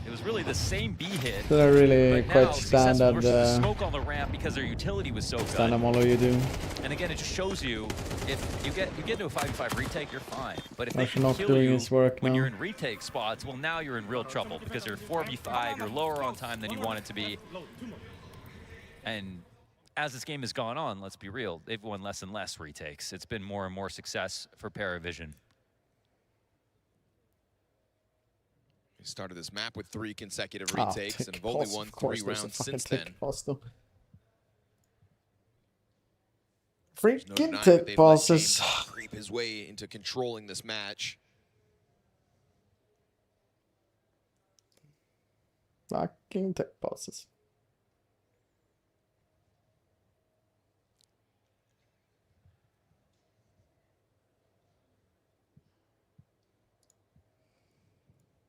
It was really the same B hit. Did I really but quite now, stand successful at versus the the smoke on the ramp because their utility was so stand good. at molly you do? And again, it just shows you if you get into a 5v5 retake, you're fine. But if they Actually can not kill doing you his work when now. you're in retake spots, well, now you're in real trouble because you're 4v5, you're lower on time than you want it to be. And as this game has gone on, let's be real, they've won less and less retakes. It's been more and more success for Paravision. He started this map with 3 consecutive retakes and have only won 3 rounds since then. Freaking tick passes. Creep his way into controlling this match. Fucking tick passes.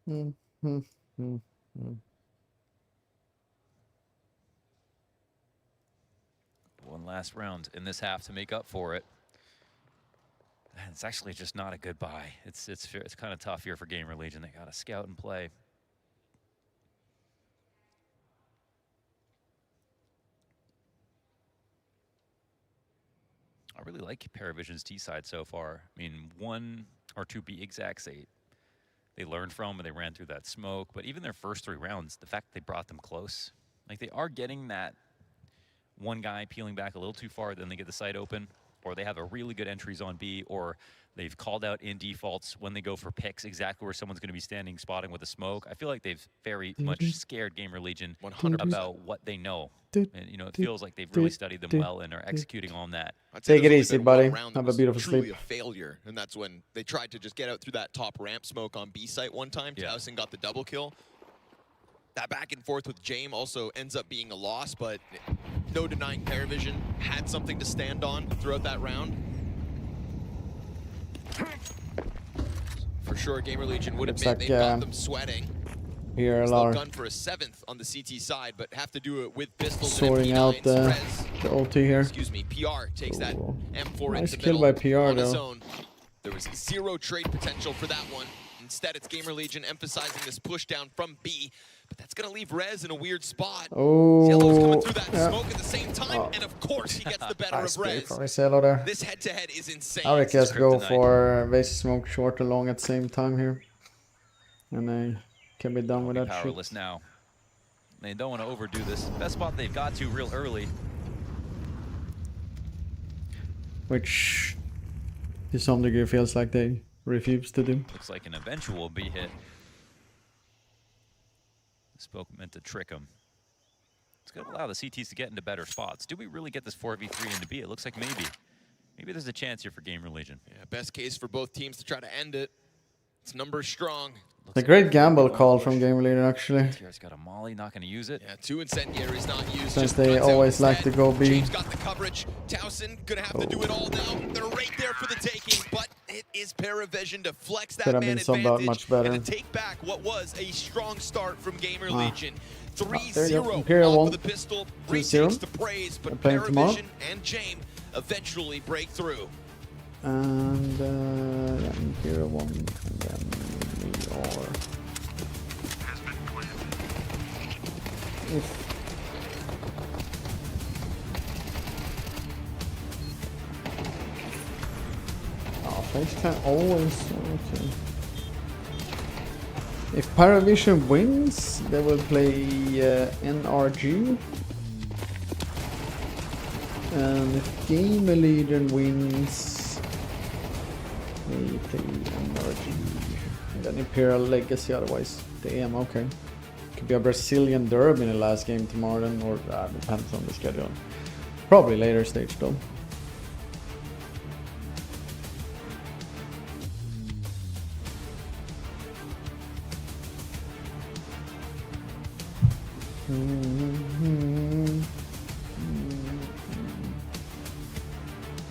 One last round in this half to make up for it. And it's actually just not a good buy. It's kind of tough here for Gamer Legion. They got to scout and play. I really like Paravision's T side so far. I mean, 1 or 2 B exacts they learned from and they ran through that smoke. But even their first 3 rounds, the fact they brought them close, like they are getting that one guy peeling back a little too far, then they get the site open, or they have a really good entries on B, or they've called out in defaults when they go for picks exactly where someone's going to be standing, spotting with a smoke. I feel like they've very much scared Gamer Legion 100% about what they know. And, you know, it feels like they've really studied them well and are executing on that. Take it easy, buddy. Have a beautiful truly sleep. a failure, and that's when they tried to just get out through that top ramp smoke on B site one time. Towson got the double kill. That back and forth with James also ends up being a loss, but no denying Paravision had something to stand on throughout that round. For sure, Gamer Legion would Looks admit like, they've got them sweating. Here, Slow Lar. gun for a 7th on the CT side, but have to do it with pistols Sorting and out MP9s. the ulti here. Excuse me, PR takes that M4 Nice into kill middle by PR on his though. own. There was 0 trade potential for that one. Instead, it's Gamer Legion emphasizing this push down from B, but that's going to leave Rez in a weird spot. Yellow's coming through that smoke at the same time, and of course he gets the better Nice of play Rez. from Iselo there. This head-to-head is insane. I reckon let's go for base smoke short or long at the same time here. And they can be done with that shit. Powerless now. They don't want to overdo this. Best spot they've got to real early. Which, to some degree, feels like they refuse to do. Looks like an eventual B hit. Spoke meant to trick him. It's going to allow the CTs to get into better spots. Do we really get this 4v3 into B? It looks like maybe. Maybe there's a chance here for Gamer Legion. Yeah, best case for both teams to try to end it. It's numbers strong. A great gamble call from Gamer Leader, actually. TR's got a molly, not going to use it. Yeah, 2 incendiaries not used. Since just they runs out always like to instead. go B. James got the coverage. Towson gonna have to do it all now. They're right there for the taking, but it is Paravision to flex that Could have man been subbed out advantage much better. and to take back what was a strong start from Gamer Legion. there you 3-0 go. Imperial off won. of the pistol. 2-0. Retakes the praise, but They're playing tomorrow. Paravision and James eventually break through. And yeah, Imperial 1, and then we are. Oof. Oh, FaceTime always. Okay. If Paravision wins, they will play NRG. And if Gamer Legion wins, they play NRG. And then Imperial Legacy otherwise. Damn, okay. Could be a Brazilian derby in the last game tomorrow then, or depends on the schedule. Probably later stage though.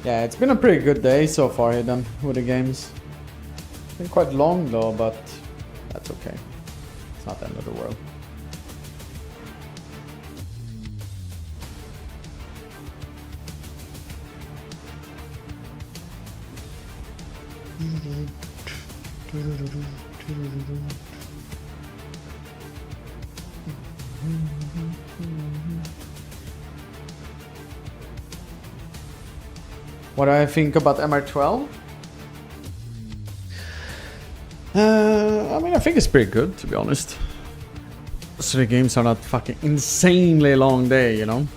Yeah, it's been a pretty good day so far, Hidden, with the games. It's been quite long though, but that's okay. It's not the end of the world. What do I think about MR12? I mean, I think it's pretty good, to be honest. So the games are not fucking insanely long day, you know?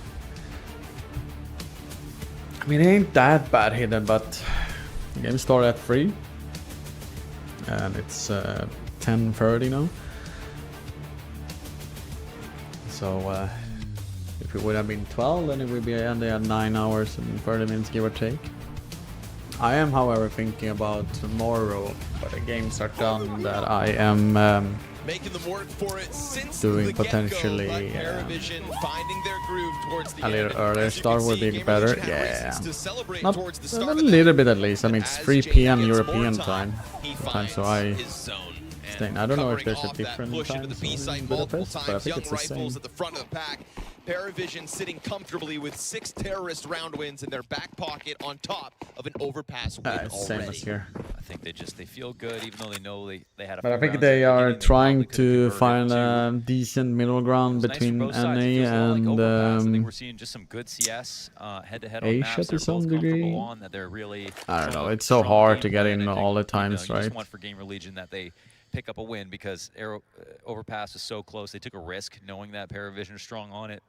I mean, it ain't that bad hidden, but the game started at 3. And it's 10:30 now. So if it would have been 12, then it would be ending at 9 hours and 30 minutes, give or take. I am, however, thinking about tomorrow, but the games are done, that I am Making them work for it since doing the get-go, potentially but Paravision finding their groove towards the a little end. earlier As you start can would see, be Gamer better. Legion had Yeah, reasons to celebrate not towards the a start of little that. bit at least. I mean, it's 3 p.m. European time. So I staying. I don't know if there's a different time zone in Budapest, but I think it's the same. At the front of the pack. Paravision sitting comfortably with 6 terrorist round wins in their back pocket on top of an overpass win already. Same as here. I think they feel good, even though they know they had a. But I think they are trying to find a decent middle ground between NA and I think we're seeing just some good CS head-to-head on Asia maps to some degree. that they're really. I don't know. It's so hard to get in all the times, You right? just want for Gamer Legion that they pick up a win because Overpass is so close. They took a risk knowing that Paravision is strong on it,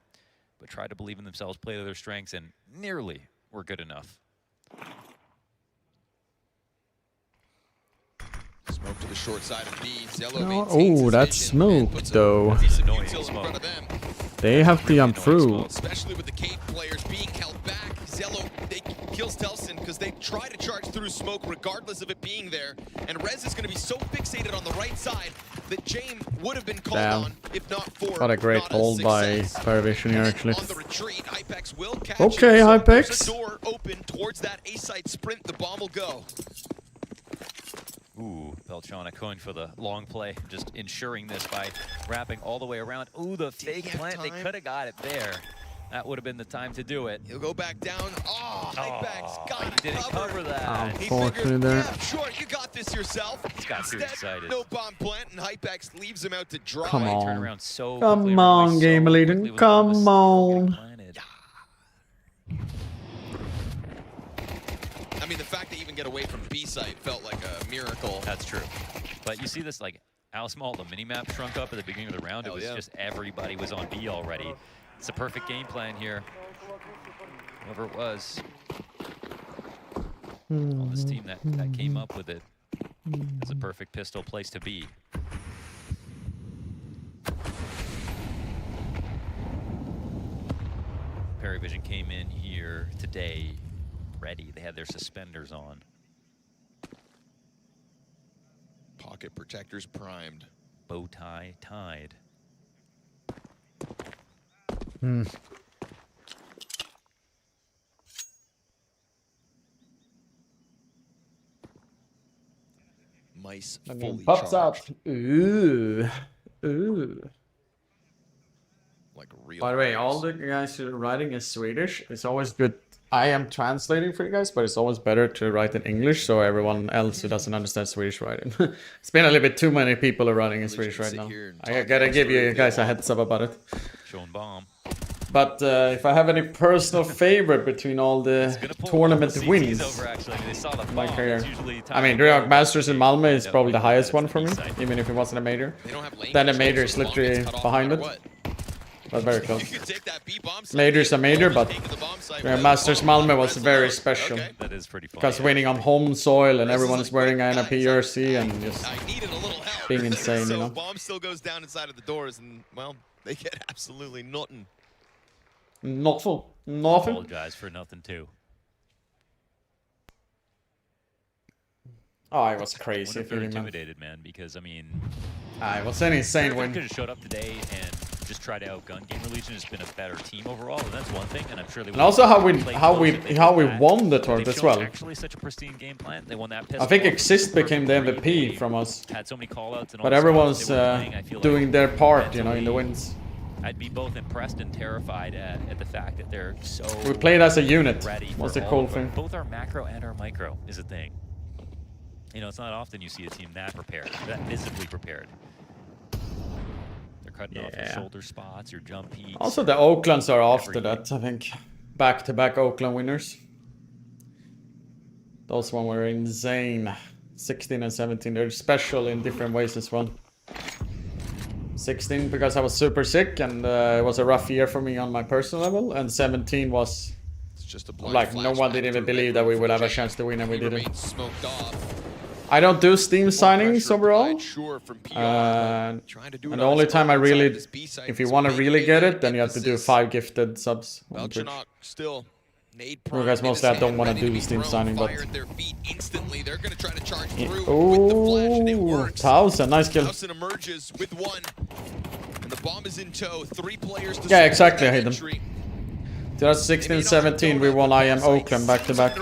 but tried to believe in themselves, play to their strengths, and nearly were good enough. Smoke to the short side of B. Zello No, maintains oh, his that's vision smoke and puts though. a annoying smoke. They have to jump through. Especially with the Cave players being held back. Zello, they kills Telson because they try to charge through smoke regardless of it being there. And Rez is going to be so fixated on the right side that James would have been called Damn. on if not for What a great not hold by success. Paravision here, actually. On the retreat, Hypex will catch Okay, it. So there's Hypex. a door open towards that A-side sprint. The bomb will go. Ooh, Beltronic going for the long play, just ensuring this by wrapping all the way around. Ooh, the fake plant, they could have got it there. That would have been the time to do it. He'll go back down. Oh, Hypex got it. Didn't cover that. He Unfortunate figured, there. yeah, sure, you got this yourself. He's got too Instead, excited. no bomb plant, and Hypex leaves him out to dry. Come on. Turn around so Come quickly, on, so Game quickly Leader. with Come the on. I mean, the fact that you even get away from B-site felt like a miracle. That's true. But you see this, like, how small the mini-map shrunk up at the beginning of the round. It was just everybody was on B already. It's a perfect game plan here. Whoever it was on this team that came up with it. It's a perfect pistol place to be. Paravision came in here today ready. They had their suspenders on. Pocket protectors primed. Bow tie tied. Mice And fully then pops out. charged. Ooh. Ooh. Like real. By the way, all the guys who are writing in Swedish, it's always good. I am translating for you guys, but it's always better to write in English so everyone else who doesn't understand Swedish writing. It's been a little bit too many people are writing in Swedish right now. I gotta give you guys a heads up about it. Showing bomb. But if I have any personal favorite between all the tournament wins in my career, I mean, Drag Masters in Malmö is probably the highest one for me, even if it wasn't a major. Then a major is literally behind it, but very close. Major's a major, but Drag Masters Malmö was very special. That is pretty fun. Because winning on home soil and everyone is wearing an NRP jersey and just being insane, you know. Bomb still goes down inside of the doors, and well, they get absolutely nothing. Nothing. Nothing. Apologize for nothing too. Oh, it was crazy They're feeling, man. intimidated, man, because I mean, It was an insane win. could have showed up today and just tried to outgun Gamer Legion. Has been a better team overall, and that's one thing. And I'm sure they. And also how we won the tournament as well. Actually, such a pristine game plan. They won that. I think Exist became the MVP from us. Had so many callouts and all But the everyone's spots they were playing, I feel doing like their part, you know, in the wins. I'd be both impressed and terrified at the fact that they're so. We played as a unit. Ready What's for the all cool of them. thing? Both our macro and our micro is a thing. You know, it's not often you see a team that prepared, that visibly prepared. They're cutting off your shoulder spots, your jump peaks. Also, the Oaklands are after that, I think. Back-to-back Oakland winners. Those one were insane. 16 and 17. They're special in different ways as well. 16 because I was super sick and it was a rough year for me on my personal level. And 17 was just like no one didn't even believe that we would have a chance to win, and we didn't. I don't do Steam signings overall. And the only time I really, if you want to really get it, then you have to do 5 gifted subs on Twitch. Because mostly I don't want to do Steam signing, but... Oh, 1000, nice kill. Yeah, exactly, I hate them. 2016-17, we won IM Oakland back-to-back.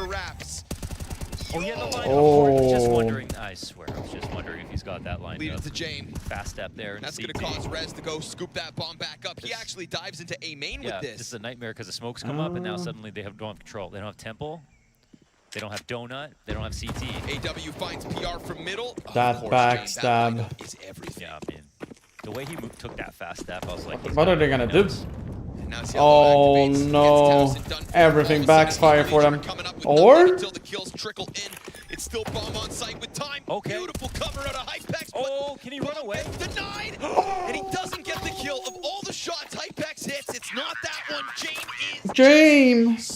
Oh, yeah, the line. Oh. I was just wondering. I swear, I was just wondering if he's got that line. Lead it to Jane. Fast step there. That's going to cause Rez to go scoop that bomb back up. He actually dives into A main with this. This is a nightmare because the smokes come up and now suddenly they don't have control. They don't have Temple. They don't have Donut. They don't have CT. AW finds PR from middle. That backstab. Yeah, I mean, the way he took that fast step, I was like, What are they gonna do? Oh no! Everything backfire for them. Or? It's still bomb on site with time. Okay. Beautiful cover out of Hypex. Oh, can he run away? Denied. And he doesn't get the kill. Of all the shots Hypex hits, it's not that one. Jane is James.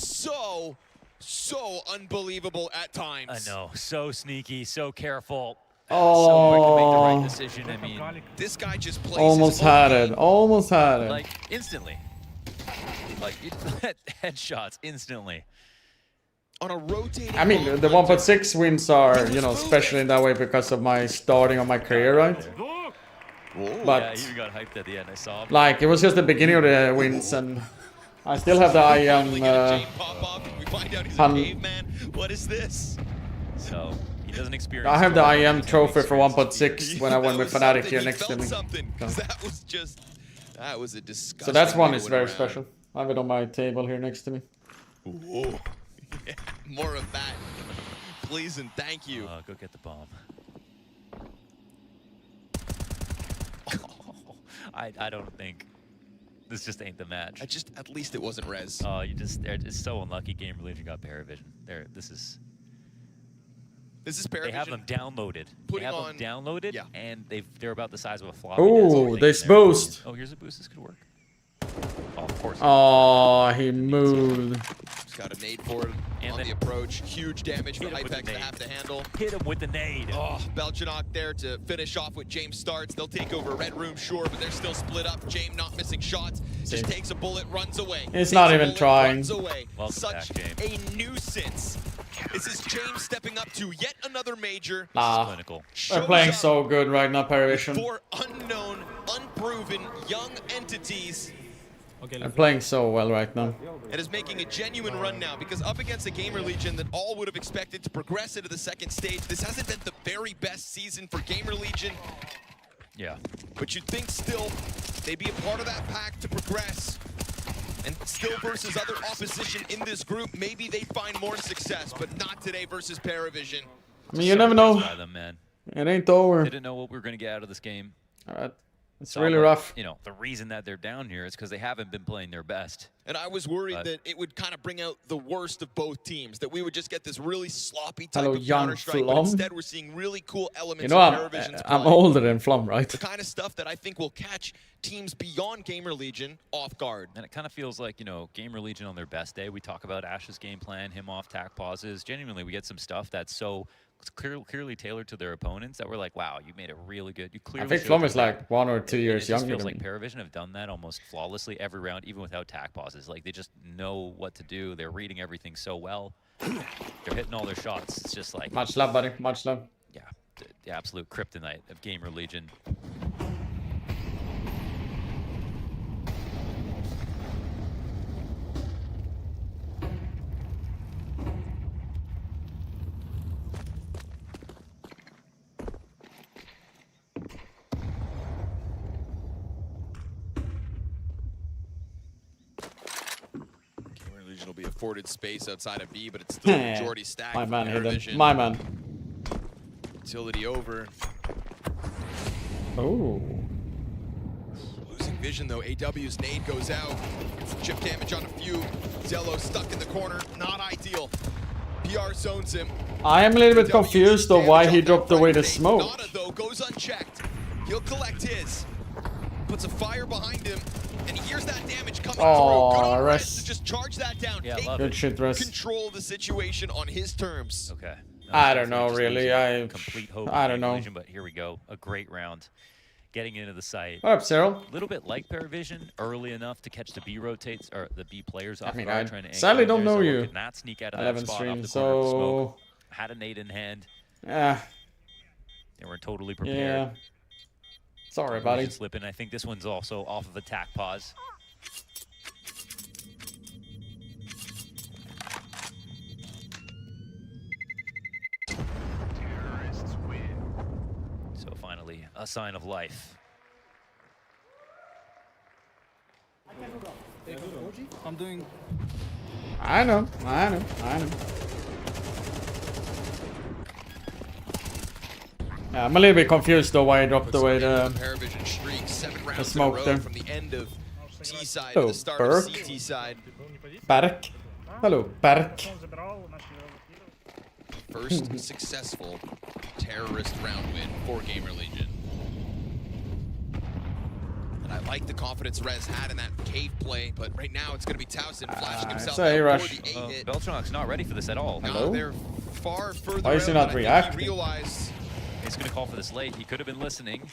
So unbelievable at times. I know. So sneaky. So careful. Oh. So quick to make the right decision. I mean, this guy just plays Almost had it. Almost had it. like instantly. Like headshots instantly. On a rotating. I mean, the 1.6 wins are, you know, special in that way because of my starting of my career, right? But yeah, you got hyped at the end. I saw him. like, it was just the beginning of the wins, and I still have the We find out he's a caveman. What is this? So He doesn't experience. I have the scoring, IM he's only trophy for experienced 1.6 when I went with Fnatic here He next to felt me. something, 'cause So, that was a disgusting. so that's one way is to very win around. special. I have it on my table here next to me. Ooh. Yeah, more of that, please and thank you. Go get the bomb. I don't think this just ain't the match. At least it wasn't Rez. Oh, it's so unlucky. Gamer Legion got Paravision. This is Paravision. They have them downloaded. And they're about the size of a floppy disk. Oh, this boost. Oh, here's a boost. This could work. Oh, of course. Oh, he moved. Just got a nade for it on the approach. Huge damage for Hypex to have to handle. Hit him with the nade. Oh, Belchanok there to finish off with James starts. They'll take over Red Room, sure, but they're still split up. James not missing shots. Just takes a bullet, runs away. He's not even trying. Runs away. Welcome back, a nuisance. This is James stepping up to yet another major. Nah, they're playing so good right now, Paravision. For unknown, unproven, young entities. They're playing so well right now. And is making a genuine run now, because up against a Gamer Legion that all would have expected to progress into the second stage, this hasn't been the very best season for Gamer Legion. Yeah. But you'd think still they'd be a part of that pack to progress. And still versus other opposition in this group, maybe they'd find more success, but not today versus Paravision. I mean, you never know. Them, man. It ain't over. Didn't know what we were going to get out of this game. It's really rough. You know, the reason that they're down here is because they haven't been playing their best. And I was worried that it would kind of bring out the worst of both teams, that we would just get this really sloppy type of Counter-Strike, but instead we're seeing really cool elements of Paravision's play. I'm older than Flum, right? The kind of stuff that I think will catch teams beyond Gamer Legion off guard. And it kind of feels like, you know, Gamer Legion on their best day. We talk about Ash's game plan, him off tack pauses. Genuinely, we get some stuff that's so clearly tailored to their opponents that we're like, wow, you made it really good. You clearly. I think Flum is like 1 or 2 years younger than me. It feels like me. Paravision have done that almost flawlessly every round, even without tack pauses. Like, they just know what to do. They're reading everything so well. They're hitting all their shots. It's just like... Much love, buddy. Much love. Yeah, the absolute kryptonite of Gamer Legion. Will be afforded space outside of B, but it's still majority stacked. My man hit him. My man. Utility over. Oh. Losing vision though. AW's nade goes out. Chip damage on a few. Zello stuck in the corner. Not ideal. PR zones him. I am a little bit confused though why he dropped away the smoke. Nada though goes unchecked. He'll collect his. Puts a fire behind him. And he hears that damage coming through. Good on Rez to just charge that down. Yeah, good shit, Rez. Control the situation on his terms. Okay. I don't know, really. Complete hope. I don't know. Legion, but here we go. A great round. Getting into the site. What up, Cyril? A little bit like Paravision, early enough to catch the B rotates or the B players off. I mean, guard, I trying to sadly don't know so you. Could not sneak out of 11 that spot stream, off the corner of the so smoke. Had a nade in hand. Yeah. They were totally prepared. Yeah. Sorry, buddy. Slipping. I think this one's also off of attack pause. So finally, a sign of life. I'm doing... I know. Yeah, I'm a little bit confused though why he dropped away the smoke there. From the end of T side Hello, to the start Berk. of CT side. Berk. Hello, Berk. First successful terrorist round win for Gamer Legion. And I like the confidence Rez had in that cave play, but right now it's going to be Towson flashing himself it's a out rush. for the A hit. Beltronok's not ready for this at all. No, they're far further Why is he out not than I think reacting? he realized. He's going to call for this late. He could have been listening.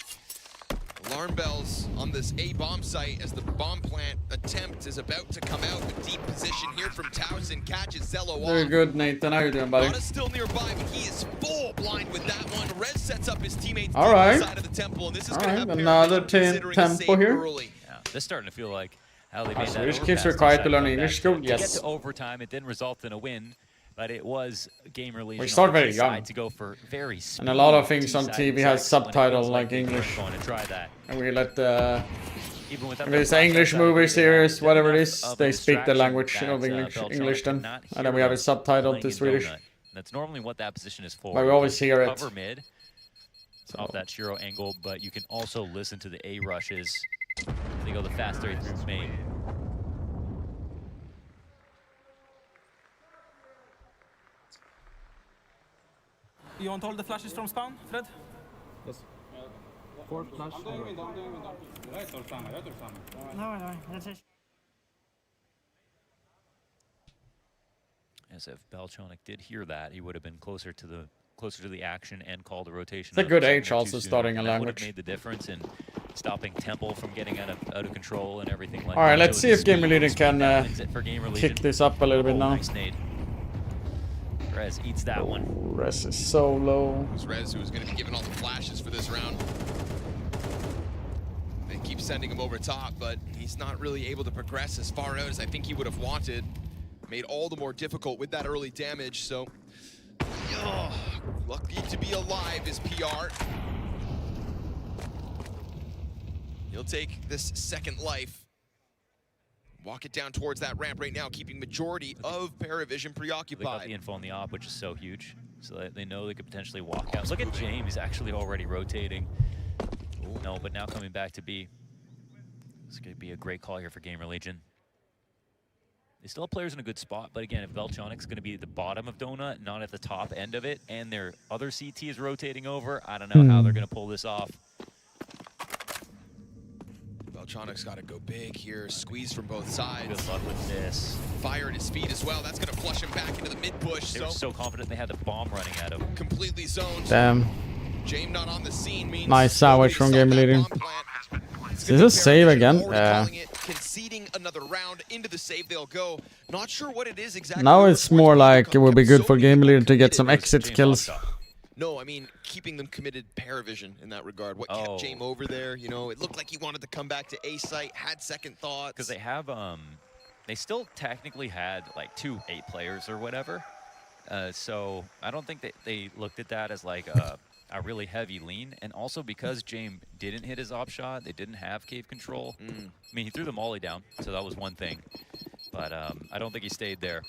Alarm bells on this A bomb site as the bomb plant attempt is about to come out. A deep position here from Towson catches Zello Very off. good, Nathan. How you doing, buddy? Nada's still nearby, but he is full blind with that one. Rez sets up his teammates All right. inside of the temple, and this is going to have another tempo here. early. Yeah, this is starting to feel like how they made that Swedish overpass kids to required to set learn up English that school? to Yes. get to overtime, it didn't result in a win. But it was Gamer Legion. We start very young. To go for very and a lot of things on TV has subtitle like English. Going to try that. And we let Even if it's an English movie series, whatever it is, they speak the language of English then. And then we have it subtitled to Swedish. That's normally what that position is for. But we always hear it. Cover mid off that Shiro angle, but you can also listen to the A rushes. They go the fast 33 main. You want all the flashes from spawn, Fred? Yes. 4 flash. I'm doing window. Right or Sama, right or Sama? No, that's it. As if Beltronic did hear that, he would have been closer to the action and called the rotation. It's a good age also starting a that language. Would have made the difference in stopping Temple from getting out of control and everything like that. Alright, let's see if Gamer Legion can Gamer Legion. kick this up a little bit now. Nice nade. Rez eats that one. Rez is so low. It's Rez who is going to be given all the flashes for this round. They keep sending him over top, but he's not really able to progress as far out as I think he would have wanted. Made all the more difficult with that early damage, so lucky to be alive is PR. He'll take this second life. Walk it down towards that ramp right now, keeping majority of Paravision preoccupied. They got the info on the op, which is so huge, so that they know they could potentially walk out. Look at James, he's actually already rotating. Ooh, no, but now coming back to B. It's going to be a great call here for Gamer Legion. They still have players in a good spot, but again, if Beltronic's going to be at the bottom of Donut, not at the top end of it, and their other CT is rotating over, I don't know how they're going to pull this off. Beltronic's got to go big here, squeeze from both sides. Good luck with this. Fire at his feet as well. That's going to flush him back into the mid push. They were so confident they had the bomb running at him. Completely zoned. Damn. Jame not on the scene means Nice sandwich from Gamer Legion. Is this a save again? Conceding another round into the save they'll go. Not sure what it is exactly. Now it's more like it would be good for Gamer Legion to get some exit kills. No, I mean keeping them committed Paravision in that regard. What kept Jame over there? You know, it looked like he wanted to come back to A site, had second thoughts. Because they have, they still technically had like 2 8 players or whatever. So I don't think that they looked at that as like a really heavy lean. And also because Jame didn't hit his op shot, they didn't have cave control. I mean, he threw the molly down, so that was one thing. But I don't think he stayed there.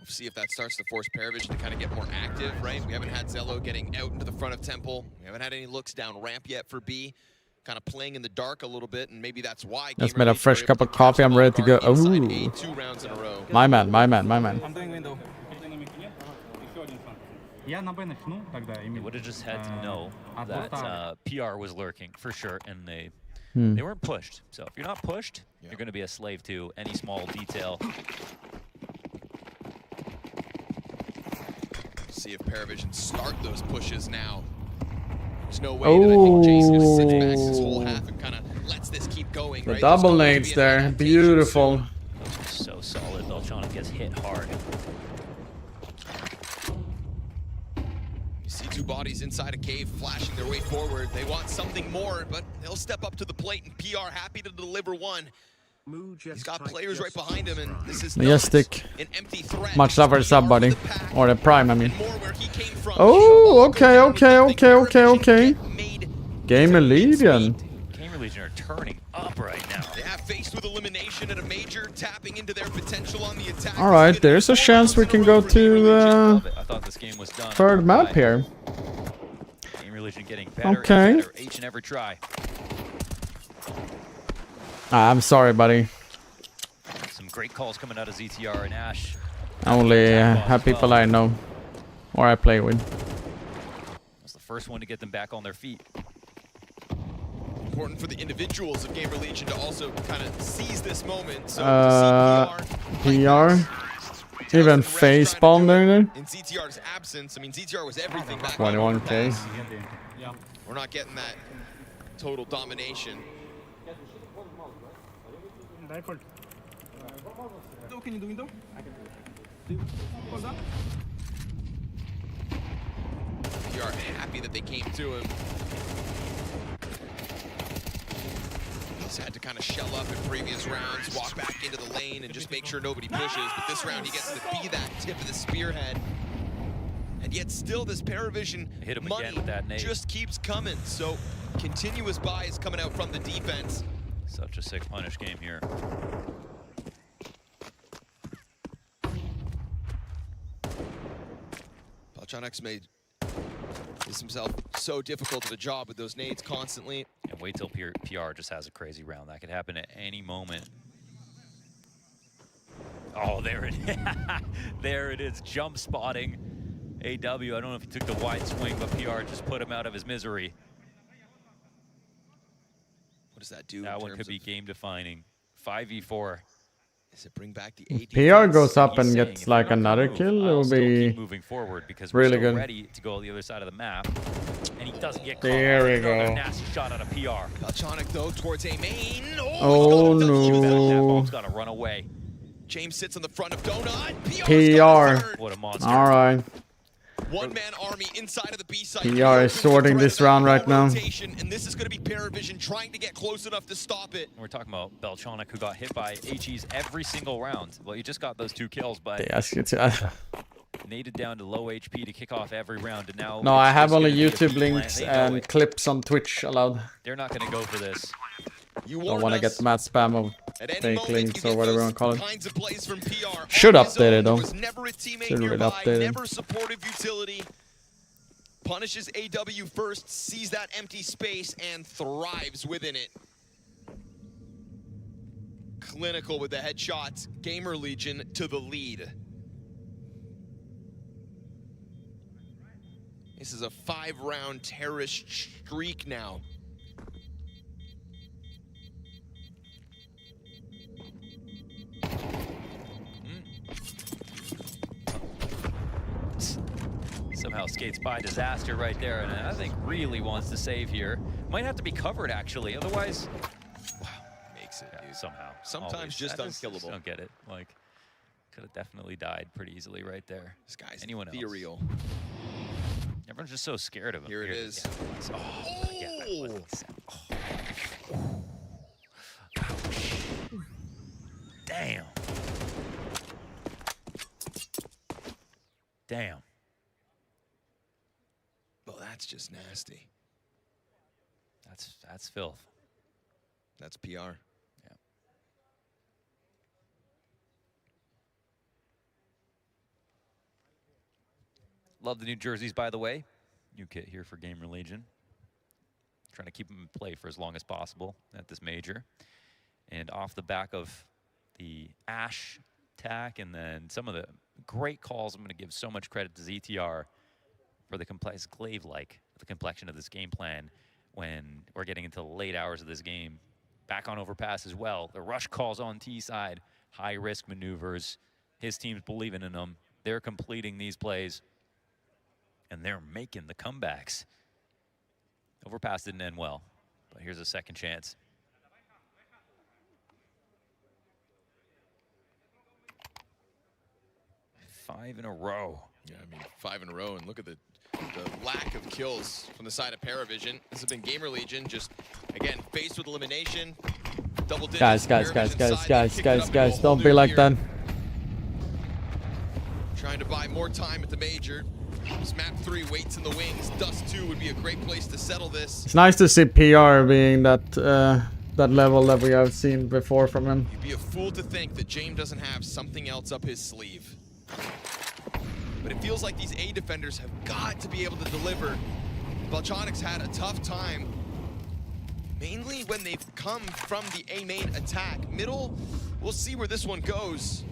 See if that starts to force Paravision to kind of get more active, right? We haven't had Zello getting out into the front of Temple. We haven't had any looks down ramp yet for B. Kind of playing in the dark a little bit, and maybe that's why. Just made a fresh cup of coffee. I'm ready to go. Ooh. My man. I'm doing window. They would have just had to know that PR was lurking for sure, and they weren't pushed. So if you're not pushed, you're going to be a slave to any small detail. See if Paravision start those pushes now. There's no way that I think Jason just sits back his whole half and kind of lets this keep going. The right? double nades there, beautiful. So solid. Beltronic gets hit hard. You see 2 bodies inside a cave flashing their way forward. They want something more, but they'll step up to the plate, and PR happy to deliver one. He's got players right behind him, and this is Majestic. an empty threat. Much love for the sub, buddy. Or the prime, I mean. Oh, okay. Gamer Legion. Gamer Legion are turning up right now. They have faced with elimination at a major, tapping into their potential on the attack. All right, there's a chance we can go to I thought this game was done. third map here. Gamer Legion getting better Okay. each and every try. I'm sorry, buddy. Some great calls coming out of ZTR and Ash. Only people I know or I play with. That's the first one to get them back on their feet. Important for the individuals of Gamer Legion to also kind of seize this moment. So PR. Even face spawn there. In ZTR's absence, I mean, ZTR was everything back 21k. We're not getting that total domination. Can you do window? PR happy that they came to him. He's had to kind of shell up in previous rounds, walk back into the lane, and just make sure nobody pushes. But this round, he gets to be that tip of the spearhead. And yet still, this Paravision money just keeps coming. So continuous buys coming out from the defense. Such a sick punish game here. Balchonic's made himself so difficult of a job with those nades constantly. And wait till PR just has a crazy round. That could happen at any moment. Oh, there it is. There it is, jump spotting AW. I don't know if he took the wide swing, but PR just put him out of his misery. What does that do? That one could be game defining. 5v4. Does it bring back the If PR goes up and gets like another kill, it will be moving forward because really we're so good. ready to go on the other side of the map. And he doesn't get caught. There we Another go. nasty shot out of PR. Balchonic though towards A main. Oh That no. bomb's gotta run away. James sits on the front of Donut. PR. What a monster. All right. One-man army inside of the B side. PR is sorting this round right now. And this is going to be Paravision trying to get close enough to stop it. We're talking about Balchonic, who got hit by HEs every single round. Well, he just got those 2 kills, but naded down to low HP to kick off every round. And now No, I have just only gonna be a YouTube replan. links They know and it. clips on Twitch allowed. They're not going to go for this. Don't want to get mad spam of fake links or whatever you want to call it. Should update it though. Should really update it. Never supportive utility. Punishes AW first, sees that empty space, and thrives within it. Clinical with the headshots. Gamer Legion to the lead. This is a 5-round terrorist streak now. Somehow skates by disaster right there, and I think really wants to save here. Might have to be covered actually, otherwise. Makes it, yeah, somehow. Sometimes always. just I just unkillable. don't get it. Like, could have definitely died pretty easily right there. This guy's anyone ethereal. else? Everyone's just so scared of him. Here it is. Yeah. Oh, yeah, oh. Damn. Damn. Well, that's just nasty. That's filth. That's PR. Yeah. Love the new jerseys, by the way. New kit here for Gamer Legion. Trying to keep them in play for as long as possible at this major. And off the back of the Ash attack and then some of the great calls, I'm going to give so much credit to ZTR for the glaive-like, the complexion of this game plan when we're getting into the late hours of this game. Back on overpass as well. The rush calls on T side, high-risk maneuvers. His team's believing in them. They're completing these plays, and they're making the comebacks. Overpass didn't end well, but here's a second chance. Five in a row. Yeah, I mean, 5 in a row, and look at the lack of kills from the side of Paravision. This has been Gamer Legion, just, again, faced with elimination. Double digits. Guys, don't be like that. Trying to buy more time at the major. This map 3 waits in the wings. Dust 2 would be a great place to settle this. It's nice to see PR being that that level that we have seen before from him. You'd be a fool to think that James doesn't have something else up his sleeve. But it feels like these A defenders have got to be able to deliver. Balchonic's had a tough time, mainly when they've come from the A main attack. Middle, we'll see where this one goes.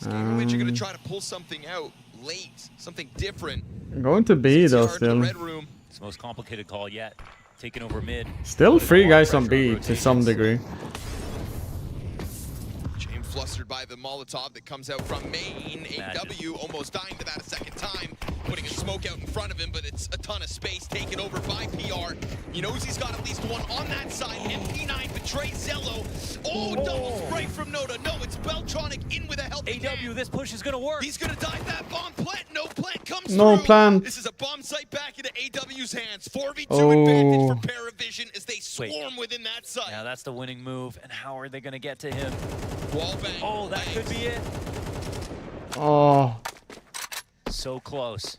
Gamer Legion gonna try to pull something out late, something different. Going to B though still. It's the most complicated call yet. Taking over mid. Still 3 guys on B to some degree. James flustered by the Molotov that comes out from main. AW almost dying to that a second time, putting a smoke out in front of him, but it's a ton of space taken over by PR. He knows he's got at least one on that side. MP9 betrays Zello. Oh, double spray from Noda. No, it's Balchonic in with a helping hand. This push is gonna work. He's gonna dive that bomb. Plant, no plant comes No plan. This is a bomb site back into AW's hands. 4v2 advantage for Paravision as they swarm within that site. Yeah, that's the winning move. And how are they going to get to him? Wallbang. Oh, that could be it. Oh. So close.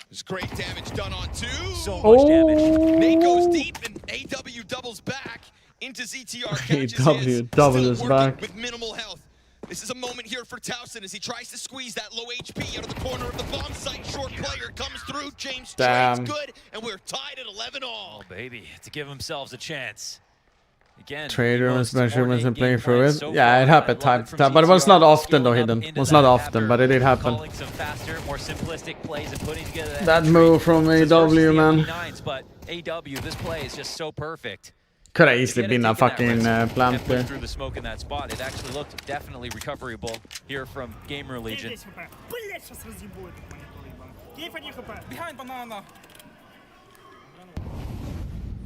There's great damage done on two. So much damage. Nate goes deep and AW doubles back into ZTR. AW doubles back. With minimal health. This is a moment here for Towson as he tries to squeeze that low HP out of the corner of the bomb site. Short player comes through. James trades good, and we're tied at 11 all. Oh, baby, to give themselves a chance. Again, Trader was measurements and playing through it. Yeah, it happened time to time, but it was not often though, Hidden. It was not often, but it did happen. Some faster, more simplistic plays and putting together that move from AW, man. But AW, this play is just so perfect. Could have easily been a fucking plant there. Through the smoke in that spot, it actually looked definitely recoverable here from Gamer Legion. Behind banana.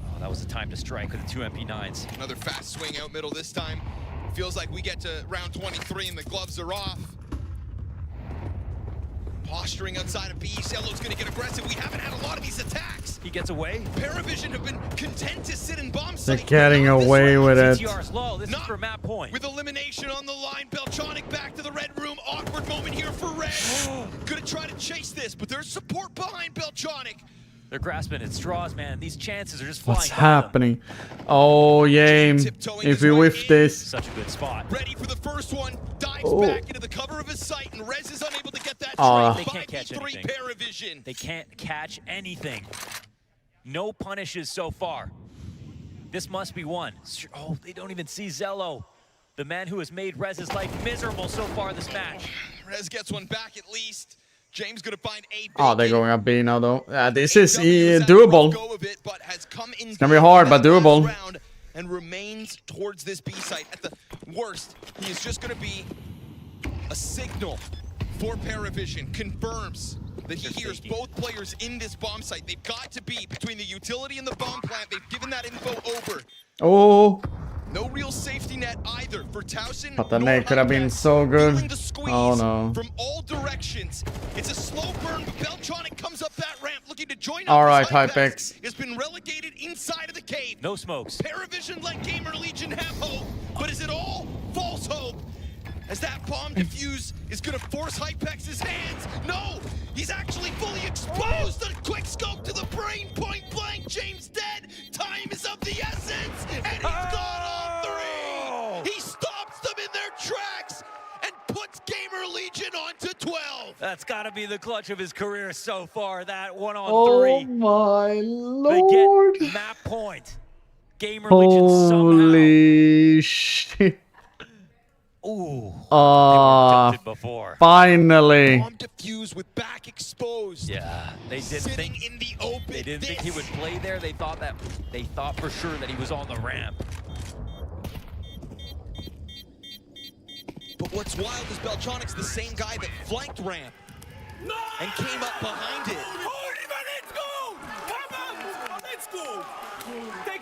Oh, that was the time to strike with the 2 MP9s. Another fast swing out middle this time. Feels like we get to round 23 and the gloves are off. Posturing outside of B. Yellow's going to get aggressive. We haven't had a lot of these attacks. He gets away. Paravision have been content to sit in bomb They're site. getting away with it. CTR's low. This is for map point. With elimination on the line, Beltronic back to the red room. Awkward moment here for Red. Gonna try to chase this, but there's support behind Beltronic. They're grasping at straws, man. These chances are just flying. What's happening? Oh, game. If we whiff this. Such a good spot. Ready for the first one. Dives back into the cover of his sight, and Rez is unable to get that They can't catch anything. Paravision. They can't catch anything. No punishes so far. This must be one. Oh, they don't even see Zello. The man who has made Rez's life miserable so far this match. Rez gets one back at least. James gonna find a Oh, they're going up B now though. This is doable. It's gonna be hard, but doable. And remains towards this B site. At the worst, he is just gonna be a signal for Paravision. Confirms that he hears both players in this bomb site. They've got to be between the utility and the bomb plant. They've given that info over. Oh. No real safety net either for Towson. But the nade could have been so good. Oh no. From all directions. It's a slow burn, but Beltronic comes up that ramp looking to join up. Alright, Hypex. Has been relegated inside of the cave. No smokes. Paravision let Gamer Legion have hope, but is it all false hope? As that bomb defuse is gonna force Hypex's hands. No! He's actually fully exposed! A quick scope to the brain, point blank, James dead! Time is of the essence! And he's gone on 3! He stops them in their tracks and puts Gamer Legion onto 12! That's gotta be the clutch of his career so far, that 1-on-3. Oh my lord! They get map point. Gamer Legion somehow. Holy shit. Ooh. Finally. Bomb defuse with back exposed. Yeah, they didn't think in the open. They didn't think he would play there. They thought for sure that he was on the ramp. But what's wild is Beltronic's the same guy that flanked ramp and came up behind it. Let's go! Come on! Let's go! Take.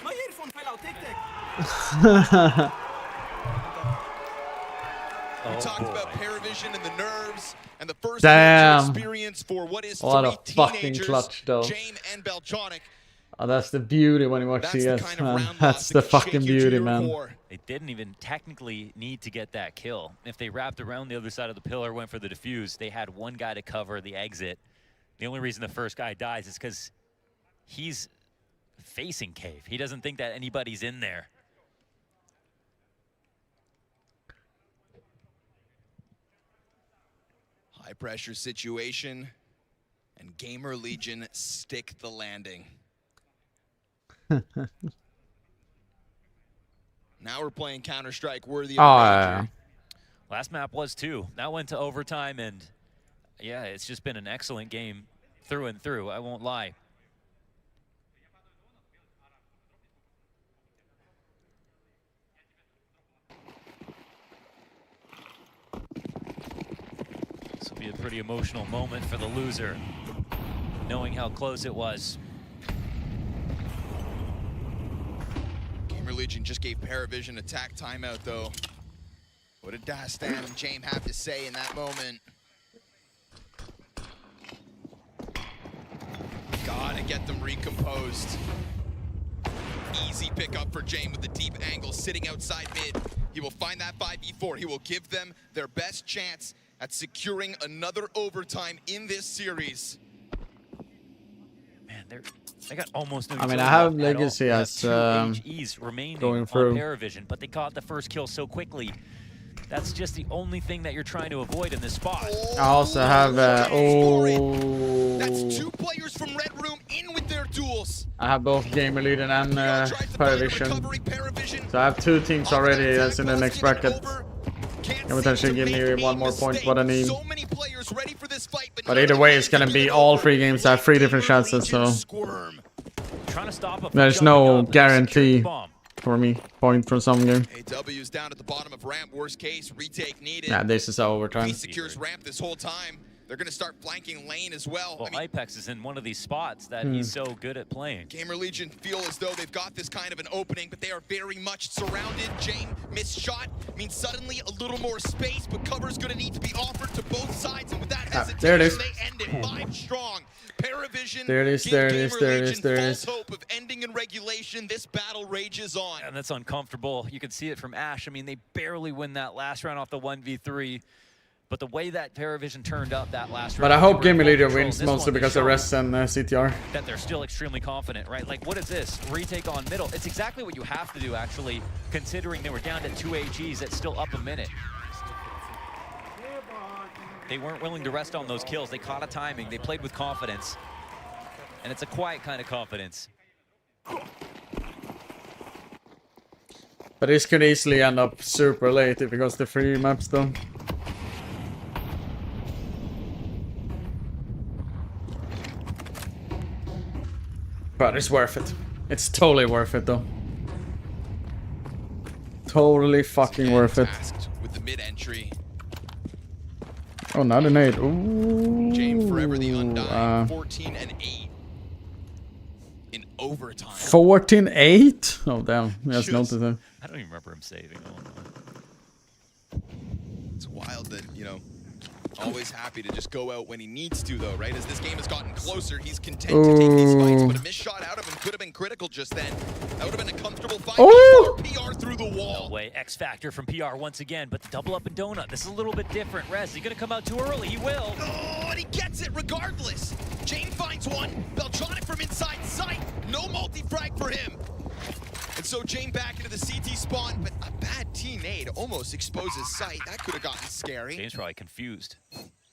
My earphone fell out. Take. We talked about Paravision and the nerves and the first experience for what is what a three fucking teenagers, clutch though. Jame and Beltronic. Oh, that's the beauty when you watch CS, man. That's the fucking beauty, man. They didn't even technically need to get that kill. If they wrapped around the other side of the pillar, went for the defuse, they had one guy to cover the exit. The only reason the first guy dies is because he's facing cave. He doesn't think that anybody's in there. High pressure situation, and Gamer Legion stick the landing. Now we're playing Counter-Strike worthy of yeah. Last map was too. That went to overtime, and yeah, it's just been an excellent game through and through. I won't lie. This will be a pretty emotional moment for the loser, knowing how close it was. Gamer Legion just gave Paravision attack timeout though. What did Dastan and Jame have to say in that moment? trying to get them recomposed. Easy pickup for Jame with the deep angle sitting outside mid. He will find that 5v4. He will give them their best chance at securing another overtime in this series. Man, they got almost no I mean, I have Legacy as HEs remaining going on through. Paravision, but they caught the first kill so quickly. That's just the only thing that you're trying to avoid in this spot. I also have That's 2 players from Red Room in with their duels. I have both Gamer Legion and Paravision. So I have 2 teams already that's in the next bracket. Can potentially give me 1 more point what I need. But either way, it's gonna be all 3 games. I have 3 different chances, so there's no guarantee for me point for some game. AW's down at the bottom of ramp. Worst case, retake needed. Yeah, this is overtime. He secures ramp this whole time. They're going to start flanking lane as well. Well, Ipex is in one of these spots that he's so good at playing. Gamer Legion feel as though they've got this kind of an opening, but they are very much surrounded. Jame missed shot means suddenly a little more space, but cover's going to need to be offered to both sides. And with that hesitation, there it is. they end it 5 strong. Paravision, There it is, there it is, there it is, there it is. false hope of ending in regulation. This battle rages on. And that's uncomfortable. You can see it from Ash. I mean, they barely win that last round off the 1v3. But the way that Paravision turned up that last round... But I hope Gamer Legion wins mostly because of Rest and CTR. That they're still extremely confident, right? Like, what is this? Retake on middle. It's exactly what you have to do, actually, considering they were down to 2 AGs at still up a minute. They weren't willing to rest on those kills. They caught a timing. They played with confidence. And it's a quiet kind of confidence. But this could easily end up super late if it goes to 3 maps though. But it's worth it. It's totally worth it though. Totally fucking worth it. With the mid-entry. Oh, not an 8. Ooh. Jame forever the undying. 14-8 in overtime. 14-8? Oh damn. Yes, noted that. I don't even remember him saving. It's wild that, you know, always happy to just go out when he needs to, though, right? As this game has gotten closer, he's content to take these fights, but a missed shot out of him could have been critical just then. That would have been a comfortable fight. PR through the wall. No way. X Factor from PR once again, but the double up and donut. This is a little bit different. Rez, he's going to come out too early. He will. Oh, and he gets it regardless. Jame finds one. Beltronic from inside sight. No multi-frag for him. And so Jame back into the CT spawn, but a bad T-nade almost exposes sight. That could have gotten scary. James probably confused.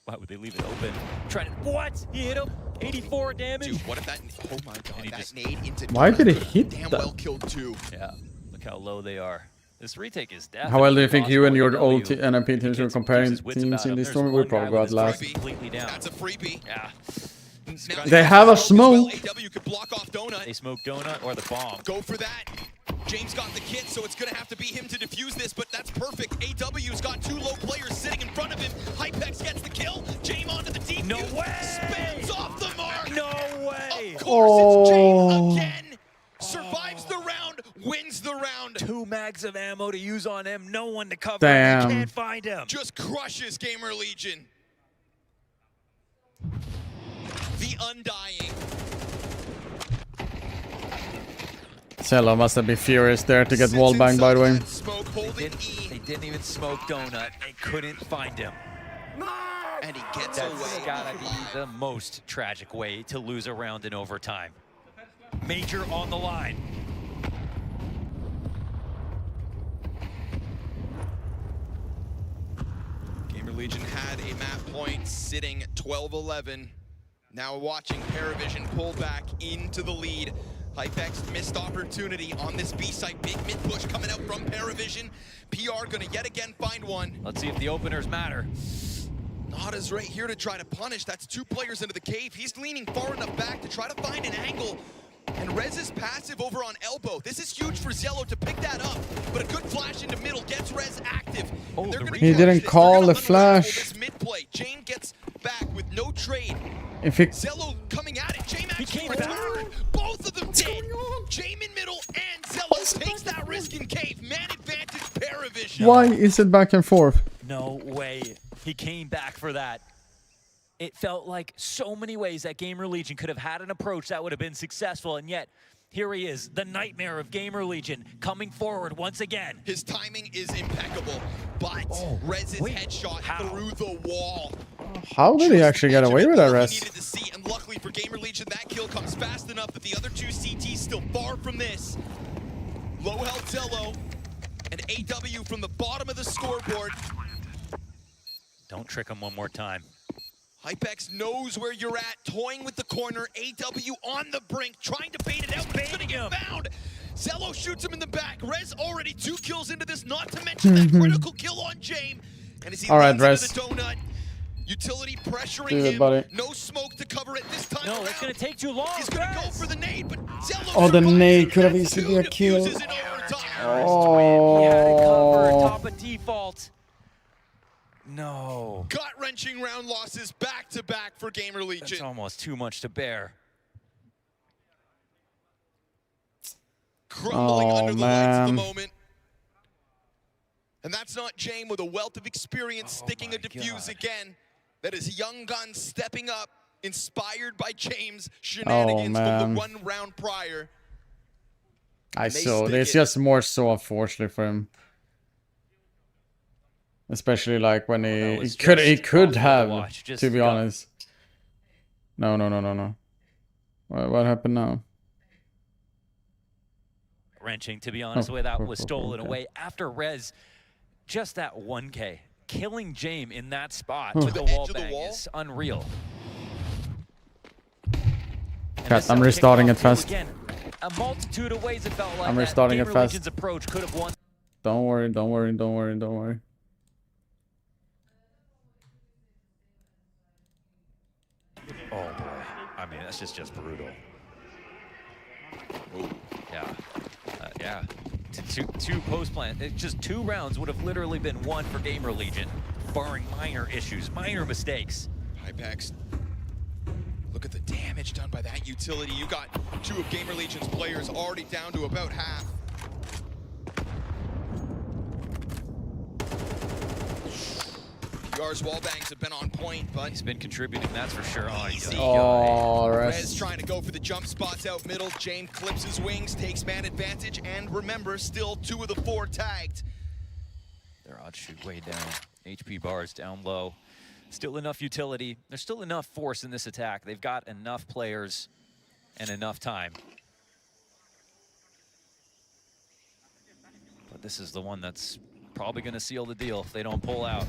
Why would they leave it open? Trying to, what? He hit him. 84 damage. Dude, what if that? Oh my god, that nade into. Why did he hit damn that? well killed too. Yeah, look how low they are. This retake is definitely. How well do you think you and your possible. old NMP teams were comparing teams in this tournament? We'll probably go out last. Completely down. That's a freebie. Yeah. They have a smoke. AW could block off donut. They smoke donut or the bomb. Go for that. James got the kit, so it's gonna have to be him to defuse this, but that's perfect. AW's got 2 low players sitting in front of him. Hypex gets the kill. Jame onto the defuse. No way! Spins off the mark. No way! Of course, it's Jame again. Survives the round, wins the round. 2 mags of ammo to use on him. No one to cover Damn. him. You can't find him. Just crushes Gamer Legion. The Undying. Cello must have been furious there to get wallbang, by the way. They didn't even smoke donut. They couldn't find him. And he gets That's away. gotta be the most tragic way to lose a round in overtime. Major on the line. Gamer Legion had a map point sitting 12-11. Now watching Paravision pull back into the lead. Hypex missed opportunity on this B-site. Big mid push coming out from Paravision. PR gonna yet again find one. Let's see if the openers matter. Nada's right here to try to punish. That's 2 players into the cave. He's leaning far enough back to try to find an angle. And Rez is passive over on elbow. This is huge for Zello to pick that up. But a good flash into middle gets Rez active. Oh, he didn't call the flash. This mid play. Jame gets back with no trade. If it... Zello coming at it. Jame actually returned. Both of them did. Jame in middle and Zello takes that risk in cave. Man advantage Paravision. Why is it back and forth? No way. He came back for that. It felt like so many ways that Gamer Legion could have had an approach that would have been successful, and yet here he is, the nightmare of Gamer Legion, coming forward once again. His timing is impeccable, but Rez's headshot through the wall. How did he actually get away with that, Rez? Needed to see, and luckily for Gamer Legion, that kill comes fast enough that the other two CTs still far from this. Low health Zello, and AW from the bottom of the scoreboard. Don't trick him one more time. Hypex knows where you're at, toying with the corner. AW on the brink, trying to bait it out, but he's gonna get found. Zello shoots him in the back. Rez already 2 kills into this, not to mention that critical kill on Jame. And as he lands into the donut, utility pressuring him. Buddy. No smoke to cover it this time. No, that's gonna take too long. He's gonna go for the nade, but Zello Oh, the nade could have easily been a kill. Oh. Top of default. No. Gut-wrenching round losses back-to-back for Gamer Legion. That's almost too much to bear. Crumbling under the lights at the moment. And that's not Jame with a wealth of experience sticking a defuse again. That is young gun stepping up, inspired by James' shenanigans from the 1 round prior. I saw. It's just more so unfortunate for him. Especially like when he could have, to be honest. No. What happened now? Wrenching, to be honest, the way that was stolen away after Rez. Just that 1K. Killing Jame in that spot with the wall bang is unreal. Cat, I'm restarting it fast. Again, a multitude of ways it felt like I'm restarting it fast. Legion's approach could have won. Don't worry. Oh boy, I mean that's just brutal. Ooh. Yeah. Two post plan. Just 2 rounds would have literally been won for Gamer Legion, barring minor issues, minor mistakes. Hypex, look at the damage done by that utility. You got 2 of Gamer Legion's players already down to about half. PR's wall bangs have been on point, but he's been contributing, that's for sure. Rez trying to go for the jump spots out middle. Jame clips his wings, takes man advantage, and remember, still 2 of the 4 tagged. Their odds shoot way down. HP bars down low. Still enough utility. There's still enough force in this attack. They've got enough players and enough time. But this is the one that's probably going to seal the deal if they don't pull out.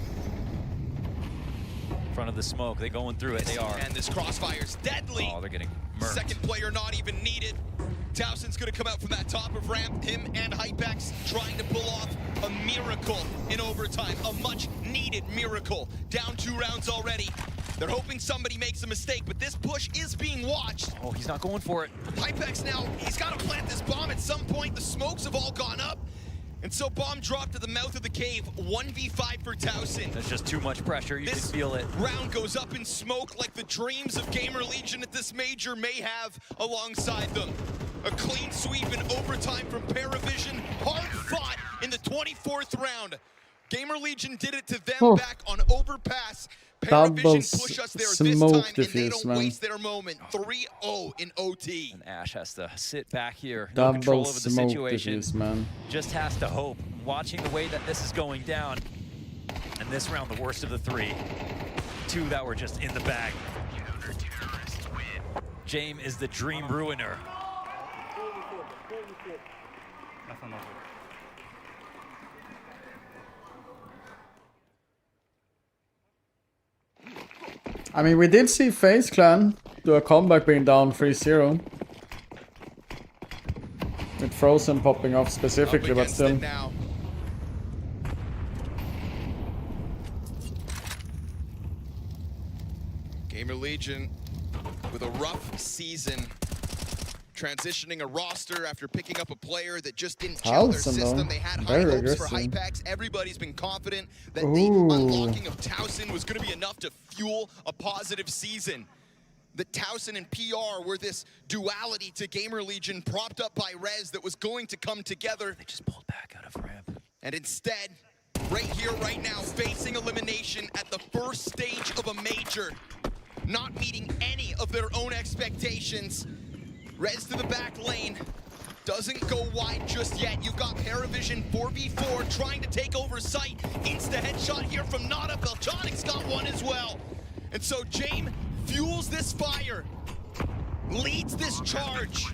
Front of the smoke, they going through it, they are. And this crossfire's deadly. Oh, they're getting murked. Second player not even needed. Towson's gonna come out from that top of ramp. Him and Hypex trying to pull off a miracle in overtime. A much needed miracle. Down 2 rounds already. They're hoping somebody makes a mistake, but this push is being watched. Oh, he's not going for it. Hypex now, he's gotta plant this bomb at some point. The smokes have all gone up. And so bomb dropped to the mouth of the cave. 1v5 for Towson. There's just too much pressure. You can feel it. Round goes up in smoke like the dreams of Gamer Legion at this major may have alongside them. A clean sweep in overtime from Paravision. Hard fought in the 24th round. Gamer Legion did it to them back on overpass. Paravision push us there this time, and they don't waste their moment. 3-0 in OT. And Ash has to sit back here. No control over the situation. Man. Just has to hope. Watching the way that this is going down. And this round, the worst of the 3. 2 that were just in the bag. Jame is the dream ruiner. I mean, we did see FaZe Clan do a comeback being down 3-0. With Frozen popping off specifically, but still. Gamer Legion with a rough season. Transitioning a roster after picking up a player that just didn't gel their system. They had high hopes for Hypex. Everybody's been confident that the unlocking of Towson was going to be enough to fuel a positive season. That Towson and PR were this duality to Gamer Legion propped up by Rez that was going to come together. They just pulled back out of ramp. And instead, right here, right now, facing elimination at the first stage of a major. not meeting any of their own expectations. Rez to the back lane. Doesn't go wide just yet. You've got Paravision 4v4 trying to take over site. Insta headshot here from Nada. Beljonic's got one as well. And so Jame fuels this fire, leads this charge,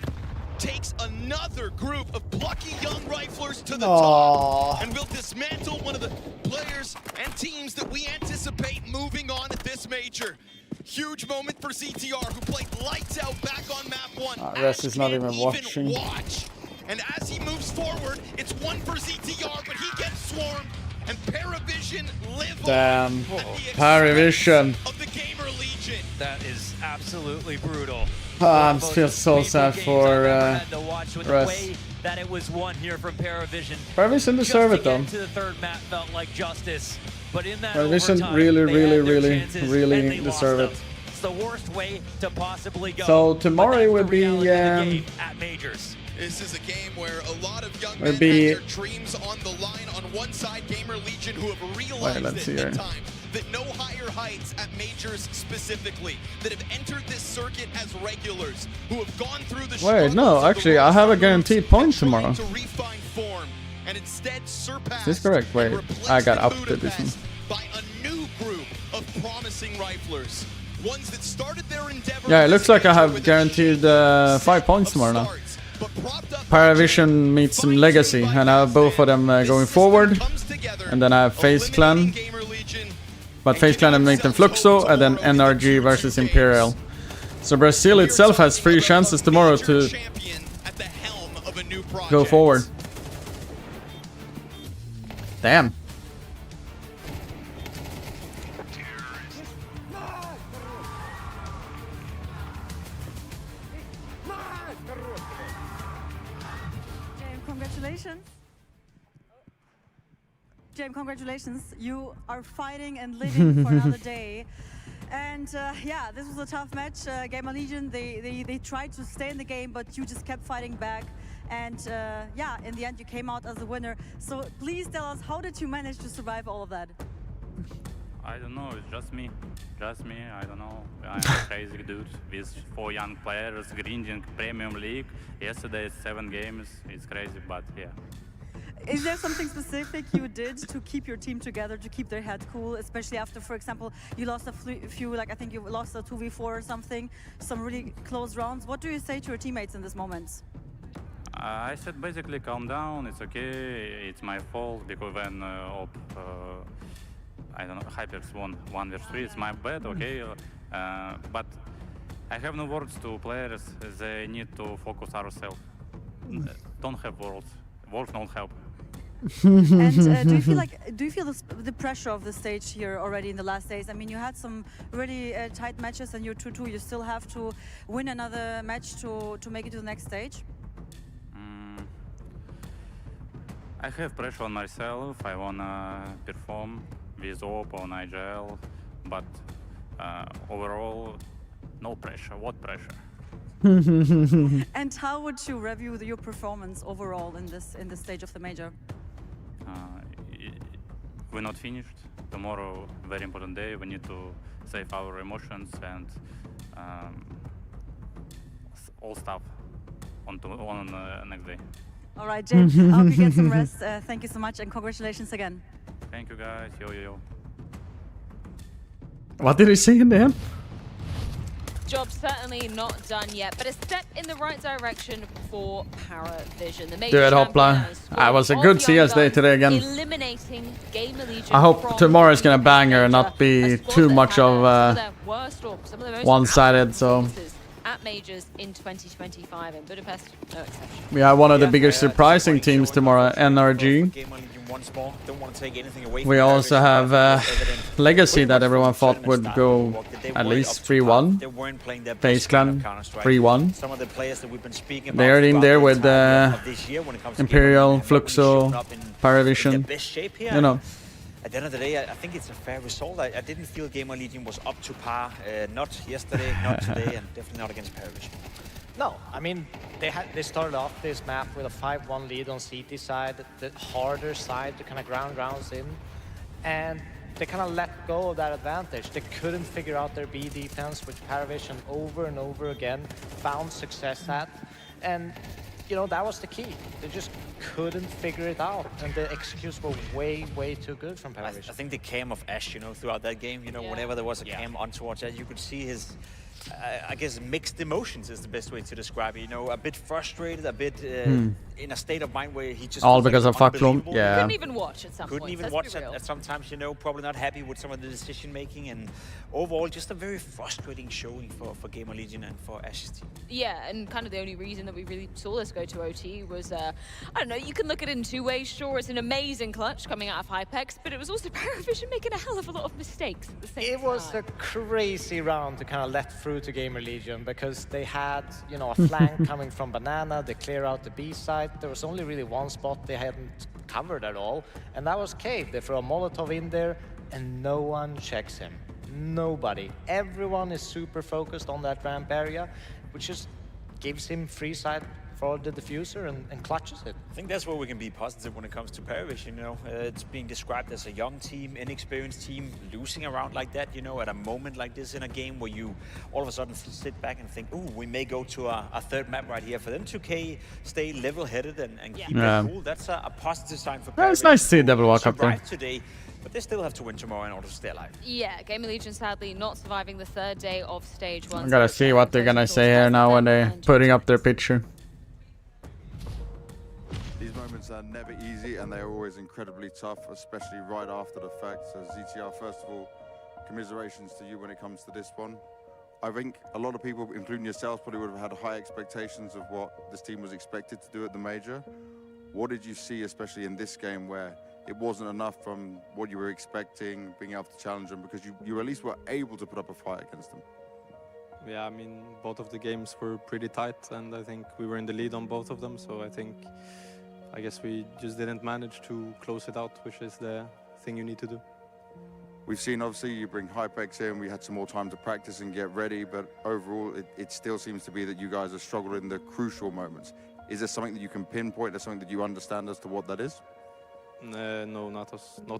takes another group of plucky young riflers to the top, and will dismantle one of the players and teams that we anticipate moving on at this major. Huge moment for CTR, who played lights out back on map 1. Rest is not even watching. And as he moves forward, it's one for CTR, but he gets swarmed, and Paravision live Damn. Paravision. of the Gamer Legion. That is absolutely brutal. I feel so sad for Rest. That it was won here from Paravision. Paravision deserve it though. To the third map felt like justice, but in that Paravision overtime, really deserve it. It's the worst way to possibly go. So tomorrow it will be at majors. This is a game where a lot of young men Will have be- their dreams on the line. On one side, Gamer Legion, who have realized let's see it here. at times that no higher heights at majors specifically, that have entered this circuit as regulars, who have gone through the Wait, no, actually I have a guaranteed point tomorrow. to refine form, and instead surpass Is this correct? Wait, I got up to this one. by a new group of promising riflers. Ones that started their endeavor. Yeah, it looks like I have guaranteed 5 points tomorrow now. Paravision meets some Legacy, and I have both of them going forward. And then I have FaZe Clan. But FaZe Clan and make them Fluxo, and then NRG versus Imperial. So Brazil itself has 3 chances tomorrow to go forward. Damn. Congratulations. James, congratulations. You are fighting and living for another day. And yeah, this was a tough match. Gamer Legion, they tried to stay in the game, but you just kept fighting back. And yeah, in the end, you came out as the winner. So please tell us, how did you manage to survive all of that? I don't know, it's just me. Just me, I don't know. I'm a crazy dude with 4 young players, grinding Premium League. Yesterday, 7 games. It's crazy, but yeah. Is there something specific you did to keep your team together, to keep their head cool, especially after, for example, you lost a few, like I think you lost a 2v4 or something, some really close rounds. What do you say to your teammates in this moment? I said basically calm down, it's okay, it's my fault, because when I don't know, Hypex won 1v3, it's my bad, okay, but I have no words to players, they need to focus ourselves. Don't have words, words don't help. And do you feel the pressure of the stage here already in the last days? I mean, you had some really tight matches, and you're 2-2. You still have to win another match to make it to the next stage. I have pressure on myself. I wanna perform with OP on IGL, but overall, no pressure. What pressure? And how would you review your performance overall in this stage of the major? We're not finished. Tomorrow, very important day. We need to save our emotions and all stuff on next day. All right, James. I hope you get some rest. Thank you so much, and congratulations again. Thank you, guys. Yo, yo, yo. What did he say in the end? Job certainly not done yet, but a step in the right direction for Paravision. The major Dude, Hopla. It was a good CS day today again. Eliminating Gamer Legion. I hope tomorrow is gonna bang her and not be too much of one-sided, so... At majors in 2025 in Budapest, no exception. We have one of the biggest surprising teams tomorrow, NRG. We also have Legacy that everyone thought would go at least 3-1. FaZe Clan 3-1. They're in there with Imperial, Fluxo, Paravision. You know. At the end of the day, I think it's a fair result. I didn't feel Gamer Legion was up to par. Not yesterday, not today, and definitely not against Paravision. No, I mean, they started off this map with a 5-1 lead on CT side, the harder side to kind of ground rounds in. And they kind of let go of that advantage. They couldn't figure out their B defense, which Paravision over and over again found success at. And, you know, that was the key. They just couldn't figure it out. And the executions were way, way too good from Paravision. I think the cam of Ash, you know, throughout that game, you know, whenever there was a cam on towards Ash, you could see his, I guess, mixed emotions is the best way to describe it. You know, a bit frustrated, a bit in a state of mind where he just all feels because like of Fuckblom. unbelievable. Yeah. Couldn't even watch at some Couldn't point. even watch at sometimes, you know, probably not happy with some of the decision making, and overall just a very frustrating showing for Gamer Legion and for Ash's team. Yeah, and kind of the only reason that we really saw this go to OT was, I don't know, you can look at it in two ways. Sure, it's an amazing clutch coming out of Hypex, but it was also Paravision making a hell of a lot of mistakes at the same time. It was a crazy round to kind of let through to Gamer Legion because they had, you know, a flank coming from Banana, they clear out the B side. There was only really one spot they hadn't covered at all, and that was Cave. They throw a Molotov in there, and no one checks him. Nobody. Everyone is super focused on that ramp area, which just gives him free side for the diffuser and clutches it. I think that's where we can be positive when it comes to Paravision, you know. It's being described as a young team, inexperienced team, losing around like that, you know, at a moment like this in a game where you all of a sudden sit back and think, ooh, we may go to a third map right here. For them to stay level-headed and keep it cool, that's a positive sign for Paravision. It's nice to see Devil walk up there. Today, but they still have to win tomorrow in order to stay alive. Yeah, Gamer Legion sadly not surviving the third day of stage 1. I gotta see what they're gonna say here now when they're putting up their picture. These moments are never easy and they're always incredibly tough, especially right after the fact. So ZTR, first of all, commiserations to you when it comes to this one. I think a lot of people, including yourselves, probably would have had high expectations of what this team was expected to do at the major. What did you see, especially in this game, where it wasn't enough from what you were expecting, being able to challenge them, because you at least were able to put up a fight against them? Yeah, I mean, both of the games were pretty tight, and I think we were in the lead on both of them, so I guess we just didn't manage to close it out, which is the thing you need to do. We've seen, obviously, you bring Hypex in, we had some more time to practice and get ready, but overall, it still seems to be that you guys have struggled in the crucial moments. Is there something that you can pinpoint, there's something that you understand as to what that is? No, not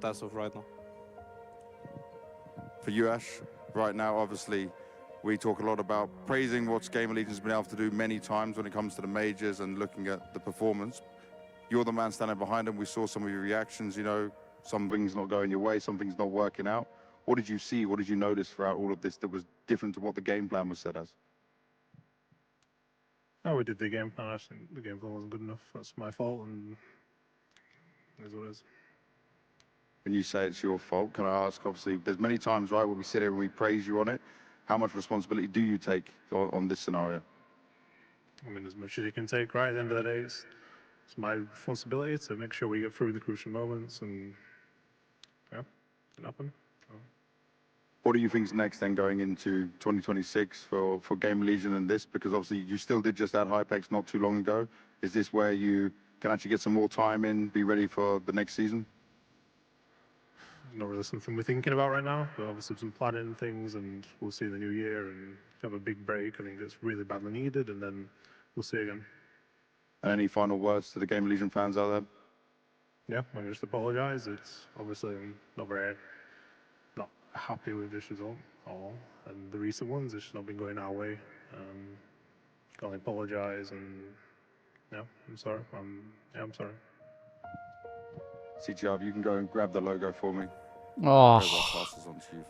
as of right now. For you, Ash, right now, obviously, we talk a lot about praising what Gamer Legion's been able to do many times when it comes to the majors and looking at the performance. You're the man standing behind them. We saw some of your reactions, you know, something's not going your way, something's not working out. What did you see? What did you notice throughout all of this that was different to what the game plan was set as? Oh, we did the game plan. I think the game plan wasn't good enough. That's my fault, and it is what it is. When you say it's your fault, can I ask, obviously, there's many times, right, where we sit here and we praise you on it. How much responsibility do you take on this scenario? I mean, as much as you can take, right? At the end of the day, it's my responsibility to make sure we get through the crucial moments, and yeah, it happened. What do you think's next then going into 2026 for Gamer Legion and this? Because obviously you still did just add Hypex not too long ago. Is this where you can actually get some more time in, be ready for the next season? Not really something we're thinking about right now, but obviously some planning things, and we'll see in the new year and have a big break. I think it's really badly needed, and then we'll see again. And any final words to the Gamer Legion fans out there? Yeah, I just apologise. It's obviously not happy with this result at all, and the recent ones, it's not been going our way. Can only apologise, and yeah, I'm sorry. I'm sorry. CTR, if you can go and grab the logo for me. Oh,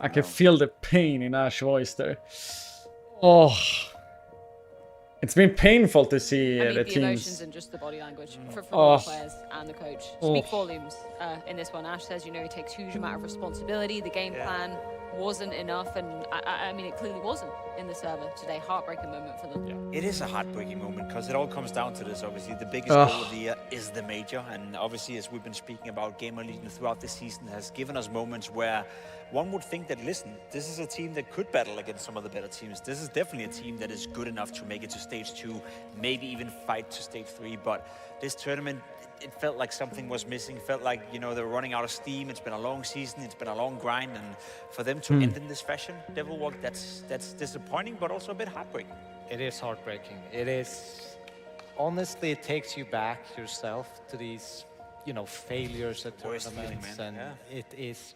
I can feel the pain in Ash's voice there. Oh, it's been painful to see the teams. Emotions and just the body language from all the players and the coach speak volumes in this one. Ash says, you know, he takes huge amount of responsibility. The game plan wasn't enough, and I mean, it clearly wasn't in the server today. Heartbreaking moment for them. Yeah. It is a heartbreaking moment because it all comes down to this. Obviously, the biggest goal of the year is the major, and obviously, as we've been speaking about, Gamer Legion throughout this season has given us moments where one would think that, listen, this is a team that could battle against some of the better teams. This is definitely a team that is good enough to make it to stage 2, maybe even fight to stage 3. But this tournament, it felt like something was missing. Felt like, you know, they were running out of steam. It's been a long season. It's been a long grind, and for them to end in this fashion, Devil Walk, that's disappointing, but also a bit heartbreaking. It is heartbreaking. It is. Honestly, it takes you back yourself to these, you know, failures at tournaments, and it is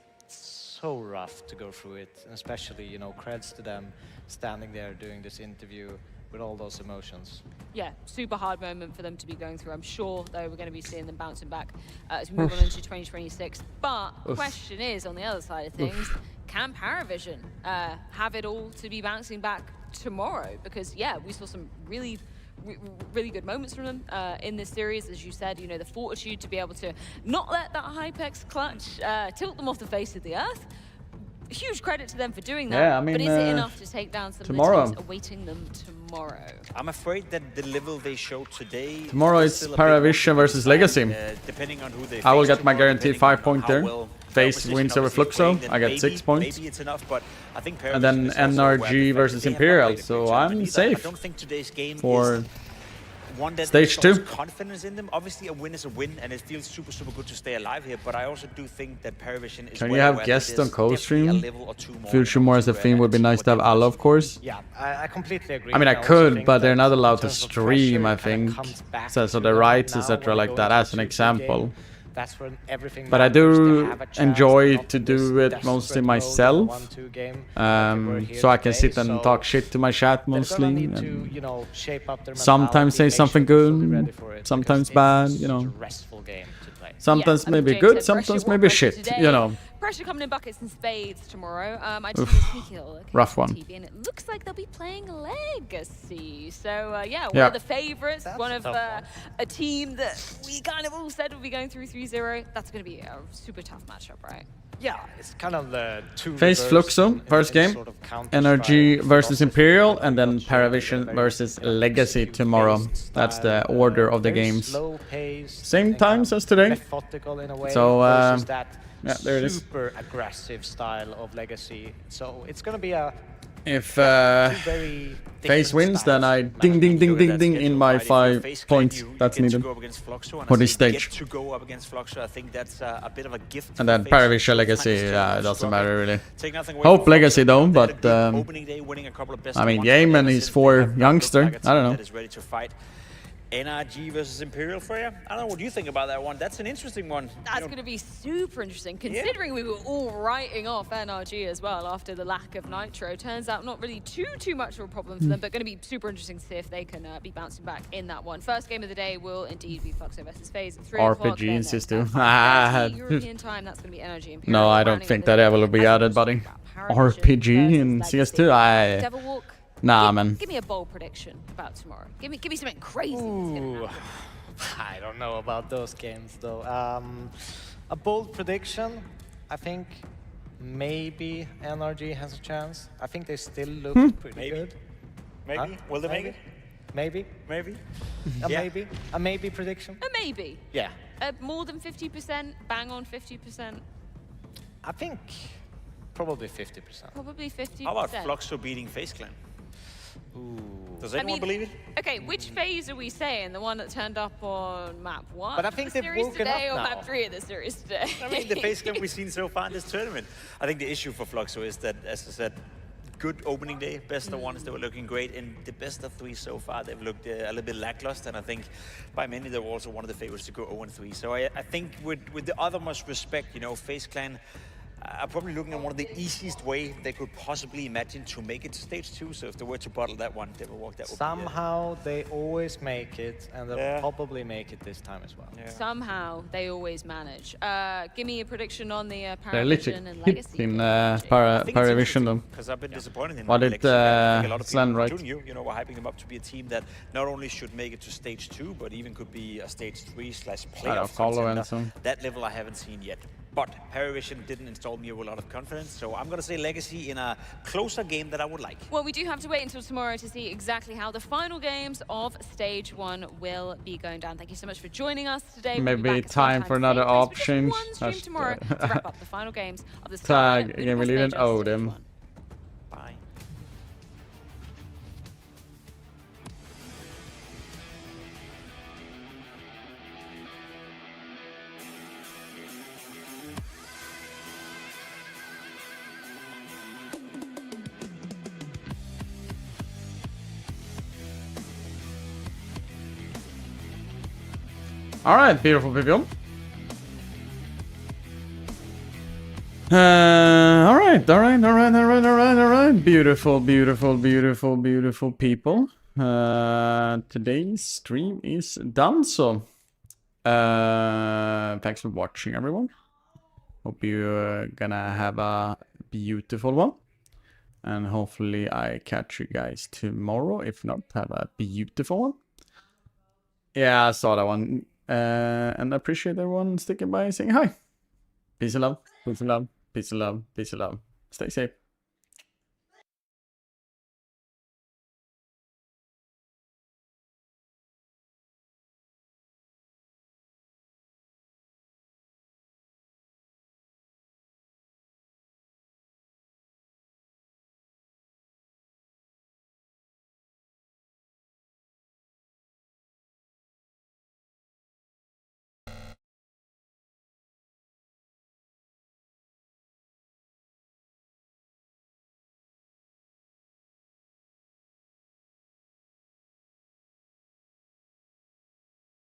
so rough to go through it, and especially, you know, creds to them standing there doing this interview with all those emotions. Yeah, super hard moment for them to be going through. I'm sure, though, we're going to be seeing them bouncing back as we move on into 2026. But the question is, on the other side of things, can Paravision have it all to be bouncing back tomorrow? Because, yeah, we saw some really good moments from them in this series. As you said, you know, the fortitude to be able to not let that Hypex clutch tilt them off the face of the earth. Huge credit to them for doing that. Yeah, I mean, but is it enough to take down some tomorrow. of the teams awaiting them tomorrow? I'm afraid that the level they showed today. Tomorrow it's Paravision versus Legacy. Depending on who they I will face get my tomorrow, guaranteed depending 5 on point how there. well Face opposition wins over obviously Fluxo. played, I get then 6 points. Maybe it's enough, but I think And then Paravision is also aware of the NRG fact versus that they have not Imperial. played a So good I'm tournament either. safe I don't think today's game for is one that stage 2. installs confidence in them. Obviously, a win is a win, and it feels super good to stay alive here. But I also do think that Paravision is. Can you well have aware that guests on there's definitely a co-stream? level or two more Future more as a theme would be nice to have Alla, of course. Yeah, I completely agree. I mean, I also could, think but they're that not in allowed to terms of stream, pressure, I it kinda think. comes back So to the them rights, now etc. when like they that, go as an into a 2-2 example. game. That's when everything But I matters. They do have a chance, enjoy they're not to in this do it desperate mostly mode in a myself. 1-2 game like they were here So I can today, sit and so talk shit to my chat they're gonna mostly. need to, And you know, shape up their sometimes mentality, say make something sure they're fully good, ready for it, sometimes because bad, it's you know. a stressful game to play. Sometimes Yeah, maybe James good, said pressure, sometimes what maybe pressure shit, today? you know. Pressure coming in buckets and spades tomorrow. I just had a sneaky little look at Rough one. TV, and it looks like they'll be playing Legacy. So yeah, one Yeah. of the favorites, one of a team that we kind of all said would be going through 3-0. That's going to be a super tough matchup, right? Yeah, it's kind of the two. Face Fluxo, first game. sort of NRG versus Imperial, and then Paravision versus Legacy tomorrow. That's the order of the games. Same times as today. Methodical in a way, So, versus that yeah, there it is. super aggressive style of Legacy. So it's going to be a. If very Face wins, then I ding in my 5 points that's needed for this stage. To go up against Fluxo, I think that's a bit of a gift. And then Paravision Legacy, it doesn't matter really. Take nothing away Hope from Legacy Fluxo. though, They had a but good opening day, winning a couple of best I of mean, ones, Game but and ever he's since for they have not youngster. looked like a I team don't know. that is ready to fight. NRG versus Imperial for you? I don't know, what do you think about that one? That's an interesting one. That's going to be super interesting, considering we were all writing off NRG as well after the lack of Nitro. Turns out not really too much of a problem for them, but going to be super interesting to see if they can be bouncing back in that one. First game of the day will indeed be Fluxo versus FaZe at 3 o'clock. RPG insists to. European time, that's going to be NRG Imperial. No, I don't think that ever will be added, buddy. RPG in CS2? Devil Walk. Nah, man. Give me a bold prediction about tomorrow. Give me something crazy. Ooh, I don't know about those games though. A bold prediction, I think maybe NRG has a chance. I think they still look pretty good. Maybe. Huh? Will they make it? Maybe. Maybe. A maybe prediction. A maybe. Yeah. More than 50%, bang on 50%. I think probably 50%. Probably 50%. How about Fluxo beating FaZe Clan? Ooh. Does anyone believe it? Okay, which phase are we saying? The one that turned up on map 1 But I of think the they've series woken today, up or now. map 3 of the series today? I mean, the FaZe Clan we've seen so far in this tournament. I think the issue for Fluxo is that, as I said, good opening day, best of ones, they were looking great. In the best of 3 so far, they've looked a little bit lackluster, and I think by many they were also one of the favorites to go 0-3. So I think with the uttermost respect, you know, FaZe Clan are probably looking at one of the easiest way they could possibly imagine to make it to stage 2. So if they were to bottle that one, they will walk that. Somehow they always make it, and they'll probably make it this time as well. Somehow they always manage. Give me a prediction on the They're literally Paravision and hit Legacy. in Paravision though. Because I've been disappointed in What them. did I think a lot of Slan people, write? including you know, were hyping them up to be a team that not only should make it to stage 2, but even could be a stage 3/playoff follow and contender. so. That level I haven't seen yet. But Paravision didn't install me with a lot of confidence, so I'm going to say Legacy in a closer game that I would like. Well, we do have to wait until tomorrow to see exactly how the final games of Stage 1 will be going down. Thank you so much for joining us today. We'll be Maybe back at the same time for same another place with option. just one stream tomorrow to wrap up the final games of the Tag StarLadder again, we Budapest didn't Major owe Stage them. 1. Bye. Alright, beautiful people. right. Beautiful people. Today's stream is done, so thanks for watching, everyone. Hope you're gonna have a beautiful one. And hopefully I catch you guys tomorrow. If not, have a beautiful one. Yeah, I saw that one. And I appreciate everyone sticking by and saying hi. Peace and love. Peace and love. Peace and love. Peace and love. Stay safe.